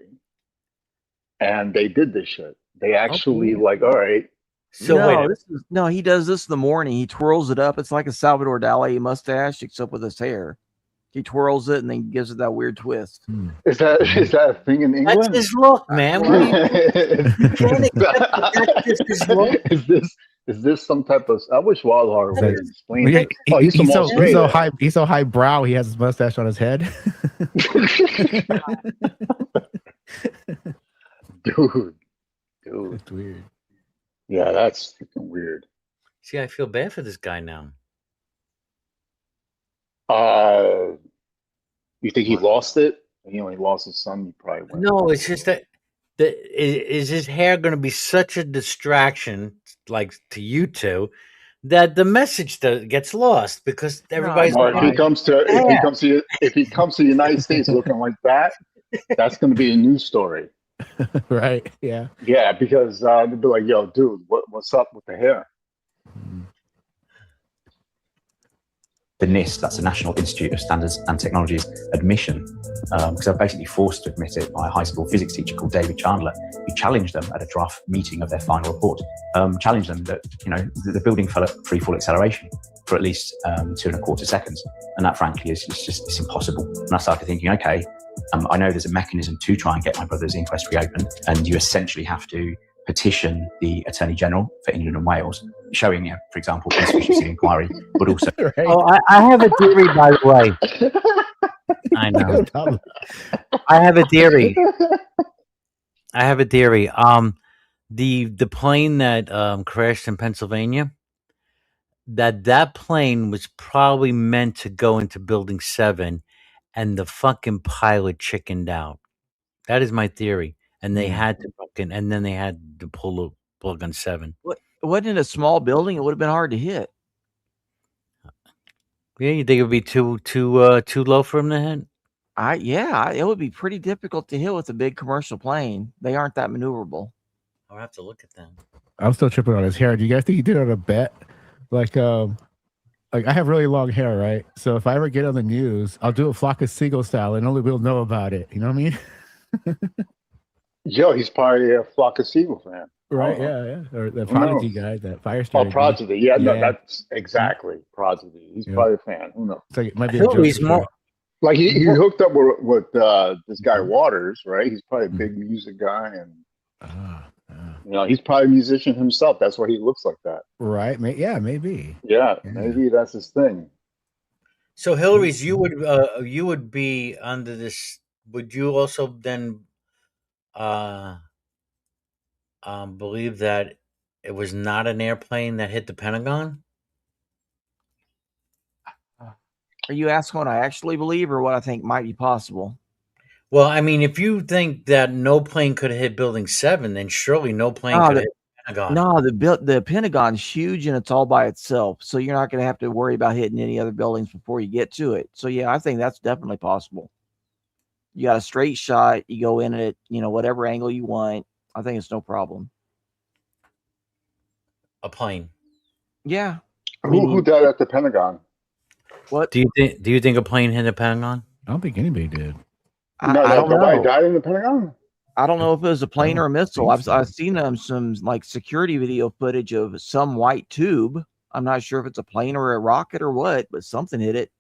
and they did this shit. They actually all right. So he does this in the morning. He twirls it up. It's like a Salvador Dali mustache, except with his hair. He twirls it and then gives it that weird twist. Is that a thing in England? That's his look, man. Is this some type of? I wish Wildheart would explain it. He's so highbrow. He has his mustache on his head. Dude, that's weird. Yeah, that's freaking weird. See, I feel bad for this guy now. You think he lost it? He only lost his son. He probably went. No, it's just that. Is his hair going to be such a distraction, like to you two, that the message gets lost because everybody's. If he comes to the United States looking like that, that's going to be a news story. Right. Yeah. Yeah, because they'd be like, "Yo, dude, what's up with the hair?" the NIST, that's the National Institute of Standards and Technology's admission, because I was basically forced to admit it by a high school physics teacher called David Chandler, who challenged them at a draft meeting of their final report, challenged them that, the building fell at free fall acceleration for at least 2.25 seconds. And that, frankly, it's impossible. And I started thinking, okay, I know there's a mechanism to try and get my brother's inquest reopened, and you essentially have to petition the Attorney General for England and Wales, showing, for example, insufficiency of inquiry, but also... Right. Oh, I have a theory, by the way. I know. I have a theory. The plane that crashed in Pennsylvania, that plane was probably meant to go into Building 7, and the fucking pilot chickened out. That is my theory. And they had to and then they had to pull the plug on 7. Wasn't it a small building? It would have been hard to hit. Yeah, you think it would be too low for him to hit? It would be pretty difficult to hit with a big commercial plane. They aren't that maneuverable. I'll have to look at them. I'm still tripping on his hair. Do you guys think he did it on a bet? Like I have really long hair, right? So if I ever get on the news, I'll do a flock of seagull style, and only we'll know about it. You know what I mean? Joe, he's probably a flock of seagull fan. Right, yeah. Or the Prodigy guy, that fire starter. Oh, Prodigy. Yeah, no, that's exactly Prodigy. He's probably a fan. Who knows? It's like it might be a joke. He's more like he hooked up with this guy Waters, right? He's probably a big music guy, and he's probably a musician himself. That's why he looks like that. Right? Maybe. Yeah, maybe that's his thing. So, Hillary's, you would be under this. Would you also then believe that it was not an airplane that hit the Pentagon? Are you asking what I actually believe or what I think might be possible? Well, I mean, if you think that no plane could have hit Building 7, then surely no plane could have hit the Pentagon. No, the Pentagon's huge and it's all by itself. So you're not going to have to worry about hitting any other buildings before you get to it. So, yeah, I think that's definitely possible. You got a straight shot. You go in at, whatever angle you want. I think it's no problem. A plane. Yeah. Who died at the Pentagon? What do you think a plane hit the Pentagon? I don't think anybody did. I don't know. Nobody died in the Pentagon? I don't know if it was a plane or a missile. I've seen some like security video footage of some white tube. I'm not sure if it's a plane or a rocket or what, but something hit it.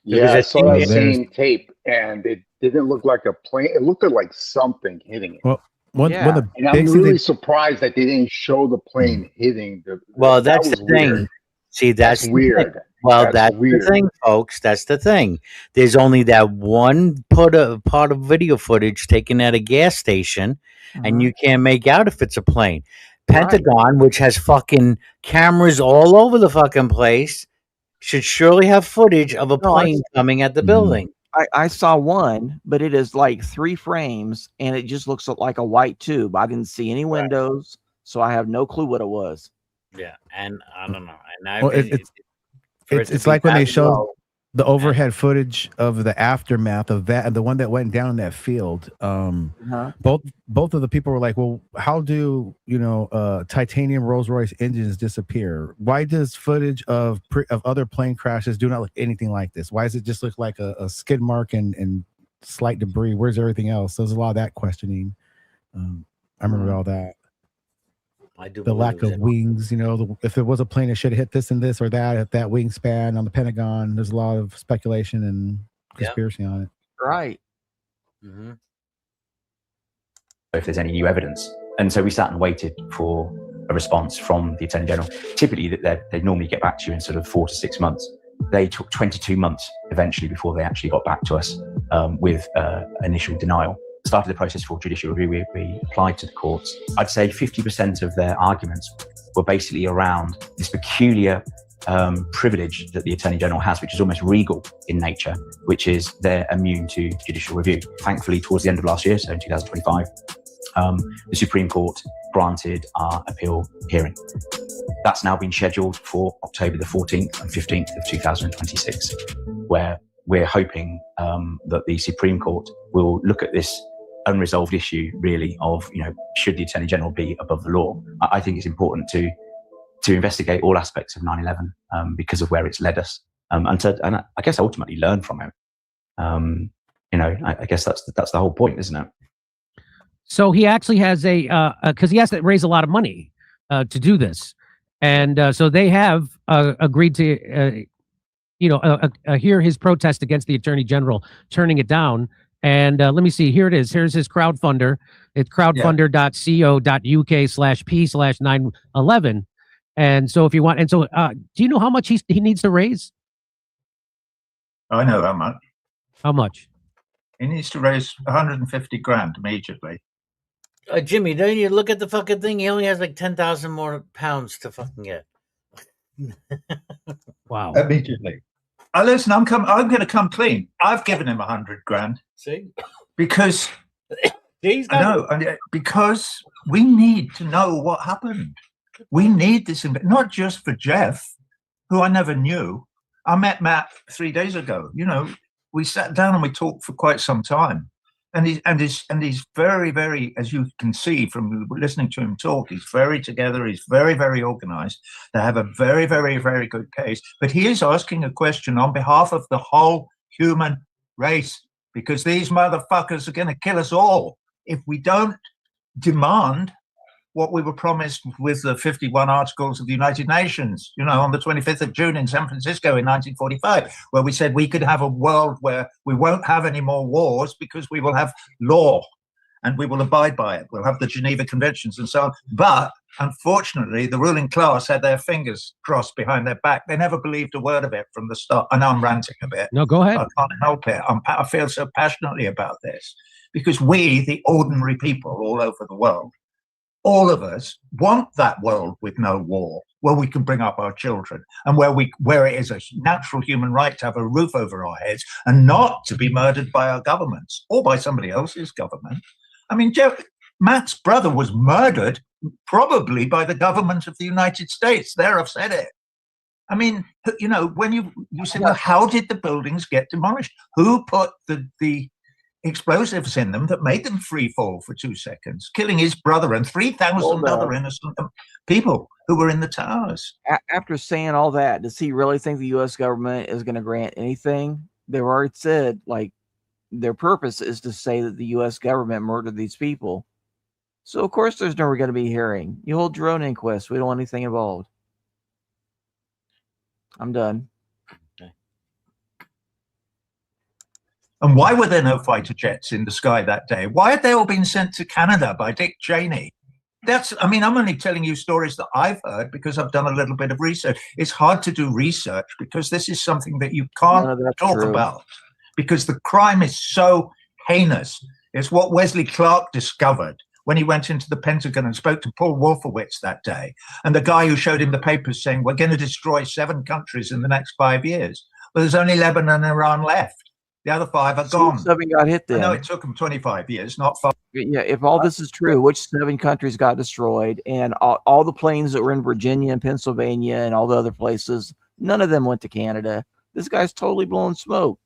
Yeah, I saw that same tape, and it didn't look like a plane. It looked like something hitting it. Well, and I'm really surprised that they didn't show the plane hitting the. Well, that's the thing. Weird. See, that's weird. Well, that's the thing, folks. That's the thing. There's only that one part of video footage taken at a gas station, and you can't make out if it's a plane. Pentagon, which has fucking cameras all over the fucking place, should surely have footage of a plane coming at the building. I saw one, but it is like 3 frames, and it just looks like a white tube. I didn't see any windows, so I have no clue what it was. Yeah, and I don't know. And it's like when they showed the overhead footage of the aftermath of that, and the one that went down in that field. Both of the people were like, "Well, how do titanium Rolls-Royce engines disappear? Why does footage of other plane crashes do not look anything like this? Why does it just look like a skid mark and slight debris? Where's everything else?" There's a lot of that questioning. I remember all that. I do the lack of wings, if it was a plane, it should have hit this and this or that at that wingspan on the Pentagon. There's a lot of speculation and conspiracy on it. Right. Mm-hmm. If there's any new evidence. And so we sat and waited for a response from the Attorney General. Typically, they normally get back to you in sort of 4 to 6 months. They took 22 months eventually before they actually got back to us with initial denial. Started the process for judicial review. We applied to the courts. I'd say 50% of their arguments were basically around this peculiar privilege that the Attorney General has, which is almost regal in nature, which is they're immune to judicial review. Thankfully, towards the end of last year, so in 2025, the Supreme Court granted our appeal hearing. That's now been scheduled for October the 14th and 15th of 2026, where we're hoping that the Supreme Court will look at this unresolved issue, really, of, should the Attorney General be above the law? I think it's important to investigate all aspects of 9/11 because of where it's led us. and I guess ultimately learn from it. I guess that's the whole point, isn't it? So he actually has because he has to raise a lot of money to do this, and so they have agreed to hear his protest against the attorney general turning it down. And let me see, here it is. Here's his crowdfunder. It's crowdfunder.co.uk/p/911. And so if you want, and so do you know how much he needs to raise? I know how much. How much? He needs to raise 150 grand immediately. Jimmy, don't you look at the fucking thing? He only has like 10,000 more pounds to fucking get. Wow. Immediately. Listen, I'm going to come clean. I've given him 100 grand. See? Because because we need to know what happened. We need this, not just for Jeff, who I never knew. I met Matt 3 days ago. We sat down and we talked for quite some time. And he's very, very, as you can see from listening to him talk, he's very together. He's very, very organized. They have a very, very, very good case. But he is asking a question on behalf of the whole human race, because these motherfuckers are going to kill us all if we don't demand what we were promised with the 51 Articles of the United Nations, on the 25th of June in San Francisco in 1945, where we said we could have a world where we won't have any more wars because we will have law and we will abide by it. We'll have the Geneva Conventions and so on. But unfortunately, the ruling class had their fingers crossed behind their back. They never believed a word of it from the start. I know I'm ranting a bit. No, go ahead. I can't help it. I feel so passionately about this because we, the ordinary people all over the world, all of us want that world with no war, where we can bring up our children and where it is a natural human right to have a roof over our heads and not to be murdered by our governments or by somebody else's government. I mean, Matt's brother was murdered probably by the government of the United States. There, I've said it. I mean, when you say, well, how did the buildings get demolished? Who put the explosives in them that made them free fall for 2 seconds, killing his brother and 3,000 other innocent people who were in the towers? After saying all that, does he really think the U.S. government is going to grant anything? They've already said, their purpose is to say that the U.S. government murdered these people. So, of course, there's never going to be a hearing. You hold your own inquest. We don't want anything involved. I'm done. And why were there no fighter jets in the sky that day? Why had they all been sent to Canada by Dick Cheney? I'm only telling you stories that I've heard because I've done a little bit of research. It's hard to do research because this is something that you can't talk about because the crime is so heinous. It's what Wesley Clark discovered when he went into the Pentagon and spoke to Paul Wolfowitz that day. And the guy who showed him the papers saying, we're going to destroy 7 countries in the next 5 years. Well, there's only Lebanon and Iran left. The other 5 are gone. 7 got hit then. I know it took them 25 years, not 5. Yeah, if all this is true, which 7 countries got destroyed, and all the planes that were in Virginia and Pennsylvania and all the other places, none of them went to Canada. This guy's totally blowing smoke.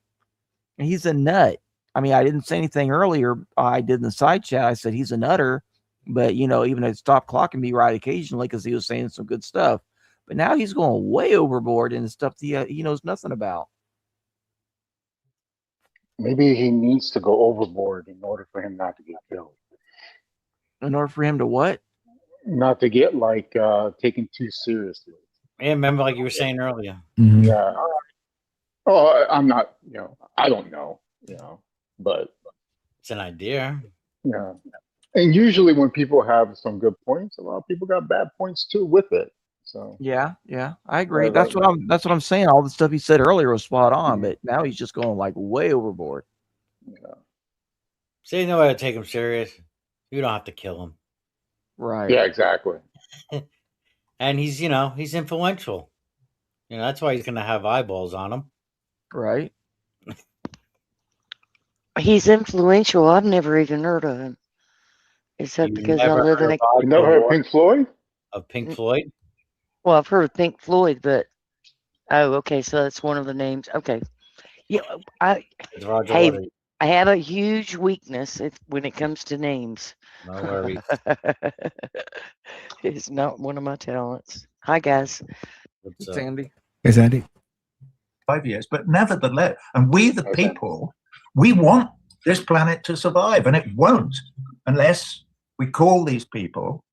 And he's a nut. I mean, I didn't say anything earlier. I did in the side chat. I said he's a nutter, but even at stop clocking me right occasionally because he was saying some good stuff. But now he's going way overboard in stuff that he knows nothing about. Maybe he needs to go overboard in order for him not to get killed. In order for him to what? Not to get taken too seriously. Yeah, remember, like you were saying earlier. Mm-hmm. Yeah. Oh, I'm not. I don't know. But it's an idea. Yeah. And usually, when people have some good points, a lot of people got bad points too with it. So yeah, I agree. That's what I'm saying. All the stuff he said earlier was spot on, but now he's just going way overboard. Yeah. See, you know how to take him serious. You don't have to kill him. Right. Yeah, exactly. And he's he's influential. That's why he's gonna have eyeballs on him. Right. He's influential. I've never even heard of him. Is that because I live in a? You never heard of Pink Floyd? Of Pink Floyd? Well, I've heard of Pink Floyd, but okay, so that's one of the names. Okay, yeah, I have a huge weakness when it comes to names. No worries. It's not one of my talents. Hi, guys. What's Sandy? Hey, Sandy. 5 years, but nevertheless, and we the people, we want this planet to survive, and it won't unless we call these people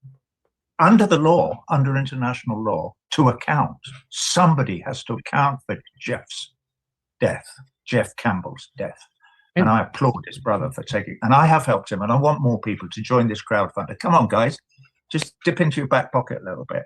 under the law, under international law, to account. Somebody has to account for Jeff's death, Jeff Campbell's death. And I applaud his brother for taking, and I have helped him, and I want more people to join this crowdfunder. Come on, guys, just dip into your back pocket a little bit.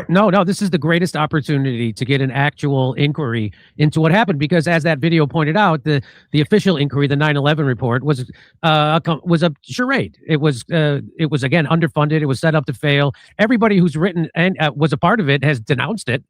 No, this is the greatest opportunity to get an actual inquiry into what happened, because as that video pointed out, the official inquiry, the 9/11 report, was a charade. It was again underfunded. It was set up to fail. Everybody who's written and was a part of it has denounced it.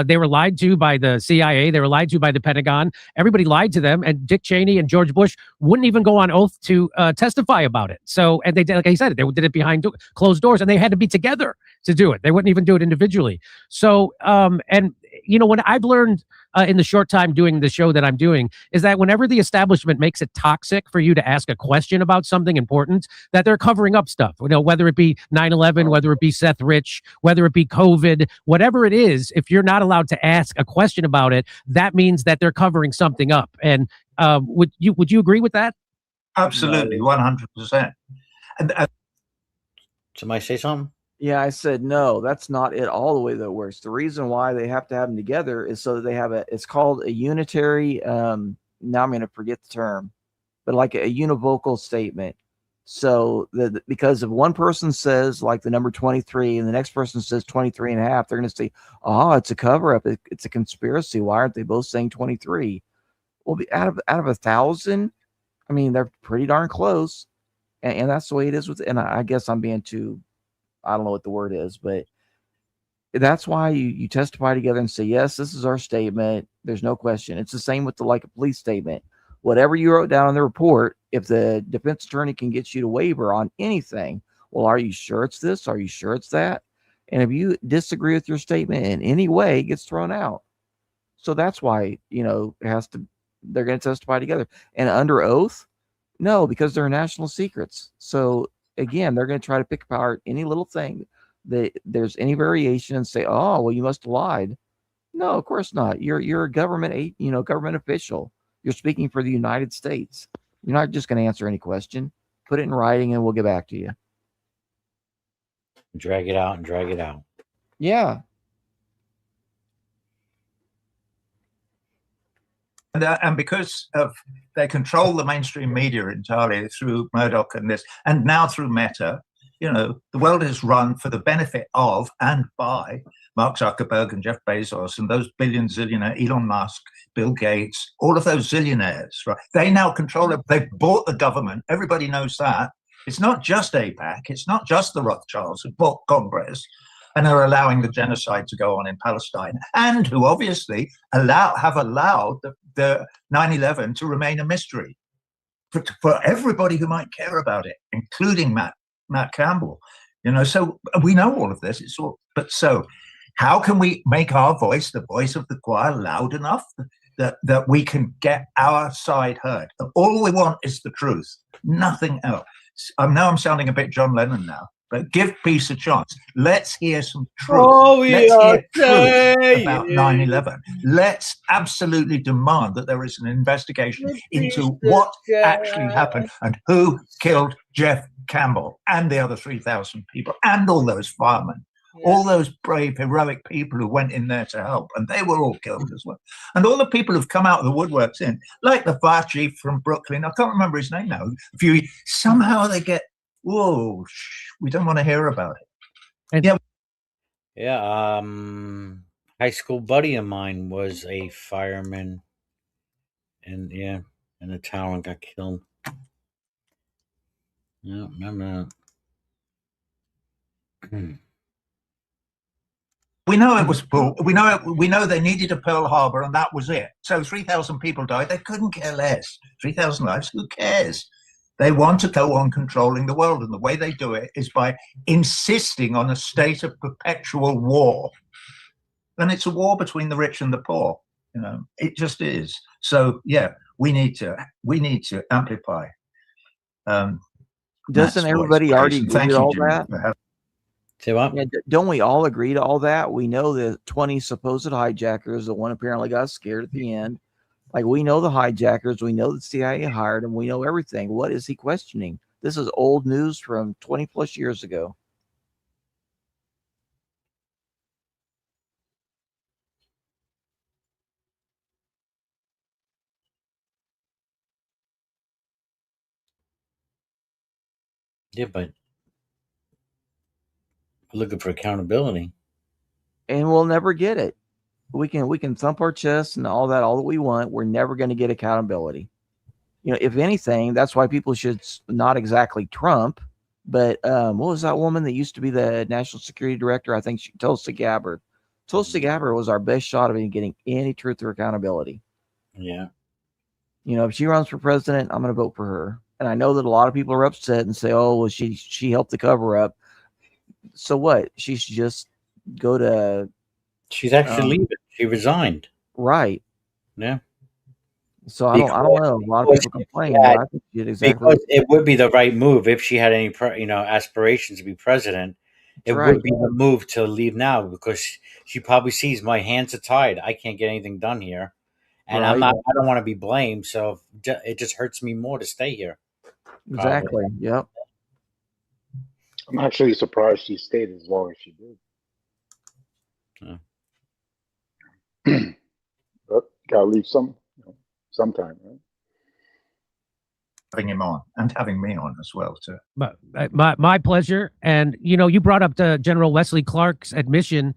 They were lied to by the CIA. They were lied to by the Pentagon. Everybody lied to them, and Dick Cheney and George Bush wouldn't even go on oath to testify about it. So, and they did, like I said, they did it behind closed doors, and they had to be together to do it. They wouldn't even do it individually. So, and you know, what I've learned in the short time doing the show that I'm doing is that whenever the establishment makes it toxic for you to ask a question about something important, that they're covering up stuff. You know, whether it be 9/11, whether it be Seth Rich, whether it be COVID, whatever it is, if you're not allowed to ask a question about it, that means that they're covering something up. And would you agree with that? Absolutely, 100%. Somebody say something? Yeah, I said no. That's not it all the way that it works. The reason why they have to have them together is so that they have it's called a unitary. Now I'm going to forget the term, but like a univocal statement. So because if one person says like the number 23 and the next person says 23 and a half, they're going to say, "Oh, it's a cover up. It's a conspiracy. Why aren't they both saying 23?" Well, out of 1,000, I mean, they're pretty darn close, and that's the way it is with. And I guess I'm being too. I don't know what the word is, but that's why you testify together and say, yes, this is our statement. There's no question. It's the same with a police statement. Whatever you wrote down in the report, if the defense attorney can get you to waiver on anything, well, are you sure it's this? Are you sure it's that? And if you disagree with your statement in any way, it gets thrown out. So that's why, they're going to testify together. And under oath, no, because they're national secrets. So again, they're going to try to pick apart any little thing that there's any variation and say, "Oh, well, you must have lied." No, of course not. You're a government, government official. You're speaking for the United States. You're not just going to answer any question. Put it in writing, and we'll get back to you. Drag it out and drag it out. Yeah. And because they control the mainstream media entirely through Murdoch and now through Meta, the world is run for the benefit of and by Mark Zuckerberg and Jeff Bezos and those zillionaires, Elon Musk, Bill Gates, all of those zillionaires, right? They now control it. They've bought the government. Everybody knows that. It's not just AIPAC. It's not just the Rothschilds who bought Congress and are allowing the genocide to go on in Palestine, and who obviously have allowed the 9/11 to remain a mystery for everybody who might care about it, including Matt Campbell. So we know all of this. So how can we make our voice, the voice of the choir, loud enough that we can get our side heard? All we want is the truth, nothing else. I'm sounding a bit John Lennon now. But give peace a chance. Let's hear some truth. Let's hear truth about 9/11. Let's absolutely demand that there is an investigation into what actually happened and who killed Jeff Campbell and the other 3,000 people and all those firemen, all those brave, heroic people who went in there to help, and they were all killed as well. And all the people who've come out of the woodworks like the fire chief from Brooklyn, I can't remember his name now, somehow they get, whoa, we don't want to hear about it. High school buddy of mine was a fireman, and in the town and got killed. Yeah, remember that. We know it was bull. We know they needed a Pearl Harbor, and that was it. So 3,000 people died. They couldn't care less. 3,000 lives. Who cares? They want to go on controlling the world, and the way they do it is by insisting on a state of perpetual war. And it's a war between the rich and the poor. It just is. So yeah, we need to amplify. Doesn't everybody already agree with all that? Say what? Yeah, don't we all agree to all that? We know the 20 supposed hijackers. The one apparently got scared at the end. Like, we know the hijackers. We know the CIA hired them. We know everything. What is he questioning? This is old news from 20 plus years ago. Yeah, but we're looking for accountability. And we'll never get it. We can thump our chests and all that we want. We're never going to get accountability. You know, if anything, that's why people should not exactly Trump, but what was that woman that used to be the national security director? I think Tulsi Gabbard. Tulsi Gabbard was our best shot of getting any truth or accountability. Yeah. You know, if she runs for president, I'm going to vote for her. And I know that a lot of people are upset and say, "Oh, well, she helped the cover up." So what? She should just go to. She's actually leaving. She resigned. Right. Yeah. So I don't know. A lot of people complain, but I think she did exactly. Because it would be the right move if she had any, aspirations to be president. It would be the move to leave now, because she probably sees my hands are tied. I can't get anything done here, and I don't want to be blamed. So it just hurts me more to stay here. Exactly. Yep. I'm actually surprised she stayed as long as she did. But gotta leave sometime, right? Having him on and having me on as well too. My pleasure. And you brought up General Wesley Clark's admission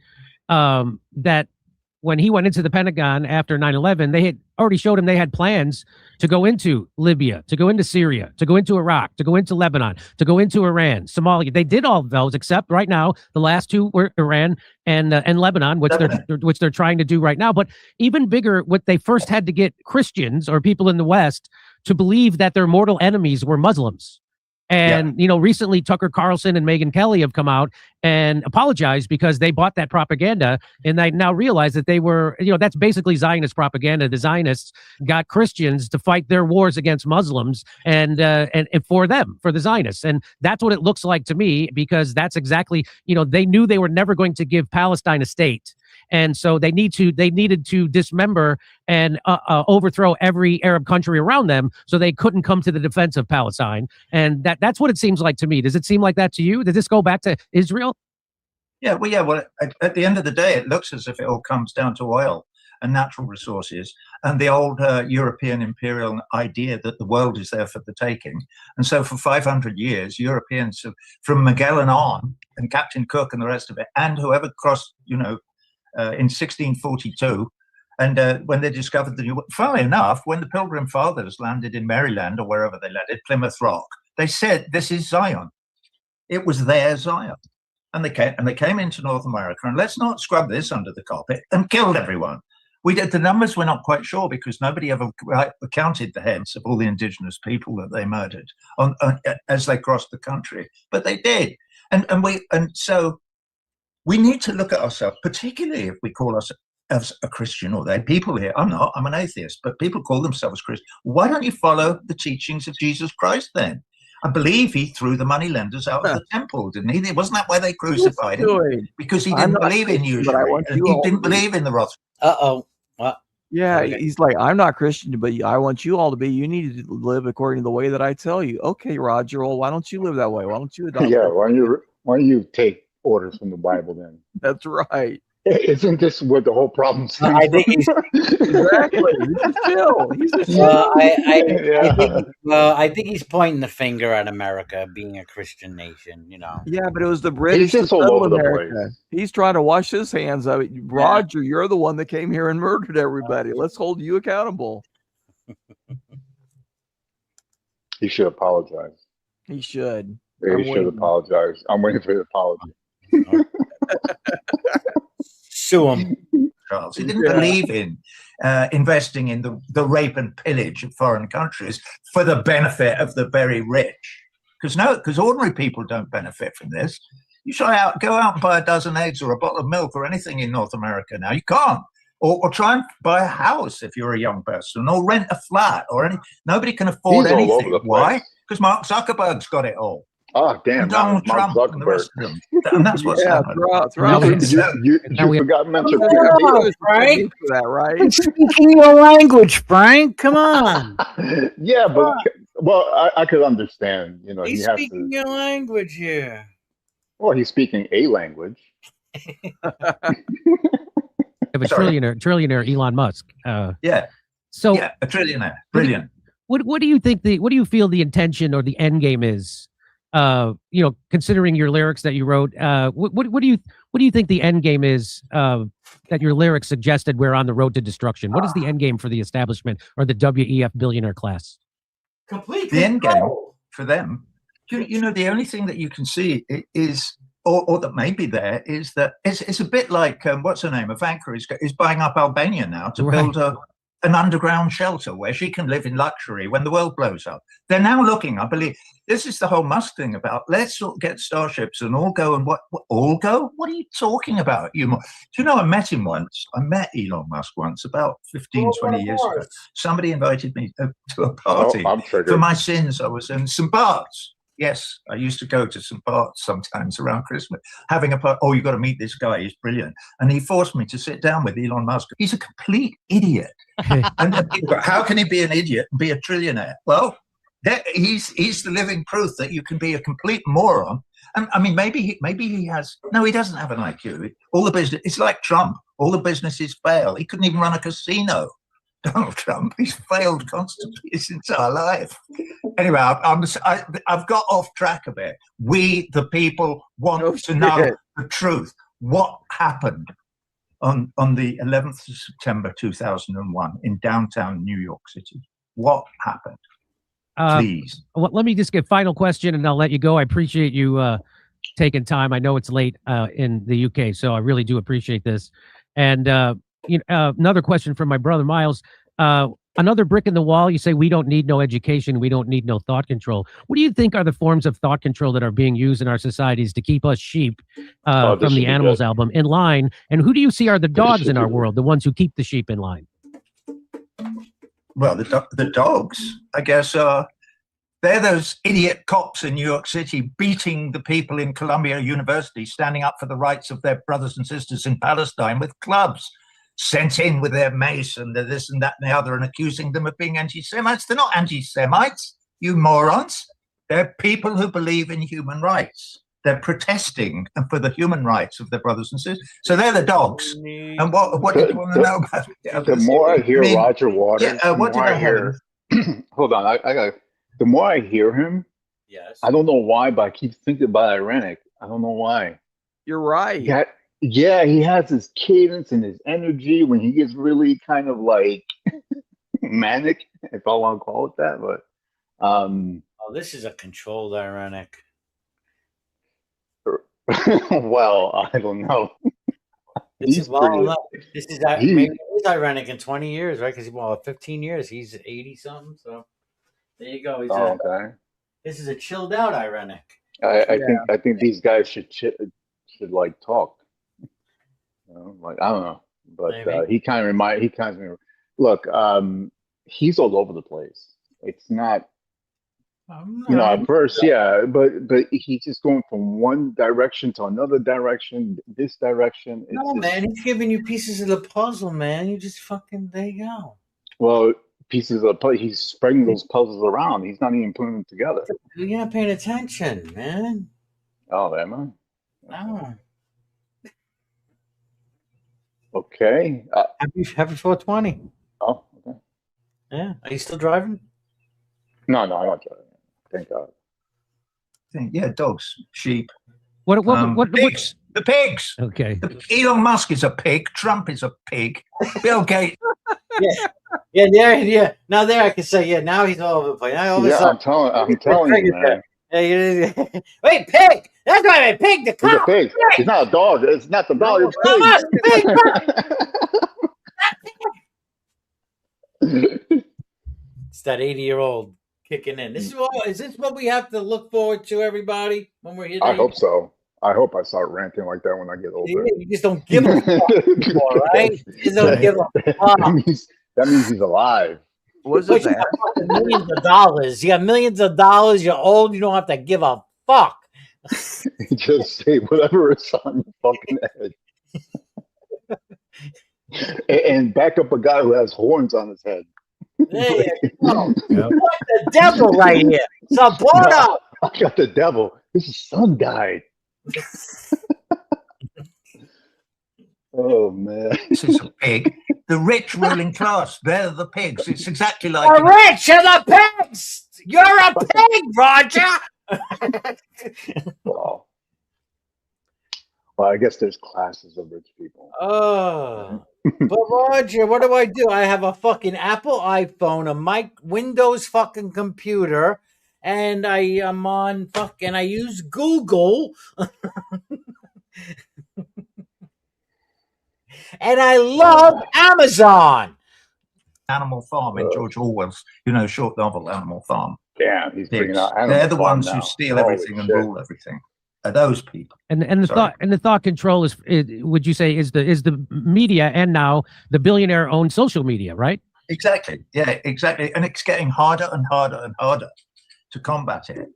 that when he went into the Pentagon after 9/11, they had already showed him they had plans to go into Libya, to go into Syria, to go into Iraq, to go into Lebanon, to go into Iran, Somalia. They did all of those, except right now the last two were Iran and Lebanon, which they're trying to do right now. But even bigger, what they first had to get Christians or people in the West to believe that their mortal enemies were Muslims. And, recently Tucker Carlson and Megyn Kelly have come out and apologized because they bought that propaganda, and they now realize that they were, that's basically Zionist propaganda. The Zionists got Christians to fight their wars against Muslims and for them, for the Zionists. And that's what it looks like to me, because that's exactly, they knew they were never going to give Palestine a state. And so they needed to dismember and overthrow every Arab country around them, so they couldn't come to the defense of Palestine. And that's what it seems like to me. Does it seem like that to you? Does this go back to Israel? Yeah. Well, at the end of the day, it looks as if it all comes down to oil and natural resources and the old European imperial idea that the world is there for the taking. And so for 500 years, Europeans from Magellan on, and Captain Cook and the rest of it, and whoever crossed, in 1642, and when they discovered the new, funnily enough, when the Pilgrim Fathers landed in Maryland or wherever they landed, Plymouth Rock, they said, "This is Zion." It was their Zion, and they came into North America, and let's not scrub this under the carpet, and killed everyone. We did the numbers. We're not quite sure, because nobody ever counted the heads of all the indigenous people that they murdered as they crossed the country, but they did, and so. We need to look at ourselves, particularly if we call ourselves a Christian, or there are people here. I'm not, I'm an atheist, but people call themselves Christian. Why don't you follow the teachings of Jesus Christ then? I believe he threw the moneylenders out of the temple, didn't he? Wasn't that why they crucified him? Because he didn't believe in usury. He didn't believe in the wrath. What? Yeah, he's like, I'm not Christian, but I want you all to be. You need to live according to the way that I tell you. Okay, Roger, well, why don't you live that way? Why don't you adopt? Yeah, why don't you take orders from the Bible then? That's right. Isn't this what the whole problem is? I think he's exactly. He's a chill. I think he's pointing the finger at America being a Christian nation. Yeah, but it was the British just all over the America. He's trying to wash his hands of it. Roger, you're the one that came here and murdered everybody. Let's hold you accountable. He should apologize. He should. Yeah, he should apologize. I'm waiting for the apology. Sue him. Charles. He didn't believe in investing in the rape and pillage of foreign countries for the benefit of the very rich. Because ordinary people don't benefit from this. You go out and buy a dozen eggs or a bottle of milk or anything in North America now. You can't. Or try and buy a house if you're a young person, or rent a flat, or nobody can afford anything. Why? Because Mark Zuckerberg's got it all. Oh, damn. And Donald Mark Trump and the rest Zuckerberg. of them. And that's what's happening. You forgot to mention Frank. For that, right? Quit speaking your language, Frank. Come on. Yeah, but well, I could understand. You know, He's he has speaking to. your language here. Well, he's speaking a language. Of a trillionaire Elon Musk. Yeah. So yeah, a trillionaire. Brilliant. What do you think what do you feel the intention or the end game is? Considering your lyrics that you wrote, what do you think the end game is that your lyrics suggested we're on the road to destruction? What is the end game for the establishment or the WEF billionaire class? Complete the end game for them. You know, the only thing that you can see is, or that may be there, is that it's a bit like what's her name? Ivanka is buying up Albania now to build an underground shelter where she can live in luxury when the world blows up. They're now looking, I believe, this is the whole Musk thing about let's get starships and all go. And what all go? What are you talking about? Do you know, I met him once. I met Elon Musk once about 15, 20 years ago. Somebody invited me to a party. I'm triggered. For my sins, I was in St. Bart's. Yes, I used to go to St. Bart's sometimes around Christmas, having a party. Oh, you got to meet this guy. He's brilliant. And he forced me to sit down with Elon Musk. He's a complete idiot. And people go, how can he be an idiot and be a trillionaire? Well, he's the living proof that you can be a complete moron. And I mean, maybe he has. No, he doesn't have an IQ. All the business. It's like Trump. All the businesses fail. He couldn't even run a casino. Donald Trump, he's failed constantly his entire life. Anyway, I've got off track a bit. We, the people, want to know the truth. What happened on the 11th of September 2001 in downtown New York City? What happened? Please. Well, let me just get final question, and I'll let you go. I appreciate you taking time. I know it's late in the UK, so I really do appreciate this. And another question from my brother Miles. Another brick in the wall. You say we don't need no education. We don't need no thought control. What do you think are the forms of thought control that are being used in our societies to keep us sheep from the Animals album in line? And who do you see are the dogs in our world, the ones who keep the sheep in line? Well, the dogs, I guess, they're those idiot cops in New York City beating the people in Columbia University, standing up for the rights of their brothers and sisters in Palestine with clubs, sent in with their mace and the this and that and the other, and accusing them of being anti-Semites. They're not anti-Semites, you morons. They're people who believe in human rights. They're protesting for the human rights of their brothers and sisters. So they're the dogs. And what did you want to know about it? The more I hear Roger Waters, what did I hear? Hold on, I got. The more I hear him, yes, I don't know why, but I keep thinking about ironic. I don't know why. You're right. Yeah, he has his cadence and his energy when he gets really kind of like manic, if I want to call it that. But this is a controlled ironic. Well, I don't know. This is maybe he's ironic in 20 years, right? Because 15 years, he's 80 something. So there you go. Okay. This is a chilled out ironic. I think these guys should like talk. Like I don't know, but he kind of reminds me. Look, he's all over the place. It's not. At first, but he's just going from one direction to another direction, this direction. Man, he's giving you pieces of the puzzle, man. You just there you go. Well, pieces of the puzzle, he's spreading those puzzles around. He's not even putting them together. You're not paying attention, man. Oh, am I? No. Okay. Happy 420. Oh, okay. Yeah. Are you still driving? No, I'm not driving. Thank God. Yeah, dogs, sheep. What pigs? The pigs. Okay. Elon Musk is a pig. Trump is a pig. Bill Gates. Yeah. Now there I can say, now he's all over the place. I'm telling you, man. Wait, pig! That's not a pig. The cow. He's a pig. It's not a dog. It's not the dog. It's pig. It's that 80-year-old kicking in. Is this what we have to look forward to, everybody, when we're here? I hope so. I hope I start ranting like that when I get older. You just don't give a fuck anymore, right? You just don't give a fuck. That means he's alive. What's that? Millions of dollars. You got millions of dollars. You're old. You don't have to give a fuck? Just say whatever is on your fucking head. And back up a guy who has horns on his head. There you go. What the devil right here? Support up. I got the devil. His son died. Oh man. This is a pig. The rich ruling class, they're the pigs. It's exactly like The rich are the pigs. You're a pig, Roger. Well, I guess there's classes of rich people. Oh. But Roger, what do? I have a fucking Apple iPhone, a Windows fucking computer, and I am on I use Google. And I love Amazon. Animal Farm in George Orwell's, short novel Animal Farm. Yeah, he's bringing out Animal They're the Farm ones now. who steal Holy everything and shit. rule everything. Are those people? And the thought control is would you say is the media and now the billionaire owned social media, right? Exactly. Yeah, exactly. And it's getting harder and harder and harder to combat it.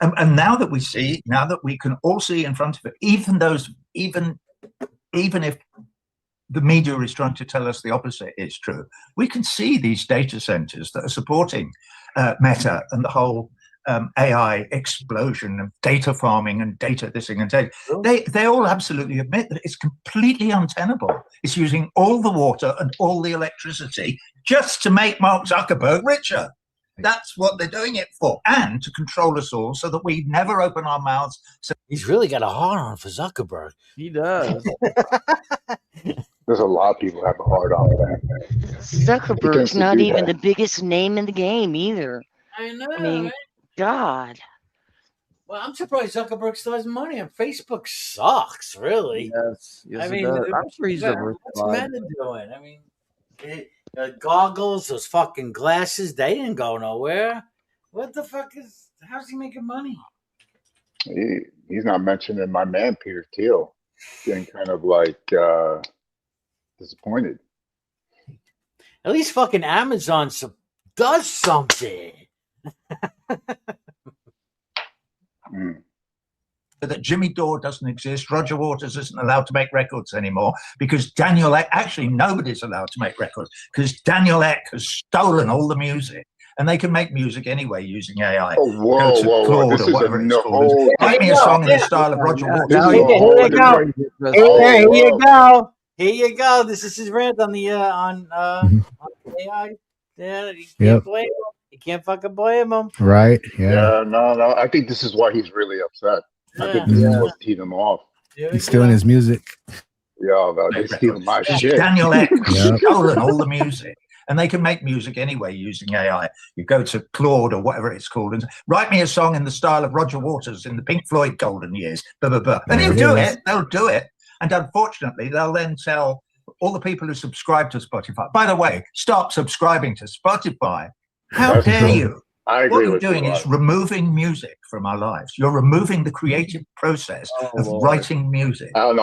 And now that we can all see in front of it, even if the media is trying to tell us the opposite is true, we can see these data centers that are supporting Meta and the whole AI explosion of data farming and data thising and data. They all absolutely admit that it's completely untenable. It's using all the water and all the electricity just to make Mark Zuckerberg richer. That's what they're doing it for, and to control us all so that we never open our mouths. So he's really got a hard on for Zuckerberg. He does. There's a lot of people who have a hard on for that. Zuckerberg's not even the biggest name in the game either. I know. I mean, right? God. Well, I'm surprised Zuckerberg still has money, and Facebook sucks, really. Yes, I it mean, does. I'm sure he's what's diversified. Meta doing? I mean, goggles, those fucking glasses, they didn't go nowhere. What the fuck is? How's he making money? He's not mentioning my man Peter Thiel getting kind of like disappointed. At least fucking Amazon does something. that Jimmy Dore doesn't exist, Roger Waters isn't allowed to make records anymore because Daniel Ek, actually nobody's allowed to make records because Daniel Ek has stolen all the music. And they can make music anyway using AI. Oh, whoa. This is write me a song in the style of Roger Waters. Here you go. Here you go. This is his rant on the on AI. Yeah, you can't blame him. You can't fucking blame him. Right. Yeah. No. I think this is why he's really upset. I think this is what's teeing him off. He's stealing his music. Yeah, they're stealing my shit. Daniel Ek has stolen all the music. And they can make music anyway using AI. You go to Claude or whatever it's called and write me a song in the style of Roger Waters in the Pink Floyd golden years. Blah, blah, blah. And he'll do it. They'll do it. And unfortunately, they'll then tell all the people who subscribe to Spotify, by the way, stop subscribing to Spotify. How dare you? I agree what you're doing is removing music from our lives. You're removing the creative process of writing music from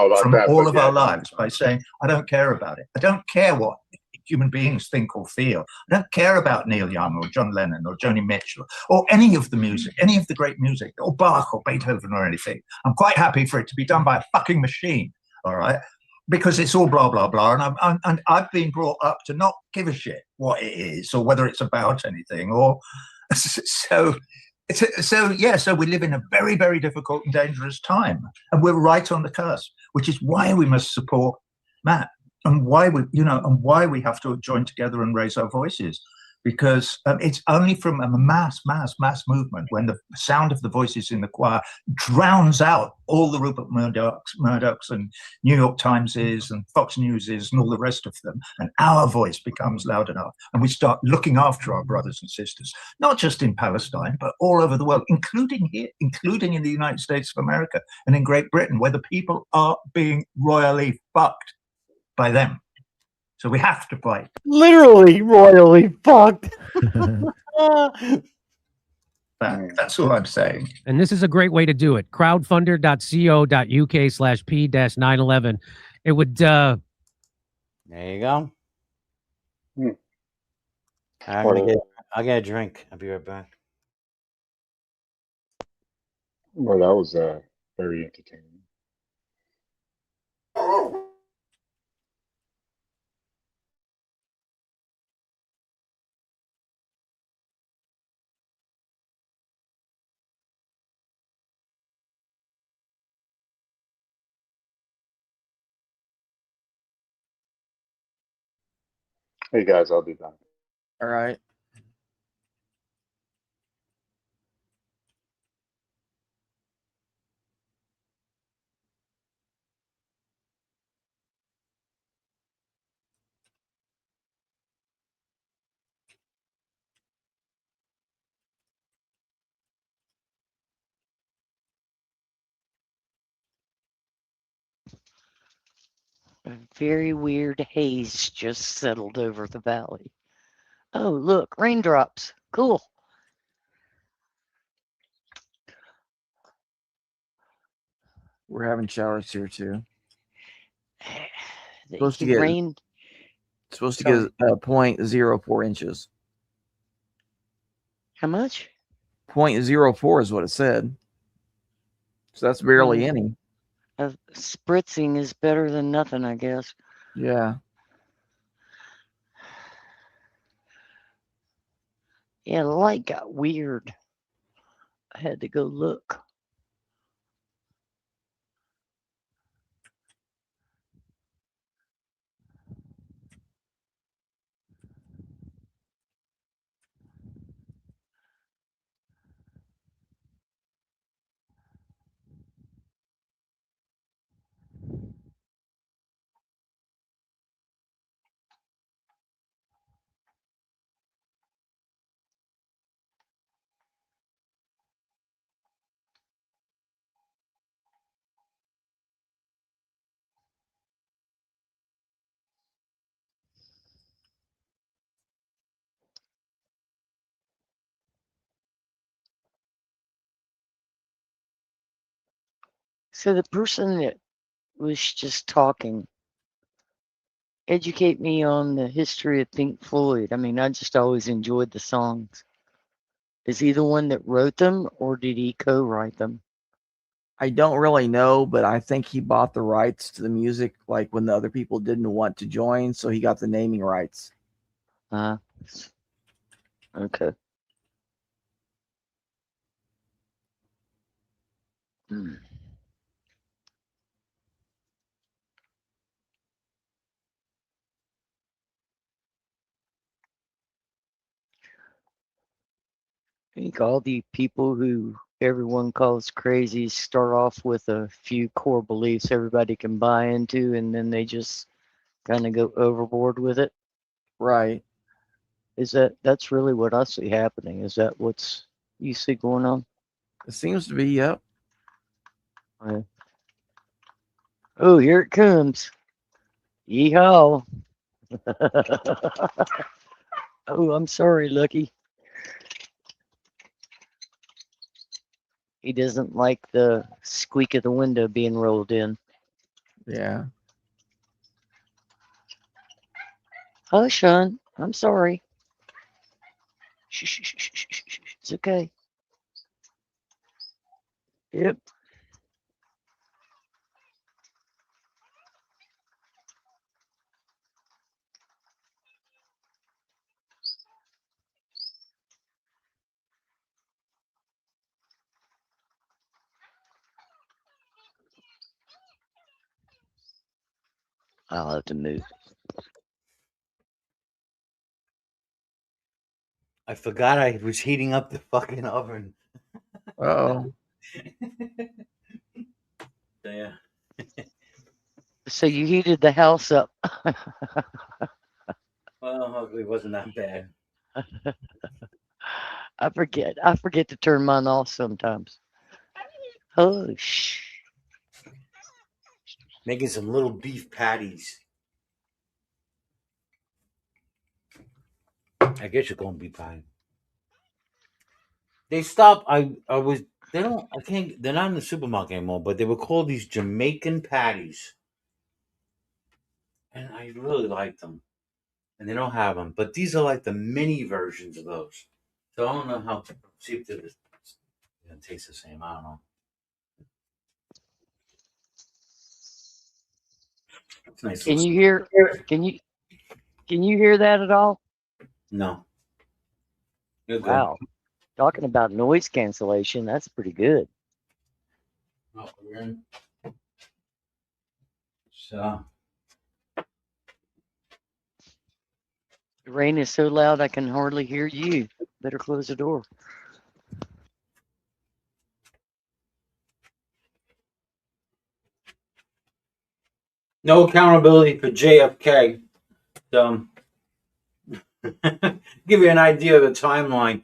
all of our lives by saying, I don't care about it. I don't care what human beings think or feel. I don't care about Neil Young or John Lennon or Joni Mitchell or any of the music, any of the great music, or Bach or Beethoven or anything. I'm quite happy for it to be done by a fucking machine, all right? Because it's all blah, blah, blah. And I've been brought up to not give a shit what it is or whether it's about anything. Or so we live in a very, very difficult and dangerous time. And we're right on the cusp, which is why we must support Matt. And why we have to join together and raise our voices, because it's only from a mass movement when the sound of the voices in the choir drowns out all the Rupert Murdochs and New York Timeses and Fox Newses and all the rest of them, and our voice becomes loud enough, and we start looking after our brothers and sisters, not just in Palestine, but all over the world, including here, including in the United States of America and in Great Britain, where the people are being royally fucked by them. So we have to fight. Literally royally fucked. That's all I'm saying. And this is a great way to do it. Crowdfunder.co.uk/P-911. It would there you go. I'll get a drink. I'll be right back. Well, that was very entertaining. Hey guys, I'll be back. All right. A very weird haze just settled over the valley. Oh, look, raindrops. Cool. We're having showers here too. They Supposed to keep get rain. supposed to Sorry. get 0.04 inches. How much? 0.04 is what it said. So that's barely any. Spritzing is better than nothing, I guess. Yeah. Yeah, the light got weird. I had to go look. So the person that was just talking, educate me on the history of Pink Floyd. I mean, I just always enjoyed the songs. Is he the one that wrote them or did he co-write them? I don't really know, but I think he bought the rights to the music like when the other people didn't want to join, so he got the naming rights. Okay. Hmm. I think all the people who everyone calls crazy start off with a few core beliefs everybody can buy into, and then they just kind of go overboard with it. Right. That's really what I see happening? Is that what's you see going on? It seems to be, yep. Right. Oh, here it comes. Yeehaw. Oh, I'm sorry, Lucky. He doesn't like the squeak of the window being rolled in. Yeah. Hush, hon. I'm sorry. Shh, shh, shh, shh, shh, shh. It's okay. Yep. I'll have to move. I forgot I was heating up the fucking oven. Oh. Yeah. So you heated the house up. Well, hopefully it wasn't that bad. I forget to turn mine off sometimes. Hush. Making some little beef patties. I guess you're going to be fine. They stopped. They don't. I can't. They're not in the supermarket anymore. But they were called these Jamaican patties, and I really like them. And they don't have them, but these are like the mini versions of those. So I don't know how. See if they taste the same. I don't know. It's nice. Can you hear? Can you hear that at all? No. You're good. Wow. Talking about noise cancellation, that's pretty good. Oh, we're in. So. The rain is so loud I can hardly hear you. Better close the door. No accountability for JFK. So, give you an idea of the timeline.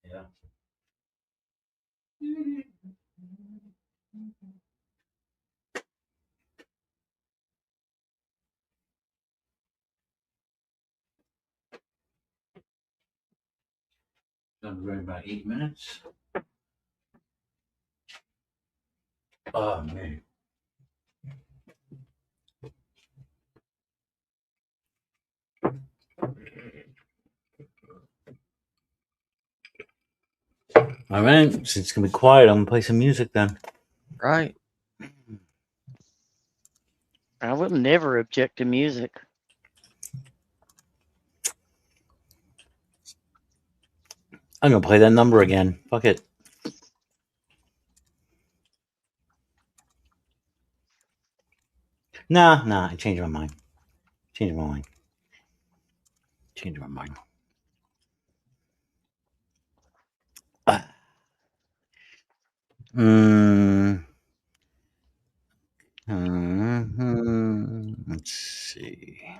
Yeah. Done right about 8 minutes. Oh man. All right, since it's gonna be quiet, I'm gonna play some music then. Right. I would never object to music. I'm gonna play that number again. Fuck it. Nah, I changed my mind. Changed my mind. Let's see. I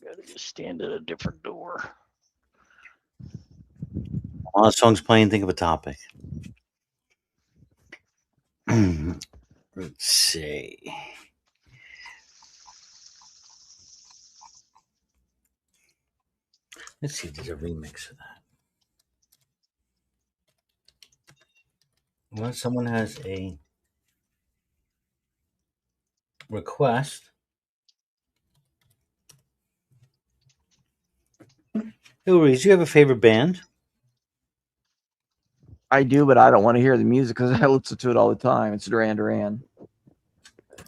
gotta just stand at a different door. While the song's playing, think of a topic. Let's see. Let's see if there's a remix of that. Well, someone has a request. Hillary, do you have a favorite band? I do, but I don't want to hear the music because I listen to it all the time. It's Duran Duran.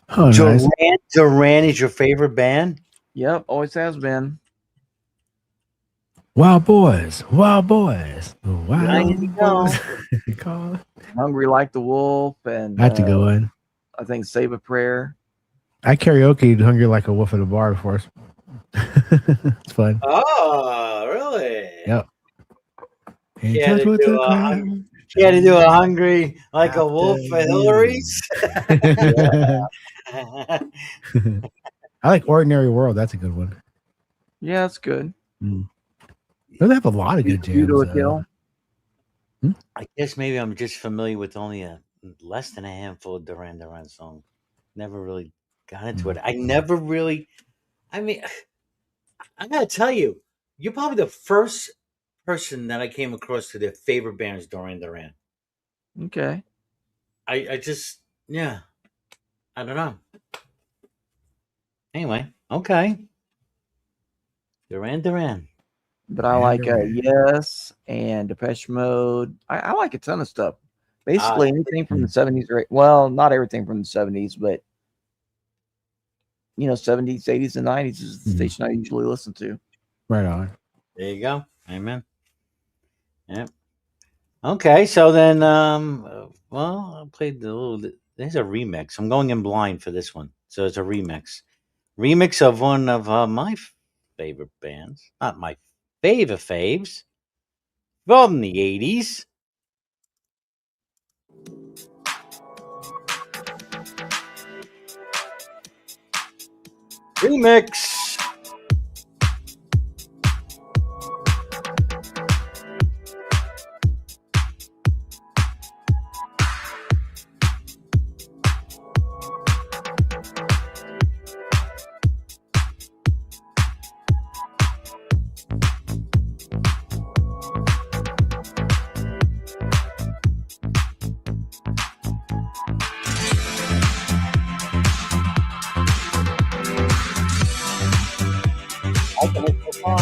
Oh, nice. Duran is your favorite band? Yep, always has been. Wild boys, wild boys, wild There you go. boys. Hungry Like the Wolf, and That's a good one. I think Save a Prayer. I karaoke'd "Hungry Like a Wolf" at a bar before. It's fun. Oh, really? Yep. She had to do a hungry like a wolf for Hillary's. I like "Ordinary World." That's a good one. Yeah, that's good. They have a lot of good jams. I guess maybe I'm just familiar with only less than a handful of Duran Duran songs. Never really got into it. I never really. I mean, I gotta tell you, you're probably the first person that I came across to their favorite band is Duran Duran. Okay. I just, yeah, I don't know. Anyway, okay. Duran. But I like Yes and Depeche Mode. I like a ton of stuff. Basically anything from the 70s or well, not everything from the 70s, but 70s, 80s, and 90s is the station I usually listen to. Right on. There you go. Amen. Yep. Okay, so then I played the little there's a remix. I'm going in blind for this one. So it's a remix. Remix of one of my favorite bands. Not my favorite faves. From the 80s. Remix. liking it so far.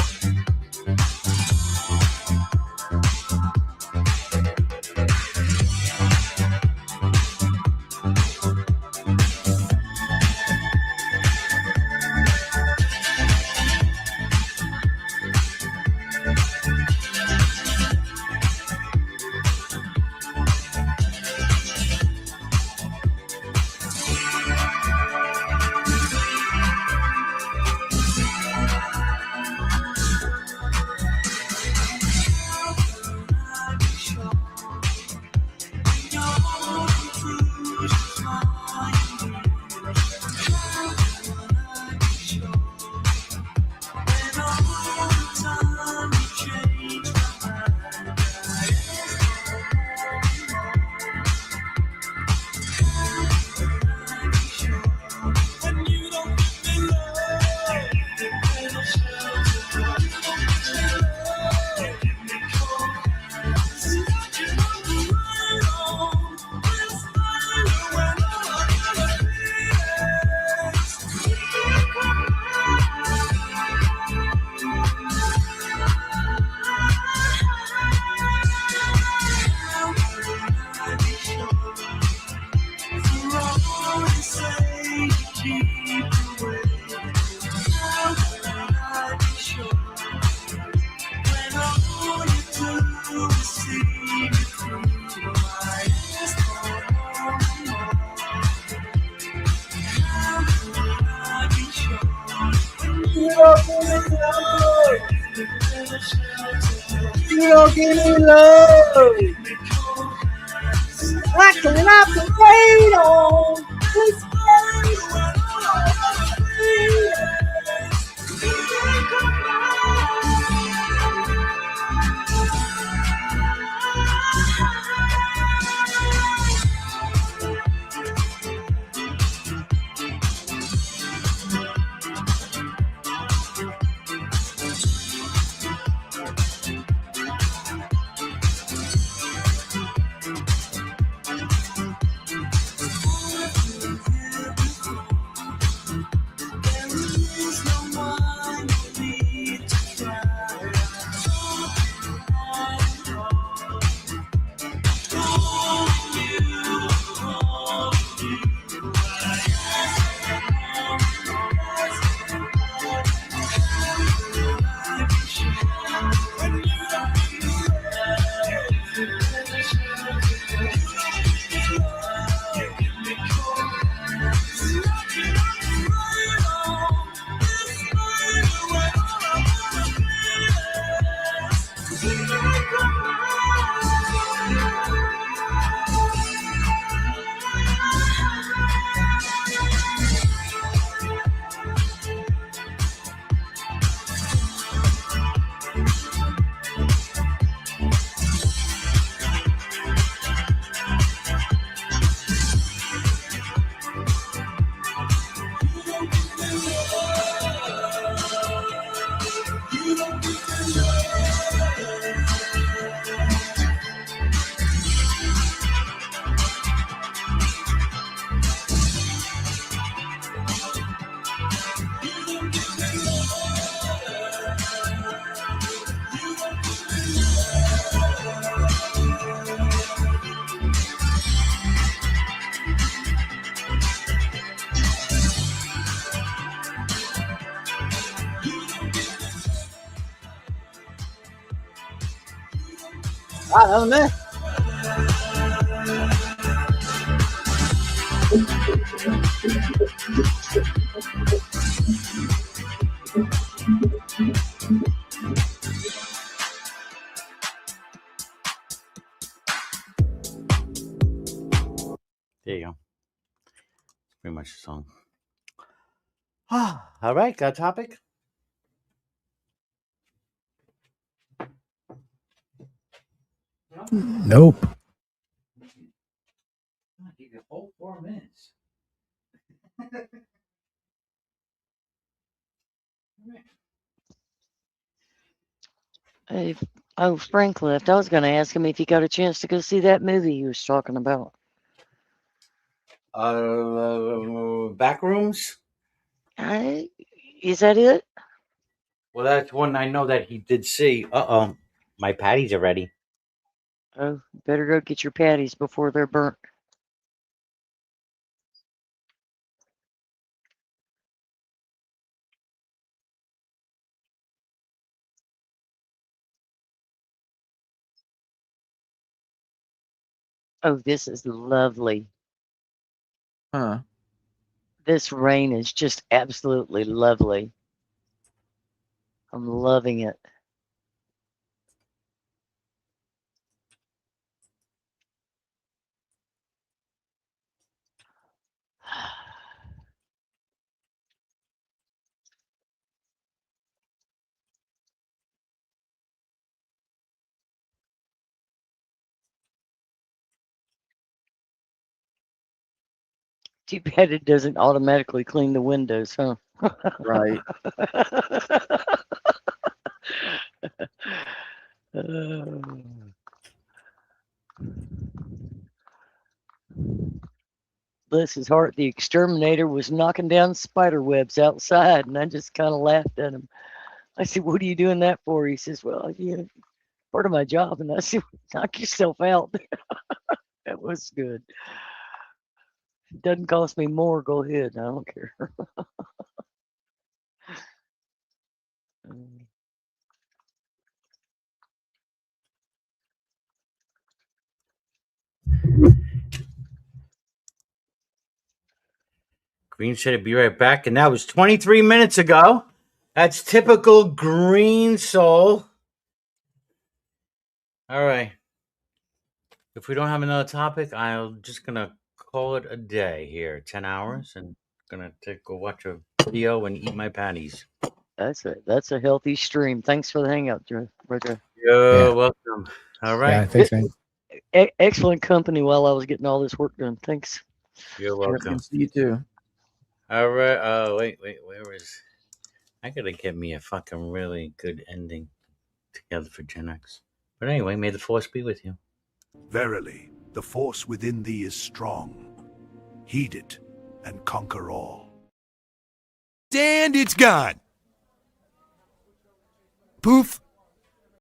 You don't give me love. I cannot wait on this I don't know. There you go. Pretty much the song. All right, got a topic? Nope. I'll give you a whole 4 minutes. Hey, oh, Frank left. I was going to ask him if he got a chance to go see that movie he was talking about. Back rooms? Is that it? Well, that's one I know that he did see. My patties are ready. Oh, better go get your patties before they're burnt. Oh, this is lovely. Huh. This rain is just absolutely lovely. I'm loving it. Too bad it doesn't automatically clean the windows, huh? Right. Bless his heart, the exterminator was knocking down spider webs outside, and I just kind of laughed at him. I said, "What are you doing that for?" He says, "Well, part of my job." And I said, "Knock yourself out." That was good. It doesn't cost me more. Go ahead. I don't care. Green said he'd be right back, and that was 23 minutes ago. That's typical Green Soul. All right. If we don't have another topic, I'm just gonna call it a day here. 10 hours, and gonna go watch a video and eat my patties. That's a healthy stream. Thanks for the hangout, Roger. You're welcome. All right. Yeah, thanks, man. Excellent company while I was getting all this work done. Thanks. You're welcome. You too. All right. Oh, wait. Where is? I gotta get me a fucking really good ending together for GenX. But anyway, may the force be with you. Verily, the force within thee is strong. Heed it and conquer all. And it's gone. Poof.